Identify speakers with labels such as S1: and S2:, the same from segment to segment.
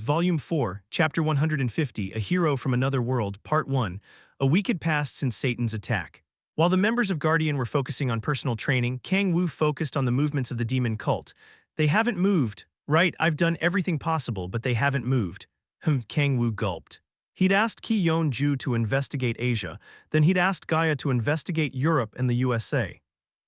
S1: Volume 4, Chapter 150, A Hero from Another World, Part 1. A week had passed since Satan's attack. While the members of Guardian were focusing on personal training, Kang-woo focused on the movements of the demon cult. They haven't moved. Right, I've done everything possible, but they haven't moved. Kang-woo gulped. He'd asked Ki-yeon-ju to investigate Asia, then he'd asked Gaia to investigate Europe and the USA.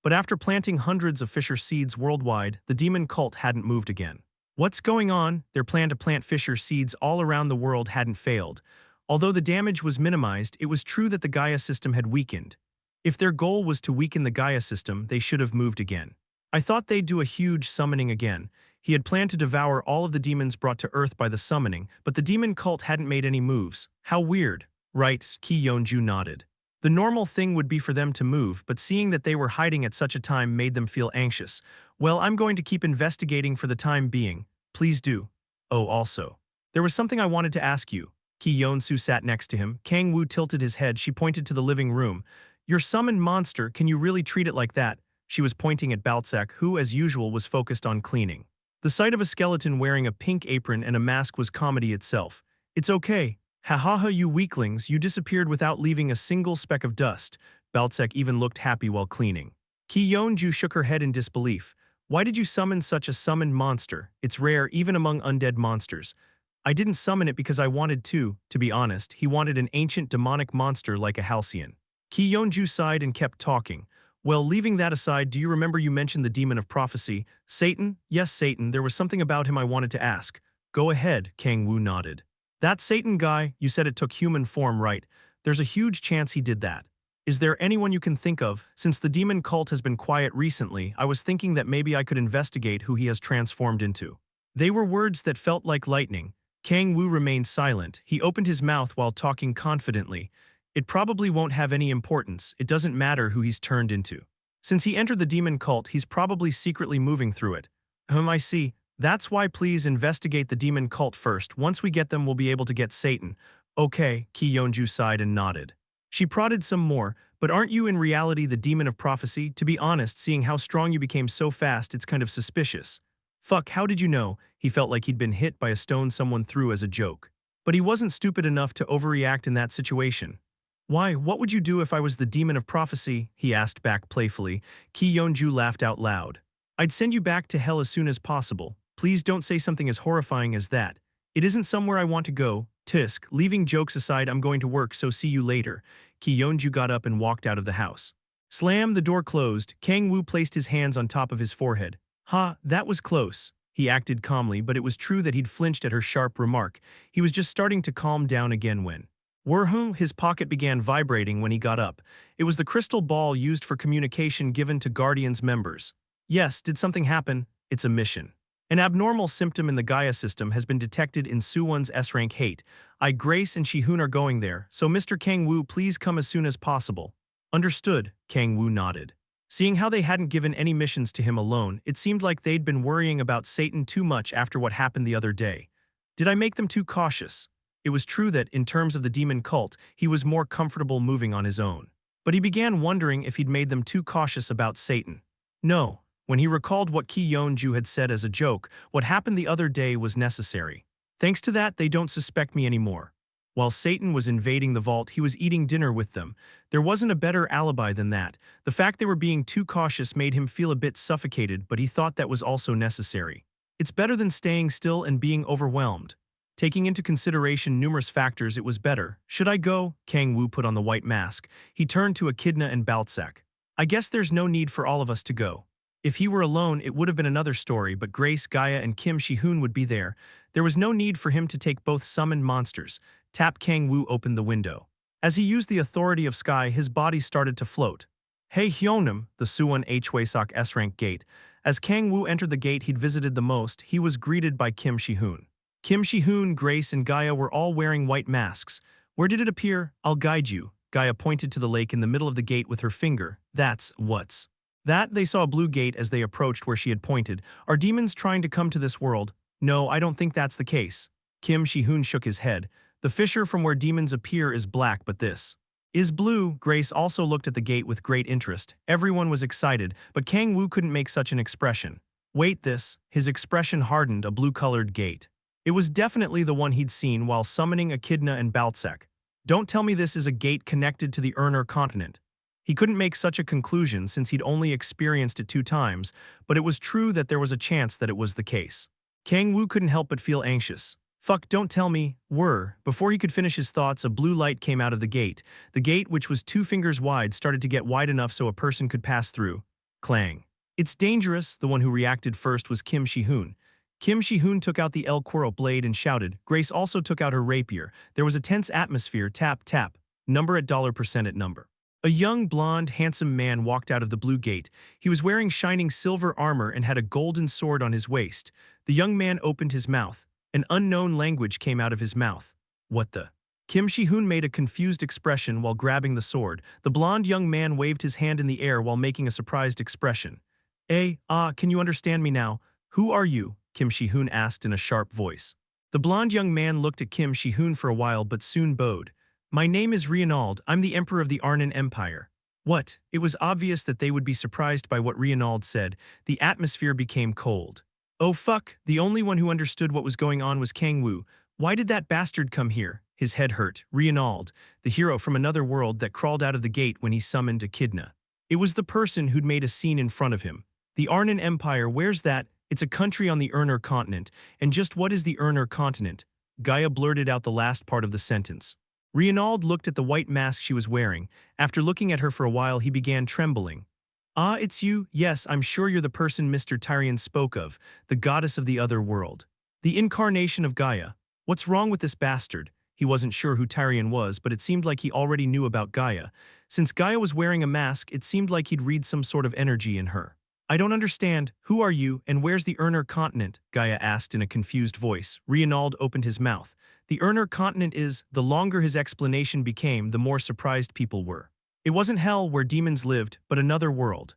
S1: But after planting hundreds of Fisher seeds worldwide, the demon cult hadn't moved again. What's going on? Their plan to plant Fisher seeds all around the world hadn't failed. Although the damage was minimized, it was true that the Gaia system had weakened. If their goal was to weaken the Gaia system, they should have moved again. I thought they'd do a huge summoning again. He had planned to devour all of the demons brought to Earth by the summoning, but the demon cult hadn't made any moves. How weird. Right, Ki-yeon-ju nodded. The normal thing would be for them to move, but seeing that they were hiding at such a time made them feel anxious. Well, I'm going to keep investigating for the time being. Please do. Oh, also. There was something I wanted to ask you. Ki-yeon-su sat next to him. Kang-woo tilted his head. She pointed to the living room. Your summoned monster, can you really treat it like that? She was pointing at Balzac, who, as usual, was focused on cleaning. The sight of a skeleton wearing a pink apron and a mask was comedy itself. It's okay. Ha ha ha, you weaklings, you disappeared without leaving a single speck of dust. Balzac even looked happy while cleaning. Ki-yeon-ju shook her head in disbelief. Why did you summon such a summoned monster? It's rare even among undead monsters. I didn't summon it because I wanted to be honest. He wanted an ancient demonic monster like a halcyon. Ki-yeon-ju sighed and kept talking. Well, leaving that aside, do you remember you mentioned the demon of prophecy? Satan? Yes, Satan. There was something about him I wanted to ask. Go ahead, Kang-woo nodded. That Satan guy, you said it took human form, right? There's a huge chance he did that. Is there anyone you can think of? Since the demon cult has been quiet recently, I was thinking that maybe I could investigate who he has transformed into. They were words that felt like lightning. Kang-woo remained silent. He opened his mouth while talking confidently. It probably won't have any importance. It doesn't matter who he's turned into. Since he entered the demon cult, he's probably secretly moving through it. I see. That's why please investigate the demon cult first. Once we get them, we'll be able to get Satan. Okay, Ki-yeon-ju sighed and nodded. She prodded some more, but aren't you in reality the demon of prophecy? To be honest, seeing how strong you became so fast, it's kind of suspicious. Fuck, how did you know? He felt like he'd been hit by a stone someone threw as a joke. But he wasn't stupid enough to overreact in that situation. Why, what would you do if I was the demon of prophecy? He asked back playfully. Ki-yeon-ju laughed out loud. I'd send you back to hell as soon as possible. Please don't say something as horrifying as that. It isn't somewhere I want to go. Tisk, leaving jokes aside, I'm going to work, so see you later. Ki-yeon-ju got up and walked out of the house. Slam, the door closed. Kang-woo placed his hands on top of his forehead. Ha, that was close. He acted calmly, but it was true that he'd flinched at her sharp remark. He was just starting to calm down again when his pocket began vibrating when he got up. It was the crystal ball used for communication given to Guardian's members. Yes, did something happen? It's a mission. An abnormal symptom in the Gaia system has been detected in Suwon's S-rank hate. Grace and Shihoon are going there, so Mr. Kang-woo, please come as soon as possible. Understood, Kang-woo nodded. Seeing how they hadn't given any missions to him alone, it seemed like they'd been worrying about Satan too much after what happened the other day. Did I make them too cautious? It was true that, in terms of the demon cult, he was more comfortable moving on his own. But he began wondering if he'd made them too cautious about Satan. No. When he recalled what Ki-yeon-ju had said as a joke, what happened the other day was necessary. Thanks to that, they don't suspect me anymore. While Satan was invading the vault, he was eating dinner with them. There wasn't a better alibi than that. The fact they were being too cautious made him feel a bit suffocated, but he thought that was also necessary. It's better than staying still and being overwhelmed. Taking into consideration numerous factors, it was better. Should I go? Kang-woo put on the white mask. He turned to Echidna and Balzac. I guess there's no need for all of us to go. If he were alone, it would have been another story, but Grace, Gaia, and Kim Shihoon would be there. There was no need for him to take both summoned monsters. Kang-woo opened the window. As he used the authority of sky, his body started to float. Hey Hyunam, the Suwon Hwaseok S-rank gate. As Kang-woo entered the gate he'd visited the most, he was greeted by Kim Shihoon. Kim Shihoon, Grace, and Gaia were all wearing white masks. Where did it appear? I'll guide you. Gaia pointed to the lake in the middle of the gate with her finger. That's what's. That, they saw a blue gate as they approached where she had pointed. Are demons trying to come to this world? No, I don't think that's the case. Kim Shihoon shook his head. The fissure from where demons appear is black, but this is blue. Grace also looked at the gate with great interest. Everyone was excited, but Kang-woo couldn't make such an expression. Wait, this. His expression hardened. A blue-colored gate. It was definitely the one he'd seen while summoning Echidna and Baltsek. Don't tell me this is a gate connected to the Urner continent. He couldn't make such a conclusion since he'd only experienced it 2 times, but it was true that there was a chance that it was the case. Kang-woo couldn't help but feel anxious. Fuck, don't tell me, Before he could finish his thoughts, a blue light came out of the gate. The gate, which was 2 fingers wide, started to get wide enough so a person could pass through. Clang. It's dangerous. The one who reacted first was Kim Shi-hoon. Kim Shi-hoon took out the El Quoro blade and shouted. Grace also took out her rapier. There was a tense atmosphere. Tap, tap. Number at $% at number. A young, blonde, handsome man walked out of the blue gate. He was wearing shining silver armor and had a golden sword on his waist. The young man opened his mouth. An unknown language came out of his mouth. What the? Kim Shi-hoon made a confused expression while grabbing the sword. The blonde young man waved his hand in the air while making a surprised expression. Can you understand me now? Who are you? Kim Shi-hoon asked in a sharp voice. The blonde young man looked at Kim Shi-hoon for a while but soon bowed. My name is Reinald. I'm the Emperor of the Arnan Empire. What? It was obvious that they would be surprised by what Reinald said. The atmosphere became cold. Oh fuck, the only one who understood what was going on was Kang-woo. Why did that bastard come here? His head hurt. Reinald, the hero from another world that crawled out of the gate when he summoned Echidna. It was the person who'd made a scene in front of him. The Arnan Empire, where's that? It's a country on the Urner continent. And just what is the Urner continent? Gaia blurted out the last part of the sentence. Reinald looked at the white mask she was wearing. After looking at her for a while, he began trembling. Ah, it's you? Yes, I'm sure you're the person Mr. Tyrion spoke of, the goddess of the other world. The incarnation of Gaia. What's wrong with this bastard? He wasn't sure who Tyrion was, but it seemed like he already knew about Gaia. Since Gaia was wearing a mask, it seemed like he'd read some sort of energy in her. I don't understand. Who are you, and where's the Urner continent? Gaia asked in a confused voice. Reinald opened his mouth. The Urner continent is. The longer his explanation became, the more surprised people were. It wasn't hell where demons lived, but another world.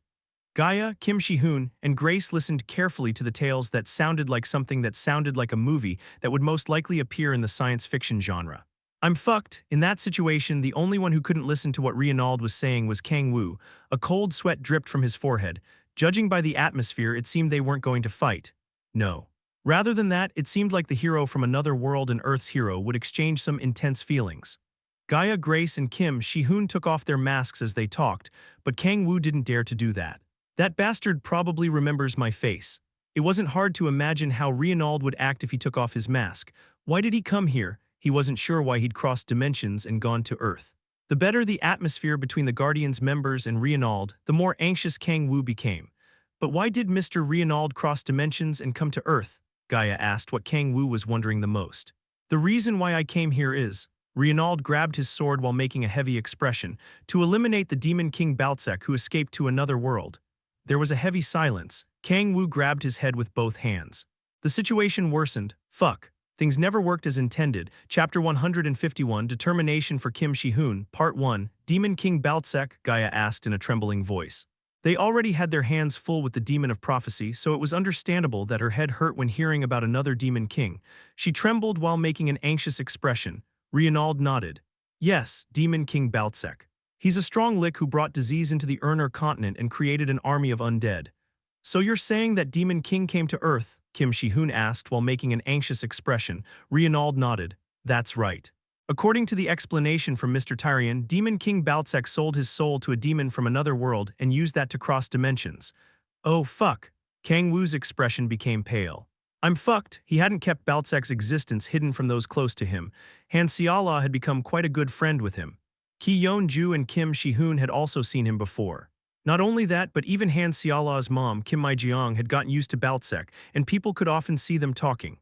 S1: Gaia, Kim Shi-hoon, and Grace listened carefully to the tales that sounded like something that sounded like a movie that would most likely appear in the science fiction genre. I'm fucked. In that situation, the only one who couldn't listen to what Reinald was saying was Kang-woo. A cold sweat dripped from his forehead. Judging by the atmosphere, it seemed they weren't going to fight. No. Rather than that, it seemed like the hero from another world and Earth's hero would exchange some intense feelings. Gaia, Grace, and Kim Shi-hoon took off their masks as they talked, but Kang-woo didn't dare to do that. That bastard probably remembers my face. It wasn't hard to imagine how Reinald would act if he took off his mask. Why did he come here? He wasn't sure why he'd crossed dimensions and gone to Earth. The better the atmosphere between the Guardians members and Reinald, the more anxious Kang-woo became. But why did Mr. Reinald cross dimensions and come to Earth? Gaia asked what Kang-woo was wondering the most. The reason why I came here is, Reinald grabbed his sword while making a heavy expression, to eliminate the demon king Baltsek who escaped to another world. There was a heavy silence. Kang-woo grabbed his head with both hands. The situation worsened. Fuck. Things never worked as intended. Chapter 151, Determination for Kim Shi-hoon, Part 1, Demon King Baltsek, Gaia asked in a trembling voice. They already had their hands full with the demon of prophecy, so it was understandable that her head hurt when hearing about another demon king. She trembled while making an anxious expression. Reinald nodded. Yes, Demon King Baltsek. He's a strong lick who brought disease into the Urner continent and created an army of undead. So you're saying that Demon King came to Earth? Kim Shi-hoon asked while making an anxious expression. Reinald nodded. That's right. According to the explanation from Mr. Tyrion, Demon King Baltsek sold his soul to a demon from another world and used that to cross dimensions. Oh fuck. Kang-woo's expression became pale. I'm fucked. He hadn't kept Baltsek's existence hidden from those close to him. Han Seala had become quite a good friend with him. Ki Yeon-ju and Kim Shi-hoon had also seen him before. Not only that, but even Han Seala's mom, Kim Mi-jeong, had gotten used to Baltsek, and people could often see them talking.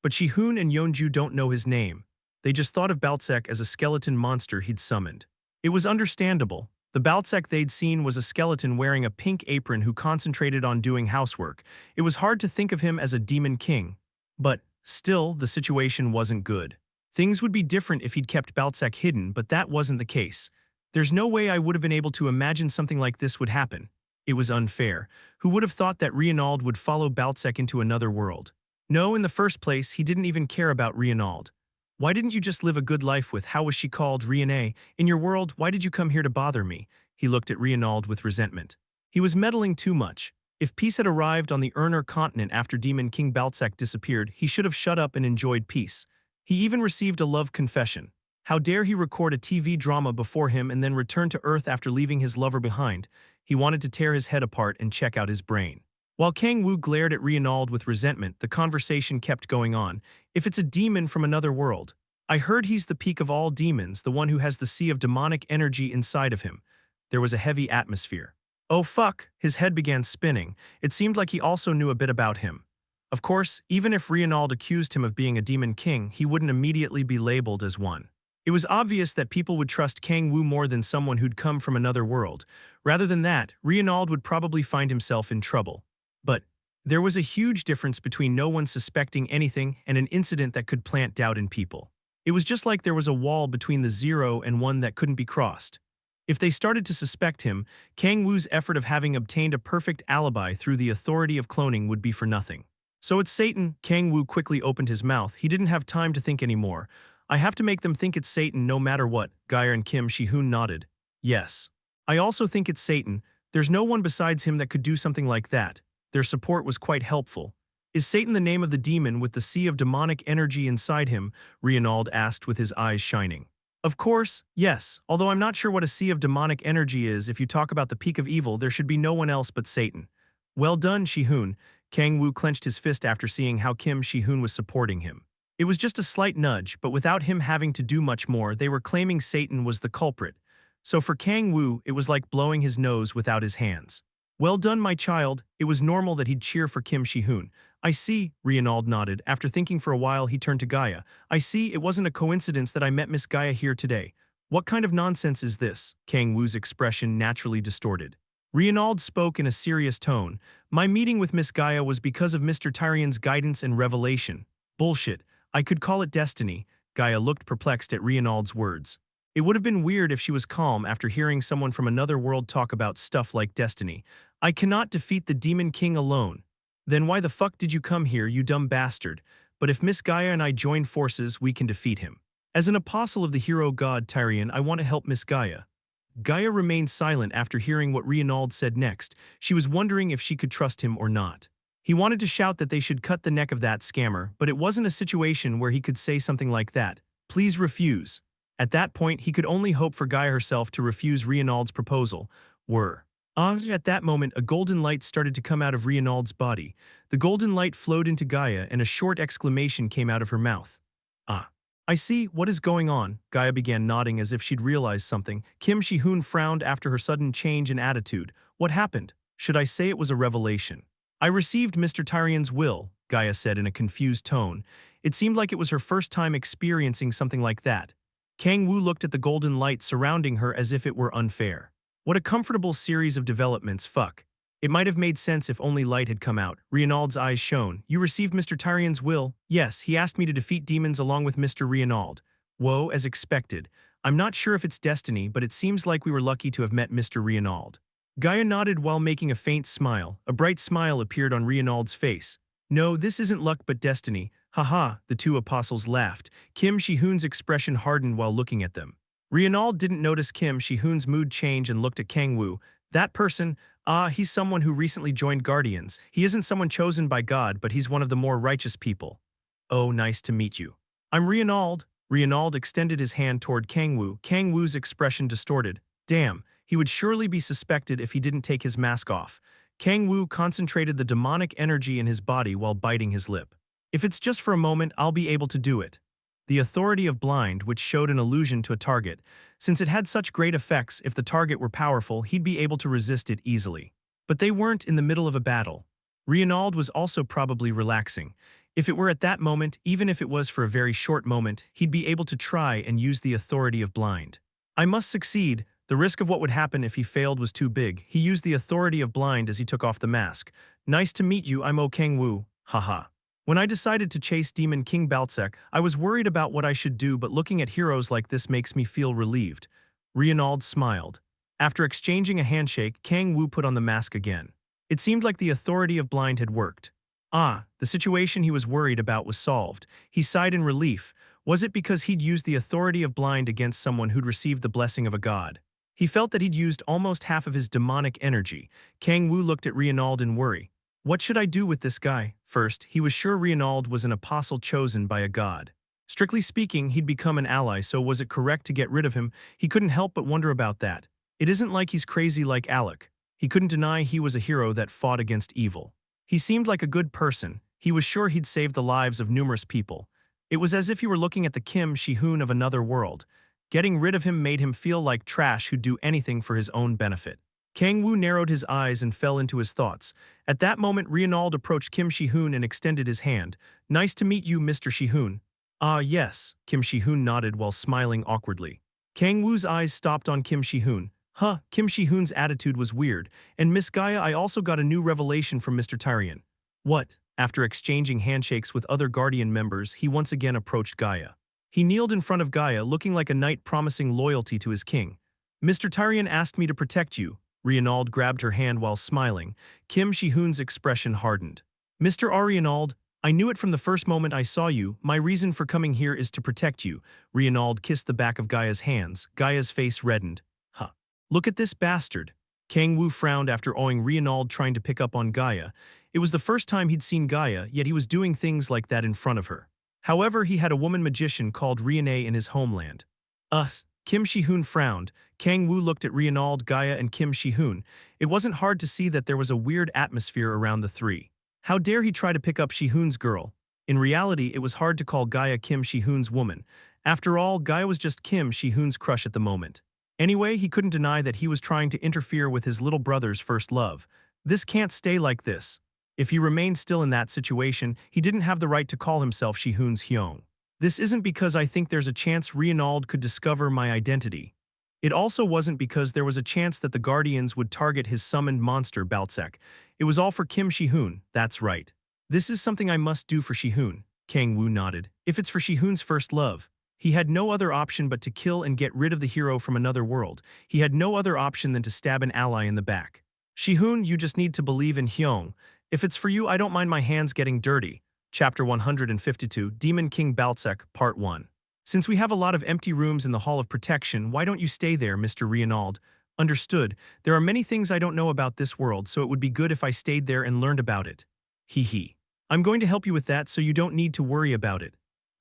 S1: But Shi-hoon and Yeon-ju don't know his name. They just thought of Baltsek as a skeleton monster he'd summoned. It was understandable. The Baltsek they'd seen was a skeleton wearing a pink apron who concentrated on doing housework. It was hard to think of him as a demon king. But, still, the situation wasn't good. Things would be different if he'd kept Baltsek hidden, but that wasn't the case. There's no way I would have been able to imagine something like this would happen. It was unfair. Who would have thought that Reinald would follow Baltsek into another world? No, in the first place, he didn't even care about Reinald. Why didn't you just live a good life with, how was she called, Riene? In your world, why did you come here to bother me? He looked at Reinald with resentment. He was meddling too much. If peace had arrived on the Urner continent after Demon King Baltzak disappeared, he should have shut up and enjoyed peace. He even received a love confession. How dare he record a TV drama before him and then return to Earth after leaving his lover behind? He wanted to tear his head apart and check out his brain. While Kang-woo glared at Reinald with resentment, the conversation kept going on. If it's a demon from another world, I heard he's the peak of all demons, the one who has the sea of demonic energy inside of him. There was a heavy atmosphere. Oh fuck, his head began spinning. It seemed like he also knew a bit about him. Of course, even if Reinald accused him of being a demon king, he wouldn't immediately be labeled as one. It was obvious that people would trust Kang-woo more than someone who'd come from another world. Rather than that, Reinald would probably find himself in trouble. But there was a huge difference between no one suspecting anything and an incident that could plant doubt in people. It was just like there was a wall between the 0 and 1 that couldn't be crossed. If they started to suspect him, Kang-woo's effort of having obtained a perfect alibi through the authority of cloning would be for nothing. So it's Satan. Kang-woo quickly opened his mouth. He didn't have time to think anymore. I have to make them think it's Satan no matter what. Gaia and Kim Shi-hoon nodded. Yes. I also think it's Satan. There's no one besides him that could do something like that. Their support was quite helpful. Is Satan the name of the demon with the sea of demonic energy inside him? Reinald asked with his eyes shining. Of course, yes, although I'm not sure what a sea of demonic energy is. If you talk about the peak of evil, there should be no one else but Satan. Well done, Shi-hoon. Kang-woo clenched his fist after seeing how Kim Shi-hoon was supporting him. It was just a slight nudge, but without him having to do much more, they were claiming Satan was the culprit. So for Kang-woo, it was like blowing his nose without his hands. Well done, my child. It was normal that he'd cheer for Kim Shi-hoon. I see, Reinald nodded. After thinking for a while, he turned to Gaia. I see, it wasn't a coincidence that I met Miss Gaia here today. What kind of nonsense is this? Kang-woo's expression naturally distorted. Reinald spoke in a serious tone. My meeting with Miss Gaia was because of Mr. Tyrion's guidance and revelation. Bullshit. I could call it destiny. Gaia looked perplexed at Reinald's words. It would have been weird if she was calm after hearing someone from another world talk about stuff like destiny. I cannot defeat the Demon King alone. Then why the fuck did you come here, you dumb bastard? But if Miss Gaia and I join forces, we can defeat him. As an apostle of the hero god Tyrion, I want to help Miss Gaia. Gaia remained silent after hearing what Reinald said next. She was wondering if she could trust him or not. He wanted to shout that they should cut the neck of that scammer, but it wasn't a situation where he could say something like that. Please refuse. At that point, he could only hope for Gaia herself to refuse Reinald's proposal. At that moment, a golden light started to come out of Reinald's body. The golden light flowed into Gaia, and a short exclamation came out of her mouth. I see, what is going on? Gaia began nodding as if she'd realized something. Kim Shi-hoon frowned after her sudden change in attitude. What happened? Should I say it was a revelation? I received Mr. Tyrion's will, Gaia said in a confused tone. It seemed like it was her first time experiencing something like that. Kang-woo looked at the golden light surrounding her as if it were unfair. What a comfortable series of developments, fuck. It might have made sense if only light had come out. Reinald's eyes shone. You received Mr. Tyrion's will? Yes, he asked me to defeat demons along with Mr. Reinald. Whoa, as expected. I'm not sure if it's destiny, but it seems like we were lucky to have met Mr. Reinald. Gaia nodded while making a faint smile. A bright smile appeared on Reinald's face. No, this isn't luck but destiny. Haha, the two apostles laughed. Kim Shi-hoon's expression hardened while looking at them. Reinald didn't notice Kim Shi-hoon's mood change and looked at Kang-woo. That person, he's someone who recently joined Guardians. He isn't someone chosen by God, but he's one of the more righteous people. Oh, nice to meet you. I'm Reinald. Reinald extended his hand toward Kang-woo. Kang-woo's expression distorted. Damn, he would surely be suspected if he didn't take his mask off. Kang-woo concentrated the demonic energy in his body while biting his lip. If it's just for a moment, I'll be able to do it. The authority of blind, which showed an illusion to a target. Since it had such great effects, if the target were powerful, he'd be able to resist it easily. But they weren't in the middle of a battle. Reinald was also probably relaxing. If it were at that moment, even if it was for a very short moment, he'd be able to try and use the authority of blind. I must succeed. The risk of what would happen if he failed was too big. He used the authority of blind as he took off the mask. Nice to meet you, I'm Kang-woo. Haha. When I decided to chase Demon King Baltzak, I was worried about what I should do, but looking at heroes like this makes me feel relieved. Reinald smiled. After exchanging a handshake, Kang-woo put on the mask again. It seemed like the authority of blind had worked. The situation he was worried about was solved. He sighed in relief. Was it because he'd used the authority of blind against someone who'd received the blessing of a god? He felt that he'd used almost half of his demonic energy. Kang-woo looked at Reynald in worry. What should I do with this guy? First, he was sure Reynald was an apostle chosen by a god. Strictly speaking, he'd become an ally, so was it correct to get rid of him? He couldn't help but wonder about that. It isn't like he's crazy like Alec. He couldn't deny he was a hero that fought against evil. He seemed like a good person. He was sure he'd saved the lives of numerous people. It was as if he were looking at the Kim Shi-hoon of another world. Getting rid of him made him feel like trash who'd do anything for his own benefit. Kang-woo narrowed his eyes and fell into his thoughts. At that moment, Reynald approached Kim Shi-hoon and extended his hand. Nice to meet you, Mr. Shi-hoon. Ah, yes, Kim Shi-hoon nodded while smiling awkwardly. Kang-woo's eyes stopped on Kim Shi-hoon. Kim Shi-hoon's attitude was weird. And Miss Gaia, I also got a new revelation from Mr. Tyrion. What? After exchanging handshakes with other Guardian members, he once again approached Gaia. He kneeled in front of Gaia, looking like a knight promising loyalty to his king. Mr. Tyrion asked me to protect you. Reynald grabbed her hand while smiling. Kim Shi-hoon's expression hardened. Mr. Reynald, I knew it from the first moment I saw you. My reason for coming here is to protect you. Reynald kissed the back of Gaia's hands. Gaia's face reddened. Look at this bastard. Kang-woo frowned after owing Reynald trying to pick up on Gaia. It was the first time he'd seen Gaia, yet he was doing things like that in front of her. However, he had a woman magician called Riene in his homeland. Kim Shi-hoon frowned. Kang-woo looked at Reynald, Gaia, and Kim Shi-hoon. It wasn't hard to see that there was a weird atmosphere around the three. How dare he try to pick up Shi-hoon's girl? In reality, it was hard to call Gaia Kim Shi-hoon's woman. After all, Gaia was just Kim Shi-hoon's crush at the moment. Anyway, he couldn't deny that he was trying to interfere with his little brother's first love. This can't stay like this. If he remained still in that situation, he didn't have the right to call himself Shi-hoon's Hyung. This isn't because I think there's a chance Reynald could discover my identity. It also wasn't because there was a chance that the Guardians would target his summoned monster, Baltsek. It was all for Kim Shi-hoon, that's right. This is something I must do for Shi-hoon. Kang-woo nodded. If it's for Shi-hoon's first love. He had no other option but to kill and get rid of the hero from another world. He had no other option than to stab an ally in the back. Shi-hoon, you just need to believe in Hyung. If it's for you, I don't mind my hands getting dirty. Chapter 152, Demon King Baltsek, Part 1. Since we have a lot of empty rooms in the Hall of Protection, why don't you stay there, Mr. Reynald? Understood. There are many things I don't know about this world, so it would be good if I stayed there and learned about it. Hee. I'm going to help you with that, so you don't need to worry about it.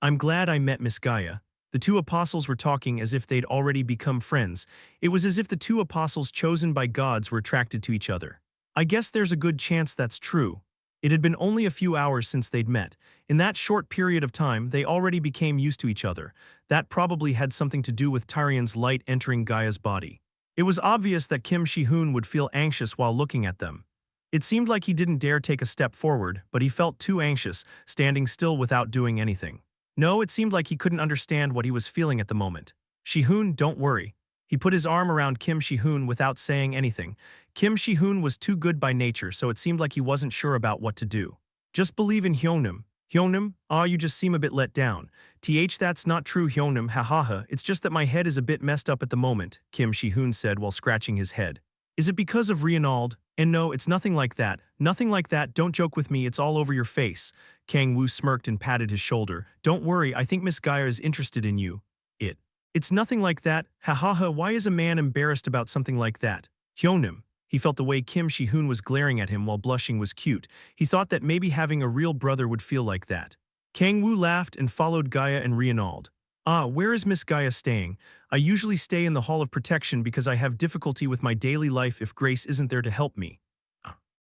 S1: I'm glad I met Miss Gaia. The two apostles were talking as if they'd already become friends. It was as if the two apostles chosen by gods were attracted to each other. I guess there's a good chance that's true. It had been only a few hours since they'd met. In that short period of time, they already became used to each other. That probably had something to do with Tyrion's light entering Gaia's body. It was obvious that Kim Shi-hoon would feel anxious while looking at them. It seemed like he didn't dare take a step forward, but he felt too anxious, standing still without doing anything. No, it seemed like he couldn't understand what he was feeling at the moment. Shi-hoon, don't worry. He put his arm around Kim Shi-hoon without saying anything. Kim Shi-hoon was too good by nature, so it seemed like he wasn't sure about what to do. Just believe in Hyungnam. Hyungnam? You just seem a bit let down. That's not true, Hyungnam, ha. It's just that my head is a bit messed up at the moment, Kim Shi-hoon said while scratching his head. Is it because of Reynald? And no, it's nothing like that. Nothing like that, don't joke with me, it's all over your face. Kang-woo smirked and patted his shoulder. Don't worry, I think Miss Gaia is interested in you. It's nothing like that, ha. Why is a man embarrassed about something like that? Hyungnam. He felt the way Kim Shi-hoon was glaring at him while blushing was cute. He thought that maybe having a real brother would feel like that. Kang-woo laughed and followed Gaia and Reynald. Where is Miss Gaia staying? I usually stay in the Hall of Protection because I have difficulty with my daily life if Grace isn't there to help me.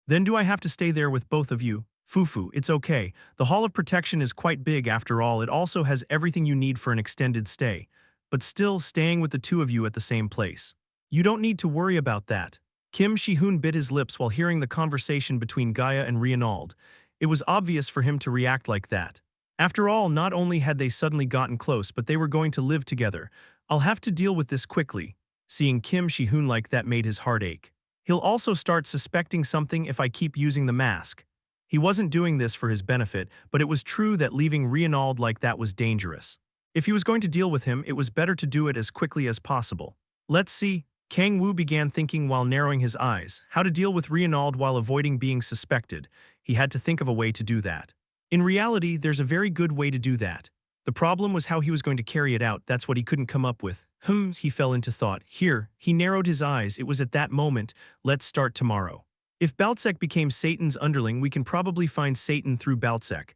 S1: Then do I have to stay there with both of you? Fufu, it's okay. The Hall of Protection is quite big after all. It also has everything you need for an extended stay. But still, staying with the two of you at the same place. You don't need to worry about that. Kim Shi-hoon bit his lips while hearing the conversation between Gaia and Reynald. It was obvious for him to react like that. After all, not only had they suddenly gotten close, but they were going to live together. I'll have to deal with this quickly. Seeing Kim Shi-hoon like that made his heart ache. He'll also start suspecting something if I keep using the mask. He wasn't doing this for his benefit, but it was true that leaving Reynald like that was dangerous. If he was going to deal with him, it was better to do it as quickly as possible. Let's see. Kang-woo began thinking while narrowing his eyes, how to deal with Reynald while avoiding being suspected. He had to think of a way to do that. In reality, there's a very good way to do that. The problem was how he was going to carry it out. That's what he couldn't come up with. He fell into thought. Here, he narrowed his eyes. It was at that moment, let's start tomorrow. If Baltsek became Satan's underling, we can probably find Satan through Baltsek.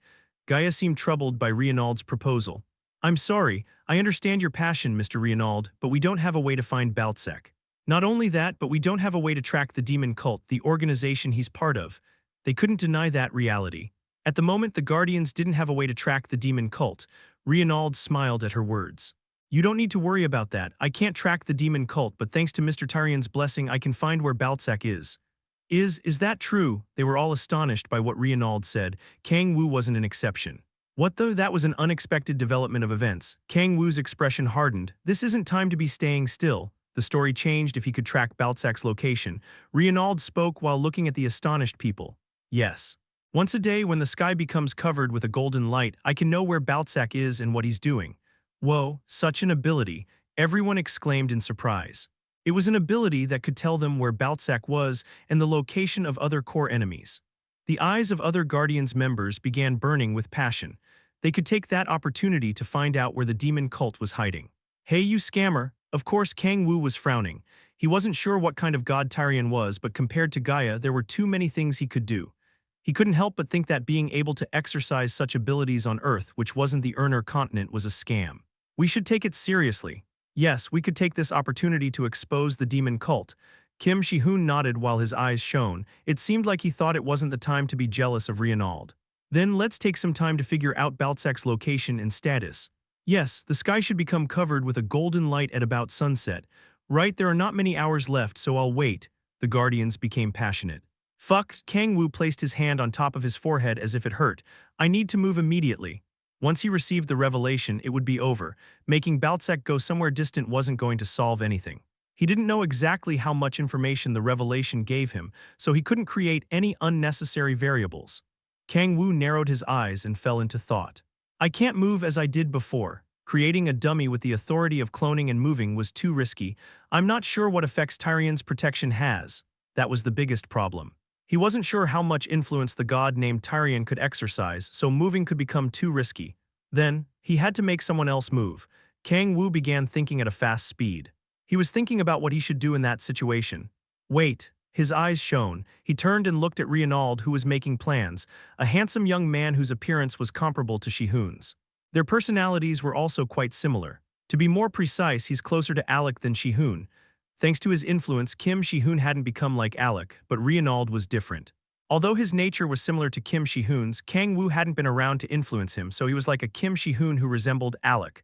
S1: Gaia seemed troubled by Reinald's proposal. I'm sorry, I understand your passion, Mr. Reinald, but we don't have a way to find Baltsek. Not only that, but we don't have a way to track the demon cult, the organization he's part of. They couldn't deny that reality. At the moment, the Guardians didn't have a way to track the demon cult. Reinald smiled at her words. You don't need to worry about that. I can't track the demon cult, but thanks to Mr. Tyrian's blessing, I can find where Baltsek is. Is that true? They were all astonished by what Reinald said. Kang-woo wasn't an exception. What though? That was an unexpected development of events. Kang-woo's expression hardened. This isn't time to be staying still. The story changed if he could track Baltsek's location. Reinald spoke while looking at the astonished people. Yes. Once a day, when the sky becomes covered with a golden light, I can know where Baltsek is and what he's doing. Whoa, such an ability, everyone exclaimed in surprise. It was an ability that could tell them where Baltsek was and the location of other core enemies. The eyes of other Guardians members began burning with passion. They could take that opportunity to find out where the demon cult was hiding. Hey, you scammer! Of course, Kang-woo was frowning. He wasn't sure what kind of god Tyrian was, but compared to Gaia, there were too many things he could do. He couldn't help but think that being able to exercise such abilities on Earth, which wasn't the Urner continent, was a scam. We should take it seriously. Yes, we could take this opportunity to expose the demon cult. Kim Shi-hoon nodded while his eyes shone. It seemed like he thought it wasn't the time to be jealous of Reinald. Then let's take some time to figure out Baltsek's location and status. Yes, the sky should become covered with a golden light at about sunset. Right, there are not many hours left, so I'll wait. The Guardians became passionate. Fuck, Kang-woo placed his hand on top of his forehead as if it hurt. I need to move immediately. Once he received the revelation, it would be over. Making Baltsek go somewhere distant wasn't going to solve anything. He didn't know exactly how much information the revelation gave him, so he couldn't create any unnecessary variables. Kang-woo narrowed his eyes and fell into thought. I can't move as I did before. Creating a dummy with the authority of cloning and moving was too risky. I'm not sure what effects Tyrian's protection has. That was the biggest problem. He wasn't sure how much influence the god named Tyrian could exercise, so moving could become too risky. Then, he had to make someone else move. Kang-woo began thinking at a fast speed. He was thinking about what he should do in that situation. Wait, his eyes shone. He turned and looked at Reinald, who was making plans, a handsome young man whose appearance was comparable to Shi-hoon's. Their personalities were also quite similar. To be more precise, he's closer to Alec than Shi-hoon. Thanks to his influence, Kim Shi-hoon hadn't become like Alec, but Reinald was different. Although his nature was similar to Kim Shi-hoon's, Kang-woo hadn't been around to influence him, so he was like a Kim Shi-hoon who resembled Alec.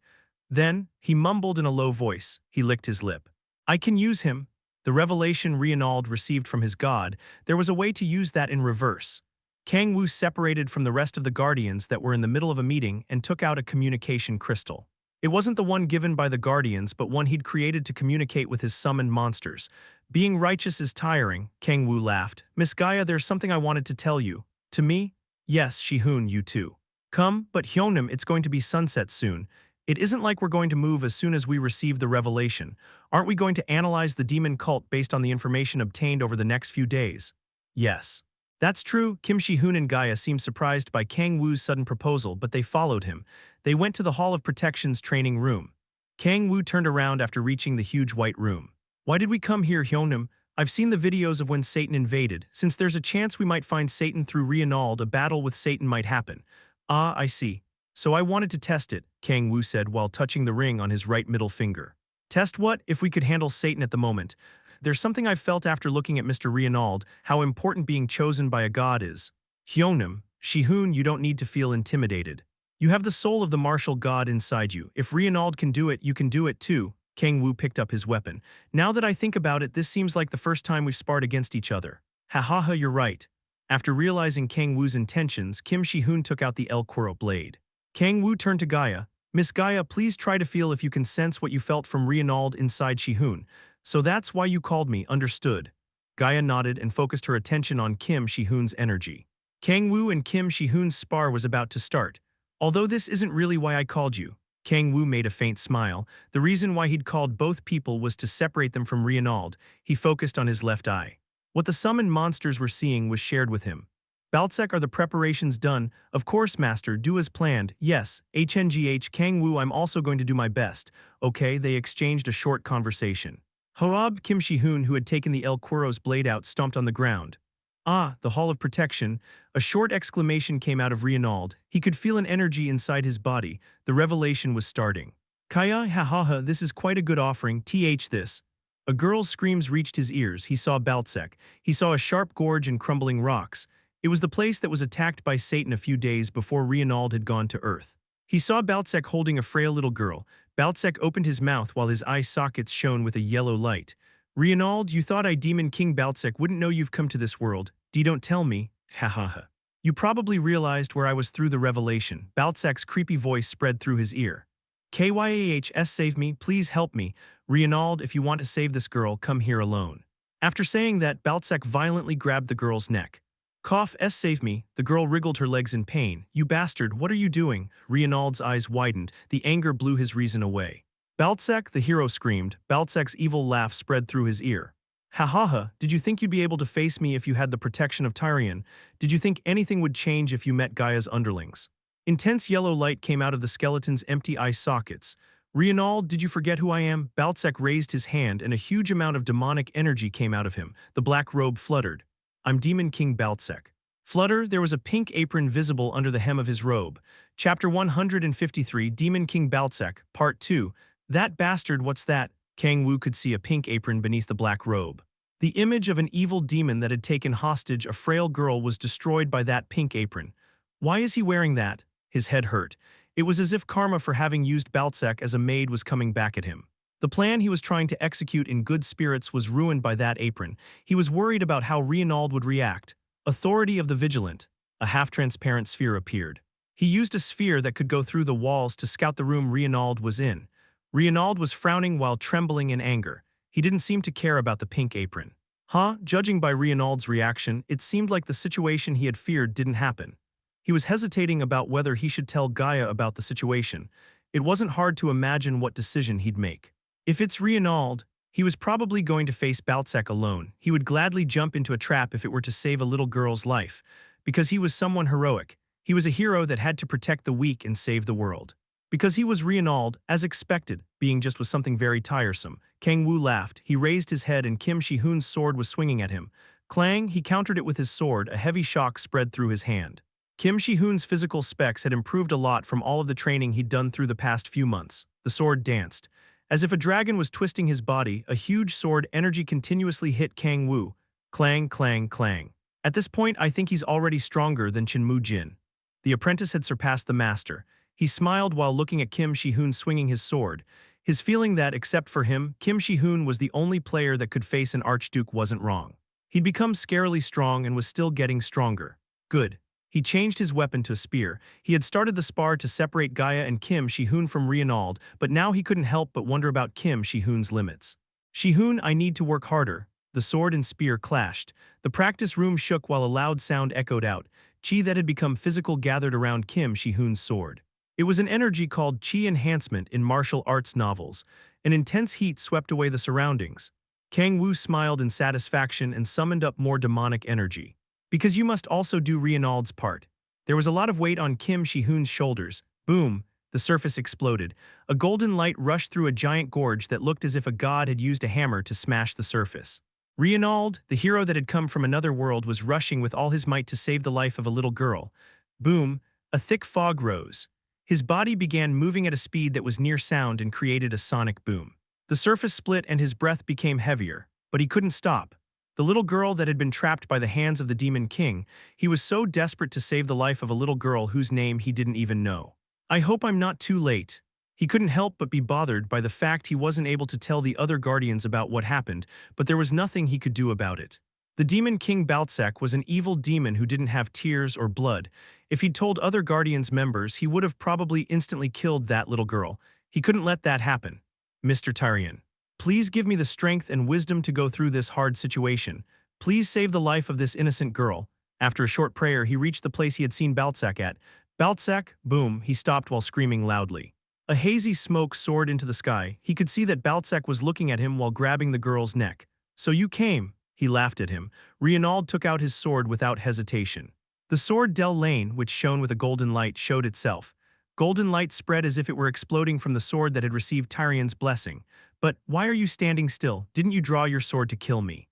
S1: Then, he mumbled in a low voice. He licked his lip. I can use him. The revelation Reinald received from his god, there was a way to use that in reverse. Kang-woo separated from the rest of the Guardians that were in the middle of a meeting and took out a communication crystal. It wasn't the one given by the Guardians, but one he'd created to communicate with his summoned monsters. Being righteous is tiring, Kang-woo laughed. Miss Gaia, there's something I wanted to tell you. To me? Yes, Shi-hoon, you too. Come, but Hyunam, it's going to be sunset soon. It isn't like we're going to move as soon as we receive the revelation. Aren't we going to analyze the demon cult based on the information obtained over the next few days? Yes. That's true. Kim Shi-hoon and Gaia seemed surprised by Kang-woo's sudden proposal, but they followed him. They went to the Hall of Protection's training room. Kang-woo turned around after reaching the huge white room. Why did we come here, Hyunam? I've seen the videos of when Satan invaded. Since there's a chance we might find Satan through Reinald, a battle with Satan might happen. Ah, I see. So I wanted to test it, Kang-woo said while touching the ring on his right middle finger. Test what? If we could handle Satan at the moment. There's something I've felt after looking at Mr. Reinald, how important being chosen by a god is. Hyunam, Shi-hoon, you don't need to feel intimidated. You have the soul of the martial god inside you. If Reinald can do it, you can do it too. Kang-woo picked up his weapon. Now that I think about it, this seems like the first time we've sparred against each other. Ha ha ha, you're right. After realizing Kang-woo's intentions, Kim Shi-hoon took out the El Quoro blade. Kang-woo turned to Gaia. Miss Gaia, please try to feel if you can sense what you felt from Reinald inside Shi-hoon. So that's why you called me, understood. Gaia nodded and focused her attention on Kim Shi-hoon's energy. Kang-woo and Kim Shi-hoon's spar was about to start. Although this isn't really why I called you. Kang-woo made a faint smile. The reason why he'd called both people was to separate them from Reinald. He focused on his left eye. What the summoned monsters were seeing was shared with him. Baltsek, are the preparations done? Of course, master, do as planned. Yes, HNGH Kang-woo, I'm also going to do my best. Okay, they exchanged a short conversation. Hoab Kim Shi-hoon, who had taken the El Cuero's blade out, stomped on the ground. Ah, the Hall of Protection. A short exclamation came out of Reinald. He could feel an energy inside his body. The revelation was starting. Kaya, ha ha ha, this is quite a good offering, this. A girl's screams reached his ears. He saw Baltsek. He saw a sharp gorge and crumbling rocks. It was the place that was attacked by Satan a few days before Reinald had gone to Earth. He saw Baltsek holding a frail little girl. Baltsek opened his mouth while his eye sockets shone with a yellow light. Reinald, you thought I, Demon King Baltsek, wouldn't know you've come to this world. Don't tell me. Ha ha ha. You probably realized where I was through the revelation. Baltsek's creepy voice spread through his ear. Kyahs, save me, please help me. Reinald, if you want to save this girl, come here alone. After saying that, Baltsek violently grabbed the girl's neck. Cough, save me. The girl wriggled her legs in pain. You bastard, what are you doing? Reinald's eyes widened. The anger blew his reason away. Baltsek, the hero screamed. Baltsek's evil laugh spread through his ear. Ha ha ha, did you think you'd be able to face me if you had the protection of Tyrion? Did you think anything would change if you met Gaia's underlings? Intense yellow light came out of the skeleton's empty eye sockets. Reinald, did you forget who I am? Baltsek raised his hand and a huge amount of demonic energy came out of him. The black robe fluttered. I'm Demon King Baltsek. Flutter, there was a pink apron visible under the hem of his robe. Chapter 153, Demon King Baltsek, Part 2. That bastard, what's that? Kang-woo could see a pink apron beneath the black robe. The image of an evil demon that had taken hostage a frail girl was destroyed by that pink apron. Why is he wearing that? His head hurt. It was as if karma for having used Baltsek as a maid was coming back at him. The plan he was trying to execute in good spirits was ruined by that apron. He was worried about how Reinald would react. Authority of the Vigilant. A half-transparent sphere appeared. He used a sphere that could go through the walls to scout the room Reinald was in. Reinald was frowning while trembling in anger. He didn't seem to care about the pink apron. Judging by Reinald's reaction, it seemed like the situation he had feared didn't happen. He was hesitating about whether he should tell Gaia about the situation. It wasn't hard to imagine what decision he'd make. If it's Reinald, he was probably going to face Baltsek alone. He would gladly jump into a trap if it were to save a little girl's life. Because he was someone heroic. He was a hero that had to protect the weak and save the world. Because he was Reinald, as expected, being just was something very tiresome. Kang-woo laughed. He raised his head and Kim Shi-hoon's sword was swinging at him. Clang, he countered it with his sword. A heavy shock spread through his hand. Kim Shi-hoon's physical specs had improved a lot from all of the training he'd done through the past few months. The sword danced. As if a dragon was twisting his body, a huge sword energy continuously hit Kang-woo. Clang, clang, clang. At this point, I think he's already stronger than Chin-moo Jin. The apprentice had surpassed the master. He smiled while looking at Kim Shi-hoon swinging his sword. His feeling that, except for him, Kim Shi-hoon was the only player that could face an archduke wasn't wrong. He'd become scarily strong and was still getting stronger. Good. He changed his weapon to a spear. He had started the spar to separate Gaia and Kim Shi-hoon from Reinald, but now he couldn't help but wonder about Kim Shi-hoon's limits. Shi-hoon, I need to work harder. The sword and spear clashed. The practice room shook while a loud sound echoed out. Chi that had become physical gathered around Kim Shi-hoon's sword. It was an energy called chi enhancement in martial arts novels. An intense heat swept away the surroundings. Kang-woo smiled in satisfaction and summoned up more demonic energy. Because you must also do Reinald's part. There was a lot of weight on Kim Shi-hoon's shoulders. Boom, the surface exploded. A golden light rushed through a giant gorge that looked as if a god had used a hammer to smash the surface. Reinald, the hero that had come from another world, was rushing with all his might to save the life of a little girl. Boom, a thick fog rose. His body began moving at a speed that was near sound and created a sonic boom. The surface split and his breath became heavier, but he couldn't stop. The little girl that had been trapped by the hands of the Demon King, he was so desperate to save the life of a little girl whose name he didn't even know. I hope I'm not too late. He couldn't help but be bothered by the fact he wasn't able to tell the other guardians about what happened, but there was nothing he could do about it. The Demon King Baltsek was an evil demon who didn't have tears or blood. If he'd told other Guardians members, he would have probably instantly killed that little girl. He couldn't let that happen. Mr. Tyrion, please give me the strength and wisdom to go through this hard situation. Please save the life of this innocent girl. After a short prayer, he reached the place he had seen Baltsek at. Baltsek, boom, he stopped while screaming loudly. A hazy smoke soared into the sky. He could see that Baltsek was looking at him while grabbing the girl's neck. So you came. He laughed at him. Reinald took out his sword without hesitation. The The sword Del Lane, which shone with a golden light, showed itself. Golden light spread as if it were exploding from the sword that had received Tyrion's blessing. But why are you standing still? Didn't you draw your sword to kill me?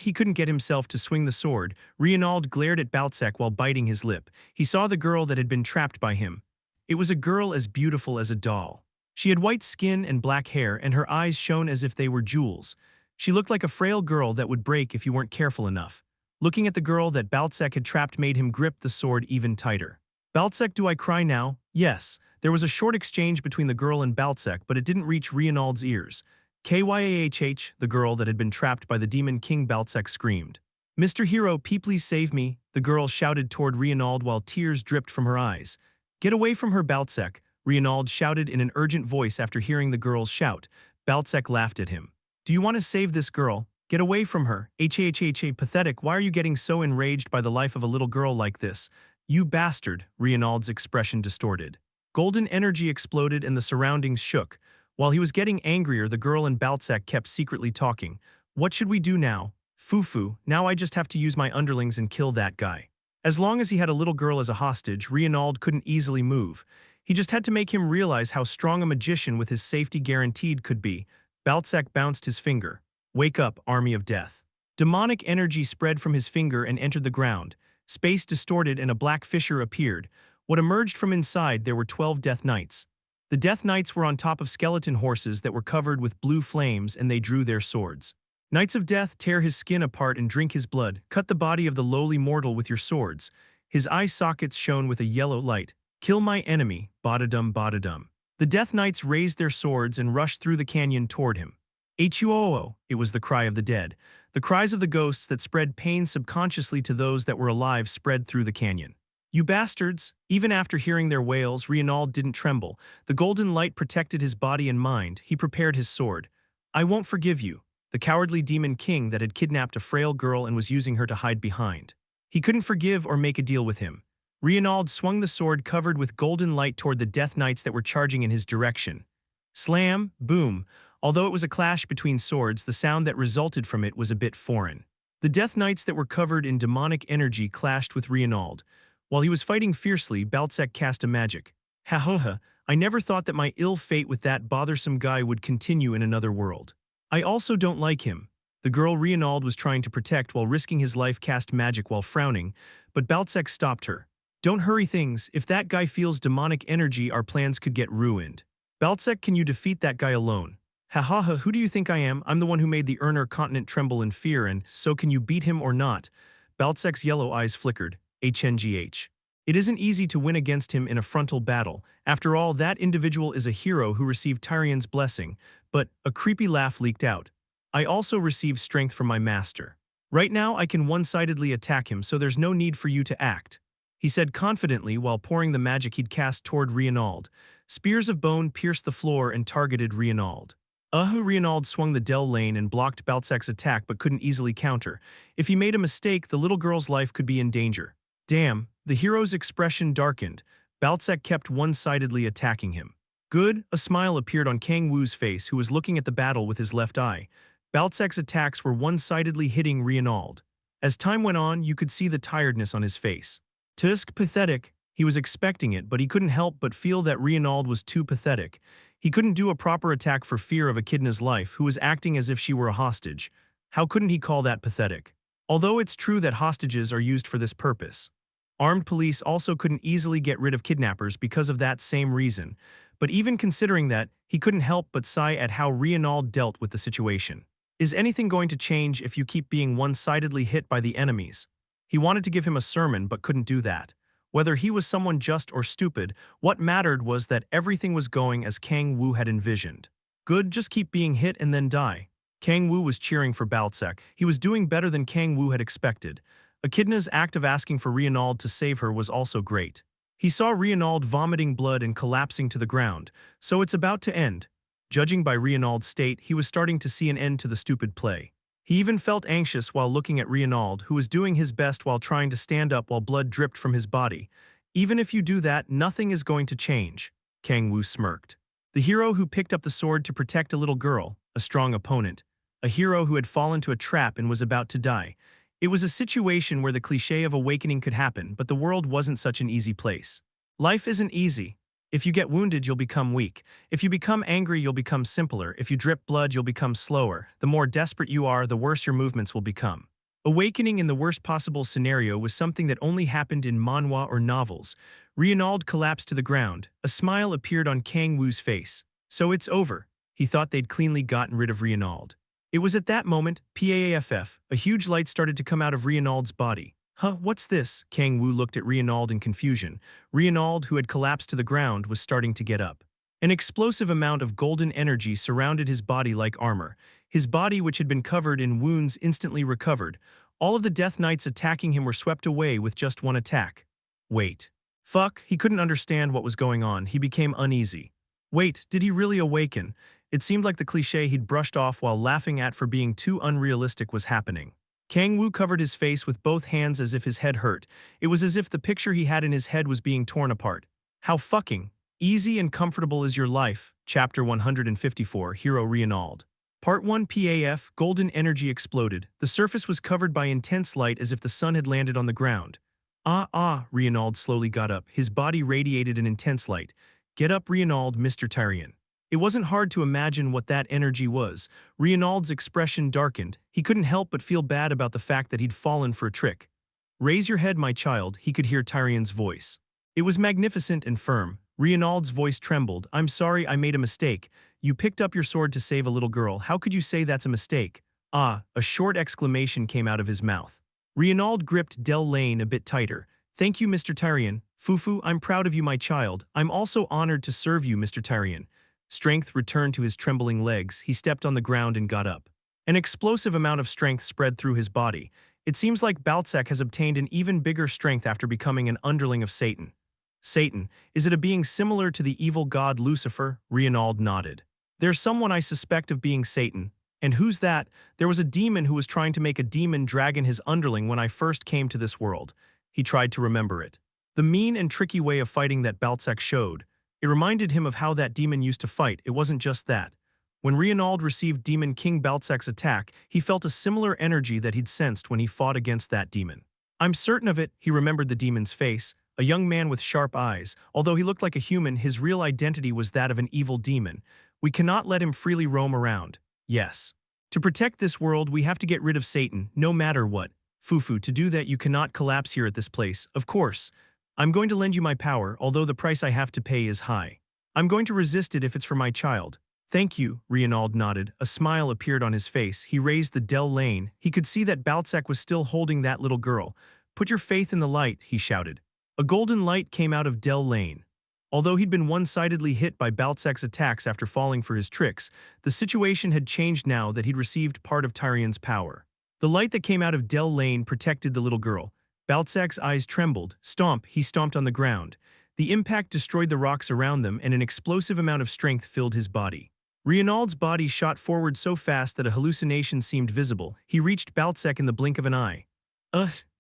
S1: He couldn't get himself to swing the sword. Reinald glared at Balzac while biting his lip. He saw the girl that had been trapped by him. It was a girl as beautiful as a doll. She had white skin and black hair, and her eyes shone as if they were jewels. She looked like a frail girl that would break if you weren't careful enough. Looking at the girl that Balzac had trapped made him grip the sword even tighter. Balzac, do I cry now? Yes. There was a short exchange between the girl and Balzac, but it didn't reach Reinald's ears. Kyahh, the girl that had been trapped by the demon king, Balzac screamed. Mr. Hero, please save me, the girl shouted toward Reinald while tears dripped from her eyes. Get away from her, Balzac, Reinald shouted in an urgent voice after hearing the girl's shout. Balzac laughed at him. Do you want to save this girl? Get away from her. Pathetic, why are you getting so enraged by the life of a little girl like this? You bastard, Reinald's expression distorted. Golden energy exploded and the surroundings shook. While he was getting angrier, the girl and Balzac kept secretly talking. What should we do now? Foo-foo, now I just have to use my underlings and kill that guy. As long as he had a little girl as a hostage, Reinald couldn't easily move. He just had to make him realize how strong a magician with his safety guaranteed could be. Balzac bounced his finger. Wake up, army of death. Demonic energy spread from his finger and entered the ground. Space distorted and a black fissure appeared. What emerged from inside there were 12 Death Knights. The Death Knights were on top of skeleton horses that were covered with blue flames, and they drew their swords. Knights of Death, tear his skin apart and drink his blood. Cut the body of the lowly mortal with your swords. His eye sockets shone with a yellow light. Kill my enemy, Badadum Badadum. The Death Knights raised their swords and rushed through the canyon toward him. Huo, it was the cry of the dead. The cries of the ghosts that spread pain subconsciously to those that were alive spread through the canyon. You bastards! Even after hearing their wails, Reinald didn't tremble. The golden light protected his body and mind. He prepared his sword. I won't forgive you. The cowardly demon king that had kidnapped a frail girl and was using her to hide behind. He couldn't forgive or make a deal with him. Reinald swung the sword covered with golden light toward the Death Knights that were charging in his direction. Slam, boom. Although it was a clash between swords, the sound that resulted from it was a bit foreign. The Death Knights that were covered in demonic energy clashed with Reinald. While he was fighting fiercely, Balzac cast a magic. Ha, I never thought that my ill fate with that bothersome guy would continue in another world. I also don't like him. The girl Reinald was trying to protect while risking his life cast magic while frowning, but Balzac stopped her. Don't hurry things. If that guy feels demonic energy, our plans could get ruined. Balzac, can you defeat that guy alone? Ha, who do you think I am? I'm the one who made the Urner continent tremble in fear, and so can you beat him or not? Balzac's yellow eyes flickered. HNGH. It isn't easy to win against him in a frontal battle. After all, that individual is a hero who received Tyrion's blessing, but a creepy laugh leaked out. I also received strength from my master. Right now I can one-sidedly attack him, so there's no need for you to act, he said confidently while pouring the magic he'd cast toward Reinald. Spears of bone pierced the floor and targeted Reinald. Reinald swung the Del Lane and blocked Balzac's attack but couldn't easily counter. If he made a mistake, the little girl's life could be in danger. Damn, the hero's expression darkened. Balzac kept one-sidedly attacking him. Good, a smile appeared on Kang-woo's face, who was looking at the battle with his left eye. Balzac's attacks were one-sidedly hitting Reinald. As time went on, you could see the tiredness on his face. Tusk, pathetic. He was expecting it, but he couldn't help but feel that Reinald was too pathetic. He couldn't do a proper attack for fear of Echidna's life, who was acting as if she were a hostage. How couldn't he call that pathetic? Although it's true that hostages are used for this purpose. Armed police also couldn't easily get rid of kidnappers because of that same reason. But even considering that, he couldn't help but sigh at how Reinald dealt with the situation. Is anything going to change if you keep being one-sidedly hit by the enemies? He wanted to give him a sermon but couldn't do that. Whether he was someone just or stupid, what mattered was that everything was going as Kang-woo had envisioned. Good, just keep being hit and then die. Kang-woo was cheering for Balzac. He was doing better than Kang-woo had expected. Echidna's act of asking for Reinald to save her was also great. He saw Reinald vomiting blood and collapsing to the ground, so it's about to end. Judging by Reinald's state, he was starting to see an end to the stupid play. He even felt anxious while looking at Reinald, who was doing his best while trying to stand up while blood dripped from his body. Even if you do that, nothing is going to change. Kang-woo smirked. The hero who picked up the sword to protect a little girl, a strong opponent. A hero who had fallen to a trap and was about to die. It was a situation where the cliché of awakening could happen, but the world wasn't such an easy place. Life isn't easy. If you get wounded, you'll become weak. If you become angry, you'll become simpler. If you drip blood, you'll become slower. The more desperate you are, the worse your movements will become. Awakening in the worst possible scenario was something that only happened in manhwa or novels. Reinald collapsed to the ground. A smile appeared on Kang-woo's face. So it's over. He thought they'd cleanly gotten rid of Reinald. It was at that moment, PAAFF, a huge light started to come out of Reinald's body. Huh, what's this? Kang-woo looked at Reinald in confusion. Reinald, who had collapsed to the ground, was starting to get up. An explosive amount of golden energy surrounded his body like armor. His body, which had been covered in wounds, instantly recovered. All of the Death Knights attacking him were swept away with just one attack. Wait. Fuck, he couldn't understand what was going on. He became uneasy. Wait, did he really awaken? It seemed like the cliché he'd brushed off while laughing at for being too unrealistic was happening. Kang-woo covered his face with both hands as if his head hurt. It was as if the picture he had in his head was being torn apart. How fucking easy and comfortable is your life? Chapter 154, Hero Reinald. Part 1 PAF, golden energy exploded. The surface was covered by intense light as if the sun had landed on the ground. Reinald slowly got up. His body radiated an intense light. Get up, Reinald, Mr. Tyrion. It wasn't hard to imagine what that energy was. Reinald's expression darkened. He couldn't help but feel bad about the fact that he'd fallen for a trick. Raise your head, my child, he could hear Tyrion's voice. It was magnificent and firm. Reinald's voice trembled. I'm sorry, I made a mistake. You picked up your sword to save a little girl. How could you say that's a mistake? A short exclamation came out of his mouth. Reinald gripped Del Lane a bit tighter. Thank you, Mr. Tyrion. Fufu, I'm proud of you, my child. I'm also honored to serve you, Mr. Tyrion. Strength returned to his trembling legs. He stepped on the ground and got up. An explosive amount of strength spread through his body. It seems like Baltzak has obtained an even bigger strength after becoming an underling of Satan. Satan, is it a being similar to the evil god Lucifer? Reinald nodded. There's someone I suspect of being Satan. And who's that? There was a demon who was trying to make a demon dragon his underling when I first came to this world. He tried to remember it. The mean and tricky way of fighting that Baltzak showed. It reminded him of how that demon used to fight. It wasn't just that. When Reinald received Demon King Baltzak's attack, he felt a similar energy that he'd sensed when he fought against that demon. I'm certain of it, he remembered the demon's face, a young man with sharp eyes. Although he looked like a human, his real identity was that of an evil demon. We cannot let him freely roam around. Yes. To protect this world, we have to get rid of Satan, no matter what. Fufu, to do that you cannot collapse here at this place, of course. I'm going to lend you my power, although the price I have to pay is high. I'm going to resist it if it's for my child. Thank you, Reinald nodded. A smile appeared on his face. He raised the Del Lane. He could see that Baltzak was still holding that little girl. Put your faith in the light, he shouted. A golden light came out of Del Lane. Although he'd been one-sidedly hit by Baltzak's attacks after falling for his tricks, the situation had changed now that he'd received part of Tyrion's power. The light that came out of Del Lane protected the little girl. Baltzak's eyes trembled. Stomp, he stomped on the ground. The impact destroyed the rocks around them and an explosive amount of strength filled his body. Reinald's body shot forward so fast that a hallucination seemed visible. He reached Baltzak in the blink of an eye.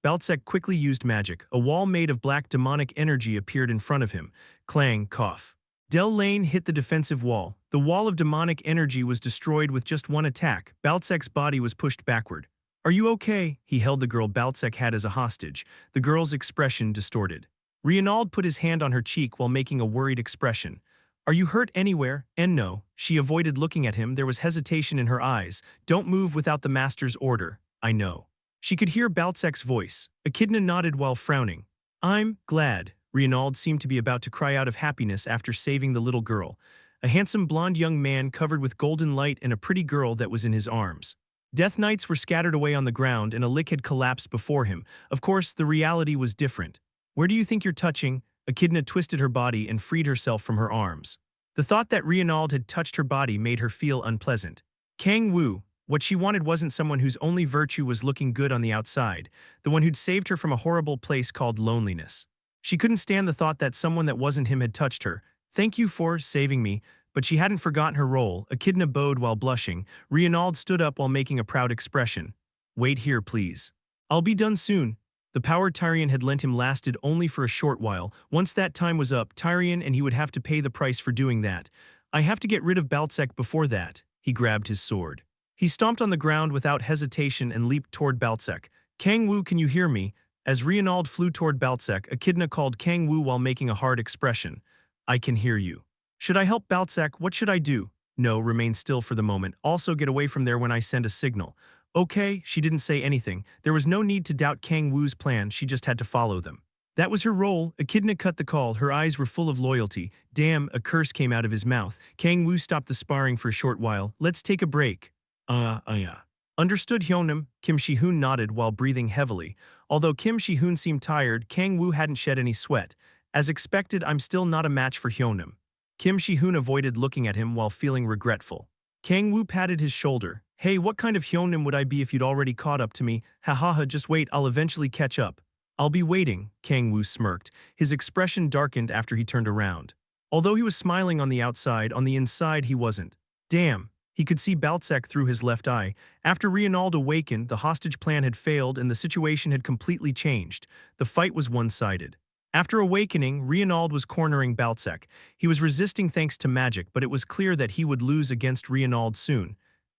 S1: Baltzak quickly used magic. A wall made of black demonic energy appeared in front of him. Clang, cough. Del Lane hit the defensive wall. The wall of demonic energy was destroyed with just one attack. Baltzak's body was pushed backward. Are you okay? He held the girl Baltzak had as a hostage. The girl's expression distorted. Reinald put his hand on her cheek while making a worried expression. Are you hurt anywhere? And no. She avoided looking at him. There was hesitation in her eyes. Don't move without the master's order. I know. She could hear Baltzak's voice. Echidna nodded while frowning. I'm glad. Reinald seemed to be about to cry out of happiness after saving the little girl. A handsome blonde young man covered with golden light and a pretty girl that was in his arms. Death Knights were scattered away on the ground and a lick had collapsed before him. Of course, the reality was different. Where do you think you're touching? Echidna twisted her body and freed herself from her arms. The thought that Reinald had touched her body made her feel unpleasant. Kang-woo, what she wanted wasn't someone whose only virtue was looking good on the outside, the one who'd saved her from a horrible place called loneliness. She couldn't stand the thought that someone that wasn't him had touched her. Thank you for saving me, but she hadn't forgotten her role. Echidna bowed while blushing. Reinald stood up while making a proud expression. Wait here, please. I'll be done soon. The power Tyrion had lent him lasted only for a short while. Once that time was up, Tyrion and he would have to pay the price for doing that. I have to get rid of Baltzak before that. He grabbed his sword. He stomped on the ground without hesitation and leaped toward Baltzak. Kang-woo, can you hear me? As Reinald flew toward Baltzek, Echidna called Kang-woo while making a hard expression. I can hear you. Should I help Baltzek? What should I do? No, remain still for the moment. Also get away from there when I send a signal. Okay, she didn't say anything. There was no need to doubt Kang-woo's plan, she just had to follow them. That was her role. Echidna cut the call, her eyes were full of loyalty. Damn, a curse came out of his mouth. Kang-woo stopped the sparring for a short while. Let's take a break. Yeah. Understood, Hyunam. Kim Shi-hoon nodded while breathing heavily. Although Kim Shi-hoon seemed tired, Kang-woo hadn't shed any sweat. As expected, I'm still not a match for Hyunam. Kim Shi-hoon avoided looking at him while feeling regretful. Kang-woo patted his shoulder. Hey, what kind of Hyunam would I be if you'd already caught up to me? Ha ha ha, just wait, I'll eventually catch up. I'll be waiting, Kang-woo smirked. His expression darkened after he turned around. Although he was smiling on the outside, on the inside he wasn't. Damn. He could see Baltzek through his left eye. After Reinald awakened, the hostage plan had failed and the situation had completely changed. The fight was one-sided. After awakening, Reinald was cornering Baltzek. He was resisting thanks to magic, but it was clear that he would lose against Reinald soon.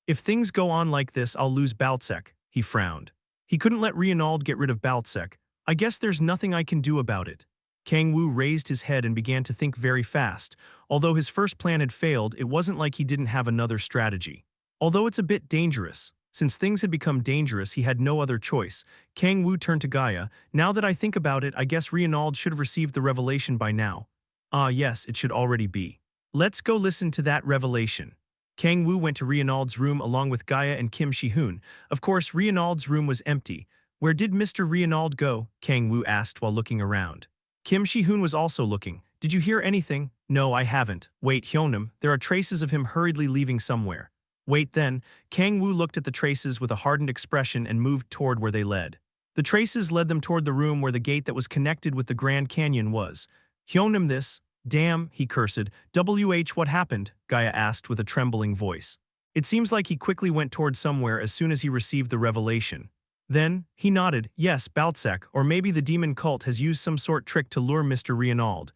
S1: If things go on like this, I'll lose Baltzek, he frowned. He couldn't let Reinald get rid of Baltzek. I guess there's nothing I can do about it. Kang-woo raised his head and began to think very fast. Although his first plan had failed, it wasn't like he didn't have another strategy. Although it's a bit dangerous. Since things had become dangerous, he had no other choice. Kang-woo turned to Gaia. Now that I think about it, I guess Reinald should have received the revelation by now. Ah yes, it should already be. Let's go listen to that revelation. Kang-woo went to Reinald's room along with Gaia and Kim Shi-hoon. Of course, Reinald's room was empty. Where did Mr. Reinald go? Kang-woo asked while looking around. Kim Shi-hoon was also looking. Did you hear anything? No, I haven't. Wait, Hyunam, there are traces of him hurriedly leaving somewhere. Wait then, Kang-woo looked at the traces with a hardened expression and moved toward where they led. The traces led them toward the room where the gate that was connected with the Grand Canyon was. Hyunam, this. Damn, he cursed. What happened? Gaia asked with a trembling voice. It seems like he quickly went toward somewhere as soon as he received the revelation. Then, he nodded. Yes, Baltzek, or maybe the demon cult has used some sort trick to lure Mr. Reinald.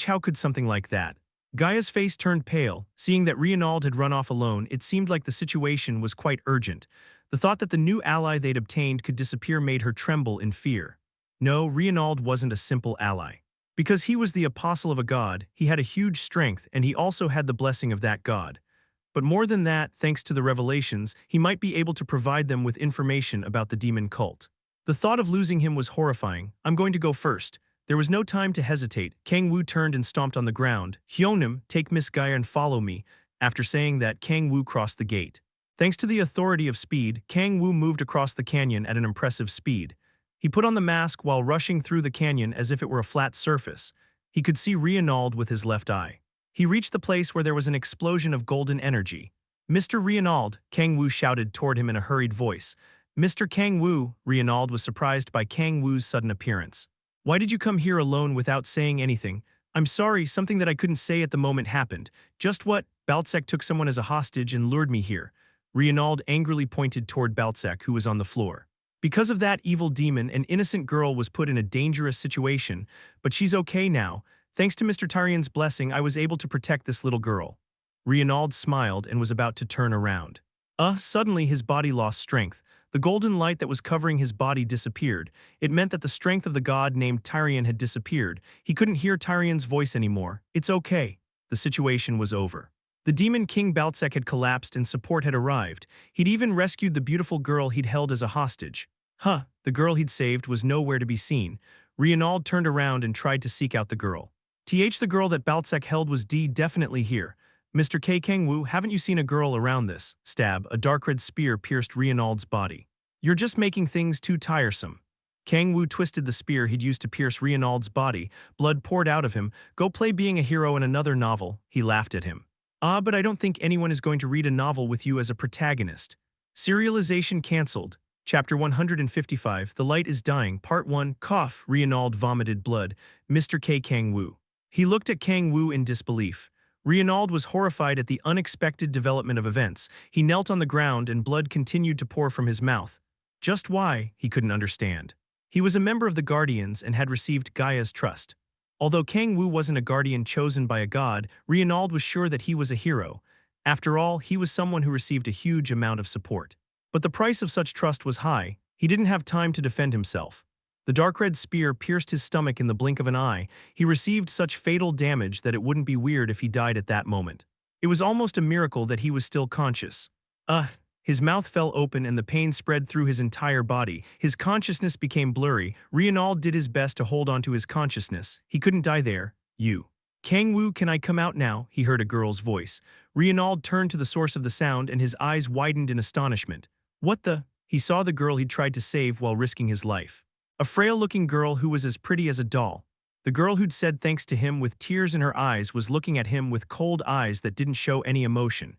S1: How could something like that? Gaia's face turned pale. Seeing that Reinald had run off alone, it seemed like the situation was quite urgent. The thought that the new ally they'd obtained could disappear made her tremble in fear. No, Reinald wasn't a simple ally. Because he was the apostle of a god, he had a huge strength and he also had the blessing of that god. But more than that, thanks to the revelations, he might be able to provide them with information about the demon cult. The thought of losing him was horrifying. I'm going to go first. There was no time to hesitate. Kang-woo turned and stomped on the ground. Hyunam, take Miss Gaia and follow me. After saying that, Kang-woo crossed the gate. Thanks to the authority of speed, Kang-woo moved across the canyon at an impressive speed. He put on the mask while rushing through the canyon as if it were a flat surface. He could see Reinald with his left eye. He reached the place where there was an explosion of golden energy. Mr. Reinald, Kang-woo shouted toward him in a hurried voice. Mr. Kang-woo, Reinald was surprised by Kang-woo's sudden appearance. Why did you come here alone without saying anything? I'm sorry, something that I couldn't say at the moment happened. Just what? Baltzek took someone as a hostage and lured me here. Reinald angrily pointed toward Baltzek, who was on the floor. Because of that evil demon, an innocent girl was put in a dangerous situation, but she's okay now. Thanks to Mr. Tarian's blessing, I was able to protect this little girl. Reinald smiled and was about to turn around. Suddenly his body lost strength. The golden light that was covering his body disappeared. It meant that the strength of the god named Tyrian had disappeared. He couldn't hear Tyrian's voice anymore. It's okay. The situation was over. The demon king Baltzek had collapsed and support had arrived. He'd even rescued the beautiful girl he'd held as a hostage. The girl he'd saved was nowhere to be seen. Reinald turned around and tried to seek out the girl. The girl that Baltzek held was definitely here. Mr. Kang-woo, haven't you seen a girl around this? Stab, a dark red spear pierced Reinald's body. You're just making things too tiresome. Kang-woo twisted the spear he'd used to pierce Reinald's body. Blood poured out of him. Go play being a hero in another novel. He laughed at him. But I don't think anyone is going to read a novel with you as a protagonist. Serialization cancelled. Chapter 155, The Light is Dying, Part 1, Cough, Reinald vomited blood. Mr. Kang-woo. He looked at Kang-woo in disbelief. Reinald was horrified at the unexpected development of events. He knelt on the ground and blood continued to pour from his mouth. Just why, he couldn't understand. He was a member of the Guardians and had received Gaia's trust. Although Kang-woo wasn't a guardian chosen by a god, Reinald was sure that he was a hero. After all, he was someone who received a huge amount of support. But the price of such trust was high. He didn't have time to defend himself. The dark red spear pierced his stomach in the blink of an eye. He received such fatal damage that it wouldn't be weird if he died at that moment. It was almost a miracle that he was still conscious. His mouth fell open and the pain spread through his entire body. His consciousness became blurry. Reinald did his best to hold on to his consciousness. He couldn't die there. You. Kang-woo, can I come out now? He heard a girl's voice. Reinald turned to the source of the sound and his eyes widened in astonishment. What the? He saw the girl he'd tried to save while risking his life. A frail-looking girl who was as pretty as a doll. The girl who'd said thanks to him with tears in her eyes was looking at him with cold eyes that didn't show any emotion.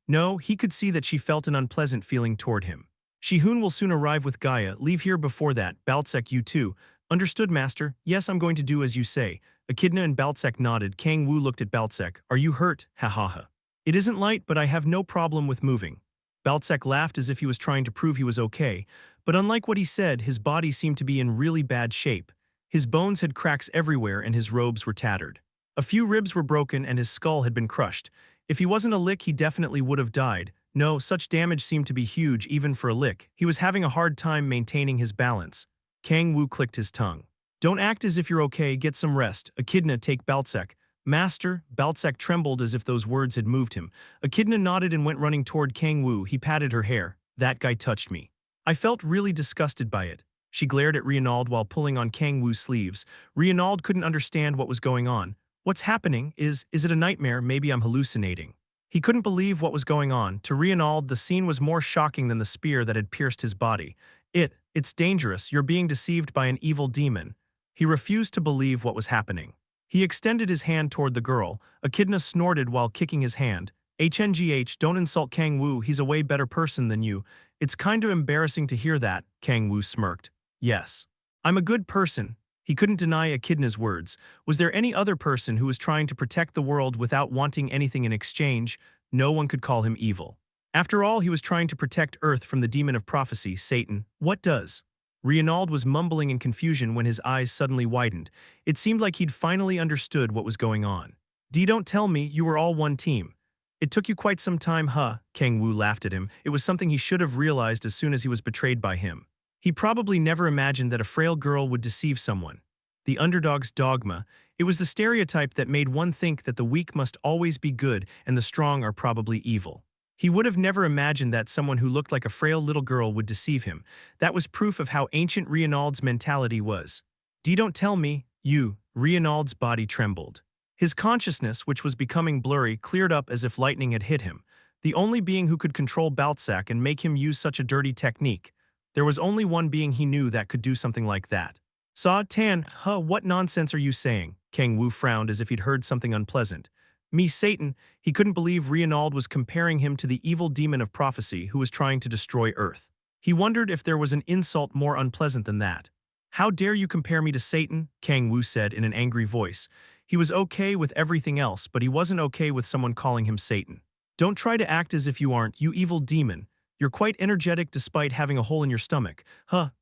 S1: No, he could see that she felt an unpleasant feeling toward him. Shihun will soon arrive with Gaia. Leave here before that. Baltsek, you too. Understood, master. Yes, I'm going to do as you say. Echidna and Baltsek nodded. Kang-woo looked at Baltsek. Are you hurt? Ha ha ha. It isn't light, but I have no problem with moving. Baltsek laughed as if he was trying to prove he was okay, but unlike what he said, his body seemed to be in really bad shape. His bones had cracks everywhere and his robes were tattered. A few ribs were broken and his skull had been crushed. If he wasn't a lick, he definitely would have died. No, such damage seemed to be huge even for a lick. He was having a hard time maintaining his balance. Kang-woo clicked his tongue. Don't act as if you're okay, get some rest. Echidna, take Baltsek. Master, Baltsek trembled as if those words had moved him. Echidna nodded and went running toward Kang-woo. He patted her hair. That guy touched me. I felt really disgusted by it. She glared at Reinald while pulling on Kang-woo's sleeves. Reinald couldn't understand what was going on. What's happening? Is it a nightmare? Maybe I'm hallucinating. He couldn't believe what was going on. To Reinald, the scene was more shocking than the spear that had pierced his body. It's dangerous. You're being deceived by an evil demon. He refused to believe what was happening. He extended his hand toward the girl. Echidna snorted while kicking his hand. HNGH, don't insult Kang-woo, he's a way better person than you. It's kind of embarrassing to hear that, Kang-woo smirked. Yes. I'm a good person. He couldn't deny Echidna's words. Was there any other person who was trying to protect the world without wanting anything in exchange? No one could call him evil. After all, he was trying to protect Earth from the demon of prophecy, Satan. What does? Reinald was mumbling in confusion when his eyes suddenly widened. It seemed like he'd finally understood what was going on. Don't tell me you were all one team. It took you quite some time, huh? Kang-woo laughed at him. It was something he should have realized as soon as he was betrayed by him. He probably never imagined that a frail girl would deceive someone. The underdog's dogma. It was the stereotype that made one think that the weak must always be good and the strong are probably evil. He would have never imagined that someone who looked like a frail little girl would deceive him. That was proof of how ancient Reinald's mentality was. Don't tell me, you. Reinald's body trembled. His consciousness, which was becoming blurry, cleared up as if lightning had hit him. The only being who could control Baltsak and make him use such a dirty technique. There was only one being he knew that could do something like that. Saw Tan, what nonsense are you saying? Kang-woo frowned as if he'd heard something unpleasant. Me, Satan. He couldn't believe Reinald was comparing him to the evil demon of prophecy who was trying to destroy Earth. He wondered if there was an insult more unpleasant than that. How dare you compare me to Satan? Kang-woo said in an angry voice. He was okay with everything else, but he wasn't okay with someone calling him Satan. Don't try to act as if you aren't, you evil demon. You're quite energetic despite having a hole in your stomach.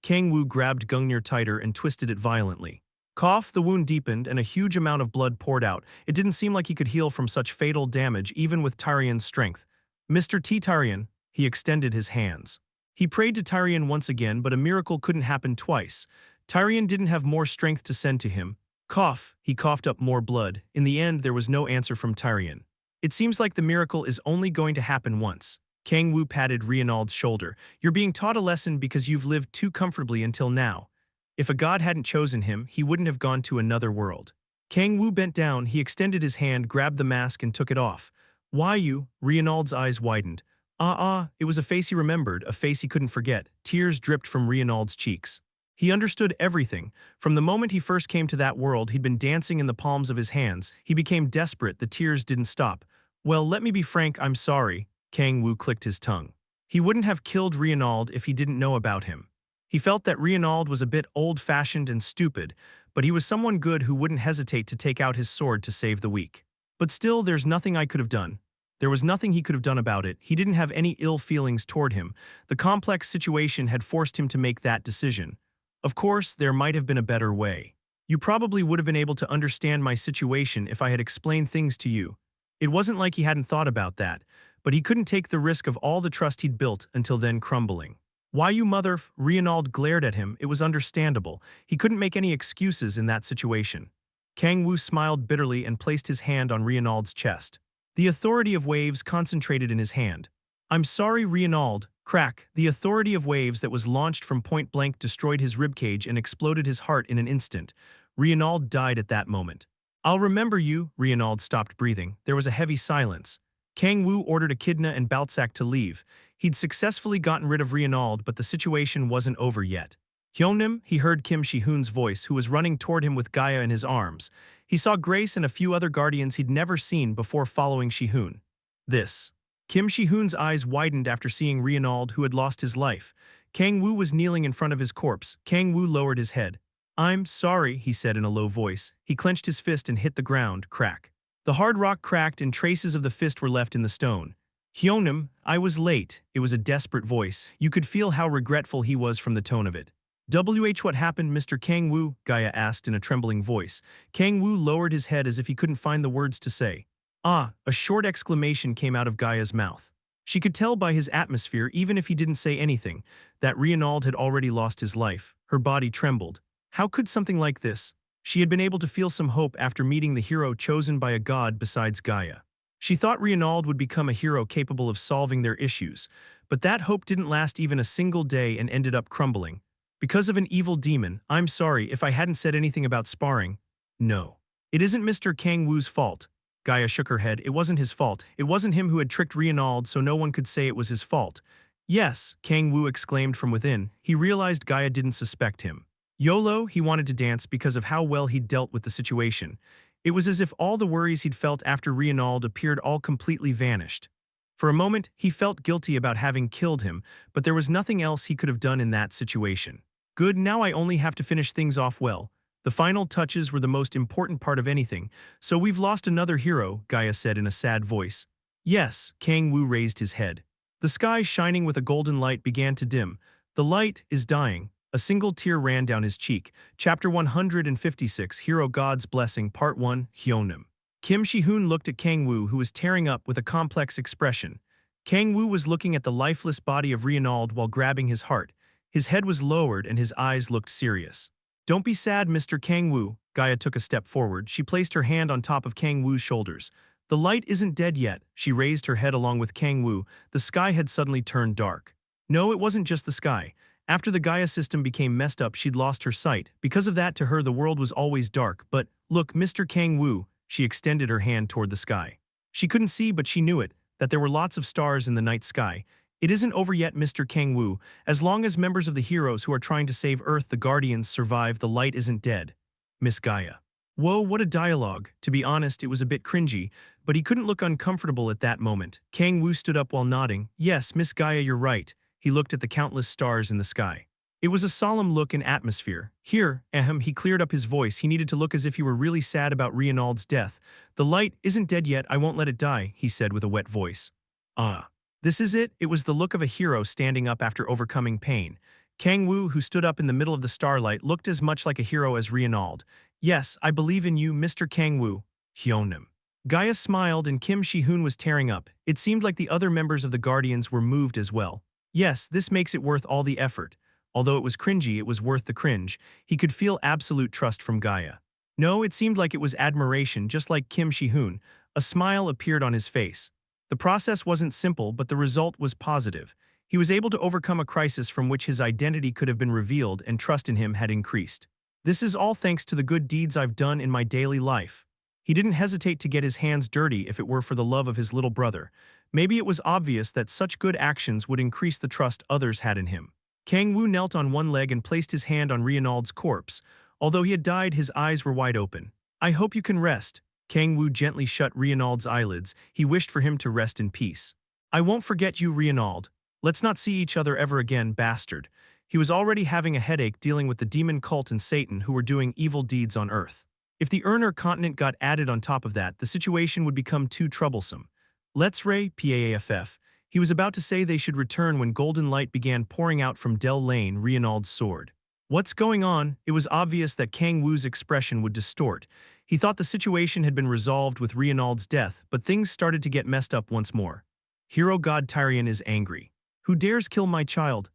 S1: Kang-woo grabbed Gungnir tighter and twisted it violently. Cough, the wound deepened and a huge amount of blood poured out. It didn't seem like he could heal from such fatal damage even with Tyrion's strength. Mr. T. Tyrion, he extended his hands. He prayed to Tyrion once again, but a miracle couldn't happen twice. Tyrion didn't have more strength to send to him. Cough, he coughed up more blood. In the end, there was no answer from Tyrion. It seems like the miracle is only going to happen once. Kang-woo patted Reinald's shoulder. You're being taught a lesson because you've lived too comfortably until now. If a god hadn't chosen him, he wouldn't have gone to another world. Kang-woo bent down, he extended his hand, grabbed the mask and took it off. Why you? Reinald's eyes widened. It was a face he remembered, a face he couldn't forget. Tears dripped from Reinald's cheeks. He understood everything. From the moment he first came to that world, he'd been dancing in the palms of his hands. He became desperate, the tears didn't stop. Well, let me be frank, I'm sorry. Kang-woo clicked his tongue. He wouldn't have killed Reinald if he didn't know about him. He felt that Reinald was a bit old-fashioned and stupid, but he was someone good who wouldn't hesitate to take out his sword to save the weak. But still, there's nothing I could have done. There was nothing he could have done about it. He didn't have any ill feelings toward him. The complex situation had forced him to make that decision. Of course, there might have been a better way. You probably would have been able to understand my situation if I had explained things to you. It wasn't like he hadn't thought about that, but he couldn't take the risk of all the trust he'd built until then crumbling. Why you Reinald glared at him. It was understandable. He couldn't make any excuses in that situation. Kang-woo smiled bitterly and placed his hand on Reinald's chest. The authority of waves concentrated in his hand. I'm sorry, Reinald. Crack. The authority of waves that was launched from point blank destroyed his ribcage and exploded his heart in an instant. Reinald died at that moment. I'll remember you. Reinald stopped breathing. There was a heavy silence. Kang-woo ordered Echidna and Baltsac to leave. He'd successfully gotten rid of Reinald, but the situation wasn't over yet. Hyungnim, he heard Kim Shi-hoon's voice, who was running toward him with Gaia in his arms. He saw Grace and a few other guardians he'd never seen before following Shi-hoon. This. Kim Shi-hoon's eyes widened after seeing Reinald, who had lost his life. Kang-woo was kneeling in front of his corpse. Kang-woo lowered his head. I'm sorry, he said in a low voice. He clenched his fist and hit the ground. Crack. The hard rock cracked and traces of the fist were left in the stone. Hyungnim, I was late. It was a desperate voice. You could feel how regretful he was from the tone of it. What happened, Mr. Kang-woo? Gaia asked in a trembling voice. Kang-woo lowered his head as if he couldn't find the words to say. Ah, a short exclamation came out of Gaia's mouth. She could tell by his atmosphere, even if he didn't say anything, that Reinald had already lost his life. Her body trembled. How could something like this? She had been able to feel some hope after meeting the hero chosen by a god besides Gaia. She thought Reinald would become a hero capable of solving their issues, but that hope didn't last even a single day and ended up crumbling. Because of an evil demon. I'm sorry if I hadn't said anything about sparring. No. It isn't Mr. Kang-woo's fault. Gaia shook her head. It wasn't his fault. It wasn't him who had tricked Reinald, so no one could say it was his fault. Yes, Kang-woo exclaimed from within. He realized Gaia didn't suspect him. YOLO, he wanted to dance because of how well he'd dealt with the situation. It was as if all the worries he'd felt after Reinald appeared all completely vanished. For a moment, he felt guilty about having killed him, but there was nothing else he could have done in that situation. Good, now I only have to finish things off well. The final touches were the most important part of anything, so we've lost another hero, Gaia said in a sad voice. Yes, Kang-woo raised his head. The sky shining with a golden light began to dim. The light is dying. A single tear ran down his cheek. Chapter 156, Hero God's Blessing, Part 1, Hyungnim. Kim Shi-hoon looked at Kang-woo, who was tearing up with a complex expression. Kang-woo was looking at the lifeless body of Reinald while grabbing his heart. His head was lowered and his eyes looked serious. Don't be sad, Mr. Kang-woo. Gaia took a step forward. She placed her hand on top of Kang-woo's shoulders. The light isn't dead yet. She raised her head along with Kang-woo. The sky had suddenly turned dark. No, it wasn't just the sky. After the Gaia system became messed up, she'd lost her sight. Because of that, to her, the world was always dark. But, look, Mr. Kang-woo, she extended her hand toward the sky. She couldn't see, but she knew it, that there were lots of stars in the night sky. It isn't over yet, Mr. Kang-woo. As long as members of the heroes who are trying to save Earth, the Guardians, survive, the light isn't dead. Miss Gaia. Whoa, what a dialogue. To be honest, it was a bit cringy, but he couldn't look uncomfortable at that moment. Kang-woo stood up while nodding. Yes, Miss Gaia, you're right. He looked at the countless stars in the sky. It was a solemn look and atmosphere. Here, he cleared up his voice. He needed to look as if he were really sad about Reinald's death. The light isn't dead yet, I won't let it die, he said with a wet voice. Ah. This is it. It was the look of a hero standing up after overcoming pain. Kang-woo, who stood up in the middle of the starlight, looked as much like a hero as Reinald. Yes, I believe in you, Mr. Kang-woo. Hyungnim. Gaia smiled and Kim Shi-hoon was tearing up. It seemed like the other members of the Guardians were moved as well. Yes, this makes it worth all the effort. Although it was cringy, it was worth the cringe. He could feel absolute trust from Gaia. No, it seemed like it was admiration, just like Kim Shi-hoon. A smile appeared on his face. The process wasn't simple, but the result was positive. He was able to overcome a crisis from which his identity could have been revealed and trust in him had increased. This is all thanks to the good deeds I've done in my daily life. He didn't hesitate to get his hands dirty if it were for the love of his little brother. Maybe it was obvious that such good actions would increase the trust others had in him. Kang-woo knelt on one leg and placed his hand on Reinald's corpse. Although he had died, his eyes were wide open. I hope you can rest. Kang-woo gently shut Reinald's eyelids. He wished for him to rest in peace. I won't forget you, Reinald. Let's not see each other ever again, bastard. He was already having a headache dealing with the demon cult and Satan who were doing evil deeds on Earth. If the Urner continent got added on top of that, the situation would become too troublesome. Let's Ray, PAAFF. He was about to say they should return when golden light began pouring out from Del Lane, Reinald's sword. What's going on? It was obvious that Kang-woo's expression would distort. He thought the situation had been resolved with Reinald's death, but things started to get messed up once more. Hero God Tyrion is angry. Who dares kill my child?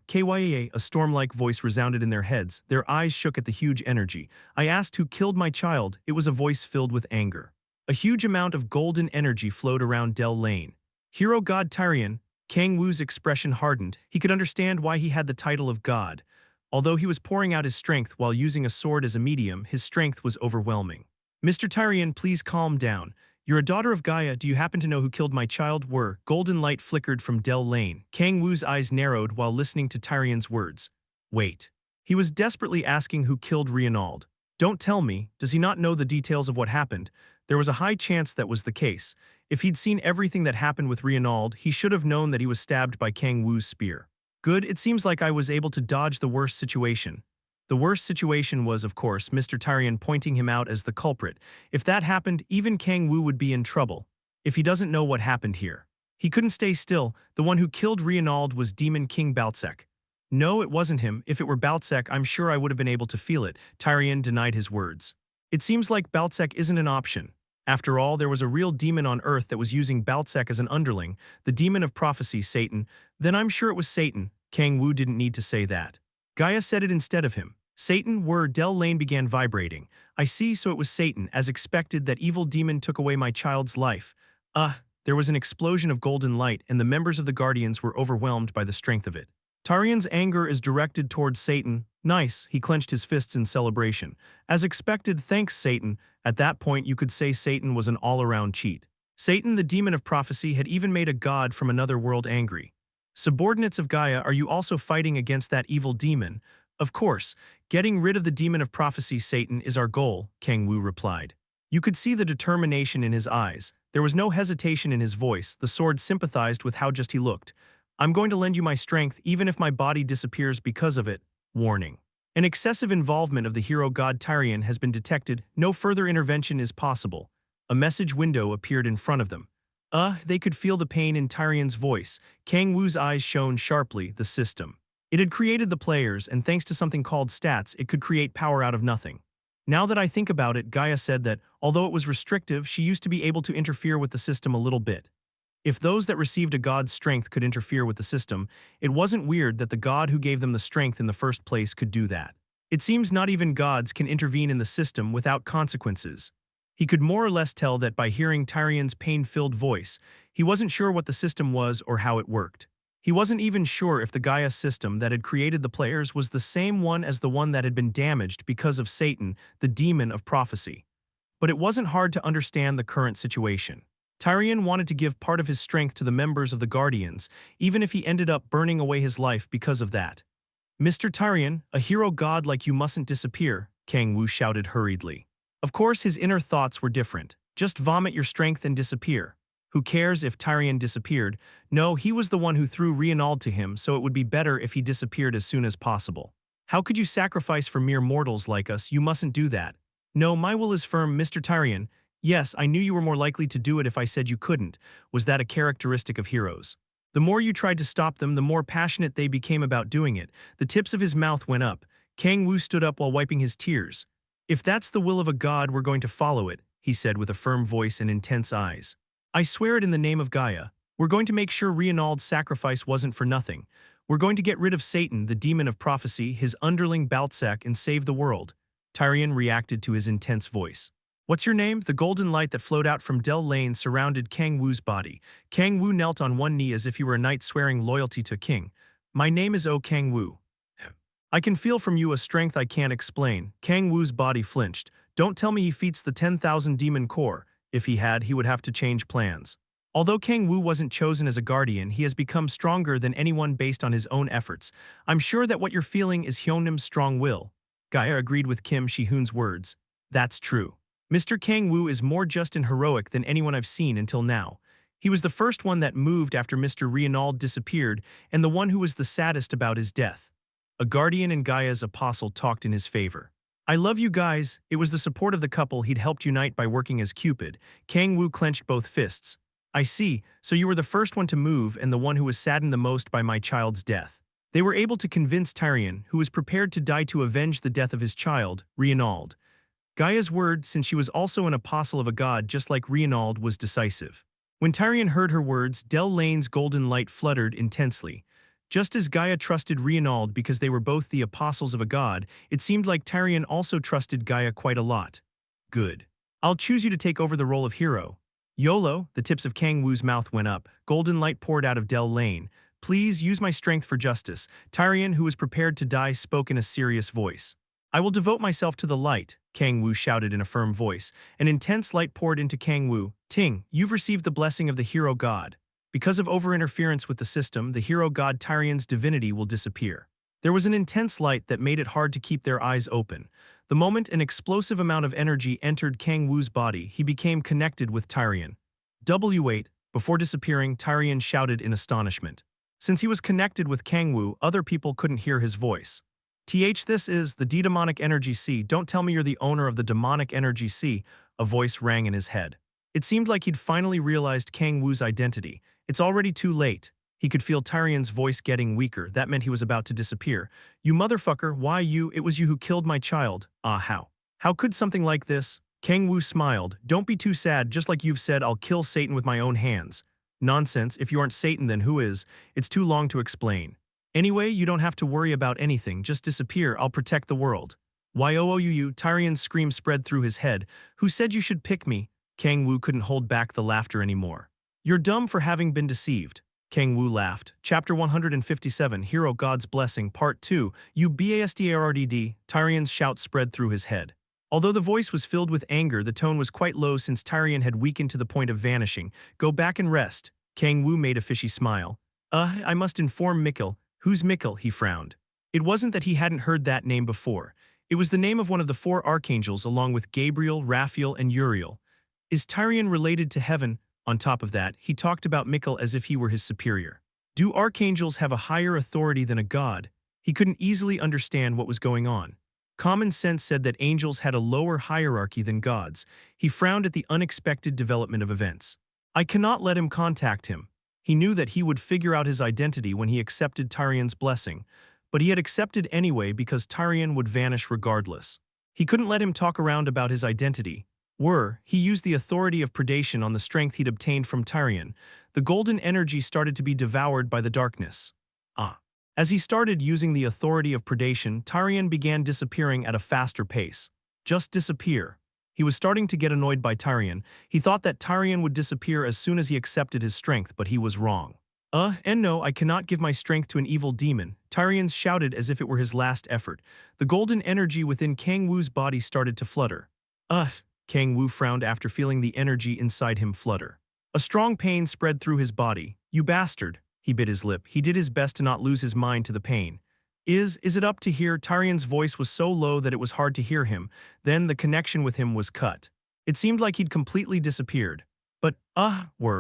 S1: Kyaa, a storm-like voice resounded in their heads. Their eyes shook at the huge energy. I asked who killed my child. It was a voice filled with anger. A huge amount of golden energy flowed around Dell Lane. Hero God Tyrion. Kang-woo's expression hardened. He could understand why he had the title of God. Although he was pouring out his strength while using a sword as a medium, his strength was overwhelming. Mr. Tyrion, please calm down. You're a daughter of Gaia. Do you happen to know who killed my child? Golden light flickered from Dell Lane. Kang-woo's eyes narrowed while listening to Tyrion's words. Wait. He was desperately asking who killed Reinald. Don't tell me, does he not know the details of what happened? There was a high chance that was the case. If he'd seen everything that happened with Reinald, he should have known that he was stabbed by Kang-woo's spear. Good, it seems like I was able to dodge the worst situation. The worst situation was, of course, Mr. Tyrion pointing him out as the culprit. If that happened, even Kang-woo would be in trouble. If he doesn't know what happened here. He couldn't stay still. The one who killed Reinald was Demon King Baltsek. No, it wasn't him. If it were Baltsek, I'm sure I would have been able to feel it. Tyrion denied his words. It seems like Baltsek isn't an option. After all, there was a real demon on Earth that was using Baltsek as an underling, the demon of prophecy, Satan. Then I'm sure it was Satan. Kang-woo didn't need to say that. Gaia said it instead of him. Satan, Dell Lane began vibrating. I see, so it was Satan. As expected, that evil demon took away my child's life. There was an explosion of golden light, and the members of the Guardians were overwhelmed by the strength of it. Tyrion's anger is directed towards Satan. Nice, he clenched his fists in celebration. As expected, thanks, Satan. At that point, you could say Satan was an all-around cheat. Satan, the demon of prophecy, had even made a god from another world angry. Subordinates of Gaia, are you also fighting against that evil demon? Of course, getting rid of the demon of prophecy, Satan, is our goal, Kang-woo replied. You could see the determination in his eyes. There was no hesitation in his voice. The sword sympathized with how just he looked. I'm going to lend you my strength even if my body disappears because of it. Warning. An excessive involvement of the hero god Tyrion has been detected. No further intervention is possible. A message window appeared in front of them. They could feel the pain in Tyrion's voice. Kang-woo's eyes shone sharply. The system. It had created the players, and thanks to something called stats, it could create power out of nothing. Now that I think about it, Gaia said that, although it was restrictive, she used to be able to interfere with the system a little bit. If those that received a god's strength could interfere with the system, it wasn't weird that the god who gave them the strength in the first place could do that. It seems not even gods can intervene in the system without consequences. He could more or less tell that by hearing Tyrion's pain-filled voice. He wasn't sure what the system was or how it worked. He wasn't even sure if the Gaia system that had created the players was the same one as the one that had been damaged because of Satan, the demon of prophecy. But it wasn't hard to understand the current situation. Tyrion wanted to give part of his strength to the members of the Guardians, even if he ended up burning away his life because of that. Mr. Tyrion, a hero god like you mustn't disappear, Kang-woo shouted hurriedly. Of course, his inner thoughts were different. Just vomit your strength and disappear. Who cares if Tyrion disappeared? No, he was the one who threw Reinald to him, so it would be better if he disappeared as soon as possible. How could you sacrifice for mere mortals like us? You mustn't do that. No, my will is firm, Mr. Tyrion. Yes, I knew you were more likely to do it if I said you couldn't. Was that a characteristic of heroes? The more you tried to stop them, the more passionate they became about doing it. The tips of his mouth went up. Kang-woo stood up while wiping his tears. If that's the will of a god, we're going to follow it, he said with a firm voice and intense eyes. I swear it in the name of Gaia. We're going to make sure Reinald's sacrifice wasn't for nothing. We're going to get rid of Satan, the demon of prophecy, his underling Baltsek, and save the world. Tyrion reacted to his intense voice. What's your name? The golden light that flowed out from Dell Lane surrounded Kang-woo's body. Kang-woo knelt on one knee as if he were a knight swearing loyalty to king. My name is Kang-woo. I can feel from you a strength I can't explain. Kang-woo's body flinched. Don't tell me he feats the 10,000 demon core. If he had, he would have to change plans. Although Kang-woo wasn't chosen as a guardian, he has become stronger than anyone based on his own efforts. I'm sure that what you're feeling is Hyunim's strong will. Gaia agreed with Kim Shi-hoon's words. That's true. Mr. Kang-woo is more just and heroic than anyone I've seen until now. He was the first one that moved after Mr. Reinald disappeared, and the one who was the saddest about his death. A guardian and Gaia's apostle talked in his favor. I love you guys. It was the support of the couple he'd helped unite by working as Cupid. Kang-woo clenched both fists. I see, so you were the first one to move and the one who was saddened the most by my child's death. They were able to convince Tyrion, who was prepared to die to avenge the death of his child, Reinald. Gaia's word, since she was also an apostle of a god just like Reinald, was decisive. When Tyrion heard her words, Dell Lane's golden light fluttered intensely. Just as Gaia trusted Reinald because they were both the apostles of a god, it seemed like Tyrion also trusted Gaia quite a lot. Good. I'll choose you to take over the role of hero. YOLO, the tips of Kang-woo's mouth went up. Golden light poured out of Del Lane. Please use my strength for justice. Tyrion, who was prepared to die, spoke in a serious voice. I will devote myself to the light, Kang-woo shouted in a firm voice. An intense light poured into Kang-woo. Ting, you've received the blessing of the hero god. Because of over-interference with the system, the hero god Tyrion's divinity will disappear. There was an intense light that made it hard to keep their eyes open. The moment an explosive amount of energy entered Kang-woo's body, he became connected with Tyrion. W8, before disappearing, Tyrion shouted in astonishment. Since he was connected with Kang-woo, other people couldn't hear his voice. This is the demonic energy C. Don't tell me you're the owner of the demonic energy C, a voice rang in his head. It seemed like he'd finally realized Kang-woo's identity. It's already too late. He could feel Tyrion's voice getting weaker. That meant he was about to disappear. You motherfucker, why you? It was you who killed my child. Ah, how? How could something like this? Kang-woo smiled. Don't be too sad, just like you've said, I'll kill Satan with my own hands. Nonsense, if you aren't Satan then who is? It's too long to explain. Anyway, you don't have to worry about anything, just disappear, I'll protect the world. Yoou, Tyrion's scream spread through his head. Who said you should pick me? Kang-woo couldn't hold back the laughter anymore. You're dumb for having been deceived. Kang-woo laughed. Chapter 157, Hero God's Blessing, Part 2, You BASTARDD, Tyrion's shout spread through his head. Although the voice was filled with anger, the tone was quite low since Tyrion had weakened to the point of vanishing. Go back and rest. Kang-woo made a fishy smile. I must inform Mikkel. Who's Mikkel? He frowned. It wasn't that he hadn't heard that name before. It was the name of one of the 4 archangels along with Gabriel, Raphael, and Uriel. Is Tyrion related to heaven? On top of that, he talked about Mikkel as if he were his superior. Do archangels have a higher authority than a god? He couldn't easily understand what was going on. Common sense said that angels had a lower hierarchy than gods. He frowned at the unexpected development of events. I cannot let him contact him. He knew that he would figure out his identity when he accepted Tyrion's blessing, but he had accepted anyway because Tyrion would vanish regardless. He couldn't let him talk around about his identity. He used the Authority of Predation on the strength he'd obtained from Tyrion. The golden energy started to be devoured by the darkness. As he started using the Authority of Predation, Tyrion began disappearing at a faster pace. Just disappear. He was starting to get annoyed by Tyrion. He thought that Tyrion would disappear as soon as he accepted his strength, but he was wrong. And no, I cannot give my strength to an evil demon, Tyrion shouted as if it were his last effort. The golden energy within Kang-woo's body started to flutter. Kang-woo frowned after feeling the energy inside him flutter. A strong pain spread through his body. You bastard. He bit his lip. He did his best to not lose his mind to the pain. Is it up to here? Tyrion's voice was so low that it was hard to hear him. Then the connection with him was cut. It seemed like he'd completely disappeared. But,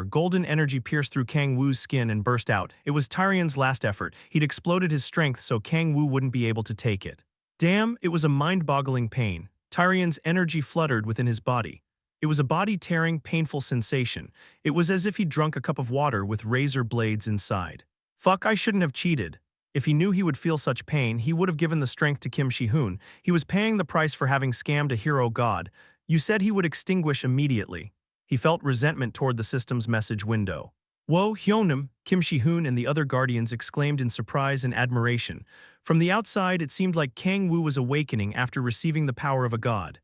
S1: golden energy pierced through Kang-woo's skin and burst out. It was Tyrion's last effort. He'd exploded his strength so Kang-woo wouldn't be able to take it. Damn, it was a mind-boggling pain. Tyrion's energy fluttered within his body. It was a body-tearing, painful sensation. It was as if he'd drunk a cup of water with razor blades inside. Fuck, I shouldn't have cheated. If he knew he would feel such pain, he would have given the strength to Kim Shi-hoon. He was paying the price for having scammed a hero god. You said he would extinguish immediately. He felt resentment toward the system's message window. Whoa, Hyunam, Kim Shi-hoon and the other guardians exclaimed in surprise and admiration. From the outside, it seemed like Kang-woo was awakening after receiving the power of a god.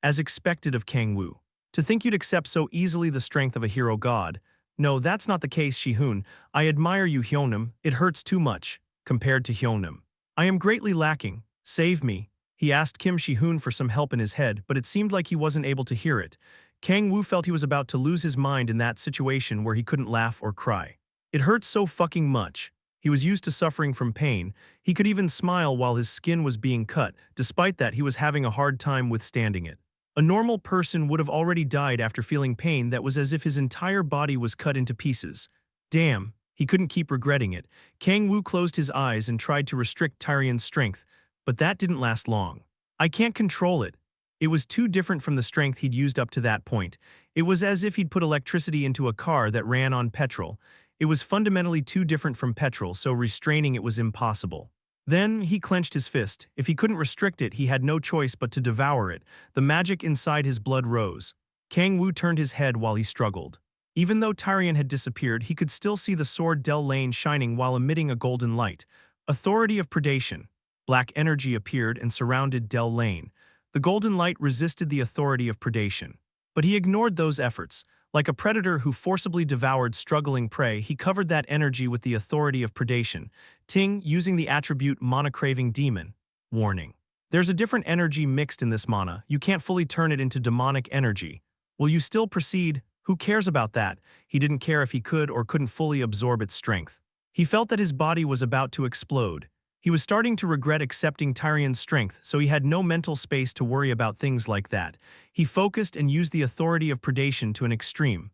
S1: As expected of Kang-woo. To think you'd accept so easily the strength of a hero god. No, that's not the case, Shi-hoon. I admire you, Hyunam. It hurts too much, compared to Hyunam. I am greatly lacking. Save me. He asked Kim Shi-hoon for some help in his head, but it seemed like he wasn't able to hear it. Kang-woo felt he was about to lose his mind in that situation where he couldn't laugh or cry. It hurt so fucking much. He was used to suffering from pain. He could even smile while his skin was being cut. Despite that, he was having a hard time withstanding it. A normal person would have already died after feeling pain that was as if his entire body was cut into pieces. Damn, he couldn't keep regretting it. Kang-woo closed his eyes and tried to restrict Tyrion's strength, but that didn't last long. I can't control it. It was too different from the strength he'd used up to that point. It was as if he'd put electricity into a car that ran on petrol. It was fundamentally too different from petrol, so restraining it was impossible. Then, he clenched his fist. If he couldn't restrict it, he had no choice but to devour it. The magic inside his blood rose. Kang-woo turned his head while he struggled. Even though Tyrion had disappeared, he could still see the sword Del Lane shining while emitting a golden light. Authority of Predation. Black energy appeared and surrounded Del Lane. The golden light resisted the authority of predation. But he ignored those efforts. Like a predator who forcibly devoured struggling prey, he covered that energy with the authority of predation. Ting, using the attribute Mana-craving Demon. Warning. There's a different energy mixed in this mana. You can't fully turn it into demonic energy. Will you still proceed? Who cares about that? He didn't care if he could or couldn't fully absorb its strength. He felt that his body was about to explode. He was starting to regret accepting Tyrion's strength, so he had no mental space to worry about things like that. He focused and used the authority of predation to an extreme.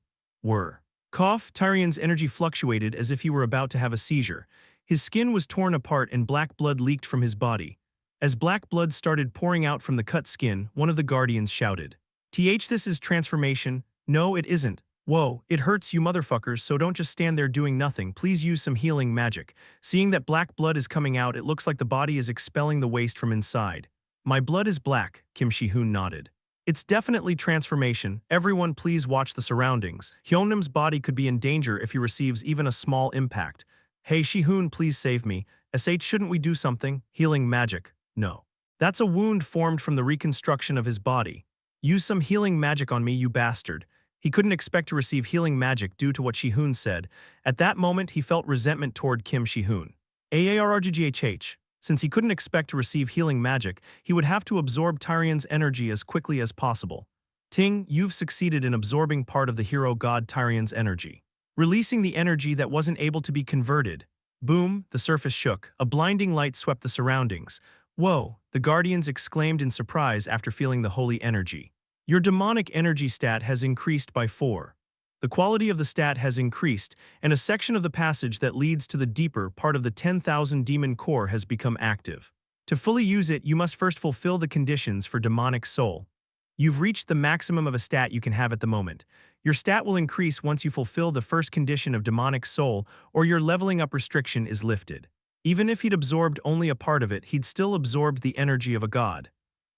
S1: Cough, Tyrion's energy fluctuated as if he were about to have a seizure. His skin was torn apart and black blood leaked from his body. As black blood started pouring out from the cut skin, one of the guardians shouted, This is transformation. No, it isn't. Whoa, it hurts you motherfuckers, so don't just stand there doing nothing. Please use some healing magic. Seeing that black blood is coming out, it looks like the body is expelling the waste from inside. My blood is black, Kim Shi-hoon nodded. It's definitely transformation. Everyone please watch the surroundings. Hyunam's body could be in danger if he receives even a small impact. Hey Shi-hoon, please save me. Shouldn't we do something? Healing magic. No. That's a wound formed from the reconstruction of his body. Use some healing magic on me, you bastard. He couldn't expect to receive healing magic due to what Shi-hoon said. At that moment, he felt resentment toward Kim Shi-hoon. AARRGGHH. Since he couldn't expect to receive healing magic, he would have to absorb Tyrion's energy as quickly as possible. Ting, you've succeeded in absorbing part of the hero god Tyrion's energy, releasing the energy that wasn't able to be converted. Boom, the surface shook. A blinding light swept the surroundings. Whoa, the guardians exclaimed in surprise after feeling the holy energy. Your demonic energy stat has increased by 4. The quality of the stat has increased, and a section of the passage that leads to the deeper part of the 10,000 demon core has become active. To fully use it, you must first fulfill the conditions for demonic soul. You've reached the maximum of a stat you can have at the moment. Your stat will increase once you fulfill the first condition of demonic soul, or your leveling up restriction is lifted. Even if he'd absorbed only a part of it, he'd still absorbed the energy of a god.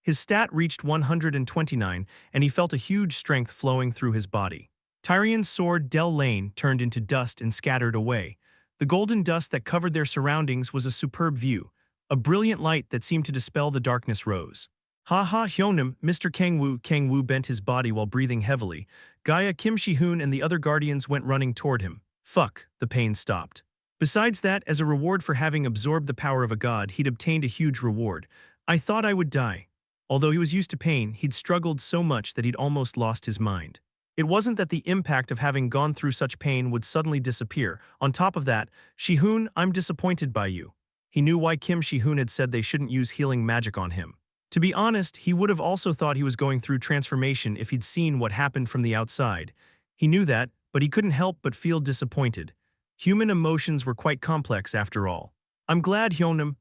S1: His stat reached 129, and he felt a huge strength flowing through his body. Tyrion's sword Del Lane turned into dust and scattered away. The golden dust that covered their surroundings was a superb view. A brilliant light that seemed to dispel the darkness rose. Ha ha Hyunam, Mr. Kang-woo. Kang-woo bent his body while breathing heavily. Gaia, Kim Shi-hoon and the other guardians went running toward him. Fuck, the pain stopped. Besides that, as a reward for having absorbed the power of a god, he'd obtained a huge reward. I thought I would die. Although he was used to pain, he'd struggled so much that he'd almost lost his mind. It wasn't that the impact of having gone through such pain would suddenly disappear. On top of that, Shi-hoon, I'm disappointed by you. He knew why Kim Shi-hoon had said they shouldn't use healing magic on him. To be honest, he would have also thought he was going through transformation if he'd seen what happened from the outside. He knew that, but he couldn't help but feel disappointed. Human emotions were quite complex after all. I'm glad Hyunam,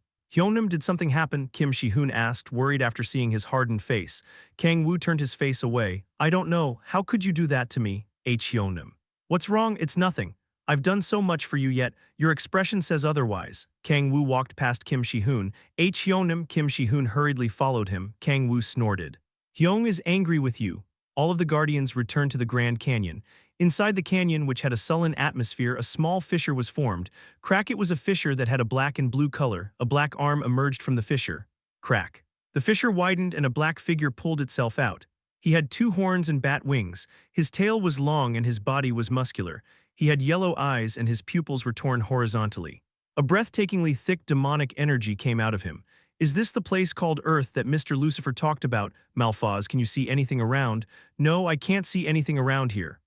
S1: did something happen? Kim Shi-hoon asked, worried after seeing his hardened face. Kang-woo turned his face away. I don't know, how could you do that to me? Hyunam. What's wrong? It's nothing. I've done so much for you yet, your expression says otherwise. Kang-woo walked past Kim Shi-hoon. Hyunam. Kim Shi-hoon hurriedly followed him. Kang-woo snorted. Hyung is angry with you. All of the guardians returned to the Grand Canyon. Inside the canyon, which had a sullen atmosphere, a small fissure was formed. Crack, it was a fissure that had a black and blue color. A black arm emerged from the fissure. Crack. The fissure widened and a black figure pulled itself out. He had 2 horns and bat wings. His tail was long and his body was muscular. He had yellow eyes and his pupils were torn horizontally. A breathtakingly thick demonic energy came out of him. Is this the place called Earth that Mr. Lucifer talked about? Malphaz, can you see anything around? No, I can't see anything around here.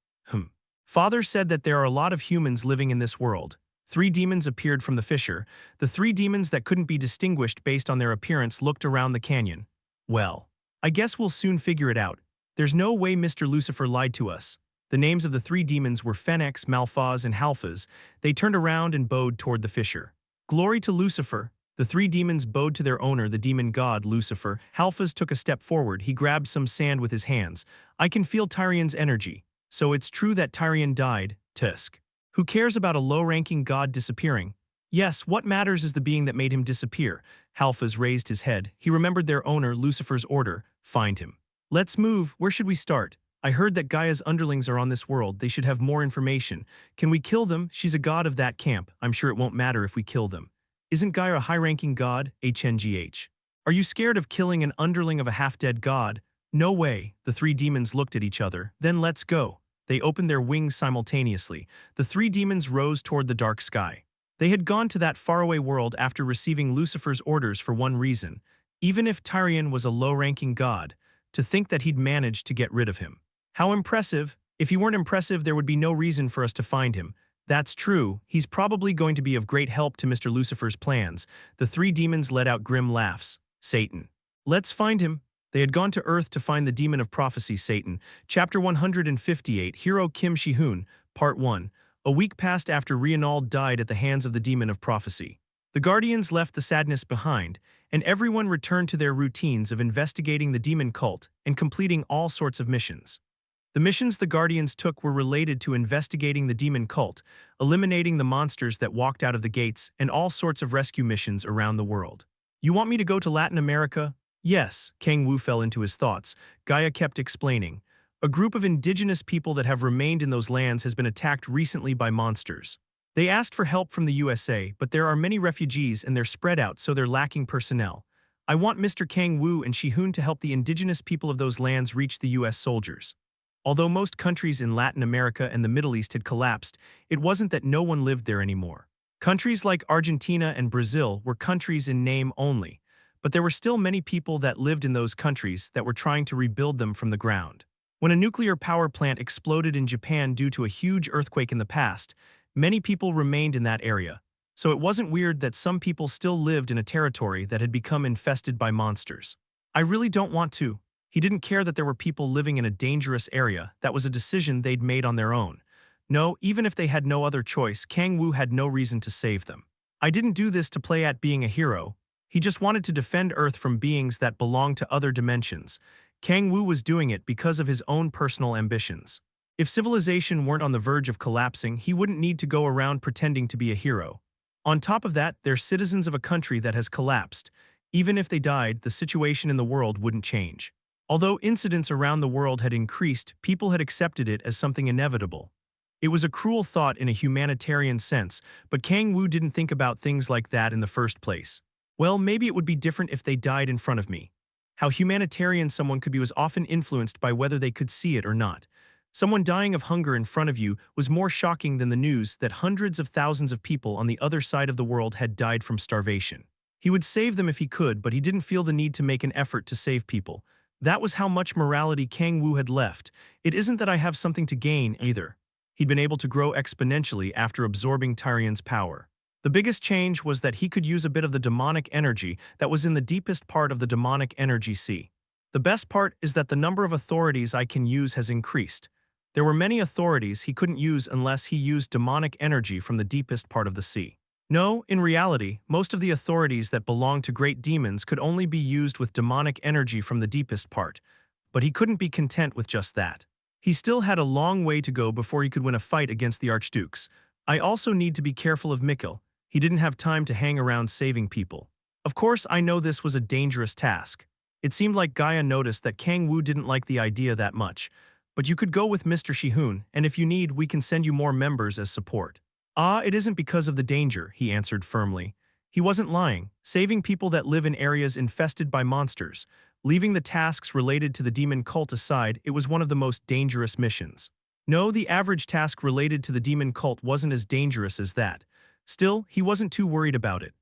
S1: Father said that there are a lot of humans living in this world. 3 demons appeared from the fissure. The 3 demons that couldn't be distinguished based on their appearance looked around the canyon. Well, I guess we'll soon figure it out. There's no way Mr. Lucifer lied to us. The names of the 3 demons were Phoenix, Malphaz, and Halphaz. They turned around and bowed toward the fissure. Glory to Lucifer. The 3 demons bowed to their owner, the demon god Lucifer. Halphaz took a step forward. He grabbed some sand with his hands. I can feel Tyrion's energy. So it's true that Tyrion died, Tusk. Who cares about a low-ranking god disappearing? Yes, what matters is the being that made him disappear. Halphaz raised his head. He remembered their owner, Lucifer's order. Find him. Let's move. Where should we start? I heard that Gaia's underlings are on this world. They should have more information. Can we kill them? She's a god of that camp. I'm sure it won't matter if we kill them. Isn't Gaia a high-ranking god? HNGH. Are you scared of killing an underling of a half-dead god? No way. The three demons looked at each other. Then let's go. They opened their wings simultaneously. The three demons rose toward the dark sky. They had gone to that faraway world after receiving Lucifer's orders for one reason. Even if Tyrion was a low-ranking god, to think that he'd managed to get rid of him. How impressive. If he weren't impressive, there would be no reason for us to find him. That's true. He's probably going to be of great help to Mr. Lucifer's plans. The three demons let out grim laughs. Satan. Let's find him. They had gone to Earth to find the demon of prophecy, Satan. Chapter 158, Hero Kim Shi-hoon, Part 1. A week passed after Reinald died at the hands of the demon of prophecy. The Guardians left the sadness behind, and everyone returned to their routines of investigating the demon cult and completing all sorts of missions. The missions the Guardians took were related to investigating the demon cult, eliminating the monsters that walked out of the gates, and all sorts of rescue missions around the world. You want me to go to Latin America? Yes, Kang-woo fell into his thoughts. Gaia kept explaining. A group of indigenous people that have remained in those lands has been attacked recently by monsters. They asked for help from the USA, but there are many refugees and they're spread out, so they're lacking personnel. I want Mr. Kang-woo and Shi-hoon to help the indigenous people of those lands reach the US soldiers. Although most countries in Latin America and the Middle East had collapsed, it wasn't that no one lived there anymore. Countries like Argentina and Brazil were countries in name only, but there were still many people that lived in those countries that were trying to rebuild them from the ground. When a nuclear power plant exploded in Japan due to a huge earthquake in the past, many people remained in that area, so it wasn't weird that some people still lived in a territory that had become infested by monsters. I really don't want to. He didn't care that there were people living in a dangerous area. That was a decision they'd made on their own. No, even if they had no other choice, Kang-woo had no reason to save them. I didn't do this to play at being a hero. He just wanted to defend Earth from beings that belonged to other dimensions. Kang-woo was doing it because of his own personal ambitions. If civilization weren't on the verge of collapsing, he wouldn't need to go around pretending to be a hero. On top of that, they're citizens of a country that has collapsed. Even if they died, the situation in the world wouldn't change. Although incidents around the world had increased, people had accepted it as something inevitable. It was a cruel thought in a humanitarian sense, but Kang-woo didn't think about things like that in the first place. Well, maybe it would be different if they died in front of me. How humanitarian someone could be was often influenced by whether they could see it or not. Someone dying of hunger in front of you was more shocking than the news that hundreds of thousands of people on the other side of the world had died from starvation. He would save them if he could, but he didn't feel the need to make an effort to save people. That was how much morality Kang-woo had left. It isn't that I have something to gain, either. He'd been able to grow exponentially after absorbing Tyrion's power. The biggest change was that he could use a bit of the demonic energy that was in the deepest part of the demonic energy sea. The best part is that the number of authorities I can use has increased. There were many authorities he couldn't use unless he used demonic energy from the deepest part of the sea. No, in reality, most of the authorities that belonged to great demons could only be used with demonic energy from the deepest part, but he couldn't be content with just that. He still had a long way to go before he could win a fight against the archdukes. I also need to be careful of Mikkel. He didn't have time to hang around saving people. Of course, I know this was a dangerous task. It seemed like Gaia noticed that Kang-woo didn't like the idea that much, but you could go with Mr. Shi-hoon, and if you need, we can send you more members as support. It isn't because of the danger, he answered firmly. He wasn't lying. Saving people that live in areas infested by monsters, leaving the tasks related to the demon cult aside, it was one of the most dangerous missions. No, the average task related to the demon cult wasn't as dangerous as that. Still, he wasn't too worried about it.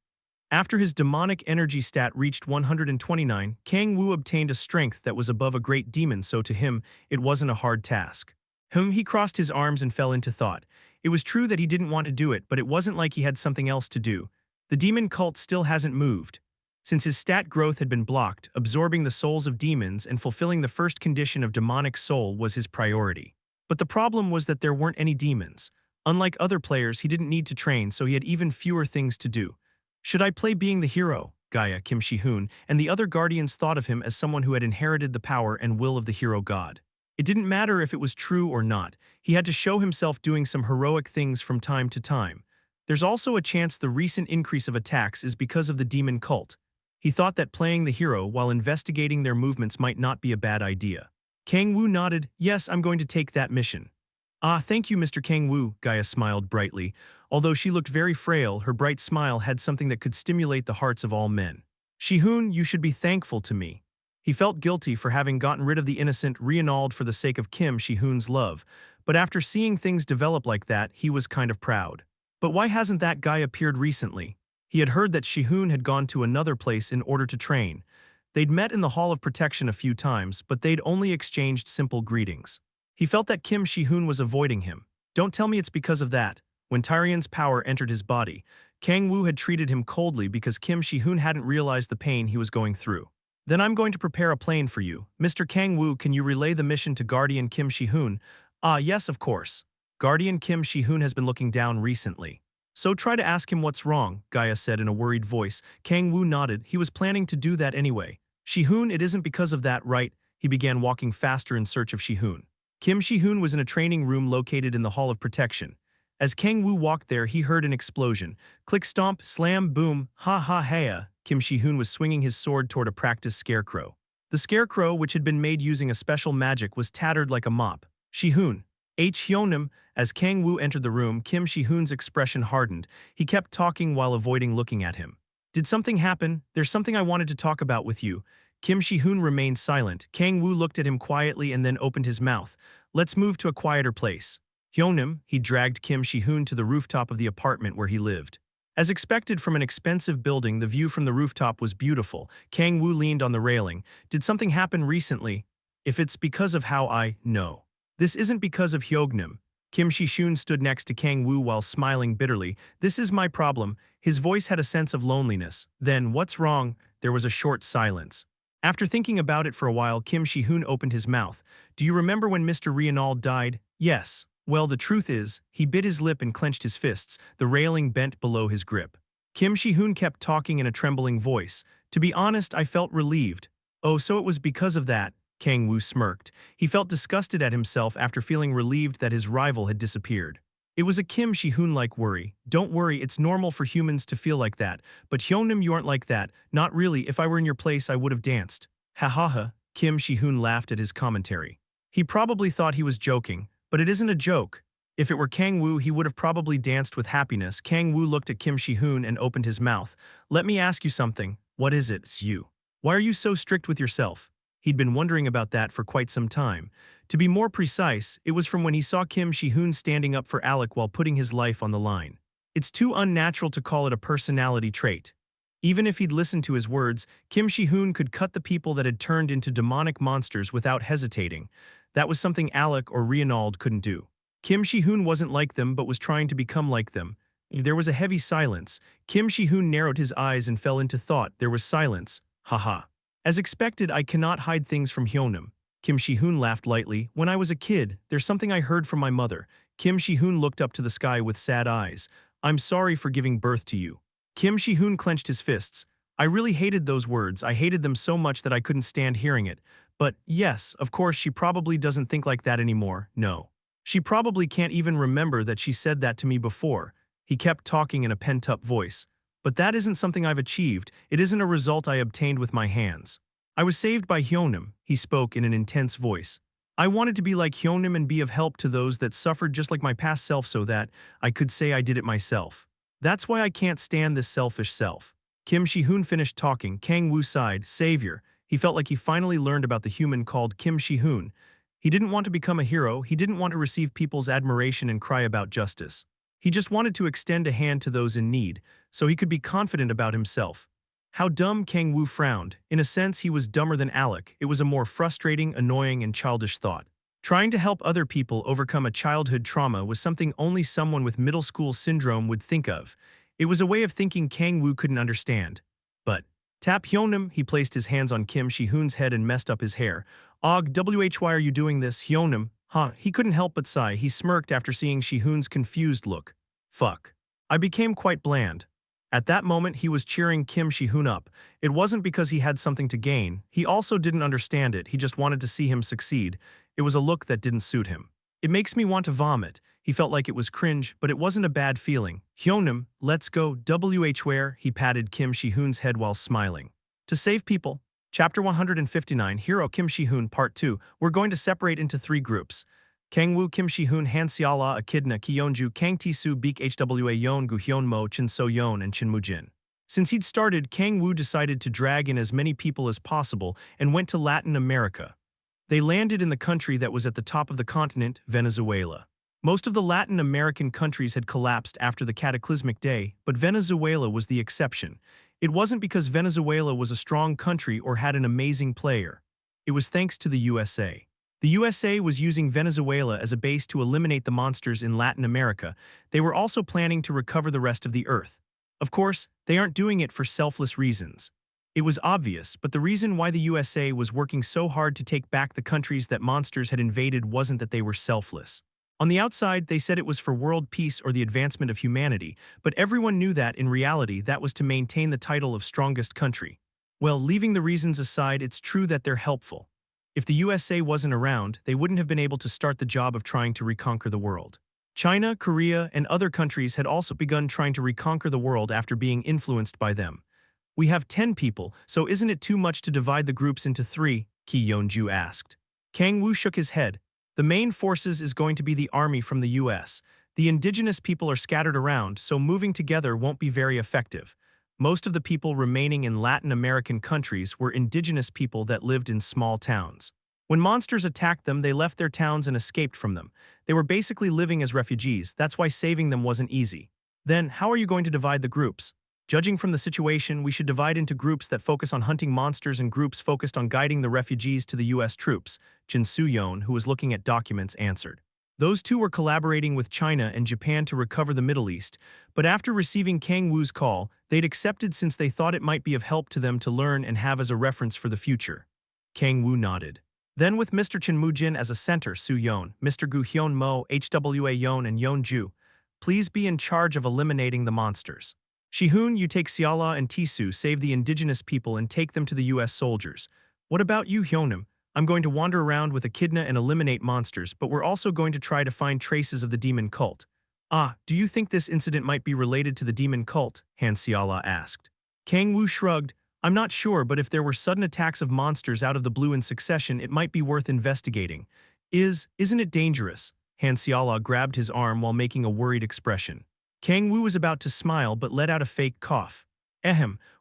S1: After his demonic energy stat reached 129, Kang-woo obtained a strength that was above a great demon, so to him, it wasn't a hard task. He crossed his arms and fell into thought. It was true that he didn't want to do it, but it wasn't like he had something else to do. The demon cult still hasn't moved. Since his stat growth had been blocked, absorbing the souls of demons and fulfilling the first condition of demonic soul was his priority. But the problem was that there weren't any demons. Unlike other players, he didn't need to train, so he had even fewer things to do. Should I play being the hero? Gaia, Kim Shi-hoon, and the other guardians thought of him as someone who had inherited the power and will of the hero god. It didn't matter if it was true or not. He had to show himself doing some heroic things from time to time. There's also a chance the recent increase of attacks is because of the demon cult. He thought that playing the hero while investigating their movements might not be a bad idea. Kang-woo nodded. Yes, I'm going to take that mission. Ah, thank you, Mr. Kang-woo, Gaia smiled brightly. Although she looked very frail, her bright smile had something that could stimulate the hearts of all men. Shihoon, you should be thankful to me. He felt guilty for having gotten rid of the innocent Reinald for the sake of Kim Shihoon's love, but after seeing things develop like that, he was kind of proud. But why hasn't that guy appeared recently? He had heard that Shihoon had gone to another place in order to train. They'd met in the Hall of Protection a few times, but they'd only exchanged simple greetings. He felt that Kim Shihoon was avoiding him. Don't tell me it's because of that. When Tyrion's power entered his body, Kang-woo had treated him coldly because Kim Shihoon hadn't realized the pain he was going through. Then I'm going to prepare a plane for you. Mr. Kang-woo, can you relay the mission to Guardian Kim Shihoon? Ah, yes, of course. Guardian Kim Shihoon has been looking down recently. So try to ask him what's wrong, Gaia said in a worried voice. Kang-woo nodded. He was planning to do that anyway. Shihoon, it isn't because of that, right? He began walking faster in search of Shihoon. Kim Shihoon was in a training room located in the Hall of Protection. As Kang-woo walked there, he heard an explosion. Click stomp, slam, boom, ha ha ha. Kim Shihoon was swinging his sword toward a practiced scarecrow. The scarecrow, which had been made using a special magic, was tattered like a mop. Shihoon. Hyunam. As Kang-woo entered the room, Kim Shihoon's expression hardened. He kept talking while avoiding looking at him. Did something happen? There's something I wanted to talk about with you. Kim Shihoon remained silent. Kang-woo looked at him quietly and then opened his mouth. Let's move to a quieter place. Hyunam, he dragged Kim Shihoon to the rooftop of the apartment where he lived. As expected from an expensive building, the view from the rooftop was beautiful. Kang-woo leaned on the railing. Did something happen recently? If it's because of how I know. This isn't because of Hyunam. Kim Shihoon stood next to Kang-woo while smiling bitterly. This is my problem. His voice had a sense of loneliness. Then, what's wrong? There was a short silence. After thinking about it for a while, Kim Shihoon opened his mouth. Do you remember when Mr. Reinald died? Yes. Well, the truth is, he bit his lip and clenched his fists, the railing bent below his grip. Kim Shihoon kept talking in a trembling voice. To be honest, I felt relieved. Oh, so it was because of that, Kang-woo smirked. He felt disgusted at himself after feeling relieved that his rival had disappeared. It was a Kim Shihoon-like worry. Don't worry, it's normal for humans to feel like that. But Hyunam, you aren't like that. Not really, if I were in your place I would have danced. Ha ha ha, Kim Shihoon laughed at his commentary. He probably thought he was joking, but it isn't a joke. If it were Kang-woo, he would have probably danced with happiness. Kang-woo looked at Kim Shihoon and opened his mouth. Let me ask you something. What is it? It's you. Why are you so strict with yourself? He'd been wondering about that for quite some time. To be more precise, it was from when he saw Kim Shihoon standing up for Alec while putting his life on the line. It's too unnatural to call it a personality trait. Even if he'd listened to his words, Kim Shihoon could cut the people that had turned into demonic monsters without hesitating. That was something Alec or Reinald couldn't do. Kim Shihoon wasn't like them but was trying to become like them. There was a heavy silence. Kim Shihoon narrowed his eyes and fell into thought. There was silence. Haha. As expected, I cannot hide things from Hyunam. Kim Shihoon laughed lightly. When I was a kid, there's something I heard from my mother. Kim Shihoon looked up to the sky with sad eyes. I'm sorry for giving birth to you. Kim Shihoon clenched his fists. I really hated those words. I hated them so much that I couldn't stand hearing it. But yes, of course, she probably doesn't think like that anymore. No. She probably can't even remember that she said that to me before. He kept talking in a pent-up voice. But that isn't something I've achieved. It isn't a result I obtained with my hands. I was saved by Hyunam, he spoke in an intense voice. I wanted to be like Hyunam and be of help to those that suffered just like my past self so that I could say I did it myself. That's why I can't stand this selfish self. Kim Shihoon finished talking. Kang-woo sighed. Savior. He felt like he finally learned about the human called Kim Shihoon. He didn't want to become a hero. He didn't want to receive people's admiration and cry about justice. He just wanted to extend a hand to those in need, so he could be confident about himself. How dumb, Kang-woo frowned. In a sense, he was dumber than Alec. It was a more frustrating, annoying, and childish thought. Trying to help other people overcome a childhood trauma was something only someone with middle school syndrome would think of. It was a way of thinking Kang-woo couldn't understand. But, tap Hyunam, he placed his hands on Kim Shihoon's head and messed up his hair. Og, why are you doing this, Hyunam? Huh, he couldn't help but sigh. He smirked after seeing Shihoon's confused look. Fuck. I became quite bland. At that moment, he was cheering Kim Shihoon up. It wasn't because he had something to gain. He also didn't understand it. He just wanted to see him succeed. It was a look that didn't suit him. It makes me want to vomit. He felt like it was cringe, but it wasn't a bad feeling. Hyunam, let's go. Where? He patted Kim Shihoon's head while smiling. To save people. Chapter 159, Hero Kim Shi-hoon Part 2. We're going to separate into three groups. Kang-woo Kim Shi-hoon Han Seala Akidna Kyonju Kang Ti-soo Beek Hwa Yeon Gu Hyun Mo Chin So Yeon and Chin Moo-jin. Since he'd started, Kang-woo decided to drag in as many people as possible and went to Latin America. They landed in the country that was at the top of the continent, Venezuela. Most of the Latin American countries had collapsed after the cataclysmic day, but Venezuela was the exception. It wasn't because Venezuela was a strong country or had an amazing player. It was thanks to the USA. The USA was using Venezuela as a base to eliminate the monsters in Latin America. They were also planning to recover the rest of the Earth. Of course, they aren't doing it for selfless reasons. It was obvious, but the reason why the USA was working so hard to take back the countries that monsters had invaded wasn't that they were selfless. On the outside, they said it was for world peace or the advancement of humanity, but everyone knew that, in reality, that was to maintain the title of strongest country. Well, leaving the reasons aside, it's true that they're helpful. If the USA wasn't around, they wouldn't have been able to start the job of trying to reconquer the world. China, Korea, and other countries had also begun trying to reconquer the world after being influenced by them. We have 10 people, so isn't it too much to divide the groups into three? Ki Yeon-ju asked. Kang-woo shook his head. The main forces is going to be the army from the US. The indigenous people are scattered around, so moving together won't be very effective. Most of the people remaining in Latin American countries were indigenous people that lived in small towns. When monsters attacked them, they left their towns and escaped from them. They were basically living as refugees, that's why saving them wasn't easy. Then, how are you going to divide the groups? Judging from the situation, we should divide into groups that focus on hunting monsters and groups focused on guiding the refugees to the US troops, Jin Soo-yeon, who was looking at documents, answered. Those two were collaborating with China and Japan to recover the Middle East, but after receiving Kang-woo's call, they'd accepted since they thought it might be of help to them to learn and have as a reference for the future. Kang-woo nodded. Then with Mr. Chin Moo-jin as a center, Soo-yeon, Mr. Gu Hyun Mo, Hwa Yeon and Yeon-ju, please be in charge of eliminating the monsters. Shi-hoon, you take Seala and Ti-soo, save the indigenous people and take them to the US soldiers. What about you, Hyunam? I'm going to wander around with Echidna and eliminate monsters, but we're also going to try to find traces of the demon cult. Ah, do you think this incident might be related to the demon cult? Han Seala asked. Kang-woo shrugged. I'm not sure, but if there were sudden attacks of monsters out of the blue in succession, it might be worth investigating. Isn't it dangerous? Han Seala grabbed his arm while making a worried expression. Kang-woo was about to smile but let out a fake cough.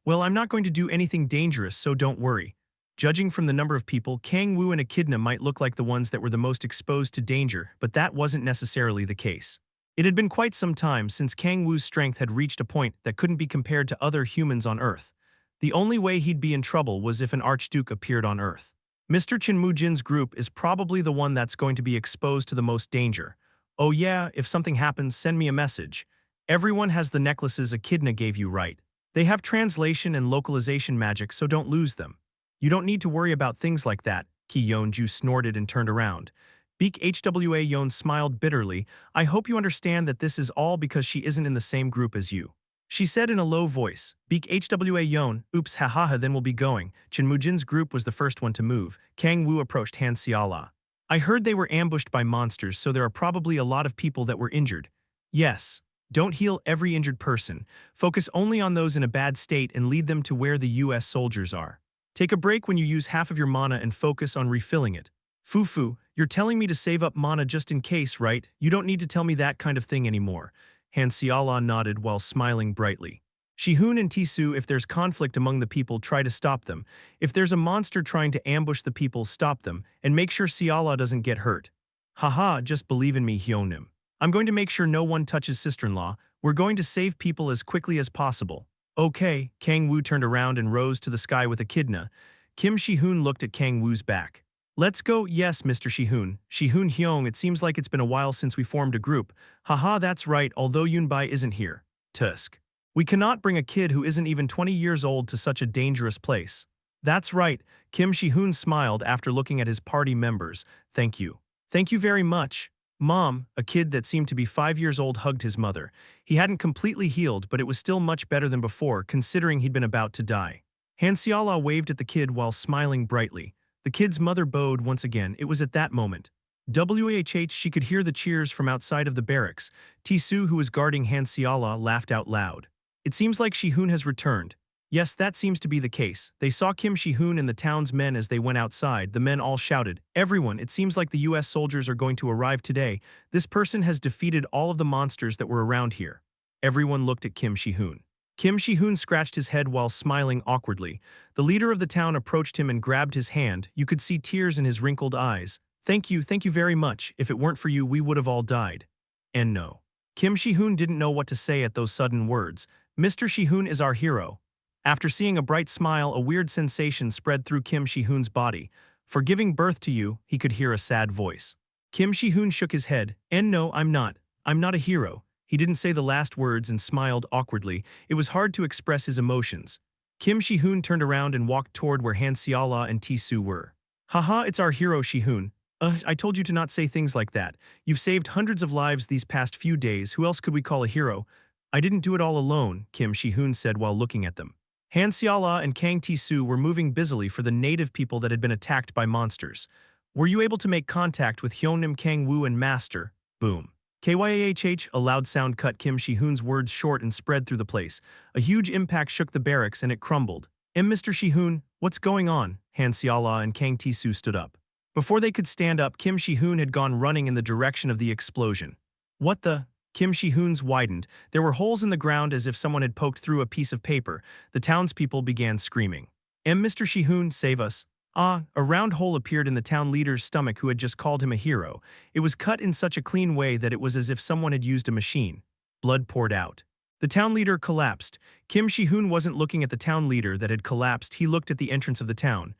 S1: Well, I'm not going to do anything dangerous, so don't worry. Judging from the number of people, Kang-woo and Echidna might look like the ones that were the most exposed to danger, but that wasn't necessarily the case. It had been quite some time since Kang-woo's strength had reached a point that couldn't be compared to other humans on Earth. The only way he'd be in trouble was if an Archduke appeared on Earth. Mr. Chin Moo-jin's group is probably the one that's going to be exposed to the most danger. Oh yeah, if something happens, send me a message. Everyone has the necklaces Echidna gave you, right? They have translation and localization magic, so don't lose them. You don't need to worry about things like that, Ki Yeon-ju snorted and turned around. Beek Hwa Yeon smiled bitterly. I hope you understand that this is all because she isn't in the same group as you. She said in a low voice. Beek Hwa Yeon, oops hahaha, then we'll be going. Chin Moo-jin's group was the first one to move. Kang-woo approached Han Seala. I heard they were ambushed by monsters, so there are probably a lot of people that were injured. Yes. Don't heal every injured person. Focus only on those in a bad state and lead them to where the US soldiers are. Take a break when you use half of your mana and focus on refilling it. Fufu, you're telling me to save up mana just in case, right? You don't need to tell me that kind of thing anymore. Han Seala nodded while smiling brightly. Shi-hoon and Ti-soo, if there's conflict among the people, try to stop them. If there's a monster trying to ambush the people, stop them, and make sure Seala doesn't get hurt. Haha, just believe in me, Hyonim. I'm going to make sure no one touches sister-in-law. We're going to save people as quickly as possible. Okay, Kang-woo turned around and rose to the sky with Echidna. Kim Shi-hoon looked at Kang-woo's back. Let's go, yes, Mr. Shi-hoon. Shi-hoon Hyung, it seems like it's been a while since we formed a group. Haha, that's right, although Yunbai isn't here. Tusk. We cannot bring a kid who isn't even 20 years old to such a dangerous place. That's right, Kim Shi-hoon smiled after looking at his party members. Thank you. Thank you very much. Mom, a kid that seemed to be 5 years old, hugged his mother. He hadn't completely healed, but it was still much better than before, considering he'd been about to die. Han Seala waved at the kid while smiling brightly. The kid's mother bowed once again. It was at that moment. Whh, she could hear the cheers from outside of the barracks. Ti-soo, who was guarding Han Seala, laughed out loud. It seems like Shi-hoon has returned. Yes, that seems to be the case. They saw Kim Shi-hoon and the town's men as they went outside. The men all shouted, "Everyone, it seems like the US soldiers are going to arrive today. This person has defeated all of the monsters that were around here." Everyone looked at Kim Shi-hoon. Kim Shi-hoon scratched his head while smiling awkwardly. The leader of the town approached him and grabbed his hand. You could see tears in his wrinkled eyes. Thank you very much. If it weren't for you, we would have all died." And no. Kim Shi-hoon didn't know what to say at those sudden words. Mr. Shi-hoon is our hero. After seeing a bright smile, a weird sensation spread through Kim Shi-hoon's body. For giving birth to you, he could hear a sad voice. Kim Shi-hoon shook his head. And no, I'm not. I'm not a hero. He didn't say the last words and smiled awkwardly. It was hard to express his emotions. Kim Shi-hoon turned around and walked toward where Han Seala and Ti-soo were. Haha, it's our hero Shi-hoon. I told you to not say things like that. You've saved hundreds of lives these past few days. Who else could we call a hero? I didn't do it all alone, Kim Shi-hoon said while looking at them. Han Seala and Kang Ti-soo were moving busily for the native people that had been attacked by monsters. Were you able to make contact with Hyonim Kang-woo and Master? Boom. Kyahh, a loud sound cut Kim Shi-hoon's words short and spread through the place. A huge impact shook the barracks and it crumbled. Mr. Shi-hoon, what's going on? Han Seala and Kang Ti-soo stood up. Before they could stand up, Kim Shi-hoon had gone running in the direction of the explosion. What the? Kim Shi-hoon's widened. There were holes in the ground as if someone had poked through a piece of paper. The townspeople began screaming. Mr. Shi-hoon, save us. Ah, a round hole appeared in the town leader's stomach who had just called him a hero. It was cut in such a clean way that it was as if someone had used a machine. Blood poured out. The town leader collapsed. Kim Shi-hoon wasn't looking at the town leader that had collapsed, he looked at the entrance of the town.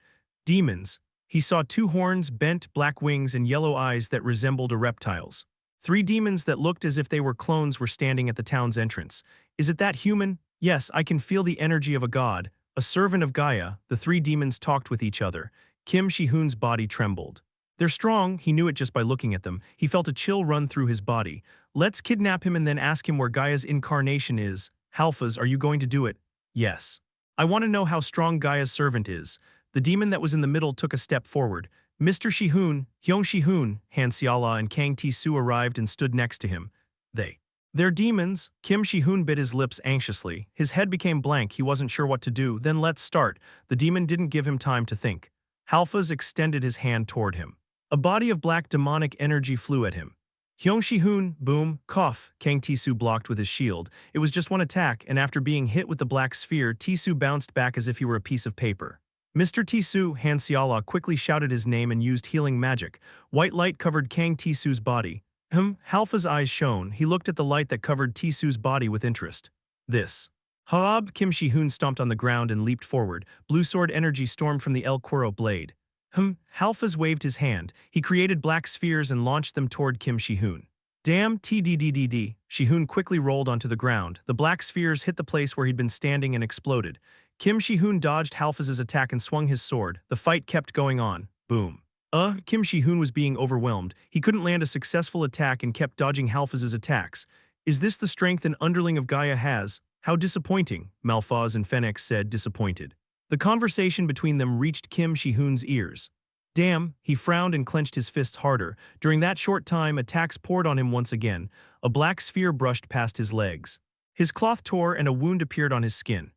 S1: Demons. He saw 2 horns, bent, black wings, and yellow eyes that resembled a reptile's. 3 demons that looked as if they were clones were standing at the town's entrance. Is it that human? Yes, I can feel the energy of a god, a servant of Gaia. The 3 demons talked with each other. Kim Shi-hoon's body trembled. They're strong, he knew it just by looking at them. He felt a chill run through his body. Let's kidnap him and then ask him where Gaia's incarnation is. Halfas, are you going to do it? Yes. I want to know how strong Gaia's servant is. The demon that was in the middle took a step forward. Mr. Shi-hoon, Hyung Shi-hoon, Han Seala and Kang Ti-soo arrived and stood next to him. They're demons. Kim Shi-hoon bit his lips anxiously. His head became blank, he wasn't sure what to do. Then let's start. The demon didn't give him time to think. Halfas extended his hand toward him. A body of black demonic energy flew at him. Hyung Shi-hoon, boom, cough, Kang Ti-soo blocked with his shield. It was just one attack, and after being hit with the black sphere, Ti-soo bounced back as if he were a piece of paper. Mr. Ti-soo, Han Seala quickly shouted his name and used healing magic. White light covered Kang Ti-soo's body. Halfa's eyes shone. He looked at the light that covered Ti-soo's body with interest. This. Haab, Kim Shi-hoon stomped on the ground and leaped forward. Blue sword energy stormed from the El Quero blade. Halfas waved his hand. He created black spheres and launched them toward Kim Shi-hoon. Damn, TDDDD. Shi-hoon quickly rolled onto the ground. The black spheres hit the place where he'd been standing and exploded. Kim Shi-hoon dodged Halfas's attack and swung his sword. The fight kept going on. Boom. Kim Shi-hoon was being overwhelmed. He couldn't land a successful attack and kept dodging Halfas's attacks. Is this the strength an underling of Gaia has? How disappointing, Malphaz and Fenix said, disappointed. The conversation between them reached Kim Shi-hoon's ears. Damn, he frowned and clenched his fists harder. During that short time, attacks poured on him once again. A black sphere brushed past his legs. His cloth tore and a wound appeared on his skin.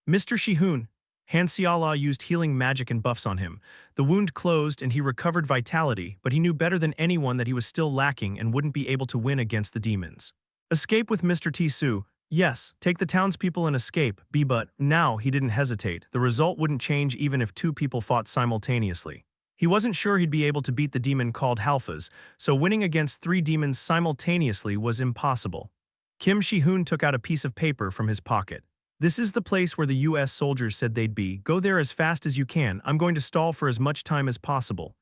S1: Mr. Shi-hoon. Han Seala used healing magic and buffs on him. The wound closed and he recovered vitality, but he knew better than anyone that he was still lacking and wouldn't be able to win against the demons. Escape with Mr. Ti-soo. Yes, take the townspeople and escape, but now he didn't hesitate. The result wouldn't change even if 2 people fought simultaneously. He wasn't sure he'd be able to beat the demon called Halfas, so winning against 3 demons simultaneously was impossible. Kim Shi-hoon took out a piece of paper from his pocket. This is the place where the US soldiers said they'd be. Go there as fast as you can. I'm going to stall for as much time as possible.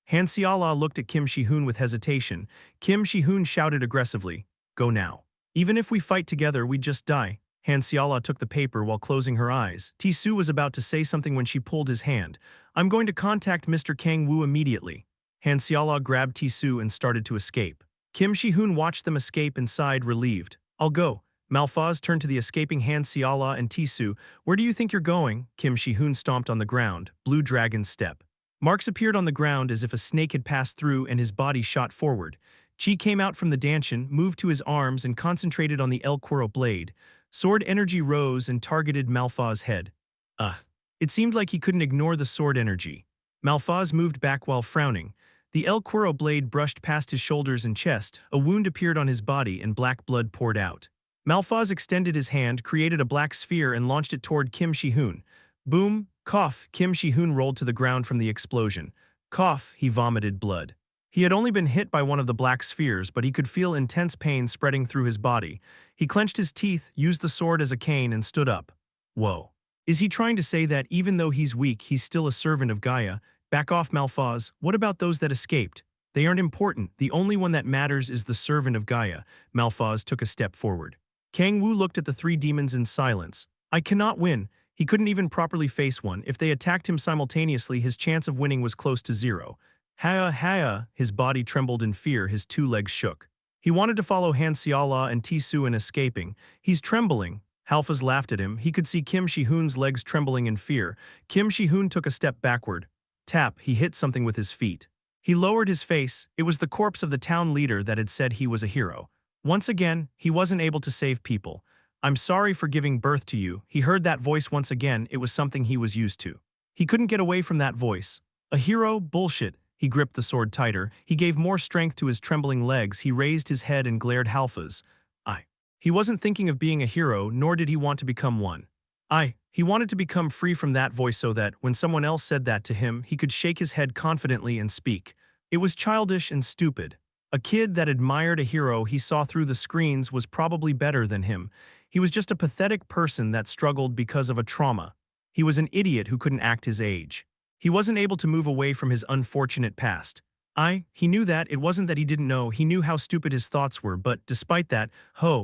S1: Han Seala looked at Kim Shi-hoon with hesitation. Kim Shi-hoon shouted aggressively, go now. Even if we fight together, we'd just die. Han Seala took the paper while closing her eyes. Ti-soo was about to say something when she pulled his hand. I'm going to contact Mr. Kang-woo immediately. Han Seala grabbed Ti-soo and started to escape. Kim Shi-hoon watched them escape and sighed, relieved. I'll go. Malphaz turned to the escaping Han Seala and Ti-soo. Where do you think you're going? Kim Shi-hoon stomped on the ground. Blue dragon's step. Marks appeared on the ground as if a snake had passed through and his body shot forward. Chi came out from the dantian, moved to his arms and concentrated on the El Quero blade. Sword energy rose and targeted Malphaz's head. Uh, it seemed like he couldn't ignore the sword energy. Malphaz moved back while frowning. The El Cuero blade brushed past his shoulders and chest, a wound appeared on his body and black blood poured out. Malphaz extended his hand, created a black sphere and launched it toward Kim Shi-hoon. Boom, cough, Kim Shi-hoon rolled to the ground from the explosion. Cough, he vomited blood. He had only been hit by one of the black spheres, but he could feel intense pain spreading through his body. He clenched his teeth, used the sword as a cane and stood up. Whoa. Is he trying to say that even though he's weak, he's still a servant of Gaia? Back off, Malphaz. What about those that escaped? They aren't important. The only one that matters is the servant of Gaia. Malphaz took a step forward. Kang-woo looked at the three demons in silence. I cannot win. He couldn't even properly face one. If they attacked him simultaneously, his chance of winning was close to zero. Ha-ha, his body trembled in fear, his two legs shook. He wanted to follow Han Xiala and Tisu in escaping. He's trembling. Halfaz laughed at him. He could see Kim Shi-hoon's legs trembling in fear. Kim Shi-hoon took a step backward. Tap, he hit something with his feet. He lowered his face. It was the corpse of the town leader that had said he was a hero. Once again, he wasn't able to save people. I'm sorry for giving birth to you. He heard that voice once again. It was something he was used to. He couldn't get away from that voice. A hero? Bullshit. He gripped the sword tighter. He gave more strength to his trembling legs. He raised his head and glared Halfaz. He wasn't thinking of being a hero, nor did he want to become one. He wanted to become free from that voice so that, when someone else said that to him, he could shake his head confidently and speak. It was childish and stupid. A kid that admired a hero he saw through the screens was probably better than him. He was just a pathetic person that struggled because of a trauma. He was an idiot who couldn't act his age. He wasn't able to move away from his unfortunate past. He knew that. It wasn't that he didn't know. He knew how stupid his thoughts were, but despite that,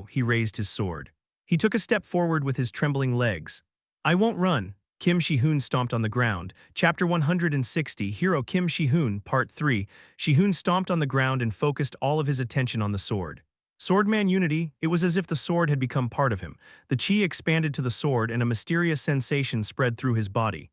S1: he raised his sword. He took a step forward with his trembling legs. I won't run. Kim Shi-hoon stomped on the ground. Chapter 160, Hero Kim Shi-hoon, Part 3. Shi-hoon stomped on the ground and focused all of his attention on the sword. Swordman unity, it was as if the sword had become part of him. The chi expanded to the sword and a mysterious sensation spread through his body.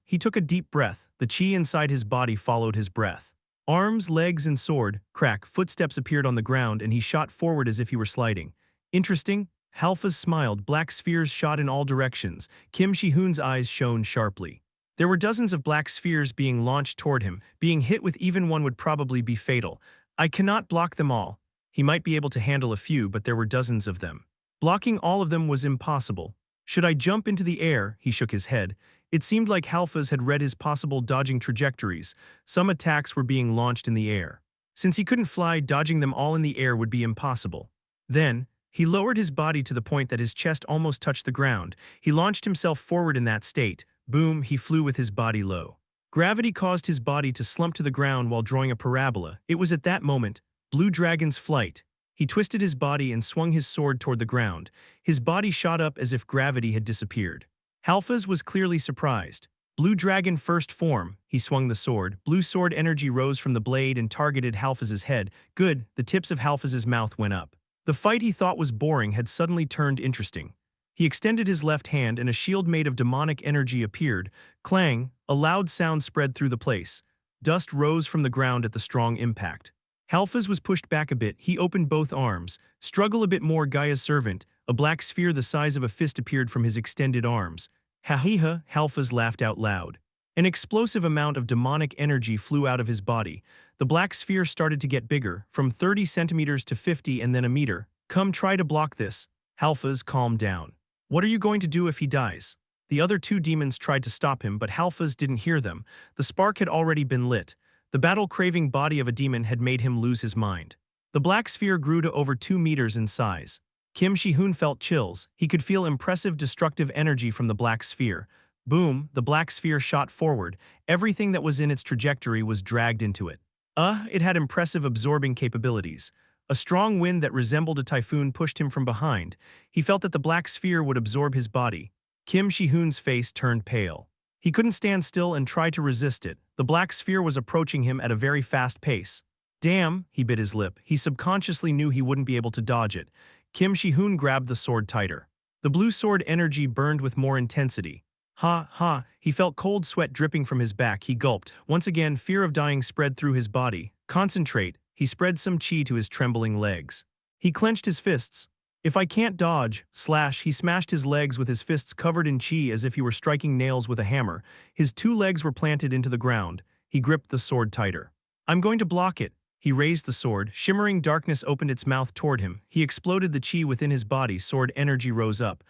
S1: He took a deep breath. The chi inside his body followed his breath. Arms, legs, and sword, crack, footsteps appeared on the ground and he shot forward as if he were sliding. Interesting. Halfaz smiled. Black spheres shot in all directions. Kim Shi-hoon's eyes shone sharply. There were dozens of black spheres being launched toward him. Being hit with even one would probably be fatal. I cannot block them all. He might be able to handle a few, but there were dozens of them. Blocking all of them was impossible. Should I jump into the air? He shook his head. It seemed like Halfaz had read his possible dodging trajectories. Some attacks were being launched in the air. Since he couldn't fly, dodging them all in the air would be impossible. Then, he lowered his body to the point that his chest almost touched the ground. He launched himself forward in that state. Boom, he flew with his body low. Gravity caused his body to slump to the ground while drawing a parabola. It was at that moment, Blue Dragon's flight. He twisted his body and swung his sword toward the ground. His body shot up as if gravity had disappeared. Halfaz was clearly surprised. Blue Dragon first form, he swung the sword. Blue sword energy rose from the blade and targeted Halfaz's head. Good, the tips of Halfaz's mouth went up. The fight he thought was boring had suddenly turned interesting. He extended his left hand and a shield made of demonic energy appeared. Clang, a loud sound spread through the place. Dust rose from the ground at the strong impact. Halfaz was pushed back a bit. He opened both arms. Struggle a bit more, Gaia's servant. A black sphere the size of a fist appeared from his extended arms. Ha-ha, Halfaz laughed out loud. An explosive amount of demonic energy flew out of his body. The black sphere started to get bigger, from 30 centimeters to 50 and then a meter. Come try to block this. Halfaz calmed down. What are you going to do if he dies? The other two demons tried to stop him, but Halfaz didn't hear them. The spark had already been lit. The battle-craving body of a demon had made him lose his mind. The black sphere grew to over 2 meters in size. Kim Shi-hoon felt chills. He could feel impressive destructive energy from the black sphere. Boom, the black sphere shot forward. Everything that was in its trajectory was dragged into it. It had impressive absorbing capabilities. A strong wind that resembled a typhoon pushed him from behind. He felt that the black sphere would absorb his body. Kim Shi-hoon's face turned pale. He couldn't stand still and tried to resist it. The black sphere was approaching him at a very fast pace. Damn, he bit his lip. He subconsciously knew he wouldn't be able to dodge it. Kim Shi-hoon grabbed the sword tighter. The blue sword energy burned with more intensity. He felt cold sweat dripping from his back. He gulped. Once again, fear of dying spread through his body. Concentrate. He spread some chi to his trembling legs. He clenched his fists. If I can't dodge, slash, he smashed his legs with his fists covered in chi as if he were striking nails with a hammer. His two legs were planted into the ground. He gripped the sword tighter. I'm going to block it. He raised the sword. Shimmering darkness opened its mouth toward him. He exploded the chi within his body. Sword energy rose up.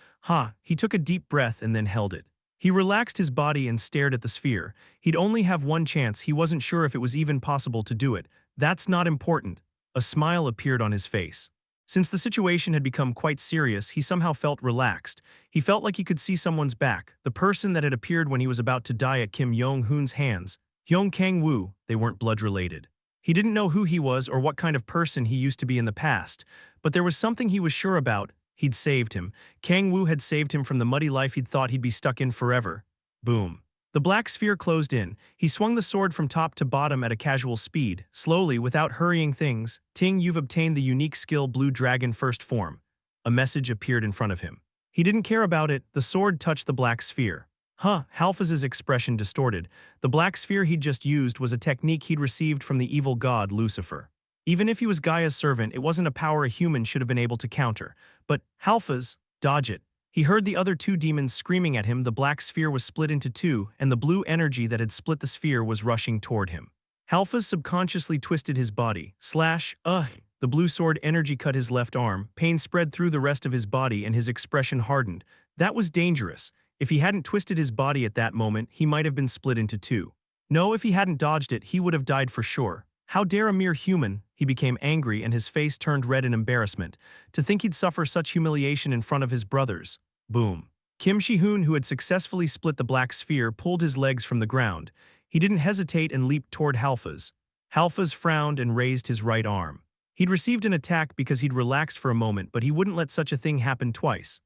S1: He took a deep breath and then held it. He relaxed his body and stared at the sphere. He'd only have one chance. He wasn't sure if it was even possible to do it. That's not important. A smile appeared on his face. Since the situation had become quite serious, he somehow felt relaxed. He felt like he could see someone's back, the person that had appeared when he was about to die at Kim Yong-hoon's hands. Kang-woo, they weren't blood-related. He didn't know who he was or what kind of person he used to be in the past, but there was something he was sure about. He'd saved him. Kang-woo had saved him from the muddy life he'd thought he'd be stuck in forever. Boom. The black sphere closed in. He swung the sword from top to bottom at a casual speed, slowly, without hurrying things. Ting, you've obtained the unique skill Blue Dragon First Form. A message appeared in front of him. He didn't care about it. The sword touched the black sphere. Halfaz's expression distorted. The black sphere he'd just used was a technique he'd received from the evil god Lucifer. Even if he was Gaia's servant, it wasn't a power a human should have been able to counter. But Halfaz, dodge it. He heard the other two demons screaming at him. The black sphere was split into two, and the blue energy that had split the sphere was rushing toward him. Halfaz subconsciously twisted his body. The blue sword energy cut his left arm. Pain spread through the rest of his body and his expression hardened. That was dangerous. If he hadn't twisted his body at that moment, he might have been split into two. No, if he hadn't dodged it, he would have died for sure. How dare a mere human? He became angry and his face turned red in embarrassment. To think he'd suffer such humiliation in front of his brothers. Boom. Kim Shi-hoon, who had successfully split the black sphere, pulled his legs from the ground. He didn't hesitate and leaped toward Halfaz. Halfaz frowned and raised his right arm. He'd received an attack because he'd relaxed for a moment, but he wouldn't let such a thing happen twice.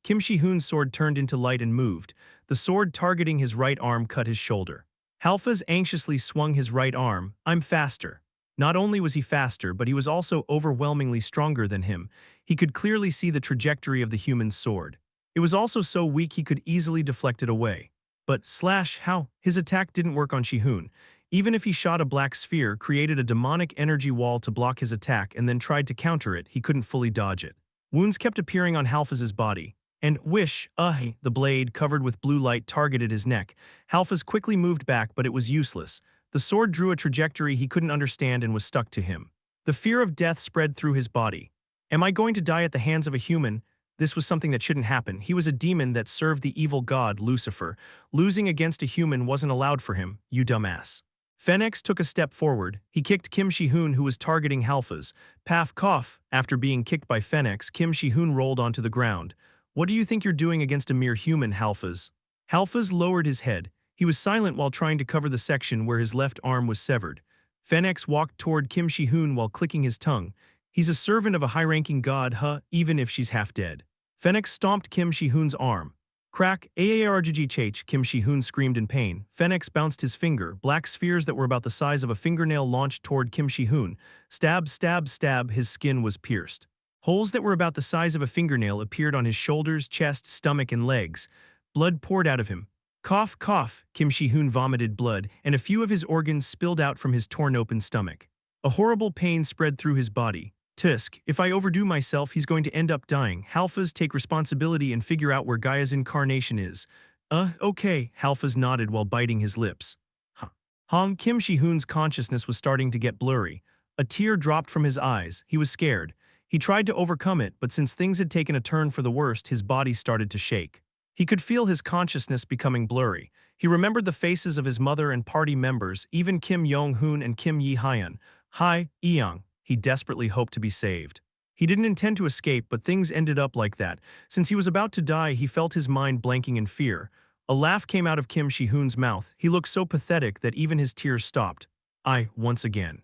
S1: Kim Shi-hoon's sword turned into light and moved. The sword targeting his right arm cut his shoulder. Halfaz anxiously swung his right arm. I'm faster. Not only was he faster, but he was also overwhelmingly stronger than him. He could clearly see the trajectory of the human's sword. It was also so weak he could easily deflect it away. But his attack didn't work on Shi-hoon. Even if he shot a black sphere, created a demonic energy wall to block his attack and then tried to counter it, he couldn't fully dodge it. Wounds kept appearing on Halfaz's body. And the blade, covered with blue light, targeted his neck. Halfaz quickly moved back, but it was useless. The sword drew a trajectory he couldn't understand and was stuck to him. The fear of death spread through his body. Am I going to die at the hands of a human? This was something that shouldn't happen. He was a demon that served the evil god, Lucifer. Losing against a human wasn't allowed for him, you dumbass. Phoenix took a step forward. He kicked Kim Shi-hoon, who was targeting Halfaz. Cough. After being kicked by Phoenix, Kim Shi-hoon rolled onto the ground. What do you think you're doing against a mere human, Halfaz? Halfaz lowered his head. He was silent while trying to cover the section where his left arm was severed. Phoenix walked toward Kim Shi-hoon while clicking his tongue. He's a servant of a high-ranking god, even if she's half dead. Phoenix stomped Kim Shi-hoon's arm. Crack, aarggh, Kim Shi-hoon screamed in pain. Phoenix bounced his finger. Black spheres that were about the size of a fingernail launched toward Kim Shi-hoon. Stab, his skin was pierced. Holes that were about the size of a fingernail appeared on his shoulders, chest, stomach, and legs. Blood poured out of him. Cough, Kim Shi-hoon vomited blood, and a few of his organs spilled out from his torn-open stomach. A horrible pain spread through his body. Tusk, if I overdo myself, he's going to end up dying. Halfaz, take responsibility and figure out where Gaia's incarnation is. Okay, Halfaz nodded while biting his lips. Kim Shi-hoon's consciousness was starting to get blurry. A tear dropped from his eyes. He was scared. He tried to overcome it, but since things had taken a turn for the worst, his body started to shake. He could feel his consciousness becoming blurry. He remembered the faces of his mother and party members, even Kim Yong-hoon and Kim Yi-hyun. Eung. He desperately hoped to be saved. He didn't intend to escape, but things ended up like that. Since he was about to die, he felt his mind blanking in fear. A laugh came out of Kim Shi-hoon's mouth. He looked so pathetic that even his tears stopped. Once again,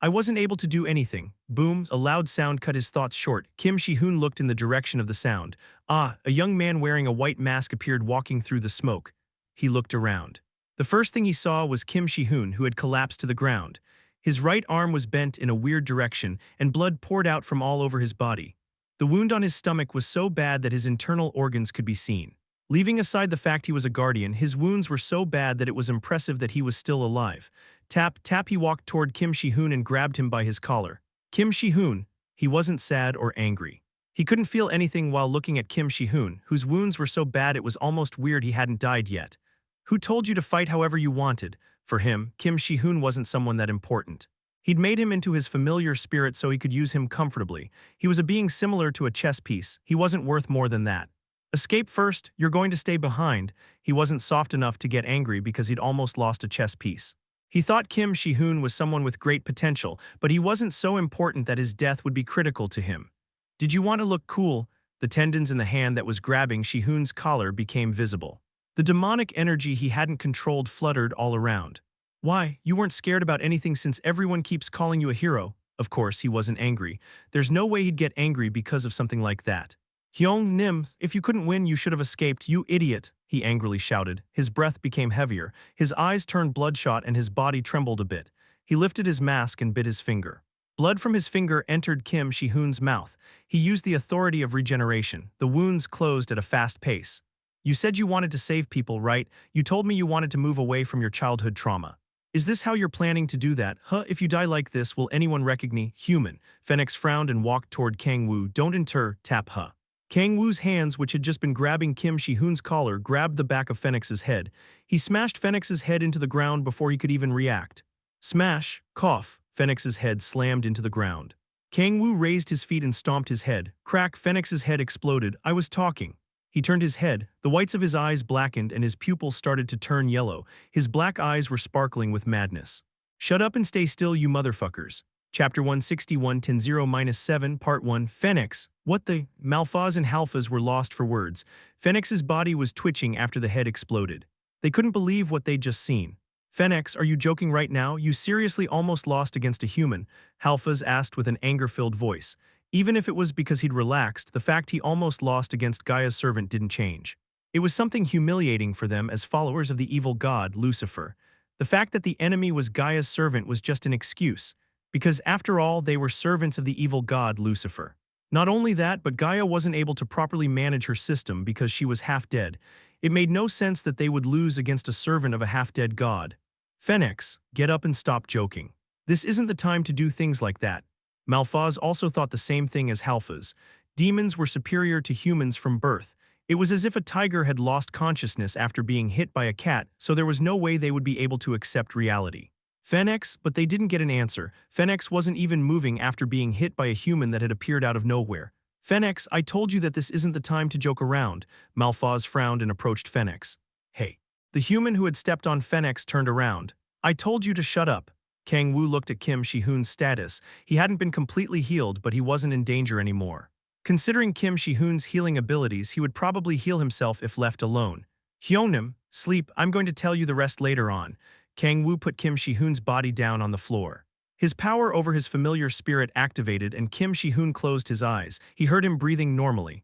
S1: I wasn't able to do anything. Boom, a loud sound cut his thoughts short. Kim Shi-hoon looked in the direction of the sound. A young man wearing a white mask appeared walking through the smoke. He looked around. The first thing he saw was Kim Shi-hoon, who had collapsed to the ground. His right arm was bent in a weird direction, and blood poured out from all over his body. The wound on his stomach was so bad that his internal organs could be seen. Leaving aside the fact he was a guardian, his wounds were so bad that it was impressive that he was still alive. Tap, he walked toward Kim Shi-hoon and grabbed him by his collar. Kim Shi-hoon. He wasn't sad or angry. He couldn't feel anything while looking at Kim Shi-hoon, whose wounds were so bad it was almost weird he hadn't died yet. Who told you to fight however you wanted? For him, Kim Shi-hoon wasn't someone that important. He'd made him into his familiar spirit so he could use him comfortably. He was a being similar to a chess piece. He wasn't worth more than that. Escape first, you're going to stay behind. He wasn't soft enough to get angry because he'd almost lost a chess piece. He thought Kim Shi-hoon was someone with great potential, but he wasn't so important that his death would be critical to him. Did you want to look cool? The tendons in the hand that was grabbing Shi-hoon's collar became visible. The demonic energy he hadn't controlled fluttered all around. Why, you weren't scared about anything since everyone keeps calling you a hero. Of course, he wasn't angry. There's no way he'd get angry because of something like that. Hyung Nim, if you couldn't win, you should have escaped, you idiot, he angrily shouted. His breath became heavier, his eyes turned bloodshot and his body trembled a bit. He lifted his mask and bit his finger. Blood from his finger entered Kim Shi-hoon's mouth. He used the authority of regeneration. The wounds closed at a fast pace. You said you wanted to save people, right? You told me you wanted to move away from your childhood trauma. Is this how you're planning to do that? If you die like this, will anyone recognize human? Phoenix frowned and walked toward Kang-woo. Don't inter, tap. Kang-woo's hands, which had just been grabbing Kim Shi-hoon's collar, grabbed the back of Phoenix's head. He smashed Phoenix's head into the ground before he could even react. Smash, cough, Phoenix's head slammed into the ground. Kang-woo raised his feet and stomped his head. Crack, Phoenix's head exploded. I was talking. He turned his head, the whites of his eyes blackened and his pupils started to turn yellow. His black eyes were sparkling with madness. Shut up and stay still, you motherfuckers. Chapter 161 10-7 Part 1 Phoenix. What the? Malphas and Halphas were lost for words. Phoenix's body was twitching after the head exploded. They couldn't believe what they'd just seen. Phoenix, are you joking right now? You seriously almost lost against a human, Halphas asked with an anger-filled voice. Even if it was because he'd relaxed, the fact he almost lost against Gaia's servant didn't change. It was something humiliating for them as followers of the evil god, Lucifer. The fact that the enemy was Gaia's servant was just an excuse, because after all, they were servants of the evil god, Lucifer. Not only that, but Gaia wasn't able to properly manage her system because she was half dead. It made no sense that they would lose against a servant of a half-dead god. Phoenix, get up and stop joking. This isn't the time to do things like that. Malphas also thought the same thing as Halphas. Demons were superior to humans from birth. It was as if a tiger had lost consciousness after being hit by a cat, so there was no way they would be able to accept reality. Phoenix, but they didn't get an answer. Phoenix wasn't even moving after being hit by a human that had appeared out of nowhere. Phoenix, I told you that this isn't the time to joke around. Malphas frowned and approached Phoenix. Hey. The human who had stepped on Phoenix turned around. I told you to shut up. Kang-woo looked at Kim Shi-hoon's status. He hadn't been completely healed, but he wasn't in danger anymore. Considering Kim Shi-hoon's healing abilities, he would probably heal himself if left alone. Hyeonim, sleep, I'm going to tell you the rest later on. Kang-woo put Kim Shi-hoon's body down on the floor. His power over his familiar spirit activated and Kim Shi-hoon closed his eyes. He heard him breathing normally.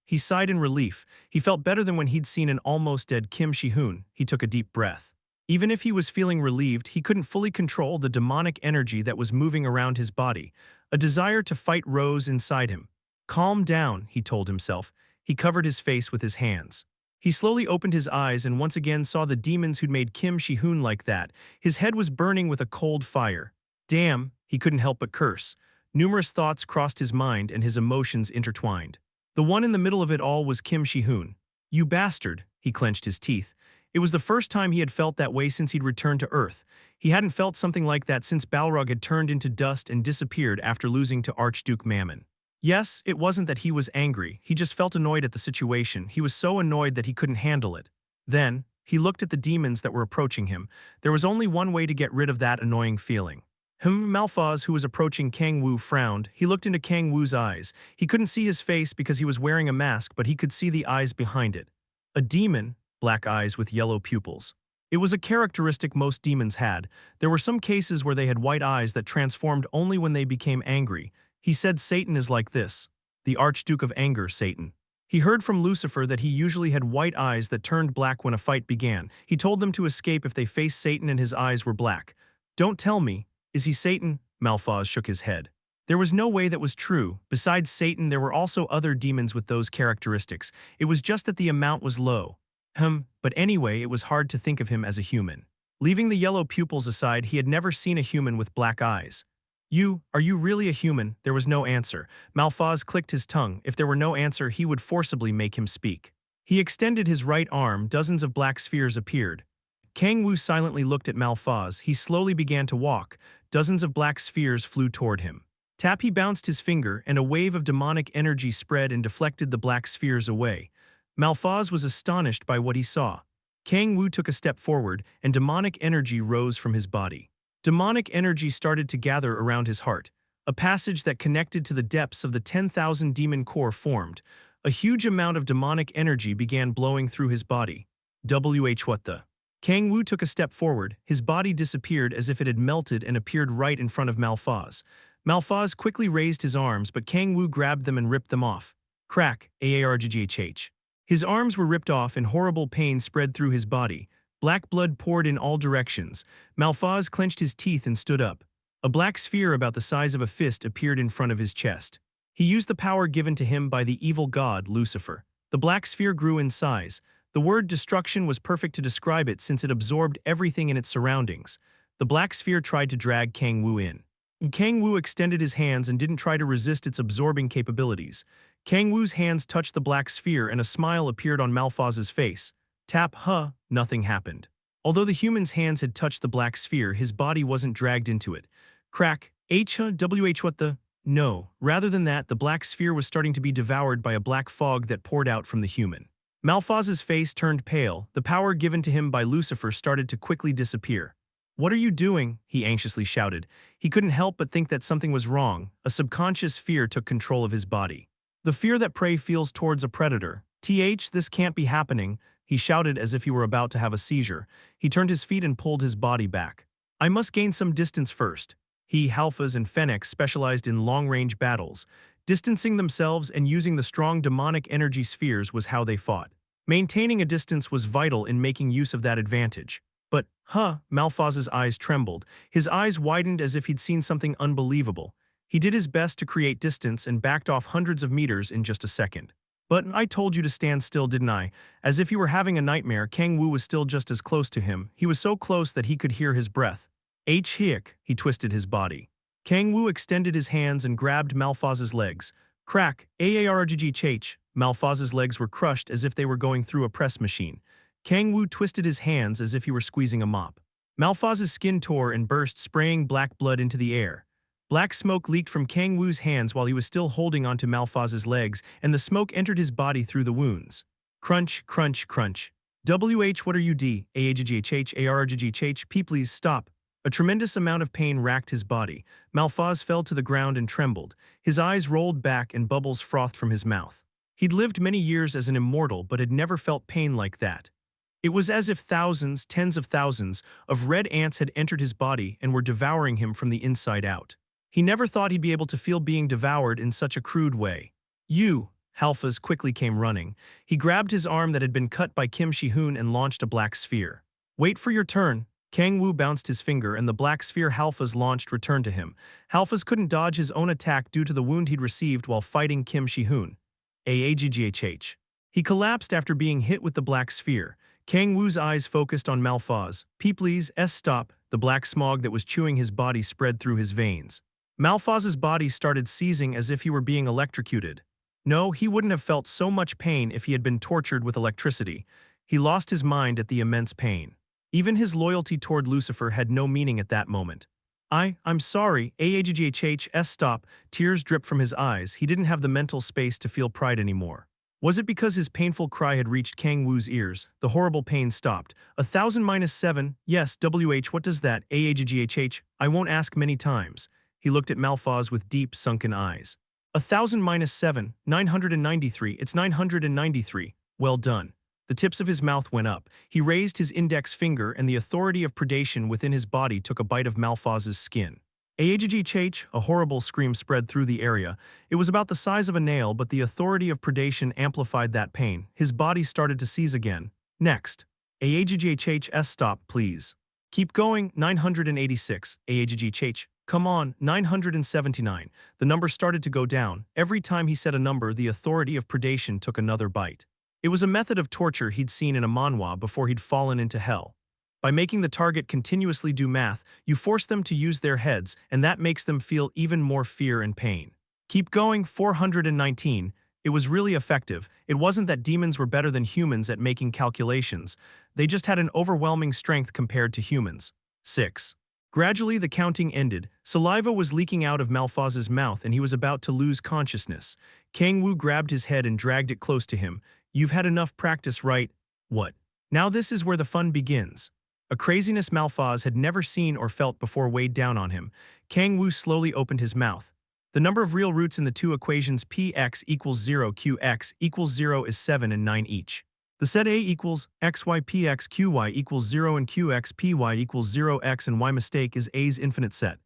S1: He sighed in relief. He felt better than when he'd seen an almost dead Kim Shi-hoon. He took a deep breath. Even if he was feeling relieved, he couldn't fully control the demonic energy that was moving around his body. A desire to fight rose inside him. Calm down, he told himself. He covered his face with his hands. He slowly opened his eyes and once again saw the demons who'd made Kim Shi-hoon like that. His head was burning with a cold fire. Damn, he couldn't help but curse. Numerous thoughts crossed his mind and his emotions intertwined. The one in the middle of it all was Kim Shi-hoon. You bastard, he clenched his teeth. It was the first time he had felt that way since he'd returned to Earth. He hadn't felt something like that since Balrog had turned into dust and disappeared after losing to Archduke Mammon. Yes, it wasn't that he was angry, he just felt annoyed at the situation. He was so annoyed that he couldn't handle it. Then, he looked at the demons that were approaching him. There was only one way to get rid of that annoying feeling. Malphas, who was approaching Kang-woo, frowned. He looked into Kang-woo's eyes. He couldn't see his face because he was wearing a mask, but he could see the eyes behind it. A demon, black eyes with yellow pupils. It was a characteristic most demons had. There were some cases where they had white eyes that transformed only when they became angry. He said Satan is like this. The Archduke of Anger, Satan. He heard from Lucifer that he usually had white eyes that turned black when a fight began. He told them to escape if they faced Satan and his eyes were black. Don't tell me. Is he Satan? Malphas shook his head. There was no way that was true. Besides Satan, there were also other demons with those characteristics. It was just that the amount was low. But anyway, it was hard to think of him as a human. Leaving the yellow pupils aside, he had never seen a human with black eyes. Are you really a human? There was no answer. Malphaz clicked his tongue. If there were no answer, he would forcibly make him speak. He extended his right arm. Dozens of black spheres appeared. Kang-woo silently looked at Malphaz. He slowly began to walk. Dozens of black spheres flew toward him. He bounced his finger, and a wave of demonic energy spread and deflected the black spheres away. Malphaz was astonished by what he saw. Kang-woo took a step forward, and demonic energy rose from his body. Demonic energy started to gather around his heart. A passage that connected to the depths of the 10,000 demon core formed. A huge amount of demonic energy began blowing through his body. What the? Kang-woo took a step forward. His body disappeared as if it had melted and appeared right in front of Malphaz. Malphaz quickly raised his arms, but Kang-woo grabbed them and ripped them off. Crack, aargghh. His arms were ripped off and horrible pain spread through his body. Black blood poured in all directions. Malphaz clenched his teeth and stood up. A black sphere about the size of a fist appeared in front of his chest. He used the power given to him by the evil god, Lucifer. The black sphere grew in size. The word destruction was perfect to describe it since it absorbed everything in its surroundings. The black sphere tried to drag Kang-woo in. Kang-woo extended his hands and didn't try to resist its absorbing capabilities. Kang-woo's hands touched the black sphere and a smile appeared on Malphaz's face. Nothing happened. Although the human's hands had touched the black sphere, his body wasn't dragged into it. Crack, what the? No, rather than that, the black sphere was starting to be devoured by a black fog that poured out from the human. Malphaz's face turned pale. The power given to him by Lucifer started to quickly disappear. What are you doing? He anxiously shouted. He couldn't help but think that something was wrong. A subconscious fear took control of his body. The fear that prey feels towards a predator. This can't be happening, he shouted as if he were about to have a seizure. He turned his feet and pulled his body back. I must gain some distance first. Halfas and Fennecs specialized in long-range battles. Distancing themselves and using the strong demonic energy spheres was how they fought. Maintaining a distance was vital in making use of that advantage. But, Malphaz's eyes trembled. His eyes widened as if he'd seen something unbelievable. He did his best to create distance and backed off hundreds of meters in just a second. But I told you to stand still, didn't I? As if he were having a nightmare, Kang-woo was still just as close to him. He was so close that he could hear his breath. He twisted his body. Kang-woo extended his hands and grabbed Malphaz's legs. Crack, aargghh. Malphaz's legs were crushed as if they were going through a press machine. Kang-woo twisted his hands as if he were squeezing a mop. Malphaz's skin tore and burst, spraying black blood into the air. Black smoke leaked from Kang-woo's hands while he was still holding onto Malphaz's legs, and the smoke entered his body through the wounds. Crunch, crunch, crunch. What are you aargghh, please stop. A tremendous amount of pain racked his body. Malphaz fell to the ground and trembled. His eyes rolled back and bubbles frothed from his mouth. He'd lived many years as an immortal but had never felt pain like that. It was as if thousands, tens of thousands, of red ants had entered his body and were devouring him from the inside out. He never thought he'd be able to feel being devoured in such a crude way. Halfas quickly came running. He grabbed his arm that had been cut by Kim Shi-hoon and launched a black sphere. Wait for your turn. Kang-woo bounced his finger and the black sphere Halfas launched returned to him. Halfas couldn't dodge his own attack due to the wound he'd received while fighting Kim Shi-hoon. Aagghh. He collapsed after being hit with the black sphere. Kang-woo's eyes focused on Malphaz. Please, stop. The black smog that was chewing his body spread through his veins. Malphaz's body started seizing as if he were being electrocuted. No, he wouldn't have felt so much pain if he had been tortured with electricity. He lost his mind at the immense pain. Even his loyalty toward Lucifer had no meaning at that moment. I'm sorry, aagghh, stop. Tears dripped from his eyes. He didn't have the mental space to feel pride anymore. Was it because his painful cry had reached Kang-woo's ears? The horrible pain stopped. 1,000-7, yes, what does that, aagghh? I won't ask many times. He looked at Malphaz with deep, sunken eyes. 1,000-7, 993, it's 993, well done. The tips of his mouth went up. He raised his index finger and the authority of predation within his body took a bite of Malphaz's skin. Aagghh, a horrible scream spread through the area. It was about the size of a nail, but the authority of predation amplified that pain. His body started to seize again. Next. Aagghh, stop, please. Keep going, 986, Aagghh. Come on, 979. The number started to go down. Every time he said a number, the authority of predation took another bite. It was a method of torture he'd seen in a manhwa before he'd fallen into hell. By making the target continuously do math, you force them to use their heads, and that makes them feel even more fear and pain. Keep going, 419. It was really effective. It wasn't that demons were better than humans at making calculations. They just had an overwhelming strength compared to humans. 6. Gradually, the counting ended. Saliva was leaking out of Malphaz's mouth and he was about to lose consciousness. Kang-woo grabbed his head and dragged it close to him. You've had enough practice, right? What? Now this is where the fun begins. A craziness Malphaz had never seen or felt before weighed down on him. Kang-woo slowly opened his mouth. The number of real roots in the two equations px equals 0 qx equals 0 is 7 and 9 each. The set A equals xy px qy equals 0 and qx py equals 0 x and y mistake is A's infinite set.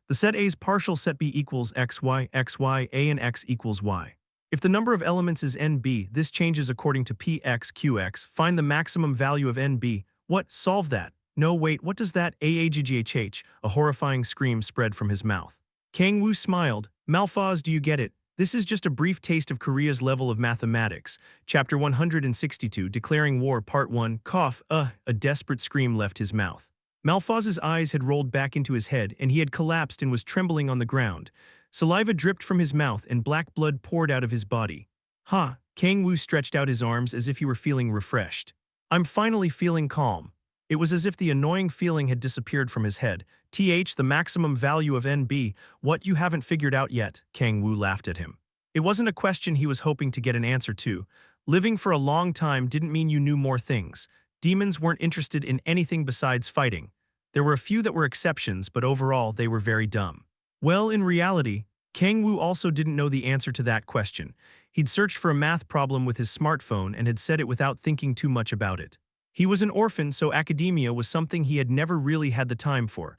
S1: The set A's partial set B equals xy, xy, a and x equals y. If the number of elements is nb, this changes according to px qx. Find the maximum value of nb. What? Solve that. No, wait, what does that? Aaghh, a horrifying scream spread from his mouth. Kang-woo smiled. Malphaz, do you get it? This is just a brief taste of Korea's level of mathematics. Chapter 162, Declaring War, Part 1, cough, a desperate scream left his mouth. Malphaz's eyes had rolled back into his head and he had collapsed and was trembling on the ground. Saliva dripped from his mouth and black blood poured out of his body. Ha! Kang-woo stretched out his arms as if he were feeling refreshed. I'm finally feeling calm. It was as if the annoying feeling had disappeared from his head. The maximum value of NB, what you haven't figured out yet, Kang-woo laughed at him. It wasn't a question he was hoping to get an answer to. Living for a long time didn't mean you knew more things. Demons weren't interested in anything besides fighting. There were a few that were exceptions, but overall they were very dumb. Well, in reality, Kang-woo also didn't know the answer to that question. He'd searched for a math problem with his smartphone and had said it without thinking too much about it. He was an orphan, so academia was something he had never really had the time for.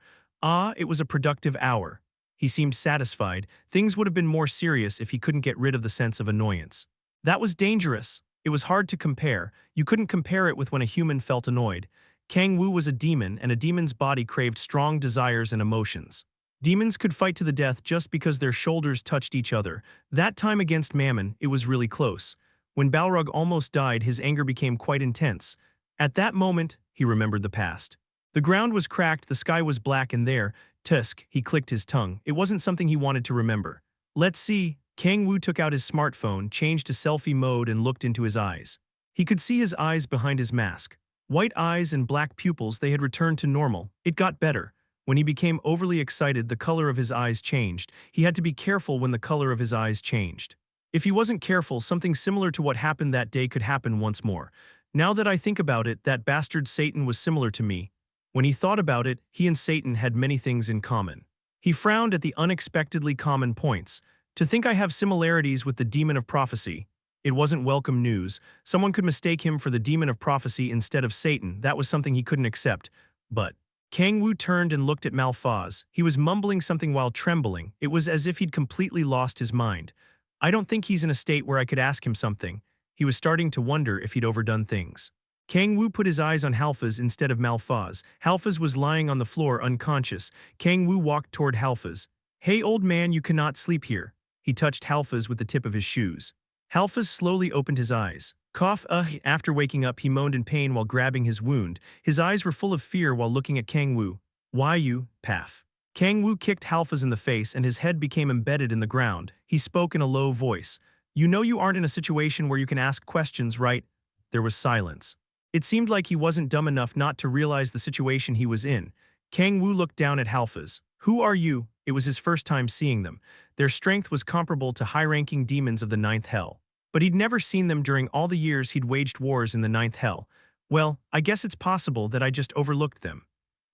S1: It was a productive hour. He seemed satisfied. Things would have been more serious if he couldn't get rid of the sense of annoyance. That was dangerous. It was hard to compare. You couldn't compare it with when a human felt annoyed. Kang-woo was a demon, and a demon's body craved strong desires and emotions. Demons could fight to the death just because their shoulders touched each other. That time against Mammon, it was really close. When Balrog almost died, his anger became quite intense. At that moment, he remembered the past. The ground was cracked, the sky was black, and there, tusk, he clicked his tongue. It wasn't something he wanted to remember. Let's see. Kang-woo took out his smartphone, changed to selfie mode, and looked into his eyes. He could see his eyes behind his mask. White eyes and black pupils, they had returned to normal. It got better. When he became overly excited, the color of his eyes changed. He had to be careful when the color of his eyes changed. If he wasn't careful, something similar to what happened that day could happen once more. Now that I think about it, that bastard Satan was similar to me. When he thought about it, he and Satan had many things in common. He frowned at the unexpectedly common points. To think I have similarities with the demon of prophecy. It wasn't welcome news. Someone could mistake him for the demon of prophecy instead of Satan. That was something he couldn't accept. But Kang-woo turned and looked at Malphaz. He was mumbling something while trembling. It was as if he'd completely lost his mind. I don't think he's in a state where I could ask him something. He was starting to wonder if he'd overdone things. Kang-woo put his eyes on Halphaz instead of Malphaz. Halphaz was lying on the floor unconscious. Kang-woo walked toward Halphaz. Hey old man, you cannot sleep here. He touched Halphaz with the tip of his shoes. Halphaz slowly opened his eyes. Cough, after waking up he moaned in pain while grabbing his wound. His eyes were full of fear while looking at Kang-woo. Why you, Paf? Kang-woo kicked Halphaz in the face and his head became embedded in the ground. He spoke in a low voice. You know you aren't in a situation where you can ask questions, right? There was silence. It seemed like he wasn't dumb enough not to realize the situation he was in. Kang-woo looked down at Halphaz. Who are you? It was his first time seeing them. Their strength was comparable to high-ranking demons of the ninth hell. But he'd never seen them during all the years he'd waged wars in the ninth hell. Well, I guess it's possible that I just overlooked them.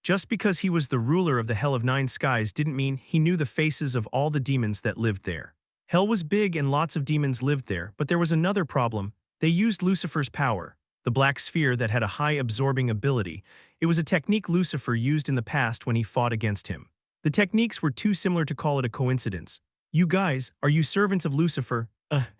S1: Just because he was the ruler of the Hell of Nine Skies didn't mean he knew the faces of all the demons that lived there. Hell was big and lots of demons lived there, but there was another problem. They used Lucifer's power, the black sphere that had a high absorbing ability. It was a technique Lucifer used in the past when he fought against him. The techniques were too similar to call it a coincidence. You guys, are you servants of Lucifer?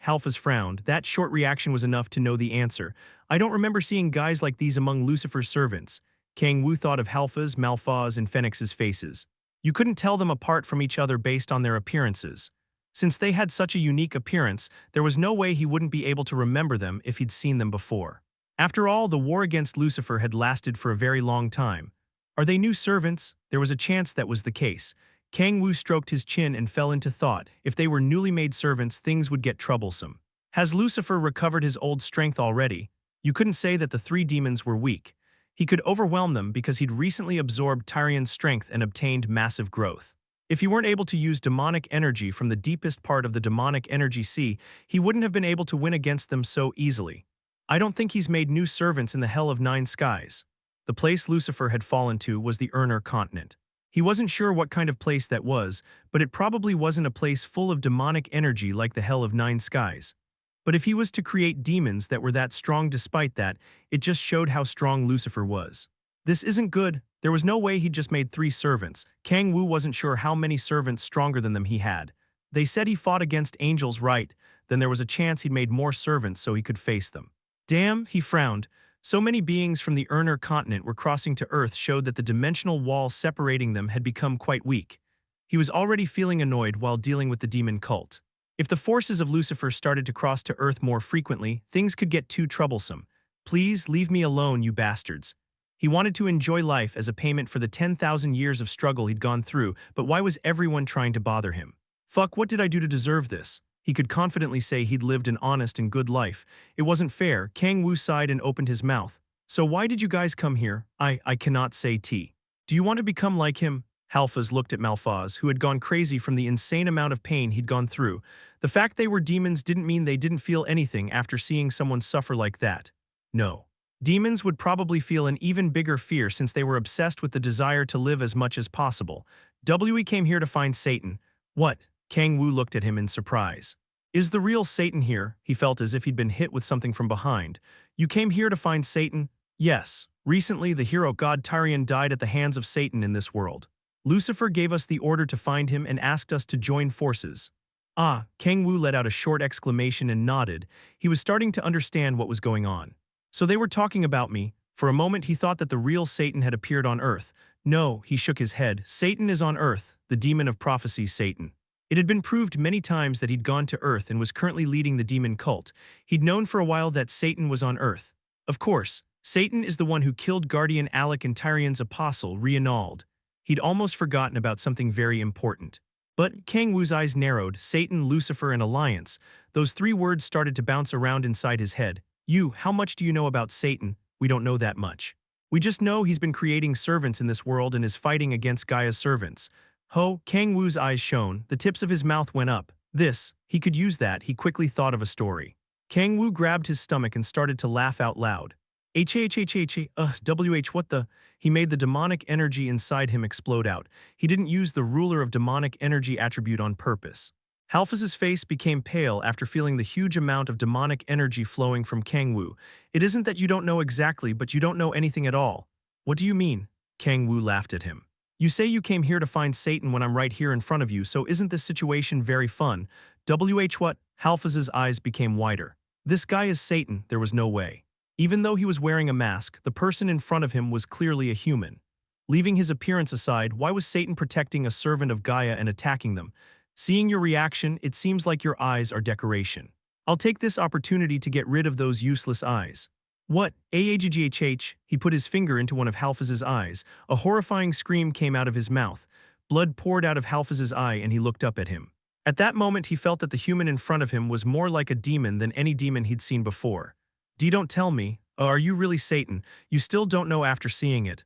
S1: Halphaz frowned. That short reaction was enough to know the answer. I don't remember seeing guys like these among Lucifer's servants. Kang-woo thought of Halphaz, Malphaz, and Phoenix's faces. You couldn't tell them apart from each other based on their appearances. Since they had such a unique appearance, there was no way he wouldn't be able to remember them if he'd seen them before. After all, the war against Lucifer had lasted for a very long time. Are they new servants? There was a chance that was the case. Kang-woo stroked his chin and fell into thought. If they were newly made servants, things would get troublesome. Has Lucifer recovered his old strength already? You couldn't say that the three demons were weak. He could overwhelm them because he'd recently absorbed Tyrion's strength and obtained massive growth. If he weren't able to use demonic energy from the deepest part of the demonic energy sea, he wouldn't have been able to win against them so easily. I don't think he's made new servants in the Hell of Nine Skies. The place Lucifer had fallen to was the Urner continent. He wasn't sure what kind of place that was, but it probably wasn't a place full of demonic energy like the Hell of Nine Skies. But if he was to create demons that were that strong despite that, it just showed how strong Lucifer was. This isn't good. There was no way he'd just made 3 servants. Kang-woo wasn't sure how many servants stronger than them he had. They said he fought against angels, right? Then there was a chance he'd made more servants so he could face them. Damn, he frowned. So many beings from the Urner continent were crossing to Earth showed that the dimensional wall separating them had become quite weak. He was already feeling annoyed while dealing with the demon cult. If the forces of Lucifer started to cross to Earth more frequently, things could get too troublesome. Please leave me alone, you bastards. He wanted to enjoy life as a payment for the 10,000 years of struggle he'd gone through, but why was everyone trying to bother him? Fuck, what did I do to deserve this? He could confidently say he'd lived an honest and good life. It wasn't fair. Kang-woo sighed and opened his mouth. So why did you guys come here? I cannot say T. Do you want to become like him? Halfaz looked at Malphaz, who had gone crazy from the insane amount of pain he'd gone through. The fact they were demons didn't mean they didn't feel anything after seeing someone suffer like that. No. Demons would probably feel an even bigger fear since they were obsessed with the desire to live as much as possible. We came here to find Satan. What? Kang-woo looked at him in surprise. Is the real Satan here? He felt as if he'd been hit with something from behind. You came here to find Satan? Yes. Recently, the hero god Tyrion died at the hands of Satan in this world. Lucifer gave us the order to find him and asked us to join forces. Ah, Kang-woo let out a short exclamation and nodded. He was starting to understand what was going on. So they were talking about me. For a moment he thought that the real Satan had appeared on Earth. No, he shook his head. Satan is on Earth, the demon of prophecy Satan. It had been proved many times that he'd gone to Earth and was currently leading the demon cult. He'd known for a while that Satan was on Earth. Of course, Satan is the one who killed Guardian Alec and Tyrion's apostle, Reinald. He'd almost forgotten about something very important. But Kang-woo's eyes narrowed. Satan, Lucifer, and Alliance. Those 3 words started to bounce around inside his head. How much do you know about Satan? We don't know that much. We just know he's been creating servants in this world and is fighting against Gaia's servants. Kang-woo's eyes shone. The tips of his mouth went up. He could use that. He quickly thought of a story. Kang-woo grabbed his stomach and started to laugh out loud. What the? He made the demonic energy inside him explode out. He didn't use the ruler of demonic energy attribute on purpose. Halfaz's face became pale after feeling the huge amount of demonic energy flowing from Kang-woo. It isn't that you don't know exactly, but you don't know anything at all. What do you mean? Kang-woo laughed at him. You say you came here to find Satan when I'm right here in front of you, so isn't this situation very fun? What? Halfaz's eyes became wider. This guy is Satan, there was no way. Even though he was wearing a mask, the person in front of him was clearly a human. Leaving his appearance aside, why was Satan protecting a servant of Gaia and attacking them? Seeing your reaction, it seems like your eyes are decoration. I'll take this opportunity to get rid of those useless eyes. What? He put his finger into one of Halfaz's eyes. A horrifying scream came out of his mouth. Blood poured out of Halfaz's eye and he looked up at him. At that moment he felt that the human in front of him was more like a demon than any demon he'd seen before. Don't tell me. Are you really Satan? You still don't know after seeing it.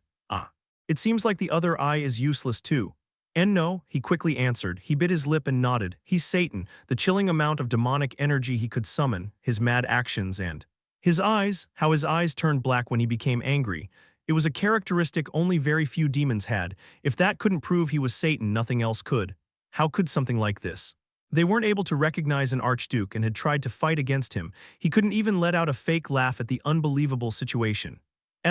S1: It seems like the other eye is useless too. And no, he quickly answered. He bit his lip and nodded. He's Satan, the chilling amount of demonic energy he could summon, his mad actions and his eyes, how his eyes turned black when he became angry. It was a characteristic only very few demons had. If that couldn't prove he was Satan, nothing else could. How could something like this? They weren't able to recognize an archduke and had tried to fight against him. He couldn't even let out a fake laugh at the unbelievable situation.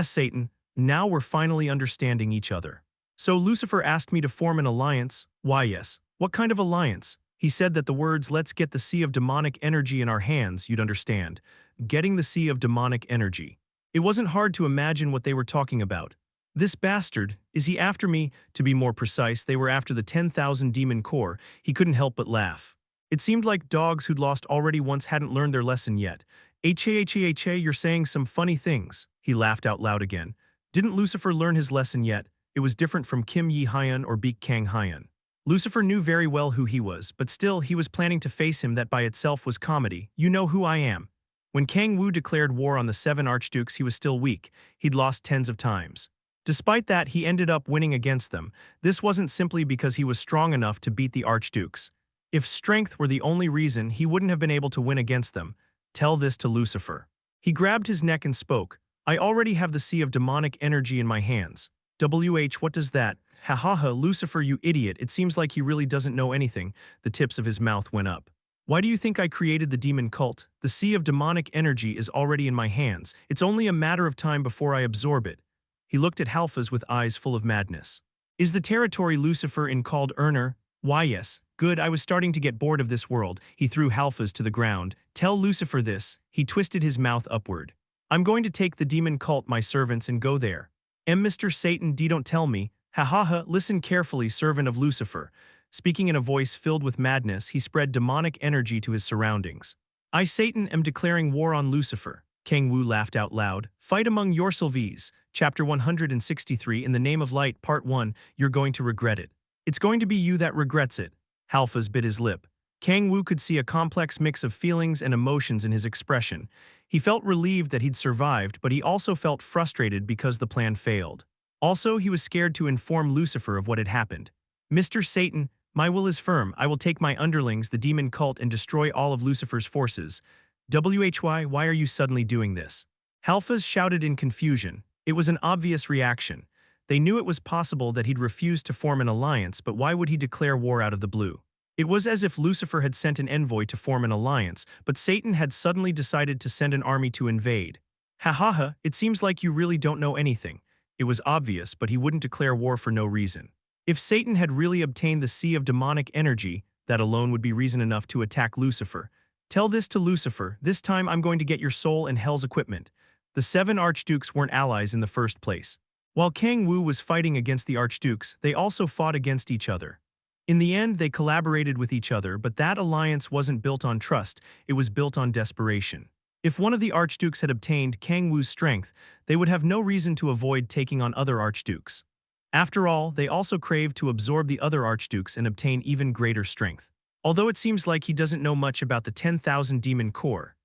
S1: Satan, now we're finally understanding each other. So Lucifer asked me to form an alliance. Why yes. What kind of alliance? He said that the words, let's get the sea of demonic energy in our hands, you'd understand. Getting the sea of demonic energy. It wasn't hard to imagine what they were talking about. This bastard, is he after me? To be more precise, they were after the 10,000 demon core. He couldn't help but laugh. It seemed like dogs who'd lost already once hadn't learned their lesson yet. You're saying some funny things. He laughed out loud again. Didn't Lucifer learn his lesson yet? It was different from Kim Yi Hyun or Beak Kang Hyun. Lucifer knew very well who he was, but still he was planning to face him. That by itself was comedy. You know who I am. When Kang-woo declared war on the 7 archdukes, he was still weak. He'd lost tens of times. Despite that, he ended up winning against them. This wasn't simply because he was strong enough to beat the archdukes. If strength were the only reason, he wouldn't have been able to win against them. Tell this to Lucifer. He grabbed his neck and spoke. I already have the sea of demonic energy in my hands. What does that? Ha ha ha, Lucifer, you idiot. It seems like he really doesn't know anything. The tips of his mouth went up. Why do you think I created the demon cult? The sea of demonic energy is already in my hands. It's only a matter of time before I absorb it. He looked at Halphas with eyes full of madness. Is the territory Lucifer in called Erner? Why yes. Good, I was starting to get bored of this world. He threw Halphas to the ground. Tell Lucifer this. He twisted his mouth upward. I'm going to take the demon cult, my servants, and go there. Mr. Satan, don't tell me. Ha ha ha, listen carefully, servant of Lucifer. Speaking in a voice filled with madness, he spread demonic energy to his surroundings. I, Satan, am declaring war on Lucifer. Kang-woo laughed out loud. Fight among yourselves. Chapter 163 In the Name of Light, Part 1. You're going to regret it. It's going to be you that regrets it. Halphas bit his lip. Kang-woo could see a complex mix of feelings and emotions in his expression. He felt relieved that he'd survived, but he also felt frustrated because the plan failed. Also, he was scared to inform Lucifer of what had happened. Mr. Satan, my will is firm. I will take my underlings, the demon cult, and destroy all of Lucifer's forces. Why are you suddenly doing this? Halphas shouted in confusion. It was an obvious reaction. They knew it was possible that he'd refuse to form an alliance, but why would he declare war out of the blue? It was as if Lucifer had sent an envoy to form an alliance, but Satan had suddenly decided to send an army to invade. Ha ha ha, it seems like you really don't know anything. It was obvious, but he wouldn't declare war for no reason. If Satan had really obtained the sea of demonic energy, that alone would be reason enough to attack Lucifer. Tell this to Lucifer. This time I'm going to get your soul and hell's equipment. The 7 archdukes weren't allies in the first place. While Kang-woo was fighting against the archdukes, they also fought against each other. In the end, they collaborated with each other, but that alliance wasn't built on trust, it was built on desperation. If one of the archdukes had obtained Kang-woo's strength, they would have no reason to avoid taking on other archdukes. After all, they also craved to absorb the other archdukes and obtain even greater strength. Although it seems like he doesn't know much about the 10,000 demon core.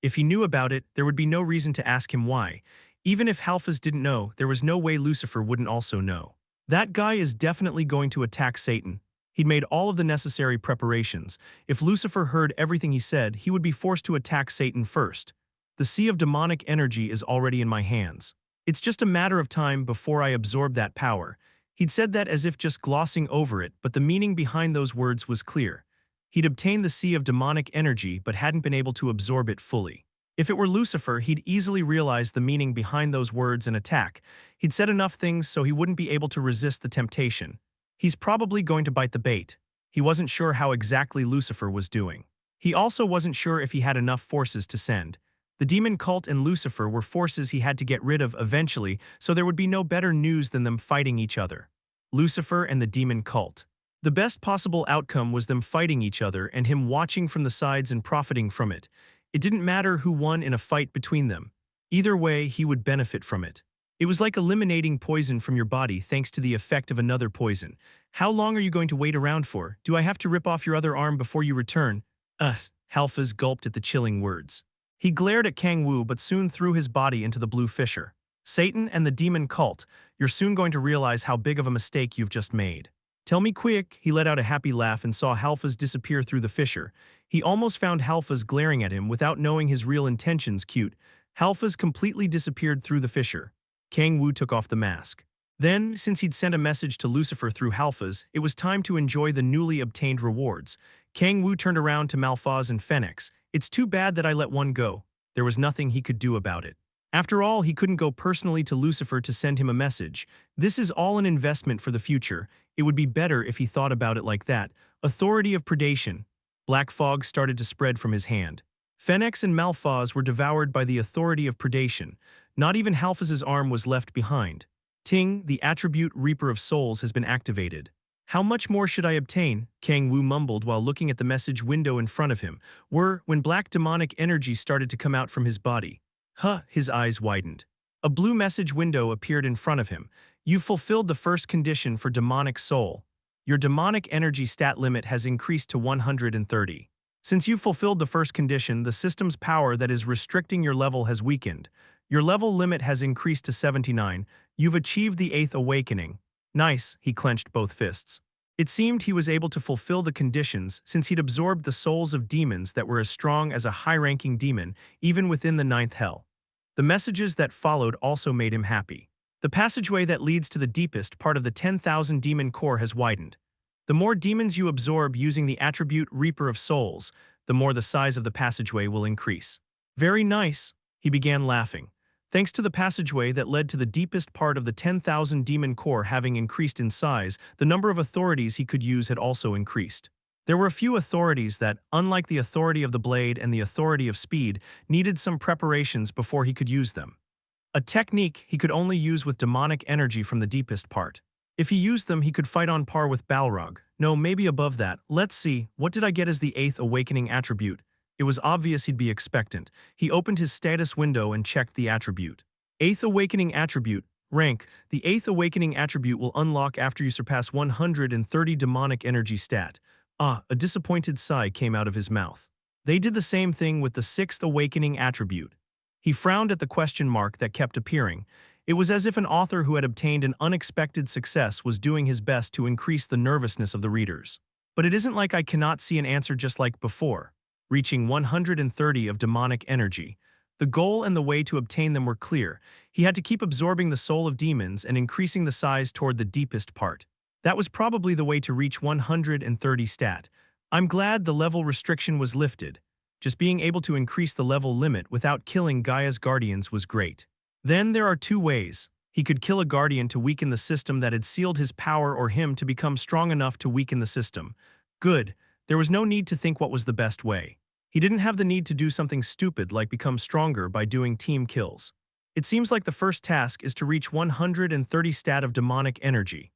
S1: If he knew about it, there would be no reason to ask him why. Even if Halphas didn't know, there was no way Lucifer wouldn't also know. That guy is definitely going to attack Satan. He'd made all of the necessary preparations. If Lucifer heard everything he said, he would be forced to attack Satan first. The sea of demonic energy is already in my hands. It's just a matter of time before I absorb that power. He'd said that as if just glossing over it, but the meaning behind those words was clear. He'd obtained the sea of demonic energy but hadn't been able to absorb it fully. If it were Lucifer, he'd easily realize the meaning behind those words and attack. He'd said enough things so he wouldn't be able to resist the temptation. He's probably going to bite the bait. He wasn't sure how exactly Lucifer was doing. He also wasn't sure if he had enough forces to send. The demon cult and Lucifer were forces he had to get rid of eventually, so there would be no better news than them fighting each other. Lucifer and the demon cult. The best possible outcome was them fighting each other and him watching from the sides and profiting from it. It didn't matter who won in a fight between them. Either way, he would benefit from it. It was like eliminating poison from your body thanks to the effect of another poison. How long are you going to wait around for? Do I have to rip off your other arm before you return? Halphas gulped at the chilling words. He glared at Kang-woo but soon threw his body into the blue fissure. Satan and the demon cult, you're soon going to realize how big of a mistake you've just made. Tell me quick, he let out a happy laugh and saw Halphas disappear through the fissure. He almost found Halphas glaring at him without knowing his real intentions. Cute. Halphas completely disappeared through the fissure. Kang-woo took off the mask. Then, since he'd sent a message to Lucifer through Halphas, it was time to enjoy the newly obtained rewards. Kang-woo turned around to Malphas and Phoenix. It's too bad that I let one go. There was nothing he could do about it. After all, he couldn't go personally to Lucifer to send him a message. This is all an investment for the future. It would be better if he thought about it like that. Authority of Predation. Black fog started to spread from his hand. Phoenix and Malphas were devoured by the Authority of Predation. Not even Halphas's arm was left behind. Ting, the attribute Reaper of Souls, has been activated. How much more should I obtain? Kang-woo mumbled while looking at the message window in front of him, when black demonic energy started to come out from his body. His eyes widened. A blue message window appeared in front of him. You've fulfilled the first condition for demonic soul. Your demonic energy stat limit has increased to 130. Since you've fulfilled the first condition, the system's power that is restricting your level has weakened. Your level limit has increased to 79. You've achieved the 8th awakening. Nice, he clenched both fists. It seemed he was able to fulfill the conditions since he'd absorbed the souls of demons that were as strong as a high-ranking demon, even within the 9th hell. The messages that followed also made him happy. The passageway that leads to the deepest part of the 10,000 demon core has widened. The more demons you absorb using the attribute Reaper of Souls, the more the size of the passageway will increase. Very nice, he began laughing. Thanks to the passageway that led to the deepest part of the 10,000 demon core having increased in size, the number of authorities he could use had also increased. There were a few authorities that, unlike the Authority of the Blade and the Authority of Speed, needed some preparations before he could use them. A technique he could only use with demonic energy from the deepest part. If he used them, he could fight on par with Balrog. No, maybe above that. Let's see, what did I get as the 8th awakening attribute? It was obvious he'd be expectant. He opened his status window and checked the attribute. 8th awakening attribute. Rank. The 8th awakening attribute will unlock after you surpass 130 demonic energy stat. A disappointed sigh came out of his mouth. They did the same thing with the 6th awakening attribute. He frowned at the question mark that kept appearing. It was as if an author who had obtained an unexpected success was doing his best to increase the nervousness of the readers. But it isn't like I cannot see an answer just like before. Reaching 130 of demonic energy. The goal and the way to obtain them were clear. He had to keep absorbing the soul of demons and increasing the size toward the deepest part. That was probably the way to reach 130 stat. I'm glad the level restriction was lifted. Just being able to increase the level limit without killing Gaia's guardians was great. Then there are two ways. He could kill a guardian to weaken the system that had sealed his power or him to become strong enough to weaken the system. Good. There was no need to think what was the best way. He didn't have the need to do something stupid like become stronger by doing team kills. It seems like the first task is to reach 130 stat of demonic energy.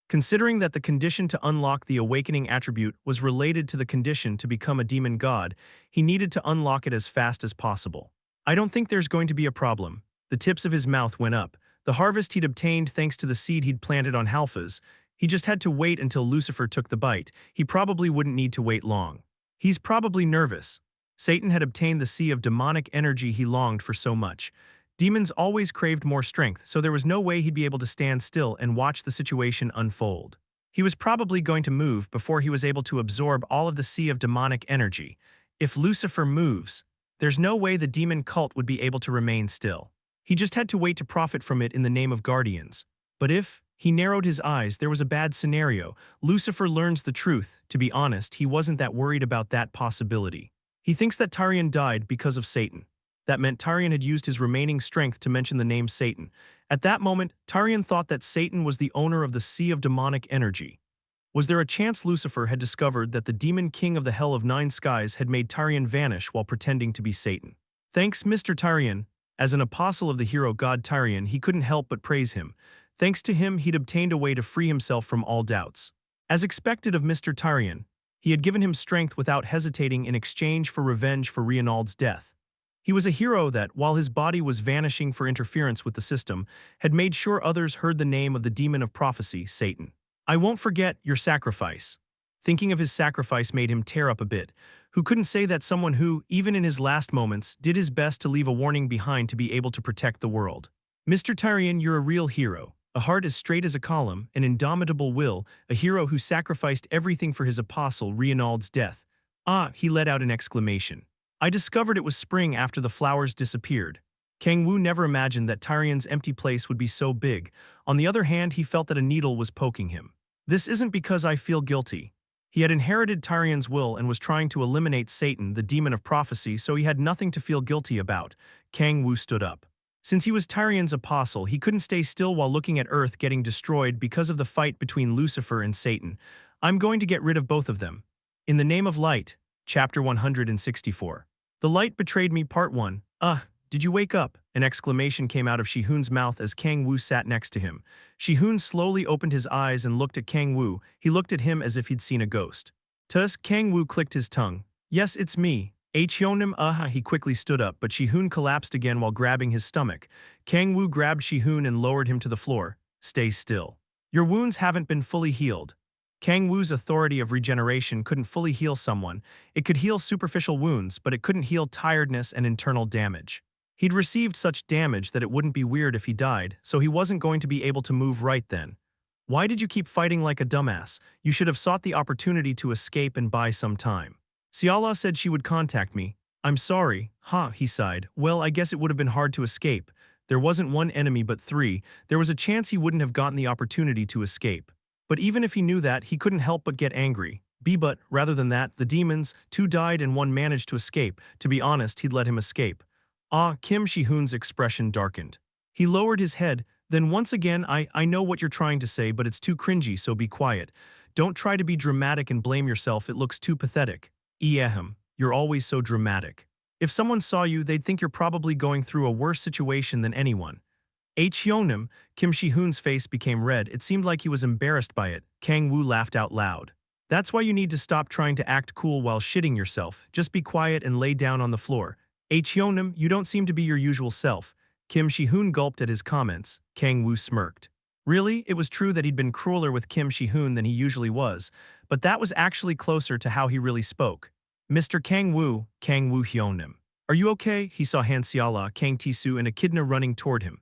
S1: Considering that the condition to unlock the awakening attribute was related to the condition to become a demon god, he needed to unlock it as fast as possible. I don't think there's going to be a problem. The tips of his mouth went up. The harvest he'd obtained thanks to the seed he'd planted on Halphas. He just had to wait until Lucifer took the bite. He probably wouldn't need to wait long. He's probably nervous. Satan had obtained the sea of demonic energy he longed for so much. Demons always craved more strength, so there was no way he'd be able to stand still and watch the situation unfold. He was probably going to move before he was able to absorb all of the sea of demonic energy. If Lucifer moves, there's no way the demon cult would be able to remain still. He just had to wait to profit from it in the name of guardians. But if he narrowed his eyes, there was a bad scenario. Lucifer learns the truth. To be honest, he wasn't that worried about that possibility. He thinks that Tyrion died because of Satan. That meant Tyrion had used his remaining strength to mention the name Satan. At that moment, Tyrion thought that Satan was the owner of the Sea of Demonic Energy. Was there a chance Lucifer had discovered that the demon king of the Hell of Nine Skies had made Tyrion vanish while pretending to be Satan? Thanks, Mr. Tyrion. As an apostle of the hero god Tyrion, he couldn't help but praise him. Thanks to him, he'd obtained a way to free himself from all doubts. As expected of Mr. Tyrion, he had given him strength without hesitating in exchange for revenge for Reinald's death. He was a hero that, while his body was vanishing for interference with the system, had made sure others heard the name of the demon of prophecy, Satan. I won't forget your sacrifice. Thinking of his sacrifice made him tear up a bit. Who couldn't say that someone who, even in his last moments, did his best to leave a warning behind to be able to protect the world? Mr. Tyrion, you're a real hero. A heart as straight as a column, an indomitable will, a hero who sacrificed everything for his apostle Reinald's death. He let out an exclamation. I discovered it was spring after the flowers disappeared. Kang-woo never imagined that Tyrion's empty place would be so big. On the other hand, he felt that a needle was poking him. This isn't because I feel guilty. He had inherited Tyrion's will and was trying to eliminate Satan, the demon of prophecy, so he had nothing to feel guilty about. Kang-woo stood up. Since he was Tyrion's apostle, he couldn't stay still while looking at Earth getting destroyed because of the fight between Lucifer and Satan. I'm going to get rid of both of them. In the name of light. Chapter 164. The Light Betrayed Me Part 1. did you wake up? An exclamation came out of Shihoon's mouth as Kang-woo sat next to him. Shihoon slowly opened his eyes and looked at Kang-woo. He looked at him as if he'd seen a ghost. Tusk, Kang-woo clicked his tongue. Yes, it's me. Hyeonim, he quickly stood up, but Shihoon collapsed again while grabbing his stomach. Kang-woo grabbed Shihoon and lowered him to the floor. Stay still. Your wounds haven't been fully healed. Kang-woo's authority of regeneration couldn't fully heal someone. It could heal superficial wounds, but it couldn't heal tiredness and internal damage. He'd received such damage that it wouldn't be weird if he died, so he wasn't going to be able to move right then. Why did you keep fighting like a dumbass? You should have sought the opportunity to escape and buy some time. Siala said she would contact me. I'm sorry, he sighed. Well, I guess it would have been hard to escape. There wasn't one enemy but three. There was a chance he wouldn't have gotten the opportunity to escape. But even if he knew that, he couldn't help but get angry. But, rather than that, the demons, 2 died and 1 managed to escape. To be honest, he'd let him escape. Kim Shihoon's expression darkened. He lowered his head. Then once again, I know what you're trying to say, but it's too cringy, so be quiet. Don't try to be dramatic and blame yourself, it looks too pathetic. You're always so dramatic. If someone saw you, they'd think you're probably going through a worse situation than anyone. Hyeonim, Kim Shihoon's face became red. It seemed like he was embarrassed by it. Kang-woo laughed out loud. That's why you need to stop trying to act cool while shitting yourself. Just be quiet and lay down on the floor. Hyeonim, you don't seem to be your usual self. Kim Shihoon gulped at his comments. Kang-woo smirked. Really, it was true that he'd been crueler with Kim Shihoon than he usually was, but that was actually closer to how he really spoke. Mr. Kang-woo, Kang-woo Hyeonim. Are you okay? He saw Han Seala, Kang Tisu, and Echidna running toward him.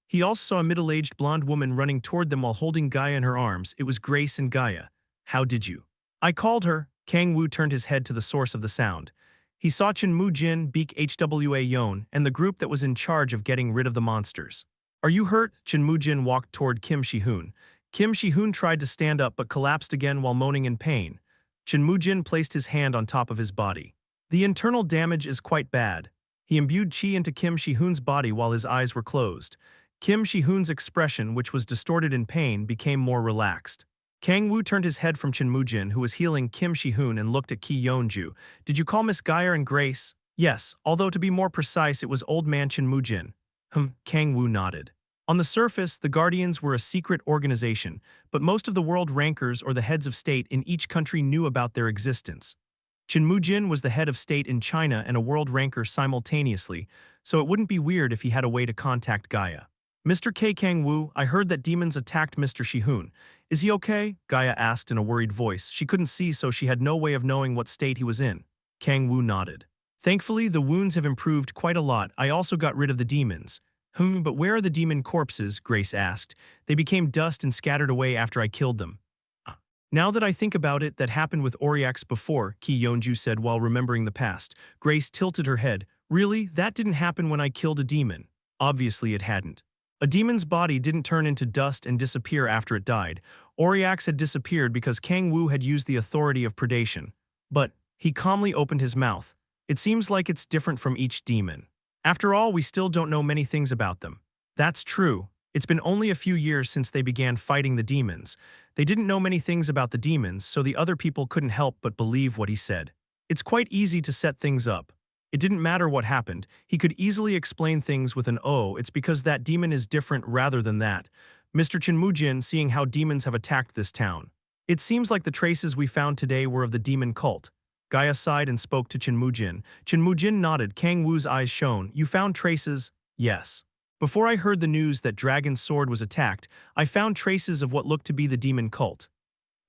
S1: He also saw a middle-aged blonde woman running toward them while holding Gaia in her arms. It was Grace and Gaia. How did you? I called her. Kang-woo turned his head to the source of the sound. He saw Chen Jin, Beak Hwa Yon, and the group that was in charge of getting rid of the monsters. Are you hurt? Chen Jin walked toward Kim Shihoon. Kim Shihoon tried to stand up but collapsed again while moaning in pain. Chen Jin placed his hand on top of his body. The internal damage is quite bad. He imbued chi into Kim Shihoon's body while his eyes were closed. Kim Shihoon's expression, which was distorted in pain, became more relaxed. Kang-woo turned his head from Chen Jin, who was healing Kim Shihoon, and looked at Ki Yeonju. Did you call Miss Gaia and Grace? Yes, although to be more precise, it was old man Chen Jin. Kang-woo nodded. On the surface, the Guardians were a secret organization, but most of the world rankers or the heads of state in each country knew about their existence. Chen Jin was the head of state in China and a world ranker simultaneously, so it wouldn't be weird if he had a way to contact Gaia. Mr. Kang-woo, I heard that demons attacked Mr. Shihoon. Is he okay? Gaia asked in a worried voice. She couldn't see, so she had no way of knowing what state he was in. Kang-woo nodded. Thankfully, the wounds have improved quite a lot. I also got rid of the demons. But where are the demon corpses? Grace asked. They became dust and scattered away after I killed them. Now that I think about it, that happened with Oryx before, Ki Yeonju said while remembering the past. Grace tilted her head. Really? That didn't happen when I killed a demon. Obviously it hadn't. A demon's body didn't turn into dust and disappear after it died. Oryx had disappeared because Kang-woo had used the Authority of Predation. But he calmly opened his mouth. It seems like it's different from each demon. After all, we still don't know many things about them. That's true. It's been only a few years since they began fighting the demons. They didn't know many things about the demons, so the other people couldn't help but believe what he said. It's quite easy to set things up. It didn't matter what happened. He could easily explain things with an "oh, it's because that demon is different rather than that." Mr. Chen Jin, seeing how demons have attacked this town. It seems like the traces we found today were of the demon cult. Gaia sighed and spoke to Chen Jin. Chen Jin nodded. Kang-woo's eyes shone. You found traces? Yes. Before I heard the news that Dragon's Sword was attacked, I found traces of what looked to be the demon cult.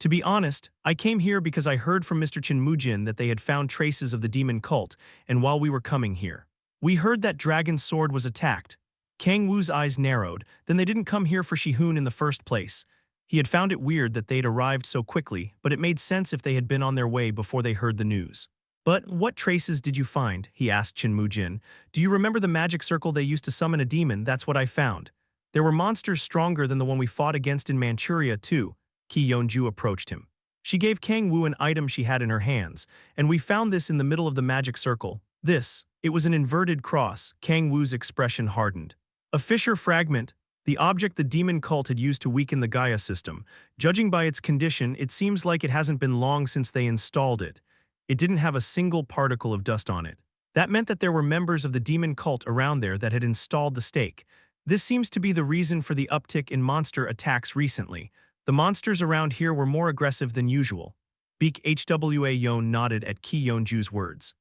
S1: To be honest, I came here because I heard from Mr. Chen Jin that they had found traces of the demon cult, and while we were coming here, we heard that Dragon's Sword was attacked. Kang-woo's eyes narrowed. Then they didn't come here for Shihoon in the first place. He had found it weird that they'd arrived so quickly, but it made sense if they had been on their way before they heard the news. But what traces did you find? He asked Chen Jin. Do you remember the magic circle they used to summon a demon? That's what I found. There were monsters stronger than the one we fought against in Manchuria too. Ki Yeonju approached him. She gave Kang-woo an item she had in her hands, and we found this in the middle of the magic circle. It was an inverted cross. Kang-woo's expression hardened. A fissure fragment, the object the demon cult had used to weaken the Gaia system. Judging by its condition, it seems like it hasn't been long since they installed it. It didn't have a single particle of dust on it. That meant that there were members of the demon cult around there that had installed the stake. This seems to be the reason for the uptick in monster attacks recently. The monsters around here were more aggressive than usual. Beak Hwa Yon nodded at Ki Yeonju's words.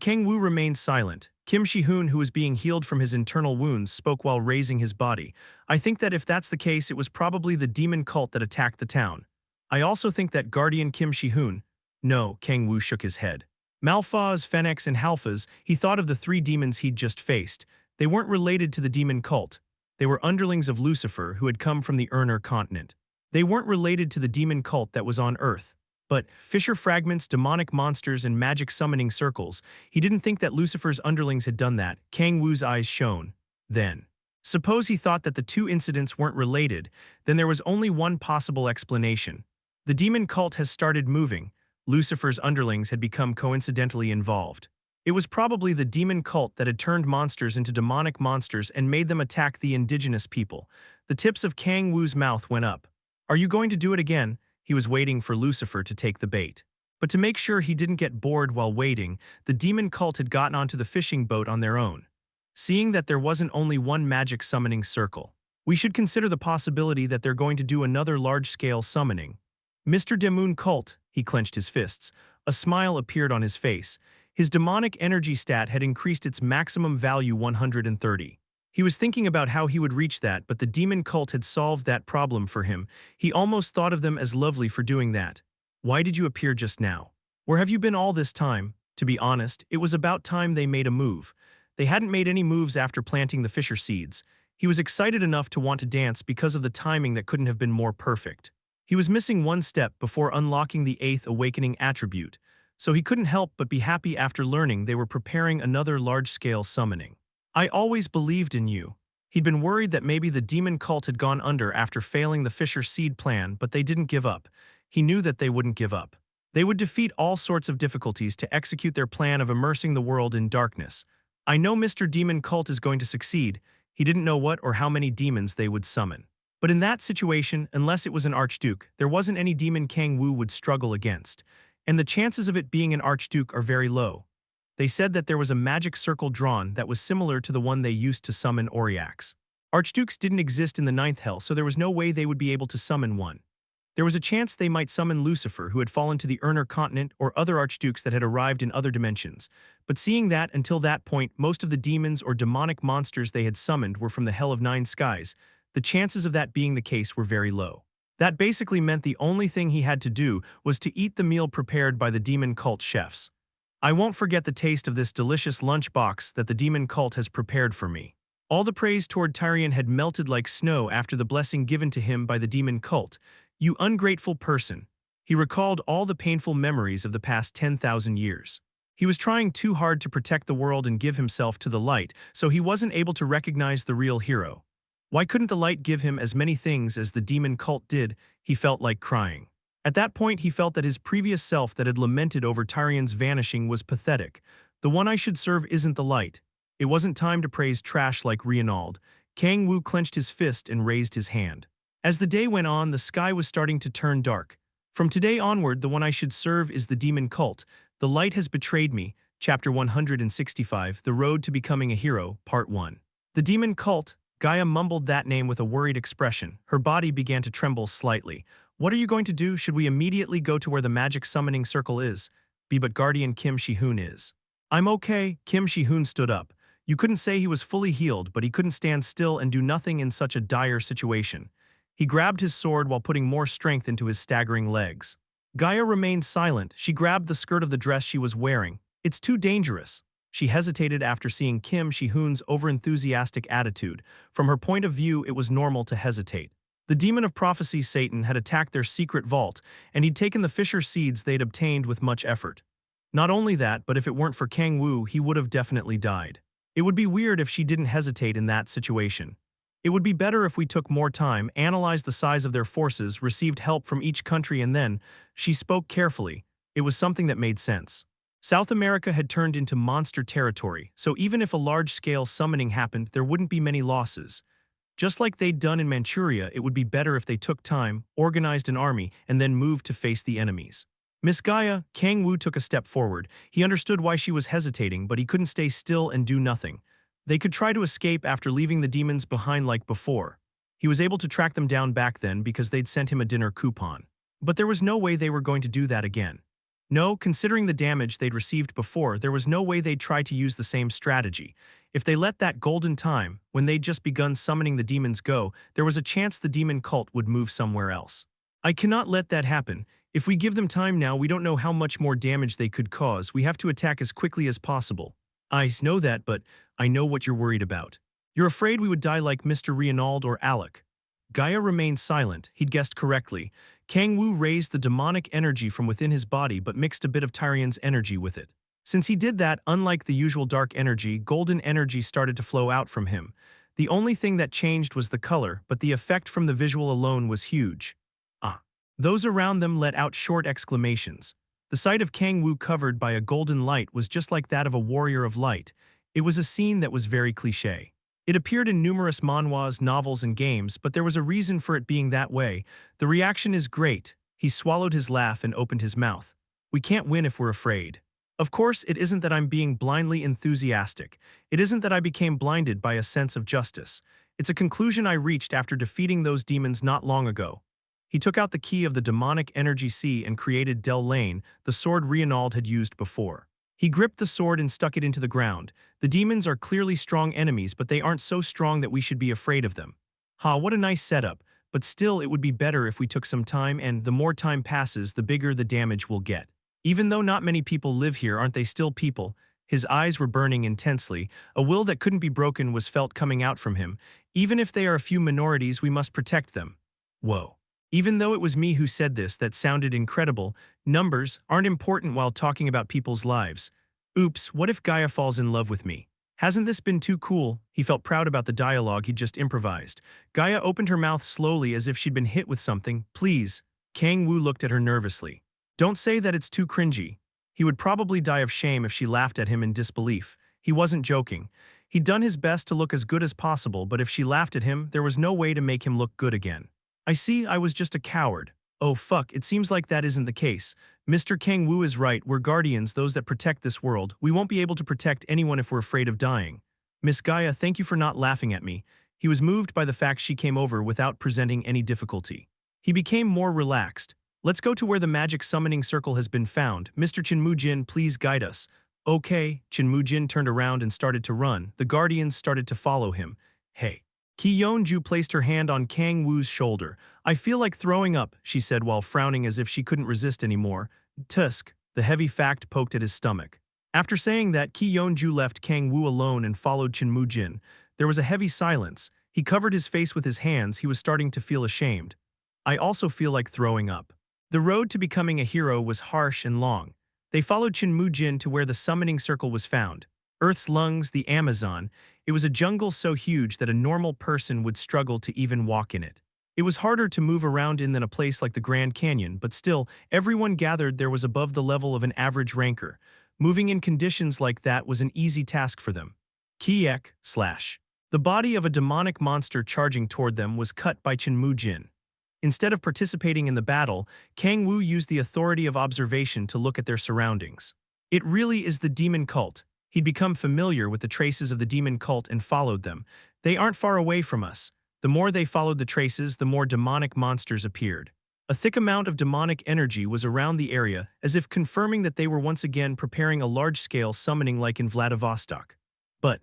S1: Kang-woo remained silent. Kim Shi-hoon, who was being healed from his internal wounds, spoke while raising his body. I think that if that's the case, it was probably the demon cult that attacked the town. I also think that Guardian Kim Shi-hoon— No, Kang-woo shook his head. Malphas, Phoenix, and Halphas, he thought of the three demons he'd just faced. They weren't related to the demon cult. They were underlings of Lucifer who had come from the Urner continent. They weren't related to the demon cult that was on Earth. But fissure fragments, demonic monsters, and magic summoning circles, he didn't think that Lucifer's underlings had done that. Kang-woo's eyes shone. Then, suppose he thought that the two incidents weren't related, then there was only one possible explanation. The demon cult has started moving. Lucifer's underlings had become coincidentally involved. It was probably the demon cult that had turned monsters into demonic monsters and made them attack the indigenous people. The tips of Kang-woo's mouth went up. Are you going to do it again? He was waiting for Lucifer to take the bait. But to make sure he didn't get bored while waiting, the demon cult had gotten onto the fishing boat on their own. Seeing that there wasn't only one magic summoning circle, we should consider the possibility that they're going to do another large-scale summoning. Mr. Demoon Cult, he clenched his fists. A smile appeared on his face. His demonic energy stat had increased its maximum value 130. He was thinking about how he would reach that, but the demon cult had solved that problem for him. He almost thought of them as lovely for doing that. Why did you appear just now? Where have you been all this time? To be honest, it was about time they made a move. They hadn't made any moves after planting the fissure seeds. He was excited enough to want to dance because of the timing that couldn't have been more perfect. He was missing one step before unlocking the 8th awakening attribute, so he couldn't help but be happy after learning they were preparing another large-scale summoning. I always believed in you. He'd been worried that maybe the demon cult had gone under after failing the fissure seed plan, but they didn't give up. He knew that they wouldn't give up. They would defeat all sorts of difficulties to execute their plan of immersing the world in darkness. I know Mr. Demon Cult is going to succeed. He didn't know what or how many demons they would summon. But in that situation, unless it was an archduke, there wasn't any demon Kang-woo would struggle against. And the chances of it being an archduke are very low. They said that there was a magic circle drawn that was similar to the one they used to summon Oriacs. Archdukes didn't exist in the 9th hell, so there was no way they would be able to summon one. There was a chance they might summon Lucifer, who had fallen to the Urner continent, or other archdukes that had arrived in other dimensions. But seeing that, until that point, most of the demons or demonic monsters they had summoned were from the Hell of 9 Skies, the chances of that being the case were very low. That basically meant the only thing he had to do was to eat the meal prepared by the demon cult chefs. I won't forget the taste of this delicious lunchbox that the demon cult has prepared for me. All the praise toward Tyrion had melted like snow after the blessing given to him by the demon cult. You ungrateful person. He recalled all the painful memories of the past 10,000 years. He was trying too hard to protect the world and give himself to the light, so he wasn't able to recognize the real hero. Why couldn't the light give him as many things as the demon cult did? He felt like crying. At that point, he felt that his previous self that had lamented over Tyrion's vanishing was pathetic. The one I should serve isn't the light. It wasn't time to praise trash like Reinald. Kang-woo clenched his fist and raised his hand. As the day went on, the sky was starting to turn dark. From today onward, the one I should serve is the demon cult. The light has betrayed me. Chapter 165, The Road to Becoming a Hero, Part 1. The demon cult. Gaia mumbled that name with a worried expression. Her body began to tremble slightly. What are you going to do? Should we immediately go to where the magic summoning circle is? But Guardian Kim Shi-hoon is. I'm okay. Kim Shi-hoon stood up. You couldn't say he was fully healed, but he couldn't stand still and do nothing in such a dire situation. He grabbed his sword while putting more strength into his staggering legs. Gaia remained silent. She grabbed the skirt of the dress she was wearing. It's too dangerous. She hesitated after seeing Kim Shi-hoon's overenthusiastic attitude. From her point of view, it was normal to hesitate. The demon of prophecy, Satan, had attacked their secret vault, and he'd taken the fissure seeds they'd obtained with much effort. Not only that, but if it weren't for Kang-woo, he would have definitely died. It would be weird if she didn't hesitate in that situation. It would be better if we took more time, analyzed the size of their forces, received help from each country, and then, she spoke carefully. It was something that made sense. South America had turned into monster territory, so even if a large-scale summoning happened, there wouldn't be many losses. Just like they'd done in Manchuria, it would be better if they took time, organized an army, and then moved to face the enemies. Miss Gaia, Kang-woo took a step forward. He understood why she was hesitating, but he couldn't stay still and do nothing. They could try to escape after leaving the demons behind like before. He was able to track them down back then because they'd sent him a dinner coupon. But there was no way they were going to do that again. No, considering the damage they'd received before, there was no way they'd try to use the same strategy. If they let that golden time, when they'd just begun summoning the demons go, there was a chance the demon cult would move somewhere else. I cannot let that happen. If we give them time now, we don't know how much more damage they could cause. We have to attack as quickly as possible. I know that, but I know what you're worried about. You're afraid we would die like Mr. Reynald or Alec. Gaia remained silent. He'd guessed correctly. Kang-woo raised the demonic energy from within his body but mixed a bit of Tyrion's energy with it. Since he did that, unlike the usual dark energy, golden energy started to flow out from him. The only thing that changed was the color, but the effect from the visual alone was huge. Ah. Those around them let out short exclamations. The sight of Kang-woo covered by a golden light was just like that of a warrior of light. It was a scene that was very cliché. It appeared in numerous manhwas, novels, and games, but there was a reason for it being that way. The reaction is great. He swallowed his laugh and opened his mouth. We can't win if we're afraid. Of course, it isn't that I'm being blindly enthusiastic. It isn't that I became blinded by a sense of justice. It's a conclusion I reached after defeating those demons not long ago. He took out the key of the demonic energy sea and created Del Lane, the sword Reynald had used before. He gripped the sword and stuck it into the ground. The demons are clearly strong enemies, but they aren't so strong that we should be afraid of them. What a nice setup, but still it would be better if we took some time, and the more time passes, the bigger the damage we'll get. Even though not many people live here, aren't they still people? His eyes were burning intensely. A will that couldn't be broken was felt coming out from him. Even if they are a few minorities, we must protect them. Whoa. Even though it was me who said this, that sounded incredible. Numbers aren't important while talking about people's lives. Oops, what if Gaia falls in love with me? Hasn't this been too cool? He felt proud about the dialogue he'd just improvised. Gaia opened her mouth slowly as if she'd been hit with something. Please. Kang-woo looked at her nervously. Don't say that it's too cringy. He would probably die of shame if she laughed at him in disbelief. He wasn't joking. He'd done his best to look as good as possible, but if she laughed at him, there was no way to make him look good again. I see, I was just a coward. Oh fuck, it seems like that isn't the case. Mr. Kang-woo is right, we're guardians, those that protect this world. We won't be able to protect anyone if we're afraid of dying. Miss Gaia, thank you for not laughing at me. He was moved by the fact she came over without presenting any difficulty. He became more relaxed. Let's go to where the magic summoning circle has been found. Mr. Chinmu-jin, please guide us. Okay, Chinmu-jin turned around and started to run. The guardians started to follow him. Hey. Ki-yeon-ju placed her hand on Kang-woo's shoulder. I feel like throwing up, she said while frowning as if she couldn't resist anymore. Tusk, the heavy fact poked at his stomach. After saying that, Ki-yeon-ju left Kang-woo alone and followed Chinmu-jin. There was a heavy silence. He covered his face with his hands. He was starting to feel ashamed. I also feel like throwing up. The road to becoming a hero was harsh and long. They followed Chinmu-jin to where the summoning circle was found. Earth's lungs, the Amazon. It was a jungle so huge that a normal person would struggle to even walk in it. It was harder to move around in than a place like the Grand Canyon, but still, everyone gathered there was above the level of an average ranker. Moving in conditions like that was an easy task for them. Kiek / The body of a demonic monster charging toward them was cut by Chinmu-jin. Instead of participating in the battle, Kang-woo used the authority of observation to look at their surroundings. It really is the demon cult. He'd become familiar with the traces of the demon cult and followed them. They aren't far away from us. The more they followed the traces, the more demonic monsters appeared. A thick amount of demonic energy was around the area, as if confirming that they were once again preparing a large-scale summoning like in Vladivostok. But,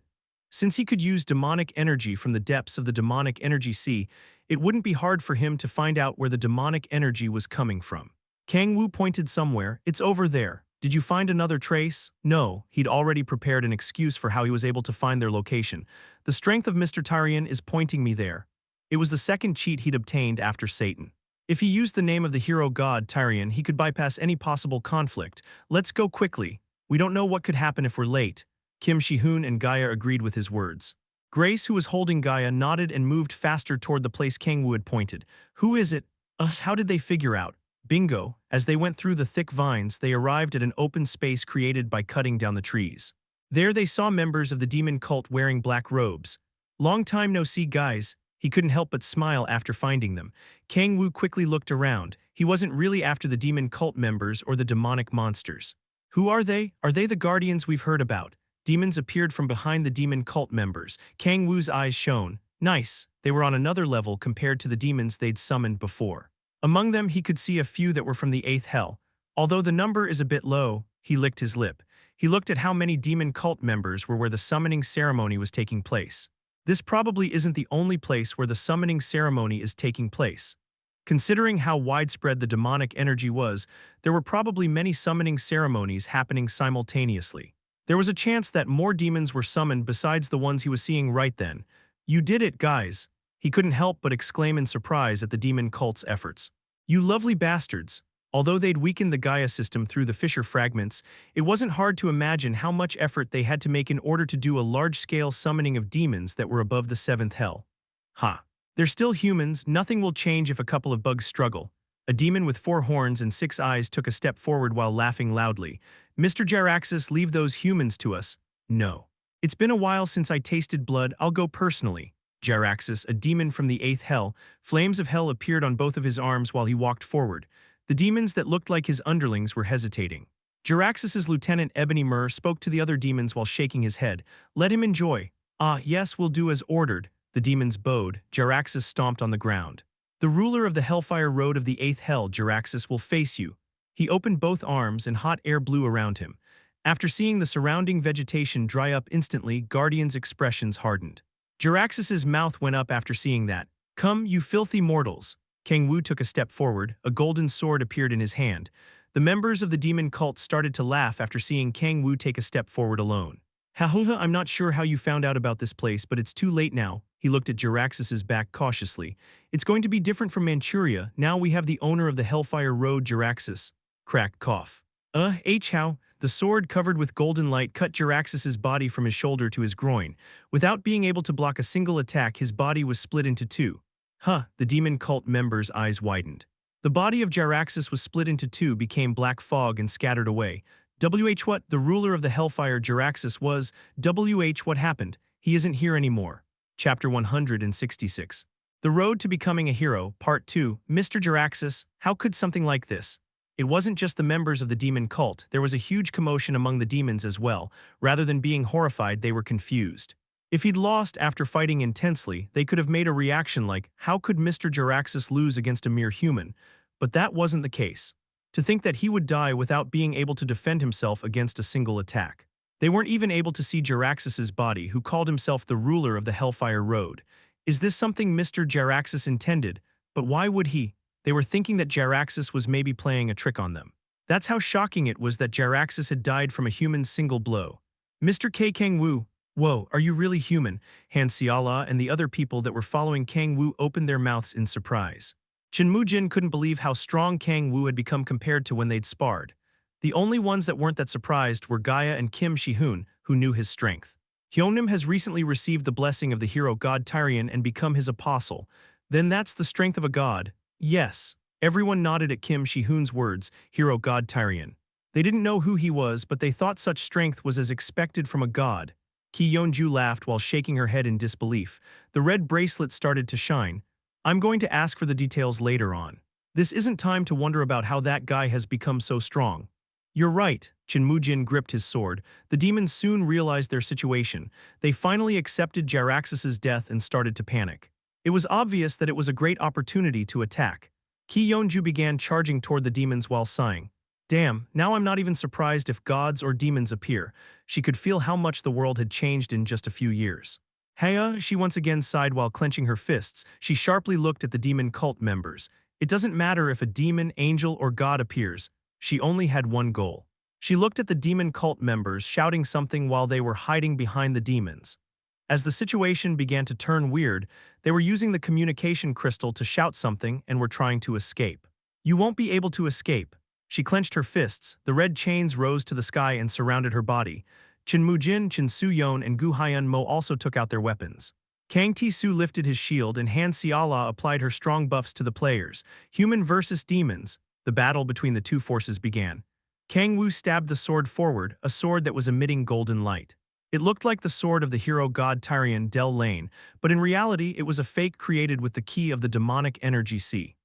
S1: since he could use demonic energy from the depths of the demonic energy sea, it wouldn't be hard for him to find out where the demonic energy was coming from. Kang-woo pointed somewhere. It's over there. Did you find another trace? No, he'd already prepared an excuse for how he was able to find their location. The strength of Mr. Tyrion is pointing me there. It was the second cheat he'd obtained after Satan. If he used the name of the hero god Tyrion, he could bypass any possible conflict. Let's go quickly. We don't know what could happen if we're late. Kim Shi-hoon and Gaia agreed with his words. Grace, who was holding Gaia, nodded and moved faster toward the place Kang-woo had pointed. Who is it? How did they figure out? Bingo. As they went through the thick vines, they arrived at an open space created by cutting down the trees. There they saw members of the demon cult wearing black robes. Long time no see, guys. He couldn't help but smile after finding them. Kang-woo quickly looked around. He wasn't really after the demon cult members or the demonic monsters. Who are they? Are they the guardians we've heard about? Demons appeared from behind the demon cult members. Kang-woo's eyes shone. Nice. They were on another level compared to the demons they'd summoned before. Among them, he could see a few that were from the 8th hell. Although the number is a bit low, he licked his lip. He looked at how many demon cult members were where the summoning ceremony was taking place. This probably isn't the only place where the summoning ceremony is taking place. Considering how widespread the demonic energy was, there were probably many summoning ceremonies happening simultaneously. There was a chance that more demons were summoned besides the ones he was seeing right then. You did it, guys. He couldn't help but exclaim in surprise at the demon cult's efforts. You lovely bastards. Although they'd weakened the Gaia system through the fissure fragments, it wasn't hard to imagine how much effort they had to make in order to do a large-scale summoning of demons that were above the 7th hell. Ha. They're still humans, nothing will change if a couple of bugs struggle. A demon with 4 horns and 6 eyes took a step forward while laughing loudly. Mr. Jaraxxus, leave those humans to us. No. It's been a while since I tasted blood, I'll go personally. Jaraxxus, a demon from the 8th hell, flames of hell appeared on both of his arms while he walked forward. The demons that looked like his underlings were hesitating. Jaraxxus's lieutenant Ebony Mur spoke to the other demons while shaking his head. Let him enjoy. Ah, yes, we'll do as ordered. The demons bowed. Jaraxxus stomped on the ground. The ruler of the Hellfire Road of the 8th hell, Jaraxxus, will face you. He opened both arms and hot air blew around him. After seeing the surrounding vegetation dry up instantly, Guardian's expressions hardened. Jaraxxus's mouth went up after seeing that. Come, you filthy mortals. Kang-woo took a step forward. A golden sword appeared in his hand. The members of the demon cult started to laugh after seeing Kang-woo take a step forward alone. Ha-ha, I'm not sure how you found out about this place, but it's too late now. He looked at Jaraxxus's back cautiously. It's going to be different from Manchuria. Now we have the owner of the Hellfire Road, Jaraxxus. Crack cough. How? The sword covered with golden light cut Jaraxxus's body from his shoulder to his groin. Without being able to block a single attack, his body was split into 2. The demon cult member's eyes widened. The body of Jaraxxus was split into 2, became black fog and scattered away. What? The ruler of the Hellfire Jaraxxus was. What happened? He isn't here anymore. Chapter 166. The Road to Becoming a Hero, Part 2. Mr. Jaraxxus, how could something like this? It wasn't just the members of the demon cult, there was a huge commotion among the demons as well. Rather than being horrified, they were confused. If he'd lost after fighting intensely, they could have made a reaction like, how could Mr. Jaraxxus lose against a mere human? But that wasn't the case. To think that he would die without being able to defend himself against a single attack. They weren't even able to see Jaraxxus's body, who called himself the ruler of the Hellfire Road. Is this something Mr. Jaraxxus intended? But why would he? They were thinking that Jaraxxus was maybe playing a trick on them. That's how shocking it was that Jaraxxus had died from a human's single blow. Mr. Kang-woo. Whoa, are you really human? Han Xiala and the other people that were following Kang-woo opened their mouths in surprise. Chen Mujin couldn't believe how strong Kang-woo had become compared to when they'd sparred. The only ones that weren't that surprised were Gaia and Kim Shi-hoon, who knew his strength. Hyeonim has recently received the blessing of the hero god Tyrion and become his apostle. Then that's the strength of a god. Yes. Everyone nodded at Kim Shi-hoon's words, hero god Tyrion. They didn't know who he was, but they thought such strength was as expected from a god. Ki Yeonju laughed while shaking her head in disbelief. The red bracelet started to shine. I'm going to ask for the details later on. This isn't time to wonder about how that guy has become so strong. You're right, Chen Mujin gripped his sword. The demons soon realized their situation. They finally accepted Jaraxxus's death and started to panic. It was obvious that it was a great opportunity to attack. Ki Yeonju began charging toward the demons while sighing. Damn, now I'm not even surprised if gods or demons appear. She could feel how much the world had changed in just a few years. Heya, she once again sighed while clenching her fists. She sharply looked at the demon cult members. It doesn't matter if a demon, angel, or god appears. She only had one goal. She looked at the demon cult members shouting something while they were hiding behind the demons. As the situation began to turn weird, they were using the communication crystal to shout something and were trying to escape. You won't be able to escape. She clenched her fists. The red chains rose to the sky and surrounded her body. Chen Mujin, Chen Su-yeon, and Gu Hyan-mo also took out their weapons. Kang Ti-su lifted his shield and Han Xiala applied her strong buffs to the players. Human versus demons. The battle between the two forces began. Kang-woo stabbed the sword forward, a sword that was emitting golden light. It looked like the sword of the hero god Tyrion Del Lane, but in reality it was a fake created with the key of the demonic energy C.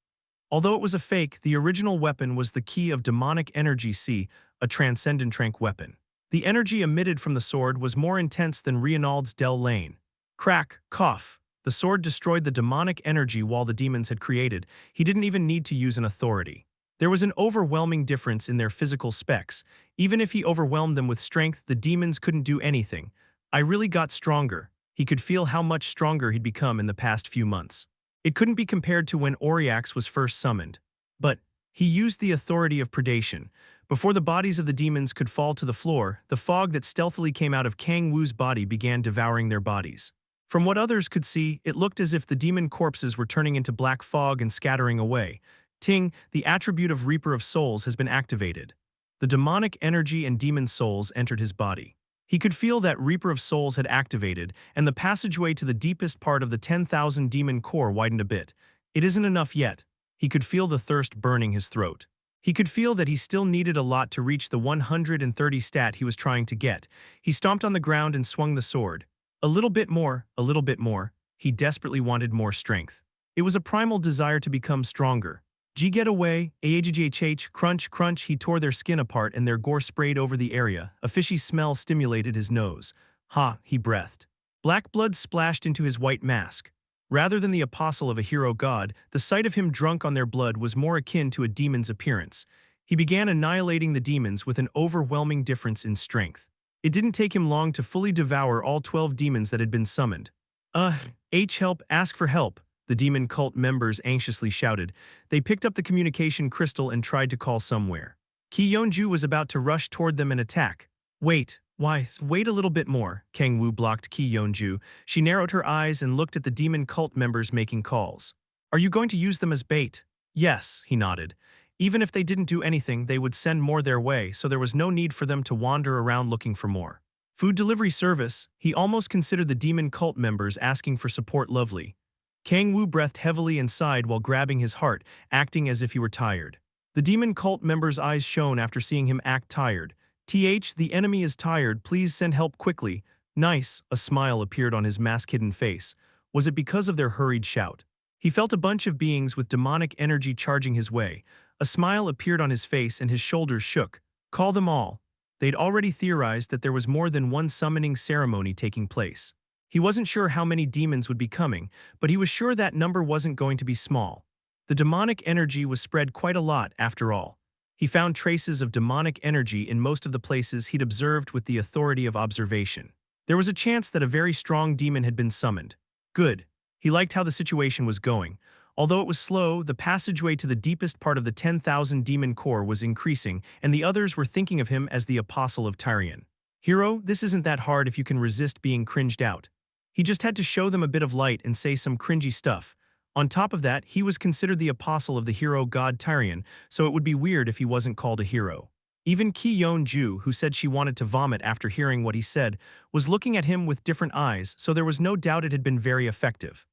S1: Although it was a fake, the original weapon was the key of demonic energy C, a transcendent trank weapon. The energy emitted from the sword was more intense than Reinald's Del Lane. Crack, cough. The sword destroyed the demonic energy while the demons had created. He didn't even need to use an authority. There was an overwhelming difference in their physical specs. Even if he overwhelmed them with strength, the demons couldn't do anything. I really got stronger. He could feel how much stronger he'd become in the past few months. It couldn't be compared to when Oriax was first summoned. But he used the authority of predation. Before the bodies of the demons could fall to the floor, the fog that stealthily came out of Kang-woo's body began devouring their bodies. From what others could see, it looked as if the demon corpses were turning into black fog and scattering away. Ting, the attribute of Reaper of Souls has been activated. The demonic energy and demon souls entered his body. He could feel that Reaper of Souls had activated, and the passageway to the deepest part of the 10,000 demon core widened a bit. It isn't enough yet. He could feel the thirst burning his throat. He could feel that he still needed a lot to reach the 130 stat he was trying to get. He stomped on the ground and swung the sword. A little bit more, a little bit more. He desperately wanted more strength. It was a primal desire to become stronger. Get away, ahhh, crunch, crunch. He tore their skin apart and their gore sprayed over the area. A fishy smell stimulated his nose. Ha, he breathed. Black blood splashed into his white mask. Rather than the apostle of a hero god, the sight of him drunk on their blood was more akin to a demon's appearance. He began annihilating the demons with an overwhelming difference in strength. It didn't take him long to fully devour all 12 demons that had been summoned. Help, ask for help, the demon cult members anxiously shouted. They picked up the communication crystal and tried to call somewhere. Ki Yeonju was about to rush toward them and attack. Wait a little bit more, Kang-woo blocked Ki Yeonju. She narrowed her eyes and looked at the demon cult members making calls. Are you going to use them as bait? Yes, he nodded. Even if they didn't do anything, they would send more their way, so there was no need for them to wander around looking for more. Food delivery service, he almost considered the demon cult members asking for support lovely. Kang-woo breathed heavily and sighed while grabbing his heart, acting as if he were tired. The demon cult member's eyes shone after seeing him act tired. The enemy is tired, please send help quickly. Nice, a smile appeared on his mask-hidden face. Was it because of their hurried shout? He felt a bunch of beings with demonic energy charging his way. A smile appeared on his face and his shoulders shook. Call them all. They'd already theorized that there was more than one summoning ceremony taking place. He wasn't sure how many demons would be coming, but he was sure that number wasn't going to be small. The demonic energy was spread quite a lot, after all. He found traces of demonic energy in most of the places he'd observed with the authority of observation. There was a chance that a very strong demon had been summoned. Good. He liked how the situation was going. Although it was slow, the passageway to the deepest part of the 10,000 demon core was increasing, and the others were thinking of him as the apostle of Tyrion. Hero, this isn't that hard if you can resist being cringed out. He just had to show them a bit of light and say some cringy stuff. On top of that, he was considered the apostle of the hero god Tyrion, so it would be weird if he wasn't called a hero. Even Ki Yeonju, who said she wanted to vomit after hearing what he said, was looking at him with different eyes, so there was no doubt it had been very effective.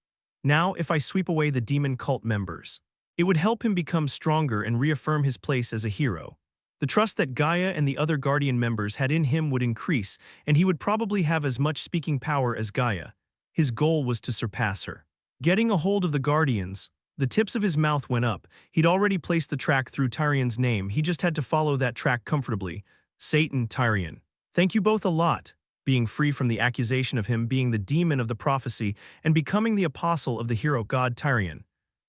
S1: Now, if I sweep away the demon cult members, it would help him become stronger and reaffirm his place as a hero. The trust that Gaia and the other Guardian members had in him would increase, and he would probably have as much speaking power as Gaia. His goal was to surpass her. Getting a hold of the Guardians, the tips of his mouth went up. He'd already placed the track through Tyrion's name. He just had to follow that track comfortably. Satan, Tyrion. Thank you both a lot. Being free from the accusation of him being the demon of the prophecy and becoming the apostle of the hero god Tyrion.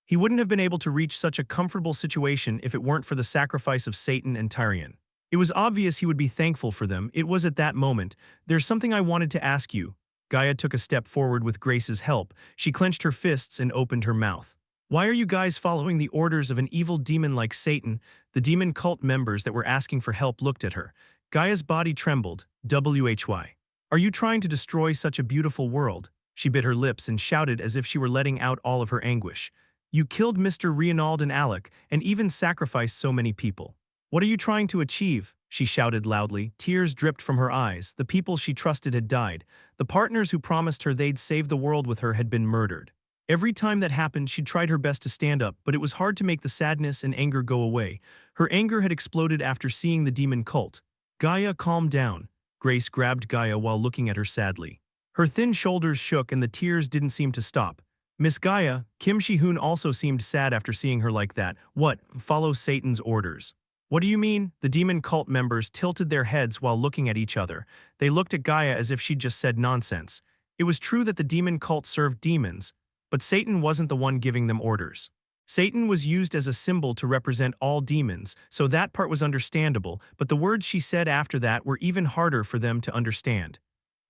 S1: He wouldn't have been able to reach such a comfortable situation if it weren't for the sacrifice of Satan and Tyrion. It was obvious he would be thankful for them. It was at that moment. There's something I wanted to ask you. Gaia took a step forward with Grace's help. She clenched her fists and opened her mouth. Why are you guys following the orders of an evil demon like Satan? The demon cult members that were asking for help looked at her. Gaia's body trembled. Why? Are you trying to destroy such a beautiful world? She bit her lips and shouted as if she were letting out all of her anguish. You killed Mr. Reinald and Alec, and even sacrificed so many people. What are you trying to achieve? She shouted loudly. Tears dripped from her eyes. The people she trusted had died. The partners who promised her they'd save the world with her had been murdered. Every time that happened, she tried her best to stand up, but it was hard to make the sadness and anger go away. Her anger had exploded after seeing the demon cult. Gaia, calm down. Grace grabbed Gaia while looking at her sadly. Her thin shoulders shook and the tears didn't seem to stop. Miss Gaia, Kim Shi-hoon also seemed sad after seeing her like that. What? Follow Satan's orders. What do you mean? The demon cult members tilted their heads while looking at each other. They looked at Gaia as if she'd just said nonsense. It was true that the demon cult served demons, but Satan wasn't the one giving them orders. Satan was used as a symbol to represent all demons, so that part was understandable, but the words she said after that were even harder for them to understand.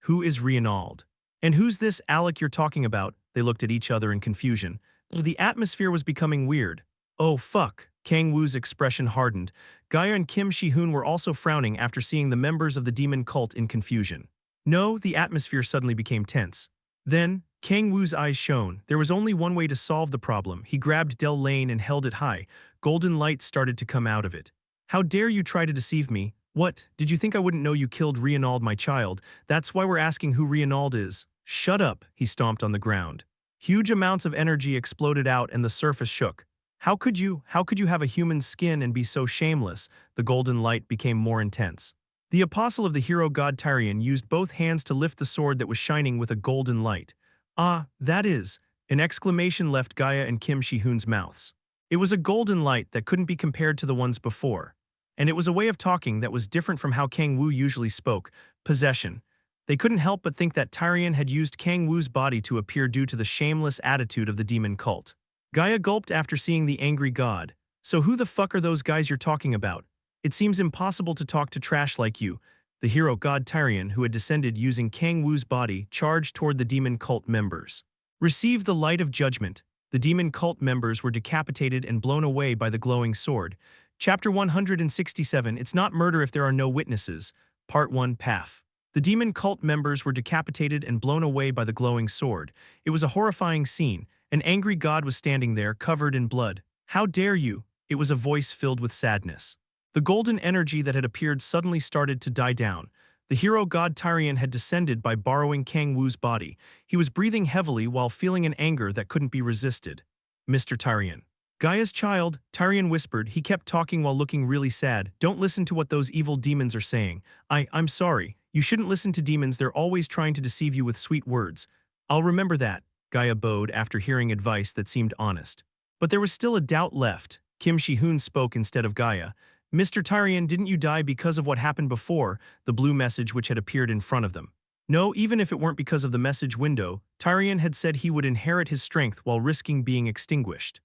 S1: Who is Reinald? And who's this Alec you're talking about? They looked at each other in confusion. The atmosphere was becoming weird. Oh fuck. Kang-woo's expression hardened. Gaia and Kim Shi-hoon were also frowning after seeing the members of the demon cult in confusion. No, the atmosphere suddenly became tense. Then, Kang-woo's eyes shone. There was only one way to solve the problem. He grabbed Del Lane and held it high. Golden light started to come out of it. How dare you try to deceive me? What? Did you think I wouldn't know you killed Reinald, my child? That's why we're asking who Reinald is. Shut up, he stomped on the ground. Huge amounts of energy exploded out and the surface shook. How could you have a human skin and be so shameless? The golden light became more intense. The apostle of the hero god Tyrion used both hands to lift the sword that was shining with a golden light. Ah, that is, an exclamation left Gaia and Kim Shi-hoon's mouths. It was a golden light that couldn't be compared to the ones before. And it was a way of talking that was different from how Kang-woo usually spoke, possession. They couldn't help but think that Tyrion had used Kang-woo's body to appear due to the shameless attitude of the demon cult. Gaia gulped after seeing the angry god. So who the fuck are those guys you're talking about? It seems impossible to talk to trash like you. The hero god Tyrion, who had descended using Kang-woo's body, charged toward the demon cult members. Receive the light of judgment. The demon cult members were decapitated and blown away by the glowing sword. Chapter 167, It's Not Murder If There Are No Witnesses. Part 1, Paf. The demon cult members were decapitated and blown away by the glowing sword. It was a horrifying scene. An angry god was standing there, covered in blood. How dare you? It was a voice filled with sadness. The golden energy that had appeared suddenly started to die down. The hero god Tyrion had descended by borrowing Kang-woo's body. He was breathing heavily while feeling an anger that couldn't be resisted. Mr. Tyrion. Gaia's child, Tyrion whispered. He kept talking while looking really sad. Don't listen to what those evil demons are saying. I'm sorry. You shouldn't listen to demons. They're always trying to deceive you with sweet words. I'll remember that. Gaia bowed after hearing advice that seemed honest. But there was still a doubt left. Kim Shi-hoon spoke instead of Gaia. Mr. Tyrion, didn't you die because of what happened before, the blue message which had appeared in front of them? No, even if it weren't because of the message window, Tyrion had said he would inherit his strength while risking being extinguished.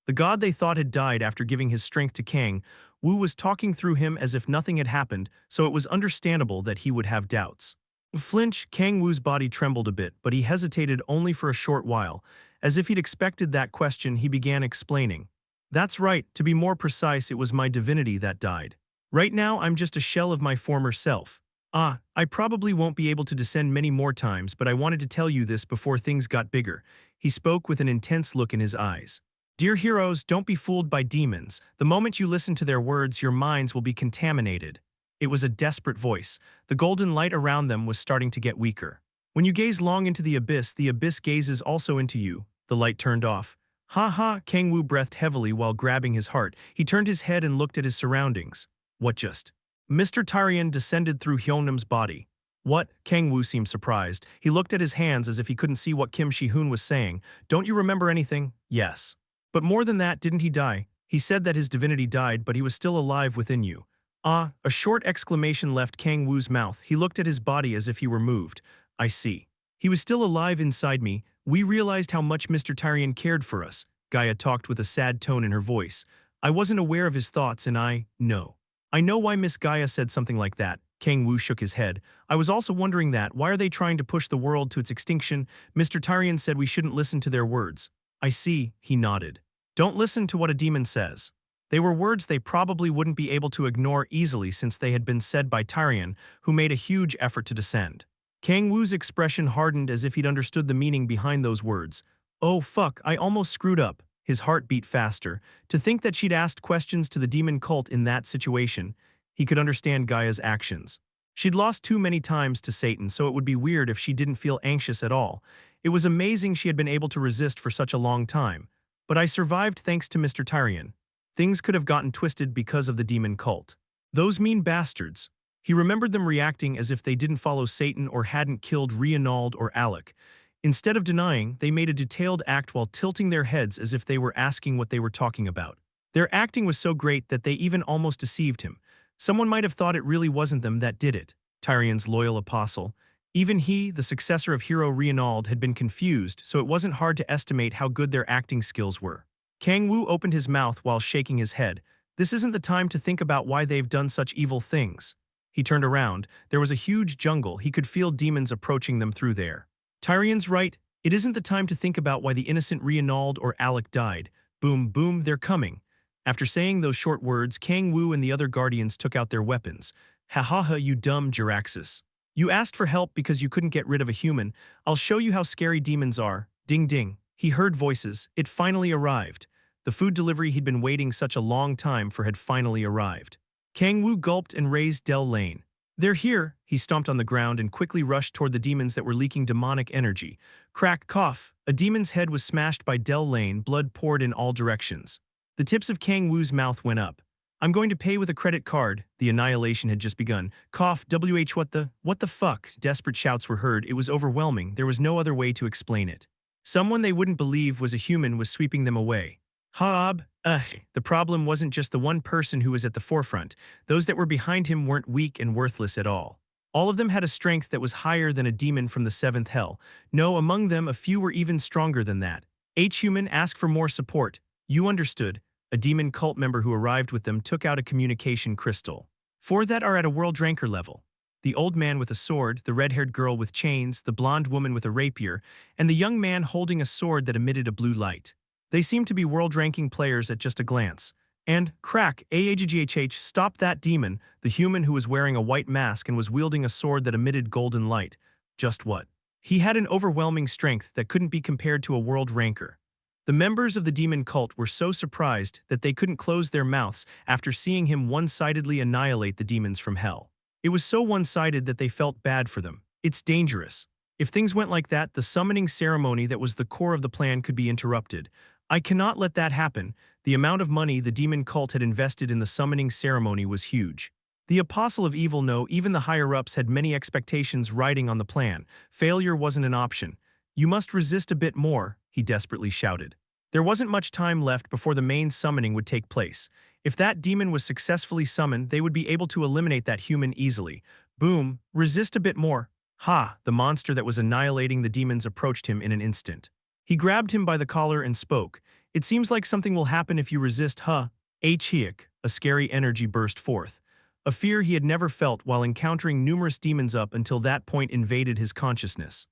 S1: The god they thought had died after giving his strength to Kang-woo was talking through him as if nothing had happened, so it was understandable that he would have doubts. Flinch, Kang-woo's body trembled a bit, but he hesitated only for a short while. As if he'd expected that question, he began explaining. That's right, to be more precise, it was my divinity that died. Right now, I'm just a shell of my former self. I probably won't be able to descend many more times, but I wanted to tell you this before things got bigger. He spoke with an intense look in his eyes. Dear heroes, don't be fooled by demons. The moment you listen to their words, your minds will be contaminated. It was a desperate voice. The golden light around them was starting to get weaker. When you gaze long into the abyss gazes also into you. The light turned off. Ha ha, Kang-woo breathed heavily while grabbing his heart. He turned his head and looked at his surroundings. What just? Mr. Tyrion descended through Hyunam's body. What? Kang-woo seemed surprised. He looked at his hands as if he couldn't see what Kim Shi-hoon was saying. Don't you remember anything? Yes. But more than that, didn't he die? He said that his divinity died, but he was still alive within you. A short exclamation left Kang-woo's mouth. He looked at his body as if he were moved. I see. He was still alive inside me. We realized how much Mr. Tyrion cared for us. Gaia talked with a sad tone in her voice. I wasn't aware of his thoughts and I know why Miss Gaia said something like that. Kang-woo shook his head. I was also wondering that. Why are they trying to push the world to its extinction? Mr. Tyrion said we shouldn't listen to their words. I see, he nodded. Don't listen to what a demon says. They were words they probably wouldn't be able to ignore easily since they had been said by Tyrion, who made a huge effort to descend. Kang-woo's expression hardened as if he'd understood the meaning behind those words. Oh fuck, I almost screwed up. His heart beat faster. To think that she'd asked questions to the demon cult in that situation, he could understand Gaia's actions. She'd lost too many times to Satan, so it would be weird if she didn't feel anxious at all. It was amazing she had been able to resist for such a long time. But I survived thanks to Mr. Tyrion. Things could have gotten twisted because of the demon cult. Those mean bastards. He remembered them reacting as if they didn't follow Satan or hadn't killed Reinald or Alec. Instead of denying, they made a detailed act while tilting their heads as if they were asking what they were talking about. Their acting was so great that they even almost deceived him. Someone might have thought it really wasn't them that did it, Tyrion's loyal apostle. Even he, the successor of hero Reinald, had been confused, so it wasn't hard to estimate how good their acting skills were. Kang-woo opened his mouth while shaking his head. This isn't the time to think about why they've done such evil things. He turned around. There was a huge jungle. He could feel demons approaching them through there. Tyrion's right. It isn't the time to think about why the innocent Reinald or Alec died. Boom, boom, they're coming. After saying those short words, Kang-woo and the other guardians took out their weapons. Ha ha ha, you dumb Jiraxis. You asked for help because you couldn't get rid of a human. I'll show you how scary demons are. Ding ding. He heard voices. It finally arrived. The food delivery he'd been waiting such a long time for had finally arrived. Kang-woo gulped and raised Del Lane. They're here. He stomped on the ground and quickly rushed toward the demons that were leaking demonic energy. Crack, cough. A demon's head was smashed by Del Lane, blood poured in all directions. The tips of Kang-woo's mouth went up. I'm going to pay with a credit card. The annihilation had just begun. Cough, what the fuck? Desperate shouts were heard. It was overwhelming. There was no other way to explain it. Someone they wouldn't believe was a human was sweeping them away. Haab, the problem wasn't just the one person who was at the forefront. Those that were behind him weren't weak and worthless at all. All of them had a strength that was higher than a demon from the seventh hell. No, among them, a few were even stronger than that. Human, ask for more support. You understood. A demon cult member who arrived with them took out a communication crystal. 4 that are at a world ranker level. The old man with a sword, the red-haired girl with chains, the blonde woman with a rapier, and the young man holding a sword that emitted a blue light. They seemed to be world-ranking players at just a glance. And, crack, stop that demon, the human who was wearing a white mask and was wielding a sword that emitted golden light. Just what? He had an overwhelming strength that couldn't be compared to a world ranker. The members of the demon cult were so surprised that they couldn't close their mouths after seeing him one-sidedly annihilate the demons from hell. It was so one-sided that they felt bad for them. It's dangerous. If things went like that, the summoning ceremony that was the core of the plan could be interrupted. I cannot let that happen. The amount of money the demon cult had invested in the summoning ceremony was huge. The Apostle of Evil no, even the higher-ups had many expectations riding on the plan. Failure wasn't an option. You must resist a bit more, he desperately shouted. There wasn't much time left before the main summoning would take place. If that demon was successfully summoned, they would be able to eliminate that human easily. Boom, resist a bit more. Ha, the monster that was annihilating the demons approached him in an instant. He grabbed him by the collar and spoke. It seems like something will happen if you resist, huh? Hyuk, a scary energy burst forth. A fear he had never felt while encountering numerous demons up until that point invaded his consciousness.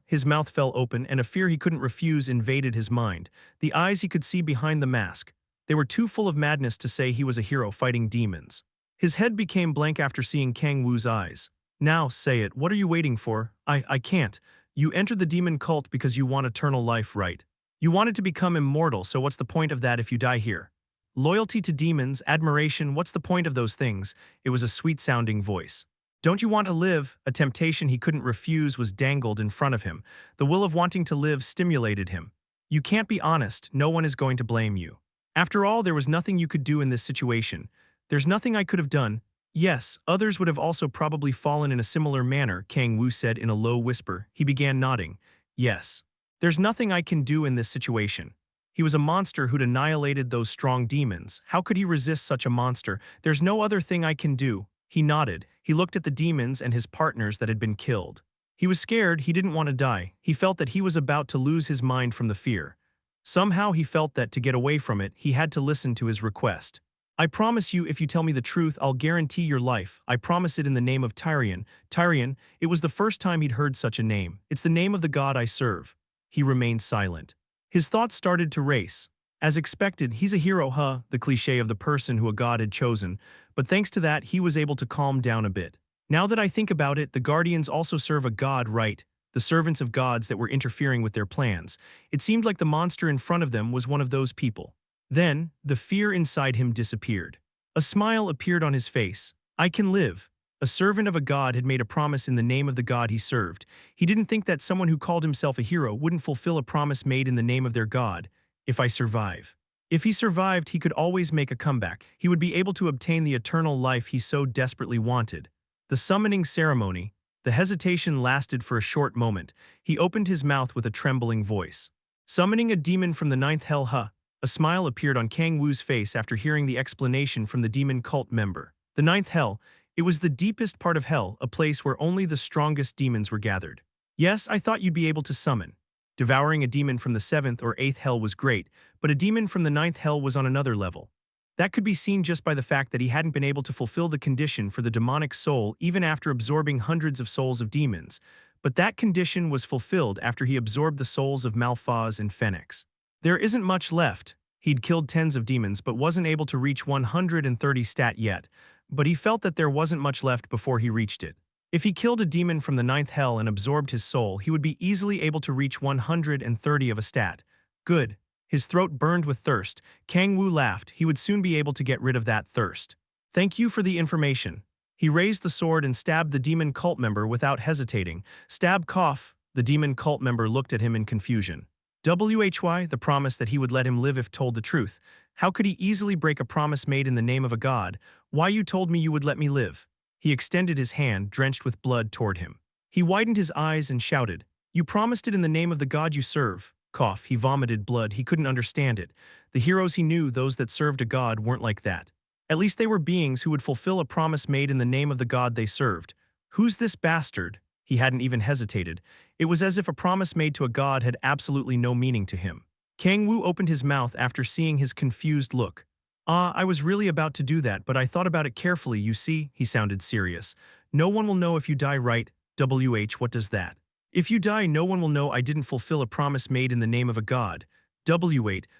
S1: His mouth fell open and a fear he couldn't refuse invaded his mind. The eyes he could see behind the mask. They were too full of madness to say he was a hero fighting demons. His head became blank after seeing Kang-woo's eyes. Now, say it, what are you waiting for? I can't. You entered the demon cult because you want eternal life, right? You wanted to become immortal, so what's the point of that if you die here? Loyalty to demons, admiration, what's the point of those things? It was a sweet-sounding voice. Don't you want to live? A temptation he couldn't refuse was dangled in front of him. The will of wanting to live stimulated him. You can't be honest, no one is going to blame you. After all, there was nothing you could do in this situation. There's nothing I could have done. Yes, others would have also probably fallen in a similar manner, Kang-woo said in a low whisper. He began nodding. Yes. There's nothing I can do in this situation. He was a monster who'd annihilated those strong demons. How could he resist such a monster? There's no other thing I can do. He nodded. He looked at the demons and his partners that had been killed. He was scared. He didn't want to die. He felt that he was about to lose his mind from the fear. Somehow he felt that to get away from it, he had to listen to his request. I promise you, if you tell me the truth, I'll guarantee your life. I promise it in the name of Tyrion. Tyrion, it was the first time he'd heard such a name. It's the name of the god I serve. He remained silent. His thoughts started to race. As expected, he's a hero, huh? The cliché of the person who a god had chosen. But thanks to that, he was able to calm down a bit. Now that I think about it, the Guardians also serve a god, right? The servants of gods that were interfering with their plans. It seemed like the monster in front of them was one of those people. Then, the fear inside him disappeared. A smile appeared on his face. I can live. A servant of a god had made a promise in the name of the god he served. He didn't think that someone who called himself a hero wouldn't fulfill a promise made in the name of their god. If I survive. If he survived, he could always make a comeback. He would be able to obtain the eternal life he so desperately wanted. The summoning ceremony. The hesitation lasted for a short moment. He opened his mouth with a trembling voice. Summoning a demon from the ninth hell, huh? A smile appeared on Kang-woo's face after hearing the explanation from the demon cult member. The ninth hell, it was the deepest part of hell, a place where only the strongest demons were gathered. Yes, I thought you'd be able to summon. Devouring a demon from the seventh or eighth hell was great, but a demon from the ninth hell was on another level. That could be seen just by the fact that he hadn't been able to fulfill the condition for the demonic soul even after absorbing hundreds of souls of demons, but that condition was fulfilled after he absorbed the souls of Malphaz and Phoenix. There isn't much left. He'd killed tens of demons but wasn't able to reach 130 stat yet, but he felt that there wasn't much left before he reached it. If he killed a demon from the ninth hell and absorbed his soul, he would be easily able to reach 130 of a stat. Good. His throat burned with thirst. Kang-woo laughed. He would soon be able to get rid of that thirst. Thank you for the information. He raised the sword and stabbed the demon cult member without hesitating. Stab cough. The demon cult member looked at him in confusion. Why? The promise that he would let him live if told the truth. How could he easily break a promise made in the name of a god? Why you told me you would let me live? He extended his hand, drenched with blood, toward him. He widened his eyes and shouted, You promised it in the name of the god you serve. Cough, he vomited blood. He couldn't understand it. The heroes he knew, those that served a god, weren't like that. At least they were beings who would fulfill a promise made in the name of the god they served. Who's this bastard? He hadn't even hesitated. It was as if a promise made to a god had absolutely no meaning to him. Kang-woo opened his mouth after seeing his confused look. I was really about to do that, but I thought about it carefully, you see, he sounded serious. No one will know if you die, right? What does that? If you die, no one will know I didn't fulfill a promise made in the name of a god.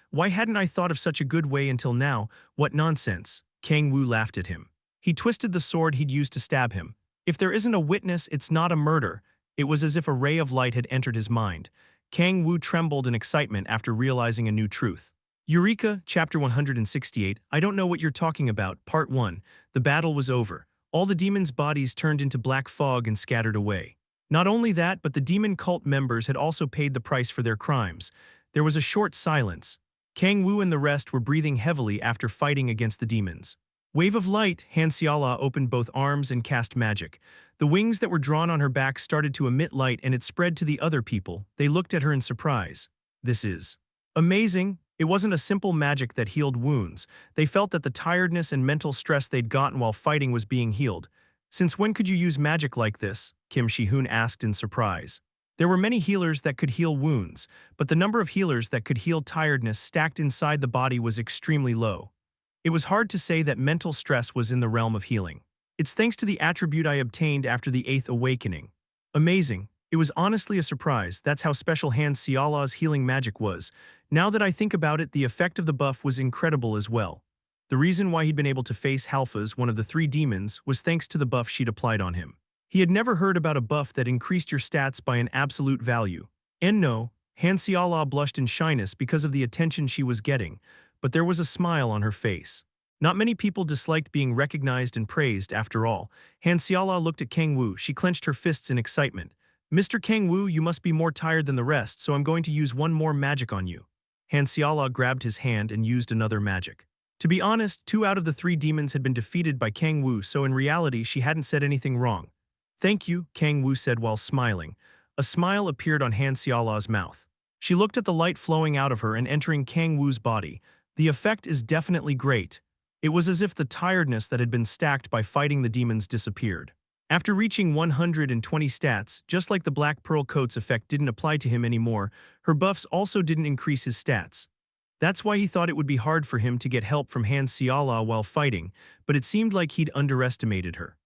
S1: Why hadn't I thought of such a good way until now? What nonsense. Kang-woo laughed at him. He twisted the sword he'd used to stab him. If there isn't a witness, it's not a murder. It was as if a ray of light had entered his mind. Kang-woo trembled in excitement after realizing a new truth. Eureka, Chapter 168, I don't know what you're talking about, Part 1. The battle was over. All the demons' bodies turned into black fog and scattered away. Not only that, but the demon cult members had also paid the price for their crimes. There was a short silence. Kang-woo and the rest were breathing heavily after fighting against the demons. Wave of light, Han Xiala opened both arms and cast magic. The wings that were drawn on her back started to emit light and it spread to the other people. They looked at her in surprise. This is amazing. It wasn't a simple magic that healed wounds. They felt that the tiredness and mental stress they'd gotten while fighting was being healed. Since when could you use magic like this? Kim Shi-hoon asked in surprise. There were many healers that could heal wounds, but the number of healers that could heal tiredness stacked inside the body was extremely low. It was hard to say that mental stress was in the realm of healing. It's thanks to the attribute I obtained after the 8th awakening. Amazing. It was honestly a surprise. That's how special Han Xiala's healing magic was. Now that I think about it, the effect of the buff was incredible as well. The reason why he'd been able to face Halphas, one of the 3 demons, was thanks to the buff she'd applied on him. He had never heard about a buff that increased your stats by an absolute value. And no, Han Xiala blushed in shyness because of the attention she was getting, but there was a smile on her face. Not many people disliked being recognized and praised, after all. Han Xiala looked at Kang-woo. She clenched her fists in excitement. Mr. Kang-woo, you must be more tired than the rest, so I'm going to use one more magic on you. Han Xiala grabbed his hand and used another magic. To be honest, 2 out of the 3 demons had been defeated by Kang-woo, so in reality she hadn't said anything wrong. Thank you, Kang-woo said while smiling. A smile appeared on Han Xiala's mouth. She looked at the light flowing out of her and entering Kang-woo's body. The effect is definitely great. It was as if the tiredness that had been stacked by fighting the demons disappeared. After reaching 120 stats, just like the Black Pearl Coat's effect didn't apply to him anymore, her buffs also didn't increase his stats. That's why he thought it would be hard for him to get help from Han Xiala while fighting, but it seemed like he'd underestimated her.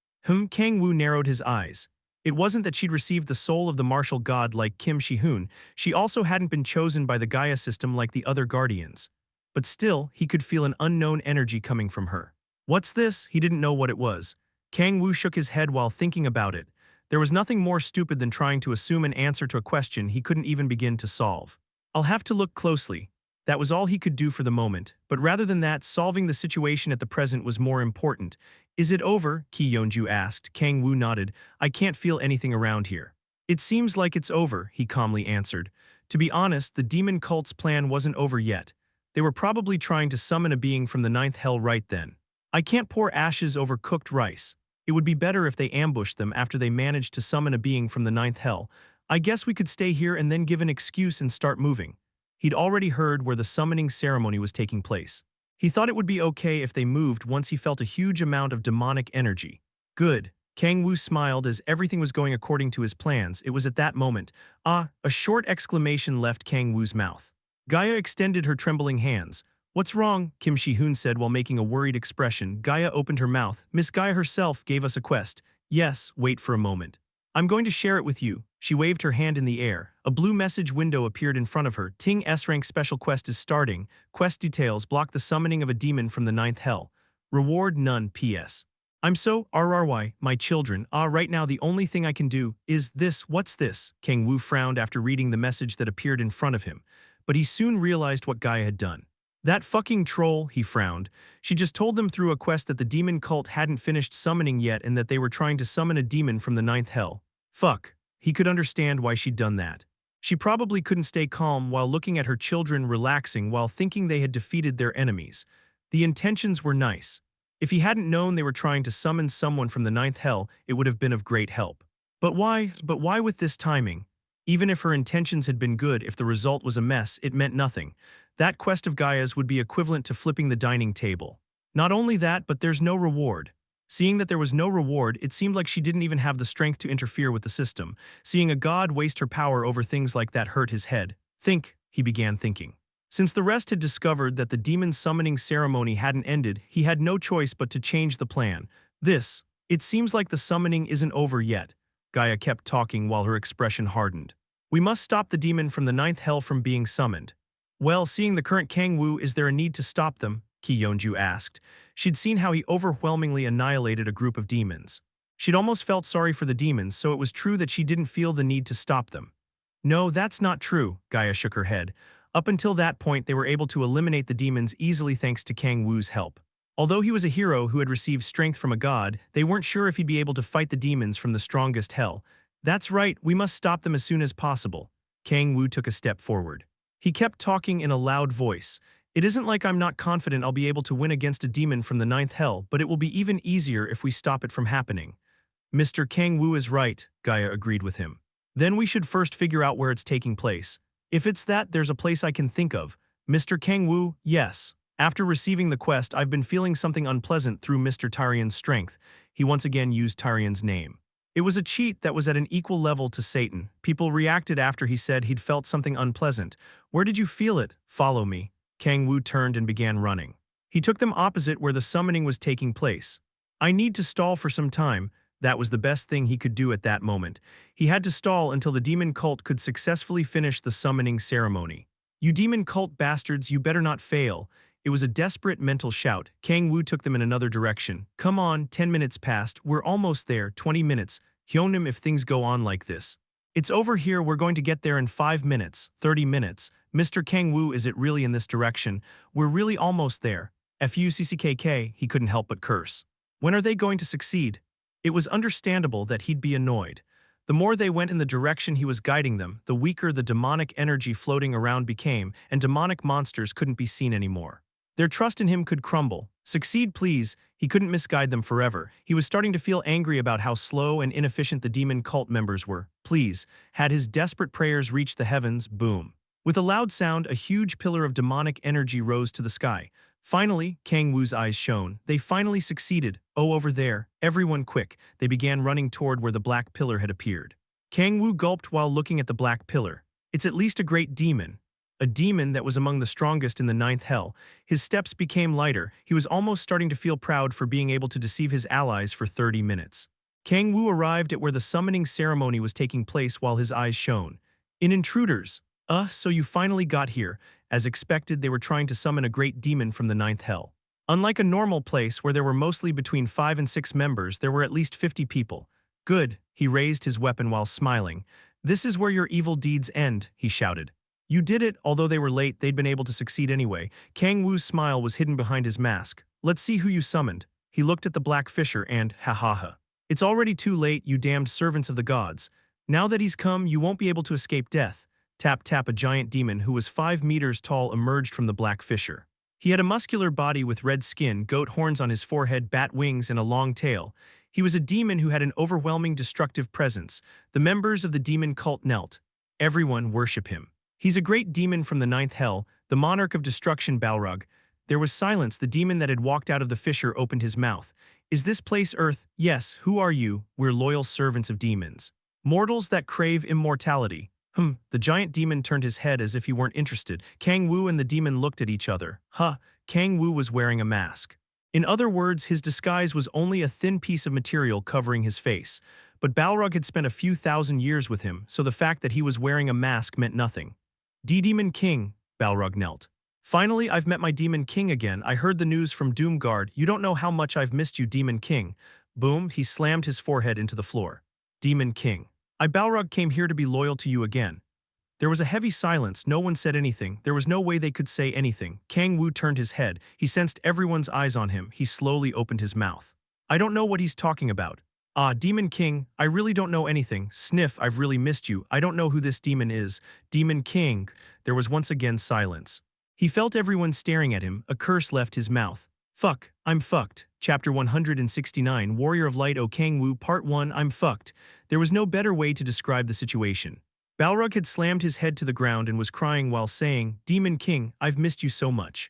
S1: Kang-woo narrowed his eyes. It wasn't that she'd received the soul of the martial god like Kim Shi-hoon, she also hadn't been chosen by the Gaia system like the other guardians. But still, he could feel an unknown energy coming from her. What's this? He didn't know what it was. Kang-woo shook his head while thinking about it. There was nothing more stupid than trying to assume an answer to a question he couldn't even begin to solve. I'll have to look closely. That was all he could do for the moment, but rather than that, solving the situation at the present was more important. Is it over? Ki Yeonju asked. Kang-woo nodded. I can't feel anything around here. It seems like it's over, he calmly answered. To be honest, the demon cult's plan wasn't over yet. They were probably trying to summon a being from the ninth hell right then. I can't pour ashes over cooked rice. It would be better if they ambushed them after they managed to summon a being from the ninth hell. I guess we could stay here and then give an excuse and start moving. He'd already heard where the summoning ceremony was taking place. He thought it would be okay if they moved once he felt a huge amount of demonic energy. Good. Kang-woo smiled as everything was going according to his plans. It was at that moment. A short exclamation left Kang-woo's mouth. Gaia extended her trembling hands. "What's wrong?" Kim Shi-hoon said while making a worried expression. Gaia opened her mouth. "Miss Gaia herself gave us a quest." "Yes, wait for a moment. I'm going to share it with you." She waved her hand in the air. A blue message window appeared in front of her. Ting S-rank special quest is starting. Quest details: block the summoning of a demon from the ninth hell. Reward none. P.S. I'm so RRY, my children. Right now the only thing I can do is this. What's this? Kang-woo frowned after reading the message that appeared in front of him. But he soon realized what Gaia had done. That fucking troll, he frowned. She just told them through a quest that the demon cult hadn't finished summoning yet and that they were trying to summon a demon from the ninth hell. Fuck. He could understand why she'd done that. She probably couldn't stay calm while looking at her children relaxing while thinking they had defeated their enemies. The intentions were nice. If he hadn't known they were trying to summon someone from the ninth hell, it would have been of great help. But why with this timing? Even if her intentions had been good, if the result was a mess, it meant nothing. That quest of Gaia's would be equivalent to flipping the dining table. Not only that, but there's no reward. Seeing that there was no reward, it seemed like she didn't even have the strength to interfere with the system. Seeing a god waste her power over things like that hurt his head. Think, he began thinking. Since the rest had discovered that the demon summoning ceremony hadn't ended, he had no choice but to change the plan. It seems like the summoning isn't over yet. Gaia kept talking while her expression hardened. We must stop the demon from the ninth hell from being summoned. Well, seeing the current Kang-woo, is there a need to stop them? Ki Yeonju asked. She'd seen how he overwhelmingly annihilated a group of demons. She'd almost felt sorry for the demons, so it was true that she didn't feel the need to stop them. No, that's not true, Gaia shook her head. Up until that point, they were able to eliminate the demons easily thanks to Kang-woo's help. Although he was a hero who had received strength from a god, they weren't sure if he'd be able to fight the demons from the strongest hell. That's right, we must stop them as soon as possible. Kang-woo took a step forward. He kept talking in a loud voice. It isn't like I'm not confident I'll be able to win against a demon from the ninth hell, but it will be even easier if we stop it from happening. Mr. Kang-woo is right, Gaia agreed with him. Then we should first figure out where it's taking place. If it's that, there's a place I can think of. Mr. Kang-woo, yes. After receiving the quest, I've been feeling something unpleasant through Mr. Tyrion's strength. He once again used Tyrion's name. It was a cheat that was at an equal level to Satan. People reacted after he said he'd felt something unpleasant. Where did you feel it? Follow me. Kang-woo turned and began running. He took them opposite where the summoning was taking place. I need to stall for some time. That was the best thing he could do at that moment. He had to stall until the demon cult could successfully finish the summoning ceremony. You demon cult bastards, you better not fail. It was a desperate mental shout. Kang-woo took them in another direction. Come on, 10 minutes passed. We're almost there. 20 minutes. Hyonim, if things go on like this. It's over here. We're going to get there in 5 minutes. 30 minutes. Mr. Kang-woo, is it really in this direction? We're really almost there. Fuckkk, he couldn't help but curse. When are they going to succeed? It was understandable that he'd be annoyed. The more they went in the direction he was guiding them, the weaker the demonic energy floating around became, and demonic monsters couldn't be seen anymore. Their trust in him could crumble. Succeed, please. He couldn't misguide them forever. He was starting to feel angry about how slow and inefficient the demon cult members were. Please. Had his desperate prayers reached the heavens, boom. With a loud sound, a huge pillar of demonic energy rose to the sky. Finally, Kang-woo's eyes shone. They finally succeeded. Oh, over there. Everyone quick. They began running toward where the black pillar had appeared. Kang-woo gulped while looking at the black pillar. It's at least a great demon. A demon that was among the strongest in the ninth hell. His steps became lighter. He was almost starting to feel proud for being able to deceive his allies for 30 minutes. Kang-woo arrived at where the summoning ceremony was taking place while his eyes shone. In intruders. So you finally got here. As expected, they were trying to summon a great demon from the ninth hell. Unlike a normal place where there were mostly between 5 and 6 members, there were at least 50 people. Good, he raised his weapon while smiling. This is where your evil deeds end, he shouted. You did it, although they were late, they'd been able to succeed anyway. Kang-woo's smile was hidden behind his mask. Let's see who you summoned. He looked at the Black Fisher and, ha ha ha. It's already too late, you damned servants of the gods. Now that he's come, you won't be able to escape death. Tap tap, a giant demon who was 5 meters tall emerged from the black fissure. He had a muscular body with red skin, goat horns on his forehead, bat wings, and a long tail. He was a demon who had an overwhelming destructive presence. The members of the demon cult knelt. Everyone worship him. He's a great demon from the ninth hell, the monarch of destruction, Balrog. There was silence. The demon that had walked out of the fissure opened his mouth. Is this place Earth? Yes. Who are you? We're loyal servants of demons. Mortals that crave immortality. The giant demon turned his head as if he weren't interested. Kang-woo and the demon looked at each other. Kang-woo was wearing a mask. In other words, his disguise was only a thin piece of material covering his face. But Balrog had spent a few thousand years with him, so the fact that he was wearing a mask meant nothing. Demon King, Balrog knelt. Finally, I've met my Demon King again. I heard the news from Doomguard. You don't know how much I've missed you, Demon King. Boom, he slammed his forehead into the floor. Demon King. Balrog came here to be loyal to you again. There was a heavy silence. No one said anything. There was no way they could say anything. Kang-woo turned his head. He sensed everyone's eyes on him. He slowly opened his mouth. I don't know what he's talking about. Demon King, I really don't know anything. Sniff, I've really missed you. I don't know who this demon is. Demon King. There was once again silence. He felt everyone staring at him. A curse left his mouth. Fuck, I'm fucked. Chapter 169, Warrior of Light, O Kang-woo, Part 1, I'm fucked. There was no better way to describe the situation. Balrog had slammed his head to the ground and was crying while saying, Demon King, I've missed you so much.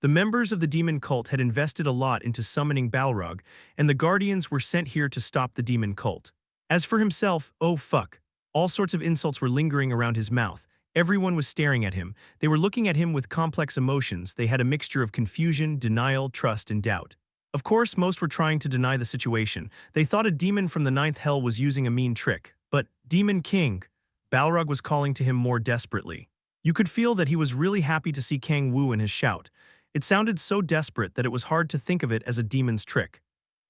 S1: The members of the demon cult had invested a lot into summoning Balrog, and the guardians were sent here to stop the demon cult. As for himself, oh fuck. All sorts of insults were lingering around his mouth. Everyone was staring at him. They were looking at him with complex emotions. They had a mixture of confusion, denial, trust, and doubt. Of course, most were trying to deny the situation. They thought a demon from the ninth hell was using a mean trick. But, Demon King, Balrog was calling to him more desperately. You could feel that he was really happy to see Kang-woo in his shout. It sounded so desperate that it was hard to think of it as a demon's trick.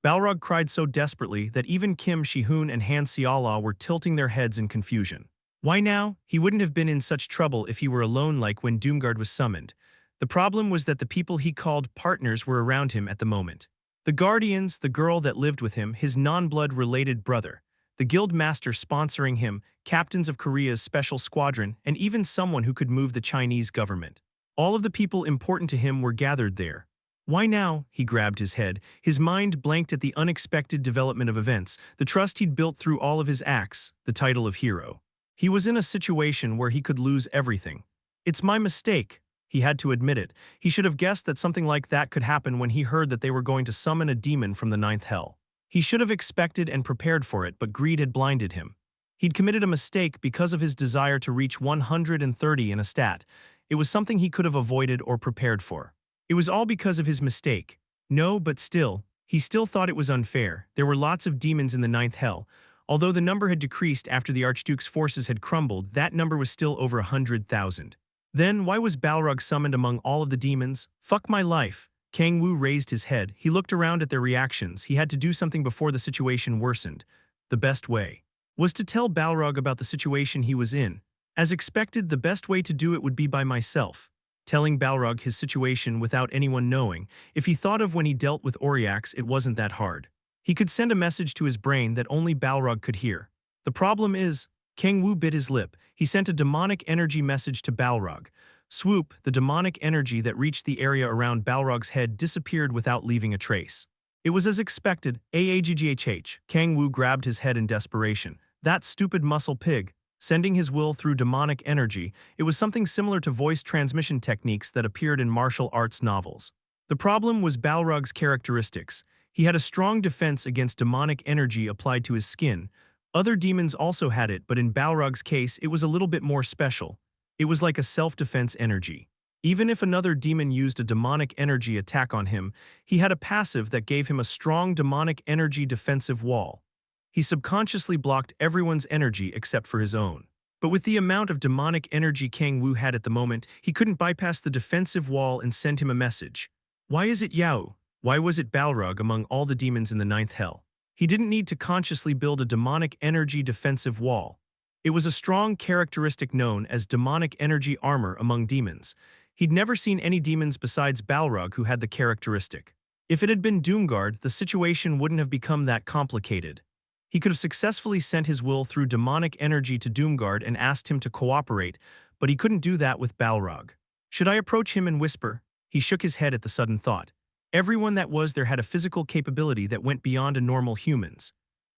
S1: Balrog cried so desperately that even Kim Shi-hoon and Han Seala were tilting their heads in confusion. Why now? He wouldn't have been in such trouble if he were alone, like when Doomguard was summoned. The problem was that the people he called partners were around him at the moment. The Guardians, the girl that lived with him, his non-blood related brother, the guild master sponsoring him, captains of Korea's special squadron, and even someone who could move the Chinese government. All of the people important to him were gathered there. Why now? He grabbed his head. His mind blanked at the unexpected development of events, the trust he'd built through all of his acts, the title of hero. He was in a situation where he could lose everything. It's my mistake. He had to admit it. He should have guessed that something like that could happen when he heard that they were going to summon a demon from the ninth hell. He should have expected and prepared for it, but greed had blinded him. He'd committed a mistake because of his desire to reach 130 in a stat. It was something he could have avoided or prepared for. It was all because of his mistake. No, but still, he still thought it was unfair. There were lots of demons in the ninth hell. Although the number had decreased after the Archduke's forces had crumbled, that number was still over 100,000. Then, why was Balrog summoned among all of the demons? Fuck my life. Kang-woo raised his head. He looked around at their reactions. He had to do something before the situation worsened. The best way was to tell Balrog about the situation he was in. As expected, the best way to do it would be by myself. Telling Balrog his situation without anyone knowing. If he thought of when he dealt with Auriax, it wasn't that hard. He could send a message to his brain that only Balrog could hear. The problem is, Kang-woo bit his lip. He sent a demonic energy message to Balrog. Swoop, the demonic energy that reached the area around Balrog's head disappeared without leaving a trace. It was as expected. Aghhh. Kang-woo grabbed his head in desperation. That stupid muscle pig. Sending his will through demonic energy, it was something similar to voice transmission techniques that appeared in martial arts novels. The problem was Balrog's characteristics. He had a strong defense against demonic energy applied to his skin. Other demons also had it, but in Balrog's case, it was a little bit more special. It was like a self-defense energy. Even if another demon used a demonic energy attack on him, he had a passive that gave him a strong demonic energy defensive wall. He subconsciously blocked everyone's energy except for his own. But with the amount of demonic energy Kang-woo had at the moment, he couldn't bypass the defensive wall and send him a message. Why is it Yao? Why was it Balrog among all the demons in the ninth hell? He didn't need to consciously build a demonic energy defensive wall. It was a strong characteristic known as demonic energy armor among demons. He'd never seen any demons besides Balrog who had the characteristic. If it had been Doomguard, the situation wouldn't have become that complicated. He could have successfully sent his will through demonic energy to Doomguard and asked him to cooperate, but he couldn't do that with Balrog. Should I approach him and whisper? He shook his head at the sudden thought. Everyone that was there had a physical capability that went beyond a normal human's.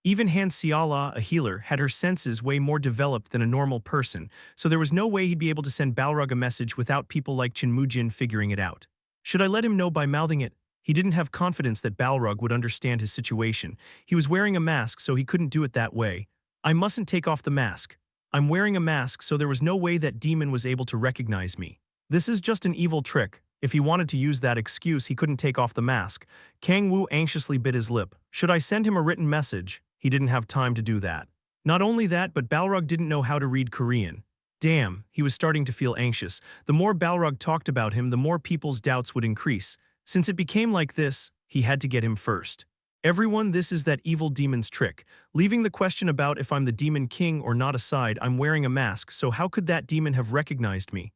S1: Even Han Xiala, a healer, had her senses way more developed than a normal person, so there was no way he'd be able to send Balrog a message without people like Chinmujin figuring it out. Should I let him know by mouthing it? He didn't have confidence that Balrog would understand his situation. He was wearing a mask, so he couldn't do it that way. I mustn't take off the mask. I'm wearing a mask, so there was no way that demon was able to recognize me. This is just an evil trick. If he wanted to use that excuse, he couldn't take off the mask. Kang-woo anxiously bit his lip. Should I send him a written message? He didn't have time to do that. Not only that, but Balrog didn't know how to read Korean. Damn, he was starting to feel anxious. The more Balrog talked about him, the more people's doubts would increase. Since it became like this, he had to get him first. Everyone, this is that evil demon's trick. Leaving the question about if I'm the demon king or not aside, I'm wearing a mask, so how could that demon have recognized me?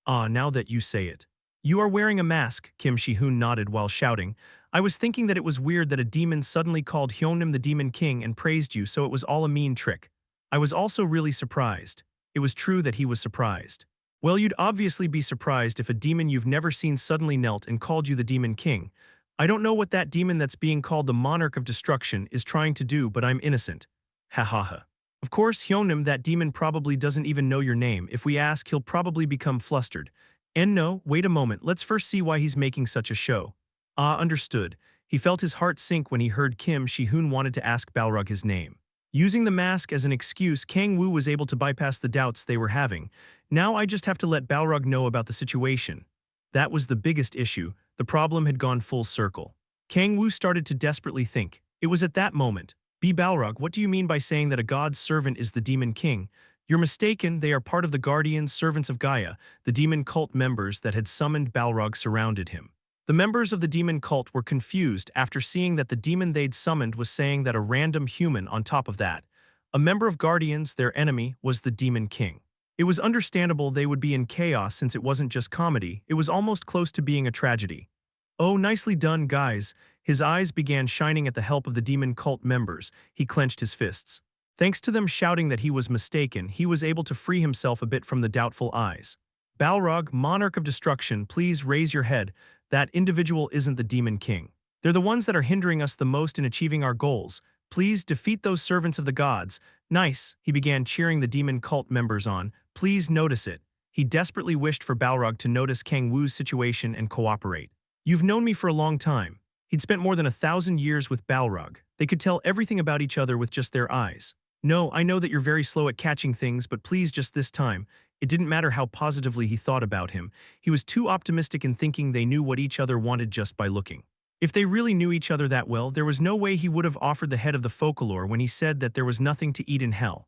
S1: Ah, now that you say it. You are wearing a mask, Kim Shi-hoon nodded while shouting. I was thinking that it was weird that a demon suddenly called Hyunnim the Demon King and praised you, so it was all a mean trick. I was also really surprised. It was true that he was surprised. Well, you'd obviously be surprised if a demon you've never seen suddenly knelt and called you the Demon King. I don't know what that demon that's being called the Monarch of Destruction is trying to do, but I'm innocent. Ha ha ha. Of course, Hyunnim, that demon probably doesn't even know your name. If we ask, he'll probably become flustered. And no, wait a moment, let's first see why he's making such a show. Ah, understood. He felt his heart sink when he heard Kim Shi-hoon wanted to ask Balrog his name. Using the mask as an excuse, Kang-woo was able to bypass the doubts they were having. Now I just have to let Balrog know about the situation. That was the biggest issue. The problem had gone full circle. Kang-woo started to desperately think. It was at that moment. Balrog, what do you mean by saying that a god's servant is the Demon King? You're mistaken, they are part of the guardians, servants of Gaia. The demon cult members that had summoned Balrog surrounded him. The members of the demon cult were confused after seeing that the demon they'd summoned was saying that a random human on top of that. A member of Guardians, their enemy, was the Demon King. It was understandable they would be in chaos since it wasn't just comedy, it was almost close to being a tragedy. Oh, nicely done, guys. His eyes began shining at the help of the demon cult members. He clenched his fists. Thanks to them shouting that he was mistaken, he was able to free himself a bit from the doubtful eyes. Balrog, Monarch of Destruction, please raise your head. That individual isn't the Demon King. They're the ones that are hindering us the most in achieving our goals. Please defeat those servants of the gods. Nice, he began cheering the demon cult members on. Please notice it. He desperately wished for Balrog to notice Kang-woo's situation and cooperate. You've known me for a long time. He'd spent more than 1,000 years with Balrog. They could tell everything about each other with just their eyes. No, I know that you're very slow at catching things, but please just this time. It didn't matter how positively he thought about him. He was too optimistic in thinking they knew what each other wanted just by looking. If they really knew each other that well, there was no way he would have offered the head of the folklore when he said that there was nothing to eat in hell.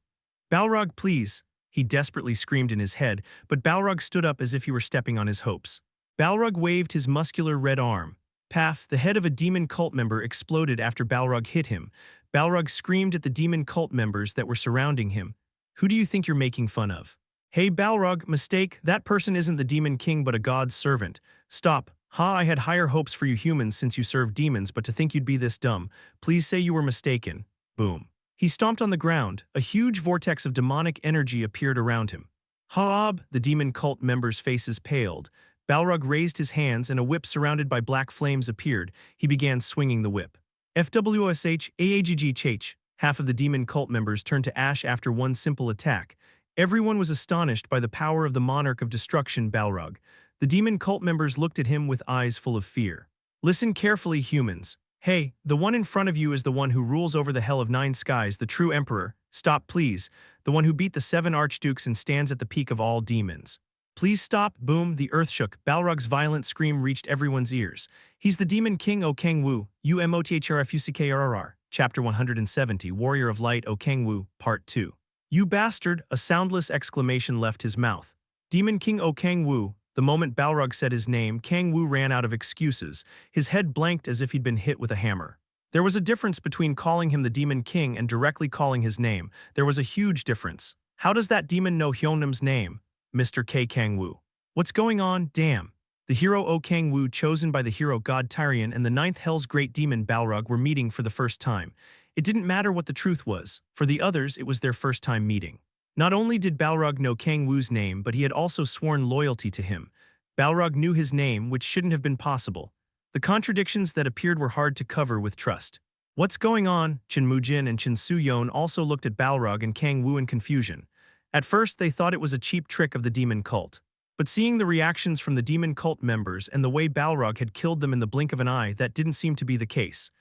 S1: Balrog, please, he desperately screamed in his head, but Balrog stood up as if he were stepping on his hopes. Balrog waved his muscular red arm. Paf, the head of a demon cult member exploded after Balrog hit him. Balrog screamed at the demon cult members that were surrounding him. Who do you think you're making fun of? Hey Balrog, mistake, that person isn't the Demon King but a god's servant. Stop. Ha, I had higher hopes for you humans since you serve demons, but to think you'd be this dumb. Please say you were mistaken. Boom. He stomped on the ground. A huge vortex of demonic energy appeared around him. Ha-ob, the demon cult members' faces paled. Balrog raised his hands and a whip surrounded by black flames appeared. He began swinging the whip. FWSH, AAGGH, half of the demon cult members turned to ash after one simple attack. Everyone was astonished by the power of the Monarch of Destruction, Balrog. The demon cult members looked at him with eyes full of fear. Listen carefully, humans. Hey, the one in front of you is the one who rules over the Hell of Nine Skies, the true emperor. Stop, please. The one who beat the 7 archdukes and stands at the peak of all demons. Please stop. Boom, the earth shook. Balrog's violent scream reached everyone's ears. He's the Demon King, O Kang-woo. UMOTHRFUCKRRR. Chapter 170, Warrior of Light, O Kang-woo, Part 2. You bastard, a soundless exclamation left his mouth. Demon King O Kang-woo. The moment Balrog said his name, Kang-woo ran out of excuses. His head blanked as if he'd been hit with a hammer. There was a difference between calling him the Demon King and directly calling his name. There was a huge difference. How does that demon know Hyunim's name? Mr. K. Kang-woo. What's going on? Damn. The hero O Kang-woo, chosen by the hero god Tyrion and the 9th Hell's great demon Balrog, were meeting for the first time. It didn't matter what the truth was. For the others, it was their first time meeting. Not only did Balrog know Kang-woo's name, but he had also sworn loyalty to him. Balrog knew his name, which shouldn't have been possible. The contradictions that appeared were hard to cover with trust. What's going on? Chen Mujin and Chen Su-yeon also looked at Balrog and Kang-woo in confusion. At first, they thought it was a cheap trick of the demon cult. But seeing the reactions from the demon cult members and the way Balrog had killed them in the blink of an eye, that didn't seem to be the case.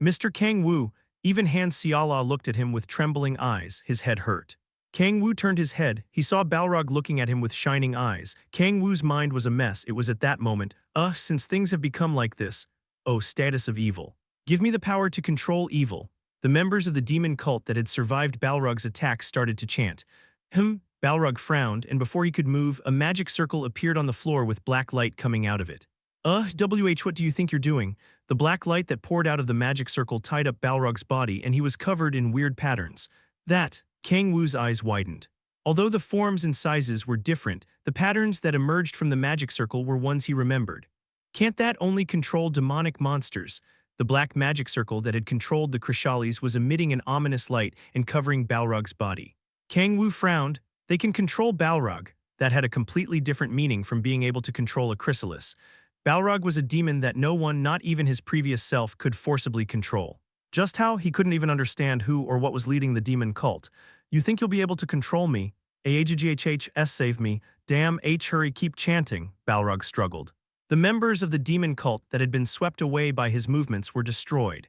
S1: Mr. Kang-woo, even Han Xiala looked at him with trembling eyes, his head hurt. Kang-woo turned his head. He saw Balrog looking at him with shining eyes. Kang-woo's mind was a mess. It was at that moment, since things have become like this. Oh, status of evil. Give me the power to control evil. The members of the demon cult that had survived Balrog's attack started to chant. Balrog frowned, and before he could move, a magic circle appeared on the floor with black light coming out of it. What do you think you're doing? The black light that poured out of the magic circle tied up Balrog's body, and he was covered in weird patterns. Kang-woo's eyes widened. Although the forms and sizes were different, the patterns that emerged from the magic circle were ones he remembered. Can't that only control demonic monsters? The black magic circle that had controlled the Krishalis was emitting an ominous light and covering Balrog's body. Kang-woo frowned. They can control Balrog. That had a completely different meaning from being able to control a chrysalis. Balrog was a demon that no one, not even his previous self, could forcibly control. Just how? He couldn't even understand who or what was leading the demon cult. You think you'll be able to control me? Save me. Damn, hurry, keep chanting, Balrog struggled. The members of the demon cult that had been swept away by his movements were destroyed.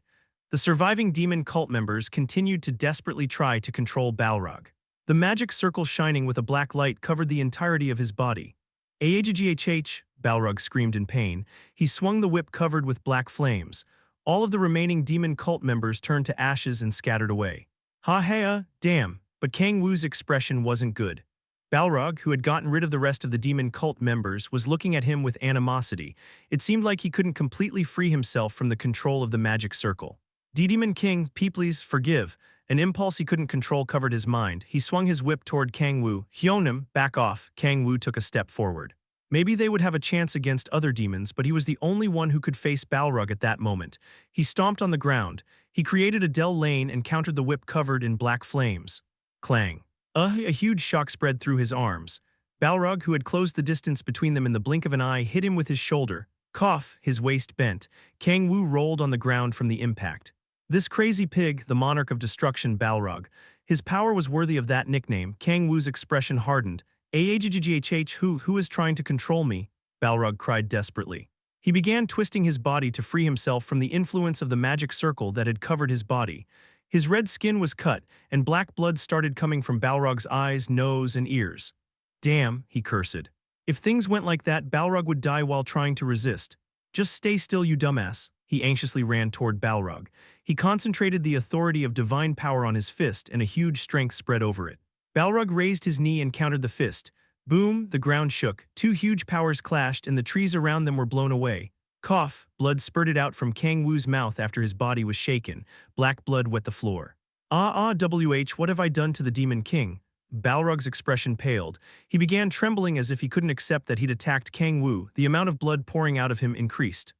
S1: The surviving demon cult members continued to desperately try to control Balrog. The magic circle shining with a black light covered the entirety of his body. Balrog screamed in pain. He swung the whip covered with black flames. All of the remaining demon cult members turned to ashes and scattered away. Damn, but Kang-woo's expression wasn't good. Balrog, who had gotten rid of the rest of the demon cult members, was looking at him with animosity. It seemed like he couldn't completely free himself from the control of the magic circle. Demon King, please forgive. An impulse he couldn't control covered his mind. He swung his whip toward Kang-woo. Hyeonim, back off. Kang-woo took a step forward. Maybe they would have a chance against other demons, but he was the only one who could face Balrog at that moment. He stomped on the ground. He created a Del lane and countered the whip covered in black flames. Clang. A huge shock spread through his arms. Balrog, who had closed the distance between them in the blink of an eye, hit him with his shoulder. Cough, his waist bent. Kang-woo rolled on the ground from the impact. This crazy pig, the monarch of destruction, Balrog. His power was worthy of that nickname. Kang-woo's expression hardened. Who is trying to control me? Balrog cried desperately. He began twisting his body to free himself from the influence of the magic circle that had covered his body. His red skin was cut, and black blood started coming from Balrog's eyes, nose, and ears. Damn, he cursed. If things went like that, Balrog would die while trying to resist. Just stay still, you dumbass. He anxiously ran toward Balrog. He concentrated the authority of divine power on his fist, and a huge strength spread over it. Balrog raised his knee and countered the fist. Boom, the ground shook. Two huge powers clashed, and the trees around them were blown away. Cough, blood spurted out from Kang-woo's mouth after his body was shaken. Black blood wet the floor. What have I done to the Demon King? Balrog's expression paled. He began trembling as if he couldn't accept that he'd attacked Kang-woo. The amount of blood pouring out of him increased.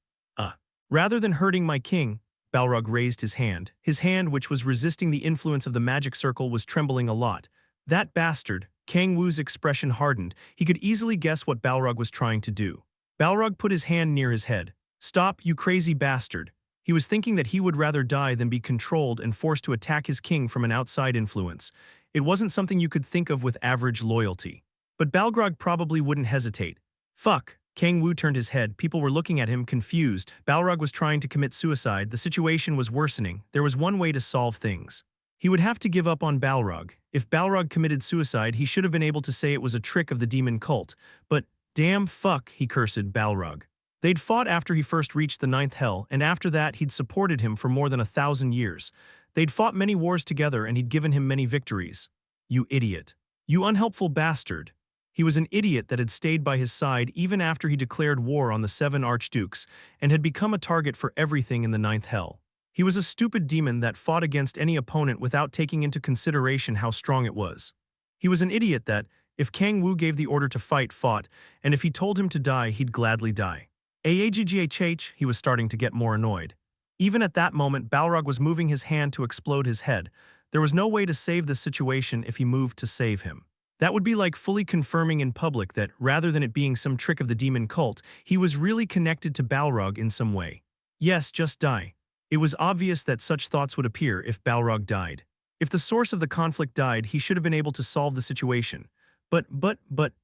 S1: Rather than hurting my king, Balrog raised his hand. His hand, which was resisting the influence of the magic circle, was trembling a lot. That bastard. Kang-woo's expression hardened. He could easily guess what Balrog was trying to do. Balrog put his hand near his head. Stop, you crazy bastard. He was thinking that he would rather die than be controlled and forced to attack his king from an outside influence. It wasn't something you could think of with average loyalty. But Balrog probably wouldn't hesitate. Fuck. Kang-woo turned his head. People were looking at him, confused. Balrog was trying to commit suicide. The situation was worsening. There was one way to solve things. He would have to give up on Balrog. If Balrog committed suicide, he should have been able to say it was a trick of the demon cult. But, damn fuck, he cursed Balrog. They'd fought after he first reached the ninth hell, and after that he'd supported him for more than 1,000 years. They'd fought many wars together, and he'd given him many victories. You idiot. You unhelpful bastard. He was an idiot that had stayed by his side even after he declared war on the 7 archdukes and had become a target for everything in the ninth hell. He was a stupid demon that fought against any opponent without taking into consideration how strong it was. He was an idiot that, if Kang-woo gave the order to fight, fought, and if he told him to die, he'd gladly die. He was starting to get more annoyed. Even at that moment, Balrog was moving his hand to explode his head. There was no way to save the situation if he moved to save him. That would be like fully confirming in public that, rather than it being some trick of the demon cult, he was really connected to Balrog in some way. Yes, just die. It was obvious that such thoughts would appear if Balrog died. If the source of the conflict died, he should have been able to solve the situation. But,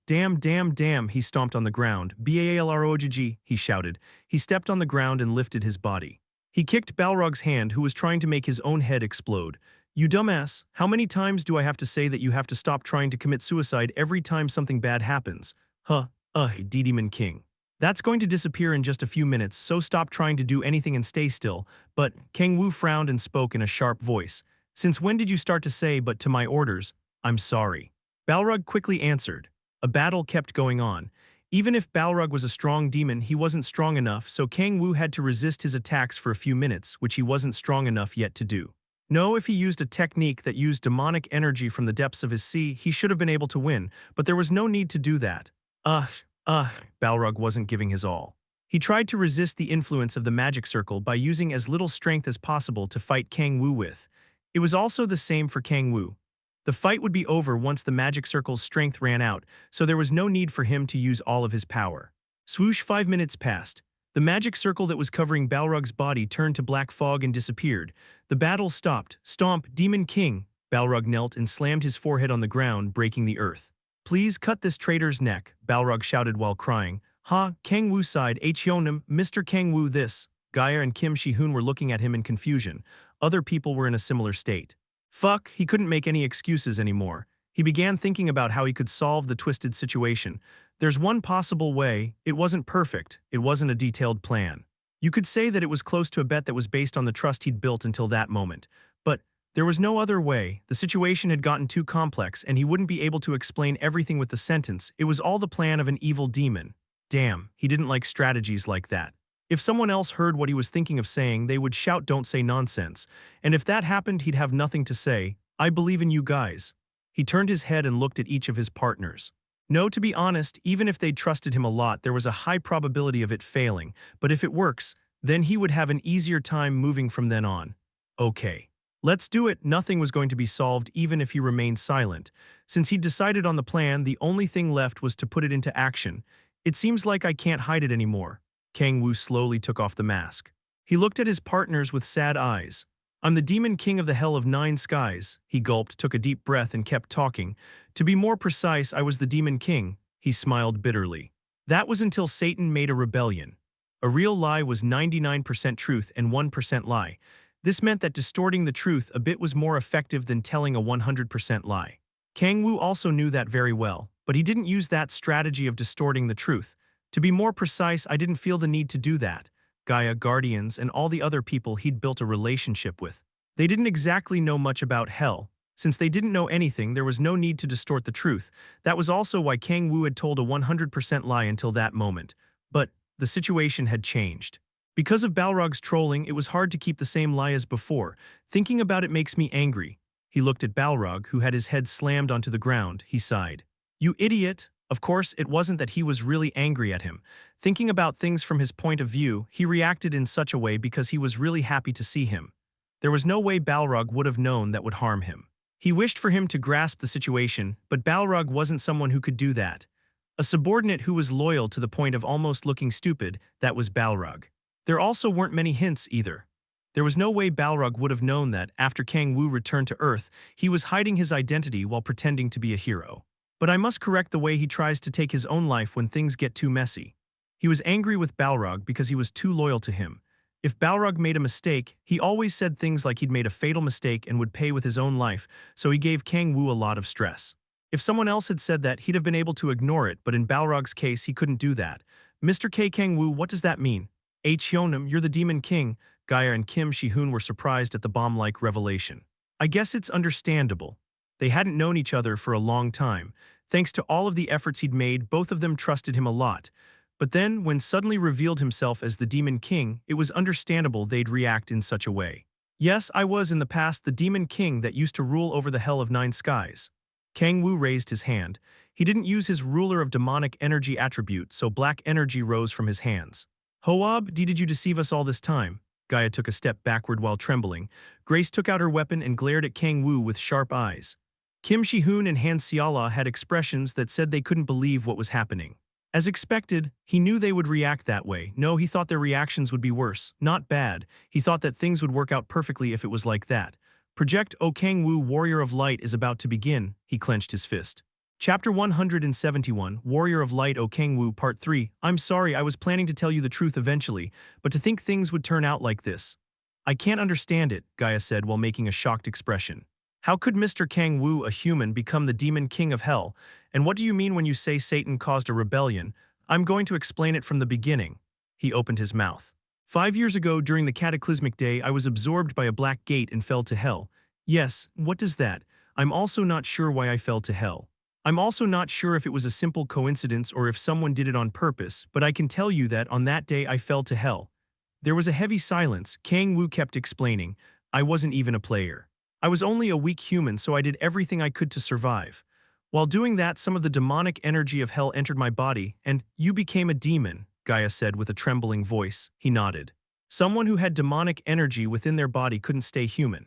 S1: damn, he stomped on the ground. Balrogg, he shouted. He stepped on the ground and lifted his body. He kicked Balrog's hand, who was trying to make his own head explode. You dumbass, how many times do I have to say that you have to stop trying to commit suicide every time something bad happens? Demon King. That's going to disappear in just a few minutes, so stop trying to do anything and stay still. But Kang-woo frowned and spoke in a sharp voice. Since when did you start to say but to my orders? I'm sorry. Balrog quickly answered. A battle kept going on. Even if Balrog was a strong demon, he wasn't strong enough, so Kang-woo had to resist his attacks for a few minutes, which he wasn't strong enough yet to do. No, if he used a technique that used demonic energy from the depths of his sea, he should have been able to win, but there was no need to do that. Balrog wasn't giving his all. He tried to resist the influence of the magic circle by using as little strength as possible to fight Kang-woo with. It was also the same for Kang-woo. The fight would be over once the magic circle's strength ran out, so there was no need for him to use all of his power. Swoosh, 5 minutes passed. The magic circle that was covering Balrog's body turned to black fog and disappeared. The battle stopped. Stomp, Demon King! Balrog knelt and slammed his forehead on the ground, breaking the earth. Please cut this traitor's neck, Balrog shouted while crying. Kang-woo sighed. Hyunam, Mr. Kang-woo, this. Gaia and Kim Shi-hoon were looking at him in confusion. Other people were in a similar state. Fuck, he couldn't make any excuses anymore. He began thinking about how he could solve the twisted situation. There's one possible way. It wasn't perfect. It wasn't a detailed plan. You could say that it was close to a bet that was based on the trust he'd built until that moment. But there was no other way. The situation had gotten too complex, and he wouldn't be able to explain everything with the sentence. It was all the plan of an evil demon. Damn, he didn't like strategies like that. If someone else heard what he was thinking of saying, they would shout, "Don't say nonsense." And if that happened, he'd have nothing to say. I believe in you guys. He turned his head and looked at each of his partners. No, to be honest, even if they'd trusted him a lot, there was a high probability of it failing. But if it works, then he would have an easier time moving from then on. Okay. Let's do it. Nothing was going to be solved even if he remained silent. Since he'd decided on the plan, the only thing left was to put it into action. It seems like I can't hide it anymore. Kang-woo slowly took off the mask. He looked at his partners with sad eyes. I'm the Demon King of the Hell of Nine Skies. He gulped, took a deep breath, and kept talking. To be more precise, I was the Demon King. He smiled bitterly. That was until Satan made a rebellion. A real lie was 99% truth and 1% lie. This meant that distorting the truth a bit was more effective than telling a 100% lie. Kang-woo also knew that very well, but he didn't use that strategy of distorting the truth. To be more precise, I didn't feel the need to do that. Gaia, Guardians, and all the other people he'd built a relationship with. They didn't exactly know much about hell. Since they didn't know anything, there was no need to distort the truth. That was also why Kang-woo had told a 100% lie until that moment. But the situation had changed. Because of Balrog's trolling, it was hard to keep the same lie as before. Thinking about it makes me angry. He looked at Balrog, who had his head slammed onto the ground. He sighed. You idiot! Of course, it wasn't that he was really angry at him. Thinking about things from his point of view, he reacted in such a way because he was really happy to see him. There was no way Balrog would have known that would harm him. He wished for him to grasp the situation, but Balrog wasn't someone who could do that. A subordinate who was loyal to the point of almost looking stupid, that was Balrog. There also weren't many hints either. There was no way Balrog would have known that, after Kang-woo returned to Earth, he was hiding his identity while pretending to be a hero. But I must correct the way he tries to take his own life when things get too messy. He was angry with Balrog because he was too loyal to him. If Balrog made a mistake, he always said things like he'd made a fatal mistake and would pay with his own life, so he gave Kang-woo a lot of stress. If someone else had said that, he'd have been able to ignore it, but in Balrog's case, he couldn't do that. Mr. Kang-woo, what does that mean? Hyunam, you're the Demon King. Gaia and Kim Shi-hoon were surprised at the bomb-like revelation. I guess it's understandable. They hadn't known each other for a long time. Thanks to all of the efforts he'd made, both of them trusted him a lot. But then, when suddenly revealed himself as the Demon King, it was understandable they'd react in such a way. Yes, I was in the past the Demon King that used to rule over the Hell of Nine Skies. Kang-woo raised his hand. He didn't use his ruler of demonic energy attribute, so black energy rose from his hands. Hoab, did you deceive us all this time? Gaia took a step backward while trembling. Grace took out her weapon and glared at Kang-woo with sharp eyes. Kim Shi-hoon and Han Seala had expressions that said they couldn't believe what was happening. As expected, he knew they would react that way. No, he thought their reactions would be worse, not bad. He thought that things would work out perfectly if it was like that. Project O Kang-woo, Warrior of Light, is about to begin, he clenched his fist. Chapter 171, Warrior of Light O Kang-woo, Part 3. I'm sorry, I was planning to tell you the truth eventually, but to think things would turn out like this. I can't understand it, Gaia said while making a shocked expression. How could Mr. Kang-woo, a human, become the demon king of hell? And what do you mean when you say Satan caused a rebellion? I'm going to explain it from the beginning. He opened his mouth. 5 years ago, during the cataclysmic day, I was absorbed by a black gate and fell to hell. Yes, what does that? I'm also not sure why I fell to hell. I'm also not sure if it was a simple coincidence or if someone did it on purpose, but I can tell you that on that day I fell to hell. There was a heavy silence. Kang-woo kept explaining. I wasn't even a player. I was only a weak human, so I did everything I could to survive. While doing that, some of the demonic energy of hell entered my body, and you became a demon, Gaia said with a trembling voice. He nodded. Someone who had demonic energy within their body couldn't stay human.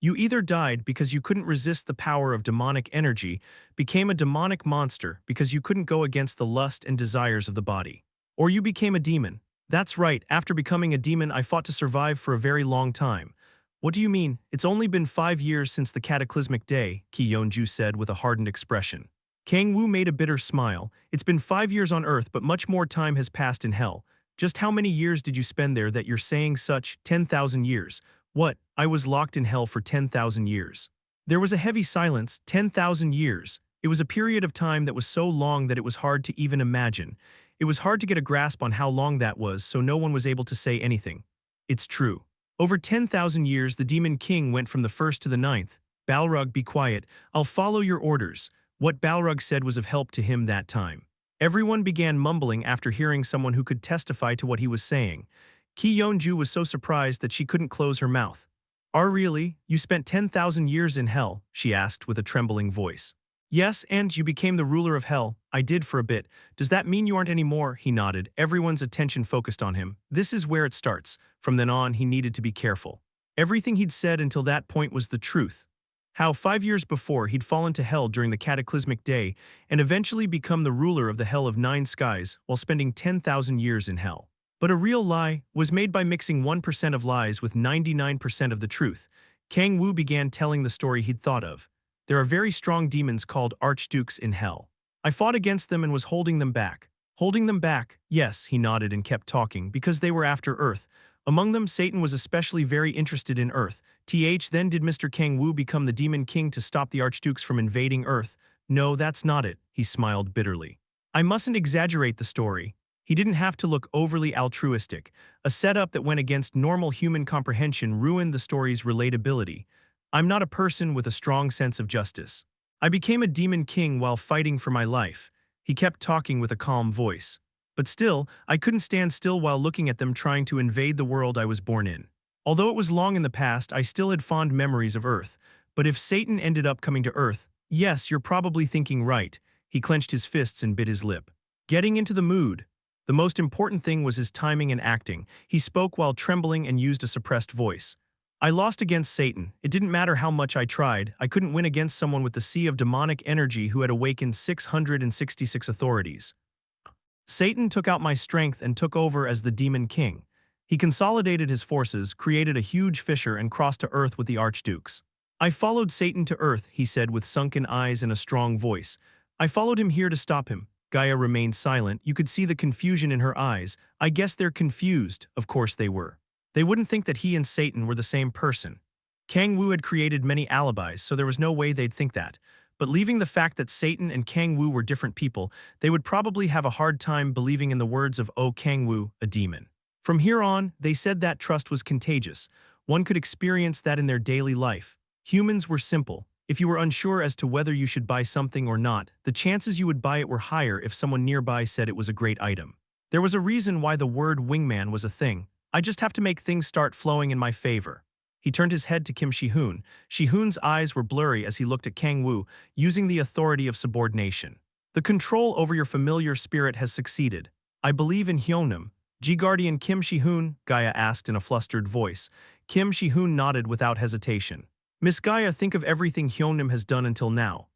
S1: You either died because you couldn't resist the power of demonic energy, became a demonic monster because you couldn't go against the lust and desires of the body, or you became a demon. That's right, after becoming a demon, I fought to survive for a very long time. What do you mean? It's only been 5 years since the cataclysmic day, Ki Yeonju said with a hardened expression. Kang-woo made a bitter smile. It's been 5 years on Earth, but much more time has passed in hell. Just how many years did you spend there that you're saying such? 10,000 years. What? I was locked in hell for 10,000 years. There was a heavy silence. 10,000 years. It was a period of time that was so long that it was hard to even imagine. It was hard to get a grasp on how long that was, so no one was able to say anything. It's true. Over 10,000 years, the Demon King went from the first to the ninth. Balrog, be quiet. I'll follow your orders. What Balrog said was of help to him that time. Everyone began mumbling after hearing someone who could testify to what he was saying. Ki Yeonju was so surprised that she couldn't close her mouth. Really? You spent 10,000 years in hell? She asked with a trembling voice. Yes, and you became the ruler of hell. I did for a bit. Does that mean you aren't anymore? He nodded, everyone's attention focused on him. This is where it starts. From then on, he needed to be careful. Everything he'd said until that point was the truth. How 5 years before he'd fallen to hell during the cataclysmic day and eventually become the ruler of the hell of 9 skies while spending 10,000 years in hell. But a real lie was made by mixing 1% of lies with 99% of the truth. Kang-woo began telling the story he'd thought of. There are very strong demons called archdukes in hell. I fought against them and was holding them back. Holding them back? Yes, he nodded and kept talking, because they were after Earth. Among them, Satan was especially very interested in Earth. Then did Mr. Kang-woo become the Demon King to stop the archdukes from invading Earth? No, that's not it, he smiled bitterly. I mustn't exaggerate the story. He didn't have to look overly altruistic. A setup that went against normal human comprehension ruined the story's relatability. I'm not a person with a strong sense of justice. I became a demon king while fighting for my life. He kept talking with a calm voice. But still, I couldn't stand still while looking at them trying to invade the world I was born in. Although it was long in the past, I still had fond memories of Earth. But if Satan ended up coming to Earth, yes, you're probably thinking right. He clenched his fists and bit his lip. Getting into the mood. The most important thing was his timing and acting. He spoke while trembling and used a suppressed voice. I lost against Satan. It didn't matter how much I tried. I couldn't win against someone with the sea of demonic energy who had awakened 666 authorities. Satan took out my strength and took over as the Demon King. He consolidated his forces, created a huge fissure, and crossed to Earth with the archdukes. I followed Satan to Earth, he said with sunken eyes and a strong voice. I followed him here to stop him. Gaia remained silent. You could see the confusion in her eyes. I guess they're confused. Of course they were. They wouldn't think that he and Satan were the same person. Kang-woo had created many alibis, so there was no way they'd think that. But leaving the fact that Satan and Kang-woo were different people, they would probably have a hard time believing in the words of Oh Kang-woo, a demon. From here on, they said that trust was contagious. One could experience that in their daily life. Humans were simple. If you were unsure as to whether you should buy something or not, the chances you would buy it were higher if someone nearby said it was a great item. There was a reason why the word wingman was a thing. I just have to make things start flowing in my favor. He turned his head to Kim Shi-hoon. Shi-hoon's eyes were blurry as he looked at Kang-woo, using the authority of subordination. The control over your familiar spirit has succeeded. I believe in Hyunam. G-Guardian Kim Shi-hoon? Gaia asked in a flustered voice. Kim Shi-hoon nodded without hesitation. Miss Gaia, think of everything Hyeonim has done until now.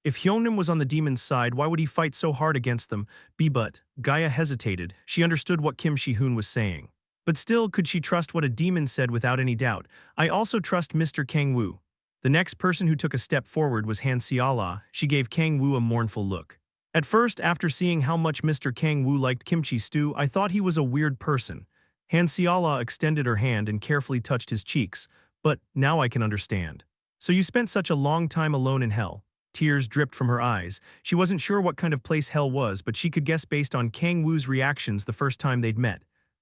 S1: If Hyeonim was on the demon's side, why would he fight so hard against them? But Gaia hesitated. She understood what Kim Shi-hoon was saying. But still, could she trust what a demon said without any doubt? I also trust Mr. Kang-woo. The next person who took a step forward was Han Seala. She gave Kang-woo a mournful look. At first, after seeing how much Mr. Kang-woo liked kimchi stew, I thought he was a weird person. Han Seala extended her hand and carefully touched his cheeks. But now I can understand. So you spent such a long time alone in hell. Tears dripped from her eyes. She wasn't sure what kind of place hell was, but she could guess based on Kang-woo's reactions the first time they'd met.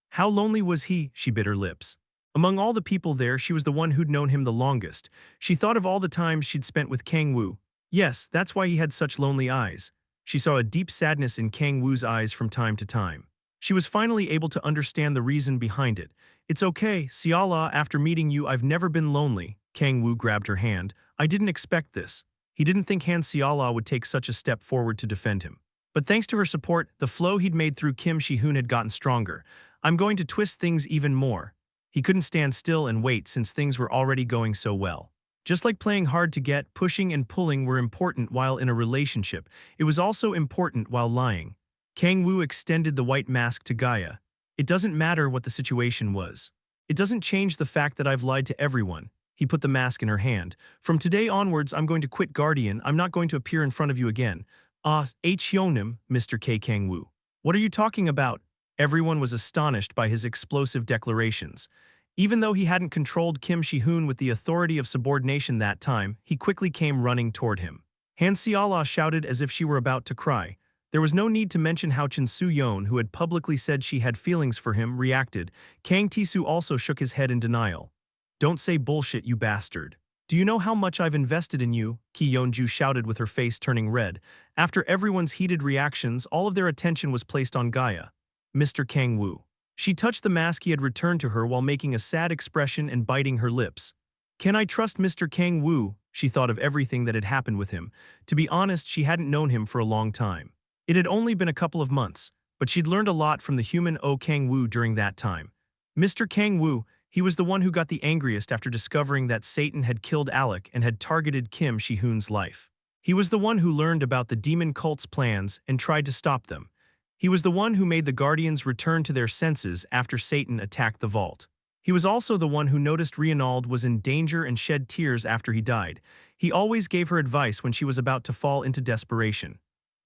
S1: How lonely was he? She bit her lips. Among all the people there, she was the one who'd known him the longest. She thought of all the times she'd spent with Kang-woo. Yes, that's why he had such lonely eyes. She saw a deep sadness in Kang-woo's eyes from time to time. She was finally able to understand the reason behind it. It's okay, Seala, after meeting you I've never been lonely. Kang-woo grabbed her hand. I didn't expect this. He didn't think Han Seala would take such a step forward to defend him. But thanks to her support, the flow he'd made through Kim Shi-hoon had gotten stronger. I'm going to twist things even more. He couldn't stand still and wait since things were already going so well. Just like playing hard to get, pushing and pulling were important while in a relationship. It was also important while lying. Kang-woo extended the white mask to Gaia. It doesn't matter what the situation was. It doesn't change the fact that I've lied to everyone. He put the mask in her hand. From today onwards, I'm going to quit Guardian. I'm not going to appear in front of you again. Hyeonim, Mr. K. Kang-woo. What are you talking about? Everyone was astonished by his explosive declarations. Even though he hadn't controlled Kim Shi-hoon with the authority of subordination that time, he quickly came running toward him. Han Seala shouted as if she were about to cry. There was no need to mention how Chin Soo-yeon, who had publicly said she had feelings for him, reacted. Kang Tae-soo also shook his head in denial. Don't say bullshit, you bastard. Do you know how much I've invested in you? Ki Yeon-ju shouted with her face turning red. After everyone's heated reactions, all of their attention was placed on Gaia. Mr. Kang-woo. She touched the mask he had returned to her while making a sad expression and biting her lips. Can I trust Mr. Kang-woo? She thought of everything that had happened with him. To be honest, she hadn't known him for a long time. It had only been a couple of months, but she'd learned a lot from the human Kang-woo during that time. Mr. Kang-woo, he was the one who got the angriest after discovering that Satan had killed Alec and had targeted Kim Shi-hoon's life. He was the one who learned about the demon cult's plans and tried to stop them. He was the one who made the Guardians return to their senses after Satan attacked the vault. He was also the one who noticed Reinald was in danger and shed tears after he died. He always gave her advice when she was about to fall into desperation.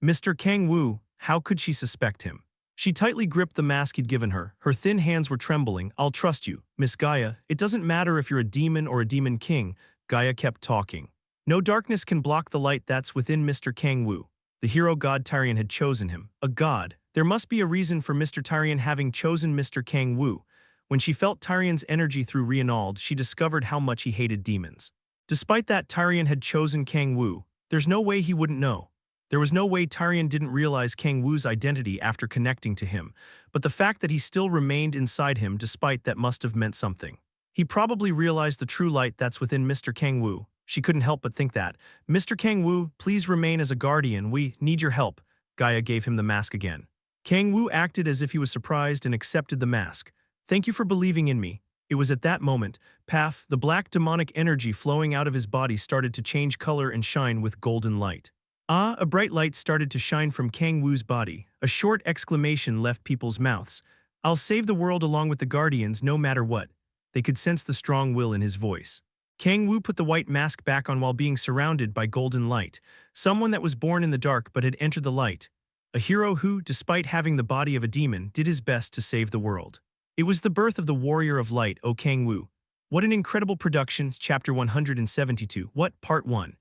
S1: Mr. Kang-woo, how could she suspect him? She tightly gripped the mask he'd given her. Her thin hands were trembling. I'll trust you, Miss Gaia. It doesn't matter if you're a demon or a demon king. Gaia kept talking. No darkness can block the light that's within Mr. Kang-woo. The hero god Tyrion had chosen him. A god. There must be a reason for Mr. Tyrion having chosen Mr. Kang-woo. When she felt Tyrion's energy through Reinald, she discovered how much he hated demons. Despite that Tyrion had chosen Kang-woo, there's no way he wouldn't know. There was no way Tyrion didn't realize Kang-woo's identity after connecting to him, but the fact that he still remained inside him despite that must have meant something. He probably realized the true light that's within Mr. Kang-woo. She couldn't help but think that. Mr. Kang-woo, please remain as a guardian. We need your help. Gaia gave him the mask again. Kang-woo acted as if he was surprised and accepted the mask. Thank you for believing in me. It was at that moment, paf, the black demonic energy flowing out of his body started to change color and shine with golden light. A bright light started to shine from Kang-woo's body. A short exclamation left people's mouths. I'll save the world along with the Guardians no matter what. They could sense the strong will in his voice. Kang-woo put the white mask back on while being surrounded by golden light. Someone that was born in the dark but had entered the light. A hero who, despite having the body of a demon, did his best to save the world. It was the birth of the Warrior of Light, Kang-woo. What an incredible production, Chapter 172. What? Part 1.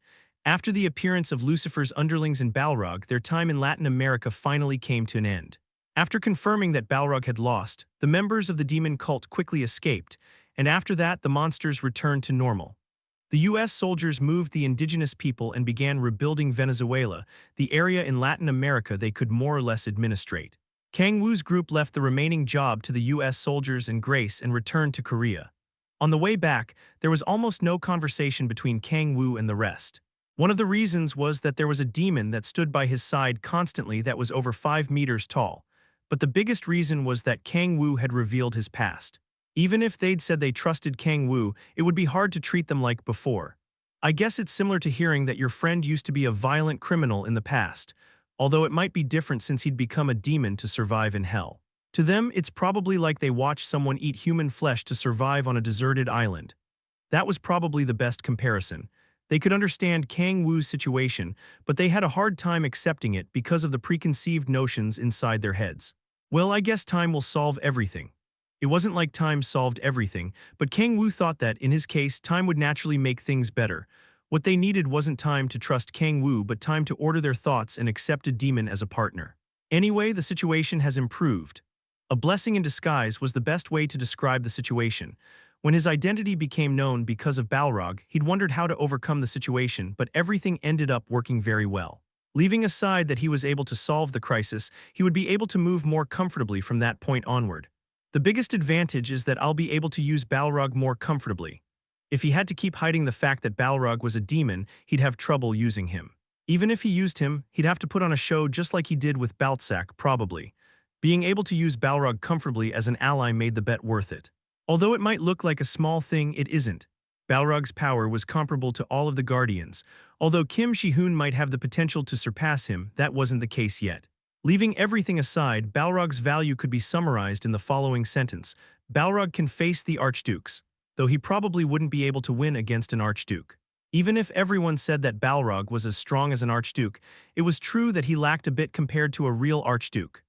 S1: After the appearance of Lucifer's underlings in Balrog, their time in Latin America finally came to an end. After confirming that Balrog had lost, the members of the demon cult quickly escaped, and after that the monsters returned to normal. The U.S. soldiers moved the indigenous people and began rebuilding Venezuela, the area in Latin America they could more or less administrate. Kang-woo's group left the remaining job to the U.S. soldiers and Grace and returned to Korea. On the way back, there was almost no conversation between Kang-woo and the rest. One of the reasons was that there was a demon that stood by his side constantly that was over 5 meters tall. But the biggest reason was that Kang-woo had revealed his past. Even if they'd said they trusted Kang-woo, it would be hard to treat them like before. I guess it's similar to hearing that your friend used to be a violent criminal in the past, although it might be different since he'd become a demon to survive in hell. To them, it's probably like they watched someone eat human flesh to survive on a deserted island. That was probably the best comparison. They could understand Kang-woo's situation, but they had a hard time accepting it because of the preconceived notions inside their heads. Well, I guess time will solve everything. It wasn't like time solved everything, but Kang-woo thought that, in his case, time would naturally make things better. What they needed wasn't time to trust Kang-woo, but time to order their thoughts and accept a demon as a partner. Anyway, the situation has improved. A blessing in disguise was the best way to describe the situation. When his identity became known because of Balrog, he'd wondered how to overcome the situation, but everything ended up working very well. Leaving aside that he was able to solve the crisis, he would be able to move more comfortably from that point onward. The biggest advantage is that I'll be able to use Balrog more comfortably. If he had to keep hiding the fact that Balrog was a demon, he'd have trouble using him. Even if he used him, he'd have to put on a show just like he did with Baltsak, probably. Being able to use Balrog comfortably as an ally made the bet worth it. Although it might look like a small thing, it isn't. Balrog's power was comparable to all of the Guardians. Although Kim Shi-hoon might have the potential to surpass him, that wasn't the case yet. Leaving everything aside, Balrog's value could be summarized in the following sentence. Balrog can face the Archdukes, though he probably wouldn't be able to win against an Archduke. Even if everyone said that Balrog was as strong as an Archduke, it was true that he lacked a bit compared to a real Archduke.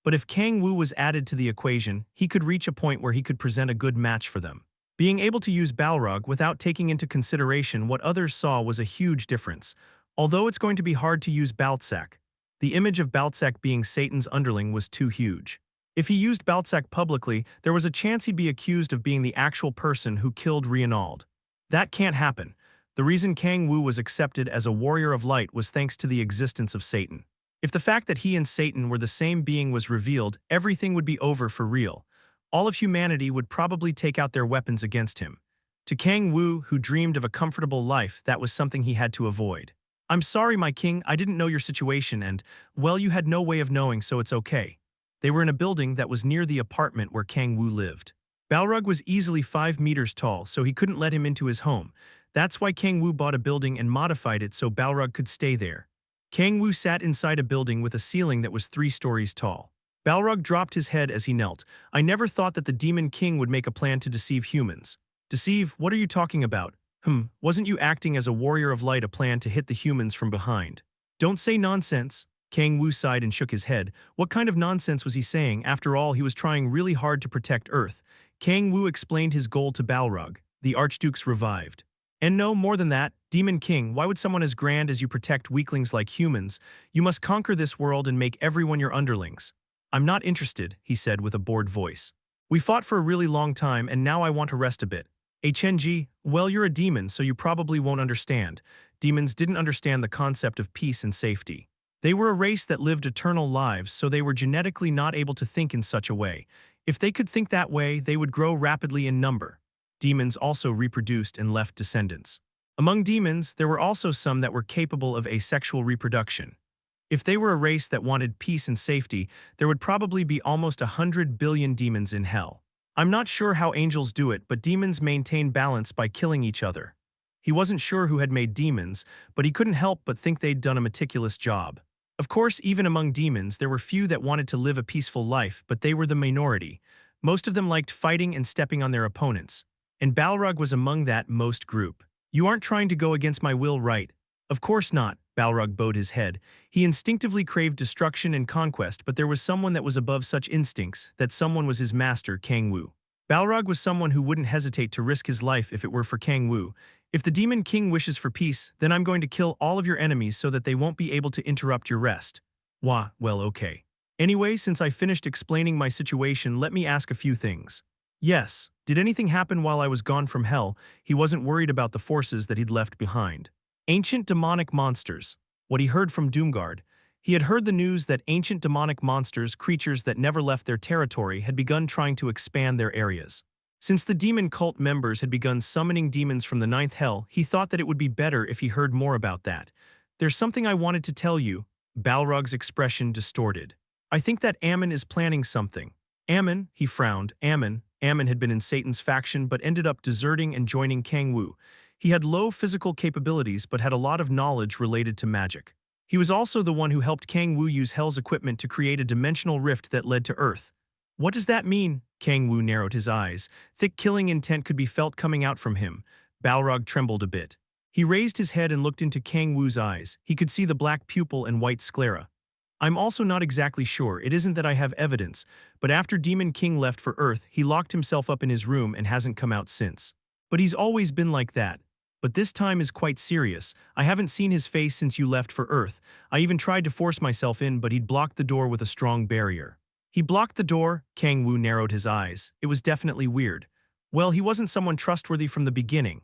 S1: But if Kang-woo was added to the equation, he could reach a point where he could present a good match for them. Being able to use Balrog without taking into consideration what others saw was a huge difference. Although it's going to be hard to use Baltsak, the image of Baltsak being Satan's underling was too huge. If he used Baltsak publicly, there was a chance he'd be accused of being the actual person who killed Reinald. That can't happen. The reason Kang-woo was accepted as a warrior of light was thanks to the existence of Satan. If the fact that he and Satan were the same being was revealed, everything would be over for real. All of humanity would probably take out their weapons against him. To Kang-woo, who dreamed of a comfortable life, that was something he had to avoid. "I'm sorry, my king, I didn't know your situation and, well, you had no way of knowing, so it's okay." They were in a building that was near the apartment where Kang-woo lived. Balrog was easily 5 meters tall, so he couldn't let him into his home. That's why Kang-woo bought a building and modified it so Balrog could stay there. Kang-woo sat inside a building with a ceiling that was 3 stories tall. Balrog dropped his head as he knelt. "I never thought that the Demon King would make a plan to deceive humans." "Deceive? What are you talking about?" Wasn't you acting as a warrior of light a plan to hit the humans from behind?" "Don't say nonsense." Kang-woo sighed and shook his head. What kind of nonsense was he saying? After all, he was trying really hard to protect Earth. Kang-woo explained his goal to Balrog. The Archdukes revived. "And no, more than that, Demon King, why would someone as grand as you protect weaklings like humans? You must conquer this world and make everyone your underlings." "I'm not interested," he said with a bored voice. "We fought for a really long time and now I want to rest a bit." "Chenji, well, you're a demon, so you probably won't understand." Demons didn't understand the concept of peace and safety. They were a race that lived eternal lives, so they were genetically not able to think in such a way. If they could think that way, they would grow rapidly in number. Demons also reproduced and left descendants. Among demons, there were also some that were capable of asexual reproduction. If they were a race that wanted peace and safety, there would probably be almost 100 billion demons in hell. I'm not sure how angels do it, but demons maintain balance by killing each other. He wasn't sure who had made demons, but he couldn't help but think they'd done a meticulous job. Of course, even among demons, there were few that wanted to live a peaceful life, but they were the minority. Most of them liked fighting and stepping on their opponents. And Balrog was among that most group. "You aren't trying to go against my will, right?" "Of course not." Balrog bowed his head. He instinctively craved destruction and conquest, but there was someone that was above such instincts. That someone was his master, Kang-woo. Balrog was someone who wouldn't hesitate to risk his life if it were for Kang-woo. "If the Demon King wishes for peace, then I'm going to kill all of your enemies so that they won't be able to interrupt your rest." "Wah, well, okay. Anyway, since I finished explaining my situation, let me ask a few things." "Yes. Did anything happen while I was gone from hell?" He wasn't worried about the forces that he'd left behind. "Ancient demonic monsters." What he heard from Doomguard. He had heard the news that ancient demonic monsters, creatures that never left their territory, had begun trying to expand their areas. Since the demon cult members had begun summoning demons from the ninth hell, he thought that it would be better if he heard more about that. "There's something I wanted to tell you." Balrog's expression distorted. I think that Ammon is planning something. Ammon, he frowned. Ammon had been in Satan's faction but ended up deserting and joining Kang-woo. He had low physical capabilities but had a lot of knowledge related to magic. He was also the one who helped Kang-woo use Hell's equipment to create a dimensional rift that led to Earth. What does that mean? Kang-woo narrowed his eyes. Thick killing intent could be felt coming out from him. Balrog trembled a bit. He raised his head and looked into Kang-woo's eyes. He could see the black pupil and white sclera. I'm also not exactly sure. It isn't that I have evidence, but after Demon King left for Earth, he locked himself up in his room and hasn't come out since. But he's always been like that. But this time is quite serious. I haven't seen his face since you left for Earth. I even tried to force myself in, but he'd blocked the door with a strong barrier. He blocked the door? Kang-woo narrowed his eyes. It was definitely weird. Well, he wasn't someone trustworthy from the beginning.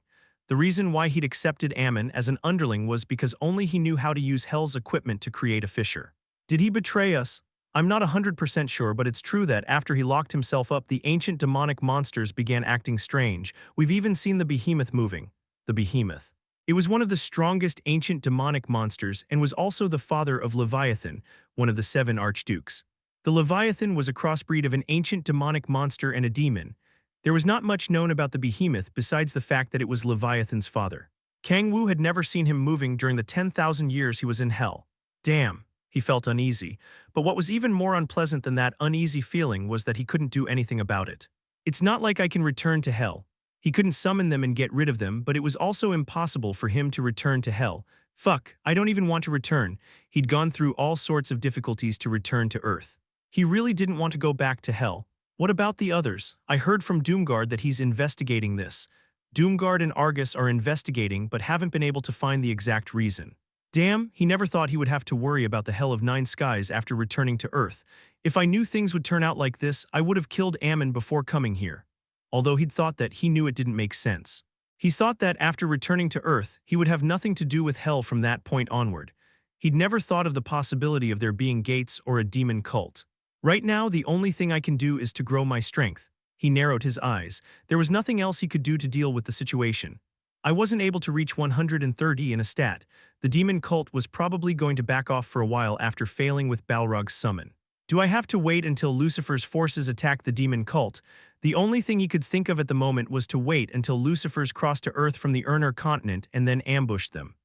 S1: The reason why he'd accepted Ammon as an underling was because only he knew how to use Hell's equipment to create a fissure. Did he betray us? I'm not 100% sure, but it's true that after he locked himself up, the ancient demonic monsters began acting strange. We've even seen the behemoth moving. The behemoth. It was one of the strongest ancient demonic monsters and was also the father of Leviathan, one of the 7 archdukes. The Leviathan was a crossbreed of an ancient demonic monster and a demon. There was not much known about the behemoth besides the fact that it was Leviathan's father. Kang-woo had never seen him moving during the 10,000 years he was in Hell. Damn. He felt uneasy, but what was even more unpleasant than that uneasy feeling was that he couldn't do anything about it. It's not like I can return to Hell. He couldn't summon them and get rid of them, but it was also impossible for him to return to Hell. Fuck, I don't even want to return. He'd gone through all sorts of difficulties to return to Earth. He really didn't want to go back to Hell. What about the others? I heard from Doomguard that he's investigating this. Doomguard and Argus are investigating but haven't been able to find the exact reason. Damn, he never thought he would have to worry about the Hell of 9 skies after returning to Earth. If I knew things would turn out like this, I would have killed Ammon before coming here. Although he'd thought that, he knew it didn't make sense. He thought that after returning to Earth, he would have nothing to do with Hell from that point onward. He'd never thought of the possibility of there being gates or a demon cult. Right now, the only thing I can do is to grow my strength. He narrowed his eyes. There was nothing else he could do to deal with the situation. I wasn't able to reach 130 in a stat. The demon cult was probably going to back off for a while after failing with Balrog's summon. Do I have to wait until Lucifer's forces attack the demon cult? The only thing he could think of at the moment was to wait until Lucifer's crossed to Earth from the Urner continent and then ambushed them.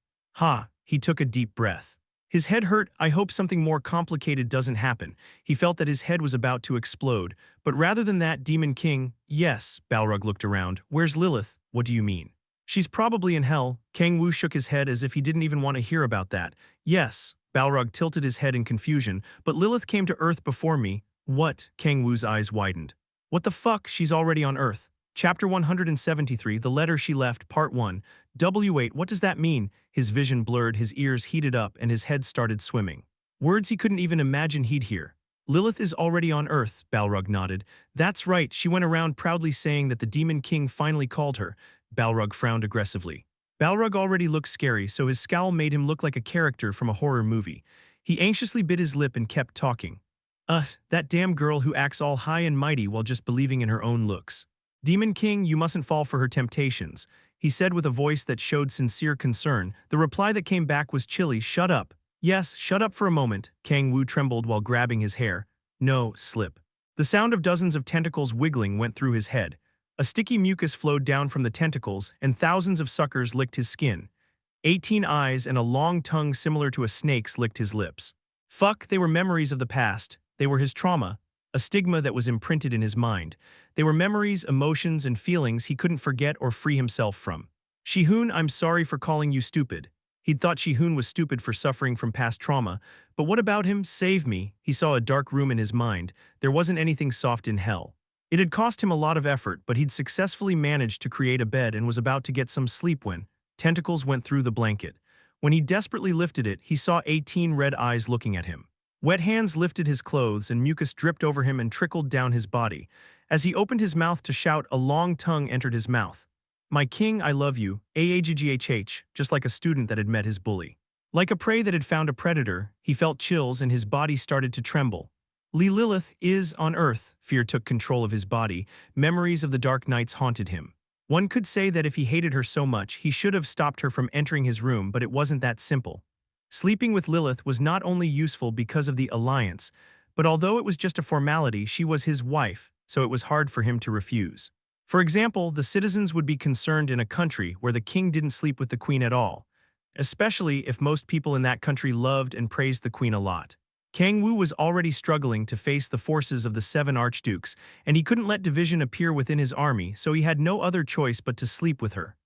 S1: He took a deep breath. His head hurt. I hope something more complicated doesn't happen. He felt that his head was about to explode. But rather than that, Demon King, yes, Balrog looked around. Where's Lilith? What do you mean? She's probably in Hell. Kang-woo shook his head as if he didn't even want to hear about that. Yes, Balrog tilted his head in confusion, but Lilith came to Earth before me. What? Kang-woo's eyes widened. What the fuck? She's already on Earth. Chapter 173, The Letter She Left, Part 1. W8, what does that mean? His vision blurred, his ears heated up, and his head started swimming. Words he couldn't even imagine he'd hear. Lilith is already on Earth, Balrog nodded. That's right, she went around proudly saying that the Demon King finally called her. Balrog frowned aggressively. Balrog already looked scary, so his scowl made him look like a character from a horror movie. He anxiously bit his lip and kept talking. That damn girl who acts all high and mighty while just believing in her own looks. Demon King, you mustn't fall for her temptations, he said with a voice that showed sincere concern. The reply that came back was chilly. Shut up. Yes, shut up for a moment. Kang-woo trembled while grabbing his hair. No, slip. The sound of dozens of tentacles wiggling went through his head. A sticky mucus flowed down from the tentacles, and thousands of suckers licked his skin. 18 eyes and a long tongue similar to a snake's licked his lips. Fuck, they were memories of the past. They were his trauma, a stigma that was imprinted in his mind. They were memories, emotions, and feelings he couldn't forget or free himself from. Shihoon, I'm sorry for calling you stupid. He'd thought Shihoon was stupid for suffering from past trauma, but what about him? Save me. He saw a dark room in his mind. There wasn't anything soft in Hell. It had cost him a lot of effort, but he'd successfully managed to create a bed and was about to get some sleep when tentacles went through the blanket. When he desperately lifted it, he saw 18 red eyes looking at him. Wet hands lifted his clothes and mucus dripped over him and trickled down his body. As he opened his mouth to shout, a long tongue entered his mouth. My king, I love you, AAGGHH, just like a student that had met his bully. Like a prey that had found a predator, he felt chills and his body started to tremble. Lilith is on Earth. Fear took control of his body. Memories of the dark nights haunted him. One could say that if he hated her so much, he should have stopped her from entering his room, but it wasn't that simple. Sleeping with Lilith was not only useful because of the alliance, But although it was just a formality, she was his wife, so it was hard for him to refuse. For example, the citizens would be concerned in a country where the king didn't sleep with the queen at all, especially if most people in that country loved and praised the queen a lot. Kang-woo was already struggling to face the forces of the seven archdukes, and he couldn't let division appear within his army, so he had no other choice but to sleep with her.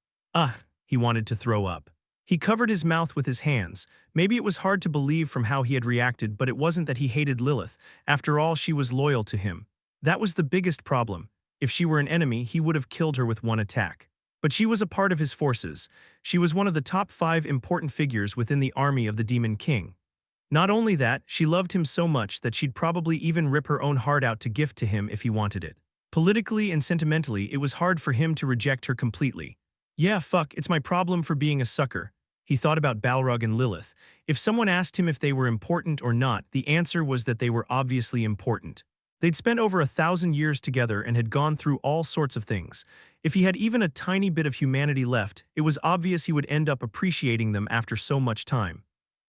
S1: He wanted to throw up. He covered his mouth with his hands. Maybe it was hard to believe from how he had reacted, but it wasn't that he hated Lilith. After all, she was loyal to him. That was the biggest problem. If she were an enemy, he would have killed her with one attack. But she was a part of his forces. She was one of the top 5 important figures within the army of the Demon King. Not only that, she loved him so much that she'd probably even rip her own heart out to gift to him if he wanted it. Politically and sentimentally, it was hard for him to reject her completely. Yeah, fuck, it's my problem for being a sucker. He thought about Balrog and Lilith. If someone asked him if they were important or not, the answer was that they were obviously important. They'd spent over 1,000 years together and had gone through all sorts of things. If he had even a tiny bit of humanity left, it was obvious he would end up appreciating them after so much time.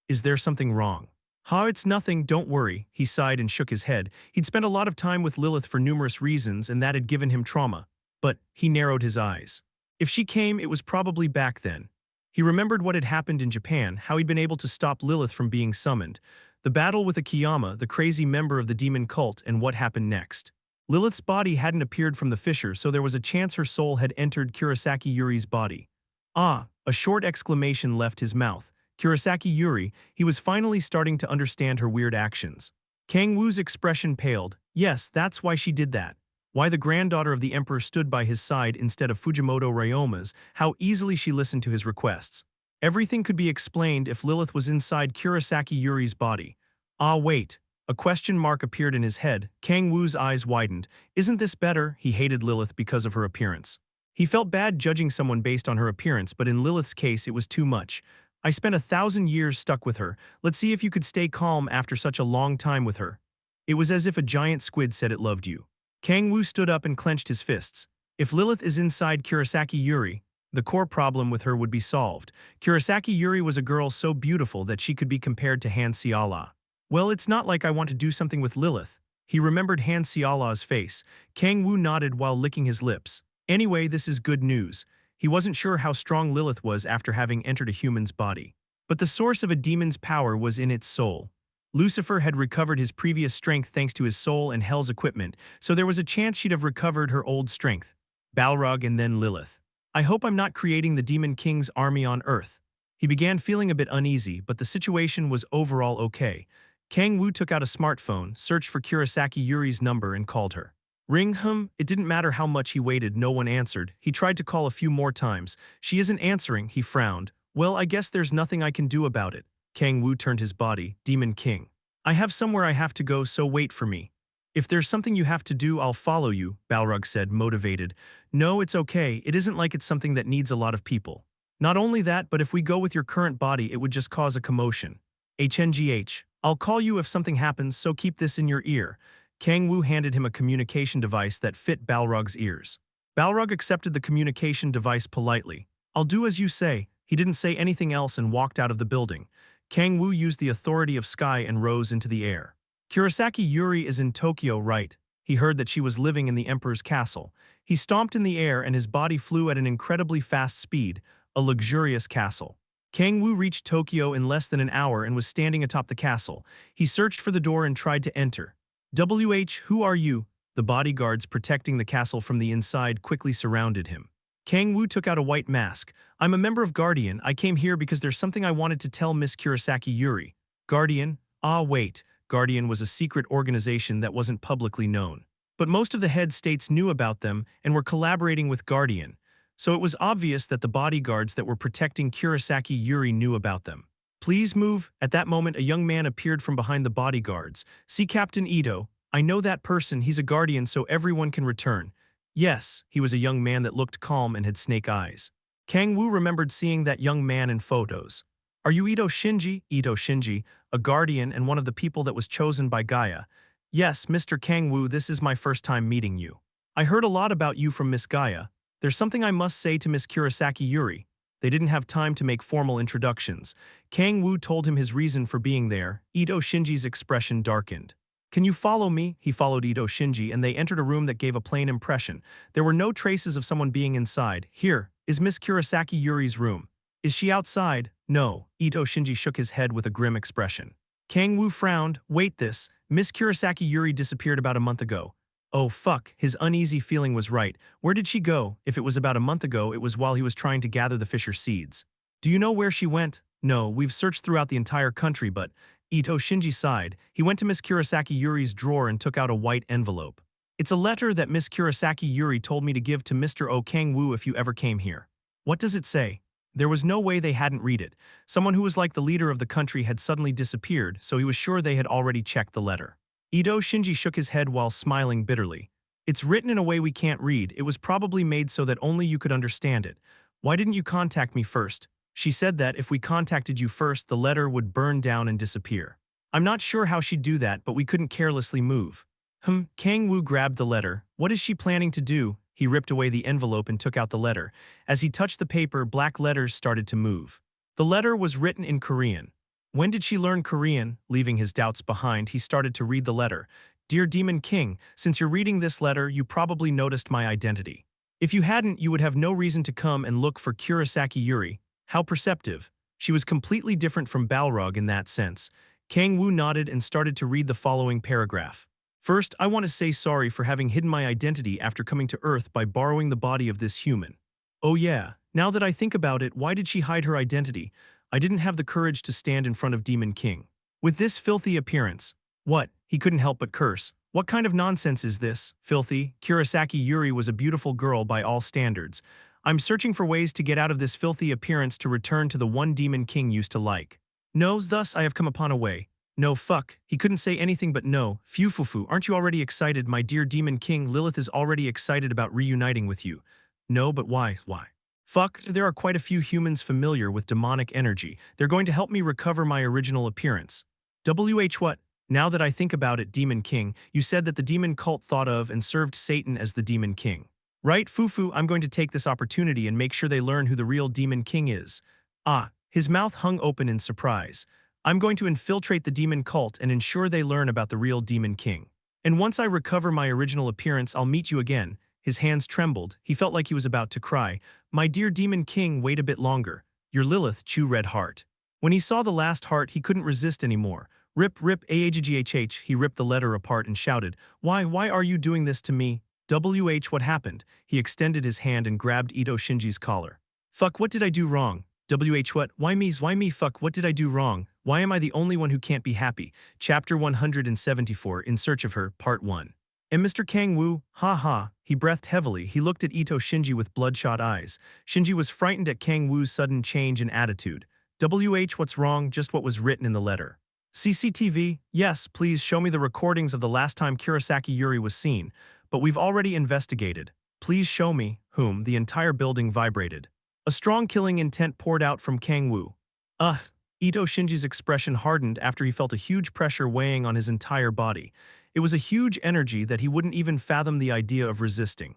S1: Is there something wrong? It's nothing, don't worry, he sighed and shook his head. He'd spent a lot of time with Lilith for numerous reasons, and that had given him trauma. But he narrowed his eyes. If she came, it was probably back then. He remembered what had happened in Japan, how he'd been able to stop Lilith from being summoned, the battle with Akiyama, the crazy member of the demon cult, and what happened next. Lilith's body hadn't appeared from the fissure, so there was a chance her soul had entered Kurosaki Yuri's body. A short exclamation left his mouth. Kurosaki Yuri, he was finally starting to understand her weird actions. Kang-woo's expression paled. Yes, that's why she did that. Why the granddaughter of the emperor stood by his side instead of Fujimoto Ryoma's, how easily she listened to his requests. Everything could be explained if Lilith was inside Kurosaki Yuri's body. Wait. A question mark appeared in his head. Kang-woo's eyes widened. Isn't this better? He hated Lilith because of her appearance. He felt bad judging someone based on her appearance, but in Lilith's case it was too much. I spent 1,000 years stuck with her. Let's see if you could stay calm after such a long time with her. It was as if a giant squid said it loved you. Kang-woo stood up and clenched his fists. If Lilith is inside Kurosaki Yuri, the core problem with her would be solved. Kurosaki Yuri was a girl so beautiful that she could be compared to Han Xiala. Well, it's not like I want to do something with Lilith. He remembered Han Xiala's face. Kang-woo nodded while licking his lips. Anyway, this is good news. He wasn't sure how strong Lilith was after having entered a human's body. But the source of a demon's power was in its soul. Lucifer had recovered his previous strength thanks to his soul and Hell's equipment, so there was a chance she'd have recovered her old strength. Balrog and then Lilith. I hope I'm not creating the Demon King's army on Earth. He began feeling a bit uneasy, but the situation was overall okay. Kang-woo took out a smartphone, searched for Kurosaki Yuri's number, and called her. Ring him. It didn't matter how much he waited, no one answered. He tried to call a few more times. She isn't answering, he frowned. Well, I guess there's nothing I can do about it. Kang-woo turned his body. Demon King. I have somewhere I have to go, so wait for me. If there's something you have to do, I'll follow you, Balrog said, motivated. No, it's okay. It isn't like it's something that needs a lot of people. Not only that, but if we go with your current body, it would just cause a commotion. HNGH. I'll call you if something happens, so keep this in your ear. Kang-woo handed him a communication device that fit Balrog's ears. Balrog accepted the communication device politely. I'll do as you say. He didn't say anything else and walked out of the building. Kang-woo used the authority of sky and rose into the air. Kurosaki Yuri is in Tokyo, right? He heard that she was living in the emperor's castle. He stomped in the air and his body flew at an incredibly fast speed, a luxurious castle. Kang-woo reached Tokyo in less than an hour and was standing atop the castle. He searched for the door and tried to enter. Who are you? The bodyguards protecting the castle from the inside quickly surrounded him. Kang-woo took out a white mask. I'm a member of Guardian. I came here because there's something I wanted to tell Miss Kurosaki Yuri. Guardian? Wait. Guardian was a secret organization that wasn't publicly known. But most of the head states knew about them and were collaborating with Guardian. So it was obvious that the bodyguards that were protecting Kurosaki Yuri knew about them. Please move. At that moment, a young man appeared from behind the bodyguards. See Captain Ito. I know that person. He's a guardian, so everyone can return. Yes, he was a young man that looked calm and had snake eyes. Kang-woo remembered seeing that young man in photos. Are you Ito Shinji? Ito Shinji, a guardian and one of the people that was chosen by Gaia. Yes, Mr. Kang-woo, this is my first time meeting you. I heard a lot about you from Miss Gaia. There's something I must say to Miss Kurosaki Yuri. They didn't have time to make formal introductions. Kang-woo told him his reason for being there. Ito Shinji's expression darkened. Can you follow me? He followed Ito Shinji and they entered a room that gave a plain impression. There were no traces of someone being inside. Here, is Miss Kurosaki Yuri's room. Is she outside? No. Ito Shinji shook his head with a grim expression. Kang-woo frowned. Wait this. Miss Kurosaki Yuri disappeared about a month ago. Oh fuck, his uneasy feeling was right. Where did she go? If it was about a month ago, it was while he was trying to gather the fisher seeds. Do you know where she went? No, we've searched throughout the entire country, but Ito Shinji sighed. He went to Miss Kurosaki Yuri's drawer and took out a white envelope. It's a letter that Miss Kurosaki Yuri told me to give to Mr. O Kang-woo if you ever came here. What does it say? There was no way they hadn't read it. Someone who was like the leader of the country had suddenly disappeared, so he was sure they had already checked the letter. Ito Shinji shook his head while smiling bitterly. It's written in a way we can't read. It was probably made so that only you could understand it. Why didn't you contact me first? She said that if we contacted you first, the letter would burn down and disappear. I'm not sure how she'd do that, but we couldn't carelessly move. Kang-woo grabbed the letter. What is she planning to do? He ripped away the envelope and took out the letter. As he touched the paper, black letters started to move. The letter was written in Korean. When did she learn Korean? Leaving his doubts behind, he started to read the letter. Dear Demon King, since you're reading this letter, you probably noticed my identity. If you hadn't, you would have no reason to come and look for Kurosaki Yuri. How perceptive. She was completely different from Balrog in that sense. Kang-woo nodded and started to read the following paragraph. First, I want to say sorry for having hidden my identity after coming to Earth by borrowing the body of this human. Oh yeah, now that I think about it, why did she hide her identity? I didn't have the courage to stand in front of Demon King. With this filthy appearance. What? He couldn't help but curse. What kind of nonsense is this? Filthy. Kurosaki Yuri was a beautiful girl by all standards. I'm searching for ways to get out of this filthy appearance to return to the one Demon King used to like. No, thus I have come upon a way. No, fuck. He couldn't say anything but no. Phew, aren't you already excited? My dear Demon King, Lilith is already excited about reuniting with you. No, but why? Why? Fuck, there are quite a few humans familiar with demonic energy. They're going to help me recover my original appearance. What? Now that I think about it, Demon King, you said that the demon cult thought of and served Satan as the Demon King. Right, Fufu, I'm going to take this opportunity and make sure they learn who the real Demon King is. Ah, his mouth hung open in surprise. I'm going to infiltrate the demon cult and ensure they learn about the real Demon King. And once I recover my original appearance, I'll meet you again. His hands trembled. He felt like he was about to cry. My dear Demon King, wait a bit longer. Your Lilith, Chu Red Heart. When he saw the last heart, he couldn't resist anymore. Rip, ahhh, he ripped the letter apart and shouted, Why are you doing this to me? What happened? He extended his hand and grabbed Ito Shinji's collar. Fuck, what did I do wrong? What? Why me? Fuck, what did I do wrong? Why am I the only one who can't be happy? Chapter 174, In Search of Her, Part 1. And Mr. Kang-woo, ha. He breathed heavily. He looked at Ito Shinji with bloodshot eyes. Shinji was frightened at Kang-woo's sudden change in attitude. What's wrong? Just what was written in the letter. CCTV? Yes, please show me the recordings of the last time Kurosaki Yuri was seen. But we've already investigated. Please show me. The entire building vibrated. A strong killing intent poured out from Kang-woo. Ito Shinji's expression hardened after he felt a huge pressure weighing on his entire body. It was a huge energy that he wouldn't even fathom the idea of resisting.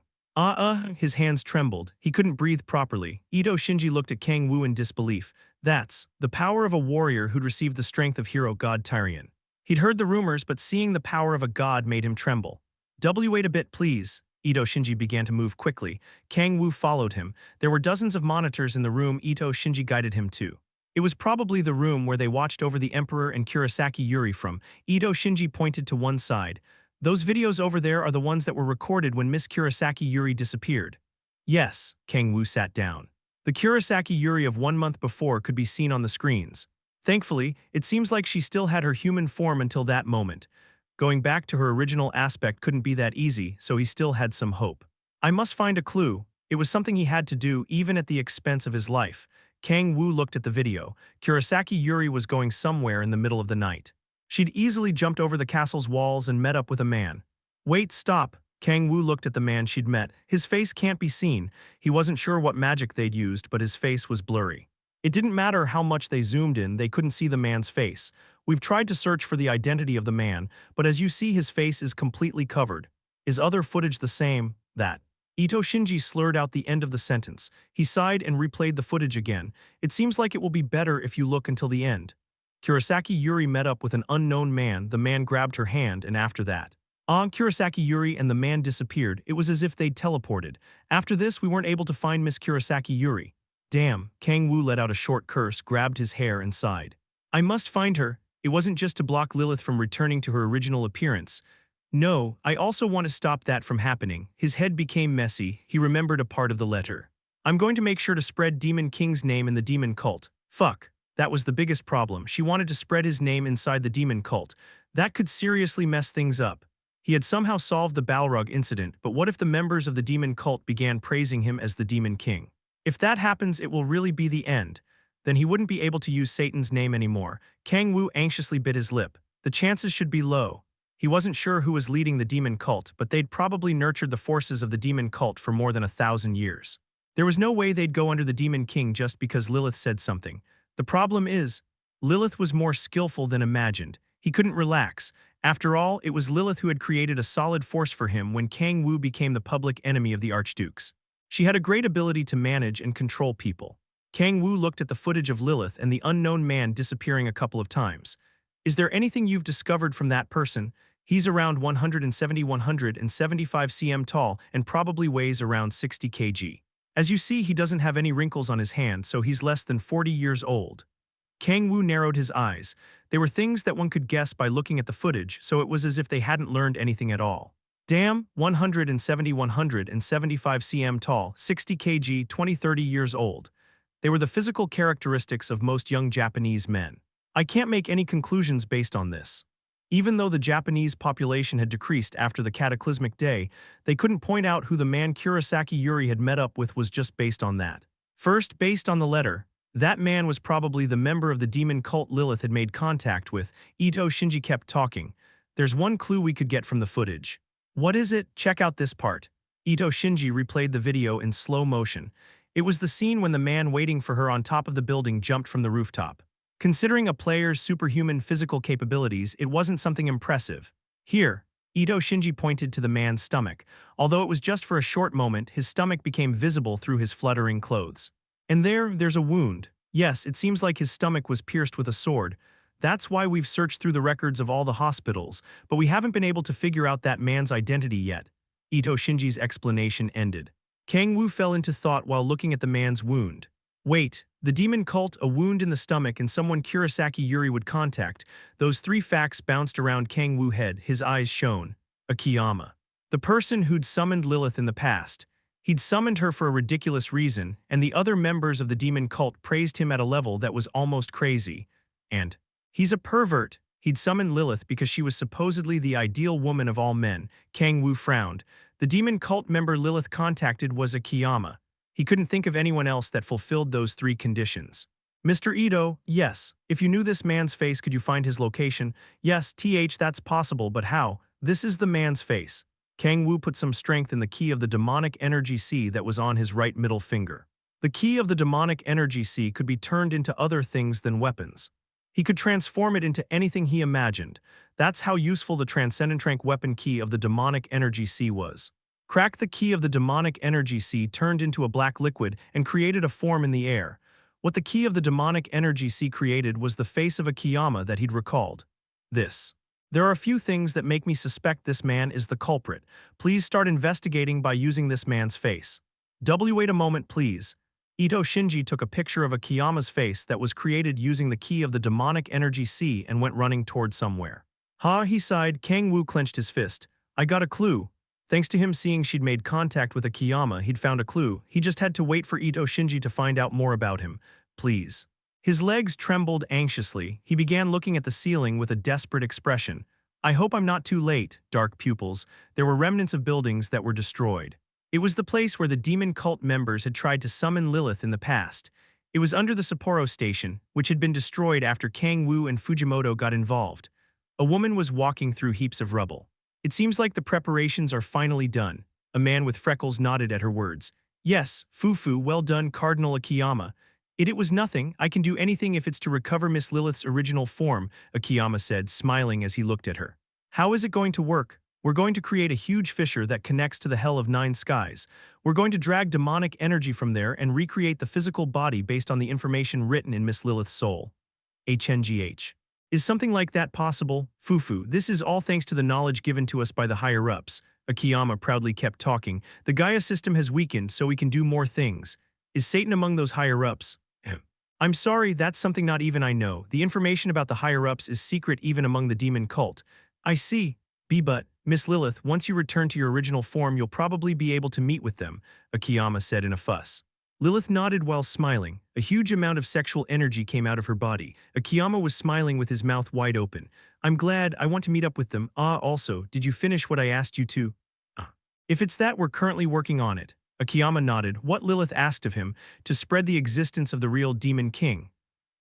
S1: His hands trembled. He couldn't breathe properly. Ito Shinji looked at Kang-woo in disbelief. That's the power of a warrior who'd received the strength of hero god Tyrion. He'd heard the rumors, but seeing the power of a god made him tremble. Wait a bit, please. Ito Shinji began to move quickly. Kang-woo followed him. There were dozens of monitors in the room Ito Shinji guided him to. It was probably the room where they watched over the Emperor and Kurosaki Yuri from. Ito Shinji pointed to one side. Those videos over there are the ones that were recorded when Miss Kurosaki Yuri disappeared. Yes, Kang-woo sat down. The Kurosaki Yuri of 1 month before could be seen on the screens. Thankfully, it seems like she still had her human form until that moment. Going back to her original aspect couldn't be that easy, so he still had some hope. I must find a clue. It was something he had to do, even at the expense of his life. Kang-woo looked at the video. Kurosaki Yuri was going somewhere in the middle of the night. She'd easily jumped over the castle's walls and met up with a man. Wait, stop. Kang-woo looked at the man she'd met. His face can't be seen. He wasn't sure what magic they'd used, but his face was blurry. It didn't matter how much they zoomed in, they couldn't see the man's face. We've tried to search for the identity of the man, but as you see, his face is completely covered. Is other footage the same? That. Ito Shinji slurred out the end of the sentence. He sighed and replayed the footage again. It seems like it will be better if you look until the end. Kurosaki Yuri met up with an unknown man, the man grabbed her hand, and after that, Kurosaki Yuri and the man disappeared. It was as if they'd teleported. After this, we weren't able to find Miss Kurosaki Yuri. Damn, Kang-woo let out a short curse, grabbed his hair, and sighed. I must find her. It wasn't just to block Lilith from returning to her original appearance. No, I also want to stop that from happening. His head became messy. He remembered a part of the letter. I'm going to make sure to spread Demon King's name in the demon cult. Fuck. That was the biggest problem. She wanted to spread his name inside the demon cult. That could seriously mess things up. He had somehow solved the Balrog incident, but what if the members of the demon cult began praising him as the Demon King? If that happens, it will really be the end. Then he wouldn't be able to use Satan's name anymore. Kang-woo anxiously bit his lip. The chances should be low. He wasn't sure who was leading the demon cult, but they'd probably nurtured the forces of the demon cult for more than 1,000 years. There was no way they'd go under the Demon King just because Lilith said something. The problem is, Lilith was more skillful than imagined. He couldn't relax. After all, it was Lilith who had created a solid force for him when Kang-woo became the public enemy of the Archdukes. She had a great ability to manage and control people. Kang-woo looked at the footage of Lilith and the unknown man disappearing a couple of times. Is there anything you've discovered from that person? He's around 170–175 cm tall and probably weighs around 60 kg. As you see, he doesn't have any wrinkles on his hand, so he's less than 40 years old. Kang-woo narrowed his eyes. They were things that one could guess by looking at the footage, so it was as if they hadn't learned anything at all. Damn, 170–175 cm tall, 60 kg, 20–30 years old. They were the physical characteristics of most young Japanese men. I can't make any conclusions based on this. Even though the Japanese population had decreased after the cataclysmic day, they couldn't point out who the man Kurosaki Yuri had met up with was just based on that. First, based on the letter, that man was probably the member of the demon cult Lilith had made contact with. Ito Shinji kept talking. There's one clue we could get from the footage. What is it? Check out this part. Ito Shinji replayed the video in slow motion. It was the scene when the man waiting for her on top of the building jumped from the rooftop. Considering a player's superhuman physical capabilities, it wasn't something impressive. Here, Ito Shinji pointed to the man's stomach. Although it was just for a short moment, his stomach became visible through his fluttering clothes. And there's a wound. Yes, it seems like his stomach was pierced with a sword. That's why we've searched through the records of all the hospitals, but we haven't been able to figure out that man's identity yet. Ito Shinji's explanation ended. Kang-woo fell into thought while looking at the man's wound. Wait, the demon cult, a wound in the stomach, and someone Kurosaki Yuri would contact. Those three facts bounced around Kang-woo's head. His eyes shone. Akiyama. The person who'd summoned Lilith in the past. He'd summoned her for a ridiculous reason, and the other members of the demon cult praised him at a level that was almost crazy. And he's a pervert. He'd summoned Lilith because she was supposedly the ideal woman of all men. Kang-woo frowned. The demon cult member Lilith contacted was Akiyama. He couldn't think of anyone else that fulfilled those three conditions. Mr. Ito, yes. If you knew this man's face, could you find his location? Yes, that's possible, but how? This is the man's face. Kang-woo put some strength in the key of the demonic energy sea that was on his right middle finger. The key of the demonic energy sea could be turned into other things than weapons. He could transform it into anything he imagined. That's how useful the transcendent weapon key of the demonic energy sea was. Crack the key of the demonic energy sea turned into a black liquid and created a form in the air. What the key of the demonic energy sea created was the face of Akiyama that he'd recalled. There are a few things that make me suspect this man is the culprit. Please start investigating by using this man's face. Wait a moment, please. Ito Shinji took a picture of Akiyama's face that was created using the key of the demonic energy sea and went running toward somewhere. He sighed. Kang-woo clenched his fist. I got a clue. Thanks to him seeing she'd made contact with Akiyama, he'd found a clue. He just had to wait for Ito Shinji to find out more about him. Please. His legs trembled anxiously. He began looking at the ceiling with a desperate expression. I hope I'm not too late, dark pupils. There were remnants of buildings that were destroyed. It was the place where the demon cult members had tried to summon Lilith in the past. It was under the Sapporo station, which had been destroyed after Kang-woo and Fujimoto got involved. A woman was walking through heaps of rubble. It seems like the preparations are finally done. A man with freckles nodded at her words. Yes, Fufu, well done, Cardinal Akiyama. It was nothing. I can do anything if it's to recover Miss Lilith's original form, Akiyama said, smiling as he looked at her. How is it going to work? We're going to create a huge fissure that connects to the Hell of Nine Skies. We're going to drag demonic energy from there and recreate the physical body based on the information written in Miss Lilith's soul. HNGH. Is something like that possible? Fufu, this is all thanks to the knowledge given to us by the higher-ups. Akiyama proudly kept talking. The Gaia system has weakened so we can do more things. Is Satan among those higher-ups? I'm sorry, that's something not even I know. The information about the higher-ups is secret even among the demon cult. I see. But, Miss Lilith, once you return to your original form you'll probably be able to meet with them, Akiyama said in a fuss. Lilith nodded while smiling. A huge amount of sexual energy came out of her body. Akiyama was smiling with his mouth wide open. I'm glad, I want to meet up with them. Also, did you finish what I asked you to? If it's that, we're currently working on it. Akiyama nodded. What Lilith asked of him, to spread the existence of the real Demon King.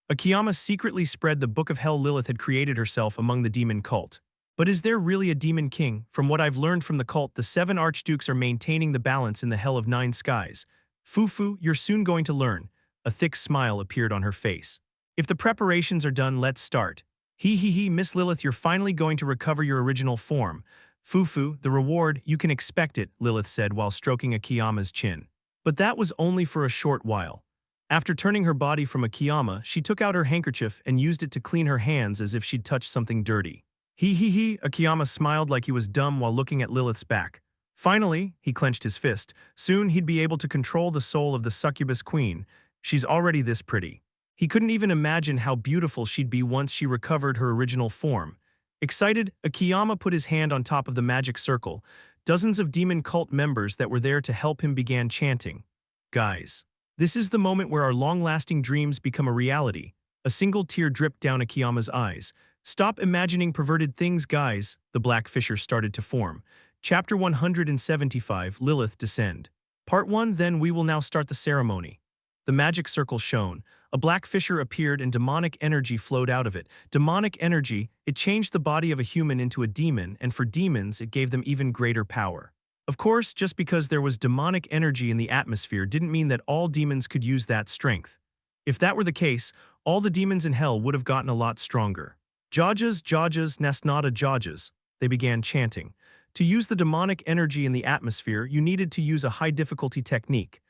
S1: Akiyama secretly spread the Book of Hell Lilith had created herself among the demon cult. But is there really a demon king? From what I've learned from the cult, the 7 archdukes are maintaining the balance in the Hell of 9 skies. Fufu, you're soon going to learn. A thick smile appeared on her face. If the preparations are done, let's start. Miss Lilith, you're finally going to recover your original form. Fufu, the reward, you can expect it, Lilith said while stroking Akiyama's chin. But that was only for a short while. After turning her body from Akiyama, she took out her handkerchief and used it to clean her hands as if she'd touched something dirty. Akiyama smiled like he was dumb while looking at Lilith's back. Finally, he clenched his fist, soon he'd be able to control the soul of the succubus queen. She's already this pretty. He couldn't even imagine how beautiful she'd be once she recovered her original form. Excited, Akiyama put his hand on top of the magic circle. Dozens of demon cult members that were there to help him began chanting. Guys, this is the moment where our long-lasting dreams become a reality. A single tear dripped down Akiyama's eyes. Stop imagining perverted things, guys. The black fissure started to form. Chapter 175, Lilith Descend. Part 1. Then we will now start the ceremony. The magic circle shone. A black fissure appeared and demonic energy flowed out of it. Demonic energy, it changed the body of a human into a demon, and for demons it gave them even greater power. Of course, just because there was demonic energy in the atmosphere didn't mean that all demons could use that strength. If that were the case, all the demons in hell would have gotten a lot stronger. Jajas, Jajas, Nasnada Jajas, they began chanting. To use the demonic energy in the atmosphere, you needed to use a high-difficulty technique.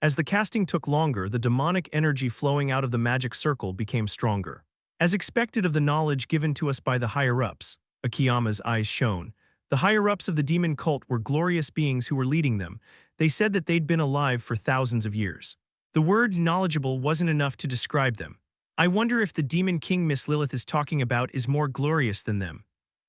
S1: As the casting took longer, the demonic energy flowing out of the magic circle became stronger. As expected of the knowledge given to us by the higher-ups, Akiyama's eyes shone. The higher-ups of the demon cult were glorious beings who were leading them. They said that they'd been alive for thousands of years. The word knowledgeable wasn't enough to describe them. I wonder if the demon king Miss Lilith is talking about is more glorious than them.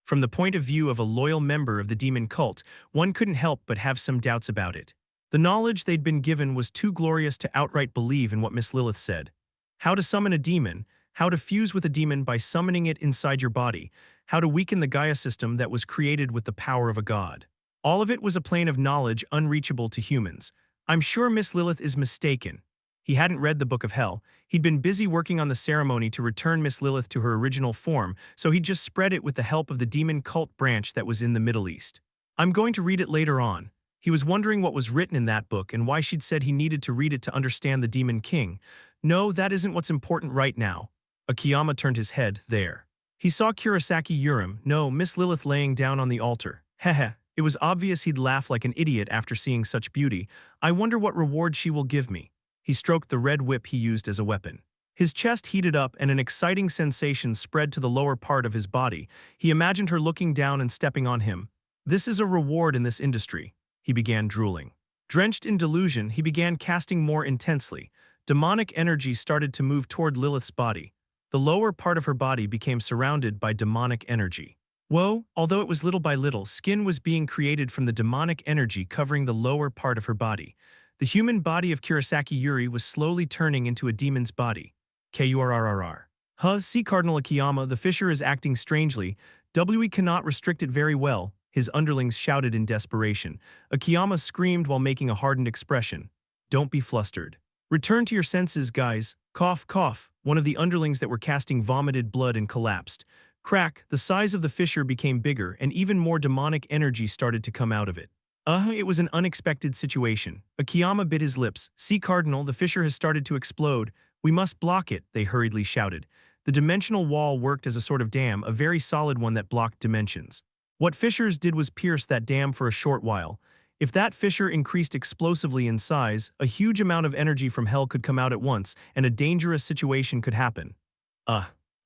S1: From the point of view of a loyal member of the demon cult, one couldn't help but have some doubts about it. The knowledge they'd been given was too glorious to outright believe in what Miss Lilith said. How to summon a demon, how to fuse with a demon by summoning it inside your body, how to weaken the Gaia system that was created with the power of a god. All of it was a plane of knowledge unreachable to humans. I'm sure Miss Lilith is mistaken. He hadn't read the Book of Hell. He'd been busy working on the ceremony to return Miss Lilith to her original form, so he'd just spread it with the help of the demon cult branch that was in the Middle East. I'm going to read it later on. He was wondering what was written in that book and why she'd said he needed to read it to understand the demon king. No, that isn't what's important right now. Akiyama turned his head there. He saw Kurosaki Urim, no, Miss Lilith laying down on the altar. Heh. It was obvious he'd laugh like an idiot after seeing such beauty. I wonder what reward she will give me. He stroked the red whip he used as a weapon. His chest heated up and an exciting sensation spread to the lower part of his body. He imagined her looking down and stepping on him. This is a reward in this industry. He began drooling. Drenched in delusion, he began casting more intensely. Demonic energy started to move toward Lilith's body. The lower part of her body became surrounded by demonic energy. Whoa, although it was little by little, skin was being created from the demonic energy covering the lower part of her body. The human body of Kurosaki Yuri was slowly turning into a demon's body. Kurrrr. See Cardinal Akiyama, the fissure is acting strangely. We cannot restrict it very well, his underlings shouted in desperation. Akiyama screamed while making a hardened expression. Don't be flustered. Return to your senses, guys. Cough, cough. One of the underlings that were casting vomited blood and collapsed. Crack, the size of the fissure became bigger and even more demonic energy started to come out of it. It was an unexpected situation. Akiyama bit his lips. See, Cardinal, the fissure has started to explode. We must block it, they hurriedly shouted. The dimensional wall worked as a sort of dam, a very solid one that blocked dimensions. What fissures did was pierce that dam for a short while. If that fissure increased explosively in size, a huge amount of energy from hell could come out at once, and a dangerous situation could happen.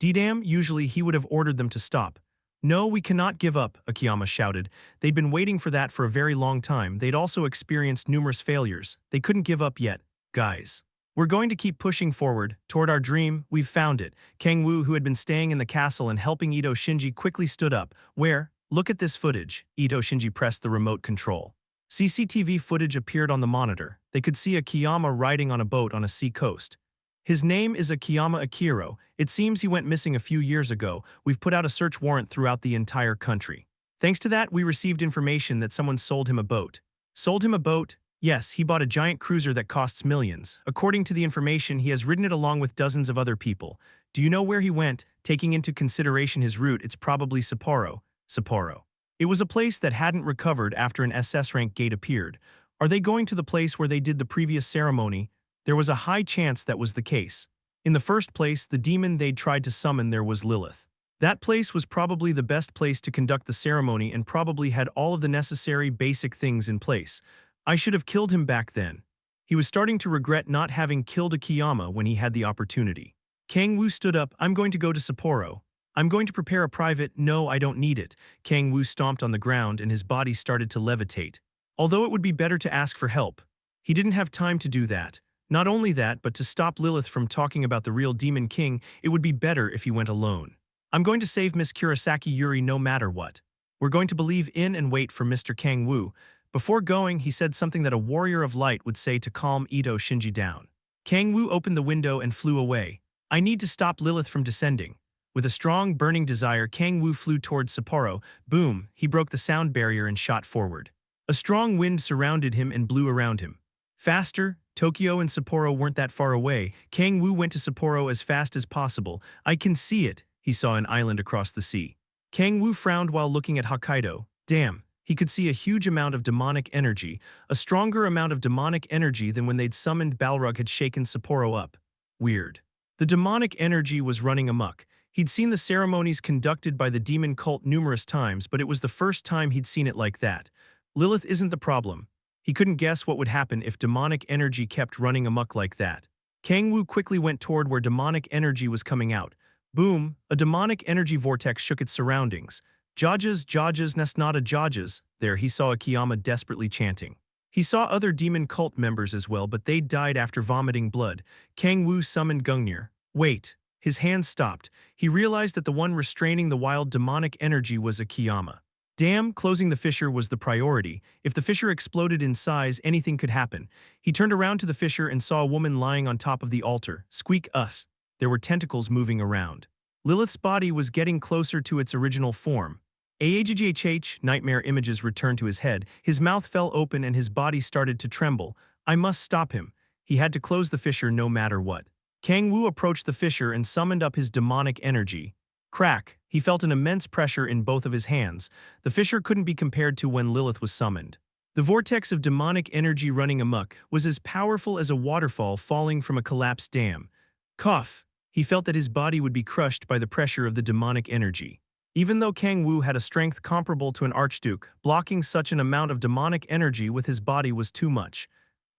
S1: D-damn, usually he would have ordered them to stop. No, we cannot give up, Akiyama shouted. They'd been waiting for that for a very long time. They'd also experienced numerous failures. They couldn't give up yet. Guys. We're going to keep pushing forward, toward our dream. We've found it. Kang-woo, who had been staying in the castle and helping Ito Shinji, quickly stood up. Where? Look at this footage. Ito Shinji pressed the remote control. CCTV footage appeared on the monitor. They could see Akiyama riding on a boat on a sea coast. His name is Akiyama Akiro. It seems he went missing a few years ago. We've put out a search warrant throughout the entire country. Thanks to that, we received information that someone sold him a boat. Sold him a boat? Yes, he bought a giant cruiser that costs millions. According to the information, he has ridden it along with dozens of other people. Do you know where he went? Taking into consideration his route, it's probably Sapporo. Sapporo. It was a place that hadn't recovered after an SS rank gate appeared. Are they going to the place where they did the previous ceremony? There was a high chance that was the case. In the first place, the demon they'd tried to summon there was Lilith. That place was probably the best place to conduct the ceremony and probably had all of the necessary basic things in place. I should have killed him back then. He was starting to regret not having killed Akiyama when he had the opportunity. Kang-woo stood up. I'm going to go to Sapporo. I'm going to prepare a private. No, I don't need it. Kang-woo stomped on the ground and his body started to levitate. Although it would be better to ask for help. He didn't have time to do that. Not only that, but to stop Lilith from talking about the real Demon King, it would be better if he went alone. I'm going to save Miss Kurosaki Yuri no matter what. We're going to believe in and wait for Mr. Kang-woo. Before going, he said something that a warrior of light would say to calm Ito Shinji down. Kang-woo opened the window and flew away. I need to stop Lilith from descending. With a strong, burning desire, Kang-woo flew towards Sapporo. Boom, he broke the sound barrier and shot forward. A strong wind surrounded him and blew around him. Faster, Tokyo and Sapporo weren't that far away. Kang-woo went to Sapporo as fast as possible. I can see it. He saw an island across the sea. Kang-woo frowned while looking at Hokkaido. Damn. He could see a huge amount of demonic energy. A stronger amount of demonic energy than when they'd summoned Balrog had shaken Sapporo up. Weird. The demonic energy was running amok. He'd seen the ceremonies conducted by the demon cult numerous times, but it was the first time he'd seen it like that. Lilith isn't the problem. He couldn't guess what would happen if demonic energy kept running amok like that. Kang-woo quickly went toward where demonic energy was coming out. Boom, a demonic energy vortex shook its surroundings. Jajas, Nesnada Jajas. There he saw Akiyama desperately chanting. He saw other demon cult members as well, but they died after vomiting blood. Kang-woo summoned Gungnir. Wait. His hands stopped. He realized that the one restraining the wild demonic energy was Akiyama. Damn, closing the fissure was the priority. If the fissure exploded in size, anything could happen. He turned around to the fissure and saw a woman lying on top of the altar. Squeak us. There were tentacles moving around. Lilith's body was getting closer to its original form. AHGHH, nightmare images returned to his head. His mouth fell open and his body started to tremble. I must stop him. He had to close the fissure no matter what. Kang-woo approached the fissure and summoned up his demonic energy. Crack. He felt an immense pressure in both of his hands. The fissure couldn't be compared to when Lilith was summoned. The vortex of demonic energy running amok was as powerful as a waterfall falling from a collapsed dam. Cough. He felt that his body would be crushed by the pressure of the demonic energy. Even though Kang-woo had a strength comparable to an archduke, blocking such an amount of demonic energy with his body was too much.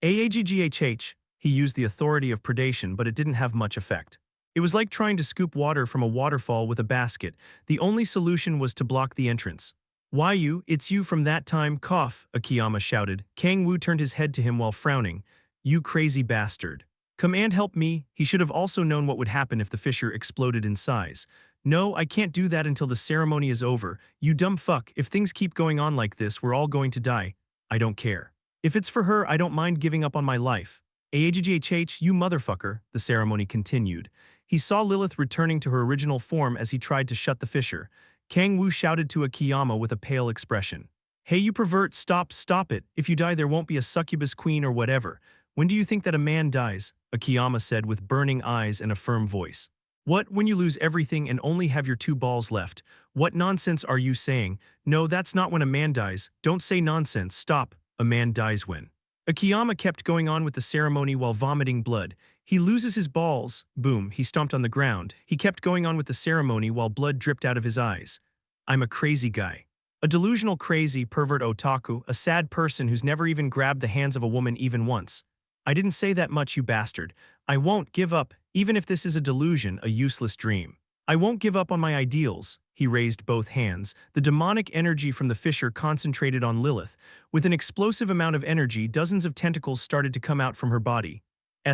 S1: AAGGHH, he used the Authority of Predation, but it didn't have much effect. It was like trying to scoop water from a waterfall with a basket. The only solution was to block the entrance. Why you? It's you from that time, cough, Akiyama shouted. Kang-woo turned his head to him while frowning. You crazy bastard. Come and help me. He should have also known what would happen if the fissure exploded in size. No, I can't do that until the ceremony is over. You dumb fuck, if things keep going on like this, we're all going to die. I don't care. If it's for her, I don't mind giving up on my life. AHGHH, you motherfucker, the ceremony continued. He saw Lilith returning to her original form as he tried to shut the fissure. Kang-woo shouted to Akiyama with a pale expression. Hey you pervert, stop it. If you die there won't be a succubus queen or whatever. When do you think that a man dies? Akiyama said with burning eyes and a firm voice. What, when you lose everything and only have your two balls left? What nonsense are you saying? No, that's not when a man dies. Don't say nonsense, stop. A man dies when. Akiyama kept going on with the ceremony while vomiting blood. He loses his balls. Boom, he stomped on the ground. He kept going on with the ceremony while blood dripped out of his eyes. I'm a crazy guy. A delusional crazy pervert otaku, a sad person who's never even grabbed the hands of a woman even once. I didn't say that much, you bastard. I won't give up, even if this is a delusion, a useless dream. I won't give up on my ideals. He raised both hands. The demonic energy from the fissure concentrated on Lilith. With an explosive amount of energy, dozens of tentacles started to come out from her body.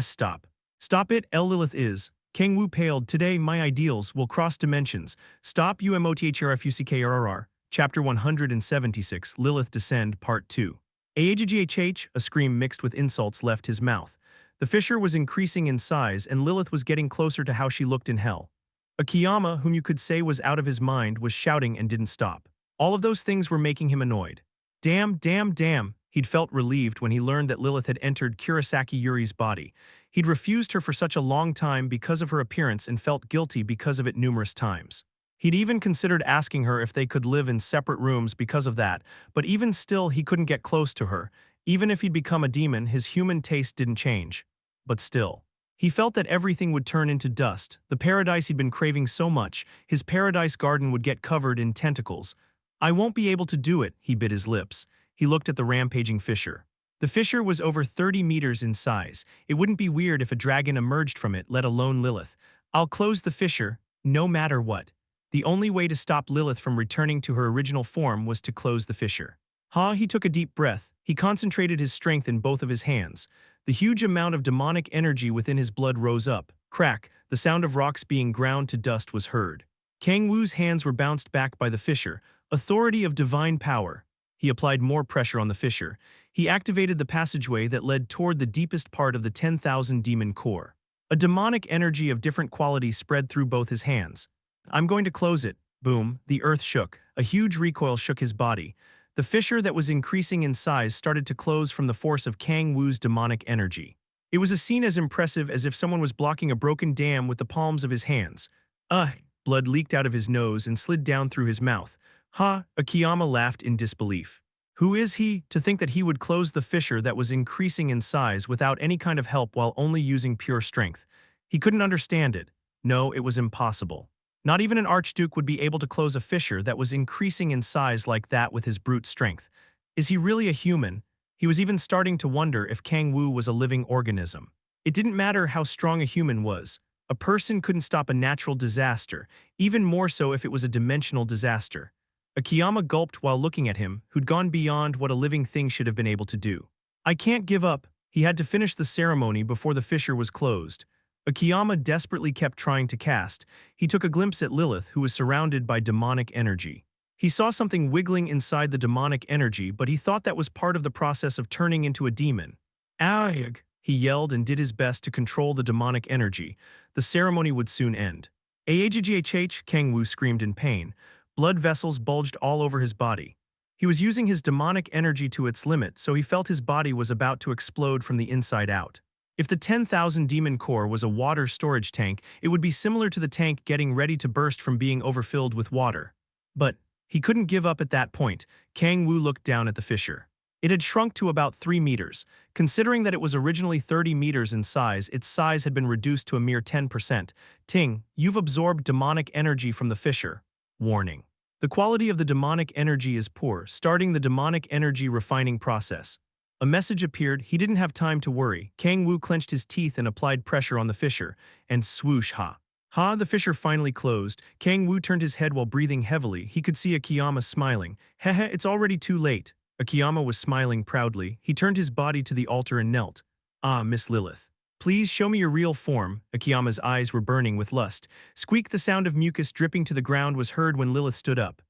S1: Stop. Stop it, Lilith is. Kang-woo paled. Today, my ideals will cross dimensions. Stop umothrfuckrr. Chapter 176, Lilith Descend, Part 2. Ahhh, a scream mixed with insults left his mouth. The fissure was increasing in size, and Lilith was getting closer to how she looked in hell. Akiyama, whom you could say was out of his mind, was shouting and didn't stop. All of those things were making him annoyed. Damn, damn, damn. He'd felt relieved when he learned that Lilith had entered Kurosaki Yuri's body. He'd refused her for such a long time because of her appearance and felt guilty because of it numerous times. He'd even considered asking her if they could live in separate rooms because of that, but even still he couldn't get close to her. Even if he'd become a demon, his human taste didn't change. But still. He felt that everything would turn into dust. The paradise he'd been craving so much, his paradise garden would get covered in tentacles. I won't be able to do it, he bit his lips. He looked at the rampaging fissure. The fissure was over 30 meters in size. It wouldn't be weird if a dragon emerged from it, let alone Lilith. I'll close the fissure, no matter what. The only way to stop Lilith from returning to her original form was to close the fissure. He took a deep breath. He concentrated his strength in both of his hands. The huge amount of demonic energy within his blood rose up. Crack, the sound of rocks being ground to dust was heard. Kang-woo's hands were bounced back by the fissure. Authority of divine power. He applied more pressure on the fissure. He activated the passageway that led toward the deepest part of the 10,000 demon core. A demonic energy of different quality spread through both his hands. I'm going to close it. Boom, the earth shook. A huge recoil shook his body. The fissure that was increasing in size started to close from the force of Kang-woo's demonic energy. It was a scene as impressive as if someone was blocking a broken dam with the palms of his hands. Blood leaked out of his nose and slid down through his mouth. Akiyama laughed in disbelief. Who is he to think that he would close the fissure that was increasing in size without any kind of help while only using pure strength? He couldn't understand it. No, it was impossible. Not even an archduke would be able to close a fissure that was increasing in size like that with his brute strength. Is he really a human? He was even starting to wonder if Kang-woo was a living organism. It didn't matter how strong a human was. A person couldn't stop a natural disaster, even more so if it was a dimensional disaster. Akiyama gulped while looking at him, who'd gone beyond what a living thing should have been able to do. I can't give up. He had to finish the ceremony before the fissure was closed. Akiyama desperately kept trying to cast. He took a glimpse at Lilith, who was surrounded by demonic energy. He saw something wiggling inside the demonic energy, but he thought that was part of the process of turning into a demon. Aag! He yelled and did his best to control the demonic energy. The ceremony would soon end. Ahhh! Kang-woo screamed in pain. Blood vessels bulged all over his body. He was using his demonic energy to its limit, so he felt his body was about to explode from the inside out. If the 10,000 demon core was a water storage tank, it would be similar to the tank getting ready to burst from being overfilled with water. But he couldn't give up at that point. Kang-woo looked down at the fissure. It had shrunk to about 3 meters. Considering that it was originally 30 meters in size, its size had been reduced to a mere 10%. Ting, you've absorbed demonic energy from the fissure. Warning. The quality of the demonic energy is poor, starting the demonic energy refining process. A message appeared. He didn't have time to worry. Kang-woo clenched his teeth and applied pressure on the fissure, and swoosh, the fissure finally closed. Kang-woo turned his head while breathing heavily. He could see Akiyama smiling. Hehe, it's already too late. Akiyama was smiling proudly. He turned his body to the altar and knelt. Miss Lilith. Please show me your real form. Akiyama's eyes were burning with lust. Squeak, the sound of mucus dripping to the ground was heard when Lilith stood up.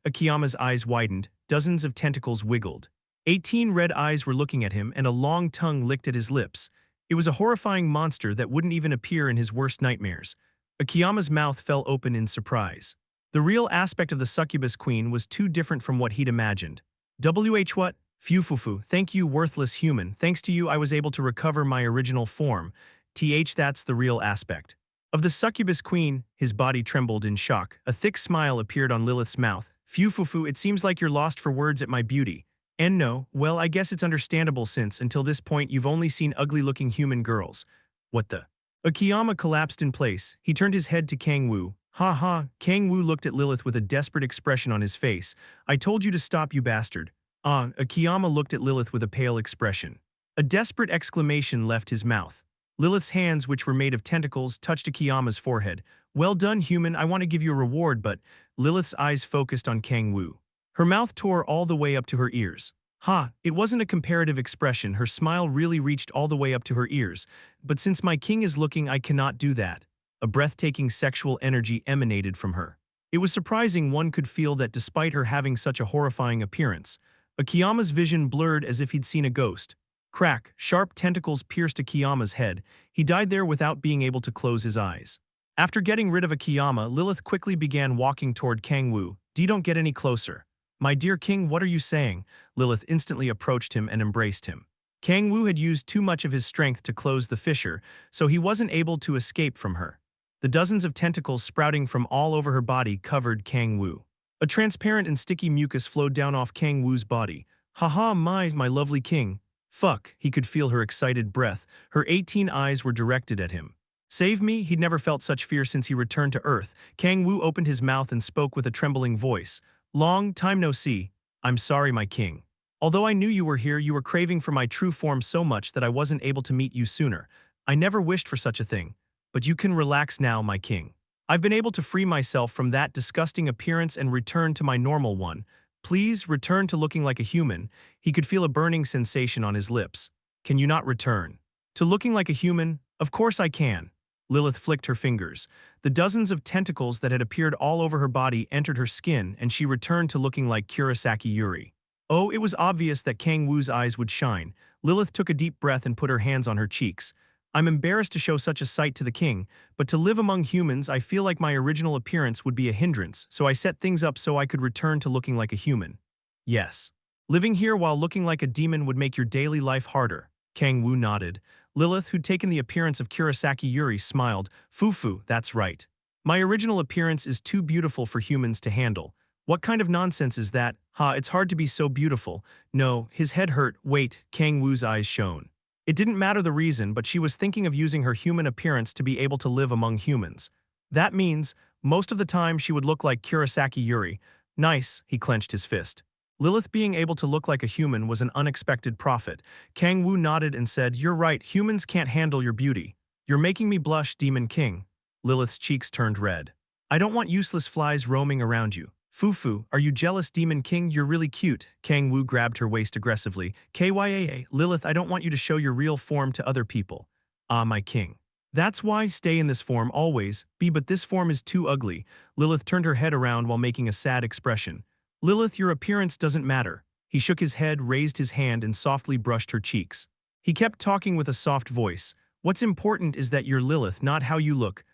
S1: Akiyama's eyes widened. Dozens of tentacles wiggled. 18 red eyes were looking at him, and a long tongue licked at his lips. It was a horrifying monster that wouldn't even appear in his worst nightmares. Akiyama's mouth fell open in surprise. The real aspect of the succubus queen was too different from what he'd imagined. What? Fufufu, thank you, worthless human. Thanks to you I was able to recover my original form. That's the real aspect. Of the succubus queen, his body trembled in shock. A thick smile appeared on Lilith's mouth. Fufufu, it seems like you're lost for words at my beauty. And no, well, I guess it's understandable since, until this point, you've only seen ugly-looking human girls. What the? Akiyama collapsed in place. He turned his head to Kang-woo. Kang-woo looked at Lilith with a desperate expression on his face. I told you to stop, you bastard. Akiyama looked at Lilith with a pale expression. A desperate exclamation left his mouth. Lilith's hands, which were made of tentacles, touched Akiyama's forehead. Well done, human, I want to give you a reward, but Lilith's eyes focused on Kang-woo. Her mouth tore all the way up to her ears. Ha, it wasn't a comparative expression, her smile really reached all the way up to her ears. But since my king is looking, I cannot do that. A breathtaking sexual energy emanated from her. It was surprising one could feel that despite her having such a horrifying appearance. Akiyama's vision blurred as if he'd seen a ghost. Crack, sharp tentacles pierced Akiyama's head. He died there without being able to close his eyes. After getting rid of Akiyama, Lilith quickly began walking toward Kang-woo. Don't get any closer. My dear king, what are you saying? Lilith instantly approached him and embraced him. Kang-woo had used too much of his strength to close the fissure, so he wasn't able to escape from her. The dozens of tentacles sprouting from all over her body covered Kang-woo. A transparent and sticky mucus flowed down off Kang-woo's body. Haha, my lovely king. Fuck, he could feel her excited breath. Her 18 eyes were directed at him. Save me, he'd never felt such fear since he returned to Earth. Kang-woo opened his mouth and spoke with a trembling voice. Long time no see. I'm sorry, my king. Although I knew you were here, you were craving for my true form so much that I wasn't able to meet you sooner. I never wished for such a thing. But you can relax now, my king. I've been able to free myself from that disgusting appearance and return to my normal one. Please return to looking like a human. He could feel a burning sensation on his lips. Can you not return to looking like a human? Of course I can. Lilith flicked her fingers. The dozens of tentacles that had appeared all over her body entered her skin, and she returned to looking like Kurosaki Yuri. Oh, it was obvious that Kang-woo's eyes would shine. Lilith took a deep breath and put her hands on her cheeks. I'm embarrassed to show such a sight to the king, but to live among humans, I feel like my original appearance would be a hindrance, so I set things up so I could return to looking like a human. Yes. Living here while looking like a demon would make your daily life harder. Kang-woo nodded. Lilith, who'd taken the appearance of Kurosaki Yuri, smiled. Fufu, that's right. My original appearance is too beautiful for humans to handle. What kind of nonsense is that? Ha, it's hard to be so beautiful. No, his head hurt. Wait, Kang-woo's eyes shone. It didn't matter the reason, but she was thinking of using her human appearance to be able to live among humans. That means, most of the time she would look like Kurosaki Yuri. Nice, he clenched his fist. Lilith being able to look like a human was an unexpected profit. Kang-woo nodded and said, You're right, humans can't handle your beauty. You're making me blush, Demon King. Lilith's cheeks turned red. I don't want useless flies roaming around you. Fufu, are you jealous, Demon King? You're really cute. Kang-woo grabbed her waist aggressively. Kyaa, Lilith, I don't want you to show your real form to other people. Ah, my king. That's why stay in this form always. But this form is too ugly. Lilith turned her head around while making a sad expression. Lilith, your appearance doesn't matter. He shook his head, raised his hand, and softly brushed her cheeks. He kept talking with a soft voice. What's important is that you're Lilith, not how you look.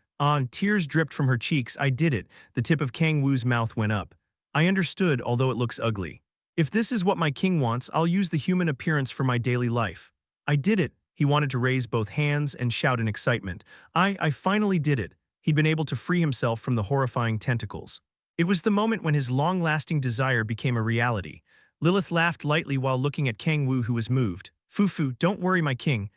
S1: Tears dripped from her cheeks. I did it. The tip of Kang-woo's mouth went up. I understood, although it looks ugly. If this is what my king wants, I'll use the human appearance for my daily life. I did it. He wanted to raise both hands and shout in excitement. I finally did it. He'd been able to free himself from the horrifying tentacles. It was the moment when his long-lasting desire became a reality. Lilith laughed lightly while looking at Kang-woo, who was moved. Fufu, don't worry, my king.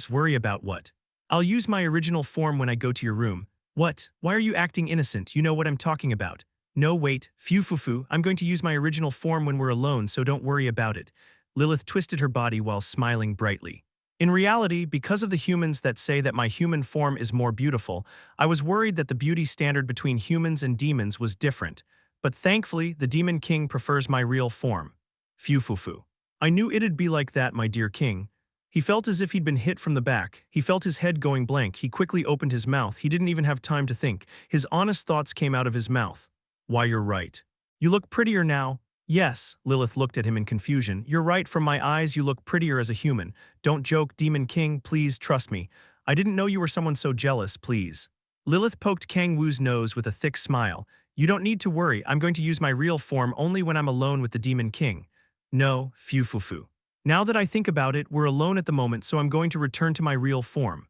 S1: Worry about what? I'll use my original form when I go to your room. What? Why are you acting innocent? You know what I'm talking about. No, wait. Fufu, I'm going to use my original form when we're alone, so don't worry about it. Lilith twisted her body while smiling brightly. In reality, because of the humans that say that my human form is more beautiful, I was worried that the beauty standard between humans and demons was different. But thankfully, the Demon King prefers my real form. Fufu. I knew it'd be like that, my dear king. He felt as if he'd been hit from the back. He felt his head going blank. He quickly opened his mouth. He didn't even have time to think. His honest thoughts came out of his mouth. Why, you're right. You look prettier now. Yes, Lilith looked at him in confusion. You're right, from my eyes you look prettier as a human. Don't joke, Demon King, please trust me. I didn't know you were someone so jealous, please. Lilith poked Kang-woo's nose with a thick smile. You don't need to worry, I'm going to use my real form only when I'm alone with the Demon King. No, Fufu. Now that I think about it, we're alone at the moment, so I'm going to return to my real form.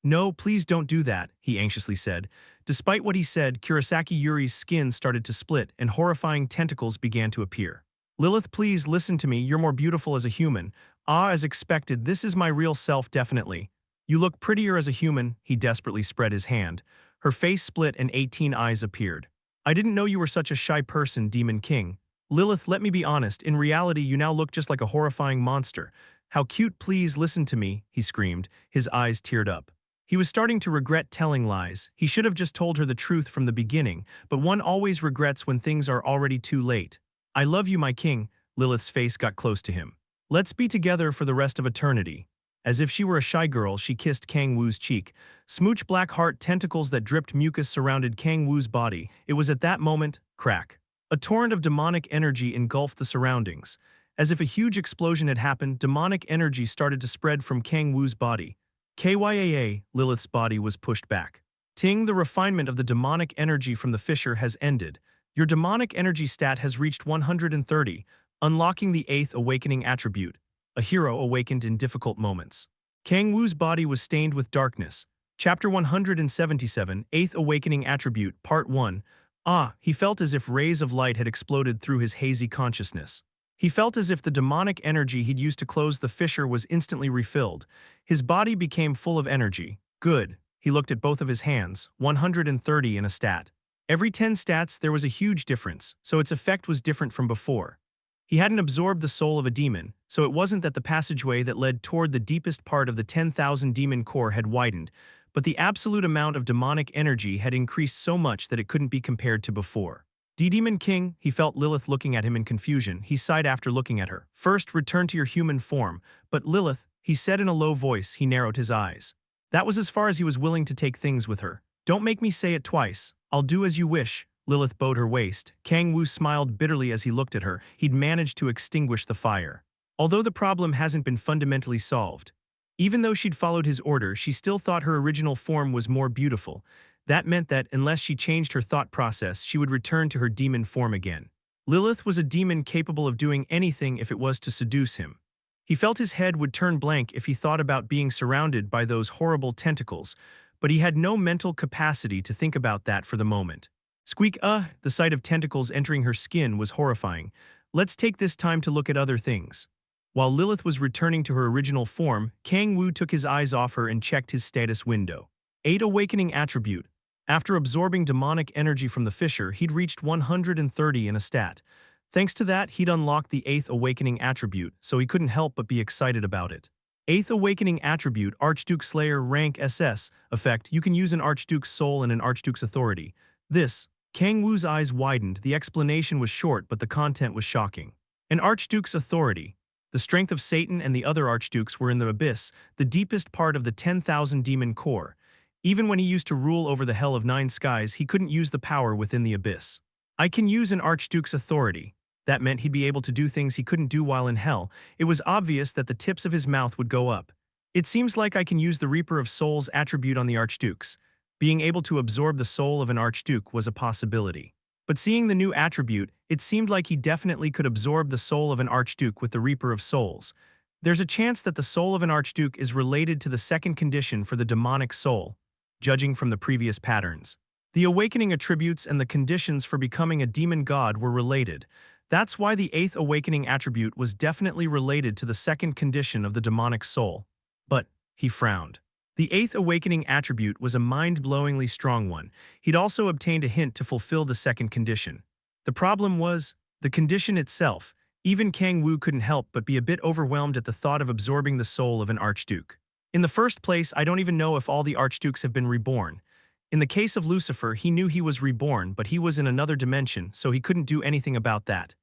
S1: No, please don't do that, he anxiously said. Despite what he said, Kurosaki Yuri's skin started to split and horrifying tentacles began to appear. Lilith, please listen to me, you're more beautiful as a human. As expected, this is my real self, definitely. You look prettier as a human, he desperately spread his hand. Her face split and 18 eyes appeared. I didn't know you were such a shy person, Demon King. Lilith, let me be honest, in reality you now look just like a horrifying monster. How cute, please listen to me, he screamed, his eyes teared up. He was starting to regret telling lies. He should have just told her the truth from the beginning, but one always regrets when things are already too late. I love you, my king. Lilith's face got close to him. Let's be together for the rest of eternity. As if she were a shy girl, she kissed Kang-woo's cheek. Smooch black heart tentacles that dripped mucus surrounded Kang-woo's body. It was at that moment, crack. A torrent of demonic energy engulfed the surroundings. As if a huge explosion had happened, demonic energy started to spread from Kang-woo's body. Kyaa, Lilith's body was pushed back. Ting, the refinement of the demonic energy from the fissure has ended. Your demonic energy stat has reached 130, unlocking the 8th awakening attribute. A hero awakened in difficult moments. Kang-woo's body was stained with darkness. Chapter 177, 8th Awakening Attribute, Part 1. He felt as if rays of light had exploded through his hazy consciousness. He felt as if the demonic energy he'd used to close the fissure was instantly refilled. His body became full of energy. Good. He looked at both of his hands, 130 in a stat. Every 10 stats there was a huge difference, so its effect was different from before. He hadn't absorbed the soul of a demon, so it wasn't that the passageway that led toward the deepest part of the 10,000 demon core had widened, but the absolute amount of demonic energy had increased so much that it couldn't be compared to before. Demon King, he felt Lilith looking at him in confusion. He sighed after looking at her. First, return to your human form. But Lilith, he said in a low voice, he narrowed his eyes. That was as far as he was willing to take things with her. Don't make me say it twice. I'll do as you wish. Lilith bowed her waist. Kang-woo smiled bitterly as he looked at her. He'd managed to extinguish the fire. Although the problem hasn't been fundamentally solved. Even though she'd followed his order, she still thought her original form was more beautiful. That meant that, unless she changed her thought process, she would return to her demon form again. Lilith was a demon capable of doing anything if it was to seduce him. He felt his head would turn blank if he thought about being surrounded by those horrible tentacles, but he had no mental capacity to think about that for the moment. Squeak, the sight of tentacles entering her skin was horrifying. Let's take this time to look at other things. While Lilith was returning to her original form, Kang-woo took his eyes off her and checked his status window. 8 Awakening Attribute. After absorbing demonic energy from the fissure, he'd reached 130 in a stat. Thanks to that, he'd unlocked the 8th Awakening Attribute, so he couldn't help but be excited about it. 8th Awakening Attribute, Archduke Slayer, Rank SS. Effect, you can use an Archduke's soul and an Archduke's authority. This. Kang-woo's eyes widened. The explanation was short, but the content was shocking. An Archduke's authority. The strength of Satan and the other Archdukes were in the abyss, the deepest part of the 10,000 demon core. Even when he used to rule over the Hell of 9 Skies, he couldn't use the power within the abyss. I can use an Archduke's authority. That meant he'd be able to do things he couldn't do while in Hell. It was obvious that the tips of his mouth would go up. It seems like I can use the Reaper of Souls attribute on the Archdukes. Being able to absorb the soul of an Archduke was a possibility. But seeing the new attribute, it seemed like he definitely could absorb the soul of an Archduke with the Reaper of Souls. There's a chance that the soul of an Archduke is related to the second condition for the demonic soul, judging from the previous patterns. The awakening attributes and the conditions for becoming a demon god were related. That's why the 8th awakening attribute was definitely related to the second condition of the demonic soul. But, he frowned. The 8th awakening attribute was a mind-blowingly strong one. He'd also obtained a hint to fulfill the second condition. The problem was the condition itself. Even Kang-woo couldn't help but be a bit overwhelmed at the thought of absorbing the soul of an Archduke. In the first place, I don't even know if all the Archdukes have been reborn. In the case of Lucifer, he knew he was reborn, but he was in another dimension, so he couldn't do anything about that.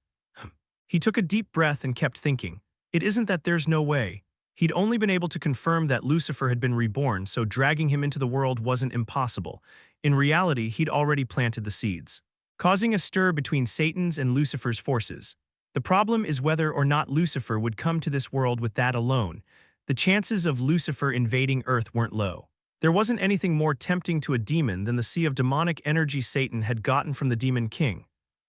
S1: He took a deep breath and kept thinking. It isn't that there's no way. He'd only been able to confirm that Lucifer had been reborn, so dragging him into the world wasn't impossible. In reality, he'd already planted the seeds, causing a stir between Satan's and Lucifer's forces. The problem is whether or not Lucifer would come to this world with that alone. The chances of Lucifer invading Earth weren't low. There wasn't anything more tempting to a demon than the sea of demonic energy Satan had gotten from the Demon King.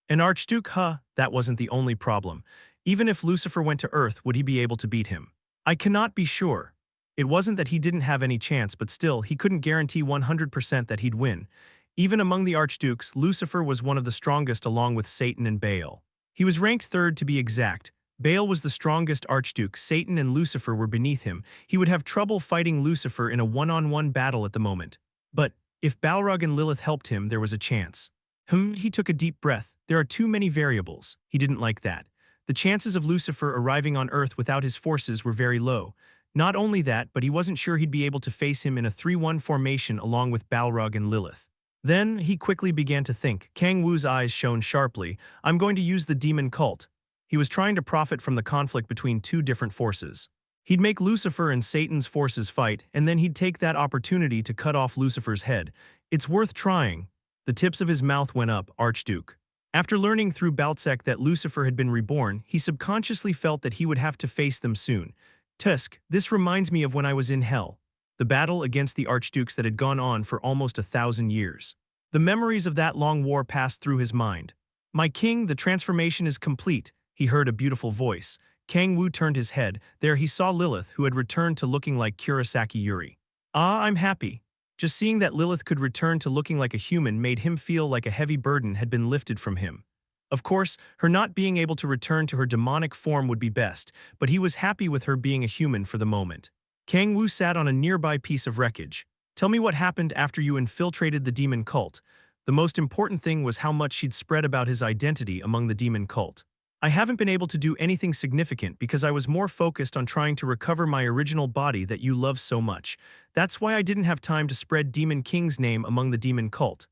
S1: An Archduke, that wasn't the only problem. Even if Lucifer went to Earth, would he be able to beat him? I cannot be sure. It wasn't that he didn't have any chance, but still, he couldn't guarantee 100% that he'd win. Even among the Archdukes, Lucifer was one of the strongest along with Satan and Baal. He was ranked 3rd to be exact. Baal was the strongest Archduke. Satan and Lucifer were beneath him. He would have trouble fighting Lucifer in a one-on-one battle at the moment. But if Balrog and Lilith helped him, there was a chance. He took a deep breath. There are too many variables. He didn't like that. The chances of Lucifer arriving on Earth without his forces were very low. Not only that, but he wasn't sure he'd be able to face him in a 3-1 formation along with Balrog and Lilith. Then, he quickly began to think. Kang-woo's eyes shone sharply. I'm going to use the demon cult. He was trying to profit from the conflict between two different forces. He'd make Lucifer and Satan's forces fight, and then he'd take that opportunity to cut off Lucifer's head. It's worth trying. The tips of his mouth went up, Archduke. After learning through Baltzek that Lucifer had been reborn, he subconsciously felt that he would have to face them soon. Tusk, this reminds me of when I was in Hell. The battle against the Archdukes that had gone on for almost 1,000 years. The memories of that long war passed through his mind. My king, the transformation is complete, he heard a beautiful voice. Kang-woo turned his head. There he saw Lilith, who had returned to looking like Kurosaki Yuri. Ah, I'm happy. Just seeing that Lilith could return to looking like a human made him feel like a heavy burden had been lifted from him. Of course, her not being able to return to her demonic form would be best, but he was happy with her being a human for the moment. Kang-woo sat on a nearby piece of wreckage. Tell me what happened after you infiltrated the demon cult. The most important thing was how much she'd spread about his identity among the demon cult. I haven't been able to do anything significant because I was more focused on trying to recover my original body that you love so much. That's why I didn't have time to spread Demon King's name among the demon cult.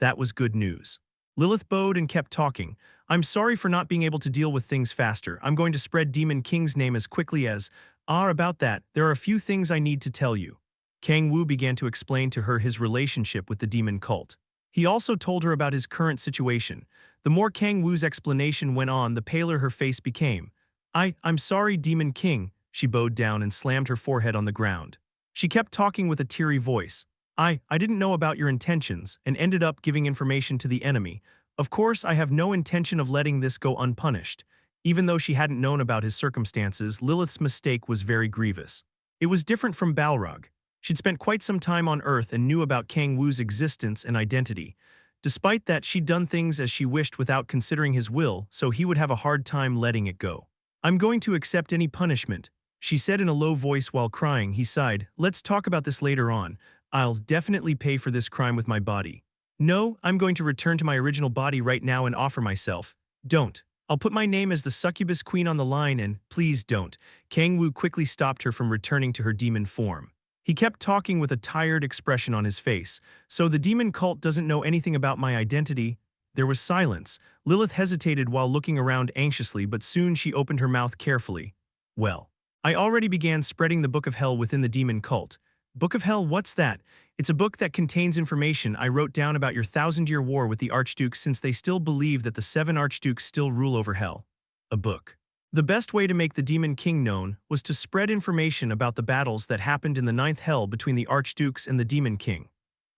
S1: That was good news. Lilith bowed and kept talking. I'm sorry for not being able to deal with things faster. I'm going to spread Demon King's name as quickly as… about that, there are a few things I need to tell you. Kang-woo began to explain to her his relationship with the demon cult. He also told her about his current situation. The more Kang-woo's explanation went on, the paler her face became. I'm sorry, Demon King. She bowed down and slammed her forehead on the ground. She kept talking with a teary voice. I didn't know about your intentions and ended up giving information to the enemy. Of course, I have no intention of letting this go unpunished. Even though she hadn't known about his circumstances, Lilith's mistake was very grievous. It was different from Balrog. She'd spent quite some time on Earth and knew about Kang-woo's existence and identity. Despite that, she'd done things as she wished without considering his will, so he would have a hard time letting it go. I'm going to accept any punishment, she said in a low voice while crying. He sighed. Let's talk about this later on. I'll definitely pay for this crime with my body. No, I'm going to return to my original body right now and offer myself. Don't. I'll put my name as the succubus queen on the line and, please don't. Kang-woo quickly stopped her from returning to her demon form. He kept talking with a tired expression on his face. So the demon cult doesn't know anything about my identity? There was silence. Lilith hesitated while looking around anxiously, but soon she opened her mouth carefully. Well, I already began spreading the Book of Hell within the demon cult. Book of Hell, what's that? It's a book that contains information I wrote down about your 1,000-year war with the Archdukes since they still believe that the 7 Archdukes still rule over Hell. A book. The best way to make the Demon King known was to spread information about the battles that happened in the 9th Hell between the Archdukes and the Demon King.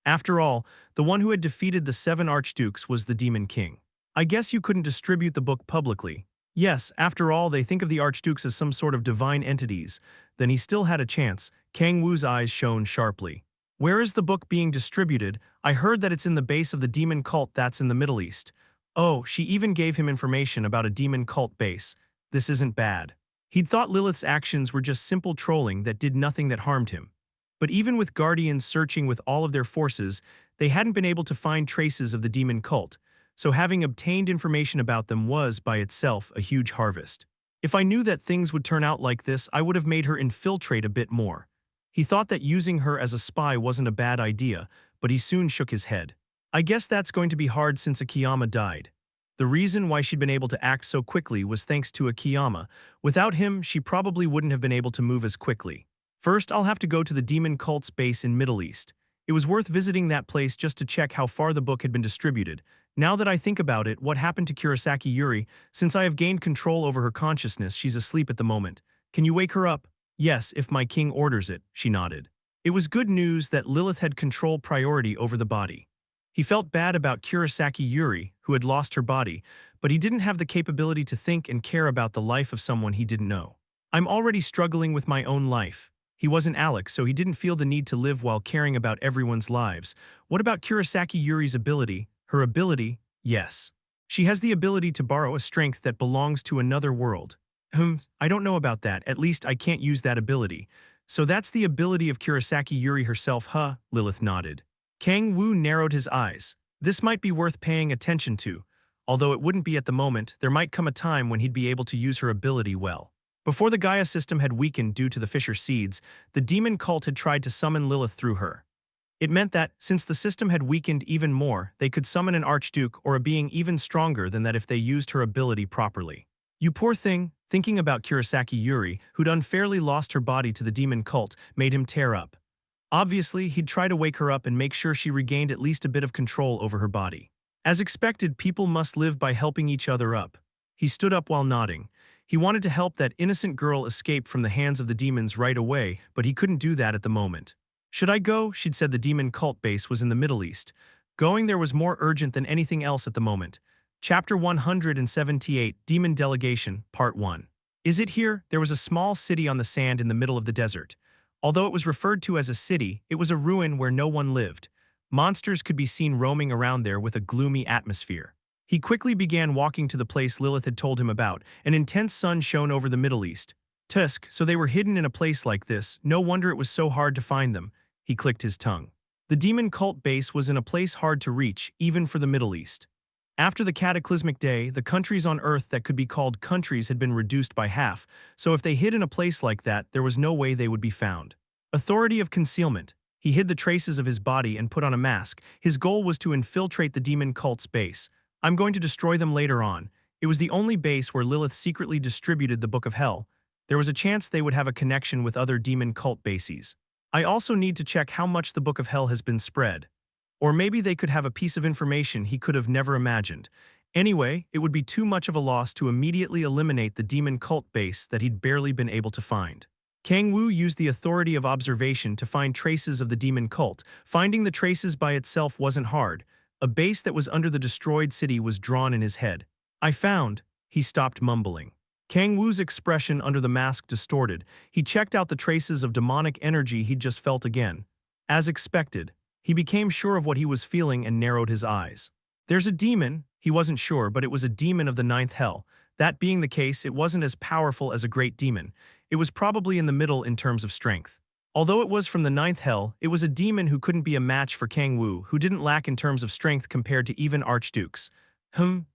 S1: After all, the one who had defeated the 7 Archdukes was the Demon King. I guess you couldn't distribute the book publicly. Yes, after all, they think of the Archdukes as some sort of divine entities. Then he still had a chance. Kang-woo's eyes shone sharply. Where is the book being distributed? I heard that it's in the base of the demon cult that's in the Middle East. Oh, she even gave him information about a demon cult base. This isn't bad. He'd thought Lilith's actions were just simple trolling that did nothing that harmed him. But even with Guardians searching with all of their forces, they hadn't been able to find traces of the demon cult. So having obtained information about them was, by itself, a huge harvest. If I knew that things would turn out like this, I would have made her infiltrate a bit more. He thought that using her as a spy wasn't a bad idea, but he soon shook his head. I guess that's going to be hard since Akiyama died. The reason why she'd been able to act so quickly was thanks to Akiyama. Without him, she probably wouldn't have been able to move as quickly. First, I'll have to go to the demon cult's base in Middle East. It was worth visiting that place just to check how far the book had been distributed. Now that I think about it, what happened to Kurosaki Yuri? Since I have gained control over her consciousness, she's asleep at the moment. Can you wake her up? Yes, if my king orders it, she nodded. It was good news that Lilith had control priority over the body. He felt bad about Kurosaki Yuri, who had lost her body, but he didn't have the capability to think and care about the life of someone he didn't know. I'm already struggling with my own life. He wasn't Alex, so he didn't feel the need to live while caring about everyone's lives. What about Kurosaki Yuri's ability? Her ability? Yes. She has the ability to borrow a strength that belongs to another world. I don't know about that. At least I can't use that ability. So that's the ability of Kurosaki Yuri herself, huh? Lilith nodded. Kang-woo narrowed his eyes. This might be worth paying attention to. Although it wouldn't be at the moment, there might come a time when he'd be able to use her ability well. Before the Gaia system had weakened due to the Fisher seeds, the demon cult had tried to summon Lilith through her. It meant that, since the system had weakened even more, they could summon an archduke or a being even stronger than that if they used her ability properly. You poor thing, thinking about Kurosaki Yuri, who'd unfairly lost her body to the demon cult, made him tear up. Obviously, he'd try to wake her up and make sure she regained at least a bit of control over her body. As expected, people must live by helping each other up. He stood up while nodding. He wanted to help that innocent girl escape from the hands of the demons right away, but he couldn't do that at the moment. Should I go? She'd said the demon cult base was in the Middle East. Going there was more urgent than anything else at the moment. Chapter 178, Demon Delegation, Part 1. Is it here? There was a small city on the sand in the middle of the desert. Although it was referred to as a city, it was a ruin where no one lived. Monsters could be seen roaming around there with a gloomy atmosphere. He quickly began walking to the place Lilith had told him about. An intense sun shone over the Middle East. Tusk, so they were hidden in a place like this. No wonder it was so hard to find them. He clicked his tongue. The demon cult base was in a place hard to reach, even for the Middle East. After the cataclysmic day, the countries on Earth that could be called countries had been reduced by half, so if they hid in a place like that, there was no way they would be found. Authority of Concealment. He hid the traces of his body and put on a mask. His goal was to infiltrate the demon cult's base. I'm going to destroy them later on. It was the only base where Lilith secretly distributed the Book of Hell. There was a chance they would have a connection with other demon cult bases. I also need to check how much the Book of Hell has been spread. Or maybe they could have a piece of information he could have never imagined. Anyway, it would be too much of a loss to immediately eliminate the demon cult base that he'd barely been able to find. Kang-woo used the authority of observation to find traces of the demon cult. Finding the traces by itself wasn't hard. A base that was under the destroyed city was drawn in his head. I found. He stopped mumbling. Kang-woo's expression under the mask distorted. He checked out the traces of demonic energy he'd just felt again. As expected, he became sure of what he was feeling and narrowed his eyes. There's a demon. He wasn't sure, but it was a demon of the ninth hell. That being the case, it wasn't as powerful as a great demon. It was probably in the middle in terms of strength. Although it was from the ninth hell, it was a demon who couldn't be a match for Kang-woo, who didn't lack in terms of strength compared to even archdukes.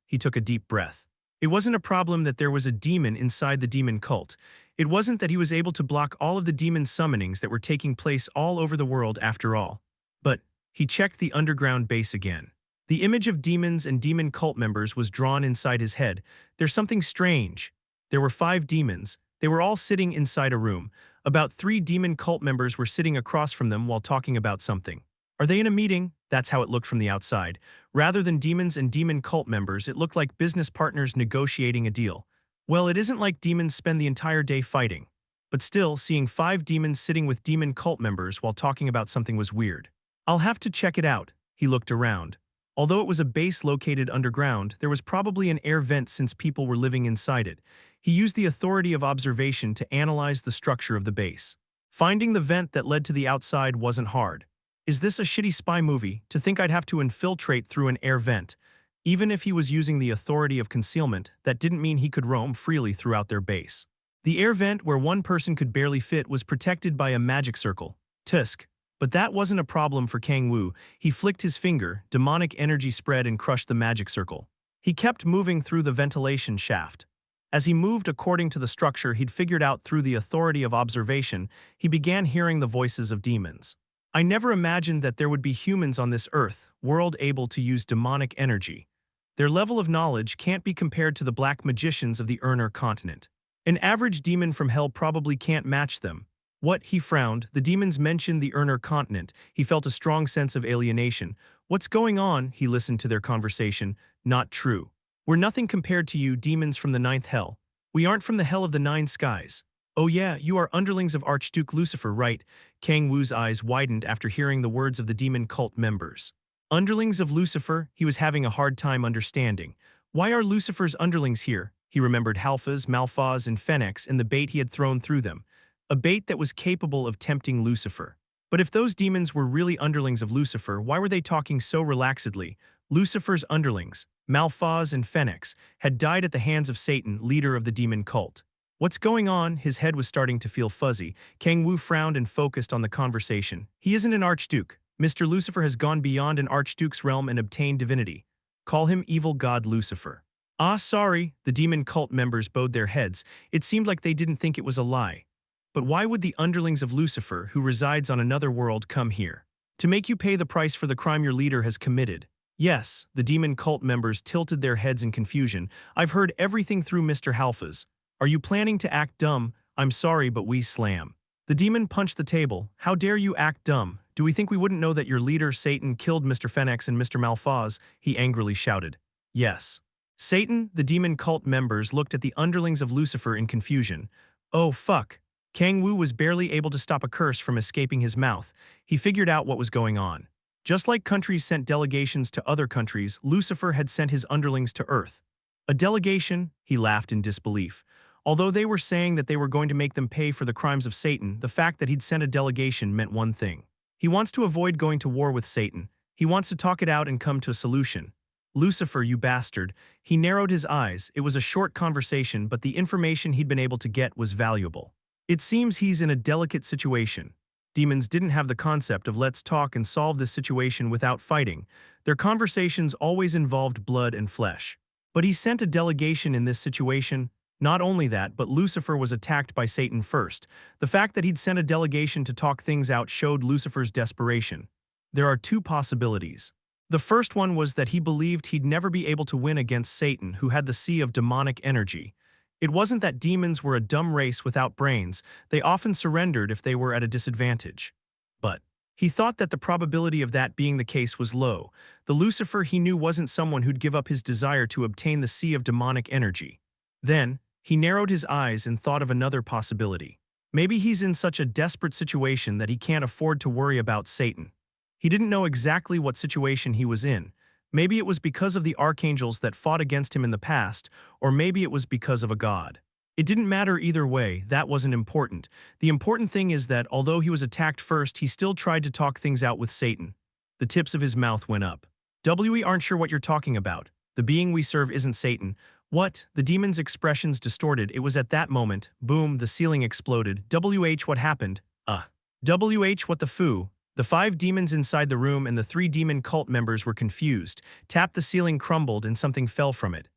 S1: He took a deep breath. It wasn't a problem that there was a demon inside the demon cult. It wasn't that he was able to block all of the demon summonings that were taking place all over the world after all. But he checked the underground base again. The image of demons and demon cult members was drawn inside his head. There's something strange. There were 5 demons. They were all sitting inside a room. About 3 demon cult members were sitting across from them while talking about something. Are they in a meeting? That's how it looked from the outside. Rather than demons and demon cult members, it looked like business partners negotiating a deal. Well, it isn't like demons spend the entire day fighting. But still, seeing 5 demons sitting with demon cult members while talking about something was weird. I'll have to check it out. He looked around. Although it was a base located underground, there was probably an air vent since people were living inside it. He used the authority of observation to analyze the structure of the base. Finding the vent that led to the outside wasn't hard. Is this a shitty spy movie, to think I'd have to infiltrate through an air vent? Even if he was using the authority of concealment, that didn't mean he could roam freely throughout their base. The air vent where one person could barely fit was protected by a magic circle, Tusk. But that wasn't a problem for Kang-woo. He flicked his finger, demonic energy spread and crushed the magic circle. He kept moving through the ventilation shaft. As he moved according to the structure he'd figured out through the authority of observation, he began hearing the voices of demons. I never imagined that there would be humans on this Earth, world able to use demonic energy. Their level of knowledge can't be compared to the black magicians of the Urner continent. An average demon from hell probably can't match them. What? He frowned. The demons mentioned the Urner continent. He felt a strong sense of alienation. What's going on? He listened to their conversation. Not true. We're nothing compared to you, demons from the ninth hell. We aren't from the hell of the 9 skies. Oh yeah, you are underlings of Archduke Lucifer, right? Kang-woo's eyes widened after hearing the words of the demon cult members. Underlings of Lucifer? He was having a hard time understanding. Why are Lucifer's underlings here? He remembered Halphas, Malphas, and Phoenix and the bait he had thrown through them. A bait that was capable of tempting Lucifer. But if those demons were really underlings of Lucifer, why were they talking so relaxedly? Lucifer's underlings, Malphas and Phoenix, had died at the hands of Satan, leader of the demon cult. What's going on? His head was starting to feel fuzzy. Kang-woo frowned and focused on the conversation. He isn't an archduke. Mr. Lucifer has gone beyond an archduke's realm and obtained divinity. Call him evil god Lucifer. Ah, sorry, the demon cult members bowed their heads. It seemed like they didn't think it was a lie. But why would the underlings of Lucifer, who resides on another world, come here? To make you pay the price for the crime your leader has committed. Yes, the demon cult members tilted their heads in confusion. I've heard everything through Mr. Halfa's. Are you planning to act dumb? I'm sorry, but we slam. The demon punched the table. How dare you act dumb? Do we think we wouldn't know that your leader, Satan, killed Mr. Fenix and Mr. Malfaz? He angrily shouted. Yes. Satan, the demon cult members looked at the underlings of Lucifer in confusion. Oh, fuck. Kang-woo was barely able to stop a curse from escaping his mouth. He figured out what was going on. Just like countries sent delegations to other countries, Lucifer had sent his underlings to Earth. A delegation? He laughed in disbelief. Although they were saying that they were going to make them pay for the crimes of Satan, the fact that he'd sent a delegation meant one thing. He wants to avoid going to war with Satan. He wants to talk it out and come to a solution. Lucifer, you bastard. He narrowed his eyes. It was a short conversation, but the information he'd been able to get was valuable. It seems he's in a delicate situation. Demons didn't have the concept of let's talk and solve this situation without fighting. Their conversations always involved blood and flesh. But he sent a delegation in this situation. Not only that, but Lucifer was attacked by Satan first. The fact that he'd sent a delegation to talk things out showed Lucifer's desperation. There are two possibilities. The first one was that he believed he'd never be able to win against Satan, who had the sea of demonic energy. It wasn't that demons were a dumb race without brains. They often surrendered if they were at a disadvantage. But he thought that the probability of that being the case was low. The Lucifer he knew wasn't someone who'd give up his desire to obtain the sea of demonic energy. Then, he narrowed his eyes and thought of another possibility. Maybe he's in such a desperate situation that he can't afford to worry about Satan. He didn't know exactly what situation he was in. Maybe it was because of the archangels that fought against him in the past, or maybe it was because of a god. It didn't matter either way, that wasn't important. The important thing is that although he was attacked first, he still tried to talk things out with Satan. The tips of his mouth went up. We aren't sure what you're talking about. The being we serve isn't Satan. What? The demon's expressions distorted. It was at that moment, boom, the ceiling exploded. What happened? What the foo? The 5 demons inside the room and the 3 demon cult members were confused. Tap the ceiling crumbled and something fell from it.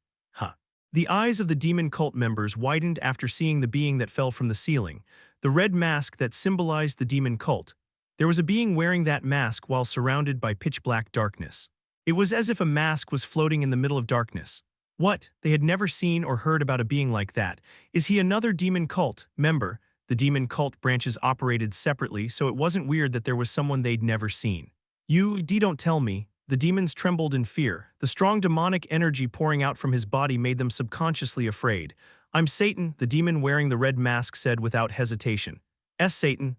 S1: The eyes of the demon cult members widened after seeing the being that fell from the ceiling, the red mask that symbolized the demon cult. There was a being wearing that mask while surrounded by pitch-black darkness. It was as if a mask was floating in the middle of darkness. What? They had never seen or heard about a being like that. Is he another demon cult member? The demon cult branches operated separately, so it wasn't weird that there was someone they'd never seen. Don't tell me. The demons trembled in fear. The strong demonic energy pouring out from his body made them subconsciously afraid. I'm Satan, the demon wearing the red mask said without hesitation. Satan,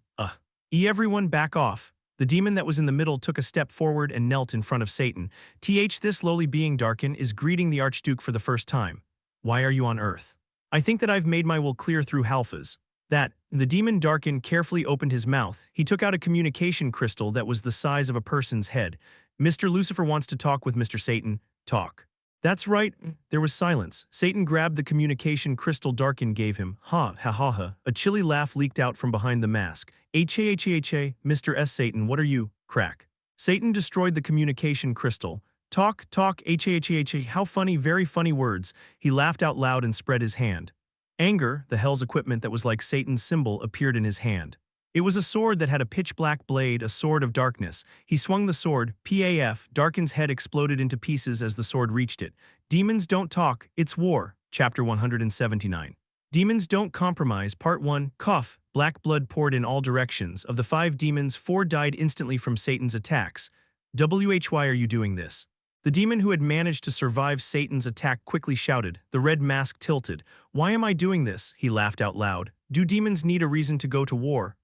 S1: everyone back off. The demon that was in the middle took a step forward and knelt in front of Satan. This lowly being Darkin is greeting the Archduke for the first time. Why are you on Earth? I think that I've made my will clear through Halfa's. The demon Darkin carefully opened his mouth. He took out a communication crystal that was the size of a person's head. Mr. Lucifer wants to talk with Mr. Satan. Talk. That's right. There was silence. Satan grabbed the communication crystal Darkin gave him. Ha, ha, ha, ha. A chilly laugh leaked out from behind the mask. Mr. S. Satan, what are you? Crack. Satan destroyed the communication crystal. Talk, how funny, very funny words. He laughed out loud and spread his hand. Anger, the hell's equipment that was like Satan's symbol, appeared in his hand. It was a sword that had a pitch-black blade, a sword of darkness. He swung the sword, PAF, Darkin's head exploded into pieces as the sword reached it. Demons don't talk, it's war. Chapter 179. Demons don't compromise, Part 1, cough, black blood poured in all directions. Of the 5 demons, 4 died instantly from Satan's attacks. Why are you doing this? The demon who had managed to survive Satan's attack quickly shouted. The red mask tilted. Why am I doing this? He laughed out loud. Do demons need a reason to go to war?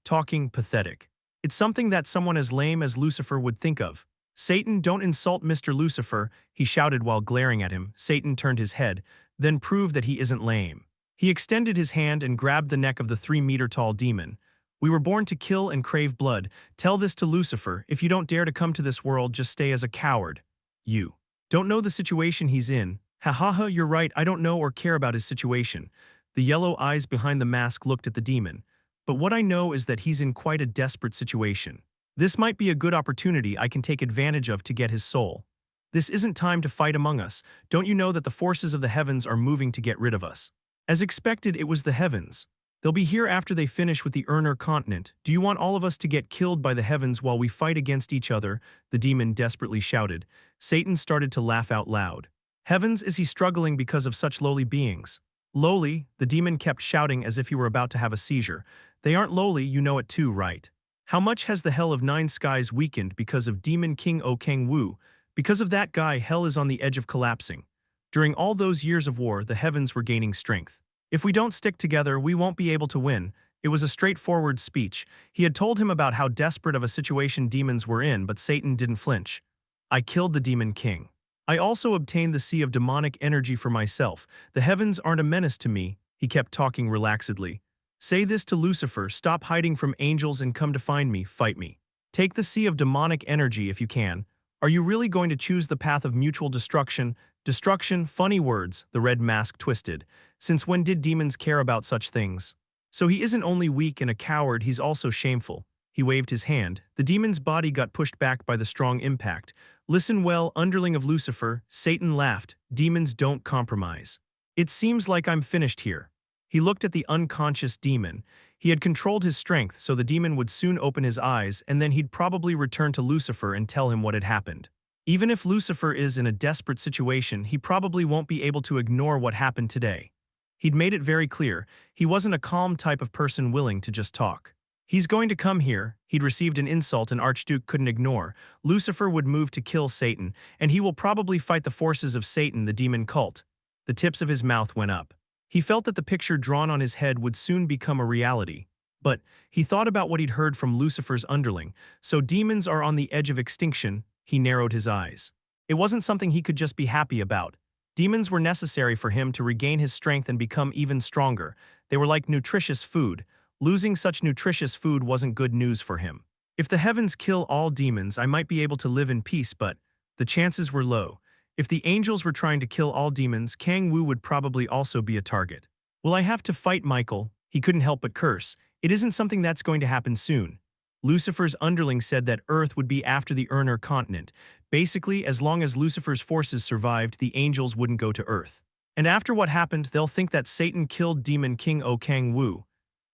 S1: Talking pathetic. It's something that someone as lame as Lucifer would think of. Satan, don't insult Mr. Lucifer, he shouted while glaring at him. Satan turned his head. Then prove that he isn't lame. He extended his hand and grabbed the neck of the 3-meter-tall demon. We were born to kill and crave blood. Tell this to Lucifer. If you don't dare to come to this world, just stay as a coward. You don't know the situation he's in. Ha ha ha, you're right, I don't know or care about his situation. The yellow eyes behind the mask looked at the demon. But what I know is that he's in quite a desperate situation. This might be a good opportunity I can take advantage of to get his soul. This isn't time to fight among us. Don't you know that the forces of the heavens are moving to get rid of us? As expected, it was the heavens. They'll be here after they finish with the Urner continent. Do you want all of us to get killed by the heavens while we fight against each other? The demon desperately shouted. Satan started to laugh out loud. Heavens, is he struggling because of such lowly beings? Lowly, the demon kept shouting as if he were about to have a seizure. They aren't lowly, you know it too, right? How much has the hell of nine skies weakened because of Demon King Kang-woo? Because of that guy, hell is on the edge of collapsing. During all those years of war, the heavens were gaining strength. If we don't stick together, we won't be able to win. It was a straightforward speech. He had told him about how desperate of a situation demons were in, but Satan didn't flinch. I killed the Demon King. I also obtained the sea of demonic energy for myself. The heavens aren't a menace to me, he kept talking relaxedly. Say this to Lucifer, stop hiding from angels and come to find me, fight me. Take the sea of demonic energy if you can. Are you really going to choose the path of mutual destruction? Destruction, funny words, the red mask twisted. Since when did demons care about such things? So he isn't only weak and a coward, he's also shameful. He waved his hand. The demon's body got pushed back by the strong impact. Listen well, underling of Lucifer, Satan laughed. Demons don't compromise. It seems like I'm finished here. He looked at the unconscious demon. He had controlled his strength, so the demon would soon open his eyes, and then he'd probably return to Lucifer and tell him what had happened. Even if Lucifer is in a desperate situation, he probably won't be able to ignore what happened today. He'd made it very clear, he wasn't a calm type of person willing to just talk. He's going to come here. He'd received an insult an archduke couldn't ignore. Lucifer would move to kill Satan, and he will probably fight the forces of Satan, the demon cult. The tips of his mouth went up. He felt that the picture drawn on his head would soon become a reality. But he thought about what he'd heard from Lucifer's underling. So demons are on the edge of extinction. He narrowed his eyes. It wasn't something he could just be happy about. Demons were necessary for him to regain his strength and become even stronger. They were like nutritious food. Losing such nutritious food wasn't good news for him. If the heavens kill all demons, I might be able to live in peace, but the chances were low. If the angels were trying to kill all demons, Kang-woo would probably also be a target. Will I have to fight Michael? He couldn't help but curse. It isn't something that's going to happen soon. Lucifer's underling said that Earth would be after the Urner continent. Basically, as long as Lucifer's forces survived, the angels wouldn't go to Earth. And after what happened, they'll think that Satan killed Demon King Kang-woo.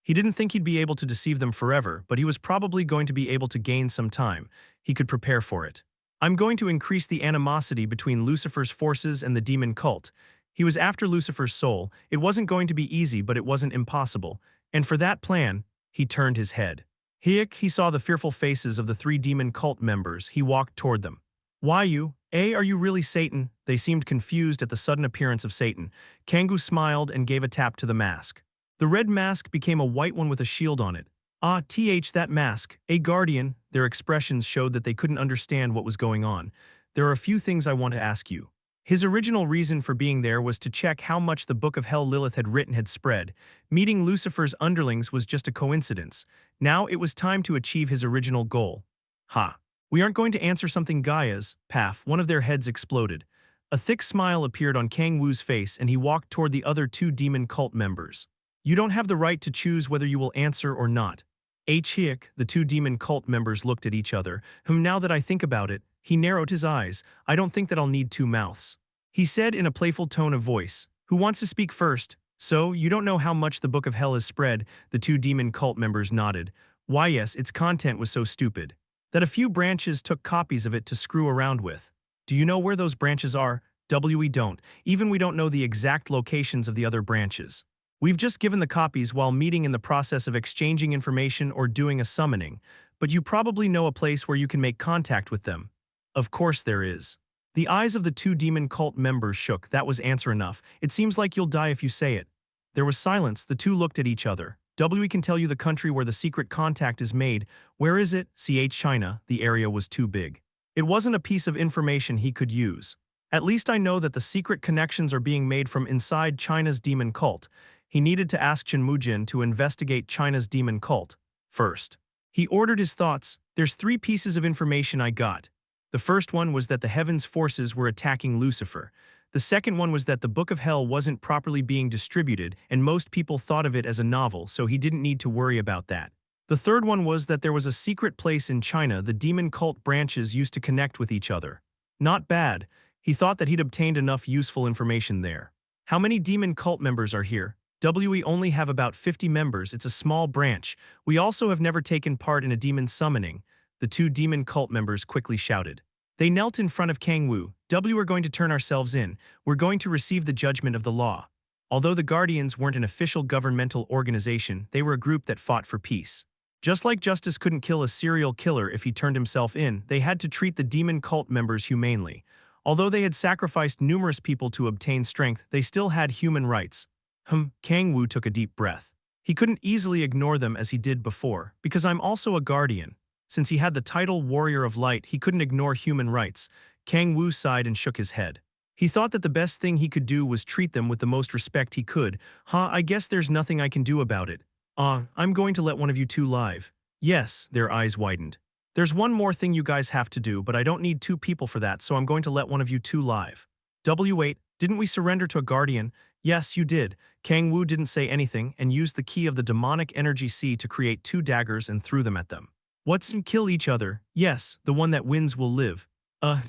S1: He didn't think he'd be able to deceive them forever, but he was probably going to be able to gain some time. He could prepare for it. I'm going to increase the animosity between Lucifer's forces and the demon cult. He was after Lucifer's soul. It wasn't going to be easy, but it wasn't impossible. And for that plan, he turned his head. He saw the fearful faces of the three demon cult members. He walked toward them. Why you? Are you really Satan? They seemed confused at the sudden appearance of Satan. Kang-woo smiled and gave a tap to the mask. The red mask became a white one with a shield on it. That mask, a guardian. Their expressions showed that they couldn't understand what was going on. There are a few things I want to ask you. His original reason for being there was to check how much the Book of Hell Lilith had written had spread. Meeting Lucifer's underlings was just a coincidence. Now it was time to achieve his original goal. We aren't going to answer something Gaia's, Paf, one of their heads exploded. A thick smile appeared on Kang-woo's face and he walked toward the other two demon cult members. You don't have the right to choose whether you will answer or not. The two demon cult members looked at each other. Now that I think about it, he narrowed his eyes. I don't think that I'll need two mouths. He said in a playful tone of voice. Who wants to speak first? So, you don't know how much the Book of Hell has spread? The two demon cult members nodded. Why yes, its content was so stupid that a few branches took copies of it to screw around with. Do you know where those branches are? We don't. Even we don't know the exact locations of the other branches. We've just given the copies while meeting in the process of exchanging information or doing a summoning, but you probably know a place where you can make contact with them. Of course there is. The eyes of the two demon cult members shook. That was answer enough. It seems like you'll die if you say it. There was silence. The two looked at each other. We can tell you the country where the secret contact is made. Where is it? China. The area was too big. It wasn't a piece of information he could use. At least I know that the secret connections are being made from inside China's demon cult. He needed to ask Chen Mujin to investigate China's demon cult first. He ordered his thoughts. There's 3 pieces of information I got. The first one was that the heavens forces were attacking Lucifer. The second one was that the Book of Hell wasn't properly being distributed and most people thought of it as a novel, so he didn't need to worry about that. The third one was that there was a secret place in China the demon cult branches used to connect with each other. Not bad. He thought that he'd obtained enough useful information there. How many demon cult members are here? We only have about 50 members. It's a small branch. We also have never taken part in a demon summoning. The two demon cult members quickly shouted. They knelt in front of Kang-woo. We're going to turn ourselves in. We're going to receive the judgment of the law. Although the Guardians weren't an official governmental organization, they were a group that fought for peace. Just like Justice couldn't kill a serial killer if he turned himself in, they had to treat the demon cult members humanely. Although they had sacrificed numerous people to obtain strength, they still had human rights. Kang-woo took a deep breath. He couldn't easily ignore them as he did before, because I'm also a guardian. Since he had the title Warrior of Light, he couldn't ignore human rights. Kang-woo sighed and shook his head. He thought that the best thing he could do was treat them with the most respect he could. I guess there's nothing I can do about it. I'm going to let one of you two live. Yes, their eyes widened. There's one more thing you guys have to do, but I don't need two people for that, so I'm going to let one of you two live. Wait, didn't we surrender to a guardian? Yes, you did. Kang-woo didn't say anything and used the key of the demonic energy sea to create two daggers and threw them at them. What's and kill each other? Yes, the one that wins will live.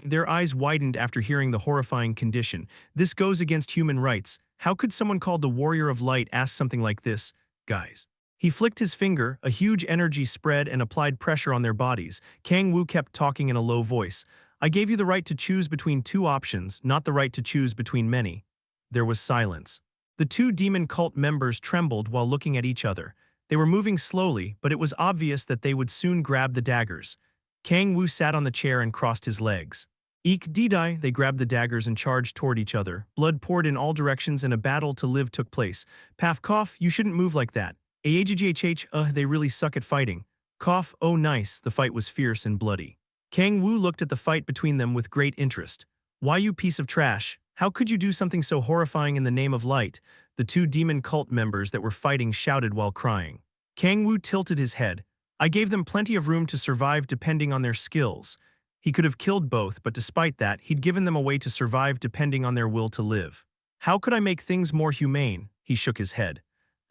S1: Their eyes widened after hearing the horrifying condition. This goes against human rights. How could someone called the Warrior of Light ask something like this? Guys. He flicked his finger, a huge energy spread and applied pressure on their bodies. Kang-woo kept talking in a low voice. I gave you the right to choose between two options, not the right to choose between many. There was silence. The two demon cult members trembled while looking at each other. They were moving slowly, but it was obvious that they would soon grab the daggers. Kang-woo sat on the chair and crossed his legs. Eek dee-dai, they grabbed the daggers and charged toward each other. Blood poured in all directions and a battle to live took place. Paf cough, you shouldn't move like that. They really suck at fighting. Cough, oh nice, the fight was fierce and bloody. Kang-woo looked at the fight between them with great interest. Why you piece of trash? How could you do something so horrifying in the name of light? The two demon cult members that were fighting shouted while crying. Kang-woo tilted his head. I gave them plenty of room to survive depending on their skills. He could have killed both, but despite that, he'd given them a way to survive depending on their will to live. How could I make things more humane? He shook his head.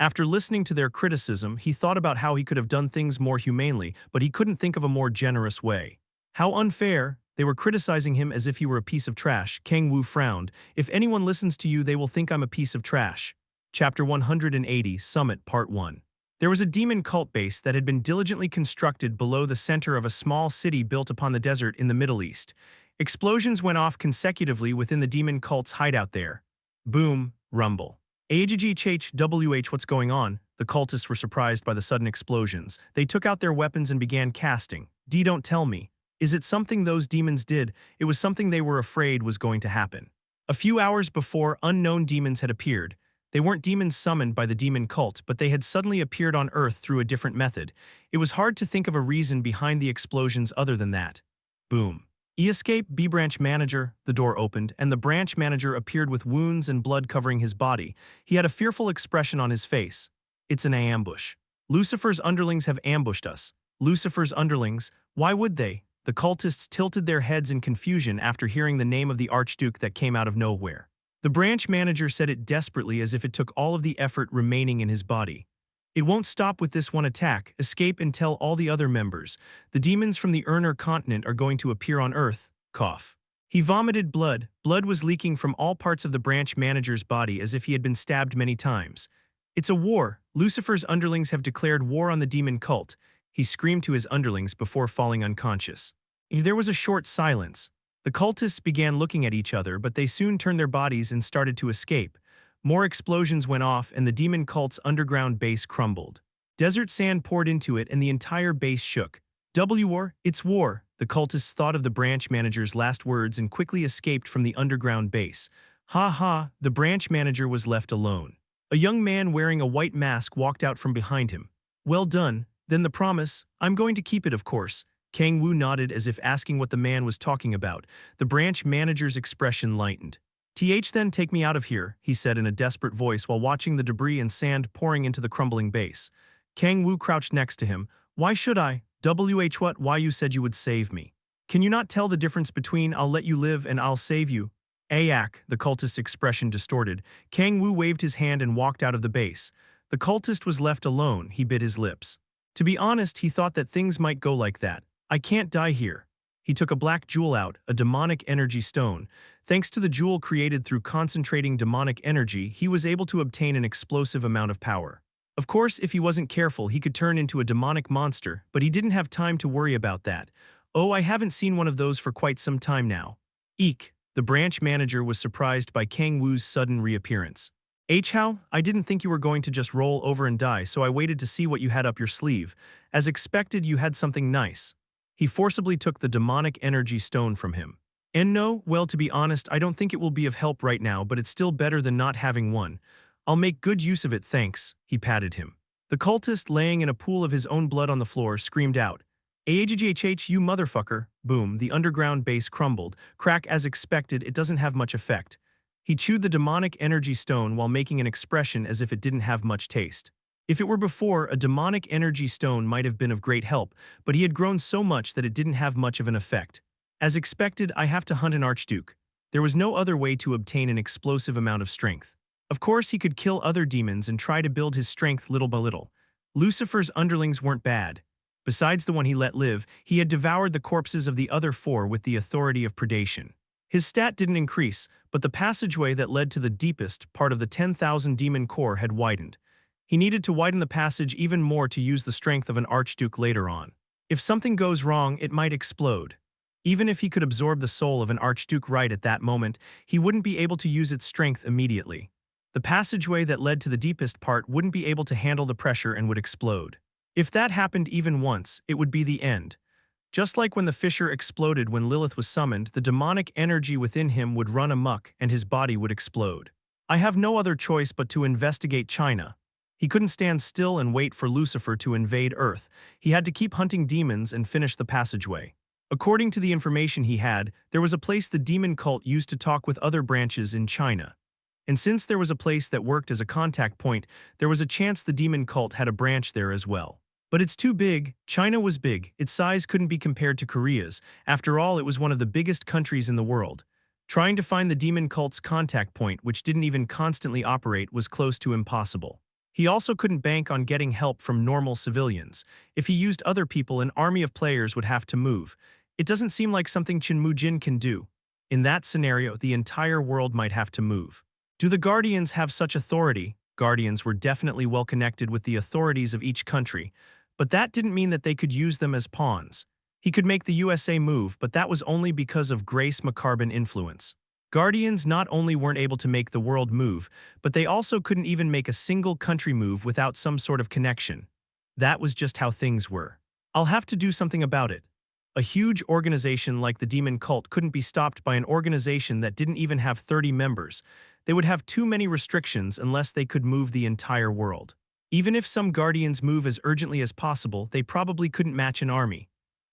S1: After listening to their criticism, he thought about how he could have done things more humanely, but he couldn't think of a more generous way. How unfair! They were criticizing him as if he were a piece of trash. Kang-woo frowned. If anyone listens to you, they will think I'm a piece of trash. Chapter 180, Summit Part 1. There was a demon cult base that had been diligently constructed below the center of a small city built upon the desert in the Middle East. Explosions went off consecutively within the demon cult's hideout there. Boom, rumble. What's going on? The cultists were surprised by the sudden explosions. They took out their weapons and began casting. Don't tell me. Is it something those demons did? It was something they were afraid was going to happen. A few hours before, unknown demons had appeared. They weren't demons summoned by the demon cult, but they had suddenly appeared on Earth through a different method. It was hard to think of a reason behind the explosions other than that. Boom. Escape, B-branch manager. The door opened, and the branch manager appeared with wounds and blood covering his body. He had a fearful expression on his face. It's an ambush. Lucifer's underlings have ambushed us. Lucifer's underlings? Why would they? The cultists tilted their heads in confusion after hearing the name of the Archduke that came out of nowhere. The branch manager said it desperately as if it took all of the effort remaining in his body. It won't stop with this one attack. Escape and tell all the other members. The demons from the Urner continent are going to appear on Earth. Cough. He vomited blood. Blood was leaking from all parts of the branch manager's body as if he had been stabbed many times. It's a war. Lucifer's underlings have declared war on the demon cult. He screamed to his underlings before falling unconscious. There was a short silence. The cultists began looking at each other, but they soon turned their bodies and started to escape. More explosions went off and the demon cult's underground base crumbled. Desert sand poured into it and the entire base shook. War, it's war. The cultists thought of the branch manager's last words and quickly escaped from the underground base. Ha ha, the branch manager was left alone. A young man wearing a white mask walked out from behind him. Well done, then the promise, I'm going to keep it of course. Kang-woo nodded as if asking what the man was talking about. The branch manager's expression lightened. Then take me out of here, he said in a desperate voice while watching the debris and sand pouring into the crumbling base. Kang-woo crouched next to him. Why should I? Why you said you would save me? Can you not tell the difference between I'll let you live and I'll save you? Ayak, the cultist's expression distorted. Kang-woo waved his hand and walked out of the base. The cultist was left alone. He bit his lips. To be honest, he thought that things might go like that. I can't die here. He took a black jewel out, a demonic energy stone. Thanks to the jewel created through concentrating demonic energy, he was able to obtain an explosive amount of power. Of course, if he wasn't careful, he could turn into a demonic monster, but he didn't have time to worry about that. Oh, I haven't seen one of those for quite some time now. Eek, the branch manager was surprised by Kang-woo's sudden reappearance. How? I didn't think you were going to just roll over and die, so I waited to see what you had up your sleeve. As expected, you had something nice. He forcibly took the demonic energy stone from him. And no, well, to be honest, I don't think it will be of help right now, but it's still better than not having one. I'll make good use of it, thanks, he patted him. The cultist, laying in a pool of his own blood on the floor, screamed out, "AHHH, you motherfucker!" Boom, the underground base crumbled. Crack, as expected, it doesn't have much effect. He chewed the demonic energy stone while making an expression as if it didn't have much taste. If it were before, a demonic energy stone might have been of great help, but he had grown so much that it didn't have much of an effect. As expected, I have to hunt an archduke. There was no other way to obtain an explosive amount of strength. Of course, he could kill other demons and try to build his strength little by little. Lucifer's underlings weren't bad. Besides the one he let live, he had devoured the corpses of the other 4 with the Authority of Predation. His stat didn't increase, but the passageway that led to the deepest part of the 10,000 demon core had widened. He needed to widen the passage even more to use the strength of an archduke later on. If something goes wrong, it might explode. Even if he could absorb the soul of an archduke right at that moment, he wouldn't be able to use its strength immediately. The passageway that led to the deepest part wouldn't be able to handle the pressure and would explode. If that happened even once, it would be the end. Just like when the fissure exploded when Lilith was summoned, the demonic energy within him would run amok and his body would explode. I have no other choice but to investigate China. He couldn't stand still and wait for Lucifer to invade Earth. He had to keep hunting demons and finish the passageway. According to the information he had, there was a place the demon cult used to talk with other branches in China. And since there was a place that worked as a contact point, there was a chance the demon cult had a branch there as well. But it's too big. China was big. Its size couldn't be compared to Korea's. After all, it was one of the biggest countries in the world. Trying to find the demon cult's contact point, which didn't even constantly operate, was close to impossible. He also couldn't bank on getting help from normal civilians. If he used other people, an army of players would have to move. It doesn't seem like something Chen Mujin can do. In that scenario, the entire world might have to move. Do the Guardians have such authority? Guardians were definitely well connected with the authorities of each country, but that didn't mean that they could use them as pawns. He could make the USA move, but that was only because of Grace McCarbon influence. Guardians not only weren't able to make the world move, but they also couldn't even make a single country move without some sort of connection. That was just how things were. I'll have to do something about it. A huge organization like the Demon Cult couldn't be stopped by an organization that didn't even have 30 members. They would have too many restrictions unless they could move the entire world. Even if some Guardians move as urgently as possible, they probably couldn't match an army.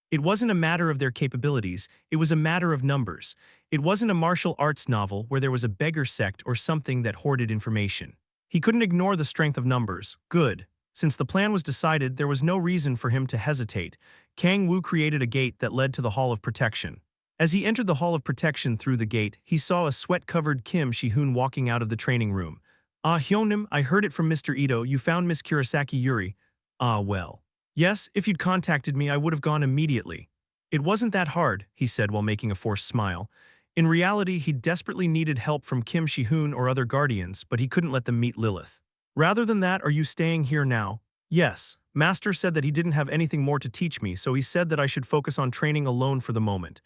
S1: It wasn't a matter of their capabilities, it was a matter of numbers. It wasn't a martial arts novel where there was a beggar sect or something that hoarded information. He couldn't ignore the strength of numbers. Good. Since the plan was decided, there was no reason for him to hesitate. Kang-woo created a gate that led to the Hall of Protection. As he entered the Hall of Protection through the gate, he saw a sweat-covered Kim Shi-hoon walking out of the training room. "Ah, Hyonim, I heard it from Mr. Ito, you found Miss Kurosaki Yuri." "Ah, well. Yes, if you'd contacted me, I would have gone immediately." "It wasn't that hard," he said while making a forced smile. In reality, he desperately needed help from Kim Shi-hoon or other Guardians, but he couldn't let them meet Lilith. "Rather than that, are you staying here now?" "Yes. Master said that he didn't have anything more to teach me, so he said that I should focus on training alone for the moment."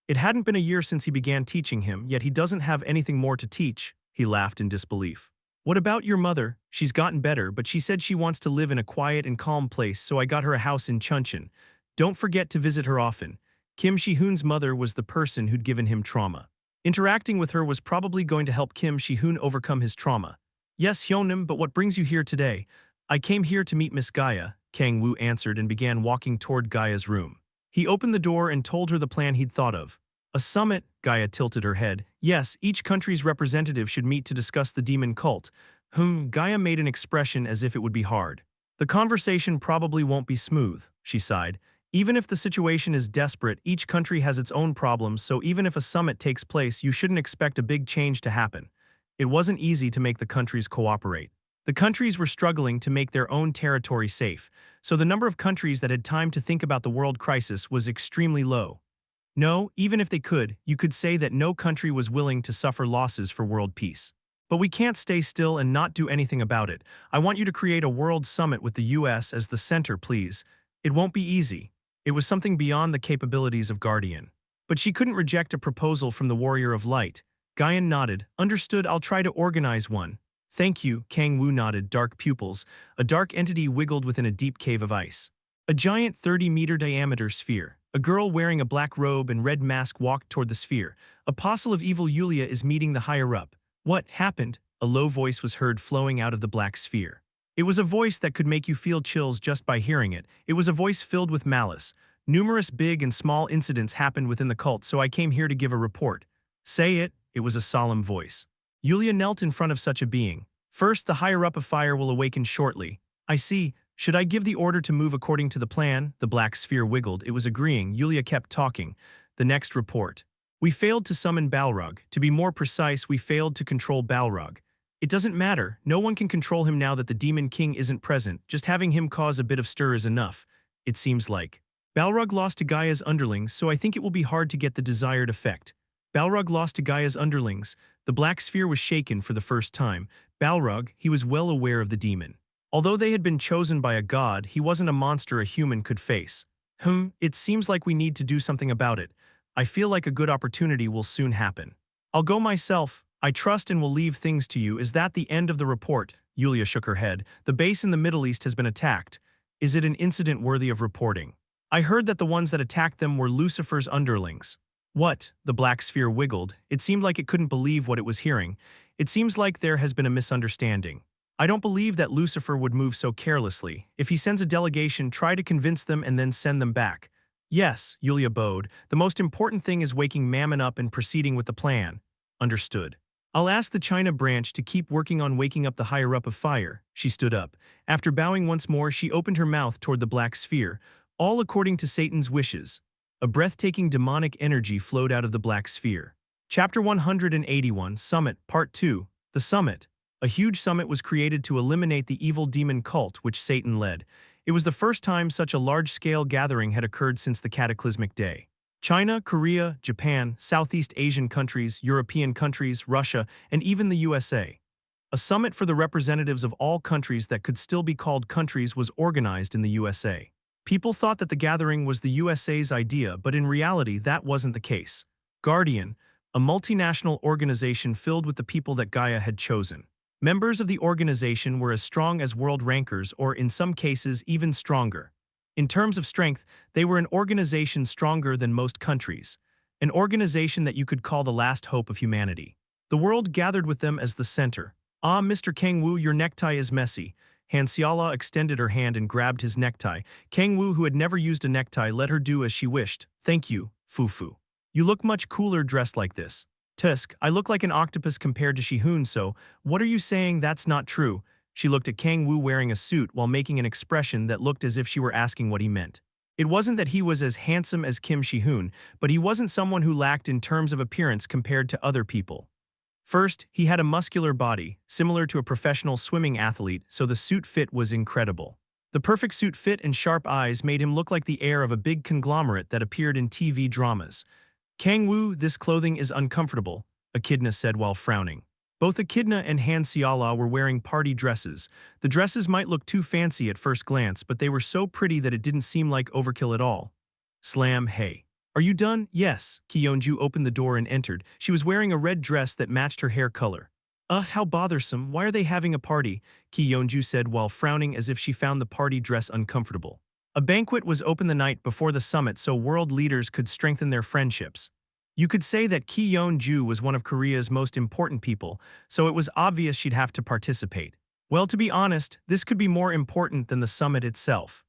S1: It hadn't been a year since he began teaching him, yet he doesn't have anything more to teach. He laughed in disbelief. "What about your mother? She's gotten better, but she said she wants to live in a quiet and calm place, so I got her a house in Chuncheon. Don't forget to visit her often." Kim Shi-hoon's mother was the person who'd given him trauma. Interacting with her was probably going to help Kim Shi-hoon overcome his trauma. "Yes, Hyonim, but what brings you here today?" "I came here to meet Miss Gaia," Kang-woo answered and began walking toward Gaia's room. He opened the door and told her the plan he'd thought of. "A summit," Gaia tilted her head. "Yes, each country's representative should meet to discuss the demon cult." Gaia made an expression as if it would be hard. "The conversation probably won't be smooth," she sighed. "Even if the situation is desperate, each country has its own problems, so even if a summit takes place, you shouldn't expect a big change to happen." It wasn't easy to make the countries cooperate. The countries were struggling to make their own territory safe, so the number of countries that had time to think about the world crisis was extremely low. No, even if they could, you could say that no country was willing to suffer losses for world peace. But we can't stay still and not do anything about it. I want you to create a world summit with the US as the center, please. It won't be easy. It was something beyond the capabilities of Guardian. But she couldn't reject a proposal from the Warrior of Light. Guyan nodded. Understood, I'll try to organize one. Thank you, Kang-woo nodded, dark pupils. A dark entity wiggled within a deep cave of ice. A giant 30-meter diameter sphere. A girl wearing a black robe and red mask walked toward the sphere. Apostle of Evil Yulia is meeting the higher-up. What happened? A low voice was heard flowing out of the black sphere. It was a voice that could make you feel chills just by hearing it. It was a voice filled with malice. Numerous big and small incidents happened within the cult, so I came here to give a report. Say it. It was a solemn voice. Yulia knelt in front of such a being. First, the higher-up of fire will awaken shortly. I see. Should I give the order to move according to the plan? The black sphere wiggled. It was agreeing. Yulia kept talking. The next report. We failed to summon Balrog. To be more precise, we failed to control Balrog. It doesn't matter. No one can control him now that the Demon King isn't present. Just having him cause a bit of stir is enough. It seems like. Balrog lost to Gaia's underlings, so I think it will be hard to get the desired effect. Balrog lost to Gaia's underlings. The black sphere was shaken for the first time. Balrog, he was well aware of the demon. Although they had been chosen by a god, he wasn't a monster a human could face. It seems like we need to do something about it. I feel like a good opportunity will soon happen. I'll go myself. I trust and will leave things to you. Is that the end of the report? Yulia shook her head. The base in the Middle East has been attacked. Is it an incident worthy of reporting? I heard that the ones that attacked them were Lucifer's underlings. What? The black sphere wiggled. It seemed like it couldn't believe what it was hearing. It seems like there has been a misunderstanding. I don't believe that Lucifer would move so carelessly. If he sends a delegation, try to convince them and then send them back. Yes, Yulia bowed. The most important thing is waking Mammon up and proceeding with the plan. Understood. I'll ask the China branch to keep working on waking up the higher-up of fire. She stood up. After bowing once more, she opened her mouth toward the black sphere, all according to Satan's wishes. A breathtaking demonic energy flowed out of the black sphere. Chapter 181, Summit, Part 2, The Summit. A huge summit was created to eliminate the evil demon cult which Satan led. It was the first time such a large-scale gathering had occurred since the cataclysmic day. China, Korea, Japan, Southeast Asian countries, European countries, Russia, and even the USA. A summit for the representatives of all countries that could still be called countries was organized in the USA. People thought that the gathering was the USA's idea, but in reality that wasn't the case. Guardian, a multinational organization filled with the people that Gaia had chosen. Members of the organization were as strong as world rankers, or in some cases even stronger. In terms of strength, they were an organization stronger than most countries. An organization that you could call the last hope of humanity. The world gathered with them as the center. Ah, Mr. Kang-woo, your necktie is messy. Han Xiala extended her hand and grabbed his necktie. Kang-woo, who had never used a necktie, let her do as she wished. Thank you, Fufu. You look much cooler dressed like this. Tusk, I look like an octopus compared to Shihun, so what are you saying? That's not true. She looked at Kang-woo wearing a suit while making an expression that looked as if she were asking what he meant. It wasn't that he was as handsome as Kim Shihun, but he wasn't someone who lacked in terms of appearance compared to other people. First, he had a muscular body, similar to a professional swimming athlete, so the suit fit was incredible. The perfect suit fit and sharp eyes made him look like the heir of a big conglomerate that appeared in TV dramas. Kang-woo, this clothing is uncomfortable, Echidna said while frowning. Both Echidna and Han Xiala were wearing party dresses. The dresses might look too fancy at first glance, but they were so pretty that it didn't seem like overkill at all. Slam, hey. Are you done? Yes. Ki-yeonju opened the door and entered. She was wearing a red dress that matched her hair color. How bothersome. Why are they having a party? Ki-yeonju said while frowning as if she found the party dress uncomfortable. A banquet was open the night before the summit so world leaders could strengthen their friendships. You could say that Ki-yeonju was one of Korea's most important people, so it was obvious she'd have to participate. Well, to be honest, this could be more important than the summit itself.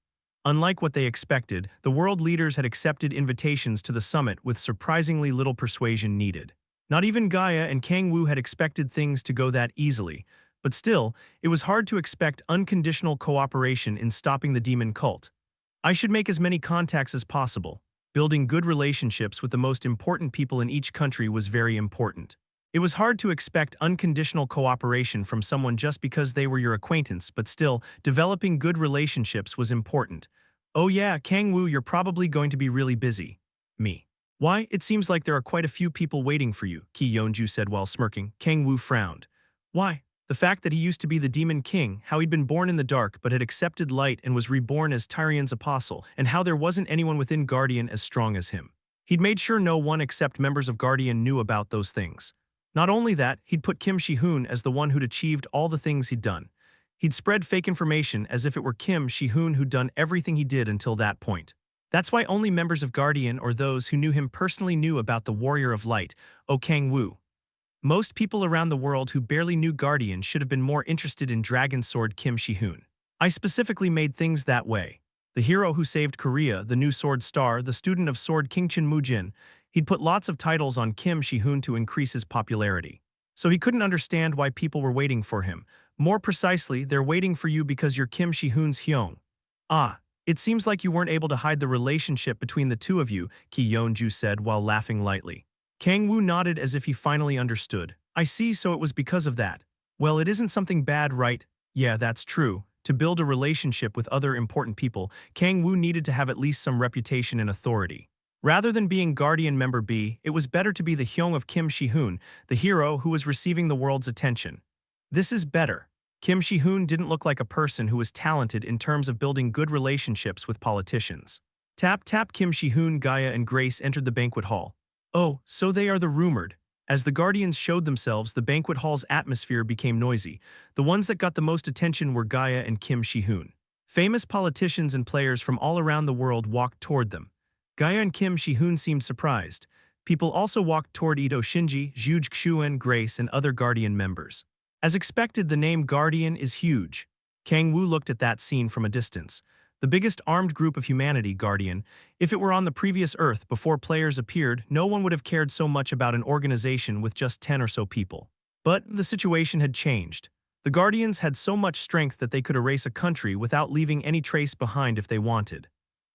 S1: Unlike what they expected, the world leaders had accepted invitations to the summit with surprisingly little persuasion needed. Not even Gaia and Kang-woo had expected things to go that easily, but still, it was hard to expect unconditional cooperation in stopping the demon cult. I should make as many contacts as possible. Building good relationships with the most important people in each country was very important. It was hard to expect unconditional cooperation from someone just because they were your acquaintance, but still, developing good relationships was important. Oh yeah, Kang-woo, you're probably going to be really busy. Me. Why, it seems like there are quite a few people waiting for you, Ki Yeonju said while smirking. Kang-woo frowned. Why? The fact that he used to be the Demon King, how he'd been born in the dark but had accepted light and was reborn as Tyrion's apostle, and how there wasn't anyone within Guardian as strong as him. He'd made sure no one except members of Guardian knew about those things. Not only that, he'd put Kim Shi-hoon as the one who'd achieved all the things he'd done. He'd spread fake information as if it were Kim Shi-hoon who'd done everything he did until that point. That's why only members of Guardian or those who knew him personally knew about the Warrior of Light, Kang-woo. Most people around the world who barely knew Guardian should have been more interested in Dragon Sword Kim Shi-hoon. I specifically made things that way. The hero who saved Korea, the new sword star, the student of sword King Chin Mujin, he'd put lots of titles on Kim Shi-hoon to increase his popularity. So he couldn't understand why people were waiting for him. More precisely, they're waiting for you because you're Kim Shi-hoon's Hyung. Ah, it seems like you weren't able to hide the relationship between the two of you, Ki Yeonju said while laughing lightly. Kang-woo nodded as if he finally understood. I see, so it was because of that. Well, it isn't something bad, right? Yeah, that's true. To build a relationship with other important people, Kang-woo needed to have at least some reputation and authority. Rather than being Guardian Member B, it was better to be the Hyung of Kim Shi-hoon, the hero who was receiving the world's attention. This is better. Kim Shi-hoon didn't look like a person who was talented in terms of building good relationships with politicians. Tap tap. Kim Shi-hoon, Gaia and Grace entered the banquet hall. Oh, so they are the rumored. As the Guardians showed themselves, the banquet hall's atmosphere became noisy. The ones that got the most attention were Gaia and Kim Shi-hoon. Famous politicians and players from all around the world walked toward them. Gaia and Kim Shi-hoon seemed surprised. People also walked toward Ito Shinji, Zhuge Xuan, Grace, and other Guardian members. As expected, the name Guardian is huge. Kang-woo looked at that scene from a distance. The biggest armed group of humanity, Guardian. If it were on the previous Earth before players appeared, no one would have cared so much about an organization with just 10 or so people. But the situation had changed. The Guardians had so much strength that they could erase a country without leaving any trace behind if they wanted.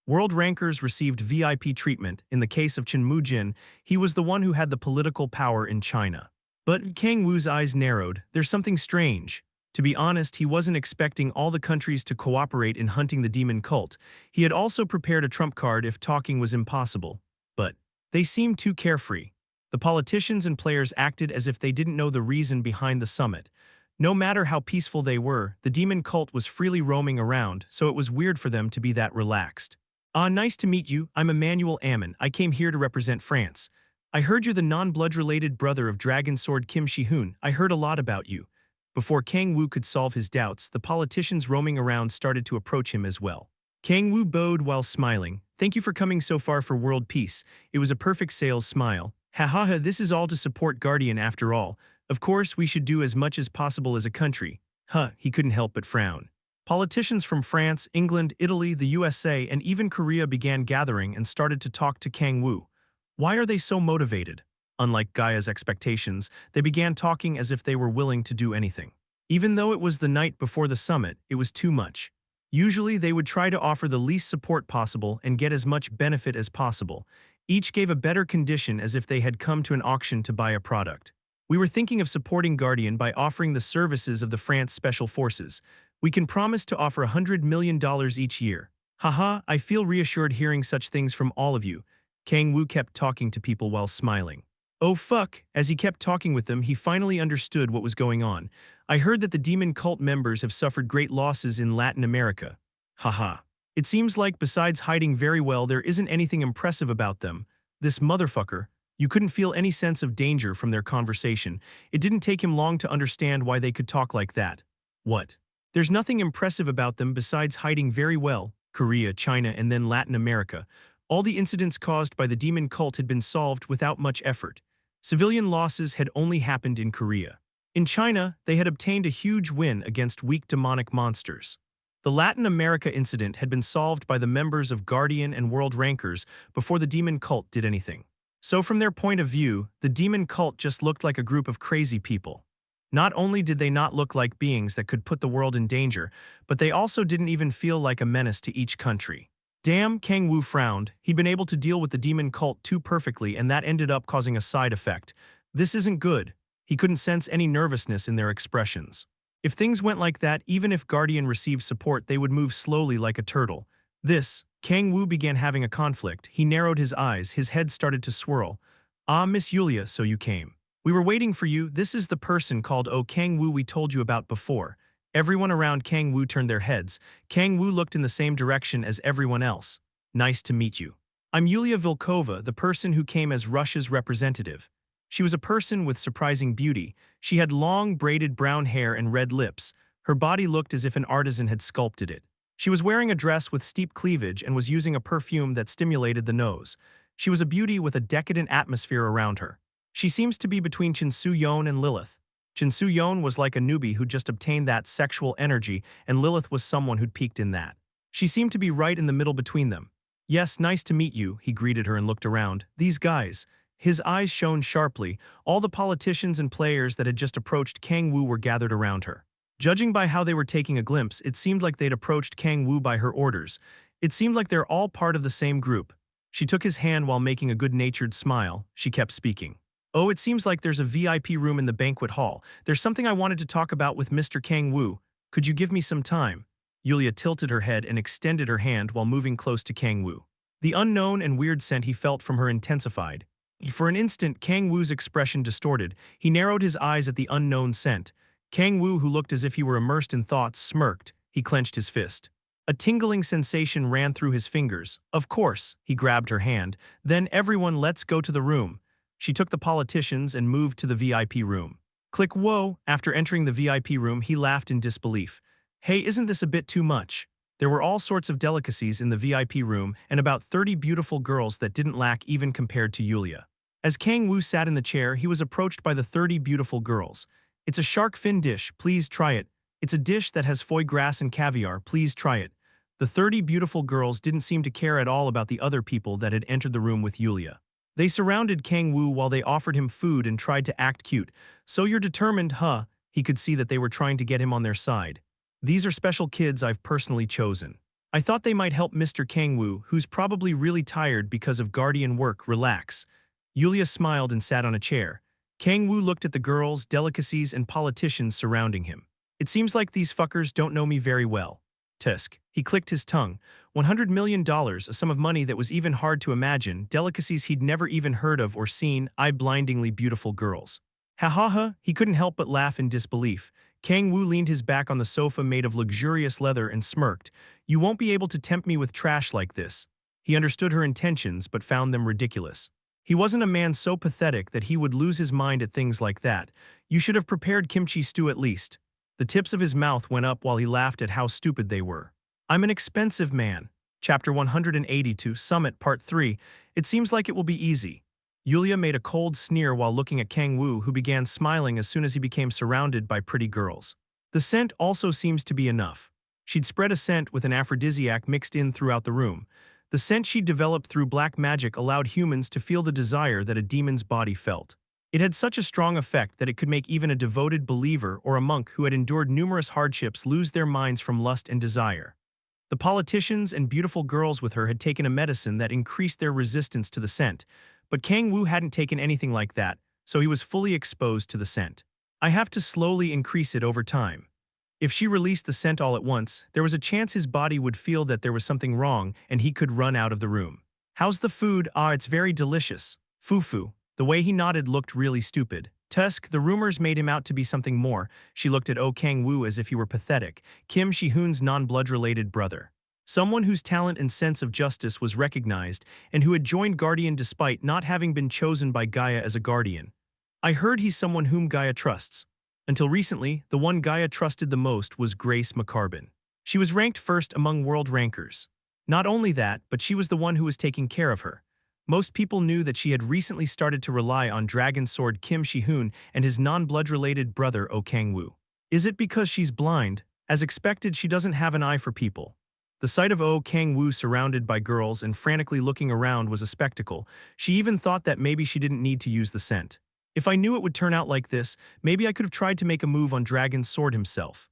S1: World rankers received VIP treatment. In the case of Chin Mujin, he was the one who had the political power in China. But Kang-woo's eyes narrowed. There's something strange. To be honest, he wasn't expecting all the countries to cooperate in hunting the demon cult. He had also prepared a trump card if talking was impossible. But they seemed too carefree. The politicians and players acted as if they didn't know the reason behind the summit. No matter how peaceful they were, the demon cult was freely roaming around, so it was weird for them to be that relaxed. Ah, nice to meet you. I'm Emmanuel Ammon. I came here to represent France. I heard you're the non-blood-related brother of Dragon Sword Kim Shi-hoon. I heard a lot about you. Before Kang-woo could solve his doubts, the politicians roaming around started to approach him as well. Kang-woo bowed while smiling. Thank you for coming so far for world peace. It was a perfect sales smile. Ha ha ha, this is all to support Guardian after all. Of course, we should do as much as possible as a country. Huh, he couldn't help but frown. Politicians from France, England, Italy, the USA, and even Korea began gathering and started to talk to Kang-woo. Why are they so motivated? Unlike Gaia's expectations, they began talking as if they were willing to do anything. Even though it was the night before the summit, it was too much. Usually they would try to offer the least support possible and get as much benefit as possible. Each gave a better condition as if they had come to an auction to buy a product. We were thinking of supporting Guardian by offering the services of the France Special Forces. We can promise to offer $100 million each year. Haha, I feel reassured hearing such things from all of you. Kang-woo kept talking to people while smiling. Oh fuck, as he kept talking with them, he finally understood what was going on. I heard that the demon cult members have suffered great losses in Latin America. Haha. It seems like besides hiding very well, there isn't anything impressive about them. This motherfucker. You couldn't feel any sense of danger from their conversation. It didn't take him long to understand why they could talk like that. What? There's nothing impressive about them besides hiding very well. Korea, China, and then Latin America. All the incidents caused by the demon cult had been solved without much effort. Civilian losses had only happened in Korea. In China, they had obtained a huge win against weak demonic monsters. The Latin America incident had been solved by the members of Guardian and World Rankers before the demon cult did anything. So from their point of view, the demon cult just looked like a group of crazy people. Not only did they not look like beings that could put the world in danger, but they also didn't even feel like a menace to each country. Damn, Kang-woo frowned. He'd been able to deal with the demon cult too perfectly, and that ended up causing a side effect. This isn't good. He couldn't sense any nervousness in their expressions. If things went like that, even if Guardian received support, they would move slowly like a turtle. This Kang-woo began having a conflict. He narrowed his eyes, his head started to swirl. Ah, Miss Yulia, so you came. We were waiting for you. This is the person called Kang-woo we told you about before. Everyone around Kang-woo turned their heads. Kang-woo looked in the same direction as everyone else. Nice to meet you. I'm Yulia Vilkova, the person who came as Russia's representative. She was a person with surprising beauty. She had long, braided brown hair and red lips. Her body looked as if an artisan had sculpted it. She was wearing a dress with steep cleavage and was using a perfume that stimulated the nose. She was a beauty with a decadent atmosphere around her. She seems to be between Chin Soo-yeon and Lilith. Chin Soo-yeon was like a newbie who'd just obtained that sexual energy, and Lilith was someone who'd peaked in that. She seemed to be right in the middle between them. Yes, nice to meet you, he greeted her and looked around. These guys. His eyes shone sharply. All the politicians and players that had just approached Kang-woo were gathered around her. Judging by how they were taking a glimpse, it seemed like they'd approached Kang-woo by her orders. It seemed like they're all part of the same group. She took his hand while making a good-natured smile. She kept speaking. Oh, it seems like there's a VIP room in the banquet hall. There's something I wanted to talk about with Mr. Kang-woo. Could you give me some time? Yulia tilted her head and extended her hand while moving close to Kang-woo. The unknown and weird scent he felt from her intensified. For an instant, Kang-woo's expression distorted. He narrowed his eyes at the unknown scent. Kang-woo, who looked as if he were immersed in thoughts, smirked. He clenched his fist. A tingling sensation ran through his fingers. Of course, he grabbed her hand. Then everyone, let's go to the room. She took the politicians and moved to the VIP room. Click, whoa. After entering the VIP room, he laughed in disbelief. Hey, isn't this a bit too much? There were all sorts of delicacies in the VIP room and about 30 beautiful girls that didn't lack even compared to Yulia. As Kang-woo sat in the chair, he was approached by the 30 beautiful girls. It's a shark fin dish, please try it. It's a dish that has foie gras and caviar, please try it. The 30 beautiful girls didn't seem to care at all about the other people that had entered the room with Yulia. They surrounded Kang-woo while they offered him food and tried to act cute. So you're determined, huh? He could see that they were trying to get him on their side. These are special kids I've personally chosen. I thought they might help Mr. Kang-woo, who's probably really tired because of guardian work, relax. Yulia smiled and sat on a chair. Kang-woo looked at the girls, delicacies, and politicians surrounding him. It seems like these fuckers don't know me very well. Tusk. He clicked his tongue. $100 million, a sum of money that was even hard to imagine, delicacies he'd never even heard of or seen, eye-blindingly beautiful girls. Ha ha ha, he couldn't help but laugh in disbelief. Kang-woo leaned his back on the sofa made of luxurious leather and smirked. You won't be able to tempt me with trash like this. He understood her intentions but found them ridiculous. He wasn't a man so pathetic that he would lose his mind at things like that. You should have prepared kimchi stew at least. The tips of his mouth went up while he laughed at how stupid they were. I'm an expensive man. Chapter 182, Summit, Part 3. It seems like it will be easy. Yulia made a cold sneer while looking at Kang-woo, who began smiling as soon as he became surrounded by pretty girls. The scent also seems to be enough. She'd spread a scent with an aphrodisiac mixed in throughout the room. The scent she'd developed through black magic allowed humans to feel the desire that a demon's body felt. It had such a strong effect that it could make even a devoted believer or a monk who had endured numerous hardships lose their minds from lust and desire. The politicians and beautiful girls with her had taken a medicine that increased their resistance to the scent, but Kang-woo hadn't taken anything like that, so he was fully exposed to the scent. I have to slowly increase it over time. If she released the scent all at once, there was a chance his body would feel that there was something wrong and he could run out of the room. How's the food? Ah, it's very delicious. Fufu. The way he nodded looked really stupid. Tusk, the rumors made him out to be something more. She looked at Kang-woo as if he were pathetic. Kim Shi-hoon's non-blood-related brother. Someone whose talent and sense of justice was recognized and who had joined Guardian despite not having been chosen by Gaia as a Guardian. I heard he's someone whom Gaia trusts. Until recently, the one Gaia trusted the most was Grace McCarbin. She was ranked first among world rankers. Not only that, but she was the one who was taking care of her. Most people knew that she had recently started to rely on Dragon Sword Kim Shi-hoon and his non-blood-related brother Kang-woo. Is it because she's blind? As expected, she doesn't have an eye for people. The sight of Kang-woo surrounded by girls and frantically looking around was a spectacle. She even thought that maybe she didn't need to use the scent. If I knew it would turn out like this, maybe I could have tried to make a move on Dragon's Sword himself.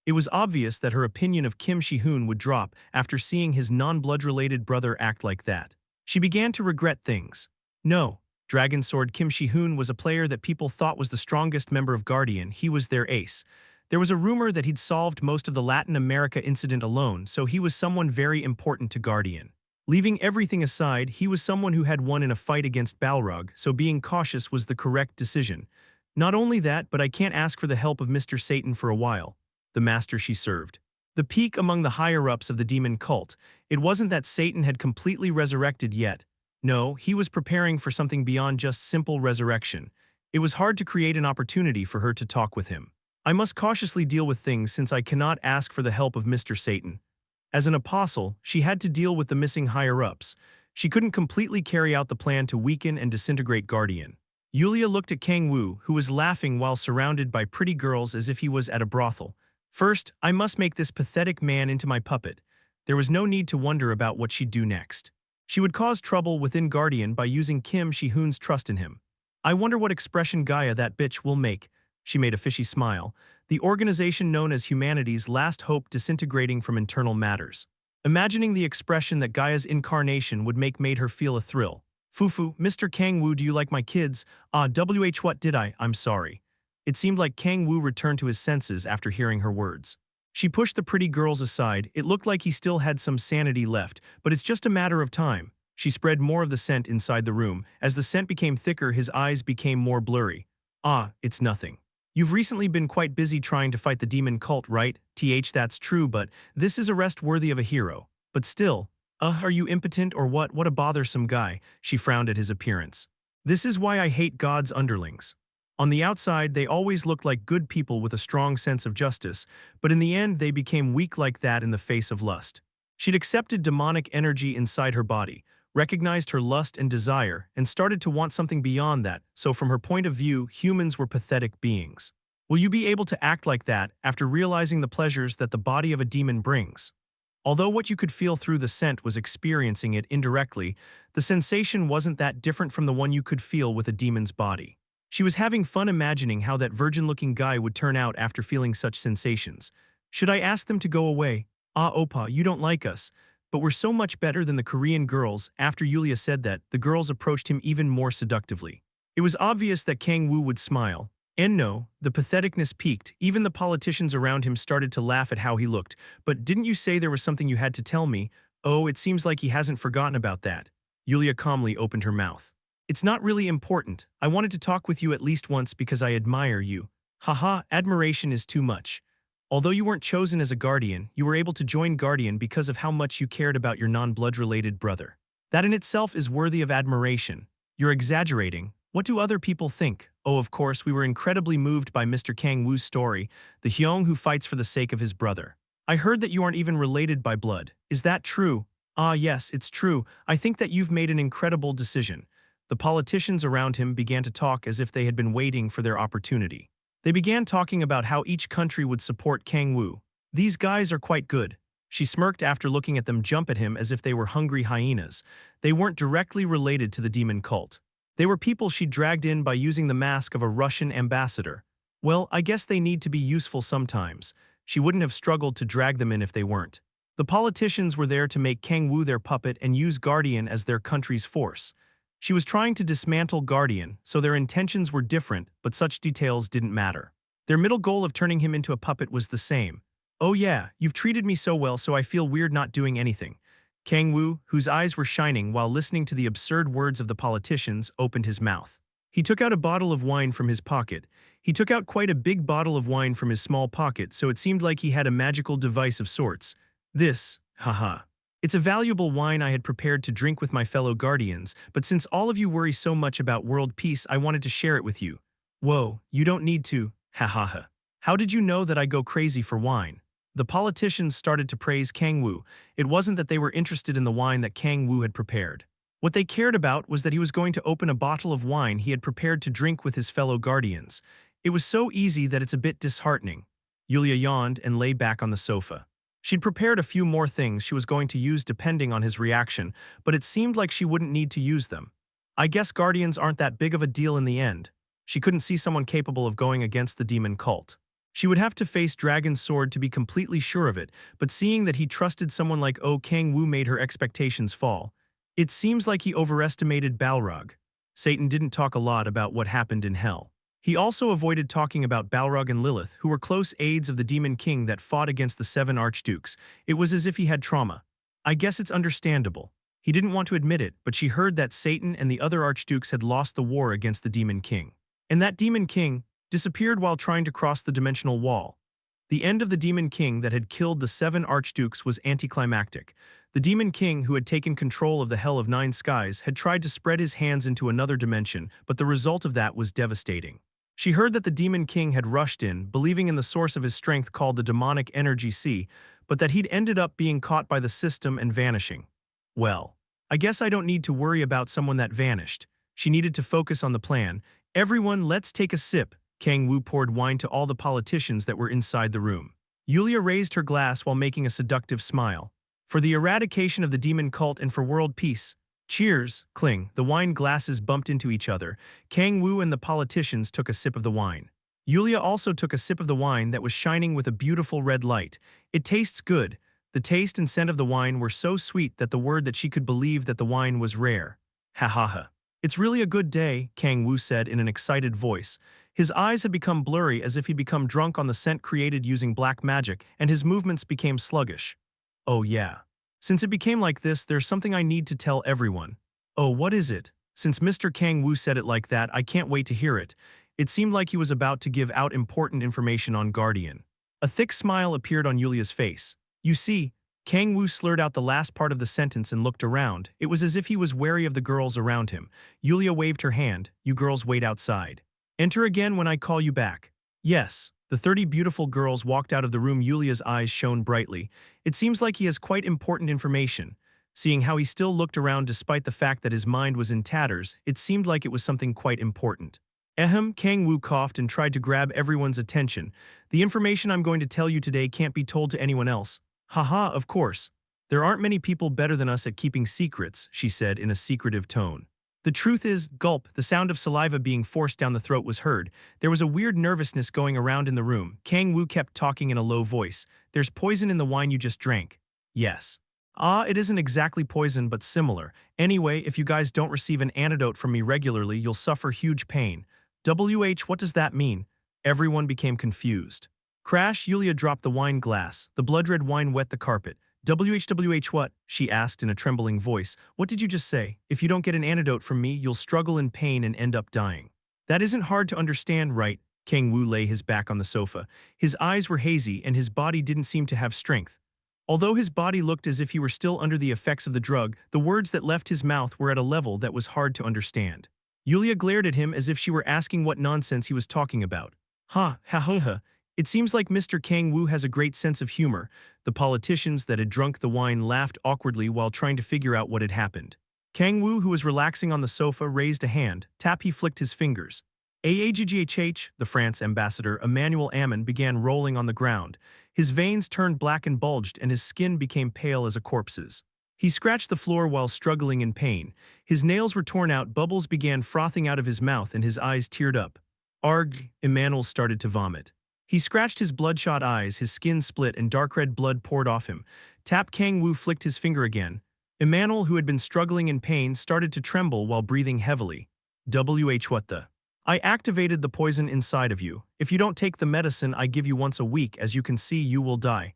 S1: It was obvious that her opinion of Kim Shi-hoon would drop after seeing his non-blood-related brother act like that. She began to regret things. No, Dragon Sword Kim Shi-hoon was a player that people thought was the strongest member of Guardian. He was their ace. There was a rumor that he'd solved most of the Latin America incident alone, so he was someone very important to Guardian. Leaving everything aside, he was someone who had won in a fight against Balrog, so being cautious was the correct decision. Not only that, but I can't ask for the help of Mr. Satan for a while, the master she served. The peak among the higher-ups of the demon cult, it wasn't that Satan had completely resurrected yet. No, he was preparing for something beyond just simple resurrection. It was hard to create an opportunity for her to talk with him. I must cautiously deal with things since I cannot ask for the help of Mr. Satan. As an apostle, she had to deal with the missing higher-ups. She couldn't completely carry out the plan to weaken and disintegrate Guardian. Yulia looked at Kang-woo, who was laughing while surrounded by pretty girls as if he was at a brothel. First, I must make this pathetic man into my puppet. There was no need to wonder about what she'd do next. She would cause trouble within Guardian by using Kim Shi-hoon's trust in him. I wonder what expression Gaia that bitch will make. She made a fishy smile. The organization known as humanity's last hope disintegrating from internal matters. Imagining the expression that Gaia's incarnation would make made her feel a thrill. Fufu, Mr. Kang-woo, do you like my kids? What did I? I'm sorry. It seemed like Kang-woo returned to his senses after hearing her words. She pushed the pretty girls aside. It looked like he still had some sanity left, but it's just a matter of time. She spread more of the scent inside the room. As the scent became thicker, his eyes became more blurry. It's nothing. You've recently been quite busy trying to fight the demon cult, right? That's true, but this is a rest worthy of a hero. But still, are you impotent or what? What a bothersome guy. She frowned at his appearance. This is why I hate God's underlings. On the outside, they always looked like good people with a strong sense of justice, but in the end, they became weak like that in the face of lust. She'd accepted demonic energy inside her body, recognized her lust and desire, and started to want something beyond that, so from her point of view, humans were pathetic beings. Will you be able to act like that after realizing the pleasures that the body of a demon brings? Although what you could feel through the scent was experiencing it indirectly, the sensation wasn't that different from the one you could feel with a demon's body. She was having fun imagining how that virgin-looking guy would turn out after feeling such sensations. Should I ask them to go away? Oppa, you don't like us. But we're so much better than the Korean girls. After Yulia said that, the girls approached him even more seductively. It was obvious that Kang-woo would smile. And no, the patheticness peaked. Even the politicians around him started to laugh at how he looked. But didn't you say there was something you had to tell me? Oh, it seems like he hasn't forgotten about that. Yulia calmly opened her mouth. It's not really important. I wanted to talk with you at least once because I admire you. Haha, admiration is too much. Although you weren't chosen as a guardian, you were able to join Guardian because of how much you cared about your non-blood-related brother. That in itself is worthy of admiration. You're exaggerating. What do other people think? Oh, of course, we were incredibly moved by Mr. Kang-woo's story, the Hyung who fights for the sake of his brother. I heard that you aren't even related by blood. Is that true? Yes, it's true. I think that you've made an incredible decision. The politicians around him began to talk as if they had been waiting for their opportunity. They began talking about how each country would support Kang-woo. These guys are quite good. She smirked after looking at them jump at him as if they were hungry hyenas. They weren't directly related to the demon cult. They were people she dragged in by using the mask of a Russian ambassador. Well, I guess they need to be useful sometimes. She wouldn't have struggled to drag them in if they weren't. The politicians were there to make Kang-woo their puppet and use Guardian as their country's force. She was trying to dismantle Guardian, so their intentions were different, but such details didn't matter. Their middle goal of turning him into a puppet was the same. Oh yeah, you've treated me so well, so I feel weird not doing anything. Kang-woo, whose eyes were shining while listening to the absurd words of the politicians, opened his mouth. He took out a bottle of wine from his pocket. He took out quite a big bottle of wine from his small pocket, so it seemed like he had a magical device of sorts. This, haha. It's a valuable wine I had prepared to drink with my fellow guardians, but since all of you worry so much about world peace, I wanted to share it with you. Whoa, you don't need to, ha ha ha. How did you know that I go crazy for wine? The politicians started to praise Kang-woo. It wasn't that they were interested in the wine that Kang-woo had prepared. What they cared about was that he was going to open a bottle of wine he had prepared to drink with his fellow guardians. It was so easy that it's a bit disheartening. Yulia yawned and lay back on the sofa. She'd prepared a few more things she was going to use depending on his reaction, but it seemed like she wouldn't need to use them. I guess guardians aren't that big of a deal in the end. She couldn't see someone capable of going against the demon cult. She would have to face Dragon's Sword to be completely sure of it, but seeing that he trusted someone like Kang-woo made her expectations fall. It seems like he overestimated Balrog. Satan didn't talk a lot about what happened in hell. He also avoided talking about Balrog and Lilith, who were close aides of the Demon King that fought against the seven archdukes. It was as if he had trauma. I guess it's understandable. He didn't want to admit it, but she heard that Satan and the other archdukes had lost the war against the Demon King. And that Demon King disappeared while trying to cross the dimensional wall. The end of the Demon King that had killed the seven archdukes was anticlimactic. The Demon King, who had taken control of the Hell of Nine Skies, had tried to spread his hands into another dimension, but the result of that was devastating. She heard that the Demon King had rushed in, believing in the source of his strength called the demonic energy sea, but that he'd ended up being caught by the system and vanishing. Well, I guess I don't need to worry about someone that vanished. She needed to focus on the plan. Everyone, let's take a sip. Kang-woo poured wine to all the politicians that were inside the room. Yulia raised her glass while making a seductive smile. For the eradication of the demon cult and for world peace. Cheers, cling. The wine glasses bumped into each other. Kang-woo and the politicians took a sip of the wine. Yulia also took a sip of the wine that was shining with a beautiful red light. It tastes good. The taste and scent of the wine were so sweet that the word that she could believe that the wine was rare. Ha ha ha. It's really a good day, Kang-woo said in an excited voice. His eyes had become blurry as if he'd become drunk on the scent created using black magic, and his movements became sluggish. Oh yeah. Since it became like this, there's something I need to tell everyone. Oh, what is it? Since Mr. Kang-woo said it like that, I can't wait to hear it. It seemed like he was about to give out important information on Guardian. A thick smile appeared on Yulia's face. You see, Kang-woo slurred out the last part of the sentence and looked around. It was as if he was wary of the girls around him. Yulia waved her hand. You girls wait outside. Enter again when I call you back. Yes. The 30 beautiful girls walked out of the room. Yulia's eyes shone brightly. It seems like he has quite important information. Seeing how he still looked around despite the fact that his mind was in tatters, it seemed like it was something quite important. Ahem, Kang-woo coughed and tried to grab everyone's attention. The information I'm going to tell you today can't be told to anyone else. Haha, of course. There aren't many people better than us at keeping secrets, she said in a secretive tone. The truth is, gulp, the sound of saliva being forced down the throat was heard. There was a weird nervousness going around in the room. Kang-woo kept talking in a low voice. There's poison in the wine you just drank. Yes. Ah, it isn't exactly poison, but similar. Anyway, if you guys don't receive an antidote from me regularly, you'll suffer huge pain. What does that mean? Everyone became confused. Crash, Yulia dropped the wine glass. The blood-red wine wet the carpet. What? She asked in a trembling voice. What did you just say? If you don't get an antidote from me, you'll struggle in pain and end up dying. That isn't hard to understand, right? Kang-woo lay his back on the sofa. His eyes were hazy and his body didn't seem to have strength. Although his body looked as if he were still under the effects of the drug, the words that left his mouth were at a level that was hard to understand. Yulia glared at him as if she were asking what nonsense he was talking about. Ha, ha ha ha. It seems like Mr. Kang-woo has a great sense of humor. The politicians that had drunk the wine laughed awkwardly while trying to figure out what had happened. Kang-woo, who was relaxing on the sofa, raised a hand. Tap, he flicked his fingers. AAGGHH, the France ambassador, Emmanuel Ammon, began rolling on the ground. His veins turned black and bulged, and his skin became pale as a corpse's. He scratched the floor while struggling in pain. His nails were torn out, bubbles began frothing out of his mouth, and his eyes teared up. Arg, Emmanuel started to vomit. He scratched his bloodshot eyes, his skin split, and dark red blood poured off him. Tap, Kang-woo flicked his finger again. Emmanuel, who had been struggling in pain, started to tremble while breathing heavily. What the? I activated the poison inside of you. If you don't take the medicine I give you once a week, as you can see, you will die.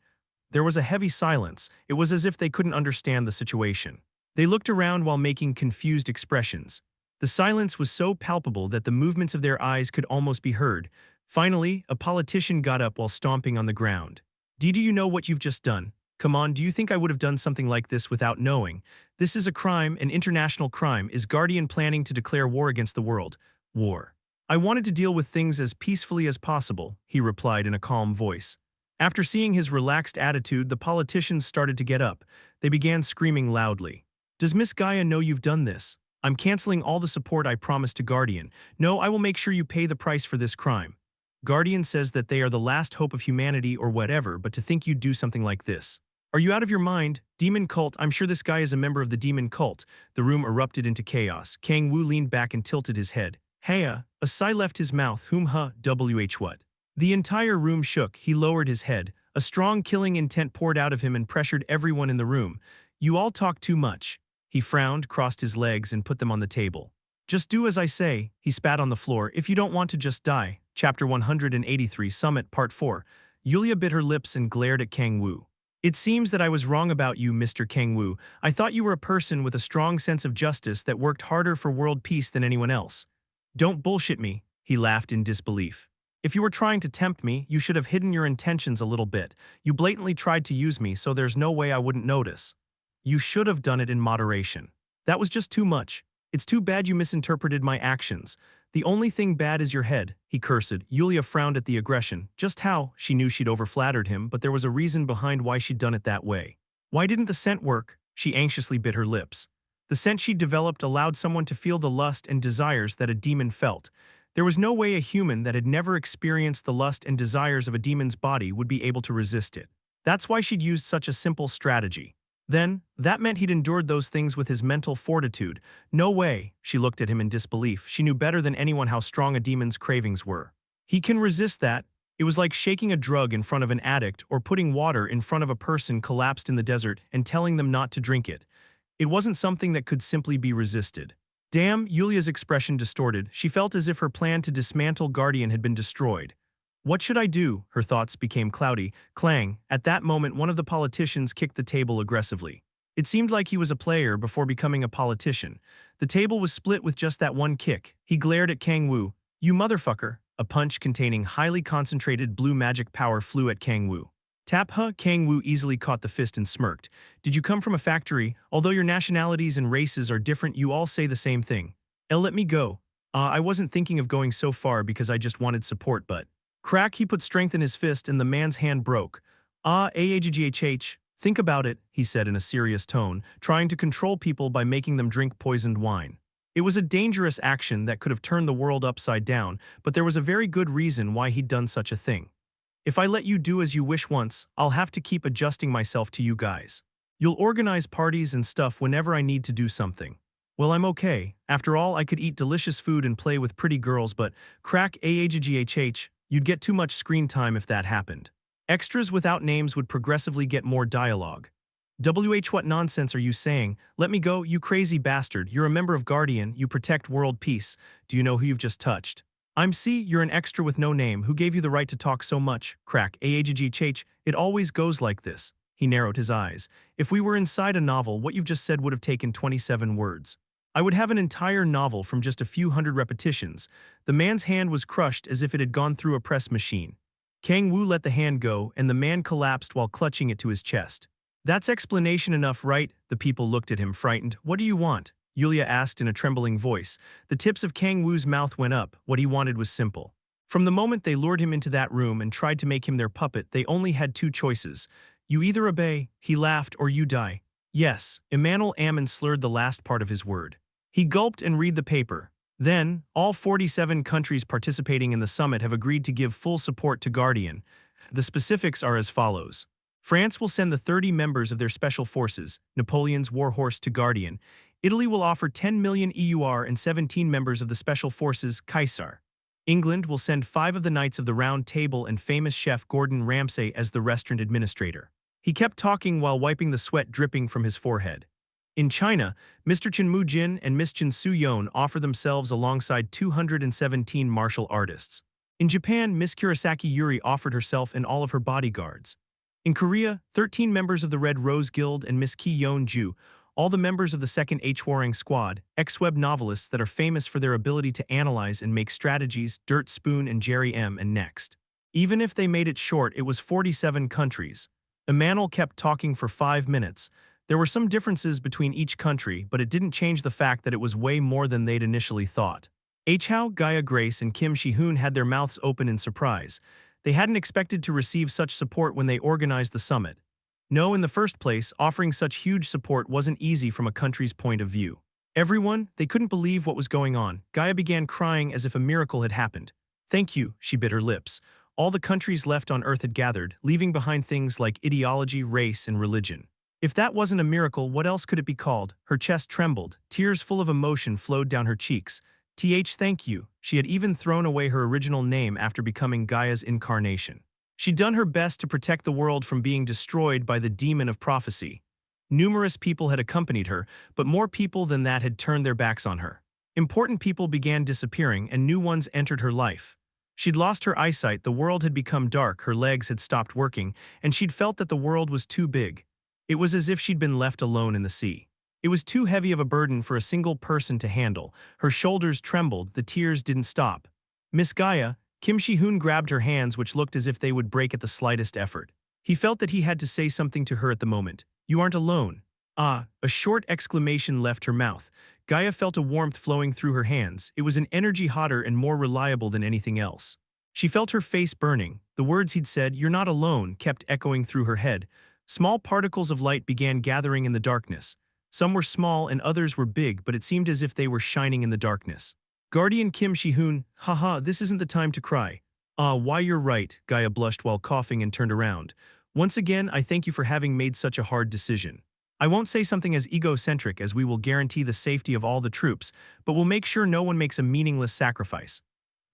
S1: There was a heavy silence. It was as if they couldn't understand the situation. They looked around while making confused expressions. The silence was so palpable that the movements of their eyes could almost be heard. Finally, a politician got up while stomping on the ground. Do you know what you've just done? Come on, do you think I would have done something like this without knowing? This is a crime, an international crime. Is Guardian planning to declare war against the world? War. I wanted to deal with things as peacefully as possible, he replied in a calm voice. After seeing his relaxed attitude, the politicians started to get up. They began screaming loudly. Does Miss Gaia know you've done this? I'm canceling all the support I promised to Guardian. No, I will make sure you pay the price for this crime. Guardian says that they are the last hope of humanity or whatever, but to think you'd do something like this. Are you out of your mind? Demon cult, I'm sure this guy is a member of the demon cult. The room erupted into chaos. Kang-woo leaned back and tilted his head. Heya, a sigh left his mouth. What? The entire room shook. He lowered his head. A strong killing intent poured out of him and pressured everyone in the room. You all talk too much. He frowned, crossed his legs, and put them on the table. Just do as I say, he spat on the floor, if you don't want to just die. Chapter 183 Summit Part 4. Yulia bit her lips and glared at Kang-woo. It seems that I was wrong about you, Mr. Kang-woo. I thought you were a person with a strong sense of justice that worked harder for world peace than anyone else. Don't bullshit me, he laughed in disbelief. If you were trying to tempt me, you should have hidden your intentions a little bit. You blatantly tried to use me, so there's no way I wouldn't notice. You should have done it in moderation. That was just too much. It's too bad you misinterpreted my actions. The only thing bad is your head, he cursed. Yulia frowned at the aggression. Just how? She knew she'd overflattered him, but there was a reason behind why she'd done it that way. Why didn't the scent work? She anxiously bit her lips. The scent she'd developed allowed someone to feel the lust and desires that a demon felt. There was no way a human that had never experienced the lust and desires of a demon's body would be able to resist it. That's why she'd used such a simple strategy. Then, that meant he'd endured those things with his mental fortitude. No way, she looked at him in disbelief. She knew better than anyone how strong a demon's cravings were. He can resist that. It was like shaking a drug in front of an addict or putting water in front of a person collapsed in the desert and telling them not to drink it. It wasn't something that could simply be resisted. Damn, Yulia's expression distorted. She felt as if her plan to dismantle Guardian had been destroyed. What should I do? Her thoughts became cloudy. Clang. At that moment, one of the politicians kicked the table aggressively. It seemed like he was a player before becoming a politician. The table was split with just that one kick. He glared at Kang-woo. You motherfucker. A punch containing highly concentrated blue magic power flew at Kang-woo. Tap huh? Kang-woo easily caught the fist and smirked. Did you come from a factory? Although your nationalities and races are different, you all say the same thing. Let me go. I wasn't thinking of going so far because I just wanted support, but... Crack, he put strength in his fist and the man's hand broke. Think about it, he said in a serious tone, trying to control people by making them drink poisoned wine. It was a dangerous action that could have turned the world upside down, but there was a very good reason why he'd done such a thing. If I let you do as you wish once, I'll have to keep adjusting myself to you guys. You'll organize parties and stuff whenever I need to do something. Well, I'm okay. After all, I could eat delicious food and play with pretty girls, but crack you'd get too much screen time if that happened. Extras without names would progressively get more dialogue. What nonsense are you saying? Let me go, you crazy bastard. You're a member of Guardian, you protect world peace. Do you know who you've just touched? You're an extra with no name. Who gave you the right to talk so much? Crack. It always goes like this. He narrowed his eyes. If we were inside a novel, what you've just said would have taken 27 words. I would have an entire novel from just a few hundred repetitions. The man's hand was crushed as if it had gone through a press machine. Kang-woo let the hand go, and the man collapsed while clutching it to his chest. That's explanation enough, right? The people looked at him frightened. What do you want? Yulia asked in a trembling voice. The tips of Kang-woo's mouth went up. What he wanted was simple. From the moment they lured him into that room and tried to make him their puppet, they only had two choices. You either obey, he laughed, or you die. Yes, Emmanuel Ammon slurred the last part of his word. He gulped and read the paper. Then, all 47 countries participating in the summit have agreed to give full support to Guardian. The specifics are as follows. France will send the 30 members of their special forces, Napoleon's warhorse, to Guardian. Italy will offer 10 million EUR and 17 members of the special forces, Kaiser. England will send 5 of the Knights of the Round Table and famous chef Gordon Ramsay as the restaurant administrator. He kept talking while wiping the sweat dripping from his forehead. In China, Mr. Chen Mu-jin and Miss Chen Su-yeon offer themselves alongside 217 martial artists. In Japan, Miss Kurosaki Yuri offered herself and all of her bodyguards. In Korea, 13 members of the Red Rose Guild and Miss Ki-yeon-ju, all the members of the 2nd H-Warring Squad, ex-web novelists that are famous for their ability to analyze and make strategies, Dirt Spoon and Jerry M. And next. Even if they made it short, it was 47 countries. Emmanuel kept talking for 5 minutes. There were some differences between each country, but it didn't change the fact that it was way more than they'd initially thought. Hao, Gaia Grace, and Kim Shi-hoon had their mouths open in surprise. They hadn't expected to receive such support when they organized the summit. No, in the first place, offering such huge support wasn't easy from a country's point of view. Everyone, they couldn't believe what was going on. Gaia began crying as if a miracle had happened. Thank you, she bit her lips. All the countries left on Earth had gathered, leaving behind things like ideology, race, and religion. If that wasn't a miracle, what else could it be called? Her chest trembled. Tears full of emotion flowed down her cheeks. Thank you. She had even thrown away her original name after becoming Gaia's incarnation. She'd done her best to protect the world from being destroyed by the demon of prophecy. Numerous people had accompanied her, but more people than that had turned their backs on her. Important people began disappearing and new ones entered her life. She'd lost her eyesight, the world had become dark, her legs had stopped working, and she'd felt that the world was too big. It was as if she'd been left alone in the sea. It was too heavy of a burden for a single person to handle. Her shoulders trembled, the tears didn't stop. Miss Gaia, Kim Shi-hoon grabbed her hands, which looked as if they would break at the slightest effort. He felt that he had to say something to her at the moment. "You aren't alone." Ah, a short exclamation left her mouth. Gaia felt a warmth flowing through her hands. It was an energy hotter and more reliable than anything else. She felt her face burning. The words he'd said, "You're not alone," kept echoing through her head. Small particles of light began gathering in the darkness. Some were small and others were big, but it seemed as if they were shining in the darkness. Guardian Kim Shi-hoon, haha, this isn't the time to cry. Ah, why you're right, Gaia blushed while coughing and turned around. Once again, I thank you for having made such a hard decision. I won't say something as egocentric as we will guarantee the safety of all the troops, but we'll make sure no one makes a meaningless sacrifice.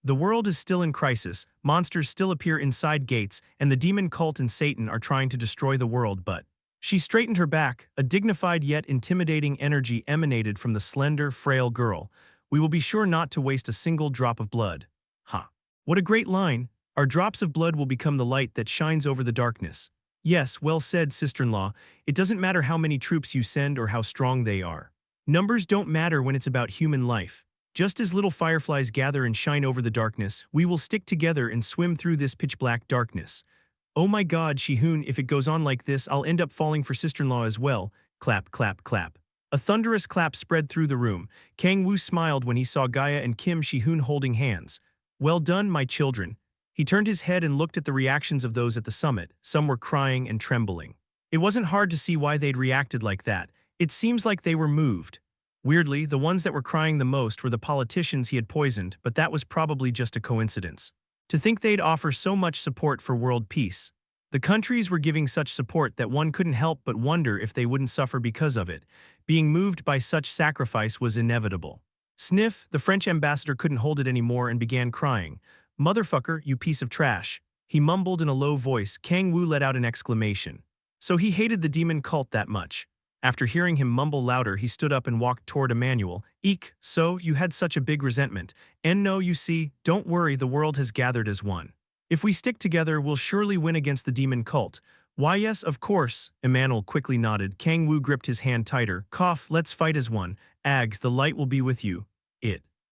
S1: The world is still in crisis, monsters still appear inside gates, and the demon cult and Satan are trying to destroy the world, but... She straightened her back, a dignified yet intimidating energy emanated from the slender, frail girl. We will be sure not to waste a single drop of blood. Ha! What a great line! Our drops of blood will become the light that shines over the darkness. Yes, well said, sister-in-law. It doesn't matter how many troops you send or how strong they are. Numbers don't matter when it's about human life. Just as little fireflies gather and shine over the darkness, we will stick together and swim through this pitch-black darkness. Oh my God, Shi-hoon, if it goes on like this, I'll end up falling for sister-in-law as well. Clap, clap, clap. A thunderous clap spread through the room. Kang-woo smiled when he saw Gaia and Kim Shi-hoon holding hands. Well done, my children. He turned his head and looked at the reactions of those at the summit. Some were crying and trembling. It wasn't hard to see why they'd reacted like that. It seems like they were moved. Weirdly, the ones that were crying the most were the politicians he had poisoned, but that was probably just a coincidence. To think they'd offer so much support for world peace. The countries were giving such support that one couldn't help but wonder if they wouldn't suffer because of it. Being moved by such sacrifice was inevitable. Sniff, the French ambassador couldn't hold it anymore and began crying. "Motherfucker, you piece of trash." He mumbled in a low voice. Kang-woo let out an exclamation. So he hated the demon cult that much. After hearing him mumble louder, he stood up and walked toward Emmanuel. "Eek, so you had such a big resentment. And no, you see, don't worry, the world has gathered as one. If we stick together, we'll surely win against the demon cult." "Why yes, of course," Emmanuel quickly nodded. Kang-woo gripped his hand tighter. "Cough, let's fight as one. Ags, the light will be with you."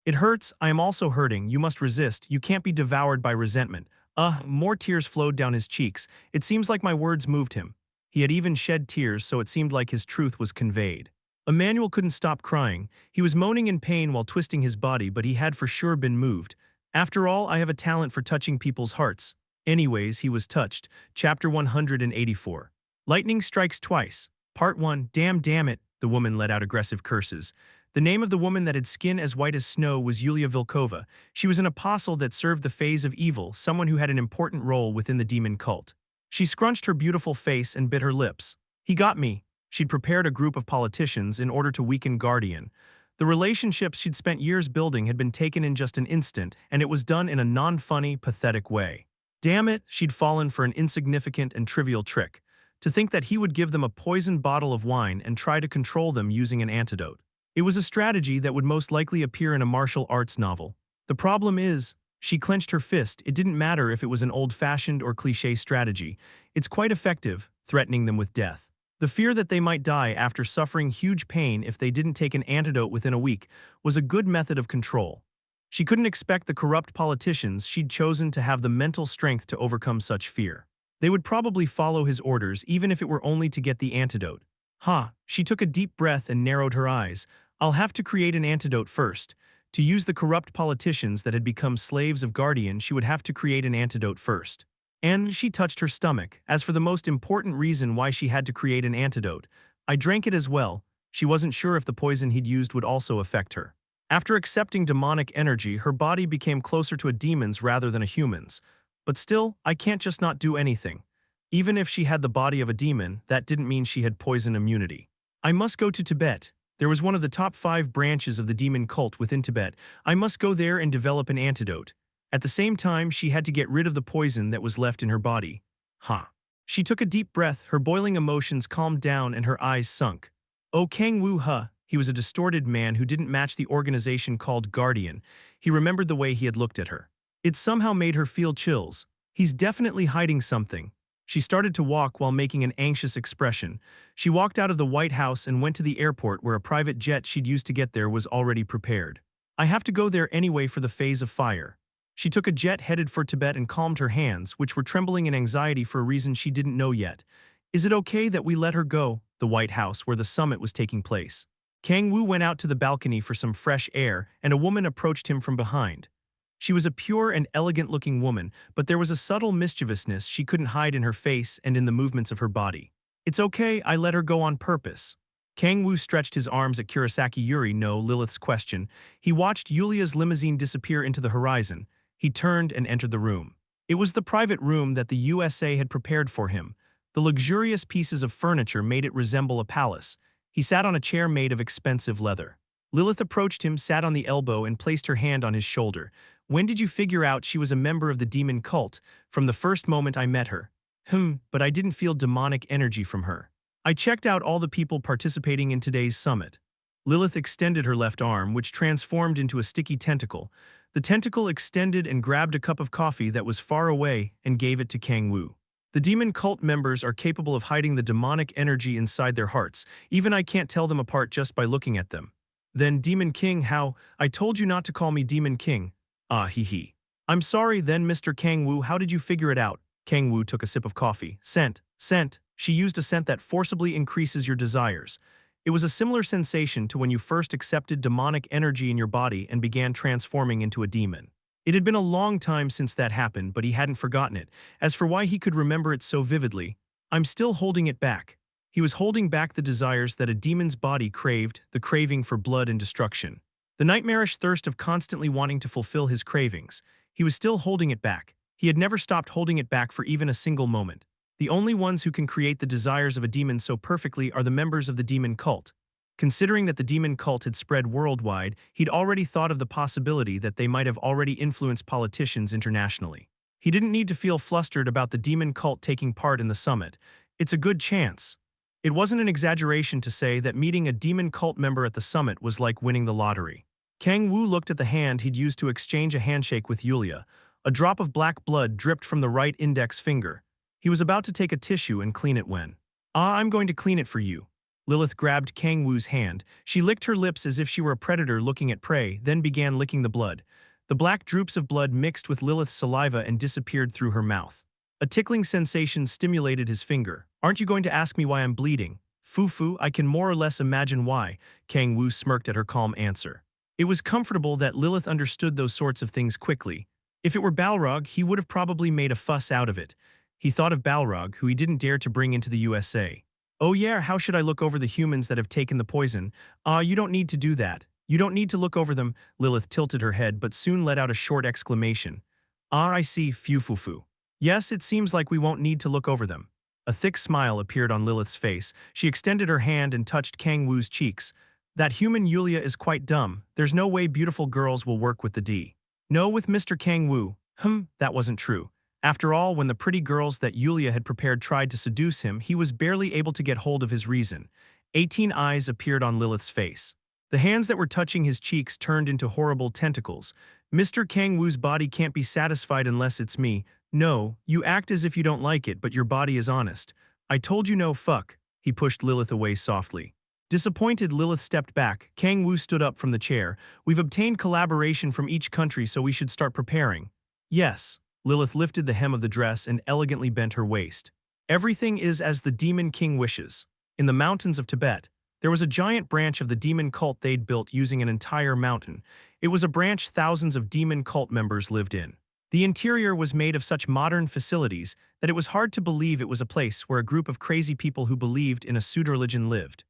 S1: It hurts, I am also hurting, you must resist, you can't be devoured by resentment." More tears flowed down his cheeks. It seems like my words moved him. He had even shed tears, so it seemed like his truth was conveyed. Emmanuel couldn't stop crying. He was moaning in pain while twisting his body, but he had for sure been moved. After all, I have a talent for touching people's hearts. Anyways, he was touched. Chapter 184. Lightning Strikes Twice. Part 1. Damn it, the woman let out aggressive curses. The name of the woman that had skin as white as snow was Yulia Vilkova. She was an apostle that served the phase of evil, someone who had an important role within the demon cult. She scrunched her beautiful face and bit her lips. He got me. She'd prepared a group of politicians in order to weaken Guardian. The relationships she'd spent years building had been taken in just an instant, and it was done in a non-funny, pathetic way. Damn it, she'd fallen for an insignificant and trivial trick. To think that he would give them a poisoned bottle of wine and try to control them using an antidote. It was a strategy that would most likely appear in a martial arts novel. The problem is, she clenched her fist. It didn't matter if it was an old-fashioned or cliché strategy. It's quite effective, threatening them with death. The fear that they might die after suffering huge pain if they didn't take an antidote within a week was a good method of control. She couldn't expect the corrupt politicians she'd chosen to have the mental strength to overcome such fear. They would probably follow his orders even if it were only to get the antidote. She took a deep breath and narrowed her eyes. I'll have to create an antidote first. To use the corrupt politicians that had become slaves of Guardian, she would have to create an antidote first. And she touched her stomach. As for the most important reason why she had to create an antidote, I drank it as well. She wasn't sure if the poison he'd used would also affect her. After accepting demonic energy, her body became closer to a demon's rather than a human's. But still, I can't just not do anything. Even if she had the body of a demon, that didn't mean she had poison immunity. I must go to Tibet. There was one of the top 5 branches of the demon cult within Tibet. I must go there and develop an antidote. At the same time, she had to get rid of the poison that was left in her body. She took a deep breath, her boiling emotions calmed down and her eyes sunk. "Oh, Kang-woo, He was a distorted man who didn't match the organization called Guardian. He remembered the way he had looked at her. It somehow made her feel chills. He's definitely hiding something. She started to walk while making an anxious expression. She walked out of the White House and went to the airport where a private jet she'd used to get there was already prepared. I have to go there anyway for the phase of fire. She took a jet headed for Tibet and calmed her hands, which were trembling in anxiety for a reason she didn't know yet. Is it okay that we let her go? The White House, where the summit was taking place. Kang-woo went out to the balcony for some fresh air, and a woman approached him from behind. She was a pure and elegant-looking woman, but there was a subtle mischievousness she couldn't hide in her face and in the movements of her body. It's okay, I let her go on purpose. Kang-woo stretched his arms at Kurosaki Yuri no Lilith's question. He watched Yulia's limousine disappear into the horizon. He turned and entered the room. It was the private room that the USA had prepared for him. The luxurious pieces of furniture made it resemble a palace. He sat on a chair made of expensive leather. Lilith approached him, sat on the elbow, and placed her hand on his shoulder. When did you figure out she was a member of the demon cult? From the first moment I met her. But I didn't feel demonic energy from her. I checked out all the people participating in today's summit. Lilith extended her left arm, which transformed into a sticky tentacle. The tentacle extended and grabbed a cup of coffee that was far away and gave it to Kang-woo. The demon cult members are capable of hiding the demonic energy inside their hearts. Even I can't tell them apart just by looking at them. Then Demon King, how? I told you not to call me Demon King. Ah, hee hee. I'm sorry then, Mr. Kang-woo, how did you figure it out? Kang-woo took a sip of coffee. Scent. She used a scent that forcibly increases your desires. It was a similar sensation to when you first accepted demonic energy in your body and began transforming into a demon. It had been a long time since that happened, but he hadn't forgotten it. As for why he could remember it so vividly, I'm still holding it back. He was holding back the desires that a demon's body craved, the craving for blood and destruction. The nightmarish thirst of constantly wanting to fulfill his cravings. He was still holding it back. He had never stopped holding it back for even a single moment. The only ones who can create the desires of a demon so perfectly are the members of the demon cult. Considering that the demon cult had spread worldwide, he'd already thought of the possibility that they might have already influenced politicians internationally. He didn't need to feel flustered about the demon cult taking part in the summit. It's a good chance. It wasn't an exaggeration to say that meeting a demon cult member at the summit was like winning the lottery. Kang-woo looked at the hand he'd used to exchange a handshake with Yulia. A drop of black blood dripped from the right index finger. He was about to take a tissue and clean it when, I'm going to clean it for you. Lilith grabbed Kang-woo's hand. She licked her lips as if she were a predator looking at prey, then began licking the blood. The black droops of blood mixed with Lilith's saliva and disappeared through her mouth. A tickling sensation stimulated his finger. Aren't you going to ask me why I'm bleeding? Foo, I can more or less imagine why. Kang-woo smirked at her calm answer. It was comfortable that Lilith understood those sorts of things quickly. If it were Balrog, he would have probably made a fuss out of it. He thought of Balrog, who he didn't dare to bring into the USA. Oh yeah, how should I look over the humans that have taken the poison? You don't need to do that. You don't need to look over them. Lilith tilted her head but soon let out a short exclamation. I see, phew. Yes, it seems like we won't need to look over them. A thick smile appeared on Lilith's face. She extended her hand and touched Kang-woo's cheeks. That human Yulia is quite dumb. There's no way beautiful girls will work with the D. No, with Mr. Kang-woo. That wasn't true. After all, when the pretty girls that Yulia had prepared tried to seduce him, he was barely able to get hold of his reason. 18 eyes appeared on Lilith's face. The hands that were touching his cheeks turned into horrible tentacles. Mr. Kang-woo's body can't be satisfied unless it's me. No, you act as if you don't like it, but your body is honest. I told you no fuck. He pushed Lilith away softly. Disappointed, Lilith stepped back. Kang-woo stood up from the chair. We've obtained collaboration from each country, so we should start preparing. Yes. Lilith lifted the hem of the dress and elegantly bent her waist. Everything is as the Demon King wishes. In the mountains of Tibet, there was a giant branch of the demon cult they'd built using an entire mountain. It was a branch thousands of demon cult members lived in. The interior was made of such modern facilities that it was hard to believe it was a place where a group of crazy people who believed in a pseudo-religion lived.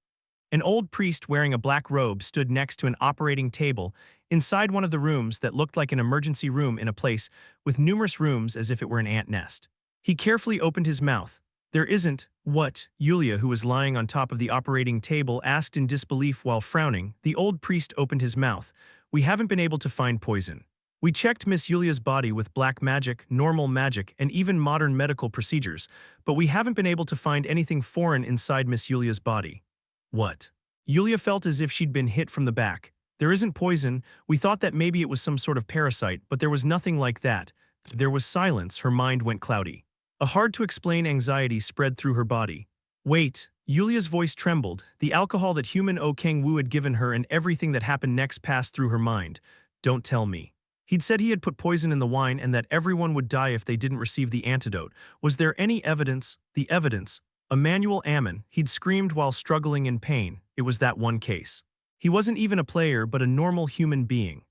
S1: An old priest wearing a black robe stood next to an operating table inside one of the rooms that looked like an emergency room in a place with numerous rooms as if it were an ant nest. He carefully opened his mouth. There isn't, what? Yulia, who was lying on top of the operating table, asked in disbelief while frowning. The old priest opened his mouth. We haven't been able to find poison. We checked Miss Yulia's body with black magic, normal magic, and even modern medical procedures, but we haven't been able to find anything foreign inside Miss Yulia's body. What? Yulia felt as if she'd been hit from the back. There isn't poison. We thought that maybe it was some sort of parasite, but there was nothing like that. There was silence. Her mind went cloudy. A hard-to-explain anxiety spread through her body. Wait. Yulia's voice trembled. The alcohol that human Kang-woo had given her and everything that happened next passed through her mind. Don't tell me. He'd said he had put poison in the wine and that everyone would die if they didn't receive the antidote. Was there any evidence? The evidence. Emmanuel Ammon, he'd screamed while struggling in pain. It was that one case. He wasn't even a player but a normal human being.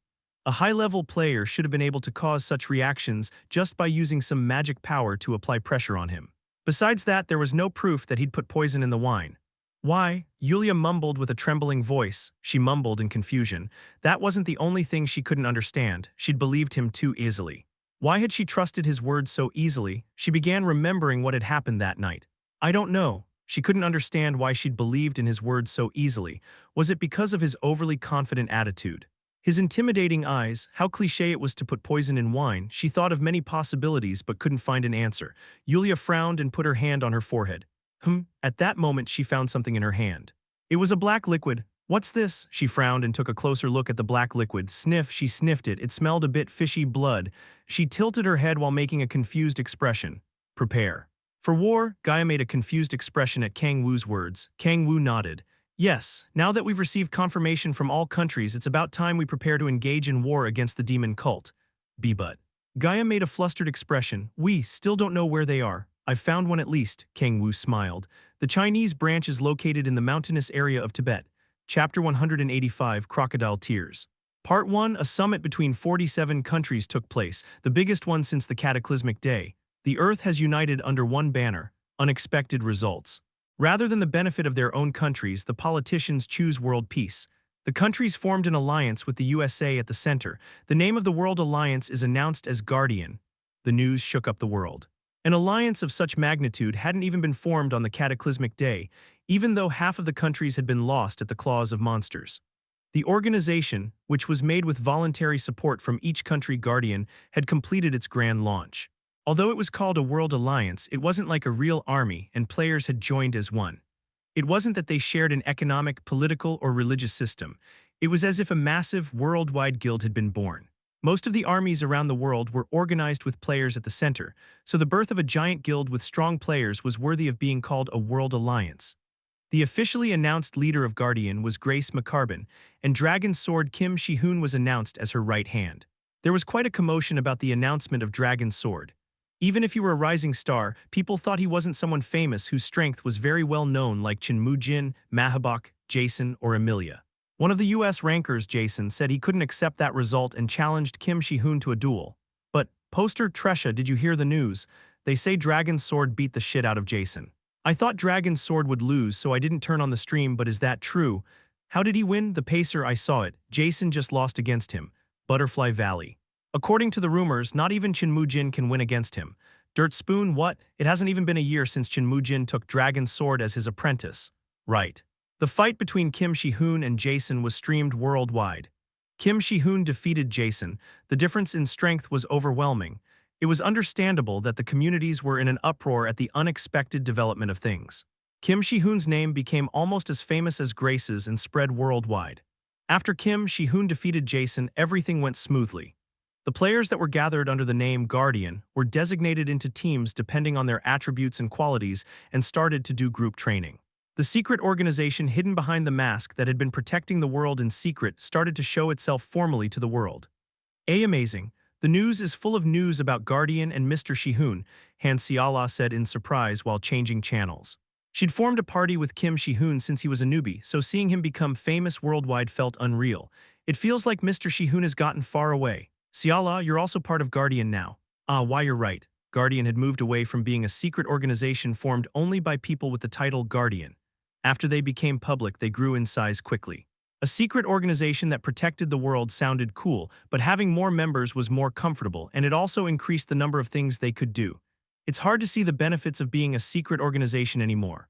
S1: A high-level player should have been able to cause such reactions just by using some magic power to apply pressure on him. Besides that, there was no proof that he'd put poison in the wine. Why? Yulia mumbled with a trembling voice. She mumbled in confusion. That wasn't the only thing she couldn't understand. She'd believed him too easily. Why had she trusted his words so easily? She began remembering what had happened that night. I don't know. She couldn't understand why she'd believed in his words so easily. Was it because of his overly confident attitude? His intimidating eyes, how cliché it was to put poison in wine. She thought of many possibilities but couldn't find an answer. Yulia frowned and put her hand on her forehead. At that moment she found something in her hand. It was a black liquid. What's this? She frowned and took a closer look at the black liquid. She sniffed it. It smelled a bit fishy blood. She tilted her head while making a confused expression. Prepare. For war, Gaia made a confused expression at Kang-woo's words. Kang-woo nodded. Yes, now that we've received confirmation from all countries, it's about time we prepare to engage in war against the demon cult. But. Gaia made a flustered expression. We still don't know where they are. I've found one at least, Kang-woo smiled. The Chinese branch is located in the mountainous area of Tibet. Chapter 185, Crocodile Tears. Part 1, a summit between 47 countries took place, the biggest one since the cataclysmic day. The Earth has united under one banner, unexpected results. Rather than the benefit of their own countries, the politicians choose world peace. The countries formed an alliance with the USA at the center. The name of the World Alliance is announced as Guardian. The news shook up the world. An alliance of such magnitude hadn't even been formed on the cataclysmic day, even though half of the countries had been lost at the claws of monsters. The organization, which was made with voluntary support from each country Guardian, had completed its grand launch. Although it was called a World Alliance, it wasn't like a real army and players had joined as one. It wasn't that they shared an economic, political, or religious system. It was as if a massive, worldwide guild had been born. Most of the armies around the world were organized with players at the center, so the birth of a giant guild with strong players was worthy of being called a World Alliance. The officially announced leader of Guardian was Grace McCarbon, and Dragon Sword Kim Shi-hoon was announced as her right hand. There was quite a commotion about the announcement of Dragon Sword. Even if he were a rising star, people thought he wasn't someone famous whose strength was very well known like Chin Moo-jin, Mahabok, Jason, or Emilia. One of the US rankers, Jason, said he couldn't accept that result and challenged Kim Shi-hoon to a duel. But, Poster Tresha, did you hear the news? They say Dragon's Sword beat the shit out of Jason. I thought Dragon's Sword would lose, so I didn't turn on the stream, but is that true? How did he win? The pacer, I saw it. Jason just lost against him. Butterfly Valley. According to the rumors, not even Chin Moo-jin can win against him. Dirt Spoon, what? It hasn't even been a year since Chin Moo-jin took Dragon's Sword as his apprentice. Right. The fight between Kim Shi-hoon and Jason was streamed worldwide. Kim Shi-hoon defeated Jason. The difference in strength was overwhelming. It was understandable that the communities were in an uproar at the unexpected development of things. Kim Shi-hoon's name became almost as famous as Grace's and spread worldwide. After Kim Shi-hoon defeated Jason, everything went smoothly. The players that were gathered under the name Guardian were designated into teams depending on their attributes and qualities and started to do group training. The secret organization hidden behind the mask that had been protecting the world in secret started to show itself formally to the world. Amazing. The news is full of news about Guardian and Mr. Shi-hoon, Han Xiala said in surprise while changing channels. She'd formed a party with Kim Shi-hoon since he was a newbie, so seeing him become famous worldwide felt unreal. It feels like Mr. Shi-hoon has gotten far away. Xiala, you're also part of Guardian now. Why you're right. Guardian had moved away from being a secret organization formed only by people with the title Guardian. After they became public, they grew in size quickly. A secret organization that protected the world sounded cool, but having more members was more comfortable, and it also increased the number of things they could do. It's hard to see the benefits of being a secret organization anymore.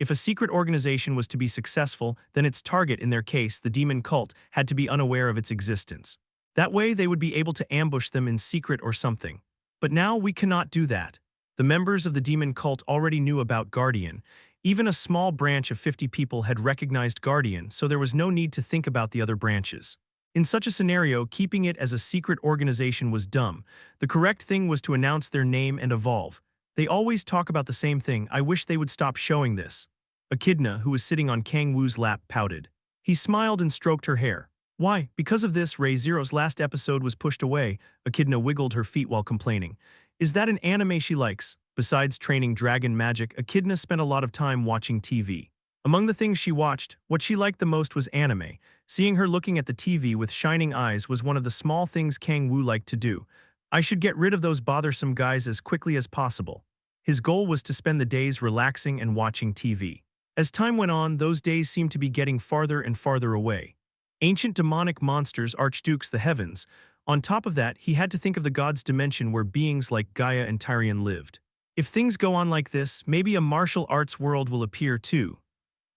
S1: If a secret organization was to be successful, then its target, in their case, the demon cult, had to be unaware of its existence. That way they would be able to ambush them in secret or something. But now we cannot do that. The members of the demon cult already knew about Guardian. Even a small branch of 50 people had recognized Guardian, so there was no need to think about the other branches. In such a scenario, keeping it as a secret organization was dumb. The correct thing was to announce their name and evolve. They always talk about the same thing. I wish they would stop showing this. Echidna, who was sitting on Kang-woo's lap, pouted. He smiled and stroked her hair. Why? Because of this, Ray Zero's last episode was pushed away. Echidna wiggled her feet while complaining. Is that an anime she likes? Besides training dragon magic, Echidna spent a lot of time watching TV. Among the things she watched, what she liked the most was anime. Seeing her looking at the TV with shining eyes was one of the small things Kang-woo liked to do. I should get rid of those bothersome guys as quickly as possible. His goal was to spend the days relaxing and watching TV. As time went on, those days seemed to be getting farther and farther away. Ancient demonic monsters, archdukes, the heavens. On top of that, he had to think of the gods' dimension where beings like Gaia and Tyrion lived. If things go on like this, maybe a martial arts world will appear too.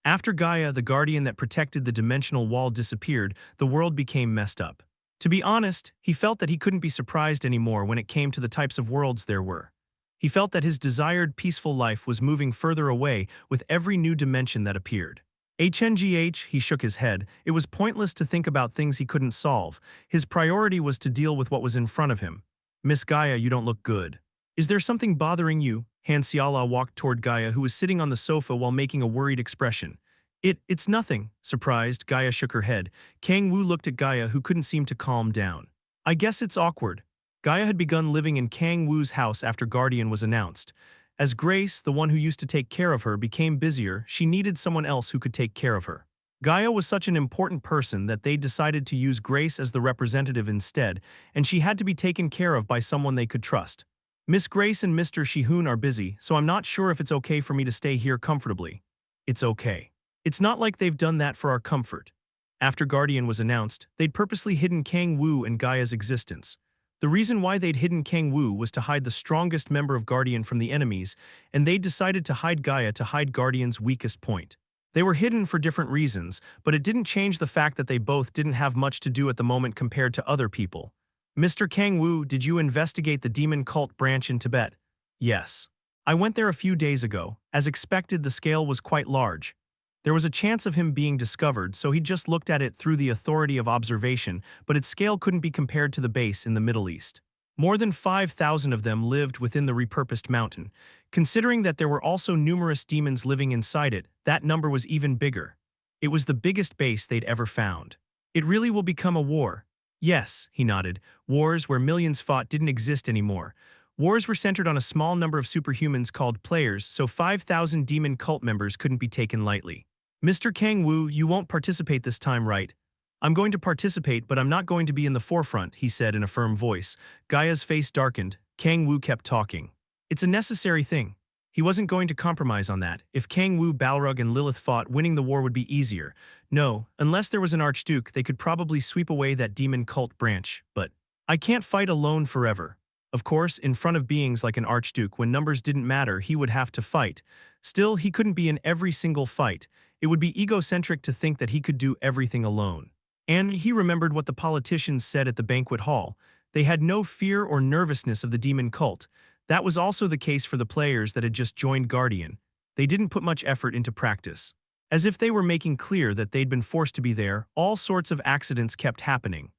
S1: After Gaia, the guardian that protected the dimensional wall, disappeared, the world became messed up. To be honest, he felt that he couldn't be surprised anymore when it came to the types of worlds there were. He felt that his desired peaceful life was moving further away with every new dimension that appeared. HNGH, he shook his head. It was pointless to think about things he couldn't solve. His priority was to deal with what was in front of him. Miss Gaia, you don't look good. Is there something bothering you? Hansiala walked toward Gaia, who was sitting on the sofa while making a worried expression. It's nothing. Surprised, Gaia shook her head. Kang-woo looked at Gaia, who couldn't seem to calm down. I guess it's awkward. Gaia had begun living in Kang-woo's house after Guardian was announced. As Grace, the one who used to take care of her, became busier, she needed someone else who could take care of her. Gaia was such an important person that they decided to use Grace as the representative instead, and she had to be taken care of by someone they could trust. Miss Grace and Mr. Shihoon are busy, so I'm not sure if it's okay for me to stay here comfortably. It's okay. It's not like they've done that for our comfort. After Guardian was announced, they'd purposely hidden Kang-woo and Gaia's existence. The reason why they'd hidden Kang-woo was to hide the strongest member of Guardian from the enemies, and they'd decided to hide Gaia to hide Guardian's weakest point. They were hidden for different reasons, but it didn't change the fact that they both didn't have much to do at the moment compared to other people. Mr. Kang-woo, did you investigate the demon cult branch in Tibet? Yes. I went there a few days ago. As expected, the scale was quite large. There was a chance of him being discovered, so he just looked at it through the authority of observation, but its scale couldn't be compared to the base in the Middle East. More than 5,000 of them lived within the repurposed mountain. Considering that there were also numerous demons living inside it, that number was even bigger. It was the biggest base they'd ever found. It really will become a war. Yes, he nodded. Wars where millions fought didn't exist anymore. Wars were centered on a small number of superhumans called players, so 5,000 demon cult members couldn't be taken lightly. Mr. Kang-woo, you won't participate this time, right? I'm going to participate, but I'm not going to be in the forefront, he said in a firm voice. Gaia's face darkened. Kang-woo kept talking. It's a necessary thing. He wasn't going to compromise on that. If Kang-woo, Balrog, and Lilith fought, winning the war would be easier. No, unless there was an archduke, they could probably sweep away that demon cult branch, but I can't fight alone forever. Of course, in front of beings like an archduke, when numbers didn't matter, he would have to fight. Still, he couldn't be in every single fight. It would be egocentric to think that he could do everything alone. And he remembered what the politicians said at the banquet hall. They had no fear or nervousness of the demon cult. That was also the case for the players that had just joined Guardian. They didn't put much effort into practice. As if they were making clear that they'd been forced to be there, all sorts of accidents kept happening.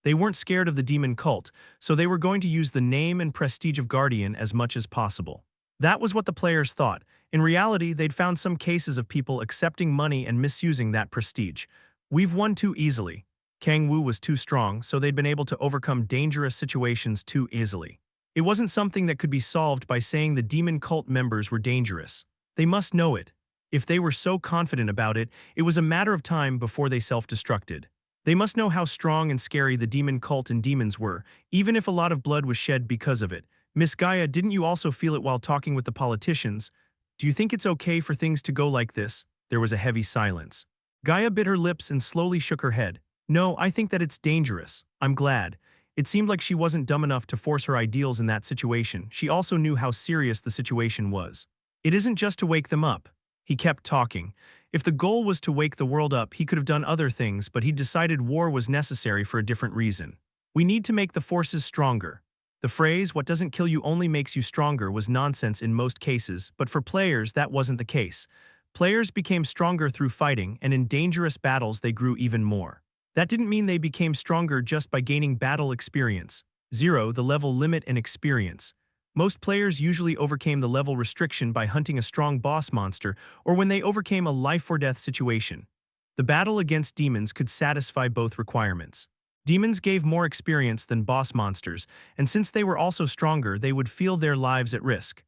S1: They weren't scared of the demon cult, so they were going to use the name and prestige of Guardian as much as possible. That was what the players thought. In reality, they'd found some cases of people accepting money and misusing that prestige. We've won too easily. Kang-woo was too strong, so they'd been able to overcome dangerous situations too easily. It wasn't something that could be solved by saying the demon cult members were dangerous. They must know it. If they were so confident about it, it was a matter of time before they self-destructed. They must know how strong and scary the demon cult and demons were, even if a lot of blood was shed because of it. Miss Gaia, didn't you also feel it while talking with the politicians? Do you think it's okay for things to go like this? There was a heavy silence. Gaia bit her lips and slowly shook her head. No, I think that it's dangerous. I'm glad. It seemed like she wasn't dumb enough to force her ideals in that situation. She also knew how serious the situation was. It isn't just to wake them up. He kept talking. If the goal was to wake the world up, he could have done other things, but he decided war was necessary for a different reason. We need to make the forces stronger. The phrase, "what doesn't kill you only makes you stronger," was nonsense in most cases, but for players that wasn't the case. Players became stronger through fighting, and in dangerous battles they grew even more. That didn't mean they became stronger just by gaining battle experience. 0, the level limit and experience. Most players usually overcame the level restriction by hunting a strong boss monster or when they overcame a life-or-death situation. The battle against demons could satisfy both requirements. Demons gave more experience than boss monsters, and since they were also stronger, they would feel their lives at risk.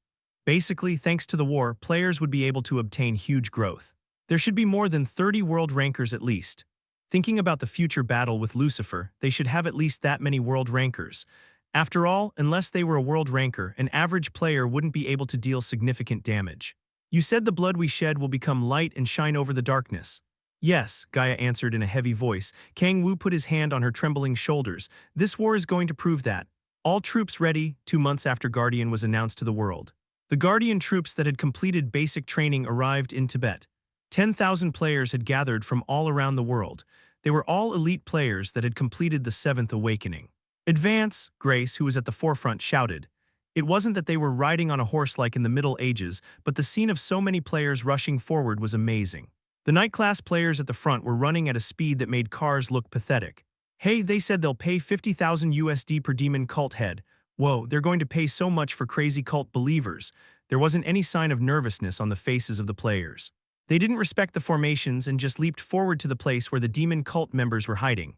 S1: Basically, thanks to the war, players would be able to obtain huge growth. There should be more than 30 world rankers at least. Thinking about the future battle with Lucifer, they should have at least that many world rankers. After all, unless they were a world ranker, an average player wouldn't be able to deal significant damage. You said the blood we shed will become light and shine over the darkness. Yes, Gaia answered in a heavy voice. Kang-woo put his hand on her trembling shoulders. This war is going to prove that. All troops ready, 2 months after Guardian was announced to the world. The Guardian troops that had completed basic training arrived in Tibet. 10,000 players had gathered from all around the world. They were all elite players that had completed the 7th awakening. Advance, Grace, who was at the forefront, shouted. It wasn't that they were riding on a horse like in the Middle Ages, but the scene of so many players rushing forward was amazing. The night-class players at the front were running at a speed that made cars look pathetic. Hey, they said they'll pay 50,000 USD per demon cult head. Whoa, they're going to pay so much for crazy cult believers. There wasn't any sign of nervousness on the faces of the players. They didn't respect the formations and just leaped forward to the place where the demon cult members were hiding.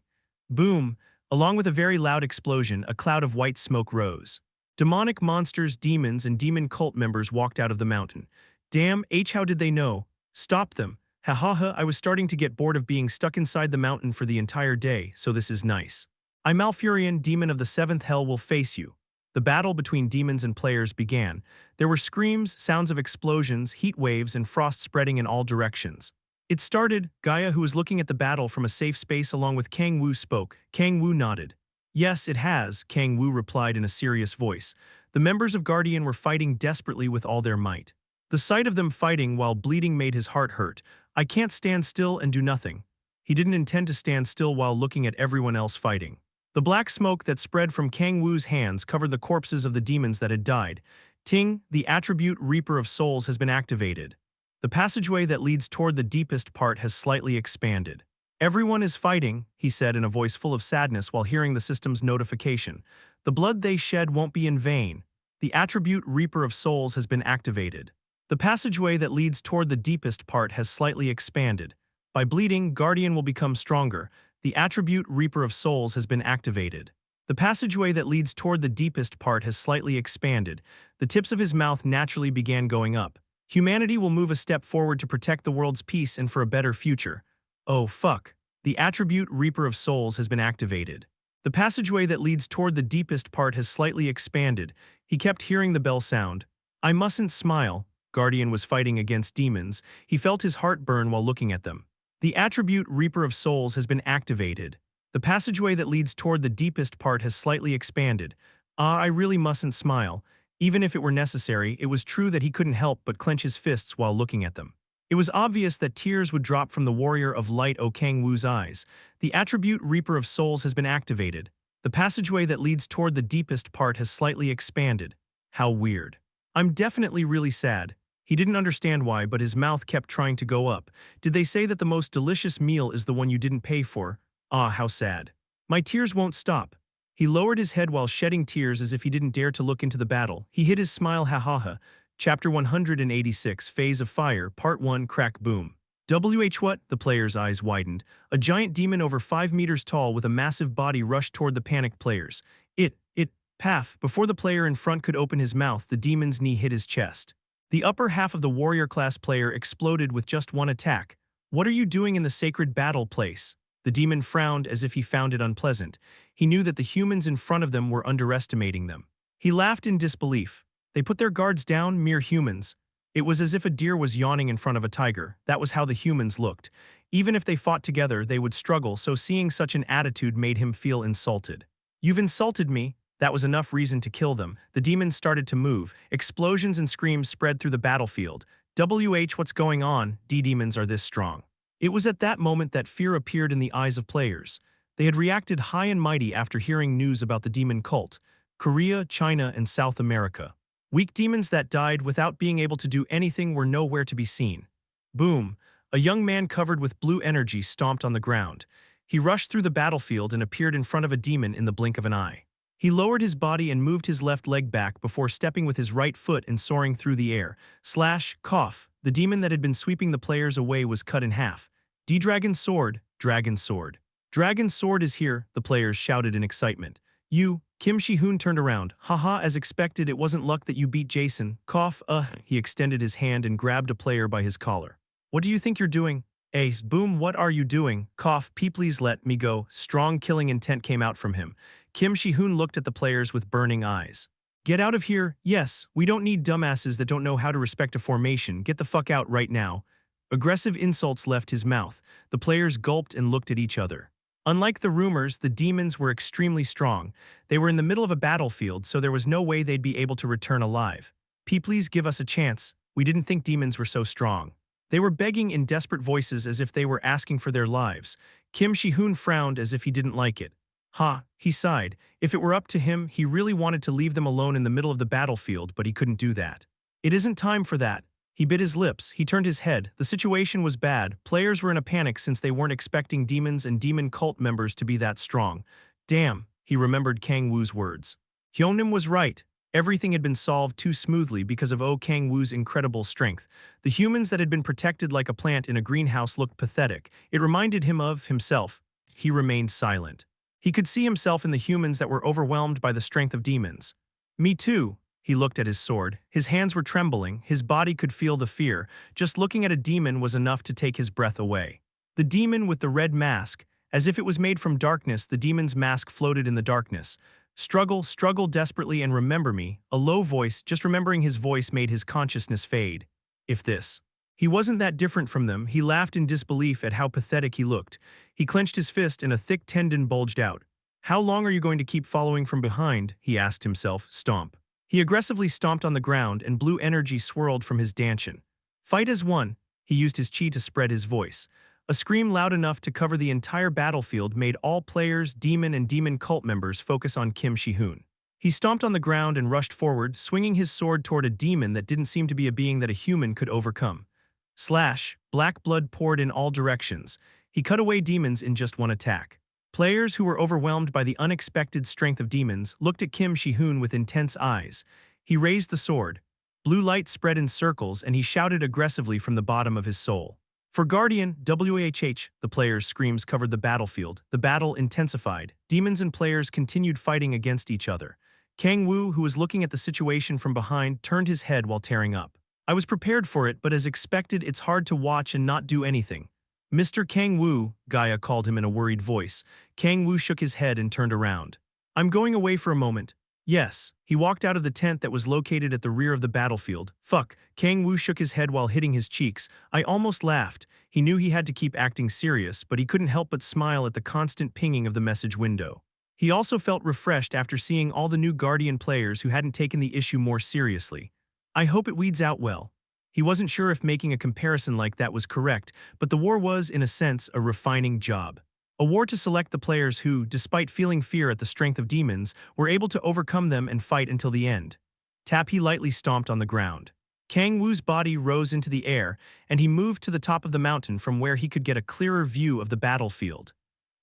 S1: Boom! Along with a very loud explosion, a cloud of white smoke rose. Demonic monsters, demons, and demon cult members walked out of the mountain. Damn, how did they know? Stop them. Ha ha ha, I was starting to get bored of being stuck inside the mountain for the entire day, so this is nice. I Malfurion, demon of the 7th hell, will face you. The battle between demons and players began. There were screams, sounds of explosions, heat waves, and frost spreading in all directions. It started. Gaia, who was looking at the battle from a safe space along with Kang-woo, spoke. Kang-woo nodded. Yes, it has, Kang-woo replied in a serious voice. The members of Guardian were fighting desperately with all their might. The sight of them fighting while bleeding made his heart hurt. I can't stand still and do nothing. He didn't intend to stand still while looking at everyone else fighting. The black smoke that spread from Kang-woo's hands covered the corpses of the demons that had died. Ting, the attribute Reaper of Souls has been activated. The passageway that leads toward the deepest part has slightly expanded. Everyone is fighting, he said in a voice full of sadness while hearing the system's notification. The blood they shed won't be in vain. The attribute Reaper of Souls has been activated. The passageway that leads toward the deepest part has slightly expanded. By bleeding, Guardian will become stronger. The attribute Reaper of Souls has been activated. The passageway that leads toward the deepest part has slightly expanded. The tips of his mouth naturally began going up. Humanity will move a step forward to protect the world's peace and for a better future. Oh, fuck. The attribute Reaper of Souls has been activated. The passageway that leads toward the deepest part has slightly expanded. He kept hearing the bell sound. I mustn't smile. Guardian was fighting against demons. He felt his heart burn while looking at them. The attribute Reaper of Souls has been activated. The passageway that leads toward the deepest part has slightly expanded. I really mustn't smile. Even if it were necessary, it was true that he couldn't help but clench his fists while looking at them. It was obvious that tears would drop from the warrior of light Kang-woo's eyes. The attribute Reaper of Souls has been activated. The passageway that leads toward the deepest part has slightly expanded. How weird. I'm definitely really sad. He didn't understand why, but his mouth kept trying to go up. Did they say that the most delicious meal is the one you didn't pay for? Ah, how sad. My tears won't stop. He lowered his head while shedding tears as if he didn't dare to look into the battle. He hid his smile. Ha ha ha. Chapter 186, Phase of Fire, Part 1, Crack Boom. What? The player's eyes widened. A giant demon over 5 meters tall with a massive body rushed toward the panicked players. Paff. Before the player in front could open his mouth, the demon's knee hit his chest. The upper half of the warrior-class player exploded with just one attack. What are you doing in the sacred battle place? The demon frowned as if he found it unpleasant. He knew that the humans in front of them were underestimating them. He laughed in disbelief. They put their guards down, mere humans. It was as if a deer was yawning in front of a tiger. That was how the humans looked. Even if they fought together, they would struggle, so seeing such an attitude made him feel insulted. You've insulted me. That was enough reason to kill them. The demons started to move. Explosions and screams spread through the battlefield. What's going on? Demons are this strong. It was at that moment that fear appeared in the eyes of players. They had reacted high and mighty after hearing news about the demon cult. Korea, China, and South America. Weak demons that died without being able to do anything were nowhere to be seen. Boom! A young man covered with blue energy stomped on the ground. He rushed through the battlefield and appeared in front of a demon in the blink of an eye. He lowered his body and moved his left leg back before stepping with his right foot and soaring through the air. Slash, cough. The demon that had been sweeping the players away was cut in half. D-Dragon's sword, Dragon's sword. Dragon's sword is here, the players shouted in excitement. Kim Shi-hoon turned around. Haha, as expected, it wasn't luck that you beat Jason. Cough, he extended his hand and grabbed a player by his collar. What do you think you're doing? Ace, boom, what are you doing? Cough, please let me go. Strong killing intent came out from him. Kim Shi-hoon looked at the players with burning eyes. Get out of here. Yes, we don't need dumbasses that don't know how to respect a formation. Get the fuck out right now. Aggressive insults left his mouth. The players gulped and looked at each other. Unlike the rumors, the demons were extremely strong. They were in the middle of a battlefield, so there was no way they'd be able to return alive. Please give us a chance. We didn't think demons were so strong. They were begging in desperate voices as if they were asking for their lives. Kim Shi-hoon frowned as if he didn't like it. He sighed. If it were up to him, he really wanted to leave them alone in the middle of the battlefield, but he couldn't do that. It isn't time for that. He bit his lips. He turned his head. The situation was bad. Players were in a panic since they weren't expecting demons and demon cult members to be that strong. Damn, he remembered Kang-woo's words. Hyonim was right. Everything had been solved too smoothly because of Kang-woo's incredible strength. The humans that had been protected like a plant in a greenhouse looked pathetic. It reminded him of himself. He remained silent. He could see himself in the humans that were overwhelmed by the strength of demons. Me too. He looked at his sword. His hands were trembling. His body could feel the fear. Just looking at a demon was enough to take his breath away. The demon with the red mask. As if it was made from darkness, the demon's mask floated in the darkness. Struggle desperately and remember me. A low voice, just remembering his voice made his consciousness fade. If this. He wasn't that different from them. He laughed in disbelief at how pathetic he looked. He clenched his fist and a thick tendon bulged out. How long are you going to keep following from behind? He asked himself. Stomp. He aggressively stomped on the ground and blue energy swirled from his dantian. Fight as one. He used his chi to spread his voice. A scream loud enough to cover the entire battlefield made all players, demon and demon cult members focus on Kim Shi-hoon. He stomped on the ground and rushed forward, swinging his sword toward a demon that didn't seem to be a being that a human could overcome. Slash, black blood poured in all directions. He cut away demons in just one attack. Players who were overwhelmed by the unexpected strength of demons looked at Kim Shi-hoon with intense eyes. He raised the sword. Blue light spread in circles and he shouted aggressively from the bottom of his soul. For Guardian, WHH, the players' screams covered the battlefield. The battle intensified. Demons and players continued fighting against each other. Kang-woo, who was looking at the situation from behind, turned his head while tearing up. I was prepared for it, but as expected, it's hard to watch and not do anything. Mr. Kang-woo, Gaia called him in a worried voice. Kang-woo shook his head and turned around. I'm going away for a moment. Yes. He walked out of the tent that was located at the rear of the battlefield. Fuck. Kang-woo shook his head while hitting his cheeks. I almost laughed. He knew he had to keep acting serious, but he couldn't help but smile at the constant pinging of the message window. He also felt refreshed after seeing all the new Guardian players who hadn't taken the issue more seriously. I hope it weeds out well. He wasn't sure if making a comparison like that was correct, but the war was, in a sense, a refining job. A war to select the players who, despite feeling fear at the strength of demons, were able to overcome them and fight until the end. He lightly stomped on the ground. Kang-woo's body rose into the air, and he moved to the top of the mountain from where he could get a clearer view of the battlefield.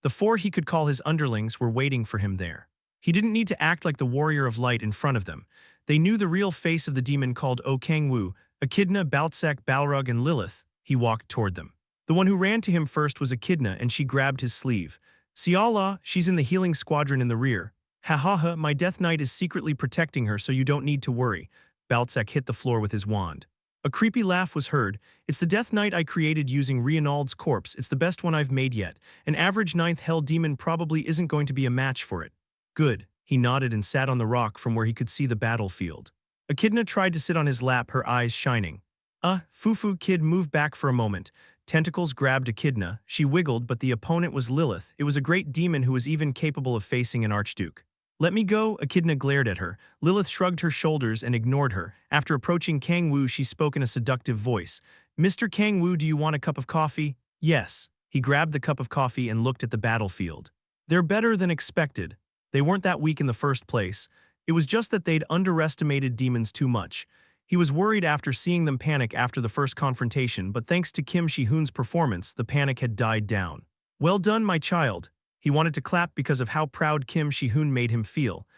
S1: The four he could call his underlings were waiting for him there. He didn't need to act like the warrior of light in front of them. They knew the real face of the demon called Kang-woo, Echidna, Baltsek, Balrog, and Lilith. He walked toward them. The one who ran to him first was Echidna, and she grabbed his sleeve. Siala, she's in the healing squadron in the rear. Ha ha ha, my Death Knight is secretly protecting her so you don't need to worry. Baltsek hit the floor with his wand. A creepy laugh was heard. It's the Death Knight I created using Reinald's corpse. It's the best one I've made yet. An average 9th Hell demon probably isn't going to be a match for it. Good. He nodded and sat on the rock from where he could see the battlefield. Echidna tried to sit on his lap, her eyes shining. Fufu kid, move back for a moment. Tentacles grabbed Echidna. She wiggled, but the opponent was Lilith. It was a great demon who was even capable of facing an archduke. Let me go, Echidna glared at her. Lilith shrugged her shoulders and ignored her. After approaching Kang-woo, she spoke in a seductive voice. Mr. Kang-woo, do you want a cup of coffee? Yes. He grabbed the cup of coffee and looked at the battlefield. They're better than expected. They weren't that weak in the first place. It was just that they'd underestimated demons too much. He was worried after seeing them panic after the first confrontation, but thanks to Kim Shi-hoon's performance, the panic had died down. "Well done, my child." He wanted to clap because of how proud Kim Shi-hoon made him feel.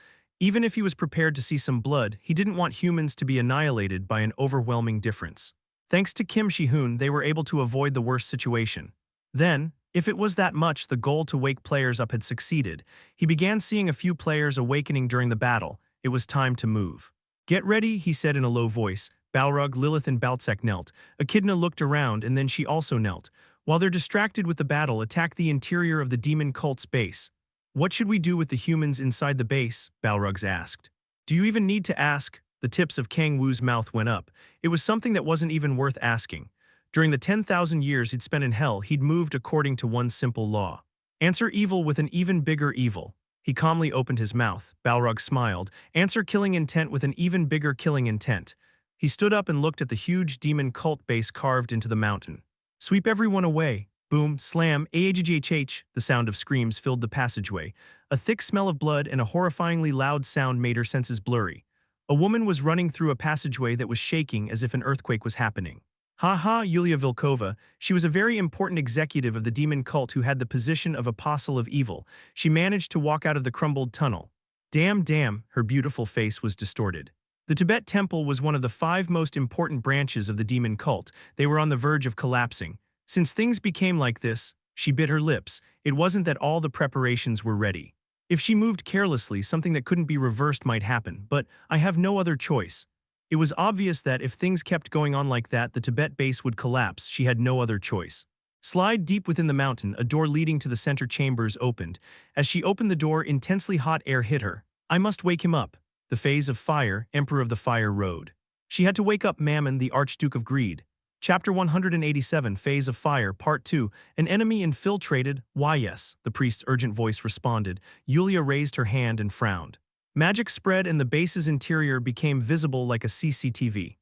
S1: Even if he was prepared to see some blood, he didn't want humans to be annihilated by an overwhelming difference. Thanks to Kim Shi-hoon, they were able to avoid the worst situation. Then, if it was that much the goal to wake players up had succeeded, he began seeing a few players awakening during the battle. It was time to move. "Get ready," he said in a low voice. Balrog, Lilith and Baltsek knelt. Echidna looked around and then she also knelt. While they're distracted with the battle, attack the interior of the demon cult's base. "What should we do with the humans inside the base?" Balrog asked. "Do you even need to ask?" The tips of Kang-woo's mouth went up. It was something that wasn't even worth asking. During the 10,000 years he'd spent in hell, he'd moved according to one simple law. Answer evil with an even bigger evil. He calmly opened his mouth. Balrog smiled. Answer killing intent with an even bigger killing intent. He stood up and looked at the huge demon cult base carved into the mountain. "Sweep everyone away." Boom, slam, ahhh. The sound of screams filled the passageway. A thick smell of blood and a horrifyingly loud sound made her senses blurry. A woman was running through a passageway that was shaking as if an earthquake was happening. Ha ha, Yulia Vilkova. She was a very important executive of the demon cult who had the position of apostle of evil. She managed to walk out of the crumbled tunnel. Damn, her beautiful face was distorted. The Tibet Temple was one of the 5 most important branches of the demon cult. They were on the verge of collapsing. Since things became like this, she bit her lips. It wasn't that all the preparations were ready. If she moved carelessly, something that couldn't be reversed might happen, but I have no other choice. It was obvious that if things kept going on like that, the Tibet base would collapse. She had no other choice. Slide deep within the mountain, a door leading to the center chambers opened. As she opened the door, intensely hot air hit her. "I must wake him up." The phase of fire, Emperor of the Fire Road. She had to wake up Mammon, the Archduke of Greed. Chapter 187, Phase of Fire, Part 2, An enemy infiltrated? Why yes, the priest's urgent voice responded. Yulia raised her hand and frowned. Magic spread and the base's interior became visible like a CCTV.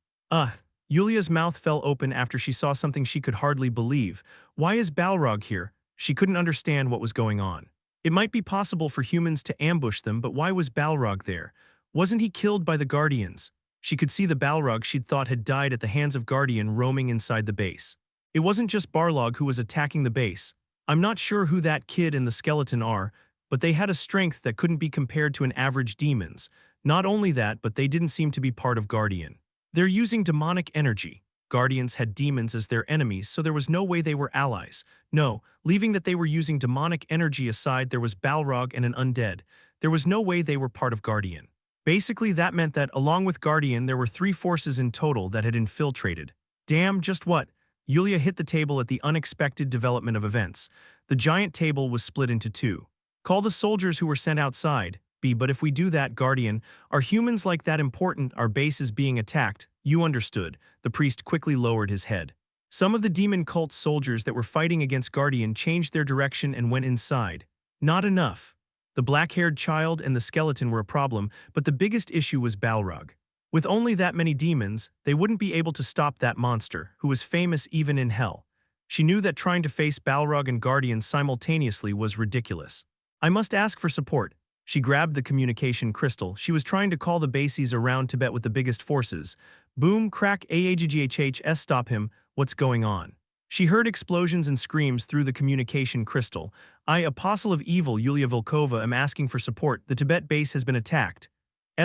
S1: Yulia's mouth fell open after she saw something she could hardly believe. Why is Balrog here? She couldn't understand what was going on. It might be possible for humans to ambush them, but why was Balrog there? Wasn't he killed by the Guardians? She could see the Balrog she'd thought had died at the hands of Guardian roaming inside the base. It wasn't just Barlog who was attacking the base. I'm not sure who that kid and the skeleton are, but they had a strength that couldn't be compared to an average demon's. Not only that, but they didn't seem to be part of Guardian. They're using demonic energy. Guardians had demons as their enemies, so there was no way they were allies. No, leaving that they were using demonic energy aside, there was Balrog and an undead. There was no way they were part of Guardian. Basically, that meant that, along with Guardian, there were 3 forces in total that had infiltrated. Damn, just what? Yulia hit the table at the unexpected development of events. The giant table was split into 2. Call the soldiers who were sent outside. But if we do that, Guardian, are humans like that important? Our base is being attacked. You understood. The priest quickly lowered his head. Some of the demon cult soldiers that were fighting against Guardian changed their direction and went inside. Not enough. The black-haired child and the skeleton were a problem, but the biggest issue was Balrog. With only that many demons, they wouldn't be able to stop that monster, who was famous even in hell. She knew that trying to face Balrog and Guardian simultaneously was ridiculous. I must ask for support. She grabbed the communication crystal. She was trying to call the bases around Tibet with the biggest forces. Boom, crack, ahhhs, stop him. What's going on? She heard explosions and screams through the communication crystal. I, Apostle of Evil, Yulia Volkova, am asking for support. The Tibet base has been attacked.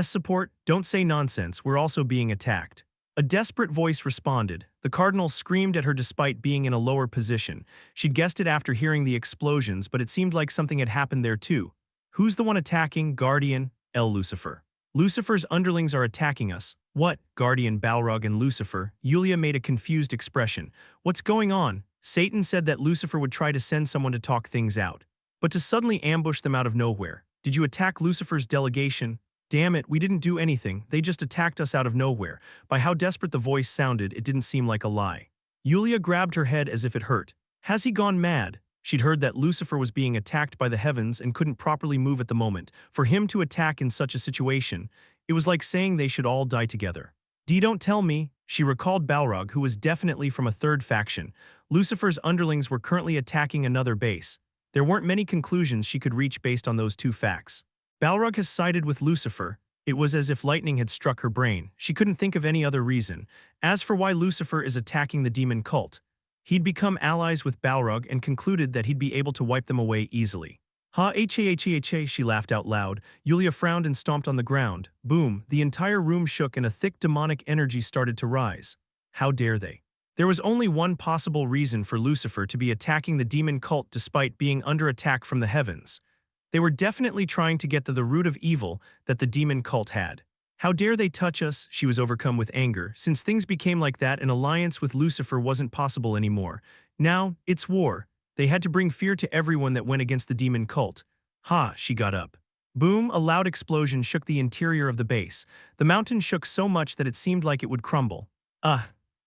S1: Support? Don't say nonsense. We're also being attacked. A desperate voice responded. The cardinal screamed at her despite being in a lower position. She'd guessed it after hearing the explosions, but it seemed like something had happened there too. Who's the one attacking? Guardian? Lucifer. Lucifer's underlings are attacking us. What? Guardian, Balrog, and Lucifer. Yulia made a confused expression. What's going on? Satan said that Lucifer would try to send someone to talk things out. But to suddenly ambush them out of nowhere. Did you attack Lucifer's delegation? Damn it, we didn't do anything. They just attacked us out of nowhere. By how desperate the voice sounded, it didn't seem like a lie. Yulia grabbed her head as if it hurt. Has he gone mad? She'd heard that Lucifer was being attacked by the heavens and couldn't properly move at the moment. For him to attack in such a situation, it was like saying they should all die together. Don't tell me. She recalled Balrog, who was definitely from a third faction. Lucifer's underlings were currently attacking another base. There weren't many conclusions she could reach based on those 2 facts. Balrog has sided with Lucifer. It was as if lightning had struck her brain. She couldn't think of any other reason. As for why Lucifer is attacking the demon cult, he'd become allies with Balrog and concluded that he'd be able to wipe them away easily. Ha, she laughed out loud. Yulia frowned and stomped on the ground. Boom, the entire room shook and a thick demonic energy started to rise. How dare they? There was only one possible reason for Lucifer to be attacking the demon cult despite being under attack from the heavens. They were definitely trying to get to the root of evil that the demon cult had. How dare they touch us? She was overcome with anger. Since things became like that, an alliance with Lucifer wasn't possible anymore. Now, it's war. They had to bring fear to everyone that went against the demon cult. Ha, she got up. Boom, a loud explosion shook the interior of the base. The mountain shook so much that it seemed like it would crumble.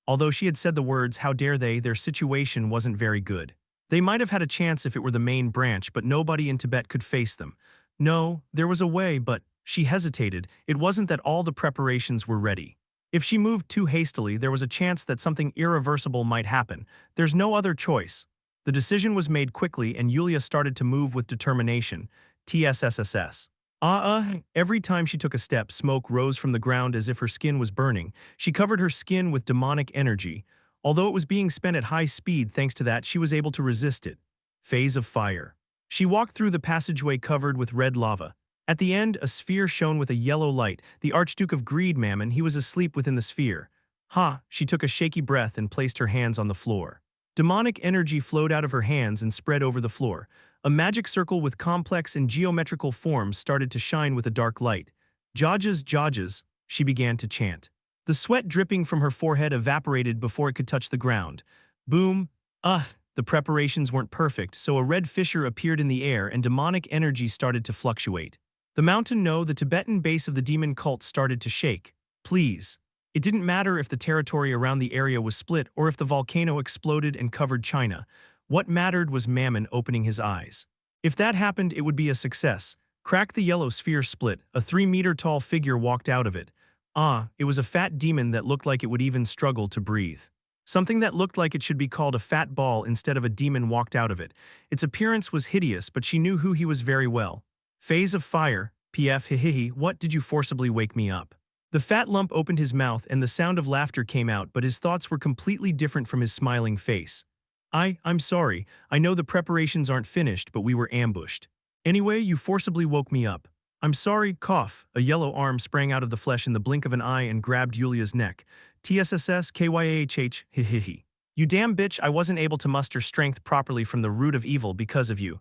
S1: Although she had said the words, how dare they, their situation wasn't very good. They might have had a chance if it were the main branch, but nobody in Tibet could face them. No, there was a way, but she hesitated. It wasn't that all the preparations were ready. If she moved too hastily, there was a chance that something irreversible might happen. There's no other choice. The decision was made quickly and Yulia started to move with determination. TSSSS. Every time she took a step, smoke rose from the ground as if her skin was burning. She covered her skin with demonic energy. Although it was being spent at high speed, thanks to that, she was able to resist it. Phase of fire. She walked through the passageway covered with red lava. At the end, a sphere shone with a yellow light. The Archduke of Greed, Mammon, he was asleep within the sphere. She took a shaky breath and placed her hands on the floor. Demonic energy flowed out of her hands and spread over the floor. A magic circle with complex and geometrical forms started to shine with a dark light. Jajas, she began to chant. The sweat dripping from her forehead evaporated before it could touch the ground. Boom. The preparations weren't perfect, so a red fissure appeared in the air and demonic energy started to fluctuate. The mountain, no, the Tibetan base of the demon cult started to shake. Please. It didn't matter if the territory around the area was split or if the volcano exploded and covered China. What mattered was Mammon opening his eyes. If that happened, it would be a success. Crack the yellow sphere split. A 3-meter-tall figure walked out of it. It was a fat demon that looked like it would even struggle to breathe. Something that looked like it should be called a fat ball instead of a demon walked out of it. Its appearance was hideous, but she knew who he was very well. Phase of fire. PF, what did you forcibly wake me up? The fat lump opened his mouth and the sound of laughter came out, but his thoughts were completely different from his smiling face. I'm sorry. I know the preparations aren't finished, but we were ambushed. Anyway, you forcibly woke me up. I'm sorry, cough. A yellow arm sprang out of the flesh in the blink of an eye and grabbed Yulia's neck. TSSS, KYAHH, You damn bitch, I wasn't able to muster strength properly from the root of evil because of you.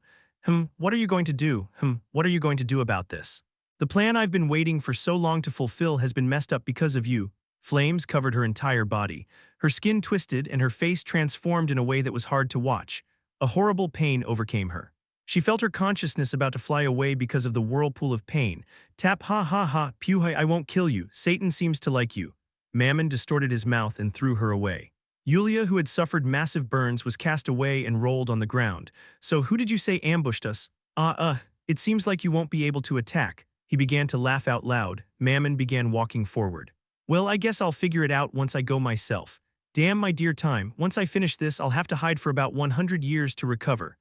S1: What are you going to do? What are you going to do about this? The plan I've been waiting for so long to fulfill has been messed up because of you. Flames covered her entire body. Her skin twisted and her face transformed in a way that was hard to watch. A horrible pain overcame her. She felt her consciousness about to fly away because of the whirlpool of pain. Tap Puhai, I won't kill you. Satan seems to like you. Mammon distorted his mouth and threw her away. Yulia, who had suffered massive burns, was cast away and rolled on the ground. So who did you say ambushed us? It seems like you won't be able to attack. He began to laugh out loud. Mammon began walking forward. Well, I guess I'll figure it out once I go myself. Damn, my dear time, once I finish this, I'll have to hide for about 100 years to recover.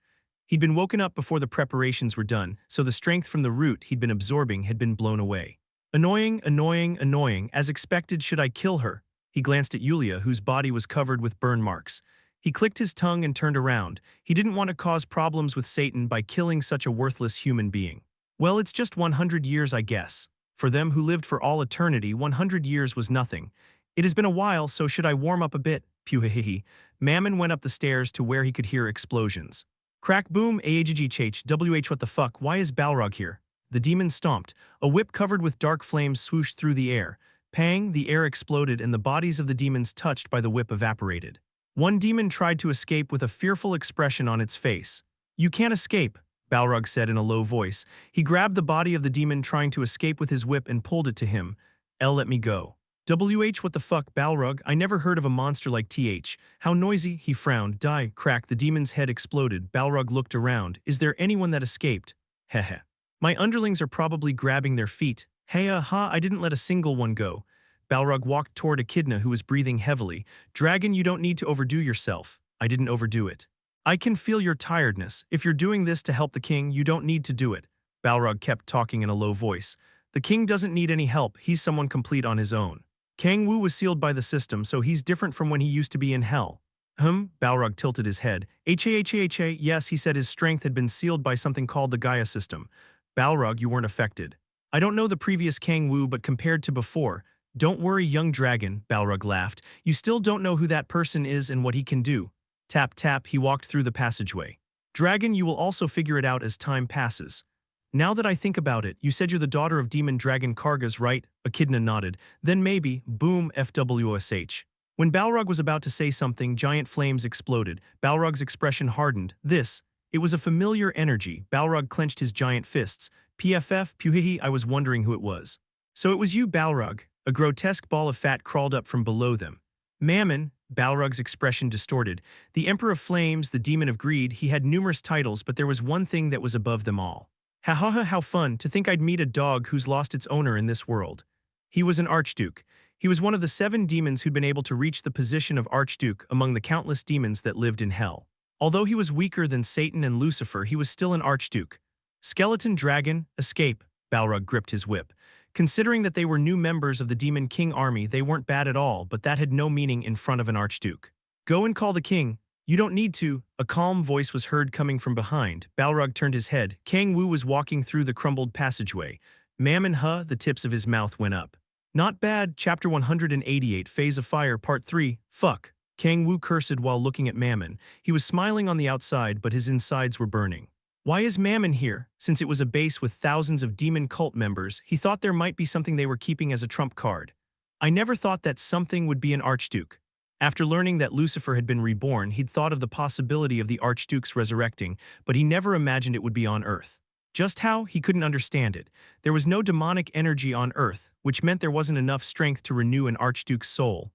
S1: He'd been woken up before the preparations were done, so the strength from the root he'd been absorbing had been blown away. Annoying. As expected, should I kill her? He glanced at Yulia, whose body was covered with burn marks. He clicked his tongue and turned around. He didn't want to cause problems with Satan by killing such a worthless human being. Well, it's just 100 years, I guess. For them who lived for all eternity, 100 years was nothing. It has been a while, so should I warm up a bit? Puhihihi. Mammon went up the stairs to where he could hear explosions. Crack boom, AHGH, what the fuck, why is Balrog here? The demon stomped. A whip covered with dark flames swooshed through the air. Pang, the air exploded and the bodies of the demons touched by the whip evaporated. One demon tried to escape with a fearful expression on its face. You can't escape, Balrog said in a low voice. He grabbed the body of the demon trying to escape with his whip and pulled it to him. Let me go. What the fuck, Balrog? I never heard of a monster like TH. How noisy, he frowned. Die, crack, the demon's head exploded. Balrog looked around. Is there anyone that escaped? Heh. My underlings are probably grabbing their feet. Hey, I didn't let a single one go. Balrog walked toward Echidna, who was breathing heavily. Dragon, you don't need to overdo yourself. I didn't overdo it. I can feel your tiredness. If you're doing this to help the king, you don't need to do it. Balrog kept talking in a low voice. The king doesn't need any help, he's someone complete on his own. Kang-woo was sealed by the system, so he's different from when he used to be in hell. Balrog tilted his head. Yes, he said his strength had been sealed by something called the Gaia system. Balrog, you weren't affected. I don't know the previous Kang-woo, but compared to before, don't worry, young dragon, Balrog laughed. You still don't know who that person is and what he can do. Tap tap, he walked through the passageway. Dragon, you will also figure it out as time passes. Now that I think about it, you said you're the daughter of demon dragon Kargas, right? Echidna nodded. Then maybe, boom, FWSH. When Balrog was about to say something, giant flames exploded. Balrog's expression hardened. It was a familiar energy. Balrog clenched his giant fists. PFF, Puhihi, I was wondering who it was. So it was you, Balrog. A grotesque ball of fat crawled up from below them. Mammon, Balrog's expression distorted. The Emperor of Flames, the Demon of Greed, he had numerous titles, but there was one thing that was above them all. Ha ha ha, how fun, to think I'd meet a dog who's lost its owner in this world. He was an archduke. He was one of the 7 demons who'd been able to reach the position of archduke among the countless demons that lived in hell. Although he was weaker than Satan and Lucifer, he was still an archduke. Skeleton dragon, escape, Balrog gripped his whip. Considering that they were new members of the Demon King army, they weren't bad at all, but that had no meaning in front of an archduke. Go and call the king. You don't need to. A calm voice was heard coming from behind. Balrog turned his head. Kang-woo was walking through the crumbled passageway. Mammon, the tips of his mouth went up. Not bad, Chapter 188, Phase of Fire, Part 3, Fuck. Kang-woo cursed while looking at Mammon. He was smiling on the outside, but his insides were burning. Why is Mammon here? Since it was a base with thousands of demon cult members, he thought there might be something they were keeping as a trump card. I never thought that something would be an archduke. After learning that Lucifer had been reborn, he'd thought of the possibility of the archduke's resurrecting, but he never imagined it would be on Earth. Just how? He couldn't understand it. There was no demonic energy on Earth, which meant there wasn't enough strength to renew an archduke's soul.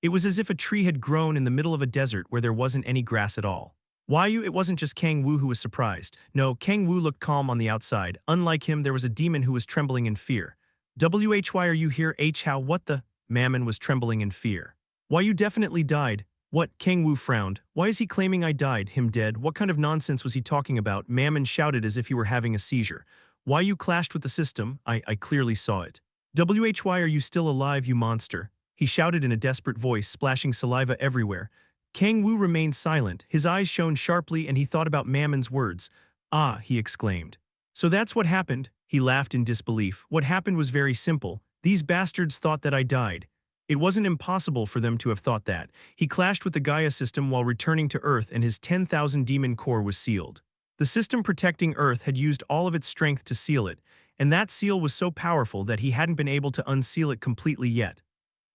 S1: It was as if a tree had grown in the middle of a desert where there wasn't any grass at all. It wasn't just Kang-woo who was surprised. No, Kang-woo looked calm on the outside. Unlike him, there was a demon who was trembling in fear. Why are you here? How? What the? Mammon was trembling in fear. Why, you definitely died. What? Kang-woo frowned. Why is he claiming I died? Him dead? What kind of nonsense was he talking about? Mammon shouted as if he were having a seizure. Why, you clashed with the system? I clearly saw it. Why are you still alive, you monster? He shouted in a desperate voice, splashing saliva everywhere. Kang-woo remained silent. His eyes shone sharply and he thought about Mammon's words. Ah, he exclaimed. So that's what happened? He laughed in disbelief. What happened was very simple. These bastards thought that I died. It wasn't impossible for them to have thought that. He clashed with the Gaia system while returning to Earth and his 10,000 demon core was sealed. The system protecting Earth had used all of its strength to seal it, and that seal was so powerful that he hadn't been able to unseal it completely yet.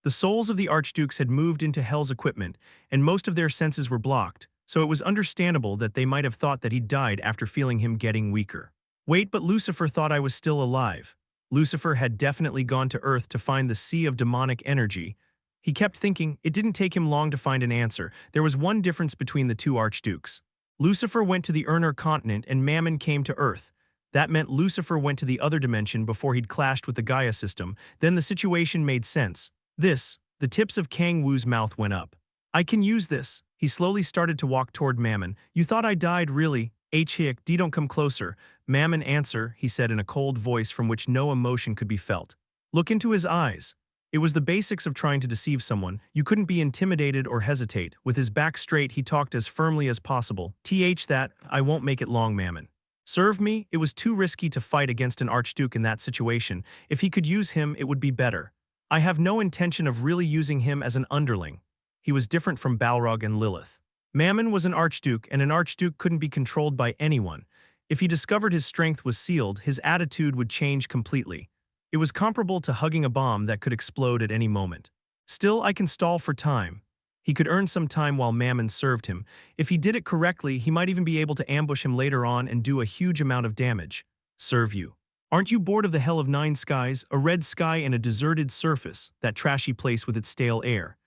S1: The souls of the archdukes had moved into Hell's equipment, and most of their senses were blocked, so it was understandable that they might have thought that he'd died after feeling him getting weaker. Wait, but Lucifer thought I was still alive. Lucifer had definitely gone to Earth to find the sea of demonic energy. He kept thinking. It didn't take him long to find an answer. There was one difference between the two archdukes. Lucifer went to the Urner continent and Mammon came to Earth. That meant Lucifer went to the other dimension before he'd clashed with the Gaia system. Then the situation made sense. The tips of Kang-woo's mouth went up. I can use this. He slowly started to walk toward Mammon. You thought I died, really? Don't come closer. Mammon, answer, he said in a cold voice from which no emotion could be felt. Look into his eyes. It was the basics of trying to deceive someone. You couldn't be intimidated or hesitate. With his back straight, he talked as firmly as possible. That, I won't make it long, Mammon. Serve me? It was too risky to fight against an archduke in that situation. If he could use him, it would be better. I have no intention of really using him as an underling. He was different from Balrog and Lilith. Mammon was an archduke, and an archduke couldn't be controlled by anyone. If he discovered his strength was sealed, his attitude would change completely. It was comparable to hugging a bomb that could explode at any moment. Still, I can stall for time. He could earn some time while Mammon served him. If he did it correctly, he might even be able to ambush him later on and do a huge amount of damage. Serve you. Aren't you bored of the hell of 9 skies, a red sky and a deserted surface, that trashy place with its stale air?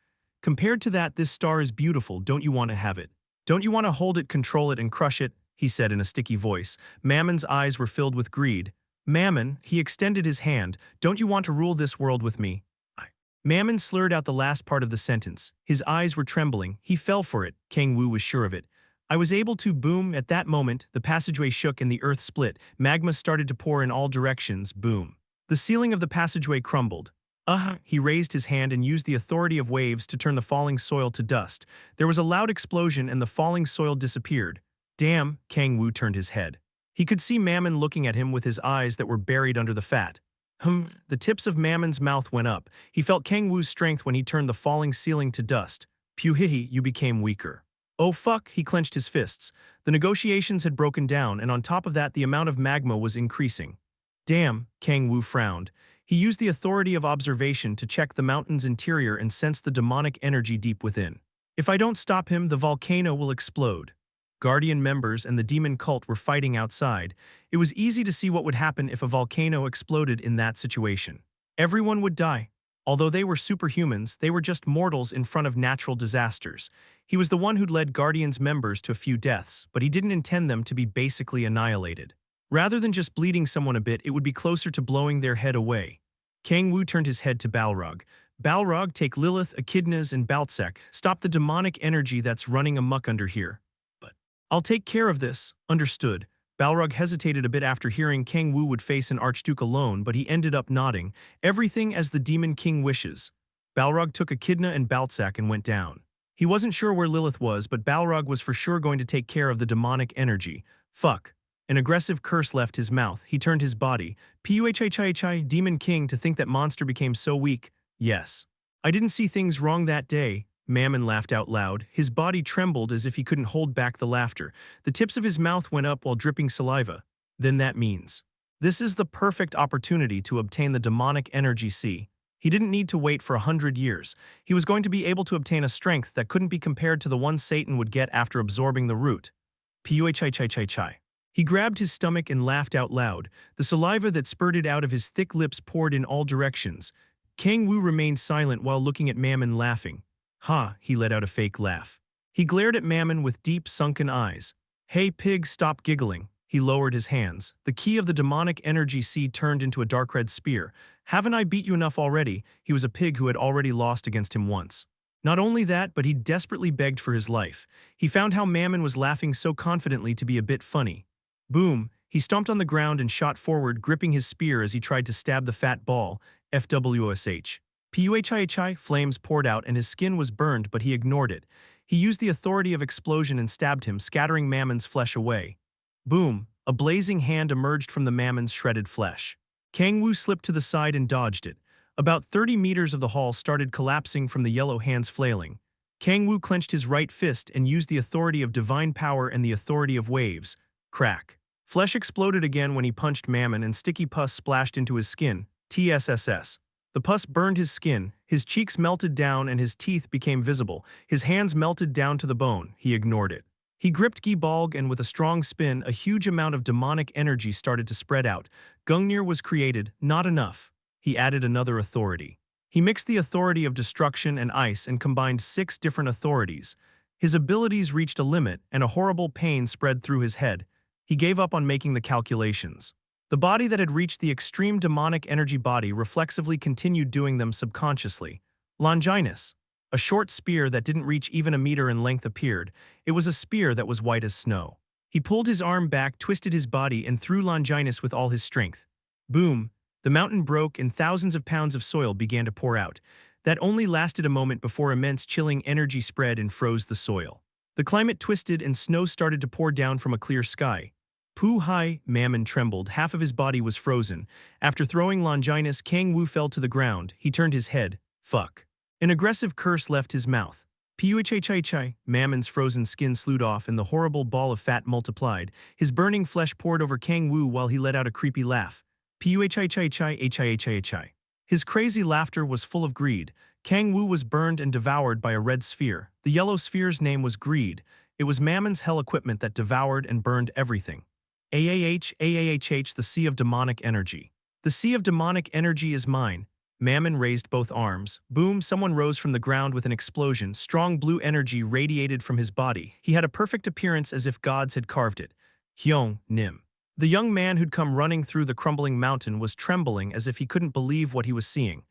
S1: Compared to that, this star is beautiful. Don't you want to have it? Don't you want to hold it, control it, and crush it? He said in a sticky voice. Mammon's eyes were filled with greed. Mammon, he extended his hand. Don't you want to rule this world with me? Mammon slurred out the last part of the sentence. His eyes were trembling. He fell for it. Kang-woo was sure of it. I was able to boom. At that moment, the passageway shook and the earth split. Magma started to pour in all directions. Boom. The ceiling of the passageway crumbled. He raised his hand and used the authority of waves to turn the falling soil to dust. There was a loud explosion and the falling soil disappeared. Damn, Kang-woo turned his head. He could see Mammon looking at him with his eyes that were buried under the fat. The tips of Mammon's mouth went up. He felt Kang-woo's strength when he turned the falling ceiling to dust. Puhihi, you became weaker. Oh fuck, he clenched his fists. The negotiations had broken down, and on top of that the amount of magma was increasing. Damn, Kang-woo frowned. He used the authority of observation to check the mountain's interior and sense the demonic energy deep within. If I don't stop him, the volcano will explode. Guardian members and the demon cult were fighting outside. It was easy to see what would happen if a volcano exploded in that situation. Everyone would die. Although they were superhumans, they were just mortals in front of natural disasters. He was the one who'd led Guardian's members to a few deaths, but he didn't intend them to be basically annihilated. Rather than just bleeding someone a bit, it would be closer to blowing their head away. Kang-woo turned his head to Balrog. Balrog, take Lilith, Echidnas, and Baltsek. Stop the demonic energy that's running amok under here. But I'll take care of this. Understood. Balrog hesitated a bit after hearing Kang-woo would face an archduke alone, but he ended up nodding. Everything as the Demon King wishes. Balrog took Echidna and Baltsak and went down. He wasn't sure where Lilith was, but Balrog was for sure going to take care of the demonic energy. Fuck. An aggressive curse left his mouth. He turned his body. Puhihi, Demon King, to think that monster became so weak. Yes. I didn't see things wrong that day. Mammon laughed out loud. His body trembled as if he couldn't hold back the laughter. The tips of his mouth went up while dripping saliva. Then that means. This is the perfect opportunity to obtain the demonic energy. See. He didn't need to wait for 100 years. He was going to be able to obtain a strength that couldn't be compared to the one Satan would get after absorbing the root. Puhihi. He grabbed his stomach and laughed out loud. The saliva that spurted out of his thick lips poured in all directions. Kang-woo remained silent while looking at Mammon laughing. Ha, he let out a fake laugh. He glared at Mammon with deep, sunken eyes. Hey pig, stop giggling. He lowered his hands. The key of the demonic energy seed turned into a dark red spear. Haven't I beat you enough already? He was a pig who had already lost against him once. Not only that, but he desperately begged for his life. He found how Mammon was laughing so confidently to be a bit funny. Boom, he stomped on the ground and shot forward, gripping his spear as he tried to stab the fat ball. FWOSH. Puhihi, flames poured out and his skin was burned, but he ignored it. He used the authority of explosion and stabbed him, scattering Mammon's flesh away. Boom, a blazing hand emerged from the Mammon's shredded flesh. Kang-woo slipped to the side and dodged it. About 30 meters of the hall started collapsing from the yellow hands flailing. Kang-woo clenched his right fist and used the authority of divine power and the authority of waves. Crack. Flesh exploded again when he punched Mammon and sticky pus splashed into his skin. TSSS. The pus burned his skin, his cheeks melted down and his teeth became visible. His hands melted down to the bone. He ignored it. He gripped Gibalg and with a strong spin, a huge amount of demonic energy started to spread out. Gungnir was created, not enough. He added another authority. He mixed the authority of destruction and ice and combined 6 different authorities. His abilities reached a limit and a horrible pain spread through his head. He gave up on making the calculations. The body that had reached the extreme demonic energy body reflexively continued doing them subconsciously. Longinus. A short spear that didn't reach even a meter in length appeared. It was a spear that was white as snow. He pulled his arm back, twisted his body, and threw Longinus with all his strength. Boom! The mountain broke and thousands of pounds of soil began to pour out. That only lasted a moment before immense chilling energy spread and froze the soil. The climate twisted and snow started to pour down from a clear sky. Puhihi, Mammon trembled, half of his body was frozen. After throwing Longinus, Kang-woo fell to the ground. He turned his head. Fuck. An aggressive curse left his mouth. Puhihi, Mammon's frozen skin slewed off and the horrible ball of fat multiplied. His burning flesh poured over Kang-woo while he let out a creepy laugh. Puhihi. His crazy laughter was full of greed. Kang-woo was burned and devoured by a red sphere. The yellow sphere's name was Greed. It was Mammon's hell equipment that devoured and burned everything. AAH, the Sea of Demonic Energy. The Sea of Demonic Energy is mine. Mammon raised both arms. Boom, someone rose from the ground with an explosion. Strong blue energy radiated from his body. He had a perfect appearance as if gods had carved it. Hyung, Nim. The young man who'd come running through the crumbling mountain was trembling as if he couldn't believe what he was seeing.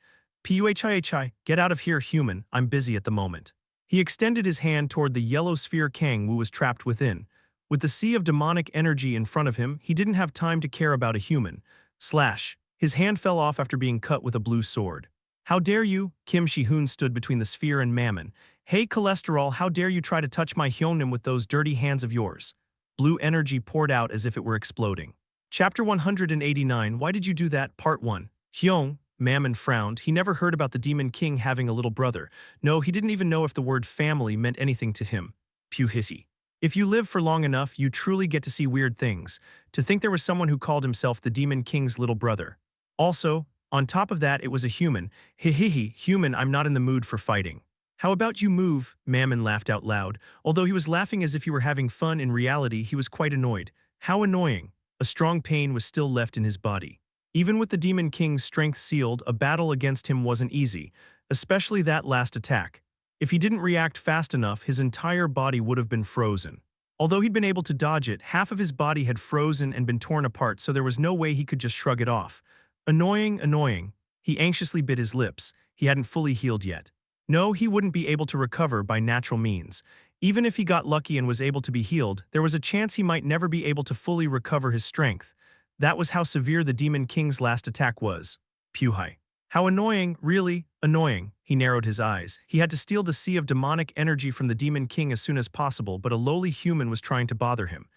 S1: Puhihi, get out of here, human. I'm busy at the moment. He extended his hand toward the yellow sphere Kang-woo was trapped within. With the sea of demonic energy in front of him, he didn't have time to care about a human. Slash. His hand fell off after being cut with a blue sword. How dare you? Kim Shi-hoon stood between the sphere and Mammon. Hey cholesterol, how dare you try to touch my Hyeonim with those dirty hands of yours? Blue energy poured out as if it were exploding. Chapter 189, Why Did You Do That? Part 1. Hyeong, Mammon frowned. He never heard about the Demon King having a little brother. No, he didn't even know if the word family meant anything to him. Pew hissy. If you live for long enough, you truly get to see weird things. To think there was someone who called himself the Demon King's little brother. Also, on top of that, it was a human. Hihihi, human, I'm not in the mood for fighting. How about you move? Mammon laughed out loud. Although he was laughing as if he were having fun, in reality, he was quite annoyed. How annoying. A strong pain was still left in his body. Even with the Demon King's strength sealed, a battle against him wasn't easy, especially that last attack. If he didn't react fast enough, his entire body would have been frozen. Although he'd been able to dodge it, half of his body had frozen and been torn apart, so there was no way he could just shrug it off. Annoying, annoying. He anxiously bit his lips. He hadn't fully healed yet. No, he wouldn't be able to recover by natural means. Even if he got lucky and was able to be healed, there was a chance he might never be able to fully recover his strength. That was how severe the Demon King's last attack was. Pewhai. How annoying, really, annoying. He narrowed his eyes. He had to steal the sea of demonic energy from the Demon King as soon as possible, but a lowly human was trying to bother him.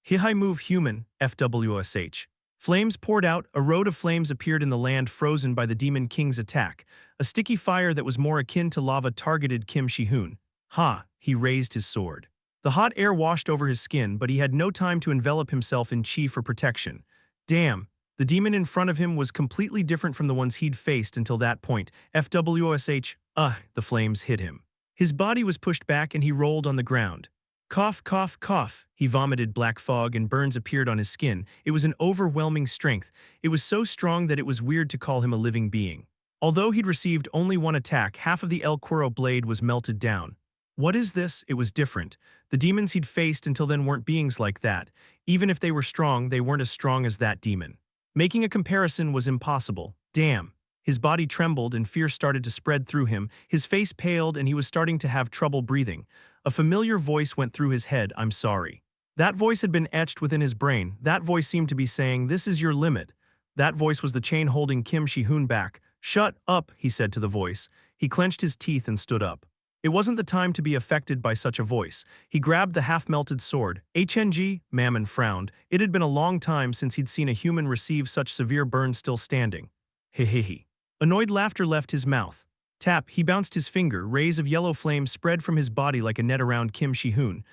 S1: Hihai move human, FWSH. Flames poured out, a road of flames appeared in the land frozen by the Demon King's attack. A sticky fire that was more akin to lava targeted Kim Shi-hoon. Ha, he raised his sword. The hot air washed over his skin, but he had no time to envelop himself in chi for protection. Damn, the demon in front of him was completely different from the ones he'd faced until that point. FWSH, the flames hit him. His body was pushed back and he rolled on the ground. Cough, cough, cough. He vomited black fog and burns appeared on his skin. It was an overwhelming strength. It was so strong that it was weird to call him a living being. Although he'd received only one attack, half of the El Cuero blade was melted down. What is this? It was different. The demons he'd faced until then weren't beings like that. Even if they were strong, they weren't as strong as that demon. Making a comparison was impossible. Damn. His body trembled and fear started to spread through him. His face paled and he was starting to have trouble breathing. A familiar voice went through his head, I'm sorry. That voice had been etched within his brain. That voice seemed to be saying, this is your limit. That voice was the chain holding Kim Shi-hoon back. Shut up, he said to the voice. He clenched his teeth and stood up. It wasn't the time to be affected by such a voice. He grabbed the half-melted sword. HNG, Mammon frowned. It had been a long time since he'd seen a human receive such severe burns still standing. Hehehe. Annoyed laughter left his mouth. Tap, he bounced his finger. Rays of yellow flame spread from his body like a net around Kim Shi-hoon.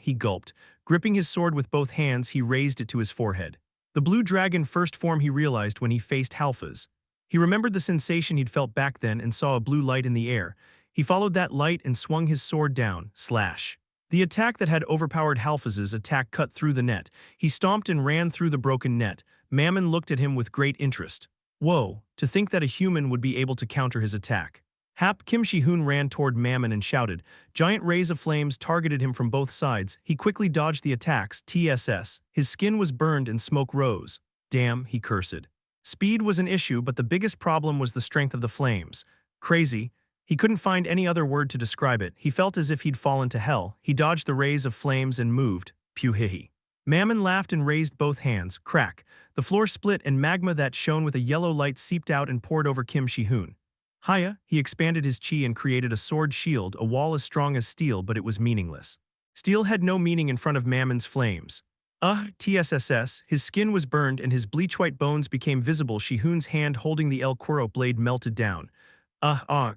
S1: He gulped. Gripping his sword with both hands, he raised it to his forehead. The blue dragon first form he realized when he faced Halfa's. He remembered the sensation he'd felt back then and saw a blue light in the air. He followed that light and swung his sword down, slash. The attack that had overpowered Halfa's attack cut through the net. He stomped and ran through the broken net. Mammon looked at him with great interest. Whoa, to think that a human would be able to counter his attack. Kim Shi-hoon ran toward Mammon and shouted. Giant rays of flames targeted him from both sides. He quickly dodged the attacks, TSS. His skin was burned and smoke rose. Damn, he cursed. Speed was an issue, but the biggest problem was the strength of the flames. Crazy. He couldn't find any other word to describe it. He felt as if he'd fallen to hell. He dodged the rays of flames and moved. Pew-hee-hee. Mammon laughed and raised both hands. Crack. The floor split and magma that shone with a yellow light seeped out and poured over Kim Shi-hoon. Hiya, he expanded his chi and created a sword shield, a wall as strong as steel, but it was meaningless. Steel had no meaning in front of Mammon's flames. TSSS, his skin was burned and his bleach-white bones became visible. Shi-hoon's hand holding the El Cuero blade melted down.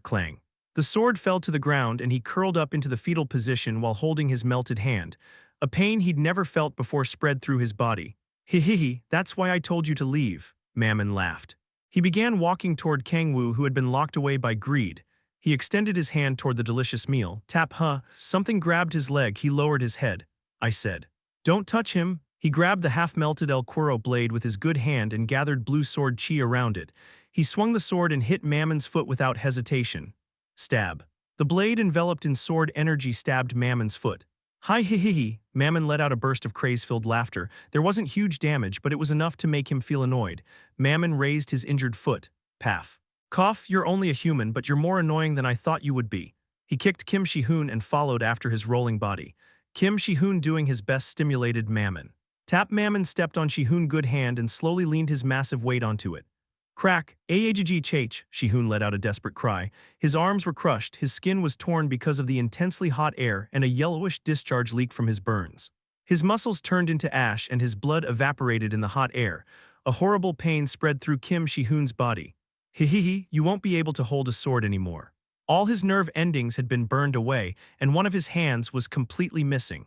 S1: Clang. The sword fell to the ground and he curled up into the fetal position while holding his melted hand. A pain he'd never felt before spread through his body. Hehehe, that's why I told you to leave, Mammon laughed. He began walking toward Kang-woo, who had been locked away by greed. He extended his hand toward the delicious meal. Tap, something grabbed his leg. He lowered his head. I said. Don't touch him. He grabbed the half-melted El Cuero blade with his good hand and gathered blue sword chi around it. He swung the sword and hit Mammon's foot without hesitation. Stab. The blade enveloped in sword energy stabbed Mammon's foot. Hi-hee-hee-hee, Mammon let out a burst of craze-filled laughter. There wasn't huge damage, but it was enough to make him feel annoyed. Mammon raised his injured foot. Paff. Cough, you're only a human, but you're more annoying than I thought you would be. He kicked Kim Shi-hoon and followed after his rolling body. Kim Shi-hoon doing his best stimulated Mammon. Tap Mammon stepped on Shi-hoon's good hand and slowly leaned his massive weight onto it. Crack, Aagg Shihun let out a desperate cry. His arms were crushed, his skin was torn because of the intensely hot air, and a yellowish discharge leaked from his burns. His muscles turned into ash and his blood evaporated in the hot air. A horrible pain spread through Kim Shihun's body. Hehehe, you won't be able to hold a sword anymore. All his nerve endings had been burned away, and one of his hands was completely missing.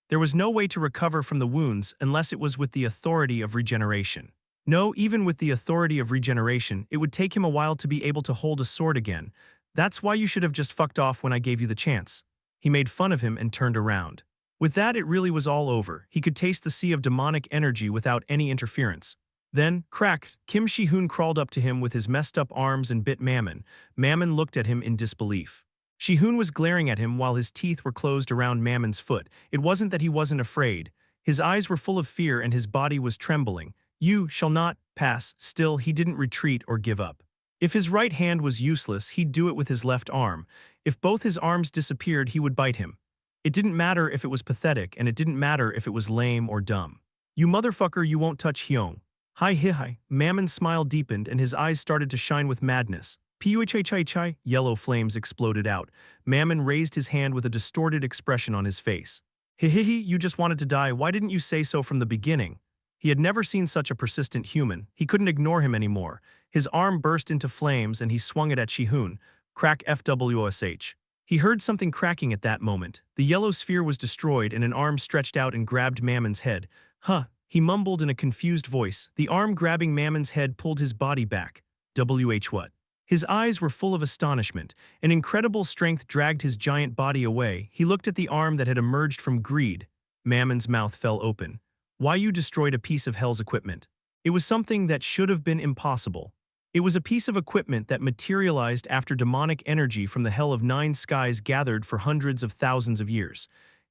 S1: There was no way to recover from the wounds unless it was with the authority of regeneration. No, even with the authority of regeneration, it would take him a while to be able to hold a sword again. That's why you should have just fucked off when I gave you the chance. He made fun of him and turned around. With that, it really was all over. He could taste the sea of demonic energy without any interference. Then, cracked, Kim Shi-hoon crawled up to him with his messed up arms and bit Mammon. Mammon looked at him in disbelief. Shi-hoon was glaring at him while his teeth were closed around Mammon's foot. It wasn't that he wasn't afraid. His eyes were full of fear and his body was trembling. You shall not pass. Still, he didn't retreat or give up. If his right hand was useless, he'd do it with his left arm. If both his arms disappeared, he would bite him. It didn't matter if it was pathetic, and it didn't matter if it was lame or dumb. You motherfucker, you won't touch Hyung. Hi. Mammon's smile deepened and his eyes started to shine with madness. Puhai. Yellow flames exploded out. Mammon raised his hand with a distorted expression on his face. Hihihi, you just wanted to die. Why didn't you say so from the beginning? He had never seen such a persistent human. He couldn't ignore him anymore. His arm burst into flames and he swung it at Shihun. Crack FWOSH. He heard something cracking at that moment. The yellow sphere was destroyed and an arm stretched out and grabbed Mammon's head. Huh, he mumbled in a confused voice. The arm grabbing Mammon's head pulled his body back. What? His eyes were full of astonishment. An incredible strength dragged his giant body away. He looked at the arm that had emerged from greed. Mammon's mouth fell open. Why you destroyed a piece of hell's equipment? It was something that should have been impossible. It was a piece of equipment that materialized after demonic energy from the hell of 9 skies gathered for hundreds of thousands of years.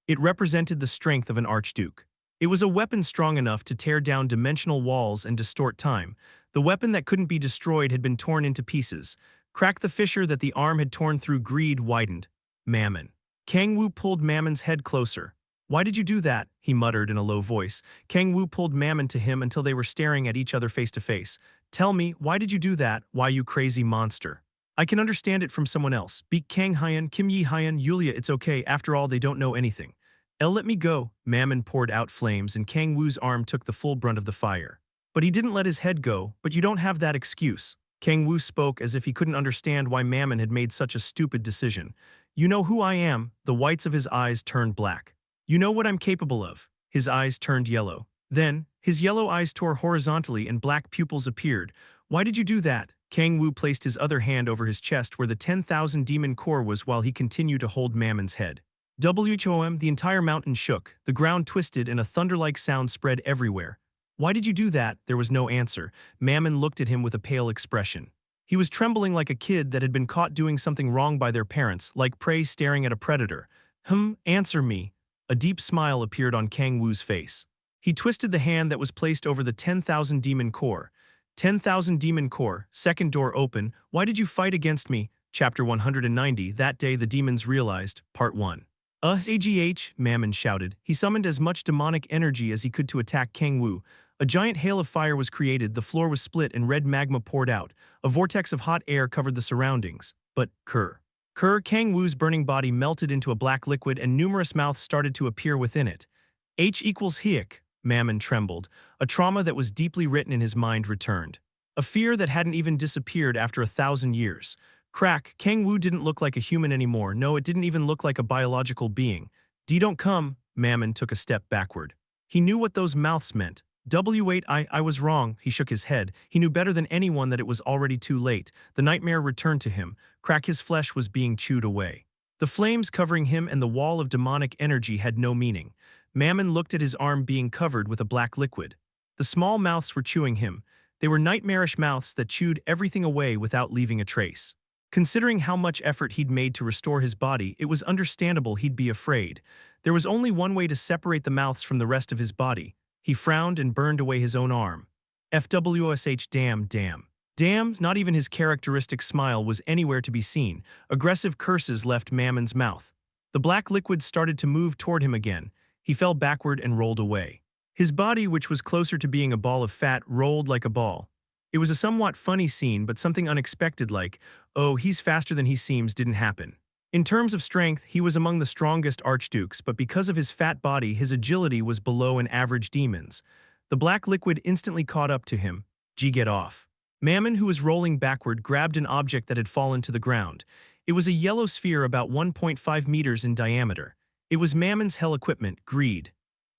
S1: It represented the strength of an archduke. It was a weapon strong enough to tear down dimensional walls and distort time. The weapon that couldn't be destroyed had been torn into pieces. Crack the fissure that the arm had torn through greed widened. Mammon. Kang-woo pulled Mammon's head closer. Why did you do that? He muttered in a low voice. Kang-woo pulled Mammon to him until they were staring at each other face to face. Tell me, why did you do that? Why, you crazy monster? I can understand it from someone else. Beak Kang Hyun, Kim Yi Hyun, Yulia, it's okay. After all, they don't know anything. Let me go. Mammon poured out flames and Kang-woo's arm took the full brunt of the fire. But he didn't let his head go, but you don't have that excuse. Kang-woo spoke as if he couldn't understand why Mammon had made such a stupid decision. You know who I am. The whites of his eyes turned black. You know what I'm capable of. His eyes turned yellow. Then, his yellow eyes tore horizontally and black pupils appeared. Why did you do that? Kang-woo placed his other hand over his chest where the 10,000 demon core was while he continued to hold Mammon's head. Whom, the entire mountain shook, the ground twisted and a thunder-like sound spread everywhere. Why did you do that? There was no answer. Mammon looked at him with a pale expression. He was trembling like a kid that had been caught doing something wrong by their parents, like prey staring at a predator. Answer me. A deep smile appeared on Kang-woo's face. He twisted the hand that was placed over the 10,000 demon core. 10,000 demon core, second door open. Why did you fight against me? Chapter 190. That day the demons realized. Part 1. Agh, Mammon shouted. He summoned as much demonic energy as he could to attack Kang-woo. A giant hail of fire was created, the floor was split and red magma poured out. A vortex of hot air covered the surroundings. But, Kang-woo's burning body melted into a black liquid and numerous mouths started to appear within it. H=Hyuk, Mammon trembled. A trauma that was deeply written in his mind returned. A fear that hadn't even disappeared after 1,000 years. Crack, Kang-woo didn't look like a human anymore. No, it didn't even look like a biological being. Don't come. Mammon took a step backward. He knew what those mouths meant. Wait, I was wrong. He shook his head. He knew better than anyone that it was already too late. The nightmare returned to him. Crack, his flesh was being chewed away. The flames covering him and the wall of demonic energy had no meaning. Mammon looked at his arm being covered with a black liquid. The small mouths were chewing him. They were nightmarish mouths that chewed everything away without leaving a trace. Considering how much effort he'd made to restore his body, it was understandable he'd be afraid. There was only one way to separate the mouths from the rest of his body. He frowned and burned away his own arm. FWOSH, damn, not even his characteristic smile was anywhere to be seen. Aggressive curses left Mammon's mouth. The black liquid started to move toward him again. He fell backward and rolled away. His body, which was closer to being a ball of fat, rolled like a ball. It was a somewhat funny scene, but something unexpected like, oh, he's faster than he seems didn't happen. In terms of strength, he was among the strongest archdukes, but because of his fat body, his agility was below an average demon's. The black liquid instantly caught up to him. G get off. Mammon, who was rolling backward, grabbed an object that had fallen to the ground. It was a yellow sphere about 1.5 meters in diameter. It was Mammon's hell equipment, greed.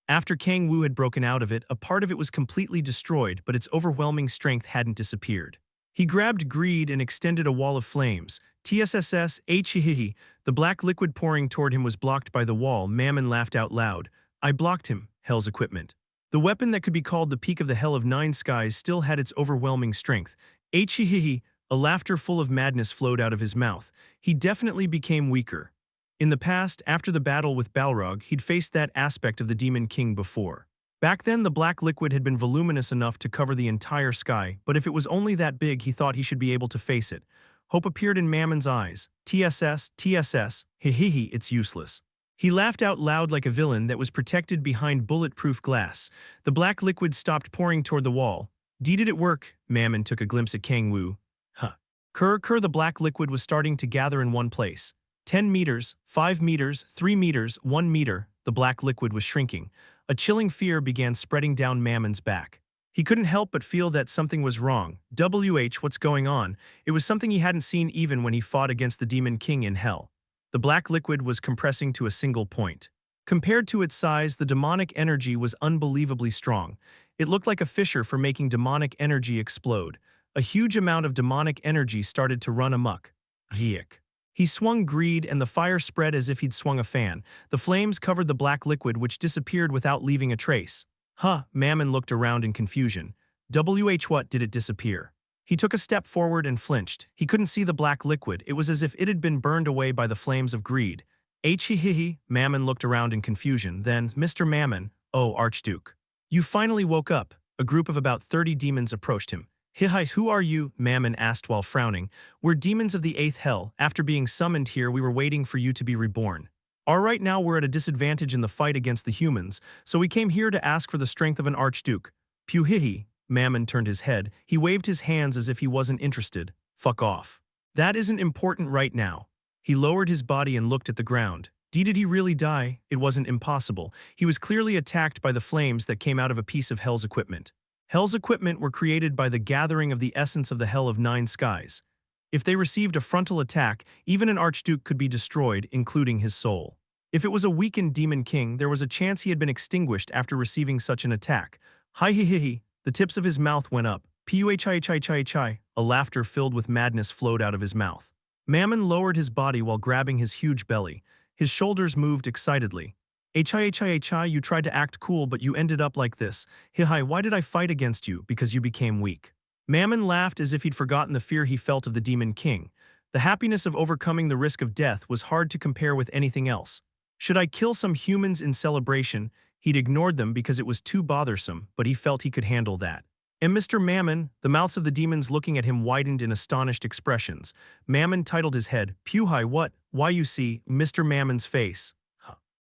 S1: After Kang-woo had broken out of it, a part of it was completely destroyed, but its overwhelming strength hadn't disappeared. He grabbed greed and extended a wall of flames. TSSS, hihihi. The black liquid pouring toward him was blocked by the wall. Mammon laughed out loud. I blocked him, hell's equipment. The weapon that could be called the peak of the hell of nine skies still had its overwhelming strength. Hihihi. A laughter full of madness flowed out of his mouth. He definitely became weaker. In the past, after the battle with Balrog, he'd faced that aspect of the Demon King before. Back then, the black liquid had been voluminous enough to cover the entire sky, but if it was only that big, he thought he should be able to face it. Hope appeared in Mammon's eyes. TSS, TSS, hihihi, it's useless. He laughed out loud like a villain that was protected behind bulletproof glass. The black liquid stopped pouring toward the wall. Did it work? Mammon took a glimpse at Kang-woo. Huh. The black liquid was starting to gather in one place. 10 meters, 5 meters, 3 meters, 1 meter, the black liquid was shrinking. A chilling fear began spreading down Mammon's back. He couldn't help but feel that something was wrong. What's going on? It was something he hadn't seen even when he fought against the Demon King in Hell. The black liquid was compressing to a single point. Compared to its size, the demonic energy was unbelievably strong. It looked like a fissure for making demonic energy explode. A huge amount of demonic energy started to run amok. Yuck. He swung greed and the fire spread as if he'd swung a fan. The flames covered the black liquid which disappeared without leaving a trace. Huh, Mammon looked around in confusion. What did it disappear? He took a step forward and flinched. He couldn't see the black liquid. It was as if it had been burned away by the flames of greed. Hihihi, Mammon looked around in confusion. Then, Mr. Mammon, oh, Archduke. You finally woke up. A group of about 30 demons approached him. Hi, who are you? Mammon asked while frowning. We're demons of the 8th hell. After being summoned here, we were waiting for you to be reborn. Alright, now we're at a disadvantage in the fight against the humans, so we came here to ask for the strength of an archduke. Hihi. Mammon turned his head. He waved his hands as if he wasn't interested. Fuck off. That isn't important right now. He lowered his body and looked at the ground. Did he really die? It wasn't impossible. He was clearly attacked by the flames that came out of a piece of Hell's equipment. Hell's equipment were created by the gathering of the essence of the Hell of Nine Skies. If they received a frontal attack, even an archduke could be destroyed, including his soul. If it was a weakened demon king, there was a chance he had been extinguished after receiving such an attack. Hi-hi-hi-hi. The tips of his mouth went up. Puhi-chai-chai-chai-chai. A laughter filled with madness flowed out of his mouth. Mammon lowered his body while grabbing his huge belly. His shoulders moved excitedly. Hi-hi-hi-hi, you tried to act cool, but you ended up like this. Hi-hi, why did I fight against you? Because you became weak. Mammon laughed as if he'd forgotten the fear he felt of the Demon King. The happiness of overcoming the risk of death was hard to compare with anything else. Should I kill some humans in celebration? He'd ignored them because it was too bothersome, but he felt he could handle that. And Mr. Mammon, the mouths of the demons looking at him widened in astonished expressions. Mammon titled his head. Puhi, what? Why, you see, Mr. Mammon's face.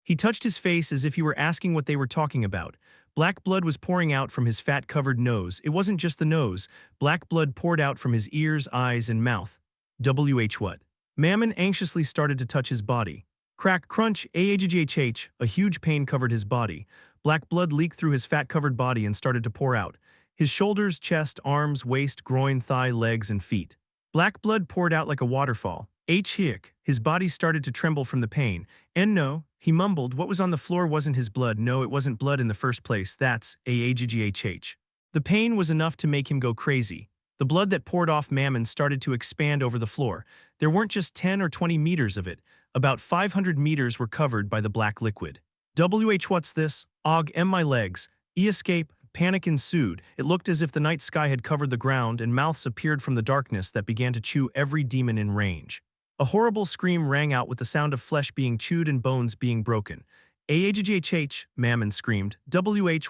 S1: He touched his face as if he were asking what they were talking about. Black blood was pouring out from his fat-covered nose. It wasn't just the nose. Black blood poured out from his ears, eyes, and mouth. What? Mammon anxiously started to touch his body. Crack, crunch, ahhh, a huge pain covered his body. Black blood leaked through his fat-covered body and started to pour out. His shoulders, chest, arms, waist, groin, thigh, legs, and feet. Black blood poured out like a waterfall. His body started to tremble from the pain. And no, he mumbled, what was on the floor wasn't his blood. No, it wasn't blood in the first place. That's ahhh. The pain was enough to make him go crazy. The blood that poured off Mammon started to expand over the floor. There weren't just 10 or 20 meters of it. About 500 meters were covered by the black liquid. What's this? My legs. Escape. Panic ensued. It looked as if the night sky had covered the ground and mouths appeared from the darkness that began to chew every demon in range. A horrible scream rang out with the sound of flesh being chewed and bones being broken. Ahhh, Mammon screamed.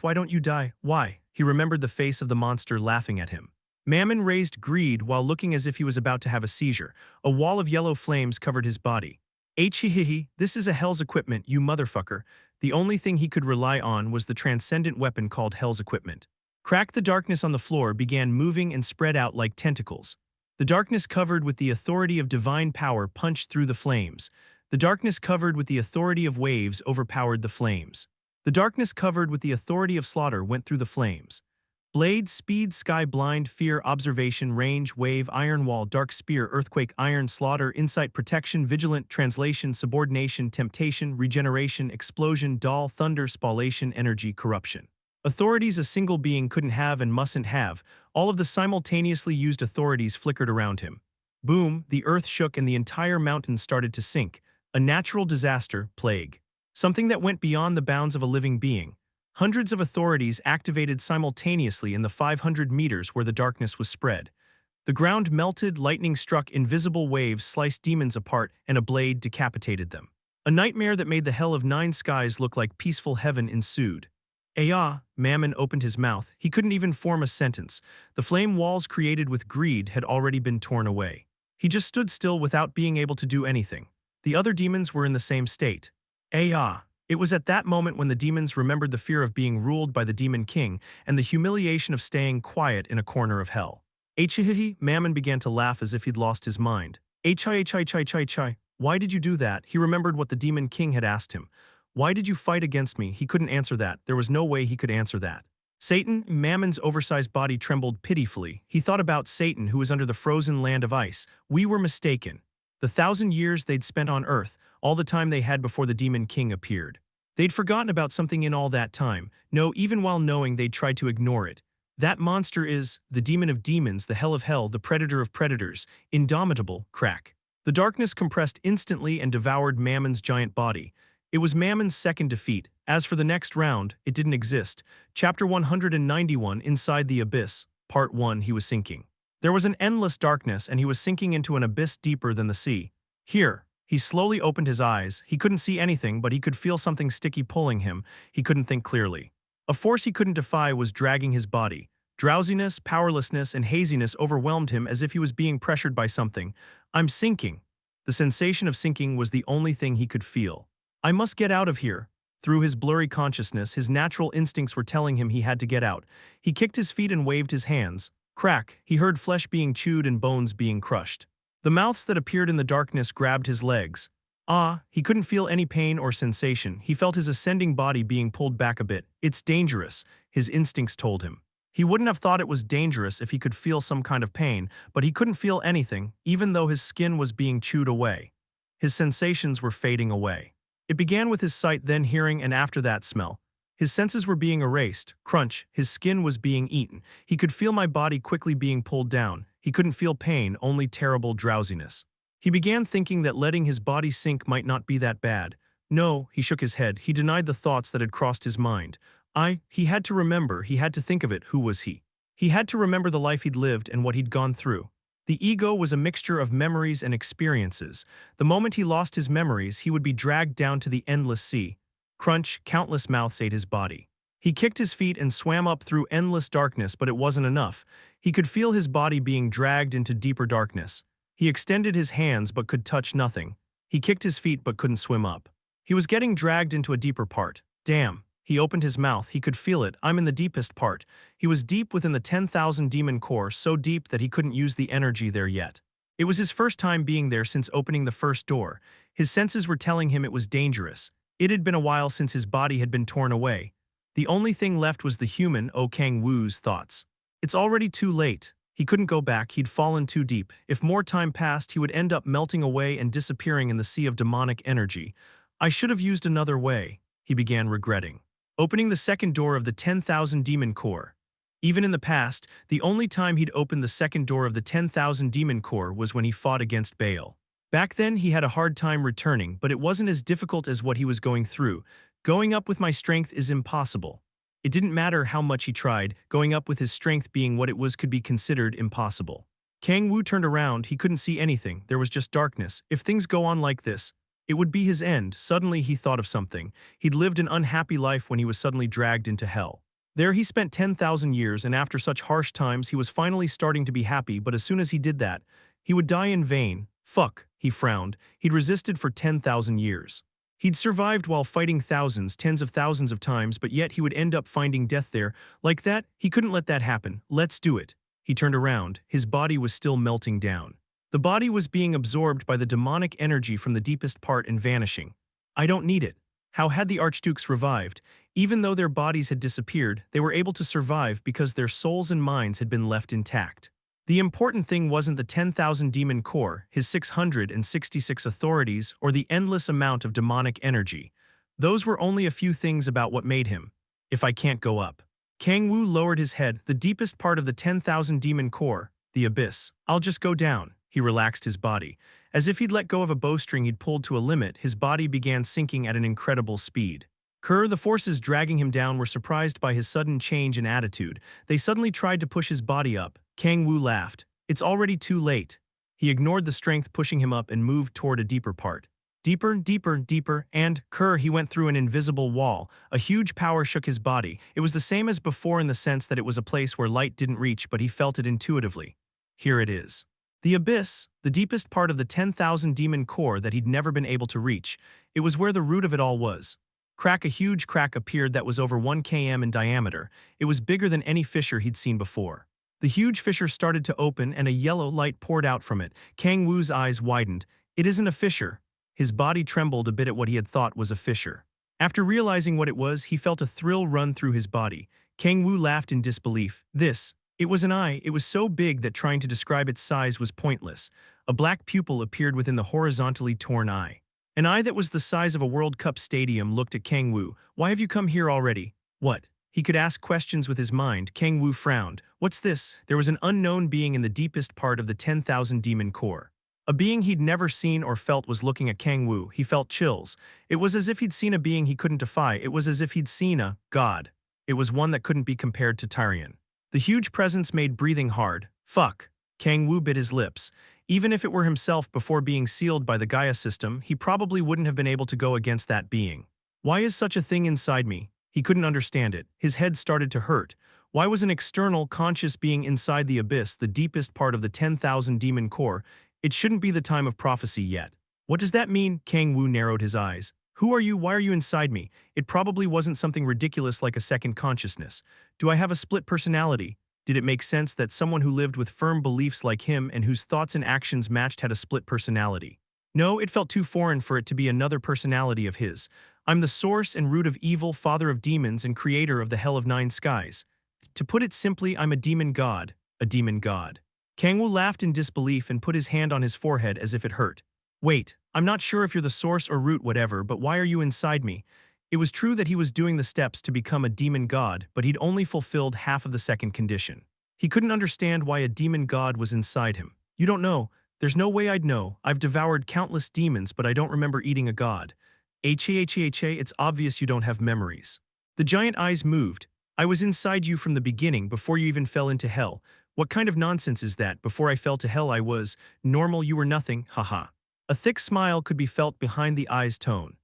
S1: Why don't you die? Why? He remembered the face of the monster laughing at him. Mammon raised greed while looking as if he was about to have a seizure. A wall of yellow flames covered his body. Hihihi, this is a Hell's equipment, you motherfucker. The only thing he could rely on was the transcendent weapon called Hell's equipment. Crack. The darkness on the floor began moving and spread out like tentacles. The darkness covered with the authority of divine power punched through the flames. The darkness covered with the authority of waves overpowered the flames. The darkness covered with the authority of slaughter went through the flames. Blade, speed, sky, blind, fear, observation, range, wave, iron wall, dark spear, earthquake, iron, slaughter, insight, protection, vigilant, translation, subordination, temptation, regeneration, explosion, doll, thunder, spallation, energy, corruption. Authorities a single being couldn't have and mustn't have, all of the simultaneously used authorities flickered around him. Boom, the earth shook and the entire mountain started to sink. A natural disaster, plague. Something that went beyond the bounds of a living being. Hundreds of authorities activated simultaneously in the 500 meters where the darkness was spread. The ground melted, lightning struck, invisible waves sliced demons apart, and a blade decapitated them. A nightmare that made the hell of 9 skies look like peaceful heaven ensued. Mammon opened his mouth. He couldn't even form a sentence. The flame walls created with greed had already been torn away. He just stood still without being able to do anything. The other demons were in the same state. It was at that moment when the demons remembered the fear of being ruled by the demon king and the humiliation of staying quiet in a corner of hell. Mammon began to laugh as if he'd lost his mind. Why did you do that? He remembered what the demon king had asked him. Why did you fight against me? He couldn't answer that. There was no way he could answer that. Satan, Mammon's oversized body trembled pitifully. He thought about Satan, who was under the frozen land of ice. We were mistaken. The 1,000 years they'd spent on Earth, all the time they had before the demon king appeared. They'd forgotten about something in all that time. No, even while knowing, they'd tried to ignore it. That monster is the demon of demons, the hell of hell, the predator of predators, indomitable, crack. The darkness compressed instantly and devoured Mammon's giant body. It was Mammon's second defeat. As for the next round, it didn't exist. Chapter 191, Inside the Abyss, Part 1. He was sinking. There was an endless darkness, and he was sinking into an abyss deeper than the sea. Here. He slowly opened his eyes. He couldn't see anything, but he could feel something sticky pulling him. He couldn't think clearly. A force he couldn't defy was dragging his body. Drowsiness, powerlessness, and haziness overwhelmed him as if he was being pressured by something. I'm sinking. The sensation of sinking was the only thing he could feel. I must get out of here. Through his blurry consciousness, his natural instincts were telling him he had to get out. He kicked his feet and waved his hands. Crack, he heard flesh being chewed and bones being crushed. The mouths that appeared in the darkness grabbed his legs. He couldn't feel any pain or sensation. He felt his ascending body being pulled back a bit. It's dangerous, his instincts told him. He wouldn't have thought it was dangerous if he could feel some kind of pain, but he couldn't feel anything, even though his skin was being chewed away. His sensations were fading away. It began with his sight, then hearing, and after that smell. His senses were being erased. Crunch, his skin was being eaten. He could feel my body quickly being pulled down. He couldn't feel pain, only terrible drowsiness. He began thinking that letting his body sink might not be that bad. No, he shook his head. He denied the thoughts that had crossed his mind. He had to remember, he had to think of it. Who was he? He had to remember the life he'd lived and what he'd gone through. The ego was a mixture of memories and experiences. The moment he lost his memories, he would be dragged down to the endless sea. Crunch, countless mouths ate his body. He kicked his feet and swam up through endless darkness, but it wasn't enough. He could feel his body being dragged into deeper darkness. He extended his hands but could touch nothing. He kicked his feet but couldn't swim up. He was getting dragged into a deeper part. Damn. He opened his mouth. He could feel it. I'm in the deepest part. He was deep within the 10,000 demon core, so deep that he couldn't use the energy there yet. It was his first time being there since opening the first door. His senses were telling him it was dangerous. It had been a while since his body had been torn away. The only thing left was the human, Kang-woo's thoughts. It's already too late. He couldn't go back. He'd fallen too deep. If more time passed, he would end up melting away and disappearing in the sea of demonic energy. I should have used another way, he began regretting. Opening the second door of the 10,000 demon core. Even in the past, the only time he'd opened the second door of the 10,000 demon core was when he fought against Baal. Back then, he had a hard time returning, but it wasn't as difficult as what he was going through. Going up with my strength is impossible. It didn't matter how much he tried, going up with his strength being what it was could be considered impossible. Kang-woo turned around. He couldn't see anything. There was just darkness. If things go on like this, it would be his end. Suddenly he thought of something. He'd lived an unhappy life when he was suddenly dragged into hell. There he spent 10,000 years, and after such harsh times he was finally starting to be happy, but as soon as he did that, he would die in vain. Fuck, he frowned. He'd resisted for 10,000 years. He'd survived while fighting thousands, tens of thousands of times, but yet he would end up finding death there. Like that, he couldn't let that happen. Let's do it. He turned around. His body was still melting down. The body was being absorbed by the demonic energy from the deepest part and vanishing. I don't need it. How had the Archdukes revived? Even though their bodies had disappeared, they were able to survive because their souls and minds had been left intact. The important thing wasn't the 10,000 demon core, his 666 authorities, or the endless amount of demonic energy. Those were only a few things about what made him. If I can't go up. Kang-woo lowered his head, the deepest part of the 10,000 demon core, the abyss. I'll just go down. He relaxed his body. As if he'd let go of a bowstring he'd pulled to a limit, his body began sinking at an incredible speed. The forces dragging him down were surprised by his sudden change in attitude. They suddenly tried to push his body up. Kang-woo laughed. It's already too late. He ignored the strength pushing him up and moved toward a deeper part. Deeper, deeper, deeper, and he went through an invisible wall. A huge power shook his body. It was the same as before in the sense that it was a place where light didn't reach, but he felt it intuitively. Here it is. The abyss, the deepest part of the 10,000 demon core that he'd never been able to reach. It was where the root of it all was. A huge crack appeared that was over 1 km in diameter. It was bigger than any fissure he'd seen before. The huge fissure started to open and a yellow light poured out from it. Kang-woo's eyes widened. It isn't a fissure. His body trembled a bit at what he had thought was a fissure. After realizing what it was, he felt a thrill run through his body. Kang-woo laughed in disbelief. It was an eye. It was so big that trying to describe its size was pointless. A black pupil appeared within the horizontally torn eye. An eye that was the size of a World Cup stadium looked at Kang-woo. Why have you come here already? What? He could ask questions with his mind. Kang-woo frowned. What's this? There was an unknown being in the deepest part of the 10,000 demon core. A being he'd never seen or felt was looking at Kang-woo. He felt chills. It was as if he'd seen a being he couldn't defy. It was as if he'd seen a god. It was one that couldn't be compared to Tyrion. The huge presence made breathing hard. Fuck. Kang-woo bit his lips. Even if it were himself before being sealed by the Gaia system, he probably wouldn't have been able to go against that being. Why is such a thing inside me? He couldn't understand it. His head started to hurt. Why was an external, conscious being inside the abyss, the deepest part of the 10,000 demon core? It shouldn't be the time of prophecy yet. What does that mean? Kang-woo narrowed his eyes. Who are you? Why are you inside me? It probably wasn't something ridiculous like a second consciousness. Do I have a split personality? Did it make sense that someone who lived with firm beliefs like him and whose thoughts and actions matched had a split personality? No, it felt too foreign for it to be another personality of his. I'm the source and root of evil, father of demons, and creator of the hell of 9 skies. To put it simply, I'm a demon god. A demon god. Kang-woo laughed in disbelief and put his hand on his forehead as if it hurt. Wait, I'm not sure if you're the source or root whatever, but why are you inside me? It was true that he was doing the steps to become a demon god, but he'd only fulfilled half of the second condition. He couldn't understand why a demon god was inside him. You don't know. There's no way I'd know. I've devoured countless demons, but I don't remember eating a god. It's obvious you don't have memories. The giant eyes moved. I was inside you from the beginning, before you even fell into hell. What kind of nonsense is that? Before I fell to hell I was normal, you were nothing, haha. A thick smile could be felt behind the eye's tone.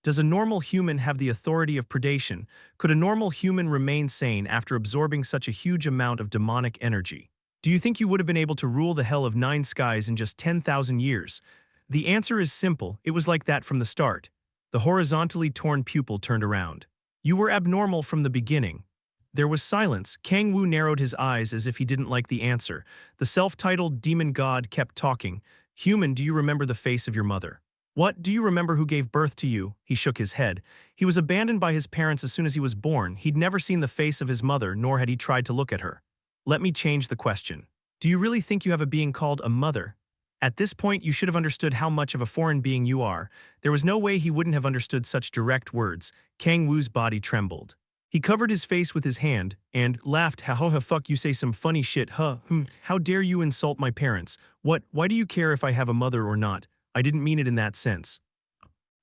S1: Does a normal human have the authority of predation? Could a normal human remain sane after absorbing such a huge amount of demonic energy? Do you think you would have been able to rule the hell of 9 skies in just 10,000 years? The answer is simple. It was like that from the start. The horizontally torn pupil turned around. You were abnormal from the beginning. There was silence. Kang-woo narrowed his eyes as if he didn't like the answer. The self-titled demon god kept talking. Human, do you remember the face of your mother? What, do you remember who gave birth to you? He shook his head. He was abandoned by his parents as soon as he was born. He'd never seen the face of his mother, nor had he tried to look at her. Let me change the question. Do you really think you have a being called a mother? At this point, you should have understood how much of a foreign being you are. There was no way he wouldn't have understood such direct words. Kang-woo's body trembled. He covered his face with his hand and laughed. Ha fuck, you say some funny shit, how dare you insult my parents? What, why do you care if I have a mother or not? I didn't mean it in that sense.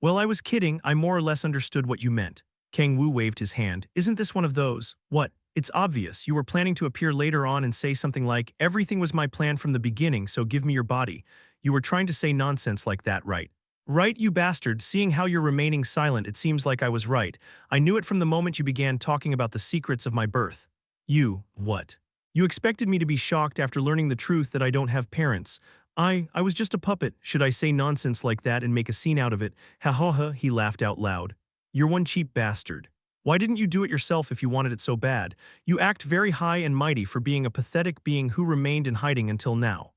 S1: Well, I was kidding, I more or less understood what you meant. Kang-woo waved his hand. Isn't this one of those? What? It's obvious, you were planning to appear later on and say something like, everything was my plan from the beginning, so give me your body. You were trying to say nonsense like that, right? Right, you bastard, seeing how you're remaining silent, it seems like I was right. I knew it from the moment you began talking about the secrets of my birth. You, what? You expected me to be shocked after learning the truth that I don't have parents. I was just a puppet. Should I say nonsense like that and make a scene out of it? Ha ha ha, he laughed out loud. You're one cheap bastard. Why didn't you do it yourself if you wanted it so bad? You act very high and mighty for being a pathetic being who remained in hiding until now.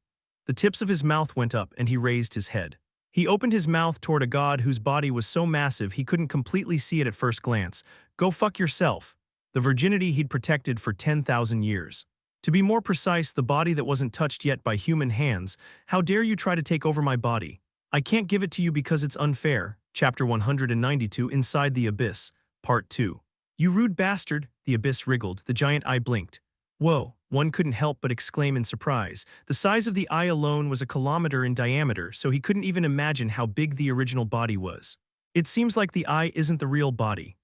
S1: The tips of his mouth went up and he raised his head. He opened his mouth toward a god whose body was so massive he couldn't completely see it at first glance. Go fuck yourself. The virginity he'd protected for 10,000 years. To be more precise, the body that wasn't touched yet by human hands. How dare you try to take over my body? I can't give it to you because it's unfair. Chapter 192, Inside the Abyss, Part 2. You rude bastard, the abyss wriggled, the giant eye blinked. Whoa, one couldn't help but exclaim in surprise. The size of the eye alone was a kilometer in diameter, so he couldn't even imagine how big the original body was. It seems like the eye isn't the real body.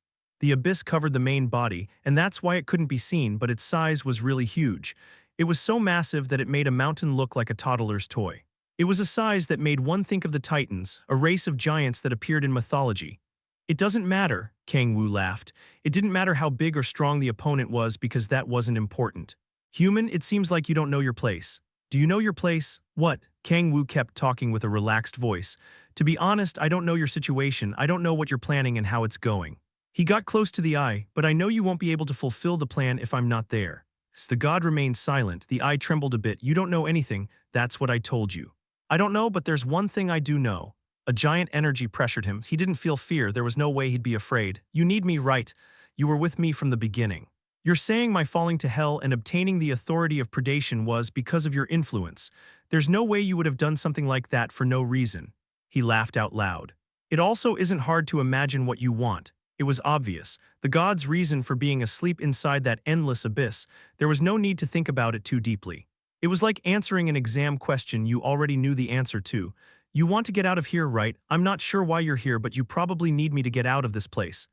S1: The abyss covered the main body, and that's why it couldn't be seen, but its size was really huge. It was so massive that it made a mountain look like a toddler's toy. It was a size that made one think of the Titans, a race of giants that appeared in mythology. It doesn't matter, Kang-woo laughed. It didn't matter how big or strong the opponent was because that wasn't important. Human, it seems like you don't know your place. Do you know your place? What? Kang-woo kept talking with a relaxed voice. To be honest, I don't know your situation. I don't know what you're planning and how it's going. He got close to the eye, but I know you won't be able to fulfill the plan if I'm not there. As the god remained silent, the eye trembled a bit. You don't know anything, that's what I told you. I don't know, but there's one thing I do know. A giant energy pressured him. He didn't feel fear. There was no way he'd be afraid. You need me, right? You were with me from the beginning. You're saying my falling to hell and obtaining the authority of predation was because of your influence. There's no way you would have done something like that for no reason. He laughed out loud. It also isn't hard to imagine what you want. It was obvious. The god's reason for being asleep inside that endless abyss. There was no need to think about it too deeply. It was like answering an exam question you already knew the answer to. You want to get out of here, right? I'm not sure why you're here, but you probably need me to get out of this place.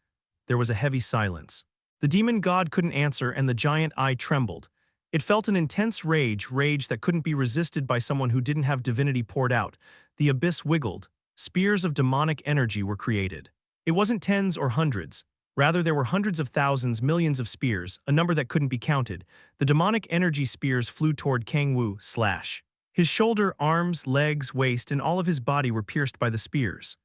S1: There was a heavy silence. The demon god couldn't answer and the giant eye trembled. It felt an intense rage that couldn't be resisted by someone who didn't have divinity poured out. The abyss wiggled. Spears of demonic energy were created. It wasn't tens or hundreds. Rather, there were hundreds of thousands, millions of spears, a number that couldn't be counted. The demonic energy spears flew toward Kang-woo. His shoulder, arms, legs, waist, and all of his body were pierced by the spears.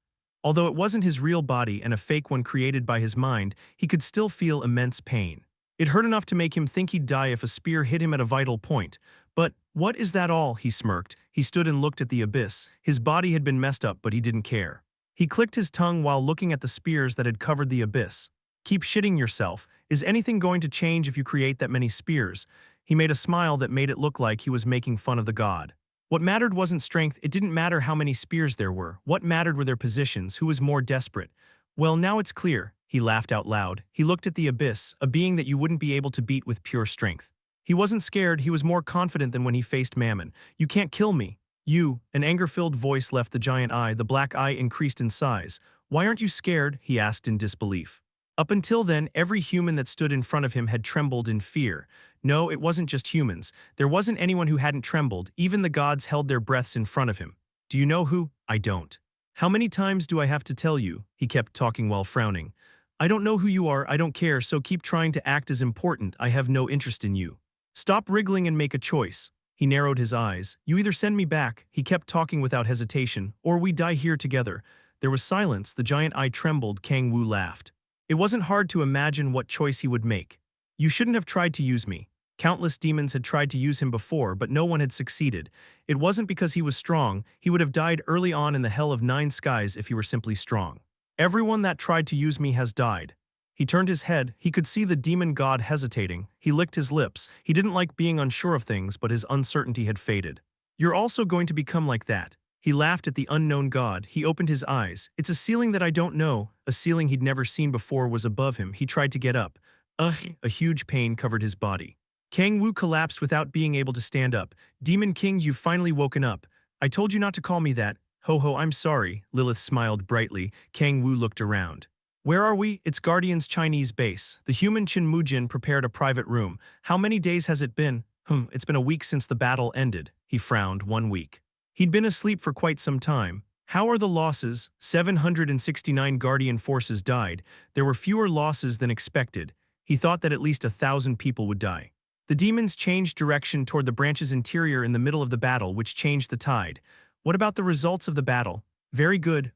S1: Although it wasn't his real body and a fake one created by his mind, he could still feel immense pain. It hurt enough to make him think he'd die if a spear hit him at a vital point. But, what is that all? He smirked. He stood and looked at the abyss. His body had been messed up, but he didn't care. He clicked his tongue while looking at the spears that had covered the abyss. Keep shitting yourself. Is anything going to change if you create that many spears? He made a smile that made it look like he was making fun of the god. What mattered wasn't strength. It didn't matter how many spears there were. What mattered were their positions, who was more desperate. Well, now it's clear. He laughed out loud. He looked at the abyss, a being that you wouldn't be able to beat with pure strength. He wasn't scared. He was more confident than when he faced Mammon. You can't kill me. You, an anger-filled voice left the giant eye. The black eye increased in size. Why aren't you scared? He asked in disbelief. Up until then, every human that stood in front of him had trembled in fear. No, it wasn't just humans. There wasn't anyone who hadn't trembled. Even the gods held their breaths in front of him. Do you know who? I don't. How many times do I have to tell you? He kept talking while frowning. I don't know who you are. I don't care, so keep trying to act as important. I have no interest in you. Stop wriggling and make a choice. He narrowed his eyes. You either send me back, he kept talking without hesitation, or we die here together. There was silence. The giant eye trembled. Kang-woo laughed. It wasn't hard to imagine what choice he would make. You shouldn't have tried to use me. Countless demons had tried to use him before, but no one had succeeded. It wasn't because he was strong. He would have died early on in the hell of 9 skies if he were simply strong. Everyone that tried to use me has died. He turned his head. He could see the demon god hesitating. He licked his lips. He didn't like being unsure of things, but his uncertainty had faded. You're also going to become like that. He laughed at the unknown god. He opened his eyes. It's a ceiling that I don't know. A ceiling he'd never seen before was above him. He tried to get up. A huge pain covered his body. Kang-woo collapsed without being able to stand up. Demon King, you've finally woken up. I told you not to call me that. Ho, I'm sorry. Lilith smiled brightly. Kang-woo looked around. Where are we? It's Guardian's Chinese base. The human Chin Mujin prepared a private room. How many days has it been? It's been a week since the battle ended. He frowned. 1 week. He'd been asleep for quite some time. How are the losses? 769 Guardian forces died. There were fewer losses than expected. He thought that at least 1,000 people would die. The demons changed direction toward the branch's interior in the middle of the battle, which changed the tide. What about the results of the battle? Very good.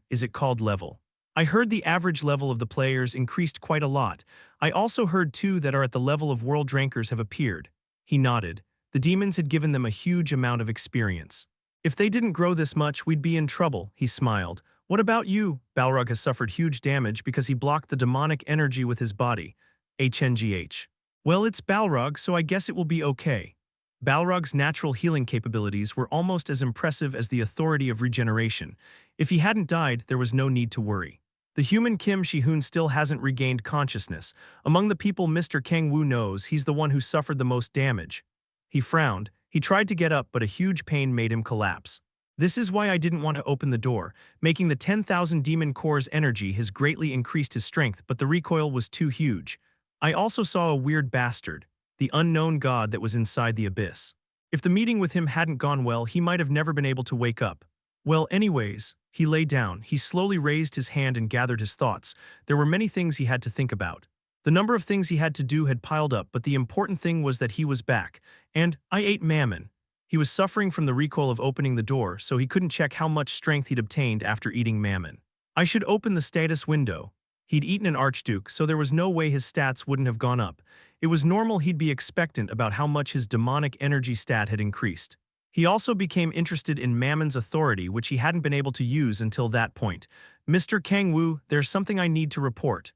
S1: Is it called level? I heard the average level of the players increased quite a lot. I also heard two that are at the level of world rankers have appeared. He nodded. The demons had given them a huge amount of experience. If they didn't grow this much, we'd be in trouble, he smiled. What about you? Balrog has suffered huge damage because he blocked the demonic energy with his body. HNGH. Well, it's Balrog, so I guess it will be okay. Balrog's natural healing capabilities were almost as impressive as the authority of regeneration. If he hadn't died, there was no need to worry. The human Kim Shi-hoon still hasn't regained consciousness. Among the people Mr. Kang-woo knows, he's the one who suffered the most damage. He frowned. He tried to get up, but a huge pain made him collapse. This is why I didn't want to open the door. Making the 10,000 demon core's energy has greatly increased his strength, but the recoil was too huge. I also saw a weird bastard, the unknown god that was inside the abyss. If the meeting with him hadn't gone well, he might have never been able to wake up. Well, anyways, he lay down. He slowly raised his hand and gathered his thoughts. There were many things he had to think about. The number of things he had to do had piled up, but the important thing was that he was back. And I ate mammon. He was suffering from the recoil of opening the door, so he couldn't check how much strength he'd obtained after eating mammon. I should open the status window. He'd eaten an archduke, so there was no way his stats wouldn't have gone up. It was normal he'd be expectant about how much his demonic energy stat had increased. He also became interested in Mammon's authority, which he hadn't been able to use until that point. Mr. Kang-woo, there's something I need to report.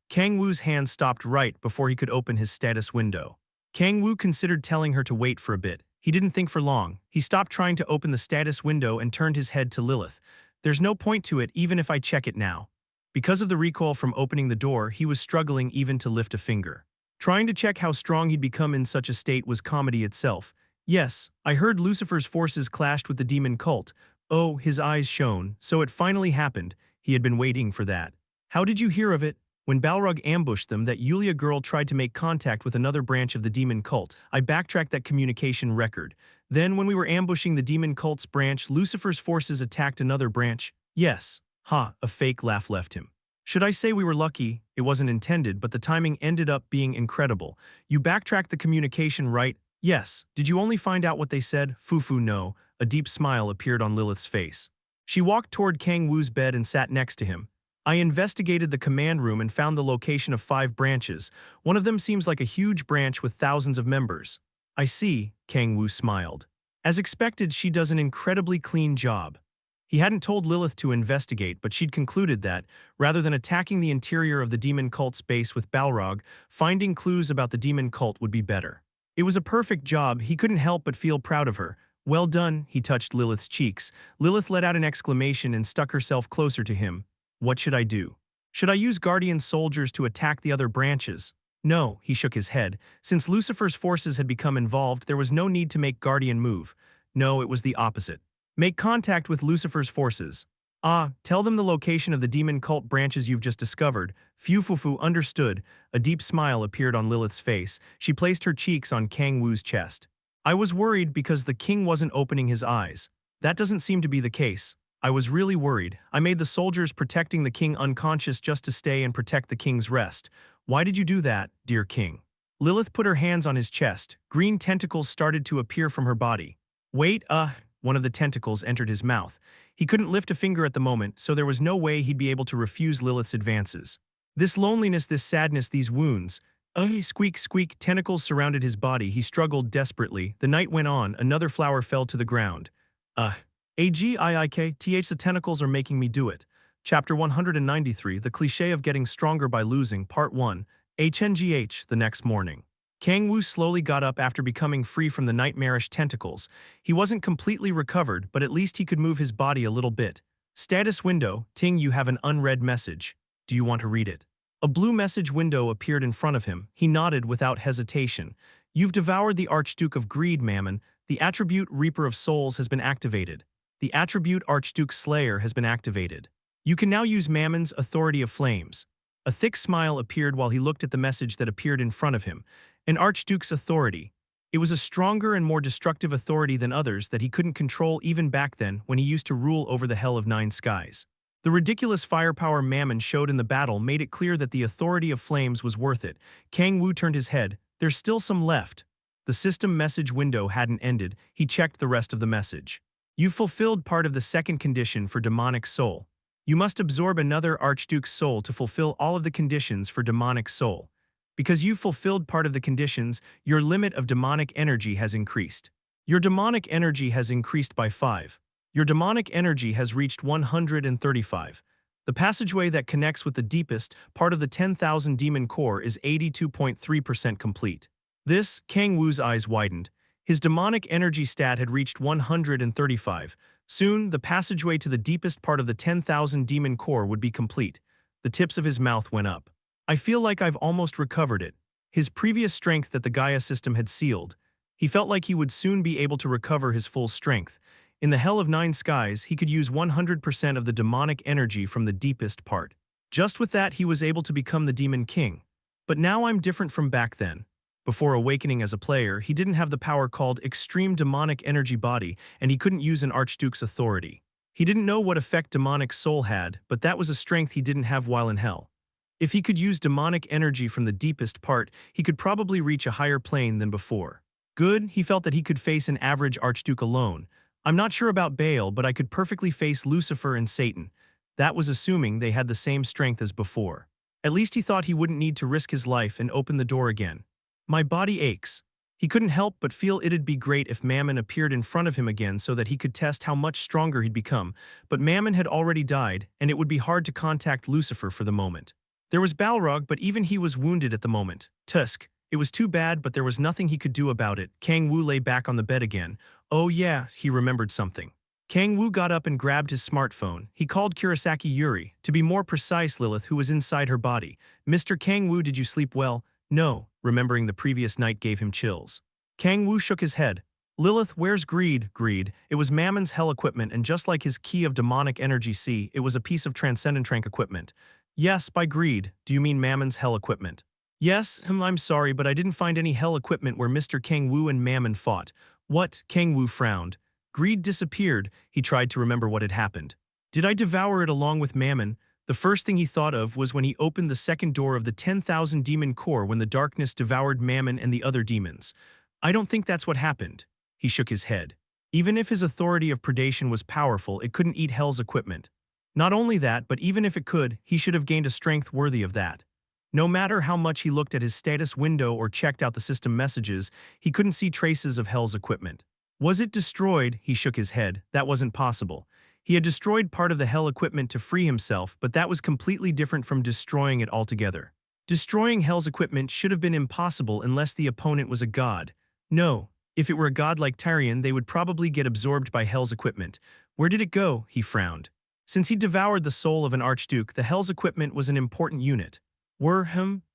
S1: Kang-woo's hand stopped right before he could open his status window. Kang-woo considered telling her to wait for a bit. He didn't think for long. He stopped trying to open the status window and turned his head to Lilith. There's no point to it even if I check it now. Because of the recoil from opening the door, he was struggling even to lift a finger. Trying to check how strong he'd become in such a state was comedy itself. Yes, I heard Lucifer's forces clashed with the demon cult. Oh, his eyes shone. So it finally happened. He had been waiting for that. How did you hear of it? When Balrog ambushed them, that Yulia girl tried to make contact with another branch of the demon cult. I backtracked that communication record. Then when we were ambushing the demon cult's branch, Lucifer's forces attacked another branch. Yes. A fake laugh left him. Should I say we were lucky? It wasn't intended, but the timing ended up being incredible. You backtracked the communication, right? Yes. Did you only find out what they said? Fufu, no. A deep smile appeared on Lilith's face. She walked toward Kang-woo's bed and sat next to him. I investigated the command room and found the location of 5 branches. One of them seems like a huge branch with thousands of members. I see, Kang-woo smiled. As expected, she does an incredibly clean job. He hadn't told Lilith to investigate, but she'd concluded that, rather than attacking the interior of the demon cult's base with Balrog, finding clues about the demon cult would be better. It was a perfect job. He couldn't help but feel proud of her. Well done, he touched Lilith's cheeks. Lilith let out an exclamation and stuck herself closer to him. What should I do? Should I use Guardian soldiers to attack the other branches? No, he shook his head. Since Lucifer's forces had become involved, there was no need to make Guardian move. No, it was the opposite. Make contact with Lucifer's forces. Tell them the location of the demon cult branches you've just discovered. Fufufu understood. A deep smile appeared on Lilith's face. She placed her cheeks on Kang-woo's chest. I was worried because the king wasn't opening his eyes. That doesn't seem to be the case. I was really worried. I made the soldiers protecting the king unconscious just to stay and protect the king's rest. Why did you do that, dear king? Lilith put her hands on his chest. Green tentacles started to appear from her body. Wait, one of the tentacles entered his mouth. He couldn't lift a finger at the moment, so there was no way he'd be able to refuse Lilith's advances. This loneliness, this sadness, these wounds. Squeak, squeak, tentacles surrounded his body. He struggled desperately. The night went on. Another flower fell to the ground. The tentacles are making me do it. Chapter 193, The Cliché of Getting Stronger by Losing, Part 1, HNGH, the next morning. Kang-woo slowly got up after becoming free from the nightmarish tentacles. He wasn't completely recovered, but at least he could move his body a little bit. Status window, Ting, you have an unread message. Do you want to read it? A blue message window appeared in front of him. He nodded without hesitation. You've devoured the Archduke of Greed, Mammon. The attribute Reaper of Souls has been activated. The attribute Archduke Slayer has been activated. You can now use Mammon's Authority of Flames. A thick smile appeared while he looked at the message that appeared in front of him. An Archduke's authority. It was a stronger and more destructive authority than others that he couldn't control even back then when he used to rule over the Hell of Nine Skies. The ridiculous firepower Mammon showed in the battle made it clear that the Authority of Flames was worth it. Kang-woo turned his head. There's still some left. The system message window hadn't ended. He checked the rest of the message. You've fulfilled part of the second condition for demonic soul. You must absorb another Archduke's soul to fulfill all of the conditions for demonic soul. Because you've fulfilled part of the conditions, your limit of demonic energy has increased. Your demonic energy has increased by 5. Your demonic energy has reached 135. The passageway that connects with the deepest part of the 10,000 demon core is 82.3% complete. This, Kang-woo's eyes widened. His demonic energy stat had reached 135. Soon, the passageway to the deepest part of the 10,000 demon core would be complete. The tips of his mouth went up. I feel like I've almost recovered it. His previous strength that the Gaia system had sealed. He felt like he would soon be able to recover his full strength. In the Hell of Nine Skies, he could use 100% of the demonic energy from the deepest part. Just with that, he was able to become the Demon King. But now I'm different from back then. Before awakening as a player, he didn't have the power called Extreme Demonic Energy Body, and he couldn't use an Archduke's authority. He didn't know what effect demonic soul had, but that was a strength he didn't have while in hell. If he could use demonic energy from the deepest part, he could probably reach a higher plane than before. Good, he felt that he could face an average Archduke alone. I'm not sure about Baal, but I could perfectly face Lucifer and Satan. That was assuming they had the same strength as before. At least he thought he wouldn't need to risk his life and open the door again. My body aches. He couldn't help but feel it'd be great if Mammon appeared in front of him again so that he could test how much stronger he'd become, but Mammon had already died, and it would be hard to contact Lucifer for the moment. There was Balrog, but even he was wounded at the moment. Tusk. It was too bad, but there was nothing he could do about it. Kang-woo lay back on the bed again. Oh yeah, he remembered something. Kang-woo got up and grabbed his smartphone. He called Kurosaki Yuri, to be more precise Lilith, who was inside her body. Mr. Kang-woo, did you sleep well? No, remembering the previous night gave him chills. Kang-woo shook his head. Lilith, where's Greed? Greed. It was Mammon's hell equipment, and just like his key of demonic energy C, it was a piece of transcendent trank equipment. Yes, by Greed, do you mean Mammon's hell equipment? Yes, I'm sorry, but I didn't find any hell equipment where Mr. Kang-woo and Mammon fought. What? Kang-woo frowned. Greed disappeared. He tried to remember what had happened. Did I devour it along with Mammon? The first thing he thought of was when he opened the second door of the 10,000 demon core when the darkness devoured Mammon and the other demons. I don't think that's what happened. He shook his head. Even if his authority of predation was powerful, it couldn't eat hell's equipment. Not only that, but even if it could, he should have gained a strength worthy of that. No matter how much he looked at his status window or checked out the system messages, he couldn't see traces of hell's equipment. Was it destroyed? He shook his head. That wasn't possible. He had destroyed part of the hell equipment to free himself, but that was completely different from destroying it altogether. Destroying hell's equipment should have been impossible unless the opponent was a god. No, if it were a god like Tyrion, they would probably get absorbed by hell's equipment. Where did it go? He frowned. Since he devoured the soul of an archduke, the hell's equipment was an important unit.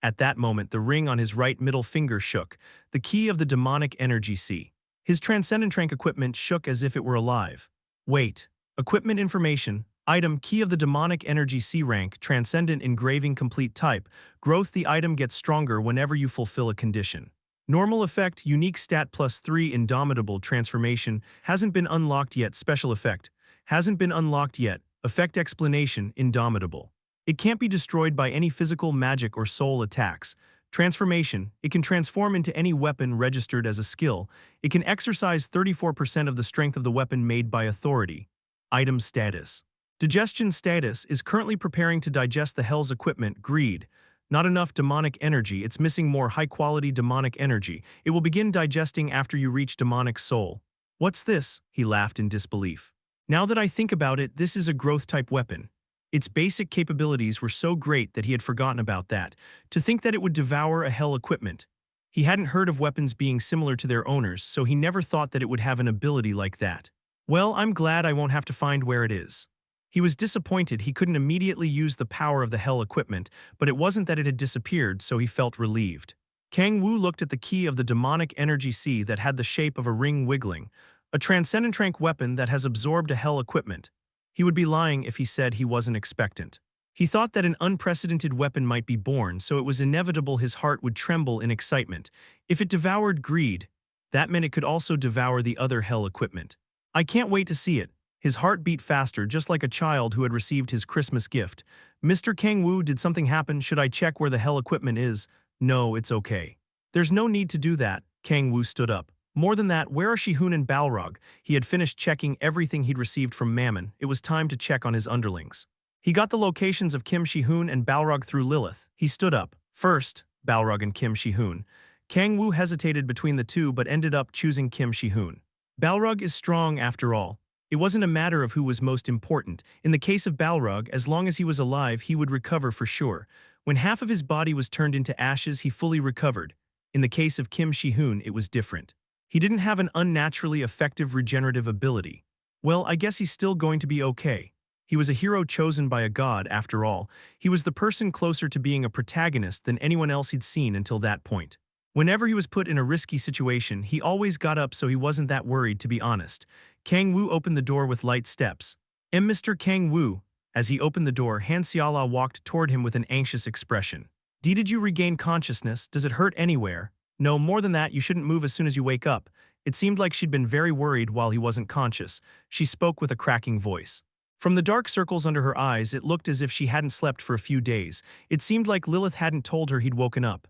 S1: At that moment, the ring on his right middle finger shook, the key of the demonic energy C. His transcendent trank equipment shook as if it were alive. Wait. Equipment information. Item key of the demonic energy C rank, transcendent engraving complete type. Growth, the item gets stronger whenever you fulfill a condition. Normal effect, unique stat +3 indomitable transformation, hasn't been unlocked yet. Special effect, hasn't been unlocked yet. Effect explanation, indomitable. It can't be destroyed by any physical, magic, or soul attacks. Transformation, it can transform into any weapon registered as a skill. It can exercise 34% of the strength of the weapon made by authority. Item status. Digestion status is currently preparing to digest the hell's equipment. Greed. Not enough demonic energy, it's missing more high-quality demonic energy. It will begin digesting after you reach demonic soul. What's this? He laughed in disbelief. Now that I think about it, this is a growth-type weapon. Its basic capabilities were so great that he had forgotten about that. To think that it would devour a hell equipment. He hadn't heard of weapons being similar to their owners, so he never thought that it would have an ability like that. Well, I'm glad I won't have to find where it is. He was disappointed he couldn't immediately use the power of the hell equipment, but it wasn't that it had disappeared, so he felt relieved. Kang-woo looked at the key of the demonic energy C that had the shape of a ring wiggling, a transcendent trank weapon that has absorbed a hell equipment. He would be lying if he said he wasn't expectant. He thought that an unprecedented weapon might be born, so it was inevitable his heart would tremble in excitement. If it devoured Greed, that meant it could also devour the other hell equipment. I can't wait to see it. His heart beat faster, just like a child who had received his Christmas gift. Mr. Kang-woo, did something happen? Should I check where the hell equipment is? No, it's okay. There's no need to do that, Kang-woo stood up. More than that, where are Shihun and Balrog? He had finished checking everything he'd received from Mammon. It was time to check on his underlings. He got the locations of Kim Shihun and Balrog through Lilith. He stood up. First, Balrog and Kim Shihun. Kang-woo hesitated between the two but ended up choosing Kim Shihun. Balrog is strong after all. It wasn't a matter of who was most important. In the case of Balrog, as long as he was alive, he would recover for sure. When half of his body was turned into ashes, he fully recovered. In the case of Kim Shihun, it was different. He didn't have an unnaturally effective regenerative ability. Well, I guess he's still going to be okay. He was a hero chosen by a god, after all. He was the person closer to being a protagonist than anyone else he'd seen until that point. Whenever he was put in a risky situation, he always got up, so he wasn't that worried, to be honest. Kang-woo opened the door with light steps. Mr. Kang-woo. As he opened the door, Han Xiala walked toward him with an anxious expression. Did you regain consciousness? Does it hurt anywhere? No, more than that, you shouldn't move as soon as you wake up. It seemed like she'd been very worried while he wasn't conscious. She spoke with a cracking voice. From the dark circles under her eyes, it looked as if she hadn't slept for a few days. It seemed like Lilith hadn't told her he'd woken up.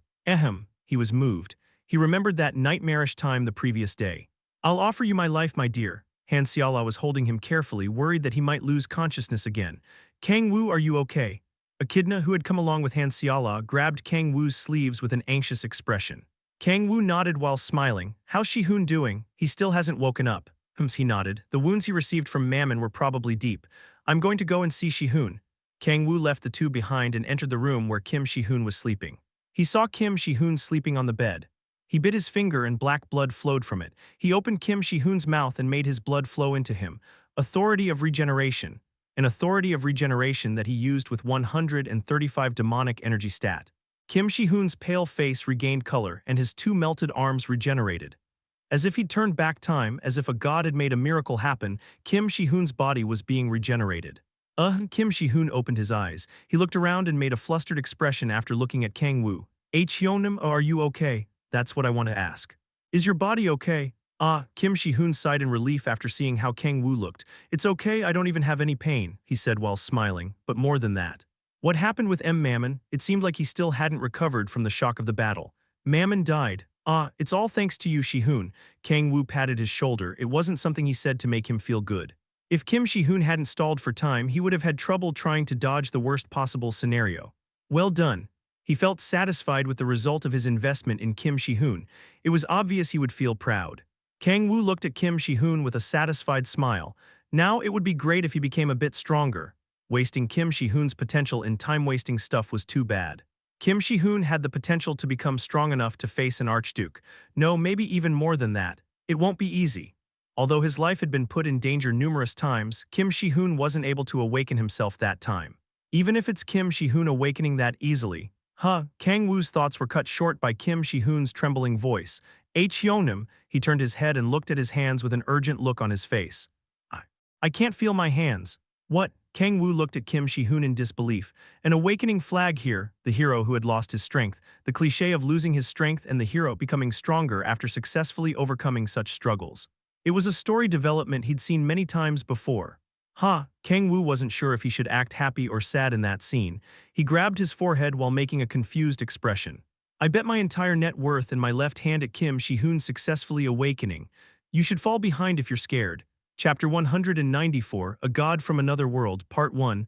S1: He was moved. He remembered that nightmarish time the previous day. I'll offer you my life, my dear. Han Xiala was holding him carefully, worried that he might lose consciousness again. Kang-woo, are you okay? Echidna, who had come along with Han Xiala, grabbed Kang-woo's sleeves with an anxious expression. Kang-woo nodded while smiling. How's Shihun doing? He still hasn't woken up. He nodded. The wounds he received from Mammon were probably deep. I'm going to go and see Shihun. Kang-woo left the two behind and entered the room where Kim Shihun was sleeping. He saw Kim Shihun sleeping on the bed. He bit his finger and black blood flowed from it. He opened Kim Shihun's mouth and made his blood flow into him. Authority of Regeneration. An authority of regeneration that he used with 135 demonic energy stat. Kim Shihun's pale face regained color and his two melted arms regenerated. As if he'd turned back time, as if a god had made a miracle happen, Kim Shihun's body was being regenerated. Kim Shihun opened his eyes. He looked around and made a flustered expression after looking at Kang-woo. Hyeonim, are you okay? That's what I want to ask. Is your body okay? Kim Shihun sighed in relief after seeing how Kang-woo looked. It's okay, I don't even have any pain, he said while smiling, but more than that. What happened with Mammon? It seemed like he still hadn't recovered from the shock of the battle. Mammon died. It's all thanks to you, Shihun. Kang-woo patted his shoulder. It wasn't something he said to make him feel good. If Kim Shihun hadn't stalled for time, he would have had trouble trying to dodge the worst possible scenario. Well done. He felt satisfied with the result of his investment in Kim Shihun. It was obvious he would feel proud. Kang-woo looked at Kim Shihun with a satisfied smile. Now it would be great if he became a bit stronger. Wasting Kim Shihun's potential in time-wasting stuff was too bad. Kim Shihun had the potential to become strong enough to face an archduke. No, maybe even more than that. It won't be easy. Although his life had been put in danger numerous times, Kim Shihun wasn't able to awaken himself that time. Even if it's Kim Shihun awakening that easily. Kang-woo's thoughts were cut short by Kim Shihun's trembling voice. Hyeonim, he turned his head and looked at his hands with an urgent look on his face. I can't feel my hands. What? Kang-woo looked at Kim Shihun in disbelief. An awakening flag here, the hero who had lost his strength, the cliché of losing his strength and the hero becoming stronger after successfully overcoming such struggles. It was a story development he'd seen many times before. Kang-woo wasn't sure if he should act happy or sad in that scene. He grabbed his forehead while making a confused expression. I bet my entire net worth in my left hand at Kim Shihun successfully awakening. You should fall behind if you're scared. Chapter 194, A God from Another World, Part 1,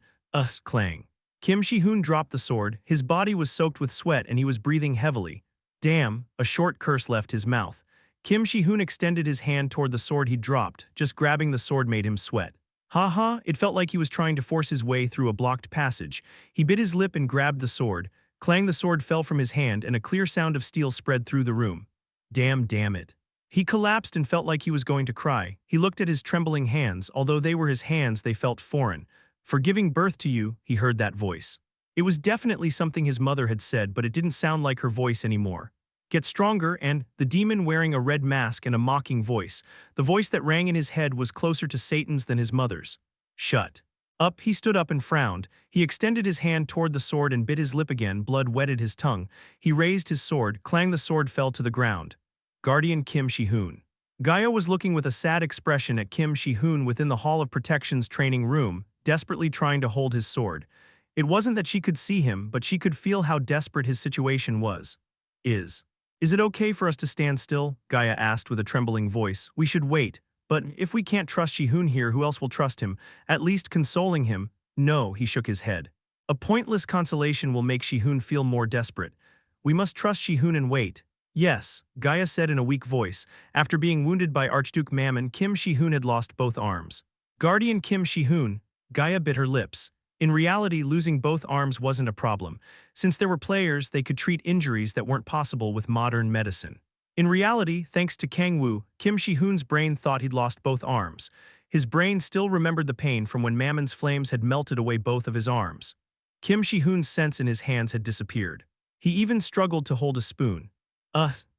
S1: Clang. Kim Shihun dropped the sword. His body was soaked with sweat and he was breathing heavily. Damn, a short curse left his mouth. Kim Shihun extended his hand toward the sword he dropped. Just grabbing the sword made him sweat. It felt like he was trying to force his way through a blocked passage. He bit his lip and grabbed the sword. Clang, the sword fell from his hand and a clear sound of steel spread through the room. Damn it. He collapsed and felt like he was going to cry. He looked at his trembling hands. Although they were his hands, they felt foreign. For giving birth to you, he heard that voice. It was definitely something his mother had said, but it didn't sound like her voice anymore. Get stronger, and the demon wearing a red mask and a mocking voice. The voice that rang in his head was closer to Satan's than his mother's. Shut up. He stood up and frowned. He extended his hand toward the sword and bit his lip again. Blood wetted his tongue. He raised his sword. Clang, the sword fell to the ground. Guardian Kim Shihun. Gaia was looking with a sad expression at Kim Shihun within the Hall of Protection's training room, desperately trying to hold his sword. It wasn't that she could see him, but she could feel how desperate his situation was. Is it okay for us to stand still? Gaia asked with a trembling voice. We should wait. But if we can't trust Shihun here, who else will trust him? At least consoling him? No, he shook his head. A pointless consolation will make Shihun feel more desperate. We must trust Shihun and wait. Yes, Gaia said in a weak voice. After being wounded by Archduke Mammon, Kim Shihun had lost both arms. Guardian Kim Shihun, Gaia bit her lips. In reality, losing both arms wasn't a problem. Since there were players, they could treat injuries that weren't possible with modern medicine. In reality, thanks to Kang-woo, Kim Shihun's brain thought he'd lost both arms. His brain still remembered the pain from when Mammon's flames had melted away both of his arms. Kim Shihun's sense in his hands had disappeared. He even struggled to hold a spoon.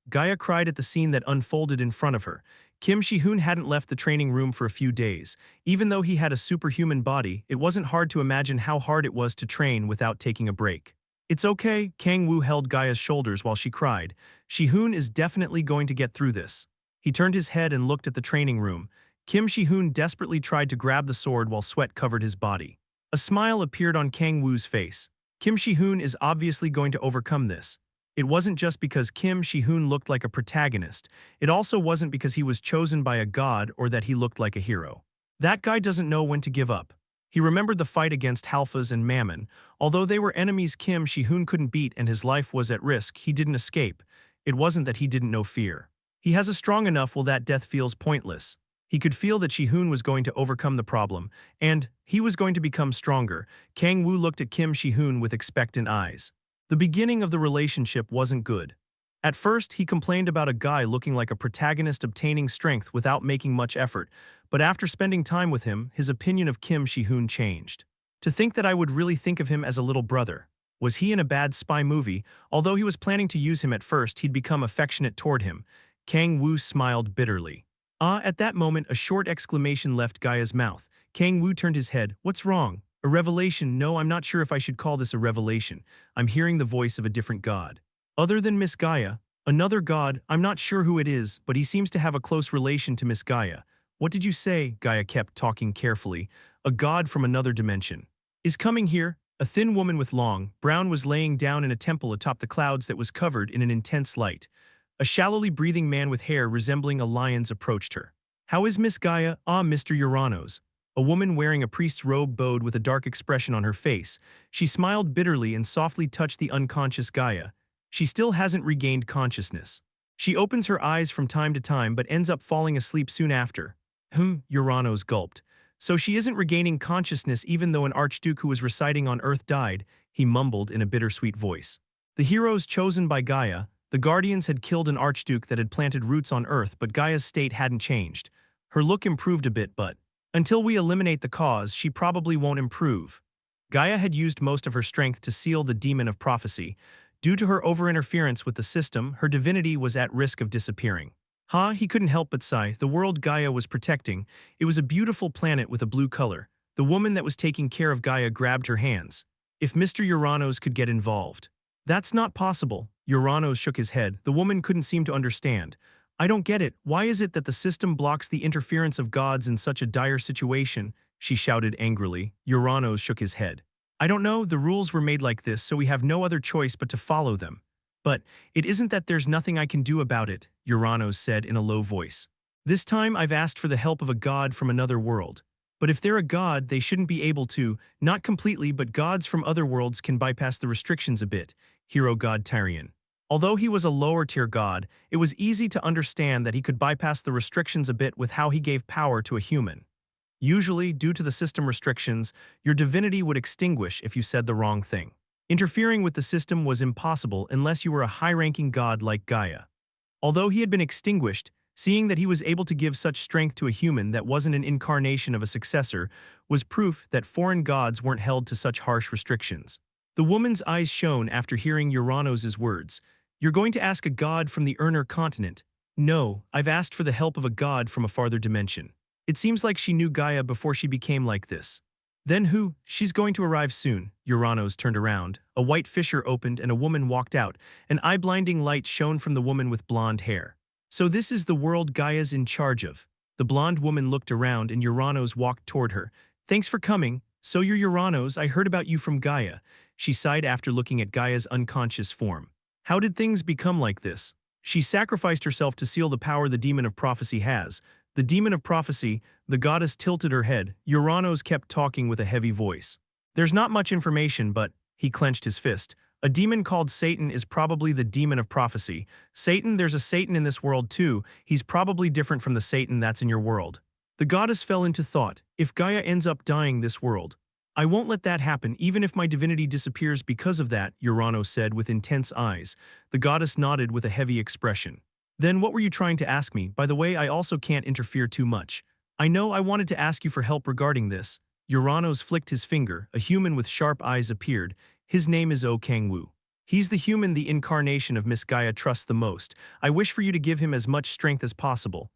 S1: Gaia cried at the scene that unfolded in front of her. Kim Shihun hadn't left the training room for a few days. Even though he had a superhuman body, it wasn't hard to imagine how hard it was to train without taking a break. It's okay, Kang-woo held Gaia's shoulders while she cried. Shihun is definitely going to get through this. He turned his head and looked at the training room. Kim Shihun desperately tried to grab the sword while sweat covered his body. A smile appeared on Kang-woo's face. Kim Shihun is obviously going to overcome this. It wasn't just because Kim Shihun looked like a protagonist. It also wasn't because he was chosen by a god or that he looked like a hero. That guy doesn't know when to give up. He remembered the fight against Halfas and Mammon. Although they were enemies Kim Shihun couldn't beat and his life was at risk, he didn't escape. It wasn't that he didn't know fear. He has a strong enough will that death feels pointless. He could feel that Shihun was going to overcome the problem, and he was going to become stronger. Kang-woo looked at Kim Shihun with expectant eyes. The beginning of the relationship wasn't good. At first, he complained about a guy looking like a protagonist obtaining strength without making much effort, but after spending time with him, his opinion of Kim Shihun changed. To think that I would really think of him as a little brother. Was he in a bad spy movie? Although he was planning to use him at first, he'd become affectionate toward him. Kang-woo smiled bitterly. At that moment, a short exclamation left Gaia's mouth. Kang-woo turned his head. What's wrong? A revelation? No, I'm not sure if I should call this a revelation. I'm hearing the voice of a different god. Other than Miss Gaia, another god, I'm not sure who it is, but he seems to have a close relation to Miss Gaia. What did you say? Gaia kept talking carefully. A god from another dimension. Is coming here? A thin woman with long, brown was laying down in a temple atop the clouds that was covered in an intense light. A shallowly breathing man with hair resembling a lion's approached her. How is Miss Gaia? Mr. Uranos. A woman wearing a priest's robe bowed with a dark expression on her face. She smiled bitterly and softly touched the unconscious Gaia. She still hasn't regained consciousness. She opens her eyes from time to time but ends up falling asleep soon after. Uranos gulped. So she isn't regaining consciousness even though an archduke who was residing on Earth died, he mumbled in a bittersweet voice. The heroes chosen by Gaia, the Guardians had killed an archduke that had planted roots on Earth, but Gaia's state hadn't changed. Her look improved a bit, but until we eliminate the cause, she probably won't improve. Gaia had used most of her strength to seal the demon of prophecy. Due to her over-interference with the system, her divinity was at risk of disappearing. He couldn't help but sigh. The world Gaia was protecting. It was a beautiful planet with a blue color. The woman that was taking care of Gaia grabbed her hands. If Mr. Uranos could get involved. That's not possible. Uranos shook his head. The woman couldn't seem to understand. I don't get it. Why is it that the system blocks the interference of gods in such a dire situation? She shouted angrily. Uranos shook his head. I don't know, the rules were made like this, so we have no other choice but to follow them. But it isn't that there's nothing I can do about it, Uranos said in a low voice. This time I've asked for the help of a god from another world. But if they're a god, they shouldn't be able to, not completely, but gods from other worlds can bypass the restrictions a bit, hero god Tyrion. Although he was a lower-tier god, it was easy to understand that he could bypass the restrictions a bit with how he gave power to a human. Usually, due to the system restrictions, your divinity would extinguish if you said the wrong thing. Interfering with the system was impossible unless you were a high-ranking god like Gaia. Although he had been extinguished, seeing that he was able to give such strength to a human that wasn't an incarnation of a successor was proof that foreign gods weren't held to such harsh restrictions. The woman's eyes shone after hearing Uranos' words. You're going to ask a god from the Urner continent? No, I've asked for the help of a god from a farther dimension. It seems like she knew Gaia before she became like this. Then who? She's going to arrive soon. Uranos turned around. A white fissure opened and a woman walked out. An eye-blinding light shone from the woman with blonde hair. So this is the world Gaia's in charge of. The blonde woman looked around and Uranos walked toward her. Thanks for coming. So you're Uranos, I heard about you from Gaia. She sighed after looking at Gaia's unconscious form. How did things become like this? She sacrificed herself to seal the power the demon of prophecy has. The demon of prophecy, the goddess tilted her head. Uranos kept talking with a heavy voice. There's not much information, but, he clenched his fist. A demon called Satan is probably the demon of prophecy. Satan, there's a Satan in this world too. He's probably different from the Satan that's in your world. The goddess fell into thought. If Gaia ends up dying this world, I won't let that happen, even if my divinity disappears because of that, Uranos said with intense eyes. The goddess nodded with a heavy expression. Then what were you trying to ask me? By the way, I also can't interfere too much. I know I wanted to ask you for help regarding this. Uranos flicked his finger. A human with sharp eyes appeared. His name is Kang-woo. He's the human the incarnation of Miss Gaia trusts the most. I wish for you to give him as much strength as possible.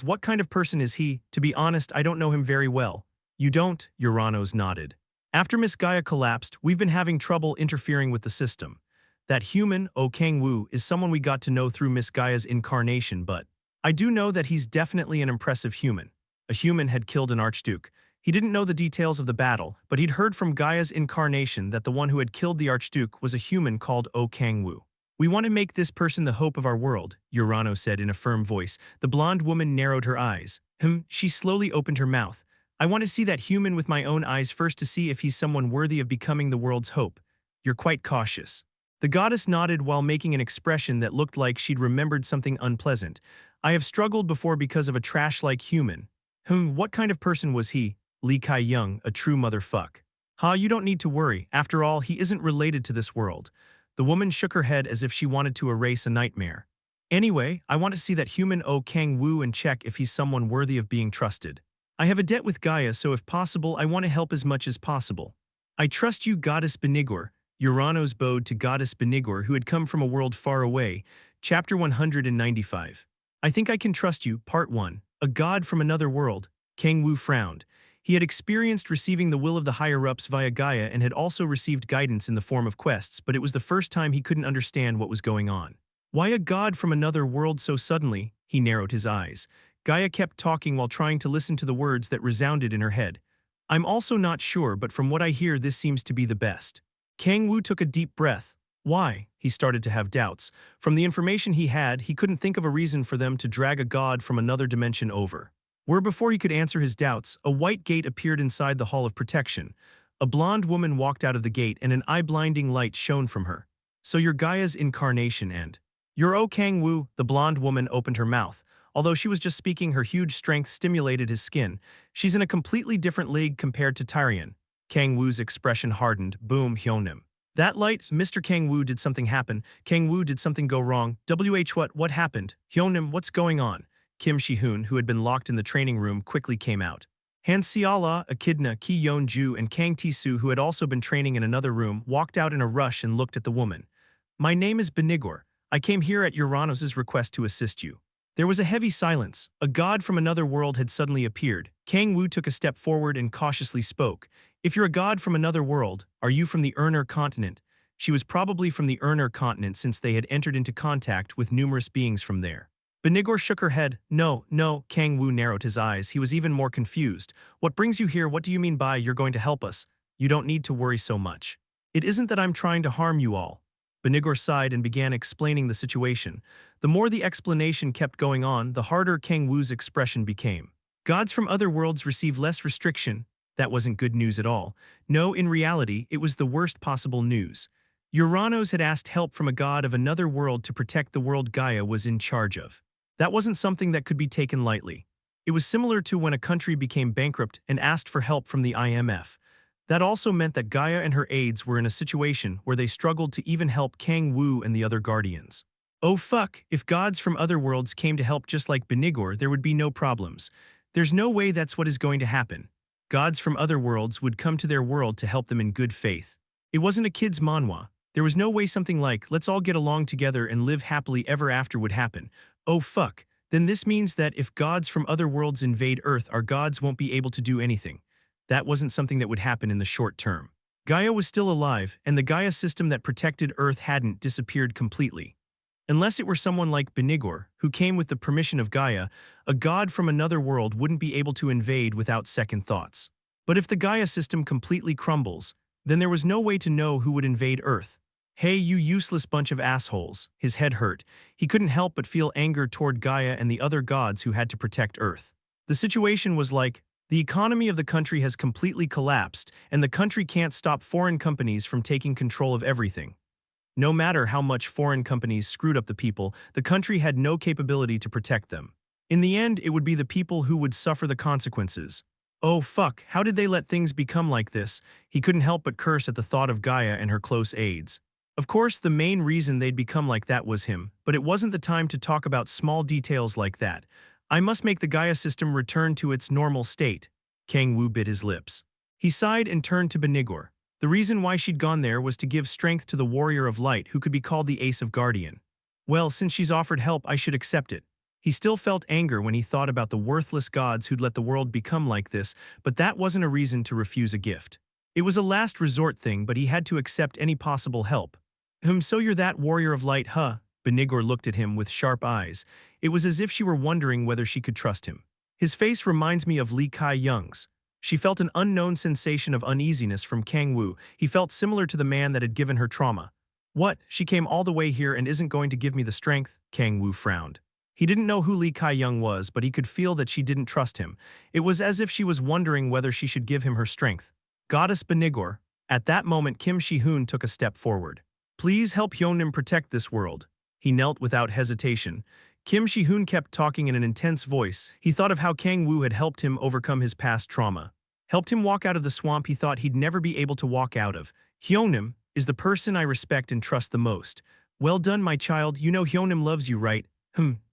S1: What kind of person is he? To be honest, I don't know him very well. You don't? Uranos nodded. After Miss Gaia collapsed, we've been having trouble interfering with the system. That human, Kang-woo, is someone we got to know through Miss Gaia's incarnation, but I do know that he's definitely an impressive human. A human had killed an archduke. He didn't know the details of the battle, but he'd heard from Gaia's incarnation that the one who had killed the archduke was a human called Kang-woo. We want to make this person the hope of our world, Uranos said in a firm voice. The blonde woman narrowed her eyes. She slowly opened her mouth. I want to see that human with my own eyes first to see if he's someone worthy of becoming the world's hope. You're quite cautious. The goddess nodded while making an expression that looked like she'd remembered something unpleasant. I have struggled before because of a trash-like human. What kind of person was he? Lee Kai-young, a true motherfuck. You don't need to worry. After all, he isn't related to this world. The woman shook her head as if she wanted to erase a nightmare. Anyway, I want to see that human Kang-woo and check if he's someone worthy of being trusted. I have a debt with Gaia, so if possible, I want to help as much as possible. I trust you, Goddess Benigor. Uranos bowed to Goddess Benigor, who had come from a world far away. Chapter 195. I think I can trust you, Part 1. A god from another world. Kang-woo frowned. He had experienced receiving the will of the higher-ups via Gaia and had also received guidance in the form of quests, but it was the first time he couldn't understand what was going on. Why a god from another world so suddenly? He narrowed his eyes. Gaia kept talking while trying to listen to the words that resounded in her head. I'm also not sure, but from what I hear, this seems to be the best. Kang-woo took a deep breath. Why? He started to have doubts. From the information he had, he couldn't think of a reason for them to drag a god from another dimension over. Before he could answer his doubts, a white gate appeared inside the Hall of Protection. A blonde woman walked out of the gate and an eye-blinding light shone from her. So you're Gaia's incarnation and... You're Kang-woo, the blonde woman opened her mouth. Although she was just speaking, her huge strength stimulated his skin. She's in a completely different league compared to Tyrion. Kang-woo's expression hardened. Boom, Hyonim. That light, Mr. Kang-woo, did something happen? Kang-woo, did something go wrong? What happened? Hyonim, what's going on? Kim Shi-hoon, who had been locked in the training room, quickly came out. Han Seala, Echidna, Ki Yeon-ju, and Kang Ti-soo, who had also been training in another room, walked out in a rush and looked at the woman. My name is Benigor. I came here at Uranos' request to assist you. There was a heavy silence. A god from another world had suddenly appeared. Kang-woo took a step forward and cautiously spoke. If you're a god from another world, are you from the Urner continent? She was probably from the Urner continent since they had entered into contact with numerous beings from there. Benigor shook her head. No. Kang-woo narrowed his eyes. He was even more confused. What brings you here? What do you mean by you're going to help us? You don't need to worry so much. It isn't that I'm trying to harm you all. Benigor sighed and began explaining the situation. The more the explanation kept going on, the harder Kang-woo's expression became. Gods from other worlds receive less restriction. That wasn't good news at all. No, in reality, it was the worst possible news. Uranos had asked help from a god of another world to protect the world Gaia was in charge of. That wasn't something that could be taken lightly. It was similar to when a country became bankrupt and asked for help from the IMF. That also meant that Gaia and her aides were in a situation where they struggled to even help Kang-woo and the other guardians. Oh fuck, if gods from other worlds came to help just like Benigor, there would be no problems. There's no way that's what is going to happen. Gods from other worlds would come to their world to help them in good faith. It wasn't a kid's manhwa. There was no way something like, let's all get along together and live happily ever after would happen. Oh fuck, then this means that if gods from other worlds invade Earth, our gods won't be able to do anything. That wasn't something that would happen in the short term. Gaia was still alive, and the Gaia system that protected Earth hadn't disappeared completely. Unless it were someone like Benigor, who came with the permission of Gaia, a god from another world wouldn't be able to invade without second thoughts. But if the Gaia system completely crumbles, then there was no way to know who would invade Earth. Hey, you useless bunch of assholes. His head hurt. He couldn't help but feel anger toward Gaia and the other gods who had to protect Earth. The situation was like, the economy of the country has completely collapsed, and the country can't stop foreign companies from taking control of everything. No matter how much foreign companies screwed up the people, the country had no capability to protect them. In the end, it would be the people who would suffer the consequences. Oh fuck, how did they let things become like this? He couldn't help but curse at the thought of Gaia and her close aides. Of course, the main reason they'd become like that was him, but it wasn't the time to talk about small details like that. I must make the Gaia system return to its normal state. Kang-woo bit his lips. He sighed and turned to Benigor. The reason why she'd gone there was to give strength to the warrior of light who could be called the Ace of Guardian. Well, since she's offered help, I should accept it. He still felt anger when he thought about the worthless gods who'd let the world become like this, but that wasn't a reason to refuse a gift. It was a last resort thing, but he had to accept any possible help. So you're that warrior of light, huh? Benigor looked at him with sharp eyes. It was as if she were wondering whether she could trust him. His face reminds me of Lee Kai-young's. She felt an unknown sensation of uneasiness from Kang-woo. He felt similar to the man that had given her trauma. What, she came all the way here and isn't going to give me the strength? Kang-woo frowned. He didn't know who Lee Kai-young was, but he could feel that she didn't trust him. It was as if she was wondering whether she should give him her strength. Goddess Benigor. At that moment, Kim Shi-hoon took a step forward. Please help Hyonim protect this world. He knelt without hesitation. Kim Shi-hoon kept talking in an intense voice. He thought of how Kang-woo had helped him overcome his past trauma. Helped him walk out of the swamp he thought he'd never be able to walk out of. Hyonim is the person I respect and trust the most. Well done, my child. You know Hyonim loves you, right?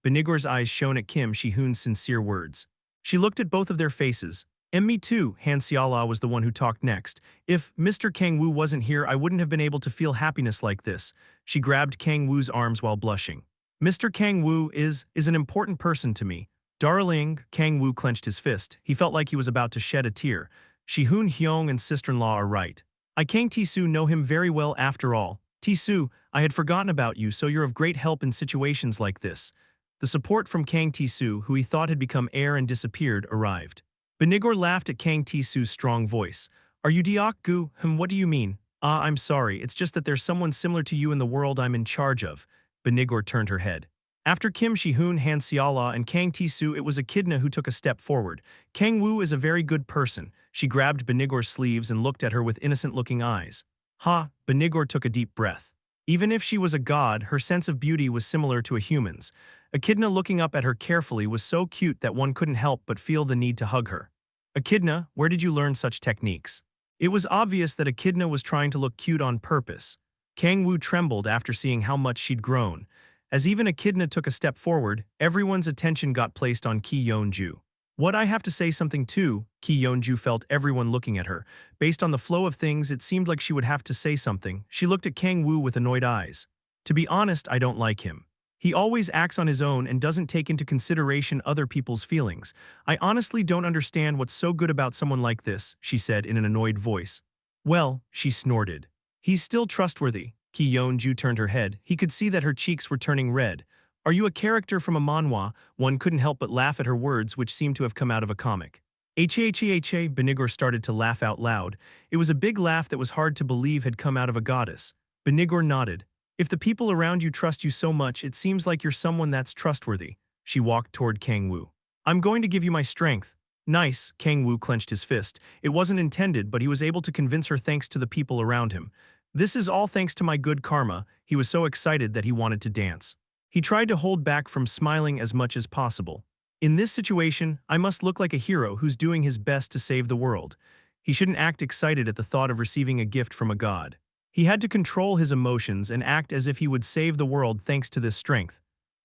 S1: Benigor's eyes shone at Kim Shi-hoon's sincere words. She looked at both of their faces. And me too, Han Xiala was the one who talked next. If Mr. Kang-woo wasn't here, I wouldn't have been able to feel happiness like this. She grabbed Kang-woo's arms while blushing. Mr. Kang-woo is an important person to me. Darling, Kang-woo clenched his fist. He felt like he was about to shed a tear. Shi-hoon Hyung and sister-in-law are right. I Kang Ti-soo know him very well after all. Ti-soo, I had forgotten about you, so you're of great help in situations like this. The support from Kang Ti-soo, who he thought had become air and disappeared, arrived. Benigor laughed at Kang Ti-soo's strong voice. Are you Deok-gu? What do you mean? I'm sorry, it's just that there's someone similar to you in the world I'm in charge of. Benigor turned her head. After Kim Shi-hoon, Han Xiala, and Kang Ti-soo, it was Echidna who took a step forward. Kang-woo is a very good person. She grabbed Benigor's sleeves and looked at her with innocent-looking eyes. Benigor took a deep breath. Even if she was a god, her sense of beauty was similar to a human's. Echidna, looking up at her carefully, was so cute that one couldn't help but feel the need to hug her. Echidna, where did you learn such techniques? It was obvious that Echidna was trying to look cute on purpose. Kang-woo trembled after seeing how much she'd grown. As even Echidna took a step forward, everyone's attention got placed on Ki Yeon-ju. What, I have to say something too? Ki Yeon-ju felt everyone looking at her. Based on the flow of things, it seemed like she would have to say something. She looked at Kang-woo with annoyed eyes. To be honest, I don't like him. He always acts on his own and doesn't take into consideration other people's feelings. I honestly don't understand what's so good about someone like this, she said in an annoyed voice. Well, she snorted. He's still trustworthy. Ki Yeon-ju turned her head. He could see that her cheeks were turning red. Are you a character from a manhwa? One couldn't help but laugh at her words, which seemed to have come out of a comic. Benigor started to laugh out loud. It was a big laugh that was hard to believe had come out of a goddess. Benigor nodded. If the people around you trust you so much, it seems like you're someone that's trustworthy. She walked toward Kang-woo. I'm going to give you my strength. Nice, Kang-woo clenched his fist. It wasn't intended, but he was able to convince her thanks to the people around him. This is all thanks to my good karma. He was so excited that he wanted to dance. He tried to hold back from smiling as much as possible. In this situation, I must look like a hero who's doing his best to save the world. He shouldn't act excited at the thought of receiving a gift from a god. He had to control his emotions and act as if he would save the world thanks to this strength.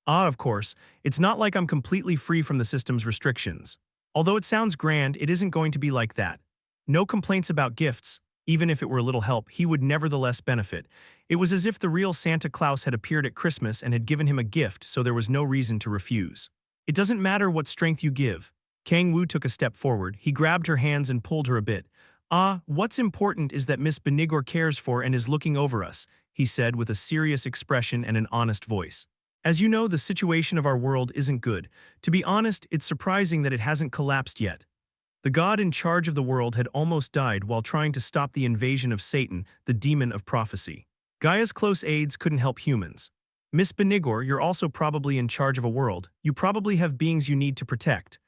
S1: Of course, it's not like I'm completely free from the system's restrictions. Although it sounds grand, it isn't going to be like that. No complaints about gifts. Even if it were a little help, he would nevertheless benefit. It was as if the real Santa Claus had appeared at Christmas and had given him a gift, so there was no reason to refuse. It doesn't matter what strength you give. Kang-woo took a step forward. He grabbed her hands and pulled her a bit. What's important is that Miss Benigor cares for and is looking over us, he said with a serious expression and an honest voice. As you know, the situation of our world isn't good. To be honest, it's surprising that it hasn't collapsed yet. The god in charge of the world had almost died while trying to stop the invasion of Satan, the demon of prophecy. Gaia's close aides couldn't help humans. Miss Benigor, you're also probably in charge of a world. You probably have beings you need to protect.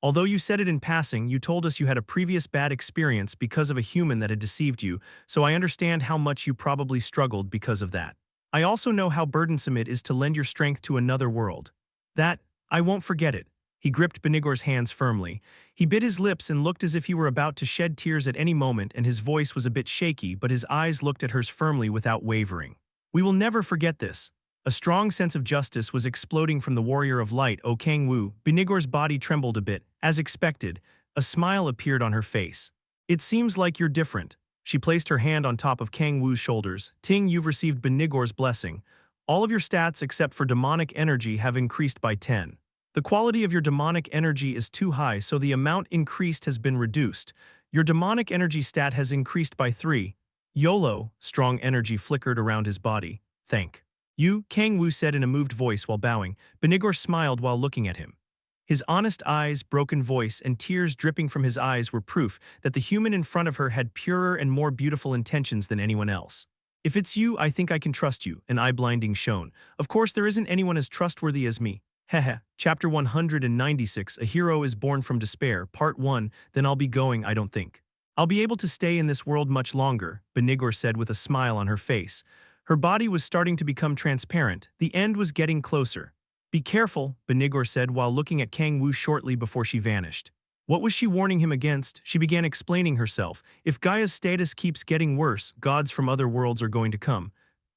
S1: Although you said it in passing, you told us you had a previous bad experience because of a human that had deceived you, so I understand how much you probably struggled because of that. I also know how burdensome it is to lend your strength to another world. That, I won't forget it. He gripped Benigor's hands firmly. He bit his lips and looked as if he were about to shed tears at any moment, and his voice was a bit shaky, but his eyes looked at hers firmly without wavering. We will never forget this. A strong sense of justice was exploding from the warrior of light, O Kang-woo. Benigor's body trembled a bit. As expected, a smile appeared on her face. It seems like you're different. She placed her hand on top of Kang-woo's shoulders. Ting, you've received Benigor's blessing. All of your stats except for demonic energy have increased by 10. The quality of your demonic energy is too high, so the amount increased has been reduced. Your demonic energy stat has increased by 3. YOLO, strong energy flickered around his body. Thank you, Kang-woo said in a moved voice while bowing. Benigor smiled while looking at him. His honest eyes, broken voice, and tears dripping from his eyes were proof that the human in front of her had purer and more beautiful intentions than anyone else. If it's you, I think I can trust you, an eye-blinding shone. Of course, there isn't anyone as trustworthy as me. Heh. Chapter 196, A Hero is Born from Despair, Part 1, Then I'll be going, I don't think. I'll be able to stay in this world much longer, Benigor said with a smile on her face. Her body was starting to become transparent. The end was getting closer. Be careful, Benigor said while looking at Kang-woo shortly before she vanished. What was she warning him against? She began explaining herself. If Gaia's status keeps getting worse, gods from other worlds are going to come.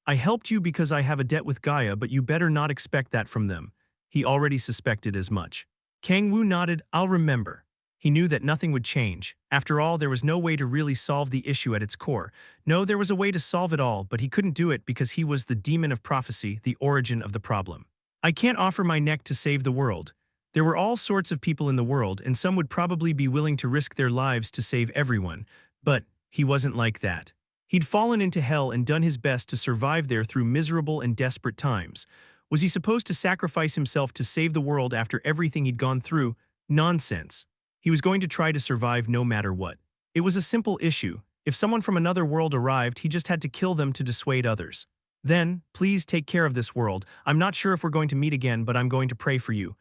S1: I helped you because I have a debt with Gaia, but you better not expect that from them. He already suspected as much. Kang-woo nodded. I'll remember. He knew that nothing would change. After all, there was no way to really solve the issue at its core. No, there was a way to solve it all, but he couldn't do it because he was the demon of prophecy, the origin of the problem. I can't offer my neck to save the world. There were all sorts of people in the world, and some would probably be willing to risk their lives to save everyone. But he wasn't like that. He'd fallen into hell and done his best to survive there through miserable and desperate times. Was he supposed to sacrifice himself to save the world after everything he'd gone through? Nonsense. He was going to try to survive no matter what. It was a simple issue. If someone from another world arrived, he just had to kill them to dissuade others. Then, please take care of this world. I'm not sure if we're going to meet again, but I'm going to pray for you.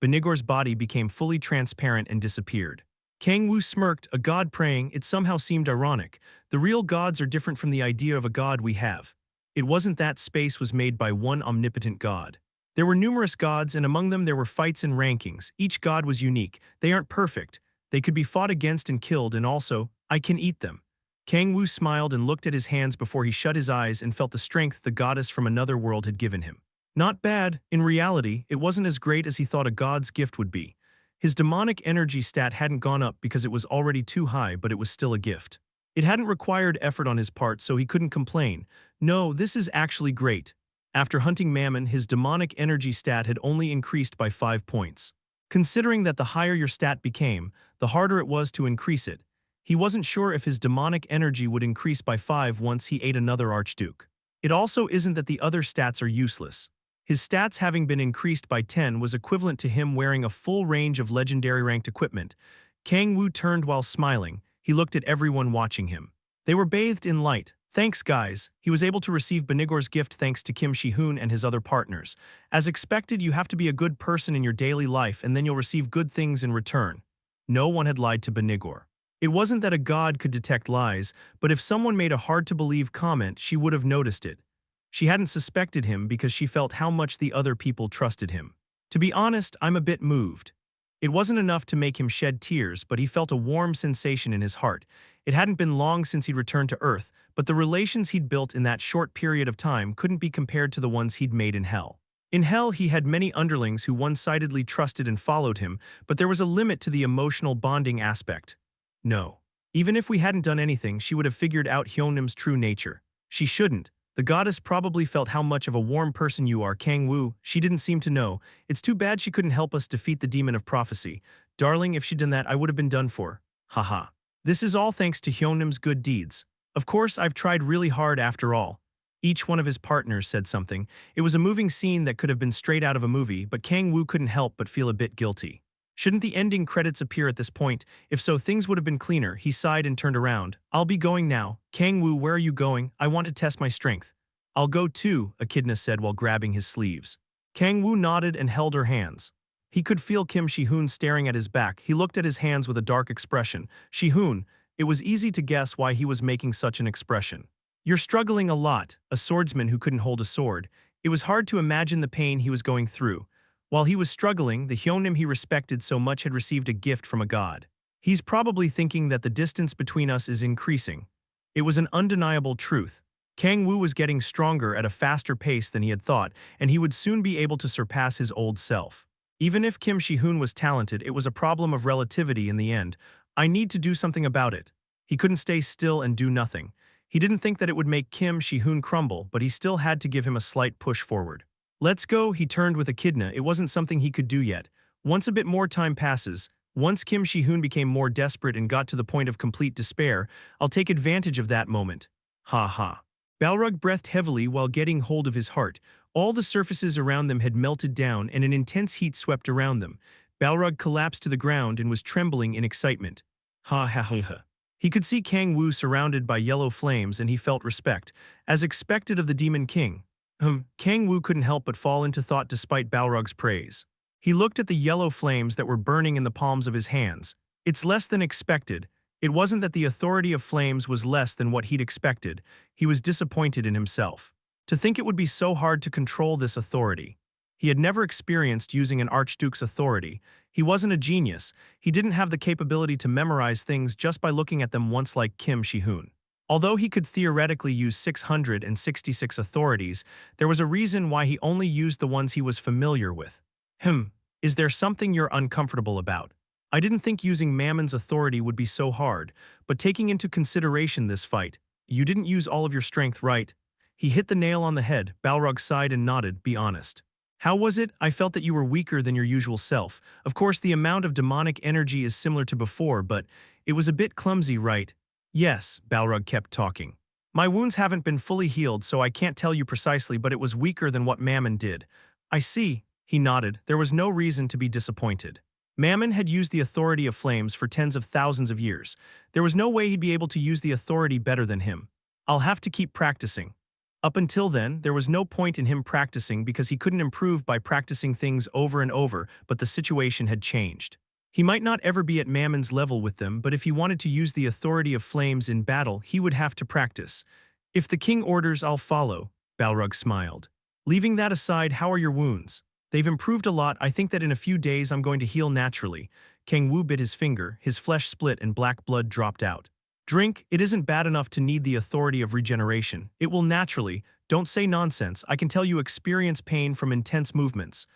S1: Benigor's body became fully transparent and disappeared. Kang-woo smirked, a god praying. It somehow seemed ironic. The real gods are different from the idea of a god we have. It wasn't that space was made by one omnipotent god. There were numerous gods, and among them there were fights and rankings. Each god was unique. They aren't perfect. They could be fought against and killed, and also, I can eat them. Kang-woo smiled and looked at his hands before he shut his eyes and felt the strength the goddess from another world had given him. Not bad. In reality, it wasn't as great as he thought a god's gift would be. His demonic energy stat hadn't gone up because it was already too high, but it was still a gift. It hadn't required effort on his part, so he couldn't complain. No, this is actually great. After hunting Mammon, his demonic energy stat had only increased by 5 points. Considering that the higher your stat became, the harder it was to increase it. He wasn't sure if his demonic energy would increase by 5 once he ate another Archduke. It also isn't that the other stats are useless. His stats having been increased by 10 was equivalent to him wearing a full range of legendary ranked equipment. Kang-woo turned while smiling. He looked at everyone watching him. They were bathed in light. Thanks, guys. He was able to receive Benigor's gift thanks to Kim Shi-hoon and his other partners. As expected, you have to be a good person in your daily life and then you'll receive good things in return. No one had lied to Benigor. It wasn't that a god could detect lies, but if someone made a hard-to-believe comment, she would have noticed it. She hadn't suspected him because she felt how much the other people trusted him. To be honest, I'm a bit moved. It wasn't enough to make him shed tears, but he felt a warm sensation in his heart. It hadn't been long since he'd returned to Earth, but the relations he'd built in that short period of time couldn't be compared to the ones he'd made in Hell. In Hell, he had many underlings who one-sidedly trusted and followed him, but there was a limit to the emotional bonding aspect. No. Even if we hadn't done anything, she would have figured out Hyunim's true nature. She shouldn't. The goddess probably felt how much of a warm person you are, Kang-woo. She didn't seem to know. It's too bad she couldn't help us defeat the demon of prophecy. Darling, if she'd done that, I would have been done for. Haha. This is all thanks to Hyunim's good deeds. Of course, I've tried really hard after all. Each one of his partners said something. It was a moving scene that could have been straight out of a movie, but Kang-woo couldn't help but feel a bit guilty. Shouldn't the ending credits appear at this point? If so, things would have been cleaner. He sighed and turned around. I'll be going now. Kang-woo, where are you going? I want to test my strength. I'll go too, Echidna said while grabbing his sleeves. Kang-woo nodded and held her hands. He could feel Kim Shi-hoon staring at his back. He looked at his hands with a dark expression. Shi-hoon, it was easy to guess why he was making such an expression. You're struggling a lot, a swordsman who couldn't hold a sword. It was hard to imagine the pain he was going through. While he was struggling, the Hyonim he respected so much had received a gift from a god. He's probably thinking that the distance between us is increasing. It was an undeniable truth. Kang-woo was getting stronger at a faster pace than he had thought, and he would soon be able to surpass his old self. Even if Kim Shi-hoon was talented, it was a problem of relativity in the end. I need to do something about it. He couldn't stay still and do nothing. He didn't think that it would make Kim Shi-hoon crumble, but he still had to give him a slight push forward. Let's go, he turned with Echidna. It wasn't something he could do yet. Once a bit more time passes, once Kim Shi-hoon became more desperate and got to the point of complete despair, I'll take advantage of that moment. Ha ha. Balrog breathed heavily while getting hold of his heart. All the surfaces around them had melted down and an intense heat swept around them. Balrog collapsed to the ground and was trembling in excitement. Ha ha ha ha. He could see Kang-woo surrounded by yellow flames and he felt respect, as expected of the Demon King. Kang-woo couldn't help but fall into thought despite Balrog's praise. He looked at the yellow flames that were burning in the palms of his hands. It's less than expected. It wasn't that the authority of flames was less than what he'd expected. He was disappointed in himself. To think it would be so hard to control this authority. He had never experienced using an archduke's authority. He wasn't a genius. He didn't have the capability to memorize things just by looking at them once like Kim Shi-hoon. Although he could theoretically use 666 authorities, there was a reason why he only used the ones he was familiar with. Is there something you're uncomfortable about? I didn't think using Mammon's authority would be so hard, but taking into consideration this fight, you didn't use all of your strength, right? He hit the nail on the head. Balrog sighed and nodded. Be honest. How was it? I felt that you were weaker than your usual self. Of course, the amount of demonic energy is similar to before, but it was a bit clumsy, right? Yes, Balrog kept talking. My wounds haven't been fully healed, so I can't tell you precisely, but it was weaker than what Mammon did. I see. He nodded. There was no reason to be disappointed. Mammon had used the authority of flames for tens of thousands of years. There was no way he'd be able to use the authority better than him. I'll have to keep practicing. Up until then, there was no point in him practicing because he couldn't improve by practicing things over and over, but the situation had changed. He might not ever be at Mammon's level with them, but if he wanted to use the authority of flames in battle, he would have to practice. If the king orders, I'll follow, Balrog smiled. Leaving that aside, how are your wounds? They've improved a lot. I think that in a few days I'm going to heal naturally. Kang-woo bit his finger, his flesh split and black blood dropped out. Drink, it isn't bad enough to need the authority of regeneration. It will naturally. Don't say nonsense. I can tell you experience pain from intense movements.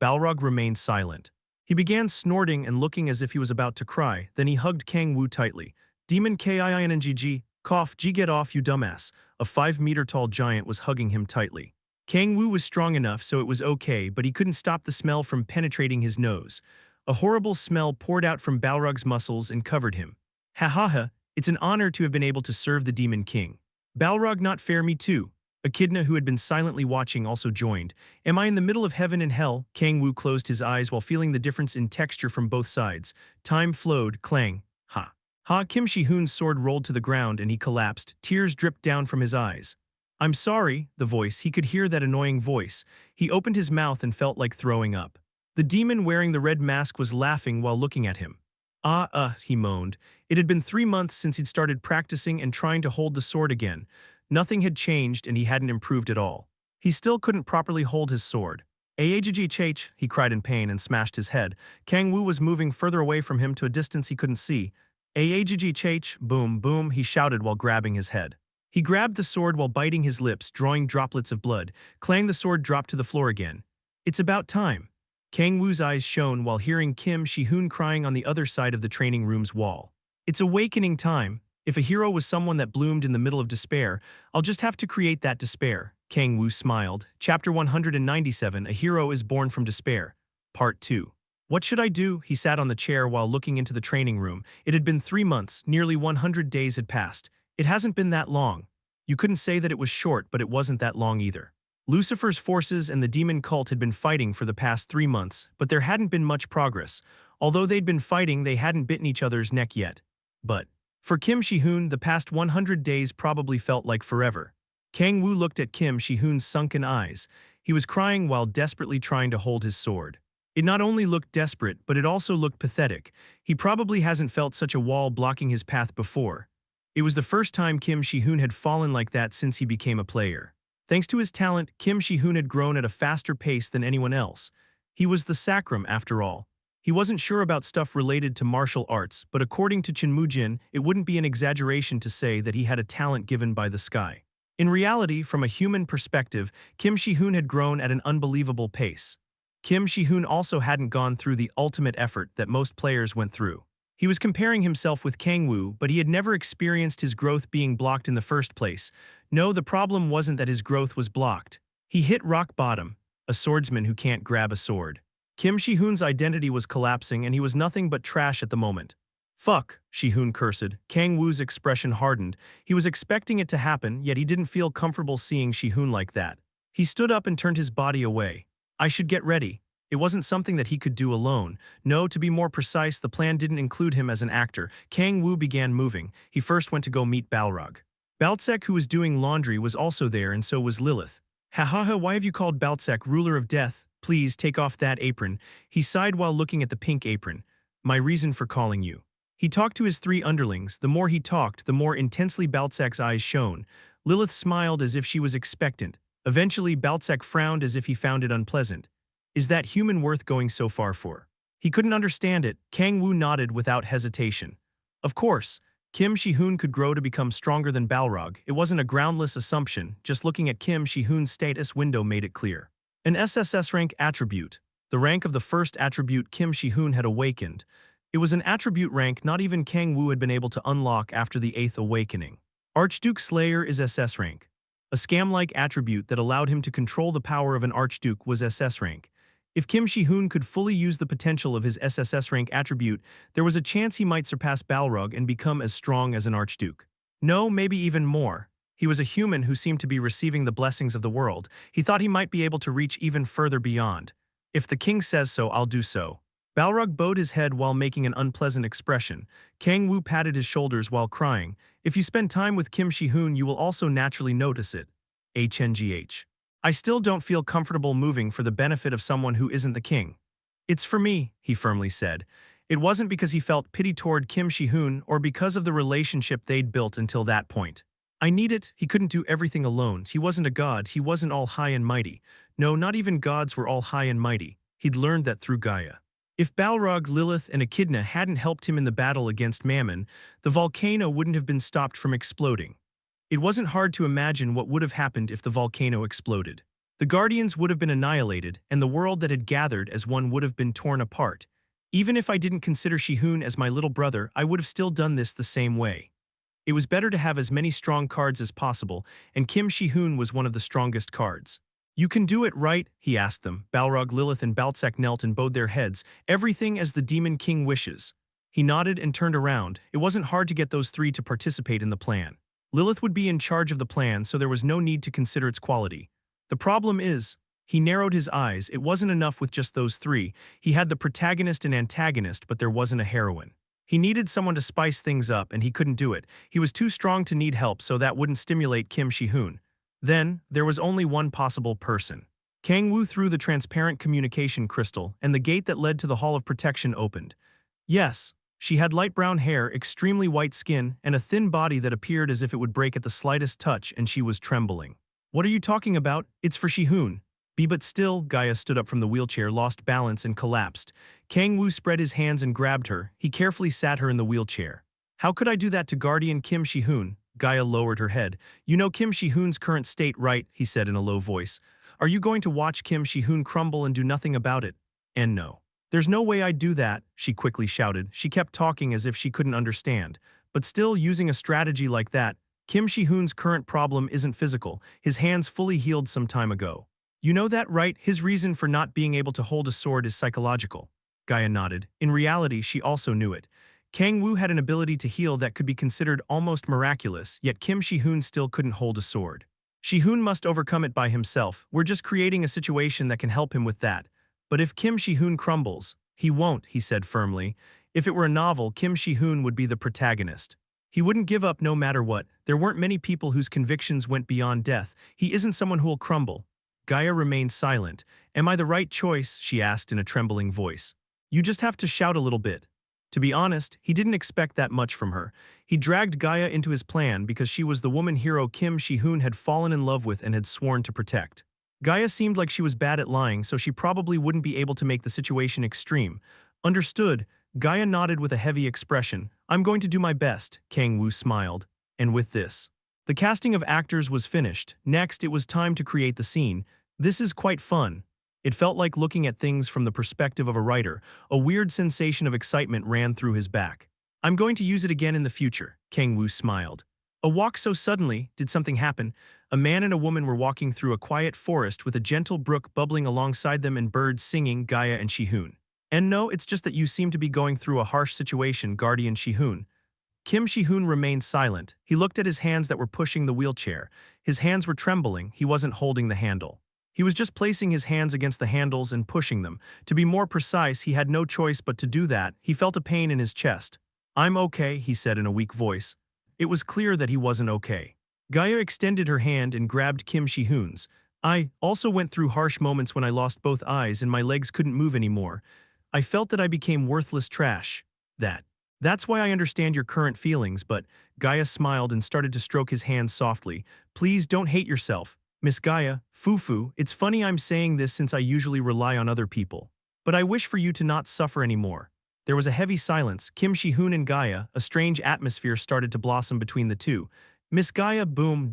S1: Balrog remained silent. He began snorting and looking as if he was about to cry. Then he hugged Kang-woo tightly. Demon Kiingg, cough, G get off you dumbass. A 5-meter-tall giant was hugging him tightly. Kang-woo was strong enough so it was okay, but he couldn't stop the smell from penetrating his nose. A horrible smell poured out from Balrog's muscles and covered him. Ha ha ha, it's an honor to have been able to serve the Demon King. Balrog, not fair, me too. Echidna, who had been silently watching, also joined. Am I in the middle of heaven and hell? Kang-woo closed his eyes while feeling the difference in texture from both sides. Time flowed, clang. Ha. Ha, Kim Shi-hoon's sword rolled to the ground and he collapsed. Tears dripped down from his eyes. I'm sorry, the voice. He could hear that annoying voice. He opened his mouth and felt like throwing up. The demon wearing the red mask was laughing while looking at him. He moaned. It had been 3 months since he'd started practicing and trying to hold the sword again. Nothing had changed and he hadn't improved at all. He still couldn't properly hold his sword. Aagg, he cried in pain and smashed his head. Kang-woo was moving further away from him to a distance he couldn't see. Aagg, boom, boom, he shouted while grabbing his head. He grabbed the sword while biting his lips, drawing droplets of blood. Clang, the sword dropped to the floor again. It's about time. Kang-woo's eyes shone while hearing Kim Shi-hoon crying on the other side of the training room's wall. It's awakening time. If a hero was someone that bloomed in the middle of despair, I'll just have to create that despair. Kang-woo smiled. Chapter 197, A Hero is Born from Despair. Part 2. What should I do? He sat on the chair while looking into the training room. It had been 3 months, nearly 100 days had passed. It hasn't been that long. You couldn't say that it was short, but it wasn't that long either. Lucifer's forces and the demon cult had been fighting for the past 3 months, but there hadn't been much progress. Although they'd been fighting, they hadn't bitten each other's neck yet. But for Kim Shi-hoon, the past 100 days probably felt like forever. Kang-woo looked at Kim Shi-hoon's sunken eyes. He was crying while desperately trying to hold his sword. It not only looked desperate, but it also looked pathetic. He probably hasn't felt such a wall blocking his path before. It was the first time Kim Shi-hoon had fallen like that since he became a player. Thanks to his talent, Kim Shi-hoon had grown at a faster pace than anyone else. He was the sacrum, after all. He wasn't sure about stuff related to martial arts, but according to Chin Moo-jin, it wouldn't be an exaggeration to say that he had a talent given by the sky. In reality, from a human perspective, Kim Shi-hoon had grown at an unbelievable pace. Kim Shi-hoon also hadn't gone through the ultimate effort that most players went through. He was comparing himself with Kang-woo, but he had never experienced his growth being blocked in the first place. No, the problem wasn't that his growth was blocked. He hit rock bottom, a swordsman who can't grab a sword. Kim Shi-hoon's identity was collapsing and he was nothing but trash at the moment. Fuck, Shi-hoon cursed. Kang-woo's expression hardened. He was expecting it to happen, yet he didn't feel comfortable seeing Shi-hoon like that. He stood up and turned his body away. I should get ready. It wasn't something that he could do alone. No, to be more precise, the plan didn't include him as an actor. Kang-woo began moving. He first went to go meet Balrog. Baltsek, who was doing laundry, was also there, and so was Lilith. Ha ha ha, why have you called Baltsek ruler of death? Please take off that apron. He sighed while looking at the pink apron. My reason for calling you. He talked to his three underlings. The more he talked, the more intensely Baltsek's eyes shone. Lilith smiled as if she was expectant. Eventually, Baltsek frowned as if he found it unpleasant. Is that human worth going so far for? He couldn't understand it. Kang-woo nodded without hesitation. Of course, Kim Shi-hoon could grow to become stronger than Balrog. It wasn't a groundless assumption. Just looking at Kim Shi-hoon's status window made it clear. An SSS rank attribute. The rank of the first attribute Kim Shi-hoon had awakened. It was an attribute rank not even Kang-woo had been able to unlock after the 8th awakening. Archduke Slayer is SS rank. A scam-like attribute that allowed him to control the power of an Archduke was SS rank. If Kim Shi-hoon could fully use the potential of his SSS rank attribute, there was a chance he might surpass Balrog and become as strong as an Archduke. No, maybe even more. He was a human who seemed to be receiving the blessings of the world. He thought he might be able to reach even further beyond. If the king says so, I'll do so. Balrog bowed his head while making an unpleasant expression. Kang-woo patted his shoulders while crying. If you spend time with Kim Shi-hoon, you will also naturally notice it. HNGH. I still don't feel comfortable moving for the benefit of someone who isn't the king. It's for me, he firmly said. It wasn't because he felt pity toward Kim Shi-hoon or because of the relationship they'd built until that point. I need it. He couldn't do everything alone. He wasn't a god. He wasn't all high and mighty. No, not even gods were all high and mighty. He'd learned that through Gaia. If Balrog, Lilith, and Echidna hadn't helped him in the battle against Mammon, the volcano wouldn't have been stopped from exploding. It wasn't hard to imagine what would have happened if the volcano exploded. The Guardians would have been annihilated, and the world that had gathered as one would have been torn apart. Even if I didn't consider Shi-hoon as my little brother, I would have still done this the same way. It was better to have as many strong cards as possible, and Kim Shi-hoon was one of the strongest cards. You can do it, right? He asked them. Balrog, Lilith, and Baltsek knelt and bowed their heads, everything as the Demon King wishes. He nodded and turned around. It wasn't hard to get those three to participate in the plan. Lilith would be in charge of the plan, so there was no need to consider its quality. The problem is, he narrowed his eyes. It wasn't enough with just those three. He had the protagonist and antagonist, but there wasn't a heroine. He needed someone to spice things up, and he couldn't do it. He was too strong to need help, so that wouldn't stimulate Kim Shi-hoon. Then, there was only one possible person. Kang-woo threw the transparent communication crystal, and the gate that led to the Hall of Protection opened. Yes, she had light brown hair, extremely white skin, and a thin body that appeared as if it would break at the slightest touch, and she was trembling. What are you talking about? It's for Shi-hoon. But still, Gaia stood up from the wheelchair, lost balance, and collapsed. Kang-woo spread his hands and grabbed her. He carefully sat her in the wheelchair. How could I do that to Guardian Kim Shi-hoon? Gaia lowered her head. You know Kim Shi-hoon's current state, right? He said in a low voice. Are you going to watch Kim Shi-hoon crumble and do nothing about it? And no. There's no way I'd do that, she quickly shouted. She kept talking as if she couldn't understand. But still, using a strategy like that, Kim Shi-hoon's current problem isn't physical. His hands fully healed some time ago. You know that, right? His reason for not being able to hold a sword is psychological. Gaia nodded. In reality, she also knew it. Kang-woo had an ability to heal that could be considered almost miraculous, yet Kim Shi-hoon still couldn't hold a sword. Shi-hoon must overcome it by himself. We're just creating a situation that can help him with that. But if Kim Shi-hoon crumbles, he won't, he said firmly. If it were a novel, Kim Shi-hoon would be the protagonist. He wouldn't give up no matter what. There weren't many people whose convictions went beyond death. He isn't someone who'll crumble. Gaia remained silent. Am I the right choice? She asked in a trembling voice. You just have to shout a little bit. To be honest, he didn't expect that much from her. He dragged Gaia into his plan because she was the woman hero Kim Shi-hoon had fallen in love with and had sworn to protect. Gaia seemed like she was bad at lying, so she probably wouldn't be able to make the situation extreme. Understood. Gaia nodded with a heavy expression. I'm going to do my best, Kang-woo smiled. And with this, the casting of actors was finished. Next, it was time to create the scene. This is quite fun. It felt like looking at things from the perspective of a writer. A weird sensation of excitement ran through his back. I'm going to use it again in the future, Kang-woo smiled. A walk so suddenly, did something happen? A man and a woman were walking through a quiet forest with a gentle brook bubbling alongside them and birds singing, Gaia and Shi-hoon. And no, it's just that you seem to be going through a harsh situation, Guardian Shi-hoon. Kim Shi-hoon remained silent. He looked at his hands that were pushing the wheelchair. His hands were trembling. He wasn't holding the handle. He was just placing his hands against the handles and pushing them. To be more precise, he had no choice but to do that. He felt a pain in his chest. I'm okay, he said in a weak voice. It was clear that he wasn't okay. Gaia extended her hand and grabbed Kim Shi-hoon's. I also went through harsh moments when I lost both eyes and my legs couldn't move anymore. I felt that I became worthless trash. That's why I understand your current feelings, but Gaia smiled and started to stroke his hands softly. Please don't hate yourself. Miss Gaia, Fufu, it's funny I'm saying this since I usually rely on other people. But I wish for you to not suffer anymore. There was a heavy silence. Kim Shi-hoon and Gaia, a strange atmosphere started to blossom between the two. Miss Gaia, boom,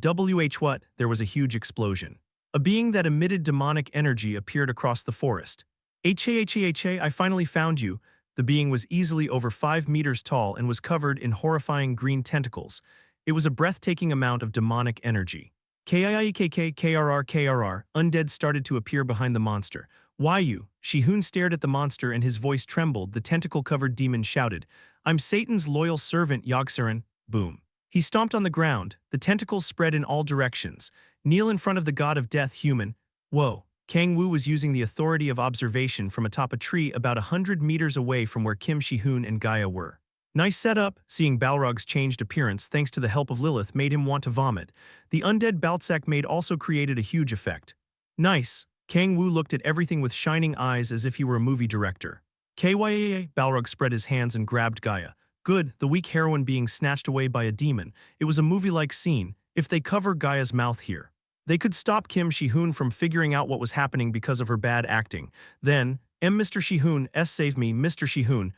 S1: what? There was a huge explosion. A being that emitted demonic energy appeared across the forest. I finally found you. The being was easily over 5 meters tall and was covered in horrifying green tentacles. It was a breathtaking amount of demonic energy. KRR, undead started to appear behind the monster. Why you? Shi-hoon stared at the monster and his voice trembled. The tentacle-covered demon shouted, I'm Satan's loyal servant, Yogg-serin. Boom. He stomped on the ground. The tentacles spread in all directions. Kneel in front of the god of death, human. Whoa. Kang-woo was using the authority of observation from atop a tree about 100 meters away from where Kim Shi-hoon and Gaia were. Nice setup. Seeing Balrog's changed appearance thanks to the help of Lilith made him want to vomit. The undead Baltsak maid also created a huge effect. Nice. Kang-woo looked at everything with shining eyes as if he were a movie director. Kyaa, Balrog spread his hands and grabbed Gaia. Good, the weak heroine being snatched away by a demon. It was a movie-like scene. If they cover Gaia's mouth here, they could stop Kim Shi-hoon from figuring out what was happening because of her bad acting. Then, Mr. Shi-hoon, save me, Mr. Shi-hoon.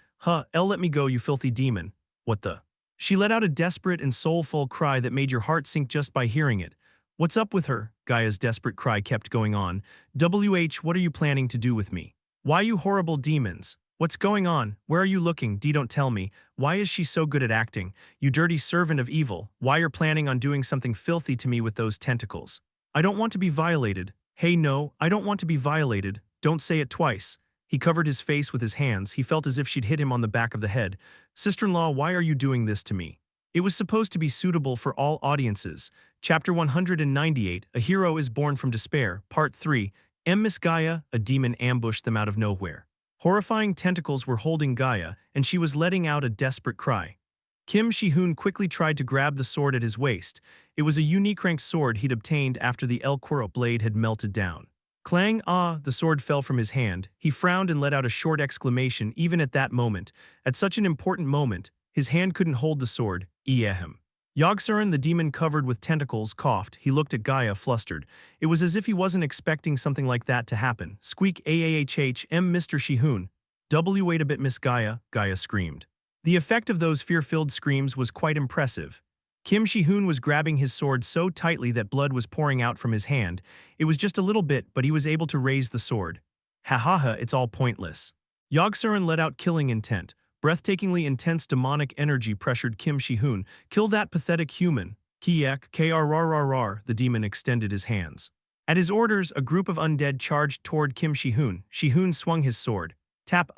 S1: Let me go, you filthy demon. What the? She let out a desperate and soulful cry that made your heart sink just by hearing it. What's up with her? Gaia's desperate cry kept going on. What are you planning to do with me? Why you horrible demons? What's going on? Where are you looking? Don't tell me. Why is she so good at acting? You dirty servant of evil. Why you're planning on doing something filthy to me with those tentacles? I don't want to be violated. Hey no, I don't want to be violated. Don't say it twice. He covered his face with his hands. He felt as if she'd hit him on the back of the head. Sister-in-law, why are you doing this to me? It was supposed to be suitable for all audiences. Chapter 198, A Hero is Born from Despair, Part 3, Miss Gaia, a demon ambushed them out of nowhere. Horrifying tentacles were holding Gaia, and she was letting out a desperate cry. Kim Shi-hoon quickly tried to grab the sword at his waist. It was a unique ranked sword he'd obtained after the El Cuero blade had melted down. Clang, the sword fell from his hand. He frowned and let out a short exclamation even at that moment. At such an important moment, his hand couldn't hold the sword. Ehem. Yogg-serin, the demon covered with tentacles, coughed. He looked at Gaia, flustered. It was as if he wasn't expecting something like that to happen. Squeak, Mr. Shi-hoon. Wait a bit, Miss Gaia, Gaia screamed. The effect of those fear-filled screams was quite impressive. Kim Shi-hoon was grabbing his sword so tightly that blood was pouring out from his hand. It was just a little bit, but he was able to raise the sword. Ha, it's all pointless. Yogg-serin let out killing intent. Breathtakingly intense demonic energy pressured Kim Shi-hoon. Kill that pathetic human. Kiek, krrrrr, the demon extended his hands. At his orders, a group of undead charged toward Kim Shi-hoon. Shi-hoon swung his sword. Tap,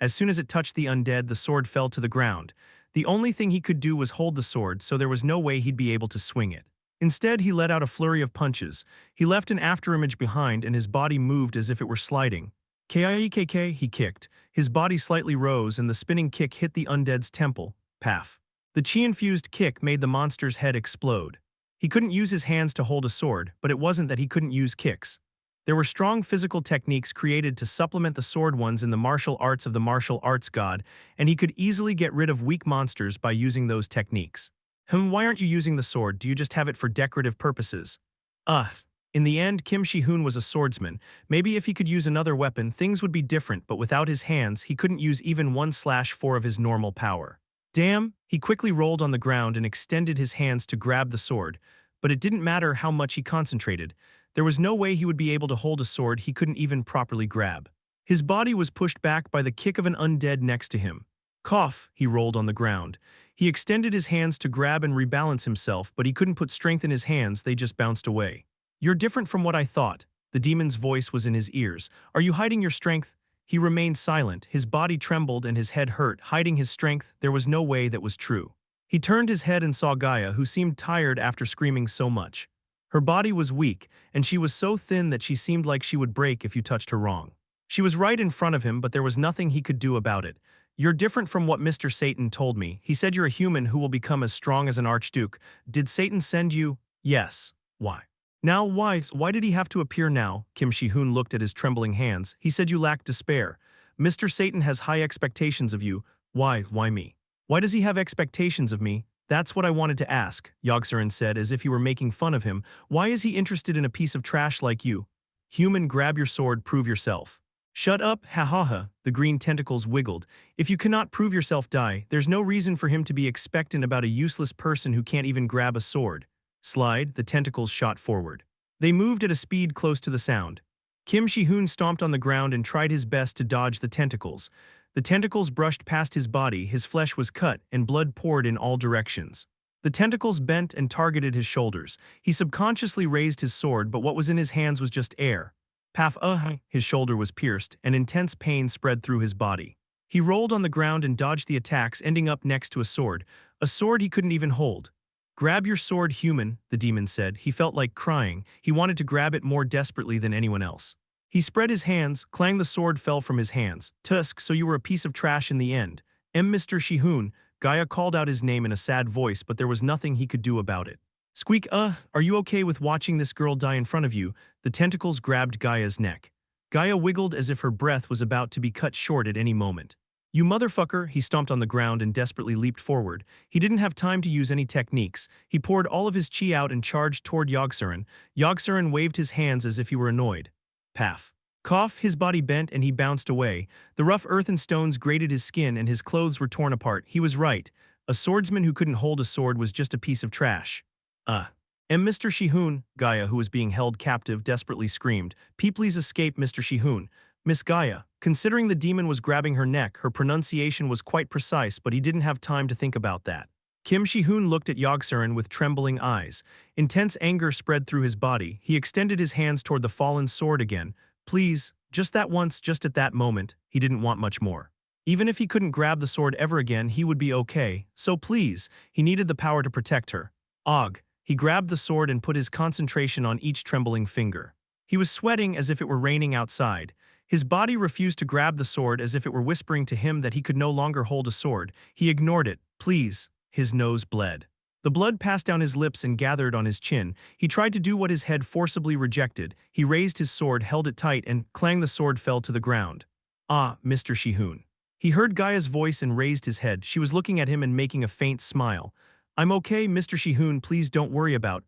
S1: As soon as it touched the undead, the sword fell to the ground. The only thing he could do was hold the sword, so there was no way he'd be able to swing it. Instead, he let out a flurry of punches. He left an afterimage behind, and his body moved as if it were sliding. Kiekk, he kicked. His body slightly rose, and the spinning kick hit the undead's temple. Paf. The chi-infused kick made the monster's head explode. He couldn't use his hands to hold a sword, but it wasn't that he couldn't use kicks. There were strong physical techniques created to supplement the sword ones in the martial arts of the martial arts god, and he could easily get rid of weak monsters by using those techniques. Why aren't you using the sword? Do you just have it for decorative purposes? Ugh. In the end, Kim Shi-hoon was a swordsman. Maybe if he could use another weapon, things would be different, but without his hands, he couldn't use even 1/4 of his normal power. Damn, he quickly rolled on the ground and extended his hands to grab the sword, but it didn't matter how much he concentrated. There was no way he would be able to hold a sword he couldn't even properly grab. His body was pushed back by the kick of an undead next to him. Cough, he rolled on the ground. He extended his hands to grab and rebalance himself, but he couldn't put strength in his hands, they just bounced away. You're different from what I thought. The demon's voice was in his ears. Are you hiding your strength? He remained silent, his body trembled and his head hurt. Hiding his strength, there was no way that was true. He turned his head and saw Gaia, who seemed tired after screaming so much. Her body was weak, and she was so thin that she seemed like she would break if you touched her wrong. She was right in front of him, but there was nothing he could do about it. You're different from what Mr. Satan told me. He said you're a human who will become as strong as an archduke. Did Satan send you? Yes. Why? Now why? Why did he have to appear now? Kim Shi-hoon looked at his trembling hands. He said you lack despair. Mr. Satan has high expectations of you. Why me? Why does he have expectations of me? That's what I wanted to ask, Yogg-serin said as if he were making fun of him. Why is he interested in a piece of trash like you? Human, grab your sword, prove yourself. Shut up, ha ha ha, the green tentacles wiggled. If you cannot prove yourself, die. There's no reason for him to be expectant about a useless person who can't even grab a sword. Slide, the tentacles shot forward. They moved at a speed close to the sound. Kim Shi-hoon stomped on the ground and tried his best to dodge the tentacles. The tentacles brushed past his body, his flesh was cut, and blood poured in all directions. The tentacles bent and targeted his shoulders. He subconsciously raised his sword, but what was in his hands was just air. Paf, his shoulder was pierced, and intense pain spread through his body. He rolled on the ground and dodged the attacks, ending up next to a sword he couldn't even hold. Grab your sword, human, the demon said. He felt like crying. He wanted to grab it more desperately than anyone else. He spread his hands, clang, the sword fell from his hands. Tusk, so you were a piece of trash in the end. Mr. Shi-hoon, Gaia called out his name in a sad voice, but there was nothing he could do about it. Squeak, are you okay with watching this girl die in front of you? The tentacles grabbed Gaia's neck. Gaia wiggled as if her breath was about to be cut short at any moment. You motherfucker, he stomped on the ground and desperately leaped forward. He didn't have time to use any techniques. He poured all of his chi out and charged toward Yogg-serin. Yogg-serin waved his hands as if he were annoyed. Paf. Cough, his body bent and he bounced away. The rough earth and stones grated his skin and his clothes were torn apart. He was right. A swordsman who couldn't hold a sword was just a piece of trash. Mr. Shi-hoon, Gaia, who was being held captive, desperately screamed. Please escape, Mr. Shi-hoon. Miss Gaia. Considering the demon was grabbing her neck, her pronunciation was quite precise, but he didn't have time to think about that. Kim Shi-hoon looked at Yogg-serin with trembling eyes. Intense anger spread through his body. He extended his hands toward the fallen sword again. Please, just that once, just at that moment, he didn't want much more. Even if he couldn't grab the sword ever again, he would be okay. So please, he needed the power to protect her. Og. He grabbed the sword and put his concentration on each trembling finger. He was sweating as if it were raining outside. His body refused to grab the sword as if it were whispering to him that he could no longer hold a sword. He ignored it. Please. His nose bled. The blood passed down his lips and gathered on his chin. He tried to do what his head forcibly rejected. He raised his sword, held it tight, and clang, the sword fell to the ground. Mr. Shi-hoon. He heard Gaia's voice and raised his head. She was looking at him and making a faint smile. I'm okay, Mr. Shi-hoon, please don't worry about.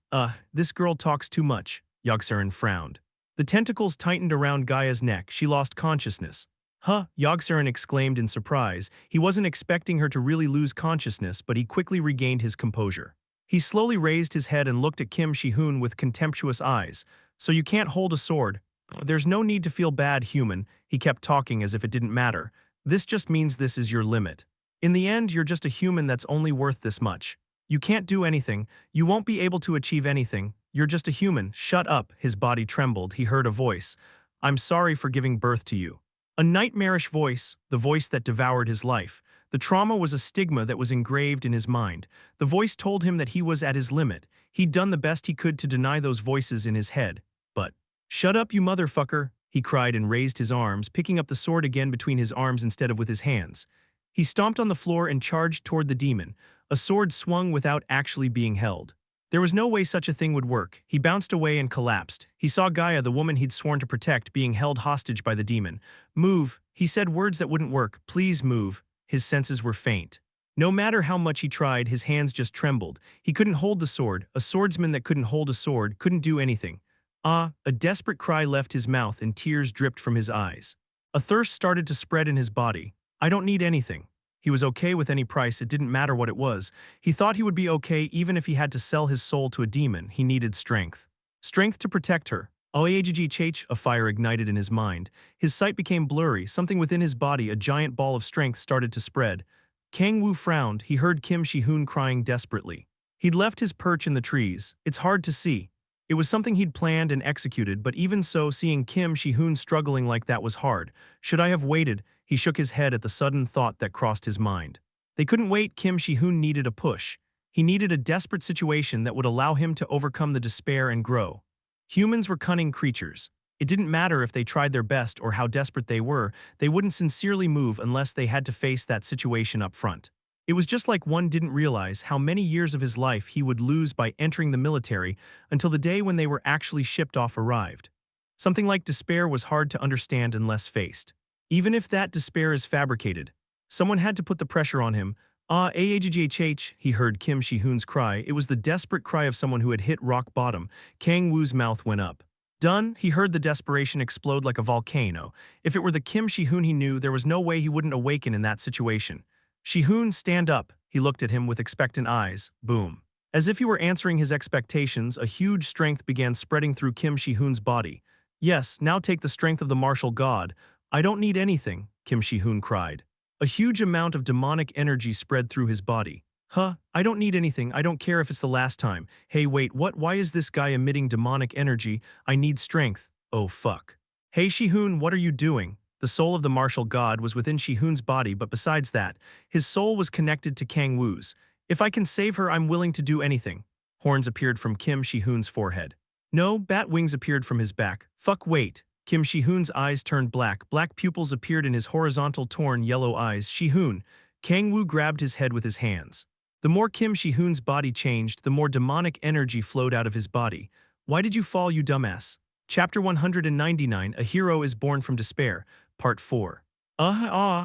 S1: This girl talks too much. Yogg-serin frowned. The tentacles tightened around Gaia's neck. She lost consciousness. Yogg-serin exclaimed in surprise. He wasn't expecting her to really lose consciousness, but he quickly regained his composure. He slowly raised his head and looked at Kim Shi-hoon with contemptuous eyes. So you can't hold a sword? There's no need to feel bad, human. He kept talking as if it didn't matter. This just means this is your limit. In the end, you're just a human that's only worth this much. You can't do anything. You won't be able to achieve anything. You're just a human. Shut up. His body trembled. He heard a voice. I'm sorry for giving birth to you. A nightmarish voice, the voice that devoured his life. The trauma was a stigma that was engraved in his mind. The voice told him that he was at his limit. He'd done the best he could to deny those voices in his head. But, shut up, you motherfucker, he cried and raised his arms, picking up the sword again between his arms instead of with his hands. He stomped on the floor and charged toward the demon. a sword swung without actually being held. There was no way such a thing would work. He bounced away and collapsed. He saw Gaia, the woman he'd sworn to protect, being held hostage by the demon. Move, he said words that wouldn't work. Please move. His senses were faint. No matter how much he tried, his hands just trembled. He couldn't hold the sword. A swordsman that couldn't hold a sword couldn't do anything. Ah, a desperate cry left his mouth and tears dripped from his eyes. A thirst started to spread in his body. I don't need anything. He was okay with any price, it didn't matter what it was. He thought he would be okay even if he had to sell his soul to a demon. He needed strength. Strength to protect her. A fire ignited in his mind. His sight became blurry, something within his body, a giant ball of strength, started to spread. Kang-woo frowned. He heard Kim Shi-hoon crying desperately. He'd left his perch in the trees. It's hard to see. It was something he'd planned and executed, but even so, seeing Kim Shi-hoon struggling like that was hard. Should I have waited? He shook his head at the sudden thought that crossed his mind. They couldn't wait. Kim Shi-hoon needed a push. He needed a desperate situation that would allow him to overcome the despair and grow. Humans were cunning creatures. It didn't matter if they tried their best or how desperate they were, they wouldn't sincerely move unless they had to face that situation up front. It was just like one didn't realize how many years of his life he would lose by entering the military until the day when they were actually shipped off arrived. Something like despair was hard to understand unless faced. Even if that despair is fabricated, someone had to put the pressure on him. He heard Kim Shi-hoon's cry. It was the desperate cry of someone who had hit rock bottom. Kang-woo's mouth went up. Done, he heard the desperation explode like a volcano. If it were the Kim Shi-hoon he knew, there was no way he wouldn't awaken in that situation. Shi-hoon, stand up. He looked at him with expectant eyes. Boom. As if he were answering his expectations, a huge strength began spreading through Kim Shi-hoon's body. Yes, now take the strength of the martial god. I don't need anything, Kim Shi-hoon cried. A huge amount of demonic energy spread through his body. I don't need anything, I don't care if it's the last time. Hey wait, what? Why is this guy emitting demonic energy? I need strength. Oh fuck. Hey Shi-hoon, what are you doing? The soul of the martial god was within Shi-hoon's body, but besides that, his soul was connected to Kang-woo's. If I can save her, I'm willing to do anything. Horns appeared from Kim Shi-hoon's forehead. No, bat wings appeared from his back. Fuck, wait. Kim Shi-hoon's eyes turned black. Black pupils appeared in his horizontal torn yellow eyes. Shi-hoon. Kang-woo grabbed his head with his hands. The more Kim Shi-hoon's body changed, the more demonic energy flowed out of his body. Why did you fall, you dumbass? Chapter 199, A Hero is Born from Despair, Part 4.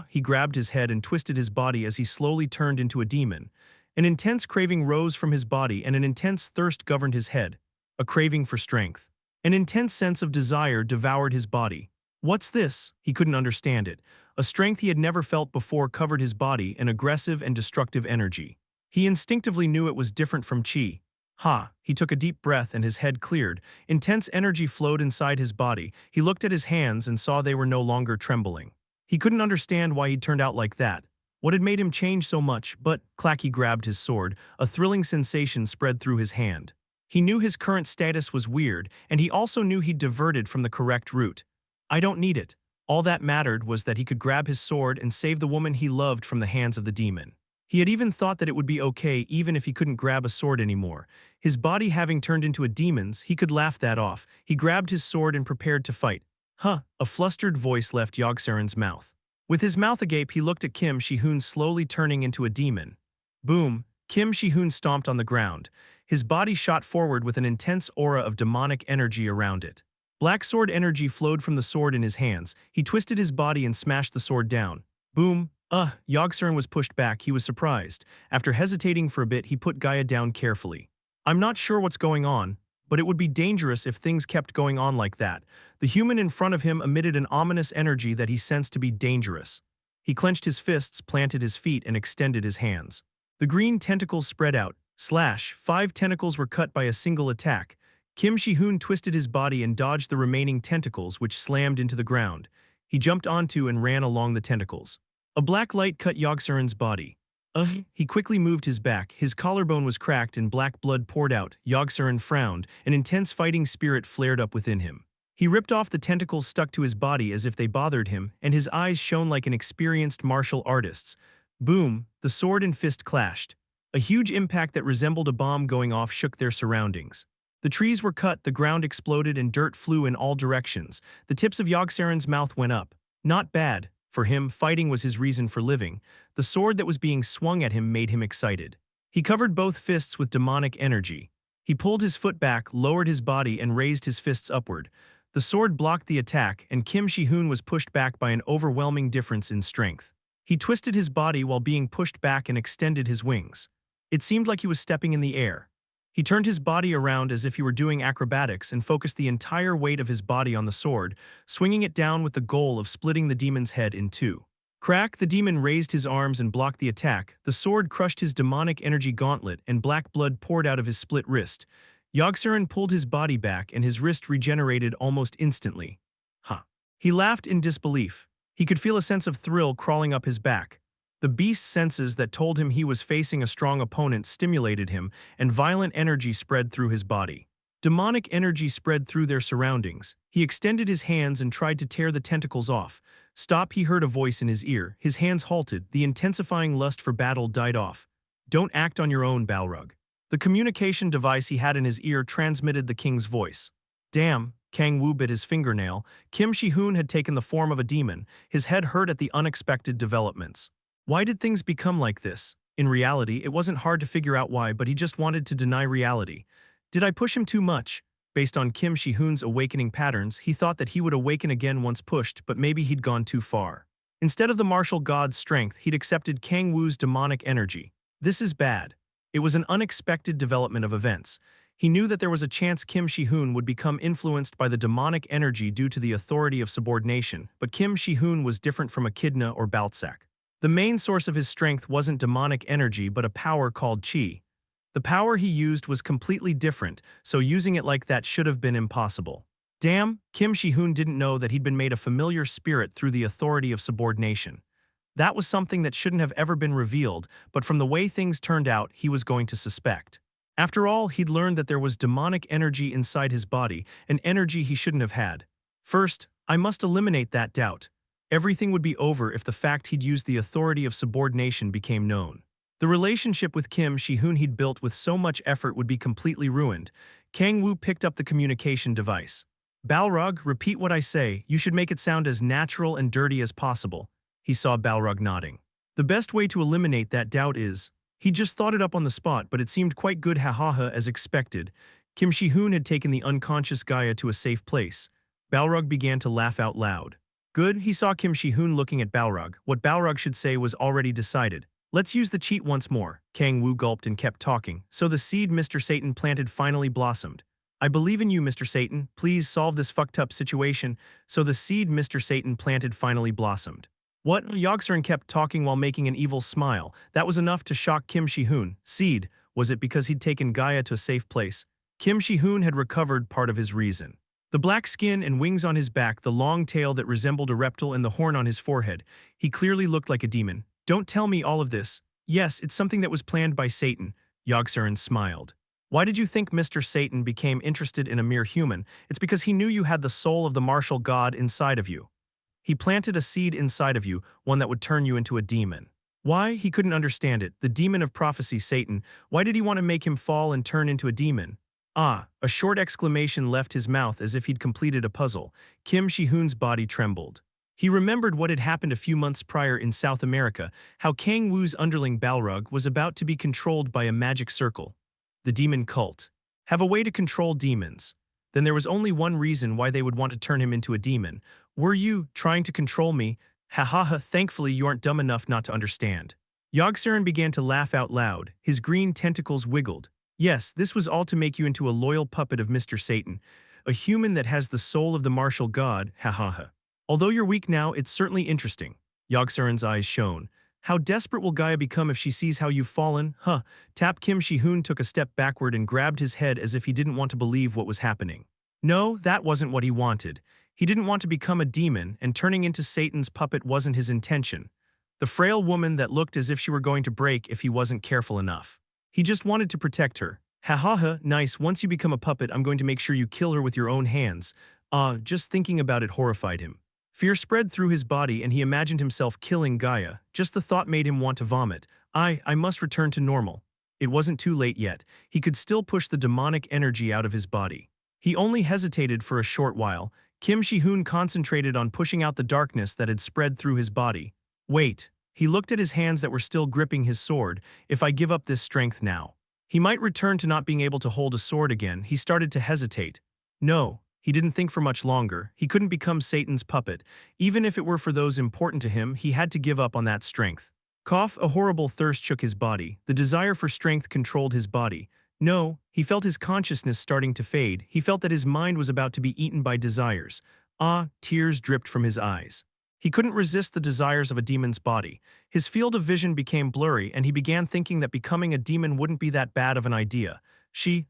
S1: He grabbed his head and twisted his body as he slowly turned into a demon. An intense craving rose from his body and an intense thirst governed his head. A craving for strength. An intense sense of desire devoured his body. What's this? He couldn't understand it. A strength he had never felt before covered his body, an aggressive and destructive energy. He instinctively knew it was different from chi. He took a deep breath and his head cleared. Intense energy flowed inside his body. He looked at his hands and saw they were no longer trembling. He couldn't understand why he'd turned out like that. What had made him change so much, but, clack, he grabbed his sword. A thrilling sensation spread through his hand. He knew his current status was weird, and he also knew he'd diverted from the correct route. I don't need it. All that mattered was that he could grab his sword and save the woman he loved from the hands of the demon. He had even thought that it would be okay even if he couldn't grab a sword anymore. His body having turned into a demon's, he could laugh that off. He grabbed his sword and prepared to fight. A flustered voice left Yogg-seren's mouth. With his mouth agape, he looked at Kim Shi-hoon slowly turning into a demon. Boom! Kim Shi-hoon stomped on the ground. His body shot forward with an intense aura of demonic energy around it. Black sword energy flowed from the sword in his hands. He twisted his body and smashed the sword down. Boom! Yogg-seren was pushed back. He was surprised. After hesitating for a bit, he put Gaia down carefully. I'm not sure what's going on, but it would be dangerous if things kept going on like that. The human in front of him emitted an ominous energy that he sensed to be dangerous. He clenched his fists, planted his feet, and extended his hands. The green tentacles spread out. 5 tentacles were cut by a single attack. Kim Shi-hoon twisted his body and dodged the remaining tentacles, which slammed into the ground. He jumped onto and ran along the tentacles. A black light cut Yogg-seren's body. He quickly moved his back. His collarbone was cracked and black blood poured out. Yogg-seren frowned. An intense fighting spirit flared up within him. He ripped off the tentacles stuck to his body as if they bothered him, and his eyes shone like an experienced martial artist's. Boom! The sword and fist clashed. A huge impact that resembled a bomb going off shook their surroundings. The trees were cut, the ground exploded, and dirt flew in all directions. The tips of Yogg-seren's mouth went up. Not bad. For him, fighting was his reason for living. The sword that was being swung at him made him excited. He covered both fists with demonic energy. He pulled his foot back, lowered his body, and raised his fists upward. The sword blocked the attack, and Kim Shi-hoon was pushed back by an overwhelming difference in strength. He twisted his body while being pushed back and extended his wings. It seemed like he was stepping in the air. He turned his body around as if he were doing acrobatics and focused the entire weight of his body on the sword, swinging it down with the goal of splitting the demon's head in two. Crack, the demon raised his arms and blocked the attack. The sword crushed his demonic energy gauntlet, and black blood poured out of his split wrist. Yogg-seron pulled his body back, and his wrist regenerated almost instantly. Huh. He laughed in disbelief. He could feel a sense of thrill crawling up his back. The beast's senses that told him he was facing a strong opponent stimulated him, and violent energy spread through his body. Demonic energy spread through their surroundings. He extended his hands and tried to tear the tentacles off. Stop, he heard a voice in his ear. His hands halted. The intensifying lust for battle died off. Don't act on your own, Balrog. The communication device he had in his ear transmitted the king's voice. Damn, Kang-woo bit his fingernail. Kim Shi-hoon had taken the form of a demon. His head hurt at the unexpected developments. Why did things become like this? In reality, it wasn't hard to figure out why, but he just wanted to deny reality. Did I push him too much? Based on Kim Shi-hoon's awakening patterns, he thought that he would awaken again once pushed, but maybe he'd gone too far. Instead of the martial god's strength, he'd accepted Kang-woo's demonic energy. This is bad. It was an unexpected development of events. He knew that there was a chance Kim Shi-hoon would become influenced by the demonic energy due to the authority of subordination, but Kim Shi-hoon was different from Echidna or Baltsak. The main source of his strength wasn't demonic energy but a power called Qi. The power he used was completely different, so using it like that should have been impossible. Damn, Kim Shi-hoon didn't know that he'd been made a familiar spirit through the authority of subordination. That was something that shouldn't have ever been revealed, but from the way things turned out, he was going to suspect. After all, he'd learned that there was demonic energy inside his body, an energy he shouldn't have had. First, I must eliminate that doubt. Everything would be over if the fact he'd used the authority of subordination became known. The relationship with Kim Shi-hoon he'd built with so much effort would be completely ruined. Kang-woo picked up the communication device. Balrog, repeat what I say. You should make it sound as natural and dirty as possible. He saw Balrog nodding. The best way to eliminate that doubt is... He just thought it up on the spot, but it seemed quite good, ha as expected. Kim Shi-hoon had taken the unconscious Gaia to a safe place. Balrog began to laugh out loud. Good, he saw Kim Shi-hoon looking at Balrog. What Balrog should say was already decided. Let's use the cheat once more. Kang-woo gulped and kept talking. So the seed Mr. Satan planted finally blossomed. I believe in you, Mr. Satan. Please solve this fucked up situation. So the seed Mr. Satan planted finally blossomed. What? Yogg-seron kept talking while making an evil smile. That was enough to shock Kim Shi-hoon. Seed? Was it because he'd taken Gaia to a safe place? Kim Shi-hoon had recovered part of his reason. The black skin and wings on his back, the long tail that resembled a reptile, and the horn on his forehead. He clearly looked like a demon. Don't tell me all of this. Yes, it's something that was planned by Satan. Yogg-seron smiled. Why did you think Mr. Satan became interested in a mere human? It's because he knew you had the soul of the martial god inside of you. He planted a seed inside of you, one that would turn you into a demon. Why? He couldn't understand it. The demon of prophecy, Satan. Why did he want to make him fall and turn into a demon? Ah, a short exclamation left his mouth as if he'd completed a puzzle. Kim Shi-hoon's body trembled. He remembered what had happened a few months prior in South America, how Kang-woo's underling Balrog was about to be controlled by a magic circle. The demon cult. Have a way to control demons. Then there was only one reason why they would want to turn him into a demon. Were you trying to control me? Thankfully you aren't dumb enough not to understand. Yogg-seron began to laugh out loud. His green tentacles wiggled. Yes, this was all to make you into a loyal puppet of Mr. Satan, a human that has the soul of the martial god, Although you're weak now, it's certainly interesting. Yogg-seron's eyes shone. How desperate will Gaia become if she sees how you've fallen? Kim Shi-hoon took a step backward and grabbed his head as if he didn't want to believe what was happening. No, that wasn't what he wanted. He didn't want to become a demon, and turning into Satan's puppet wasn't his intention. The frail woman that looked as if she were going to break if he wasn't careful enough. He just wanted to protect her. Nice, once you become a puppet, I'm going to make sure you kill her with your own hands. Just thinking about it horrified him. Fear spread through his body and he imagined himself killing Gaia. Just the thought made him want to vomit. I must return to normal. It wasn't too late yet. He could still push the demonic energy out of his body. He only hesitated for a short while. Kim Shi-hoon concentrated on pushing out the darkness that had spread through his body. Wait. He looked at his hands that were still gripping his sword. If I give up this strength now, he might return to not being able to hold a sword again. He started to hesitate. No, he didn't think for much longer. He couldn't become Satan's puppet. Even if it were for those important to him, he had to give up on that strength. Cough, a horrible thirst shook his body. The desire for strength controlled his body. No, he felt his consciousness starting to fade. He felt that his mind was about to be eaten by desires. Ah, tears dripped from his eyes. He couldn't resist the desires of a demon's body. His field of vision became blurry, and he began thinking that becoming a demon wouldn't be that bad of an idea.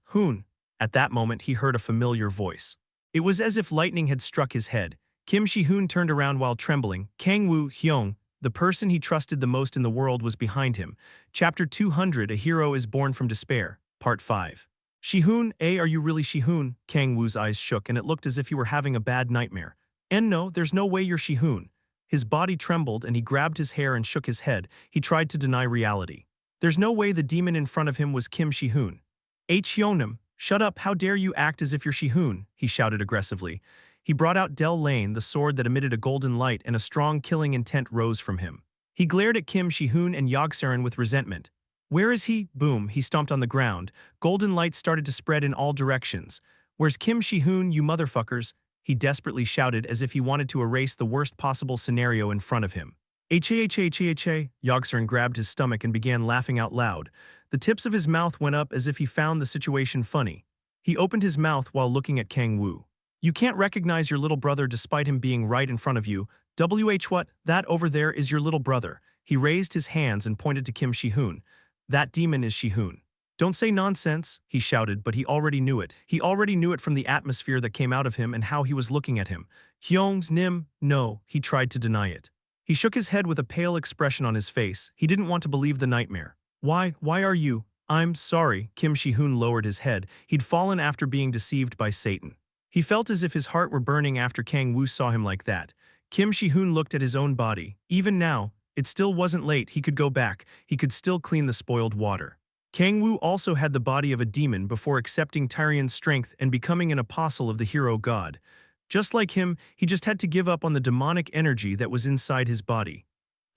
S1: Hoon. At that moment, he heard a familiar voice. It was as if lightning had struck his head. Kim Shi-hoon turned around while trembling. Kang-woo Hyung, the person he trusted the most in the world, was behind him. Chapter 200, A Hero is Born from Despair, Part 5. Shi-hoon, are you really Shi-hoon? Kang-woo's eyes shook, and it looked as if he were having a bad nightmare. No, there's no way you're Shi-hoon. His body trembled, and he grabbed his hair and shook his head. He tried to deny reality. There's no way the demon in front of him was Kim Shi-hoon. Hyunam, shut up, how dare you act as if you're Shi-hoon, he shouted aggressively. He brought out Del Lane, the sword that emitted a golden light, and a strong killing intent rose from him. He glared at Kim Shi-hoon and Yogsaran with resentment. Where is he? Boom, he stomped on the ground. Golden light started to spread in all directions. Where's Kim Shi-hoon, you motherfuckers? He desperately shouted as if he wanted to erase the worst possible scenario in front of him. Yogsaran grabbed his stomach and began laughing out loud. The tips of his mouth went up as if he found the situation funny. He opened his mouth while looking at Kang-woo. You can't recognize your little brother despite him being right in front of you. What? That over there is your little brother. He raised his hands and pointed to Kim Shi-hoon. That demon is Shi-hoon. Don't say nonsense, he shouted, but he already knew it. He already knew it from the atmosphere that came out of him and how he was looking at him. Hyung's Nim, no, he tried to deny it. He shook his head with a pale expression on his face. He didn't want to believe the nightmare. Why are you? I'm sorry, Kim Shi-hoon lowered his head. He'd fallen after being deceived by Satan. He felt as if his heart were burning after Kang-woo saw him like that. Kim Shi-hoon looked at his own body. Even now, it still wasn't late. He could go back. He could still clean the spoiled water. Kang-woo also had the body of a demon before accepting Tyrion's strength and becoming an apostle of the hero god. Just like him, he just had to give up on the demonic energy that was inside his body.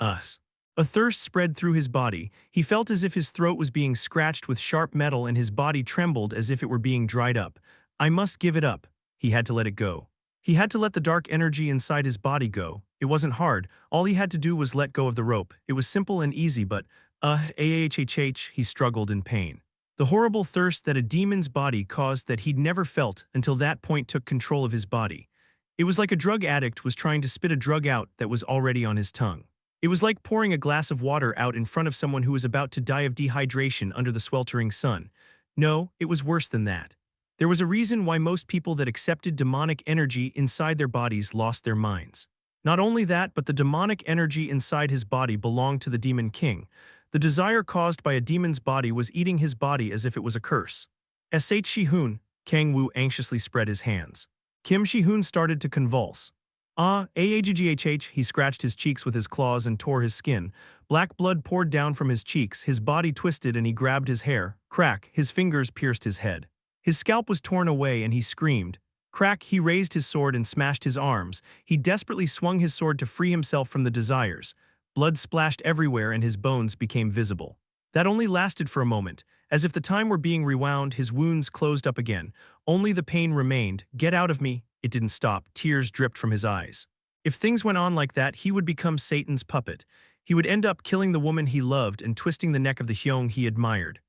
S1: A thirst spread through his body. He felt as if his throat was being scratched with sharp metal and his body trembled as if it were being dried up. I must give it up. He had to let it go. He had to let the dark energy inside his body go. It wasn't hard. All he had to do was let go of the rope. It was simple and easy, but he struggled in pain. The horrible thirst that a demon's body caused that he'd never felt until that point took control of his body. It was like a drug addict was trying to spit a drug out that was already on his tongue. It was like pouring a glass of water out in front of someone who was about to die of dehydration under the sweltering sun. No, it was worse than that. There was a reason why most people that accepted demonic energy inside their bodies lost their minds. Not only that, but the demonic energy inside his body belonged to the Demon King. The desire caused by a demon's body was eating his body as if it was a curse. Shi-hoon, Kang-woo anxiously spread his hands. Kim Shi-hoon started to convulse. He scratched his cheeks with his claws and tore his skin. Black blood poured down from his cheeks, his body twisted and he grabbed his hair. Crack, his fingers pierced his head. His scalp was torn away and he screamed. Crack, he raised his sword and smashed his arms. He desperately swung his sword to free himself from the desires. Blood splashed everywhere and his bones became visible. That only lasted for a moment. As if the time were being rewound, his wounds closed up again. Only the pain remained. Get out of me. It didn't stop. Tears dripped from his eyes. If things went on like that, he would become Satan's puppet. He would end up killing the woman he loved and twisting the neck of the Hyung he admired.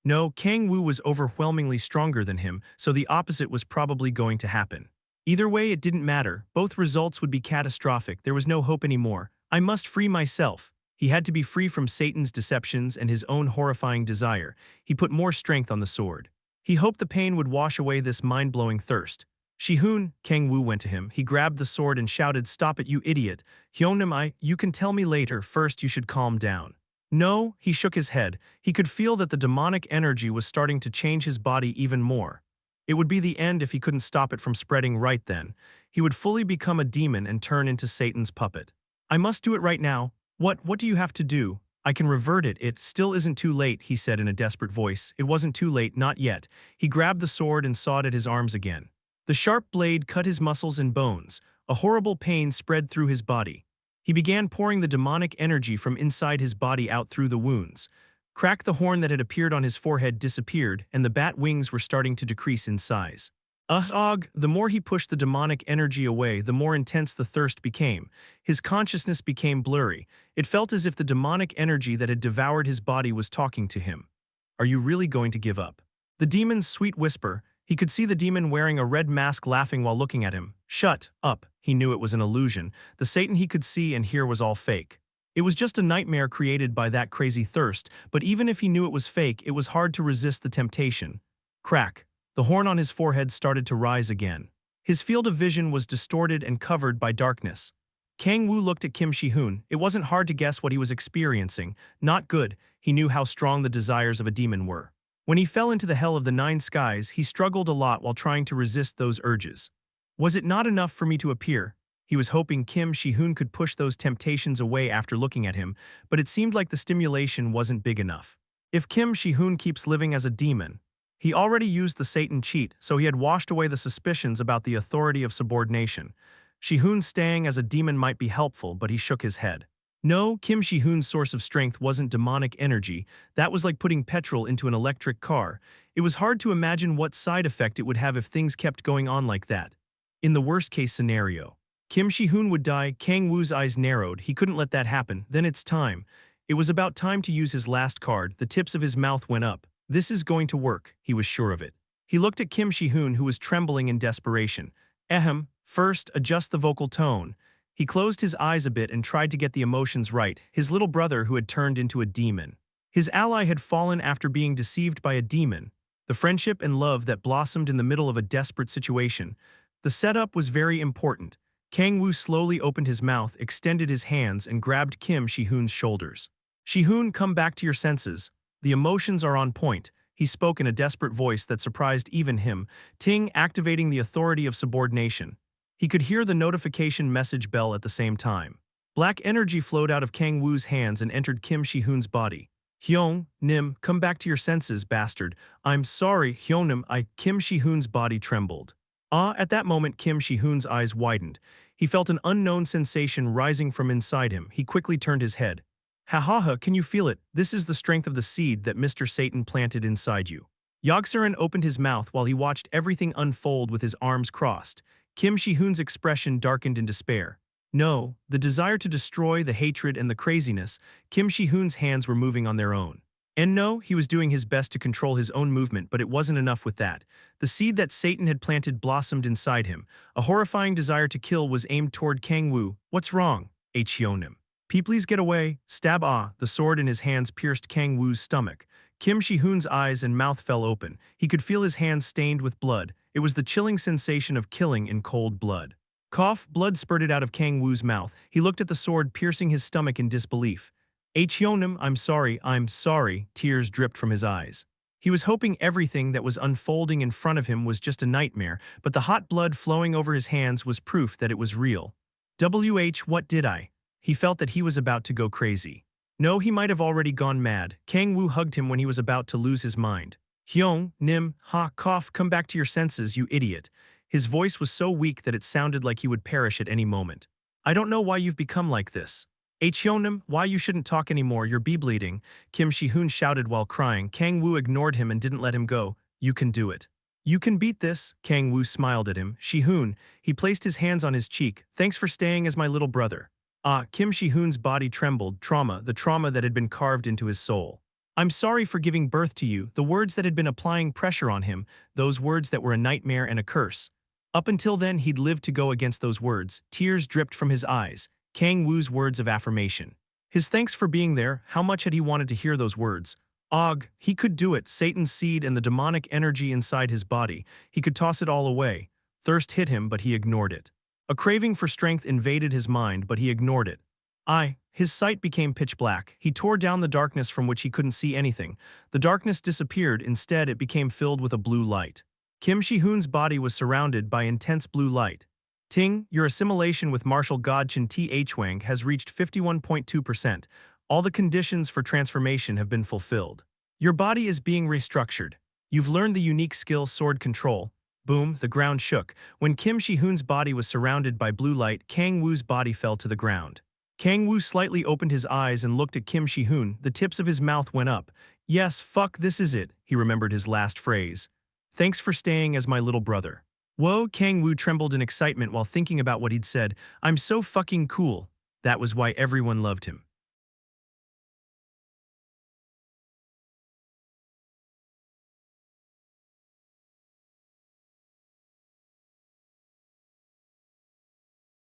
S1: No, Kang-woo was overwhelmingly stronger than him, so the opposite was probably going to happen. Either way, it didn't matter. Both results would be catastrophic. There was no hope anymore. I must free myself. He had to be free from Satan's deceptions and his own horrifying desire. He put more strength on the sword. He hoped the pain would wash away this mind-blowing thirst. Shi-hoon, Kang-woo went to him. He grabbed the sword and shouted, "Stop it, you idiot. Hyunam, you can tell me later. First, you should calm down." No, he shook his head. He could feel that the demonic energy was starting to change his body even more. It would be the end if he couldn't stop it from spreading right then. He would fully become a demon and turn into Satan's puppet. I must do it right now. What do you have to do? I can revert it. It still isn't too late, he said in a desperate voice. It wasn't too late, not yet. He grabbed the sword and sawed at his arms again. The sharp blade cut his muscles and bones. A horrible pain spread through his body. He began pouring the demonic energy from inside his body out through the wounds. Crack, the horn that had appeared on his forehead disappeared, and the bat wings were starting to decrease in size. The more he pushed the demonic energy away, the more intense the thirst became. His consciousness became blurry. It felt as if the demonic energy that had devoured his body was talking to him. Are you really going to give up? The demon's sweet whisper. He could see the demon wearing a red mask laughing while looking at him. Shut up. He knew it was an illusion. The Satan he could see and hear was all fake. It was just a nightmare created by that crazy thirst, but even if he knew it was fake, it was hard to resist the temptation. Crack. The horn on his forehead started to rise again. His field of vision was distorted and covered by darkness. Kang-woo looked at Kim Shi-hoon. It wasn't hard to guess what he was experiencing. Not good. He knew how strong the desires of a demon were. When he fell into the hell of the nine skies, he struggled a lot while trying to resist those urges. Was it not enough for me to appear? He was hoping Kim Shi-hoon could push those temptations away after looking at him, but it seemed like the stimulation wasn't big enough. If Kim Shi-hoon keeps living as a demon, he already used the Satan cheat, so he had washed away the suspicions about the authority of subordination. Shi-hoon staying as a demon might be helpful, but he shook his head. No, Kim Shi-hoon's source of strength wasn't demonic energy. That was like putting petrol into an electric car. It was hard to imagine what side effect it would have if things kept going on like that. In the worst-case scenario, Kim Shi-hoon would die. Kang-woo's eyes narrowed. He couldn't let that happen. Then it's time. It was about time to use his last card. The tips of his mouth went up. This is going to work, he was sure of it. He looked at Kim Shi-hoon, who was trembling in desperation. First, adjust the vocal tone. He closed his eyes a bit and tried to get the emotions right. His little brother who had turned into a demon. His ally had fallen after being deceived by a demon. The friendship and love that blossomed in the middle of a desperate situation. The setup was very important. Kang-woo slowly opened his mouth, extended his hands, and grabbed Kim Shi-hoon's shoulders. Shi-hoon, come back to your senses. The emotions are on point, he spoke in a desperate voice that surprised even him. Ting, activating the authority of subordination. He could hear the notification message bell at the same time. Black energy flowed out of Kang-woo's hands and entered Kim Shi-hoon's body. Hyung, Nim, come back to your senses, bastard. I'm sorry, Hyungnim, Kim Shi-hoon's body trembled. At that moment Kim Shi-hoon's eyes widened. He felt an unknown sensation rising from inside him. He quickly turned his head. Ha, can you feel it? This is the strength of the seed that Mr. Satan planted inside you. Yogsaran opened his mouth while he watched everything unfold with his arms crossed. Kim Shi-hoon's expression darkened in despair. No, the desire to destroy, the hatred, and the craziness, Kim Shi-hoon's hands were moving on their own. And no, he was doing his best to control his own movement, but it wasn't enough with that. The seed that Satan had planted blossomed inside him. A horrifying desire to kill was aimed toward Kang-woo. What's wrong? Hyonim. Please get away. Stab. The sword in his hands pierced Kang-woo's stomach. Kim Shi-hoon's eyes and mouth fell open. He could feel his hands stained with blood. It was the chilling sensation of killing in cold blood. Cough, blood spurted out of Kang-woo's mouth. He looked at the sword piercing his stomach in disbelief. Hyonim, I'm sorry. Tears dripped from his eyes. He was hoping everything that was unfolding in front of him was just a nightmare, but the hot blood flowing over his hands was proof that it was real. What did I? He felt that he was about to go crazy. No, he might have already gone mad. Kang-woo hugged him when he was about to lose his mind. Hyung, Nim, cough, come back to your senses, you idiot. His voice was so weak that it sounded like he would perish at any moment. I don't know why you've become like this. Hyonim, why you shouldn't talk anymore, you're bleeding. Kim Shi-hoon shouted while crying. Kang-woo ignored him and didn't let him go. You can do it. You can beat this. Kang-woo smiled at him. Shi-hoon, he placed his hands on his cheek. Thanks for staying as my little brother. Kim Shi-hoon's body trembled. The trauma that had been carved into his soul. I'm sorry for giving birth to you, the words that had been applying pressure on him, those words that were a nightmare and a curse. Up until then he'd lived to go against those words. Tears dripped from his eyes. Kang-woo's words of affirmation. His thanks for being there. How much had he wanted to hear those words? He could do it. Satan's seed and the demonic energy inside his body. He could toss it all away. Thirst hit him, but he ignored it. A craving for strength invaded his mind, but he ignored it. His sight became pitch black. He tore down the darkness from which he couldn't see anything. The darkness disappeared. Instead, it became filled with a blue light. Kim Shi-hoon's body was surrounded by intense blue light. Ting, your assimilation with martial god Chen Thwang has reached 51.2%. All the conditions for transformation have been fulfilled. Your body is being restructured. You've learned the unique skill sword control. Boom, the ground shook. When Kim Shi-hoon's body was surrounded by blue light, Kang-woo's body fell to the ground. Kang-woo slightly opened his eyes and looked at Kim Shi-hoon. The tips of his mouth went up. Yes, fuck, this is it, he remembered his last phrase. Thanks for staying as my little brother. Whoa, Kang-woo trembled in excitement while thinking about what he'd said. I'm so fucking cool. That was why everyone loved him.